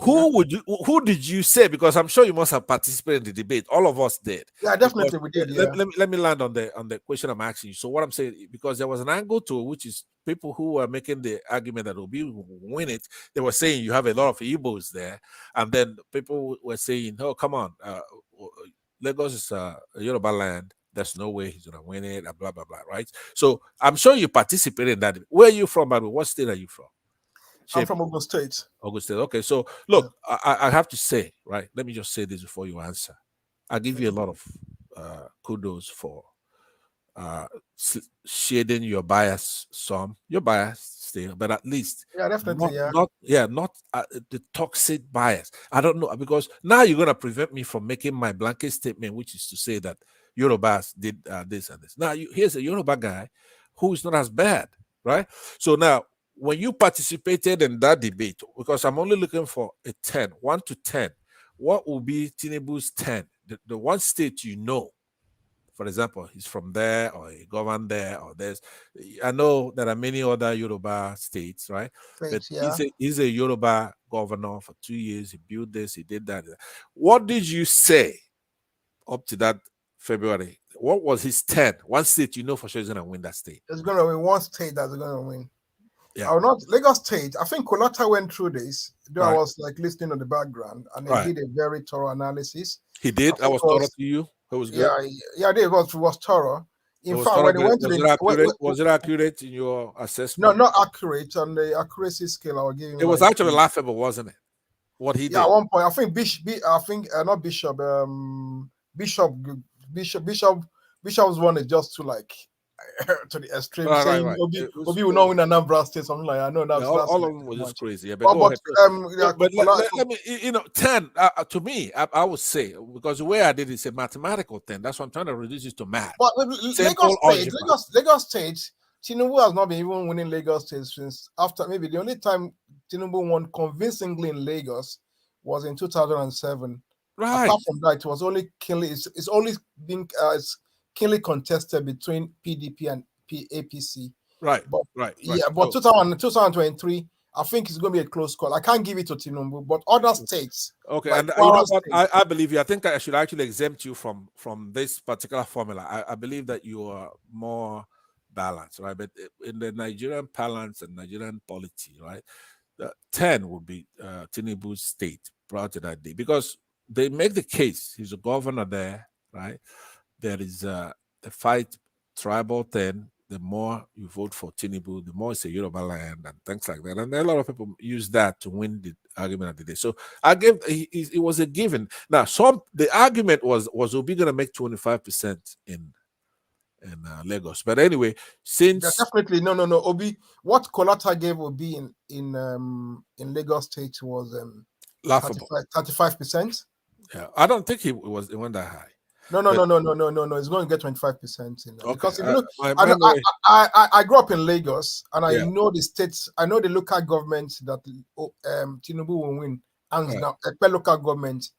P: Who did you say? Because I'm sure you must have participated in the debate. All of us did.
Q: Yeah, definitely we did. Yeah.
P: Let me land on the question I'm asking you. So what I'm saying, because there was an angle to it, which is people who were making the argument that Obi will win it. They were saying you have a lot of Igbos there, and then people were saying, "Oh, come on, Lagos is Yoruba land. There's no way he's gonna win it." Blah blah blah. Right? So I'm sure you participated in that. Where are you from, by the way? What state are you from?
Q: I'm from Ogun State.
P: Ogun State. Okay, so look, I have to say, right? Let me just say this before you answer. I give you a lot of kudos for shading your bias some. Your bias still, but at least
Q: definitely,
P: not the toxic bias. I don't know, because now you're gonna prevent me from making my blanket statement, which is to say that Yorubas did this and this. Now here's a Yoruba guy who is not as bad, right? So now, when you participated in that debate, because I'm only looking for a 10, 1 to 10, what will be Tinubu's 10? The one state you know, for example, he's from there or he governed there or there's. I know there are many other Yoruba states, right? But he's a Yoruba governor for 2 years. He built this, he did that. What did you say up to that February? What was his 10? One state you know for sure is going to win that state.
Q: It's going to win one state that's going to win.
P: Yeah.
Q: Or not Lagos State. I think Kolata went through this. I was like listening on the background, and he did a very thorough analysis.
P: He did. I was thorough to you. It was good.
Q: Yeah, it was thorough. In fact, when he went to
P: was it accurate in your assessment?
Q: No, not accurate on the accuracy scale I was giving.
P: It was actually laughable, wasn't it? What he did.
Q: Yeah, at one point, I think Bishop's one is just to like to the extreme, saying Obi will not win Anambra State, something like that. I know that's
P: all of them was just crazy. Yeah, but let me, 10 to me, I would say, because the way I did it is a mathematical thing. That's why I'm trying to reduce it to math.
Q: But Lagos State, Tinubu has not been even winning Lagos State since after maybe the only time Tinubu won convincingly in Lagos was in 2007.
P: Right.
Q: Apart from that, it was only keenly it's only been it's keenly contested between PDP and APC.
P: Right.
Q: But
P: Right.
Q: yeah, but 2023, I think it's going to be a close call. I can't give it to Tinubu, but other states.
P: Okay,
Q: like
P: and you know
Q: Kwara
P: what?
Q: State,
P: I believe you. I think I should actually exempt you from this particular formula. I believe that you are more balanced, right? But in the Nigerian balance and Nigerian polity, right, 10 would be Tinubu's state prior to that day, because they make the case. He's a governor there, right? There is the fight tribal thing. The more you vote for Tinubu, the more it's a Yoruba land and things like that. And a lot of people use that to win the argument of the day. So I gave it was a given. Now, the argument was Obi going to make 25% in Lagos. But anyway, since
Q: definitely no. Obi, what Kolata gave Obi in Lagos State was
P: laughable,
Q: 35%.
P: Yeah, I don't think it went that high.
Q: No. It's going to get 25% in there.
P: Okay.
Q: Because if you look, I grew up in Lagos, and I know the states. I know the local government that Tinubu will win, and now local government,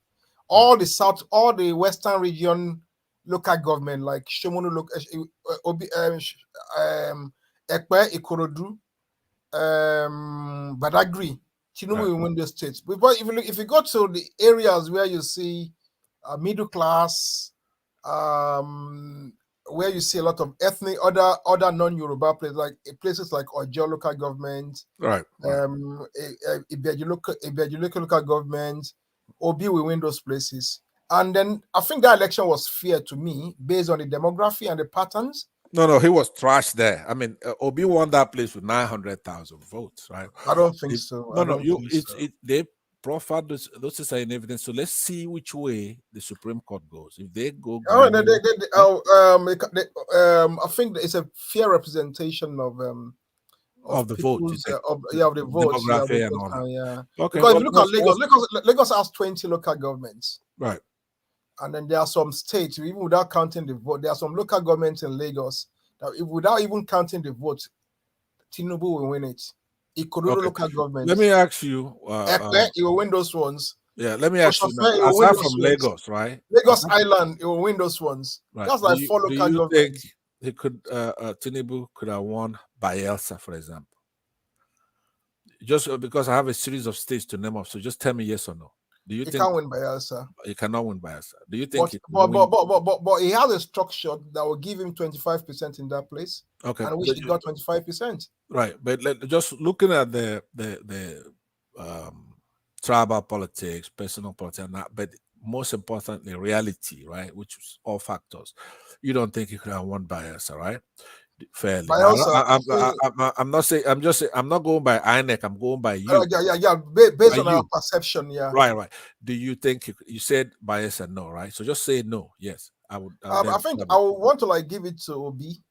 Q: all the south, all the western region local government like Shomonu, Ekpe, Ikorodu, Badagry. Tinubu will win those states. But if you go to the areas where you see middle class, where you see a lot of ethnic other non-Yoruba places like Ojo local government, Ibeju local government, Obi will win those places. And then I think that election was fair to me based on the demography and the patterns.
P: No, he was trashed there. I mean, Obi won that place with 900,000 votes, right?
Q: I don't think so.
P: They profiled those are in evidence. So let's see which way the Supreme Court goes. If they go,
Q: I think it's a fair representation of
P: the vote,
Q: of the votes,
P: demography and all that.
Q: Yeah.
P: Okay.
Q: Because if you look at Lagos has 20 local governments,
P: right?
Q: And then there are some states, even without counting the vote, there are some local governments in Lagos that, without even counting the vote, Tinubu will win it. Ikorodu local government.
P: Let me ask you.
Q: He will win those ones.
P: Yeah, let me ask you. Aside from Lagos, right?
Q: Lagos Island, he will win those ones.
P: Right.
Q: That's like 4 local governments.
P: Do you think he could, Tinubu could have won Bayelsa, for example? Just because I have a series of states to name off, so just tell me yes or no. Do you think
Q: he can't win Bayelsa?
P: He cannot win Bayelsa. Do you think?
Q: But he has a structure that will give him 25% in that place.
P: Okay,
Q: and which he got 25%.
P: Right, but just looking at the tribal politics, personal politics, but most importantly, reality, right? Which is all factors. You don't think he could have won Bayelsa, right? Fairly. I'm not saying. I'm just saying. I'm not going by INEC. I'm going by you.
Q: Based on our perception, yeah.
P: Right. Do you think you said Bayelsa? No, right? So just say no. Yes, I would.
Q: I think I would want to give it to Obi.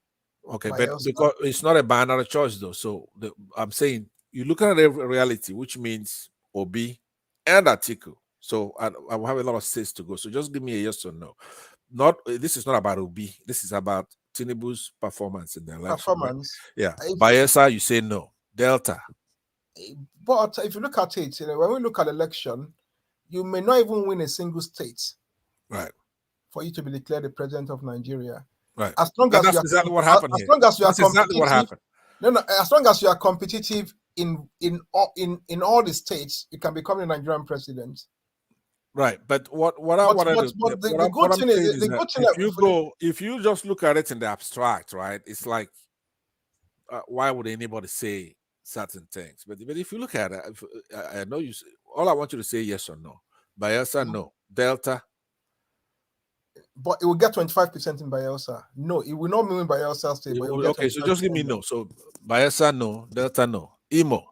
P: Okay, but because it's not a binary choice though. So I'm saying you look at the reality, which means Obi and Atiku. So I will have a lot of states to go. So just give me a yes or no. This is not about Obi. This is about Tinubu's performance in the election.
Q: Performance.
P: Right? Yeah. Bayelsa, you say no. Delta.
Q: But if you look at it, when we look at election, you may not even win a single state.
P: Right.
Q: For you to be declared the president of Nigeria.
P: Right.
Q: As long as
P: that's exactly what happened.
Q: As long as you are
P: exactly what happened.
Q: No. As long as you are competitive in all the states, you can become the Nigerian president.
P: Right, but what the good thing is that if you just look at it in the abstract, right? It's like, why would anybody say certain things? But if you look at it, I know you. All I want you to say yes or no. Bayelsa, no. Delta.
Q: But it will get 25% in Bayelsa. No, it will not win Bayelsa state.
P: Okay, so just give me no. So Bayelsa, no. Delta, no. Imo,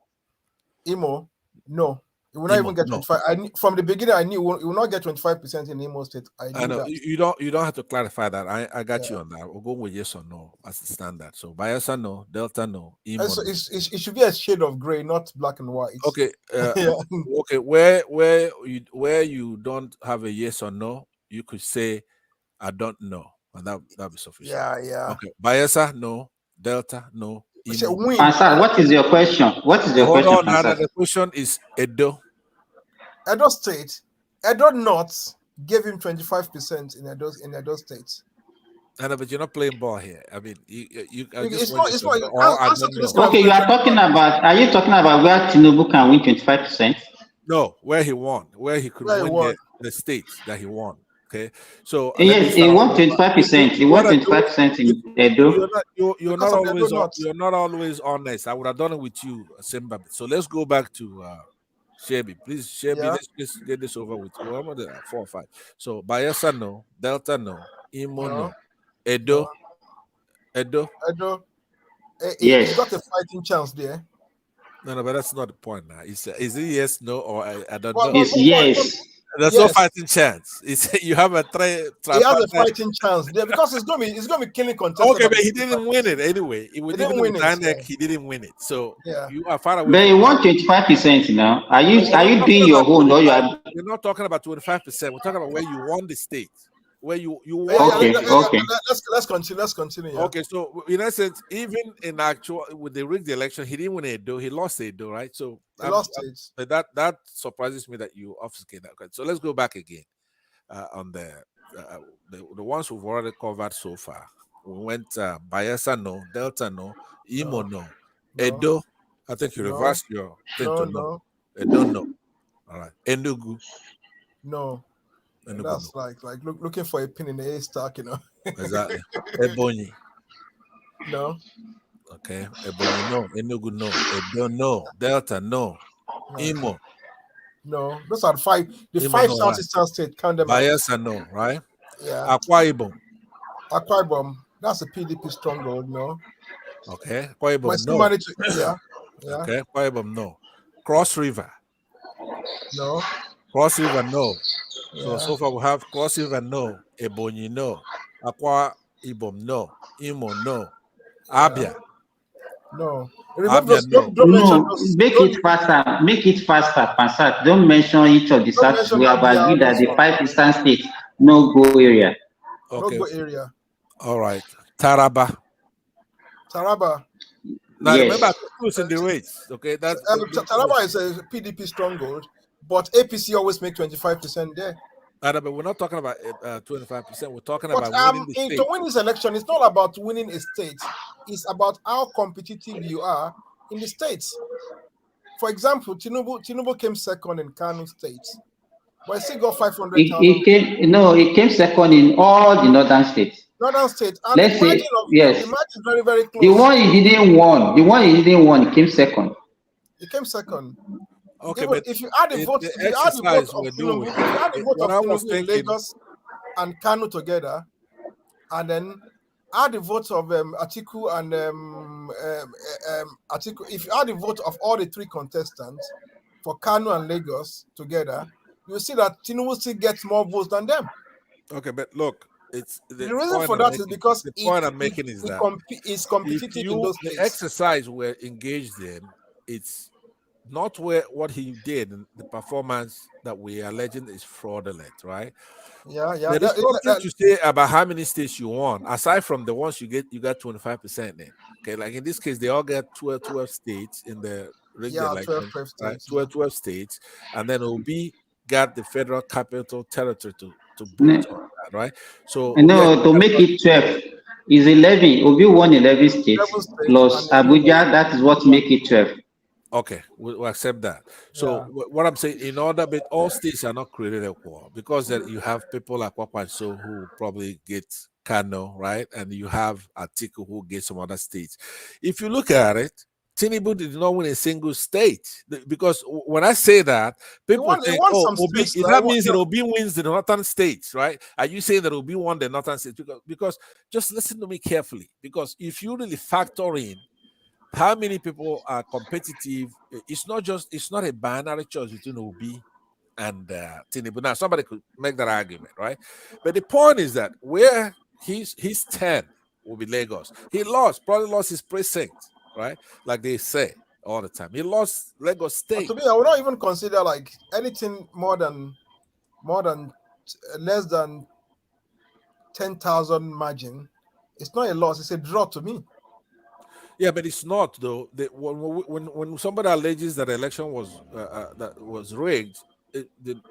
Q: no. It will not even get 25. From the beginning, I knew it will not get 25% in Imo State. I know.
P: You don't have to clarify that. I got you on that. We'll go with yes or no as the standard. So Bayelsa, no. Delta, no. Imo,
Q: so it should be a shade of gray, not black and white.
P: Okay. Okay. Where you don't have a yes or no, you could say I don't know, and that'll be sufficient.
Q: Yeah.
P: Okay. Bayelsa, no. Delta, no.
S: Answer. What is your question? What is your
P: Hold
S: question,
P: on,
S: Answer?
P: the question is Edo.
Q: Edo State, Edo North gave him 25% in Edo State.
P: But you're not playing ball here. I mean, you
Q: it's not.
S: Answer to this okay, you are talking about. Are you talking about where Tinubu can win 25%?
P: No, where he won, where he could win the states that he won. Okay, so
S: yes, he won 25%. He won 25% in Edo.
P: You're not always honest. I would have done it with you, Simba. So let's go back to Shebi. Please, Shebi, let's get this over with. What were the 4 or 5? So Bayelsa no, Delta no, Imo no, Edo.
Q: Yes. He got a fighting chance there.
P: No, but that's not the point now. Is it yes, no, or I don't
S: know?
P: It's
S: yes.
P: There's no fighting chance. You have a try.
Q: He has a fighting chance there because it's gonna be killing contest.
P: Okay, but he didn't win it anyway. He didn't win it. He didn't win it. So you are far away.
S: But you won 25% now. Are you doing your own or you are?
P: We're not talking about 25%. We're talking about where you won the state. Where you
S: won. Okay.
Q: Let's continue. Yeah.
P: Okay, so in essence, even in actual with the rigged election, he didn't win Edo. He lost Edo, right? So
Q: he lost it.
P: But that surprises me that you obfuscate that. Okay, so let's go back again on the ones we've already covered so far. We went Bayelsa no, Delta no, Imo no, Edo. I think you reversed your thing to no. Edo no. All right, Enugu.
Q: No. That's like looking for a pin in the haystack, you know.
P: Exactly. Ebonyi.
Q: No.
P: Okay. Ebonyi no. Enugu no. Edo no. Delta no. Imo.
Q: No. Those are 5. The Imo 5 no, Southeastern states. Count them.
P: Bayelsa no, right?
Q: Yeah.
P: Akwa Ibom.
Q: Akwa Ibom. That's a PDP stronghold, no.
P: Okay. Akwa Ibom no.
Q: Yeah.
P: Okay. Akwa Ibom no. Cross River.
Q: No.
P: Cross River no. So far we have Cross River no, Ebonyi no, Akwa Ibom no, Imo no, Abia.
Q: No.
S: Abia no. Make it faster, Pansat. Don't mention each of the states. We have agreed that the 5 eastern states no go area.
P: Okay.
Q: No go area.
P: All right. Taraba. Now remember who's in the race. Okay, that's
Q: Taraba is a PDP stronghold. But APC always make 25% there.
P: But we're not talking about 25%. We're talking about winning the state.
Q: To win this election, it's not about winning a state. It's about how competitive you are in the states. For example, Tinubu came second in Kano State, but he still got 500,000.
S: It came second in all the northern states.
Q: Northern states. And
S: let's say yes.
Q: The match is very, very close.
S: The one he didn't won, he came second.
Q: He came second.
P: Okay,
Q: but if you add the vote, if you add the vote of Tinubu in Lagos and Kano together, and then add the votes of Atiku and Atiku, if you add the vote of all the 3 contestants for Kano and Lagos together, you see that Tinubu still gets more votes than them.
P: Okay, but look, it's
Q: the reason for that is because
P: the point I'm making is that
Q: it's competitive in those states.
P: The exercise we're engaged in, it's not what he did, the performance that we are alleging is fraudulent, right?
Q: Yeah.
P: There is nothing to say about how many states you won, aside from the ones you got 25% in. Okay, like in this case, they all get 12 states in the election, 12 states, and then Obi got the federal capital territory to boot on that, right? So
S: to make it 12 is 11. Obi won 11 states plus Abuja. That is what make it 12.
P: Okay, we'll accept that. So what I'm saying, in order, but all states are not created equal because you have people like Wakwanso who probably get Kano, right? And you have Atiku who get some other states. If you look at it, Tinubu did not win a single state because when I say that, people think, that means that Obi wins the northern states, right? Are you saying that Obi won the northern states? Because just listen to me carefully, because if you really factor in how many people are competitive, it's not a binary choice between Obi and Tinubu. Now, somebody could make that argument, right? But the point is that where his 10 will be Lagos. He probably lost his precinct, right? Like they say all the time. He lost Lagos State.
Q: To me, I would not even consider like anything more than less than 10,000 margin. It's not a loss, it's a draw to me.
P: Yeah, but it's not though. When somebody alleges that the election was that was rigged,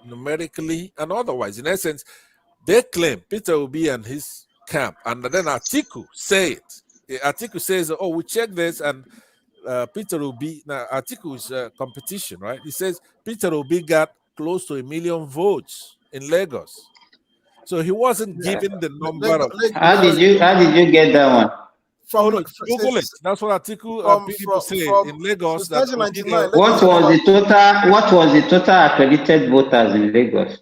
P: numerically and otherwise, in essence, they claim Peter Obi and his camp, and then Atiku say it. Atiku says, "Oh, we checked this, and Peter Obi." Now Atiku is competition, right? He says Peter Obi got close to 1 million votes in Lagos, so he wasn't given the number of.
S: How did you get that one?
P: Google it. That's what Atiku people say in Lagos. That
Q: 1999,
S: what was the total accredited voters in Lagos?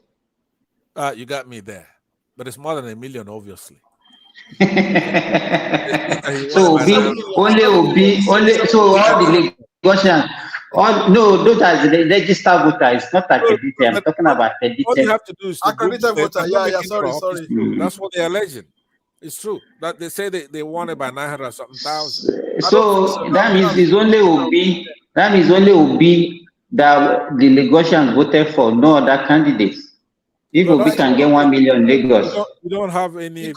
P: You got me there, but it's more than 1 million, obviously.
S: So so all the Lagosians, those are the registered voters. It's not accredited. I'm talking about accredited.
P: All you have to do is to
Q: accredited voter. Yeah, sorry.
P: That's what they're alleging. It's true that they say they won it by 900 something thousand.
S: So that means it's only Obi. That means only Obi that the Lagosians voted for, no other candidates. If Obi can get 1 million Lagos,
P: we don't have any. We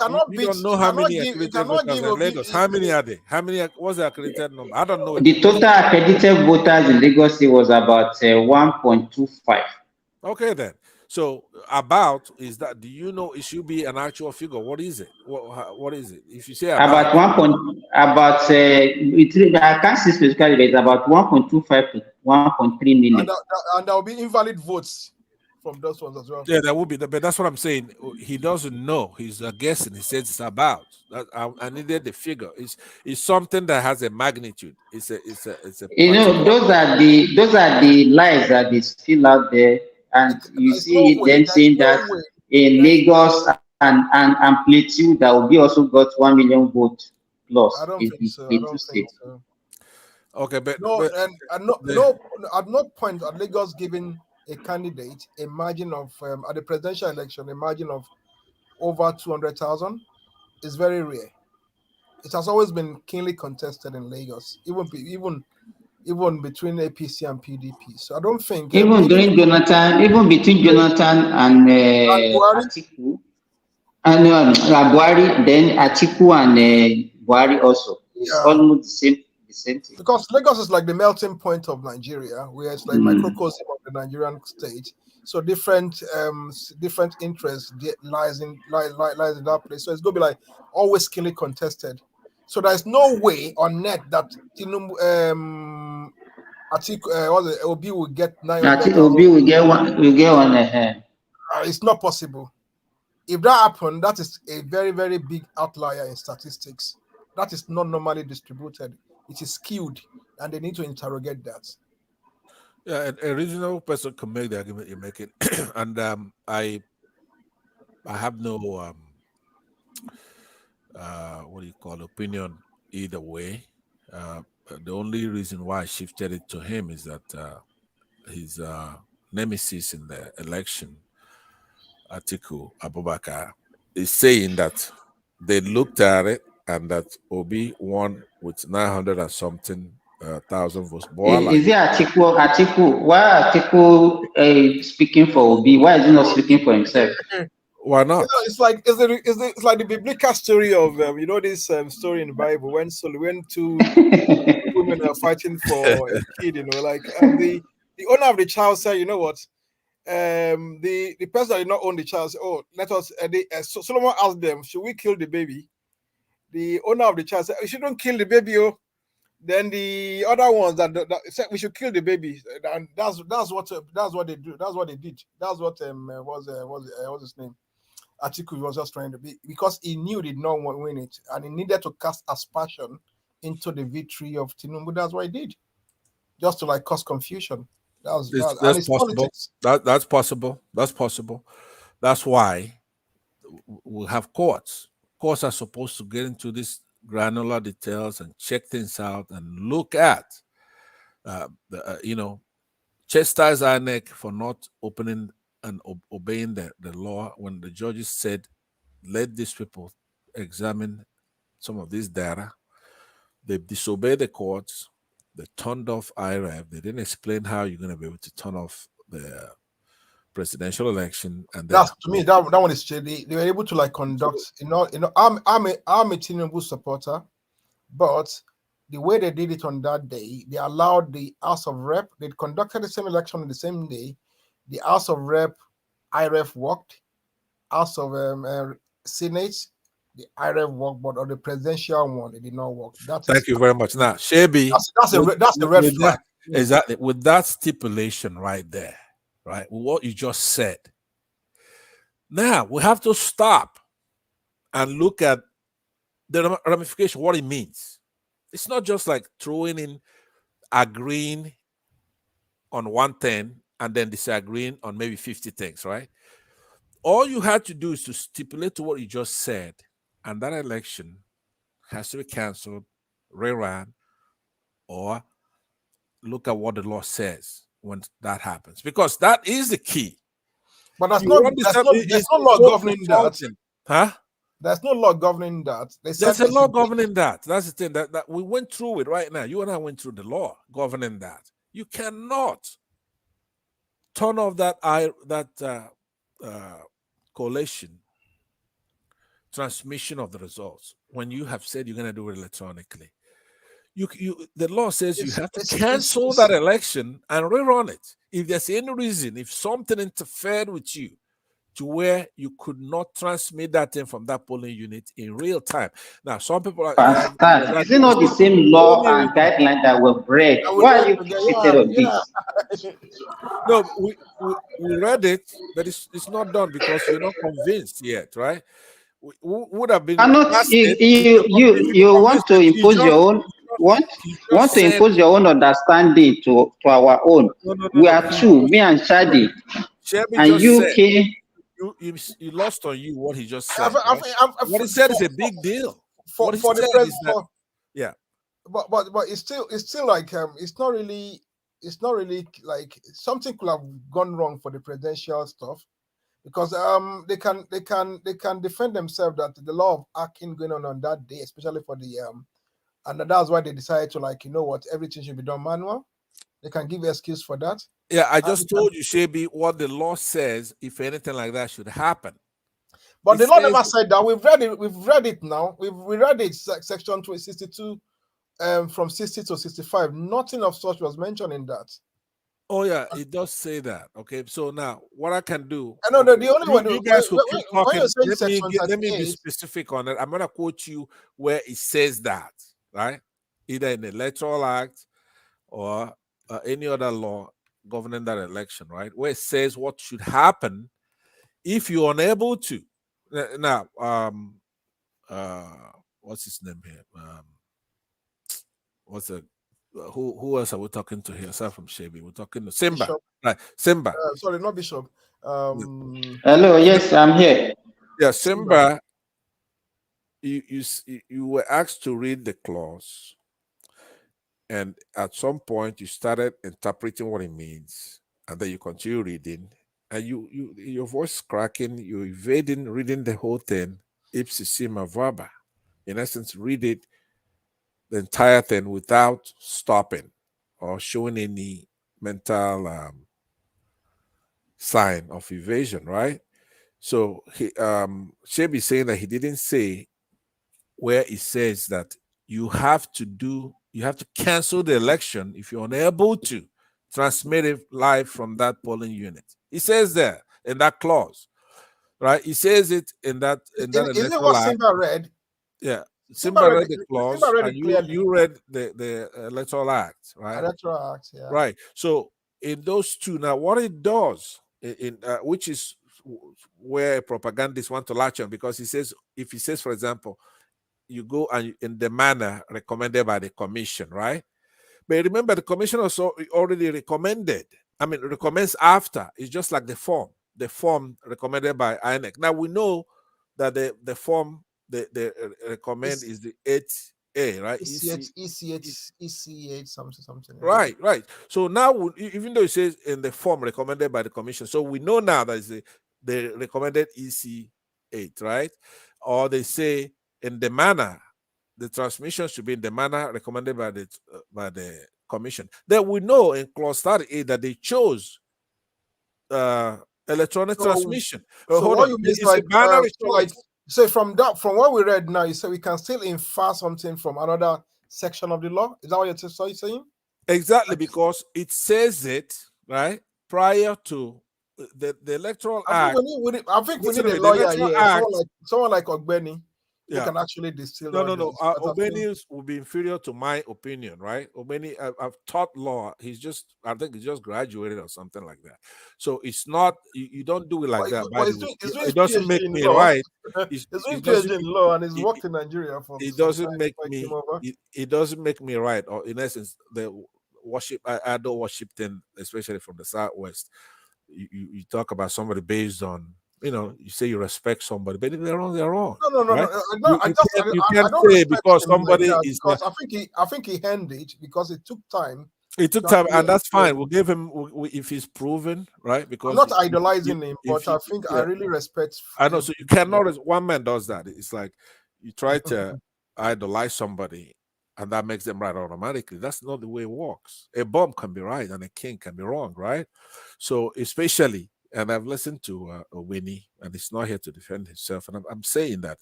P: don't know how many accredited voters in Lagos. How many are they? How many? What's the accredited number? I don't know.
S: The total accredited voters in Lagos was about 1.25.
P: Okay, then. So about is that? Do you know it should be an actual figure? What is it? What is it? If you say
S: I can't say specifically, but it's about 1.25 to 1.3 million.
Q: And there will be invalid votes from those ones as well.
P: Yeah, that would be. But that's what I'm saying. He doesn't know. He's guessing. He says it's about. I needed the figure. It's something that has a magnitude. It's a.
S: Those are the lies that they still out there. And you see them saying that in Lagos and Plateau, that will be also got 1 million votes plus.
Q: I don't think so.
P: Okay, but
Q: at no point are Lagos giving a candidate a margin of at the presidential election a margin of over 200,000 is very rare. It has always been keenly contested in Lagos, even between APC and PDP. So I don't think
S: even between Jonathan and Atiku, and Buhari, then Atiku and Buhari also. It's almost the same thing.
Q: Because Lagos is like the melting point of Nigeria, where it's like microcosm of the Nigerian state. So different interests lies in that place. So it's gonna be like always keenly contested. So there's no way on net that Atiku Obi will get 900,000.
S: Obi will get one ahead.
Q: It's not possible. If that happened, that is a very, very big outlier in statistics. That is not normally distributed. It is skewed, and they need to interrogate that.
P: Yeah, a reasonable person can make the argument you're making, and I have no what do you call opinion either way. The only reason why I shifted it to him is that his nemesis in the election, Atiku Abubakar, is saying that they looked at it and that Obi won with 900 and something thousand votes.
S: Is it Atiku? Why Atiku speaking for Obi? Why is he not speaking for himself?
P: Why not?
Q: It's like the biblical story of this story in the Bible when two women are fighting for a kid. The owner of the child said, you know what? The person that did not own the child said, oh, let us. So Solomon asked them, should we kill the baby? The owner of the child said, we shouldn't kill the baby. Oh. Then the other ones that said we should kill the baby, and that's what they do. That's what they did. That's what was his name? Atiku was just trying to be, because he knew he did not want to win it, and he needed to cast aspersion into the victory of Tinubu. That's what he did, just to cause confusion. That's
P: possible. That's possible. That's possible. That's why we have courts. Courts are supposed to get into this granular details and check things out and look at, chastise INEC for not opening and obeying the law when the judges said, let these people examine some of this data. They disobeyed the courts. They turned off IREV. They didn't explain how you're going to be able to turn off the presidential election. And
Q: that's, to me, that one is shady. They were able to conduct, I'm a Tinubu supporter, but the way they did it on that day, they allowed the House of Rep. They conducted the same election on the same day. The House of Rep, IREF worked. House of Senate, the IREF worked, but on the presidential one, it did not work.
P: Thank you very much. Now, Shebi,
Q: that's a red flag.
P: Exactly. With that stipulation right there, right, with what you just said, now we have to stop and look at the ramification, what it means. It's not just like throwing in, agreeing on one thing and then disagreeing on maybe 50 things, right? All you had to do is to stipulate to what you just said, and that election has to be canceled, rerun, or look at what the law says when that happens, because that is the key.
Q: But there's no law governing that.
P: Huh?
Q: There's no law governing that.
P: There's a law governing that. That's the thing that we went through it right now. You and I went through the law governing that. You cannot turn off that collation transmission of the results when you have said you're going to do it electronically. The law says you have to cancel that election and rerun it. If there's any reason, if something interfered with you to where you could not transmit that thing from that polling unit in real time. Now, some people are...
S: Is it not the same law and guideline that were break? Why are you fixated on this?
P: No, we read it, but it's not done because you're not convinced yet, right? We would have been...
S: You want to impose your own... Want to impose your own understanding to our own. We are two, me and Shadi. And you came...
P: You lost on you what he just said. What he said is a big deal.
Q: For the president,
P: yeah.
Q: But it's still like it's not really like something could have gone wrong for the presidential stuff, because they can defend themselves that the law of hacking going on that day, especially for the and that's why they decided to, like, you know what, everything should be done manual. They can give excuse for that.
P: Yeah, I just told you, Shebi, what the law says if anything like that should happen.
Q: But the law never said that. We've read it now. We read it, section 262, from 60 to 65. Nothing of such was mentioned in that.
P: Oh yeah, it does say that. Okay, so now what I can do?
Q: I know the only one.
P: You guys will keep talking. Let me be specific on it. I'm gonna quote you where it says that, right? Either in the Electoral Act or any other law governing that election, right? Where it says what should happen if you're unable to. Now, what's his name here? Who else are we talking to here? Aside from Shebi, we're talking to Simba.
Q: Bishop.
P: Right, Simba.
Q: Sorry, not Bishop.
S: Hello, yes, I'm here.
P: Yeah, Simba. You were asked to read the clause, and at some point you started interpreting what it means, and then you continue reading, and your voice cracking, you're evading reading the whole thing, ipsissima verba. In essence, read it, the entire thing, without stopping or showing any mental sign of evasion, right? So Shebi saying that he didn't say where it says that you have to cancel the election if you're unable to transmit it live from that polling unit. He says there in that clause, right? He says it in that.
Q: Is it what Simba read?
P: Yeah, Simba read the clause, and you read the Electoral Act, right?
Q: Electoral Act, yeah.
P: Right. So in those two, now what it does, which is where propagandists want to latch on, because if he says, for example, you go and in the manner recommended by the commission, right? But remember, the commission also already recommended. I mean, recommends after. It's just like the form recommended by INEC. Now we know that the form they recommend is the 8A, right?
Q: EC8 something.
P: Right. So now, even though it says in the form recommended by the commission, so we know now that is the recommended EC8, right? Or they say in the manner, the transmission should be in the manner recommended by the commission. Then we know in clause 38 that they chose electronic transmission.
Q: So what you mean is like so from what we read now, you say we can still infer something from another section of the law? Is that what you're saying?
P: Exactly, because it says it right prior to the Electoral Act.
Q: I think we need a
P: The
Q: lawyer
P: Electoral
Q: here,
P: Act,
Q: someone like Ogbeni, who
P: yeah.
Q: can actually distill.
P: No. Obenius will be inferior to my opinion, right? Obeni, I've taught law. I think he's just graduated or something like that. So it's not, you don't do it like that. By the way, it doesn't make me right.
Q: He's doing PhD in law and he's worked in Nigeria for.
P: It doesn't make me. It doesn't make me right, or in essence, the worship. I don't worship them, especially from the Southwest. You talk about somebody based on, you say you respect somebody, but if they're wrong, they're wrong.
Q: No.
P: Right?
Q: You
P: can't
Q: don't
P: say because somebody
Q: like
P: is.
Q: Because I think he handed it because it took time.
P: It took time, and that's fine. We'll give him if he's proven, right? Because
Q: I'm not idolizing him, but I think I really respect.
P: I know. So you cannot. One man does that. It's like you try to idolize somebody, and that makes them right automatically. That's not the way it works. A bomb can be right, and a king can be wrong, right? So especially, and I've listened to Winnie, and he's not here to defend himself, and I'm saying that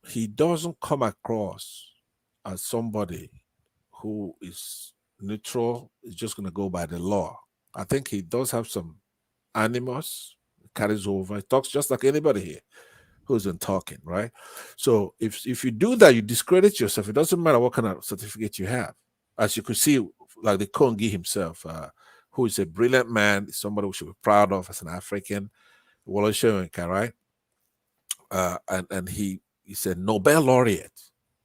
P: he doesn't come across as somebody who is neutral, is just going to go by the law. I think he does have some animus, carries over. He talks just like anybody here who's been talking, right? So if you do that, you discredit yourself. It doesn't matter what kind of certificate you have. As you could see, like the Kongi himself, who is a brilliant man, somebody we should be proud of as an African, Wole Soyinka, right? And he's a Nobel laureate.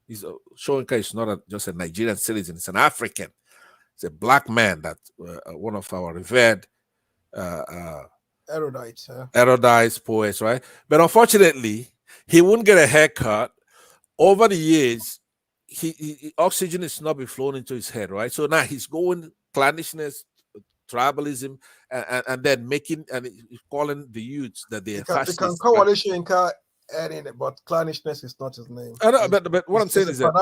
P: Soyinka is not just a Nigerian citizen; it's an African. It's a black man that one of our revered erudite poets, right? But unfortunately, he wouldn't get a haircut. Over the years, he oxygen is not been flowing into his head, right? So now he's going clannishness, tribalism, and then calling the youths that they are fascists.
Q: They can call Wole Soyinka adding it, but clannishness is not his name.
P: I know, but what I'm saying is that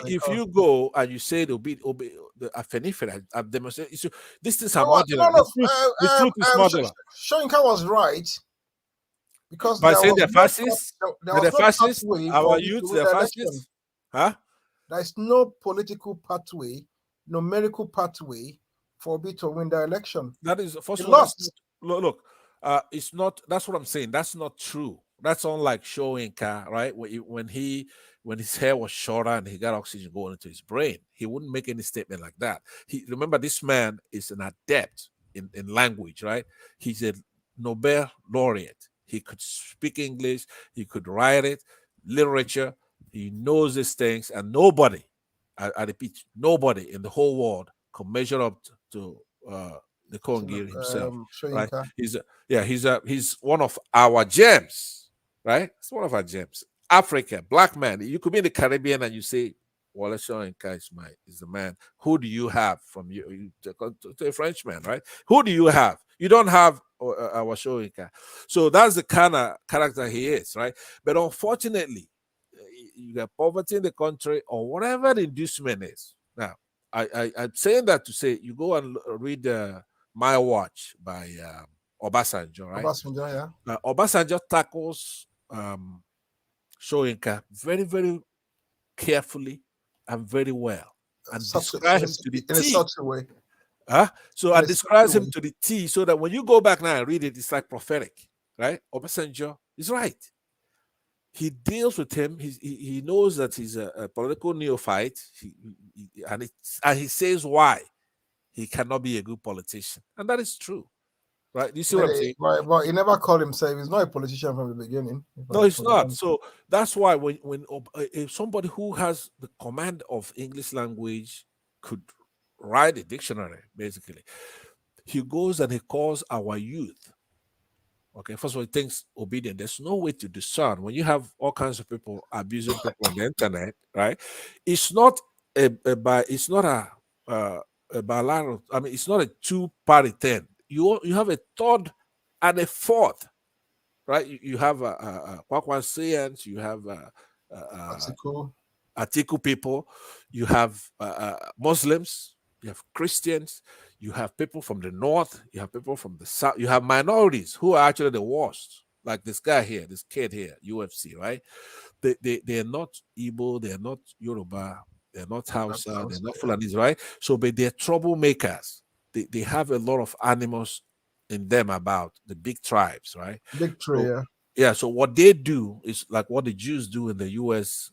P: if you go and you say the Afenifere, I've demonstrated, these things are modular. The truth is modular.
Q: Soyinka was right because
P: by saying they're fascists, they're fascists. Our youth, they're fascists. Huh?
Q: There is no political pathway, numerical pathway for B to win the election.
P: That is first of all. Look, it's not. That's what I'm saying. That's not true. That's unlike Soyinka, right? When his hair was shorter and he got oxygen going into his brain, he wouldn't make any statement like that. Remember, this man is an adept in language, right? He's a Nobel laureate. He could speak English, he could write it, literature. He knows these things, and nobody, I repeat, nobody in the whole world can measure up to the Kongi himself. Right? He's one of our gems. Right? It's one of our gems. Africa, black man. You could be in the Caribbean and you say, Wole Soyinka is the man. Who do you have from you to a Frenchman, right? Who do you have? You don't have our Soyinka. So that's the kind of character he is, right? But unfortunately, you got poverty in the country or whatever the inducement is. Now, I'm saying that to say you go and read My Watch by Obasanjo, right?
Q: Obasanjo, yeah.
P: Obasanjo tackles Soyinka very, very carefully and very well, and describes him to the T.
Q: In a subtle way.
P: So I describes him to the T, so that when you go back now and read it, it's like prophetic, right? Obasanjo is right. He deals with him. He knows that he's a political neophyte, and he says why he cannot be a good politician, and that is true. Right, you see what I'm saying?
Q: But he never called himself. He's not a politician from the beginning.
P: No, he's not. So that's why if somebody who has the command of English language could write a dictionary, basically, he goes and he calls our youth. Okay, first of all, he thinks obedient. There's no way to discern when you have all kinds of people abusing people on the internet, right? It's not a bilateral. I mean, it's not a two-party thing. You have a third and a fourth, right? You have Kwakwansians, you have Atiku people, you have Muslims, you have Christians, you have people from the north, you have people from the south, you have minorities who are actually the worst, like this guy here, this kid here, UFC, right? They're not Igbo, they're not Yoruba, they're not Hausa, they're not Fulanis, right? So, but they're troublemakers. They have a lot of animals in them about the big tribes, right?
Q: Big tree, yeah.
P: Yeah, so what they do is like what the Jews do in the U.S.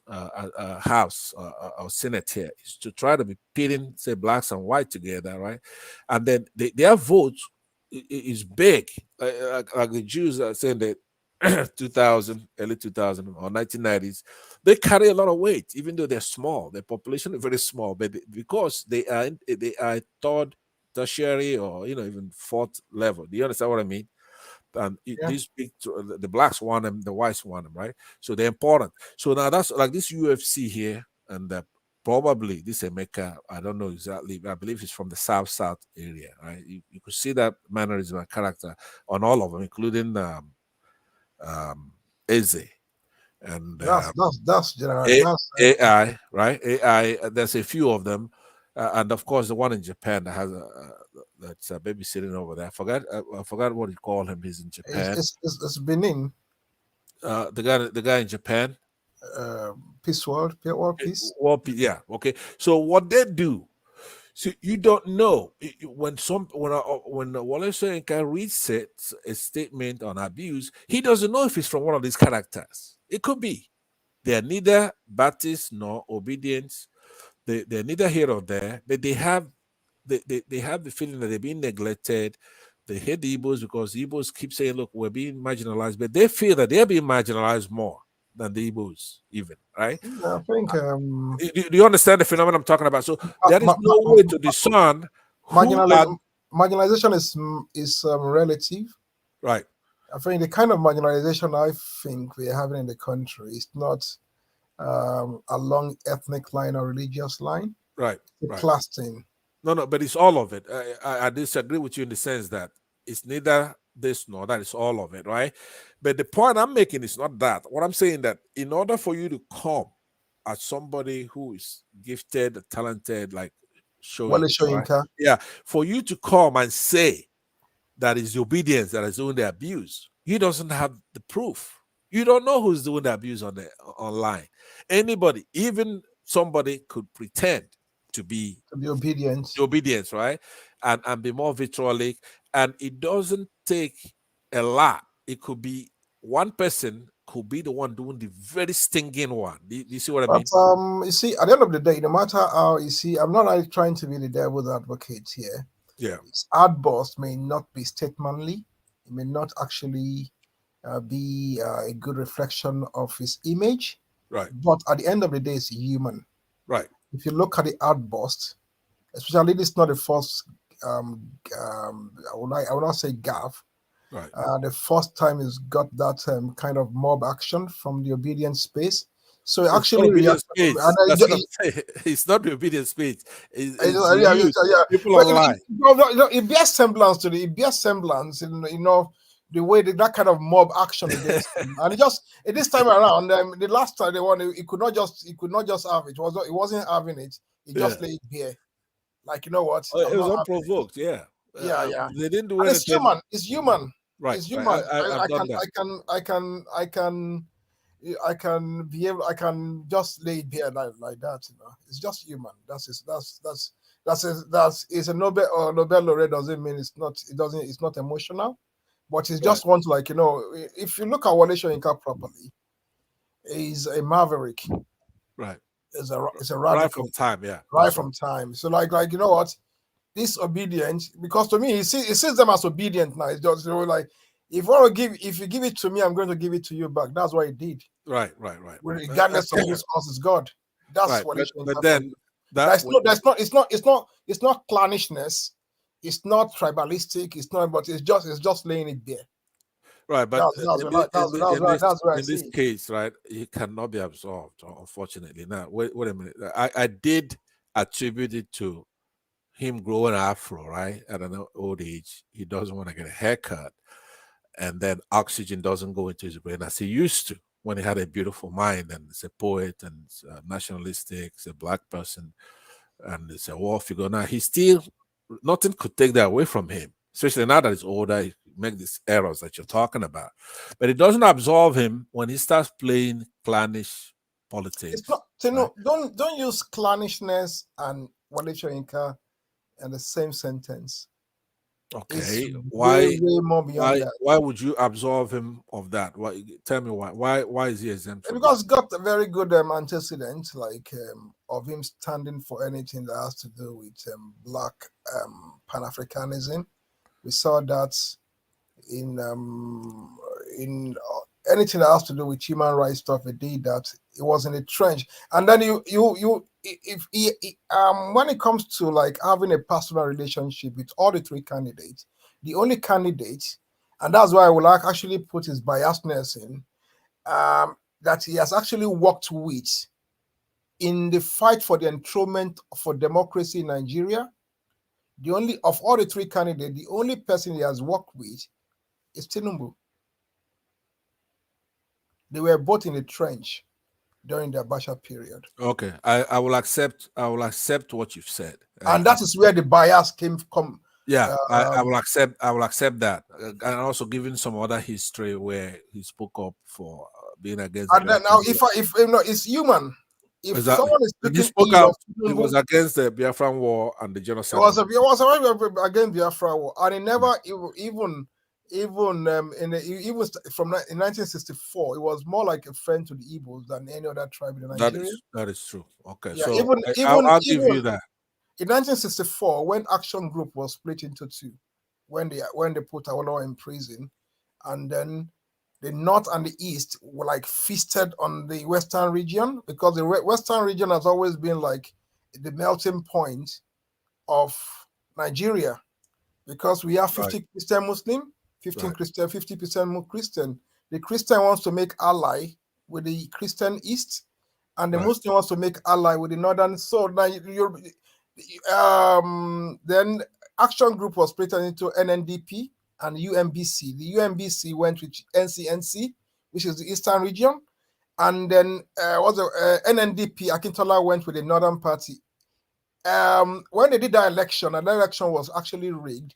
P: House or Senate here, is to try to be pitting, say, blacks and white together, right? And then their vote is big. Like the Jews are saying that 2000, early 2000 or 1990s, they carry a lot of weight, even though they're small. Their population is very small, but because they are third, tertiary, or even fourth level. Do you understand what I mean? And these big, the blacks want them, the whites want them, right? So they're important. So now that's like this UFC here, and probably this Emeka, I don't know exactly, I believe he's from the south area, right? You could see that mannerism and character on all of them, including Eze and
Q: that's general.
P: AI, right? AI. There's a few of them, and of course the one in Japan that has that's babysitting over there. I forgot what you call him. He's in Japan.
Q: It's Benin.
P: The guy in Japan.
Q: Peace World Peace.
P: Yeah. Okay. So what they do, so you don't know when Wole Soyinka reads a statement on abuse, he doesn't know if it's from one of these characters. It could be they're neither Baptist nor obedience. They're neither here or there, but they have the feeling that they're being neglected. They hate the Igbos because the Igbos keep saying, look, we're being marginalized, but they feel that they're being marginalized more than the Igbos, even, right?
Q: Yeah, I think
P: do you understand the phenomenon I'm talking about? So there is no way to discern
Q: marginalization is relative.
P: Right.
Q: I think the kind of marginalization I think we're having in the country is not along ethnic line or religious line.
P: Right.
Q: It's a class thing.
P: No, but it's all of it. I disagree with you in the sense that it's neither this nor that. It's all of it, right? But the point I'm making is not that. What I'm saying that in order for you to come as somebody who is gifted, talented, like
Q: Soyinka,
P: right? Yeah, for you to come and say that is the obedience that is doing the abuse, he doesn't have the proof. You don't know who's doing the abuse online. Anybody, even somebody, could pretend to be obedience, right? And be more vitriolic. And it doesn't take a lot. It could be one person could be the one doing the very stinging one. Do you see what I mean?
Q: You see, at the end of the day, no matter how, you see, I'm not really trying to be the devil's advocate here.
P: Yeah.
Q: His outburst may not be statemently. It may not actually be a good reflection of his image.
P: Right.
Q: But at the end of the day, it's human.
P: Right.
Q: If you look at the outburst, especially this is not the first I will not say gaffe.
P: Right.
Q: The first time he's got that kind of mob action from the obedience space. So
P: it's
Q: actually,
P: it's not the obedience space.
Q: People online. It bears semblance to it bears semblance in the way that kind of mob action against him. And this time around, the last time they won, he could not just have it. It wasn't having it. He just laid bare. Like, you know what?
P: It was unprovoked. Yeah. They didn't do anything.
Q: It's human.
P: Right.
Q: It's human. I can just lay it bare like that. It's just human. It's a Nobel laureate doesn't mean it's not emotional, but it's just want to if you look at Wole Soyinka properly, he's a maverick.
P: Right.
Q: It's a radical.
P: Right from time, yeah.
Q: Right from time. So like you know what? This obedience, because to me, he sees them as obedient now. It's just like if you give it to me, I'm going to give it to you back. That's what he did.
P: Right.
Q: Regardless of whose cause is God. That's what
P: but then
Q: it's not clannishness, it's not tribalistic, it's not, but it's just laying it there.
P: Right, but
Q: in
P: this case, right, he cannot be absolved, unfortunately. Now, wait a minute. I did attribute it to him growing afro, right? At an old age, he doesn't want to get a haircut, and then oxygen doesn't go into his brain as he used to when he had a beautiful mind and he's a poet and nationalistic, he's a black person, and he's a war figure. Now, nothing could take that away from him, especially now that he's older. make these errors that you're talking about. But it doesn't absolve him when he starts playing clannish politics.
Q: It's not, you know, don't use clannishness and Wale Soyinka in the same sentence.
P: Okay,
Q: It's
P: why?
Q: way more beyond that.
P: Why would you absolve him of that? Why? Tell me why. Why is he exempt? From
Q: Because got a very good antecedent, like of him standing for anything that has to do with Black Pan-Africanism. We saw that in anything that has to do with human rights stuff. He did that. It was in the trench, and then when it comes to like having a personal relationship with all the three candidates, the only candidate, and that's why I will actually put his biasness in, that he has actually worked with in the fight for the enthronement for democracy in Nigeria. The only of all the three candidates, the only person he has worked with is Tinubu. They were both in the trench during the Abacha period.
P: Okay, I will accept what you've said,
Q: and that is where the bias came from.
P: Yeah, I will accept that, and also given some other history where he spoke up for being against.
Q: And then now, if you know, it's human. If
P: exactly.
Q: someone is
P: He
Q: speaking
P: spoke out,
Q: Tinubu,
P: he was against the Biafran War and the genocide.
Q: It was against Biafra War, and he never even from 1964, it was more like a friend to the Igbos than any other tribe in Nigeria.
P: That is true. Okay,
Q: Yeah,
P: so
Q: I'll
P: give you that.
Q: In 1964, when Action Group was split into two, when they put Awolowo in prison, and then the North and the East were like feasted on the Western region, because the Western region has always been like the melting point of Nigeria, because we have 50 Christian Muslim, 15 Christian, 50% Christian. The Christian wants to make ally with the Christian East, and the Muslim wants to make ally with the Northern. So now then Action Group was split into NNDP and UMBC. The UMBC went with NCNC, which is the Eastern region, and then NNDP, Akintola, went with the Northern Party. When they did that election, and that election was actually rigged,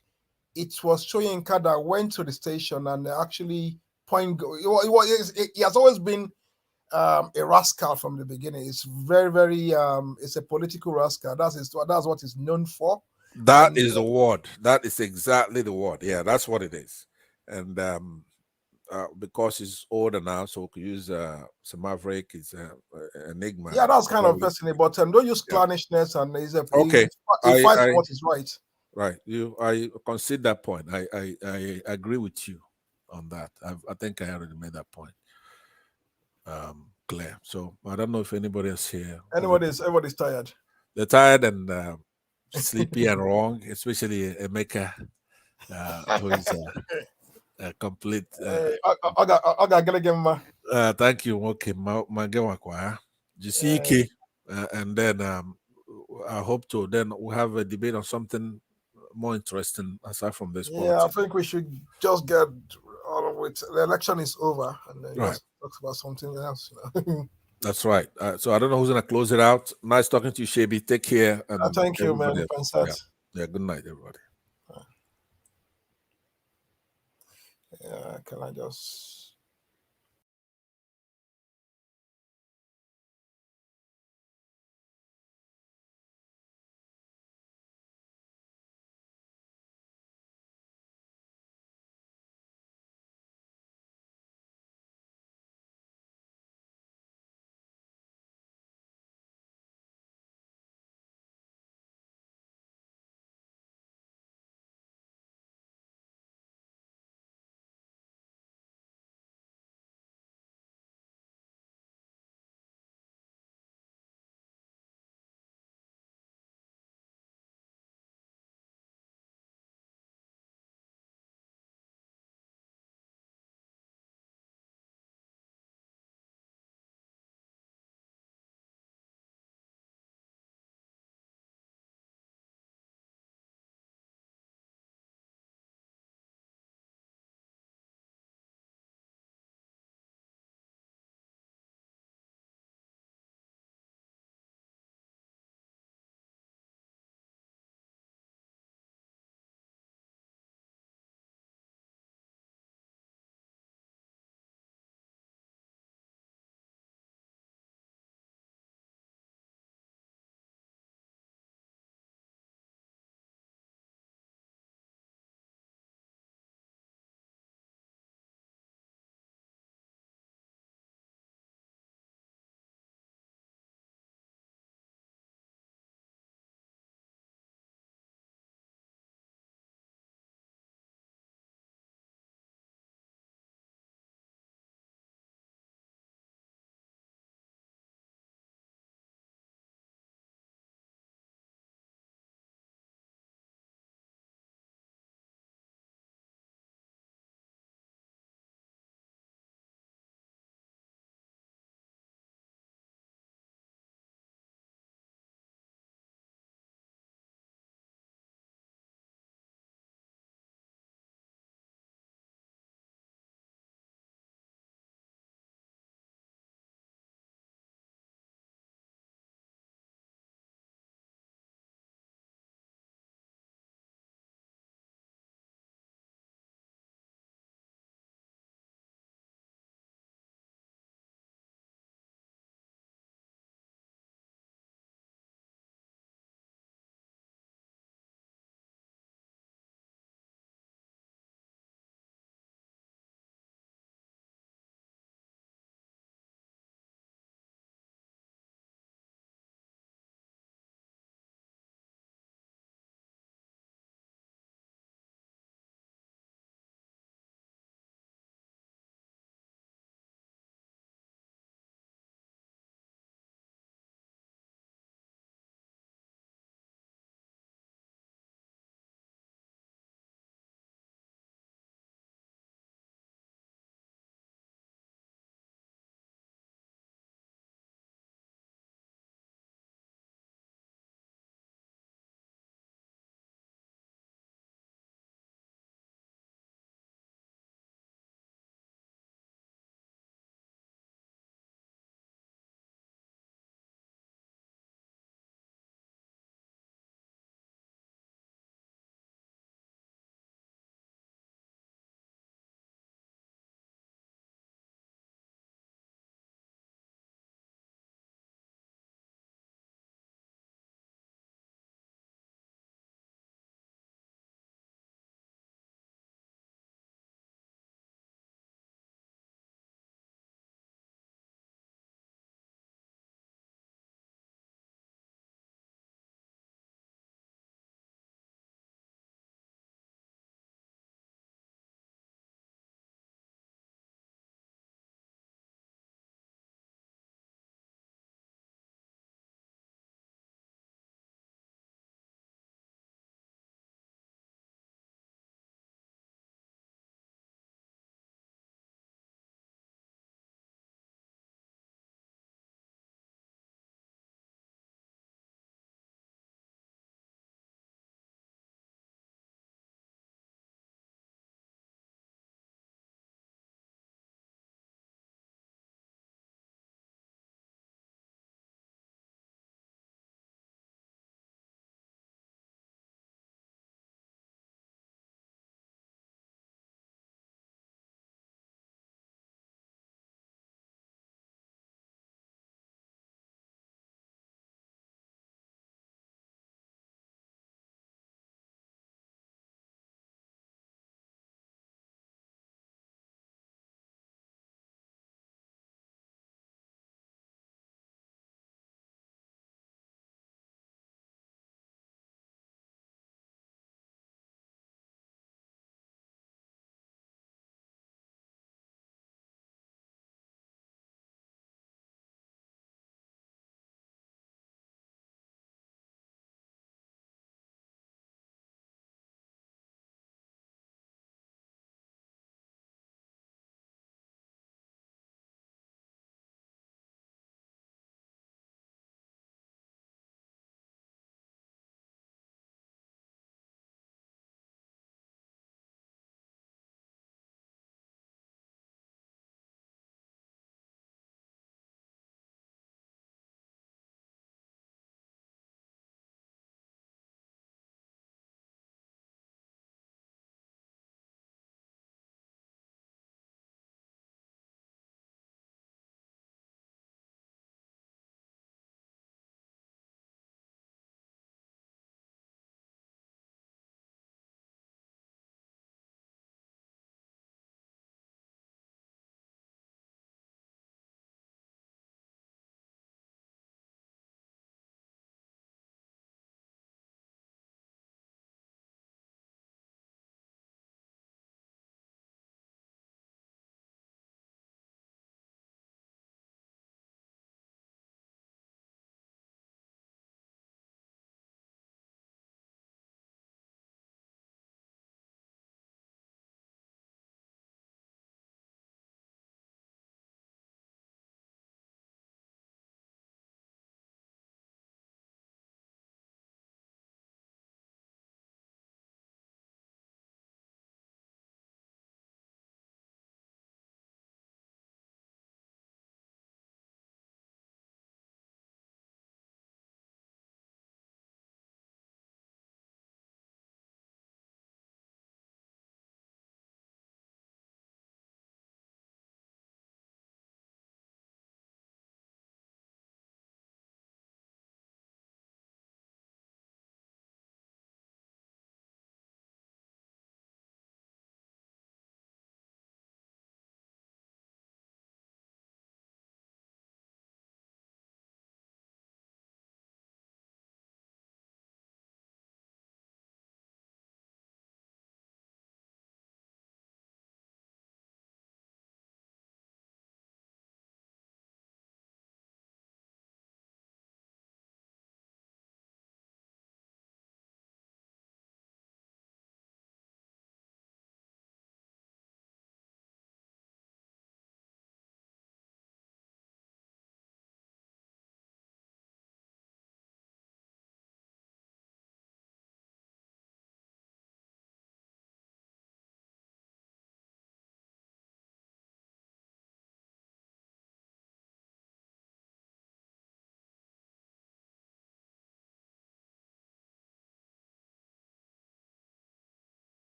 Q: it was Soyinka that went to the station and actually he has always been a rascal from the beginning. It's very it's a political rascal. That's what he's known for.
P: That is the word. That is exactly the word. Yeah, that's what it is. And because he's older now, so we could use Maverick is enigma.
Q: Yeah, that's kind of personal, but don't use clannishness, and he's
P: okay.
Q: He fights for what is right.
P: Right. I concede that point. I agree with you on that. I think I already made that point clear. So I don't know if anybody else here.
Q: Everybody's tired.
P: They're tired and sleepy and wrong, especially Emeka, who is a complete. Thank you. Okay, Jisike, and then I hope to. Then we'll have a debate on something more interesting aside from this.
Q: Yeah, I think we should just get on with the election is over, and then just talk about something else.
P: That's right. So I don't know who's gonna close it out. Nice talking to you, Shebi. Take care. And
Q: thank you, man.
P: Yeah. Good night, everybody.
Q: Yeah. Can I just?